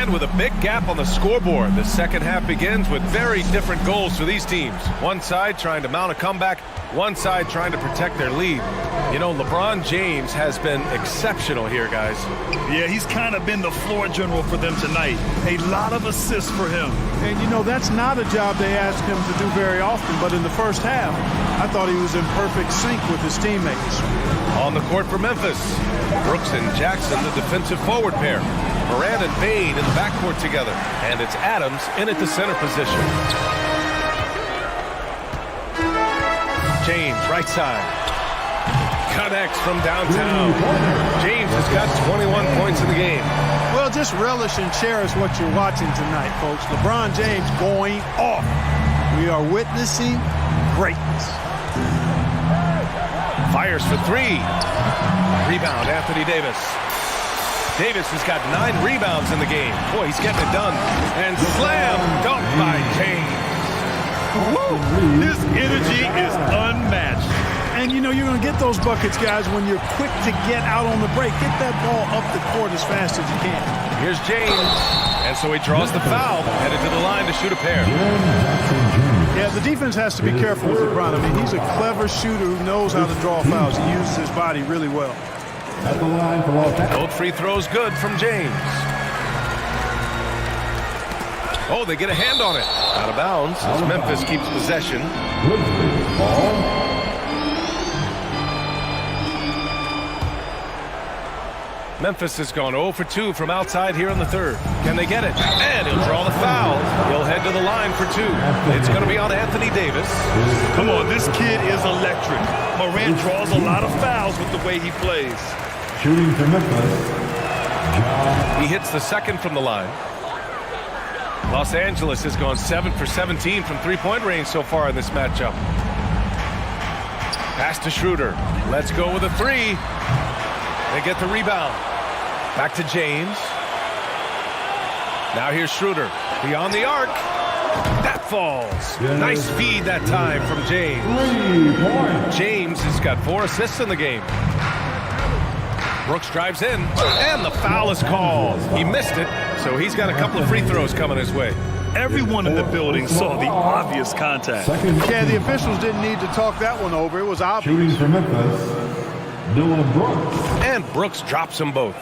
With a big gap on the scoreboard, the second half begins with very different goals for these teams. One side trying to mount a comeback, one side trying to protect their lead. You know, LeBron James has been exceptional here, guys. Yeah, he's kind of been the floor general for them tonight. A lot of assists for him. And, you know, that's not a job they ask him to do very often, but in the first half, I thought he was in perfect sync with his teammates. On the court for Memphis, Brooks and Jackson, the defensive forward pair. Morant and Bane in the backcourt together. And it's Adams in at the center position. James, right side. Connects from downtown. James has got 21 points in the game. Well, just relish and cherish what you're watching tonight, folks. LeBron James going off. We are witnessing greatness. Fires for three. Rebound, Anthony Davis. Davis has got 9 rebounds in the game. Boy, he's getting it done. And slam dunk by James. Woo! His energy is unmatched. And, you know, you're going to get those buckets, guys, when you're quick to get out on the break. Get that ball up the court as fast as you can. Here's James. And so he draws the foul, headed to the line to shoot a pair. Yeah, the defense has to be careful with LeBron. I mean, he's a clever shooter who knows how to draw fouls. He uses his body really well. At the line for Los Angeles. Both free throws good from James. Oh, they get a hand on it. Out of bounds as Memphis keeps possession. Ball. Memphis has gone 0 for 2 from outside here in the third. Can they get it? And he'll draw the foul. He'll head to the line for 2. It's going to be on Anthony Davis. Come on, this kid is electric. Morant draws a lot of fouls with the way he plays. Shooting for Memphis. He hits the second from the line. Los Angeles has gone 7 for 17 from three-point range so far in this matchup. Pass to Schroeder. Let's go with a 3. They get the rebound. Back to James. Now here's Schroeder. Beyond the arc. That falls. Nice feed that time from James. 3 points. James has got 4 assists in the game. Brooks drives in, and the foul is called. He missed it, so he's got a couple of free throws coming his way. Everyone in the building saw the obvious contact. Yeah, the officials didn't need to talk that one over. It was obvious. Shooting for Memphis. Dylan Brooks. And Brooks drops them both.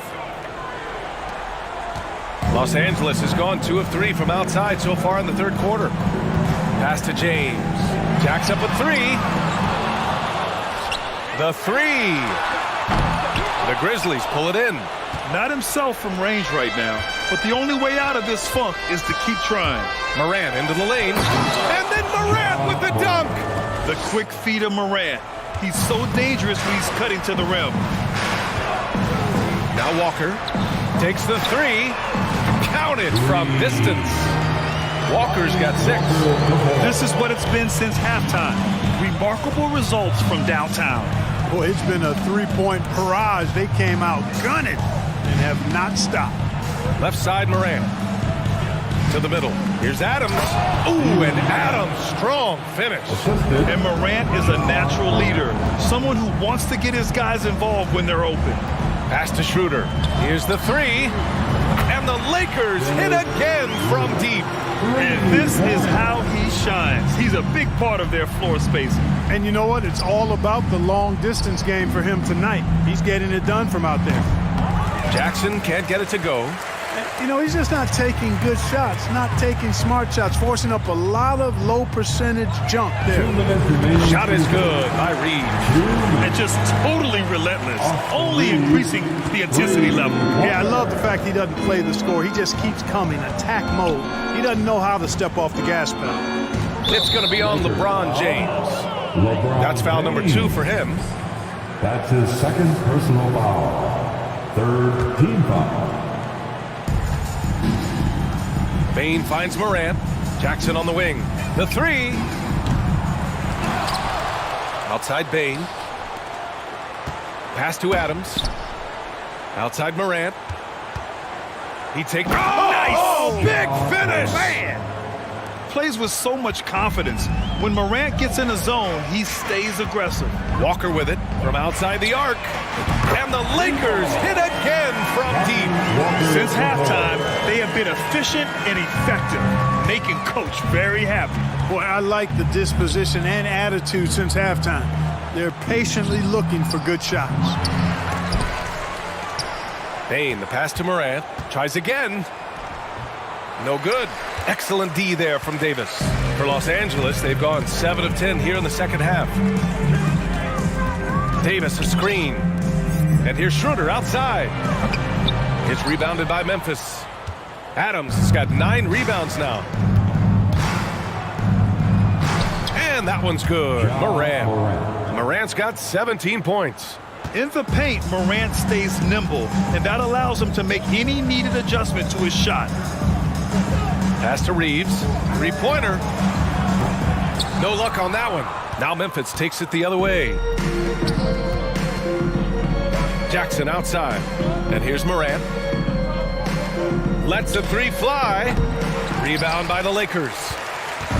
Los Angeles has gone 2 of 3 from outside so far in the third quarter. Pass to James. Jacks up a 3. The 3. The Grizzlies pull it in. Not himself from range right now, but the only way out of this funk is to keep trying. Morant into the lane. And then Morant with the dunk. The quick feed of Morant. He's so dangerous when he's cutting to the rim. Now Walker takes the 3. Count it from distance. Walker's got 6. This is what it's been since halftime. Remarkable results from downtown. Boy, it's been a 3-point barrage. They came out gunning and have not stopped. Left side, Morant. To the middle. Here's Adams. Ooh, and Adams, strong finish. And Morant is a natural leader. Someone who wants to get his guys involved when they're open. Pass to Schroeder. Here's the 3. And the Lakers hit again from deep. And this is how he shines. He's a big part of their floor spacing. And you know what? It's all about the long distance game for him tonight. He's getting it done from out there. Jackson can't get it to go. You know, he's just not taking good shots, not taking smart shots, forcing up a lot of low percentage jump there. Shot is good by Reed. And just totally relentless, only increasing the intensity level. Yeah, I love the fact he doesn't play the score. He just keeps coming, attack mode. He doesn't know how to step off the gas pedal. It's going to be on LeBron James. That's foul number 2 for him. That's his second personal foul. Third team foul. Bane finds Morant. Jackson on the wing. The 3. Outside Bane. Pass to Adams. Outside Morant. He takes. Oh, nice! Big finish! Man! Plays with so much confidence. When Morant gets in a zone, he stays aggressive. Walker with it from outside the arc. And the Lakers hit again from deep. Since halftime, they have been efficient and effective, making Coach very happy. Boy, I like the disposition and attitude since halftime. They're patiently looking for good shots. Bane, the pass to Morant. Tries again. No good. Excellent D there from Davis. For Los Angeles, they've gone 7 of 10 here in the second half. Davis, a screen. And here's Schroeder outside. It's rebounded by Memphis. Adams has got 9 rebounds now. And And that one's good. Morant's got 17 points. In the paint, Morant stays nimble, and that allows him to make any needed adjustment to his shot. Pass to Reeves. Three-pointer. No luck on that one. Now Memphis takes it the other way. Jackson outside. And here's Morant. Lets the three fly. Rebound by the Lakers.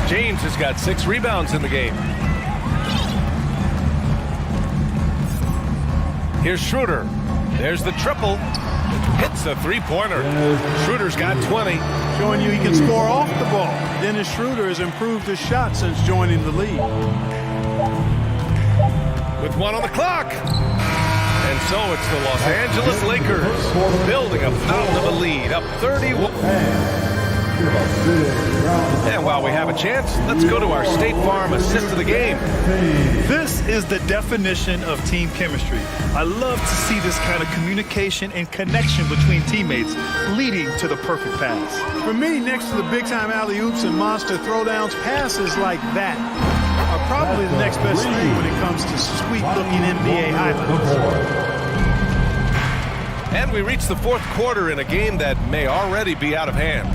James has got 6 rebounds in the game. Here's Schroeder. There's the triple. Hits a three-pointer. Schroeder's got 20. Showing you he can score off the ball. Dennis Schroeder has improved his shot since joining the league. With 1 on the clock. And so it's the Los Angeles Lakers building a fountain of a lead, up 31. And while we have a chance, let's go to our State Farm assist of the game. This is the definition of team chemistry. I love to see this kind of communication and connection between teammates leading to the perfect pass. For me, next to the big-time alley-oops and monster throwdowns, passes like that are probably the next best thing when it comes to sweet-looking NBA highlights. And we reach the fourth quarter in a game that may already be out of hand.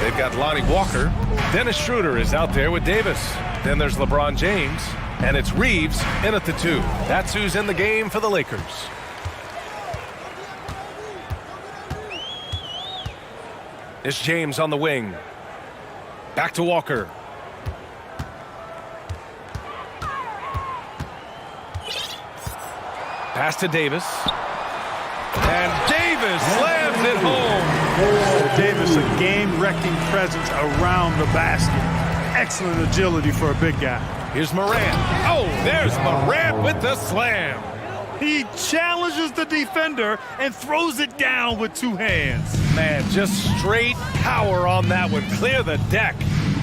They've got Lonnie Walker. Dennis Schroeder is out there with Davis. Then there's LeBron James. And it's Reeves in at the 2. That's who's in the game for the Lakers. It's James on the wing. Back to Walker. Pass to Davis. And Davis slams it home. Davis, a game-wrecking presence around the basket. Excellent agility for a big guy. Here's Morant. Oh, there's Morant with the slam. He challenges the defender and throws it down with 2 hands. Man, just straight power on that one. Clear the deck.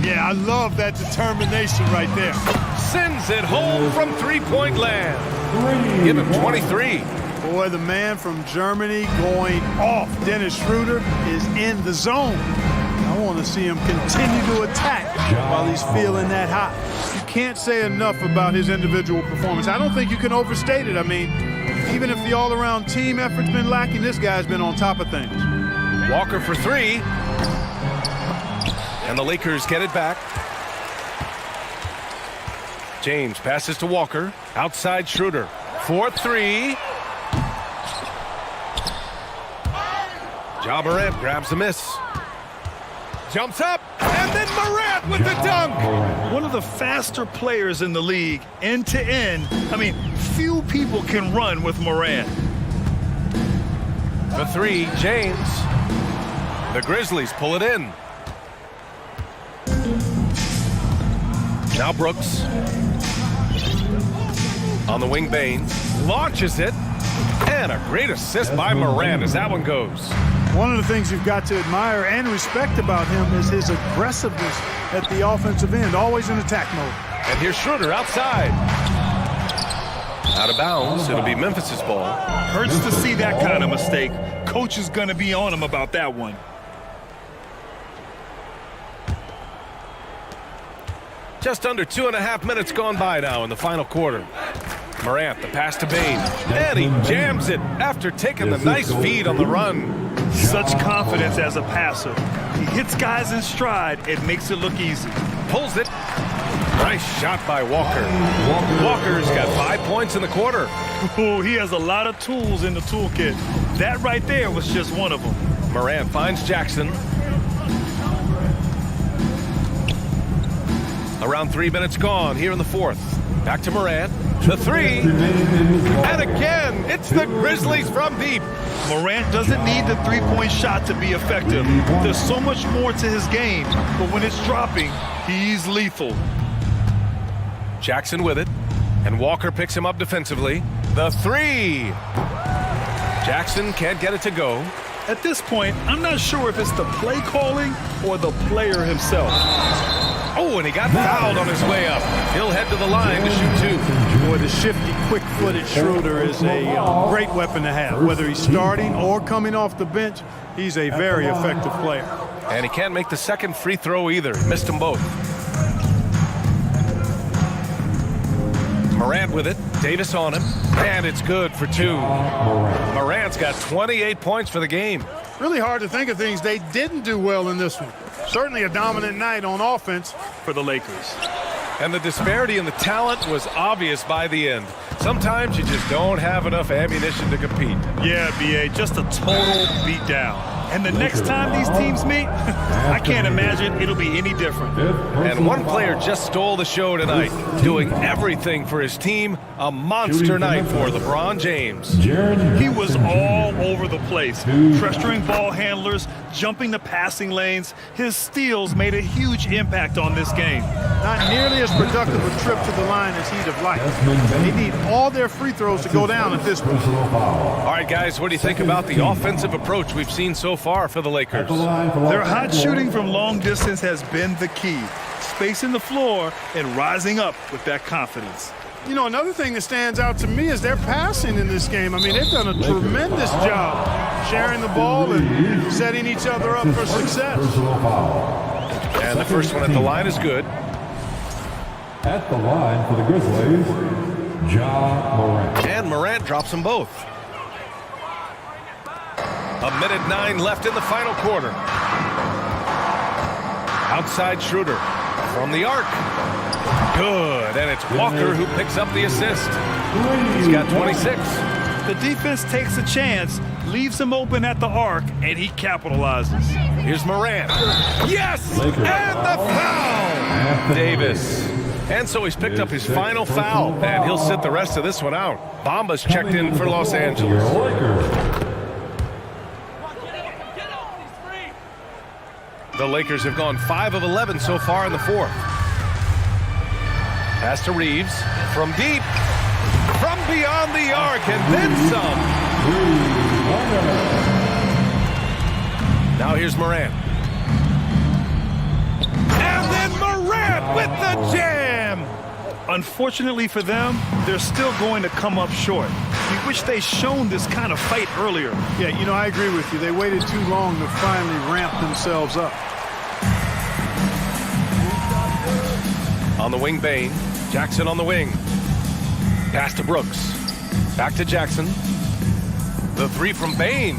Yeah, I love that determination right there. Sends it home from three-point land. Give him 23. Boy, the man from Germany going off. Dennis Schroeder is in the zone. I want to see him continue to attack while he's feeling that hot. You can't say enough about his individual performance. I don't think you can overstate it. I mean, even if the all-around team effort's been lacking, this guy's been on top of things. Walker for 3. And the Lakers get it back. James passes to Walker. Outside Schroeder. 4-3. Ja Morant grabs the miss. Jumps up, and then Morant with the dunk. One of the faster players in the league, end to end. I mean, few people can run with Morant. The 3, James. The Grizzlies pull it in. Now Brooks. On the wing, Baines. Launches it. And a great assist by Morant as that one goes. One of the things you've got to admire and respect about him is his aggressiveness at the offensive end, always in attack mode. And here's Schroeder outside. Out of bounds. It'll be Memphis's ball. Hurts to see that kind of mistake. Coach is going to be on him about that one. Just under 2.5 minutes gone by now in the final quarter. Morant, the pass to Baines. And he jams it after taking the nice feed on the run. Such confidence as a passer. He hits guys in stride and makes it look easy. Pulls it. Nice shot by Walker. Walker's got 5 points in the quarter. Oh, he has a lot of tools in the toolkit. That right there was just one of them. Morant finds Jackson. Around 3 minutes gone here in the fourth. Back to Morant. The 3. And again, it's the Grizzlies from deep. Morant doesn't need the three-point shot to be effective. There's so much more to his game, but when it's dropping, he's lethal. Jackson with it, and Walker picks him up defensively. The 3. Jackson can't get it to go. At this point, I'm not sure if it's the play calling or the player himself. Oh, and he got fouled on his way up. He'll head to the line to shoot 2. Boy, the shifty, quick-footed Schroeder is a great weapon to have. Whether he's starting or coming off the bench, he's a very effective player. And he can't make the second free throw either. Missed them both. Morant with it. Davis on him. And it's good for 2. Morant's got 28 points for the game. Really hard to think of things they didn't do well in this one. Certainly a dominant night on offense for the Lakers. And the disparity in the talent was obvious by the end. Sometimes you just don't have enough ammunition to compete. Yeah, B.A., just a total beatdown. And the next time these teams meet, I can't imagine it'll be any different. And one player just stole the show tonight, doing everything for his team. A monster night for LeBron James. He was all over the place, pressuring ball handlers, jumping the passing lanes. His steals made a huge impact on this game. Not nearly as productive a trip to the line as he'd have liked. They need all their free throws to go down at this point. All right, guys, what do you think about the offensive approach we've seen so far for the Lakers? Their hot shooting from long distance has been the key. Spacing the floor and rising up with that confidence. You know, another thing that stands out to me is their passing in this game. I mean, they've done a tremendous job sharing the ball and setting each other up for success. And the first one at the line is good. At the line for the Grizzlies, Ja Morant. And Morant drops them both. 1:09 left in the final quarter. Outside Schroeder from the arc. Good, and it's Walker who picks up the assist. He's got 26. The defense takes a chance, leaves him open at the arc, and he capitalizes. Here's Morant. Yes! And the foul! Davis. And so he's picked up his final foul, and he'll sit the rest of this one out. Bamba's checked in for Los Angeles. The Lakers have gone 5 of 11 so far in the fourth. Pass to Reeves from deep, from beyond the arc, and then some. Now here's Morant. And then Morant with the jam. Unfortunately for them, they're still going to come up short. We wish they'd shown this kind of fight earlier. Yeah, you know, I agree with you. They waited too long to finally ramp themselves up. On the wing, Bane. Jackson on the wing. Pass to Brooks. Back to Jackson. The three from Bane.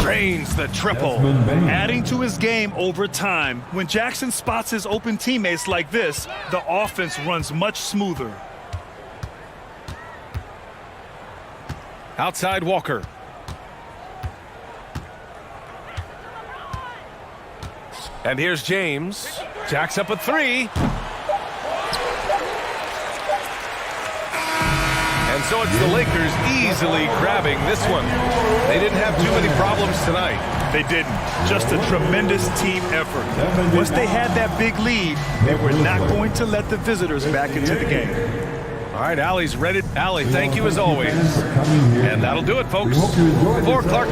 Drains the triple. Adding to his game over time. When Jackson spots his open teammates like this, the offense runs much smoother. Outside Walker. And here's James. Jacks up a three. And so it's the Lakers easily grabbing this one. They didn't have too many problems tonight. They didn't. Just a tremendous team effort. Once they had that big lead, they were not going to let the visitors back into the game. All right, Allie's ready. Allie, thank you as always. And that'll do it, folks. For Clark.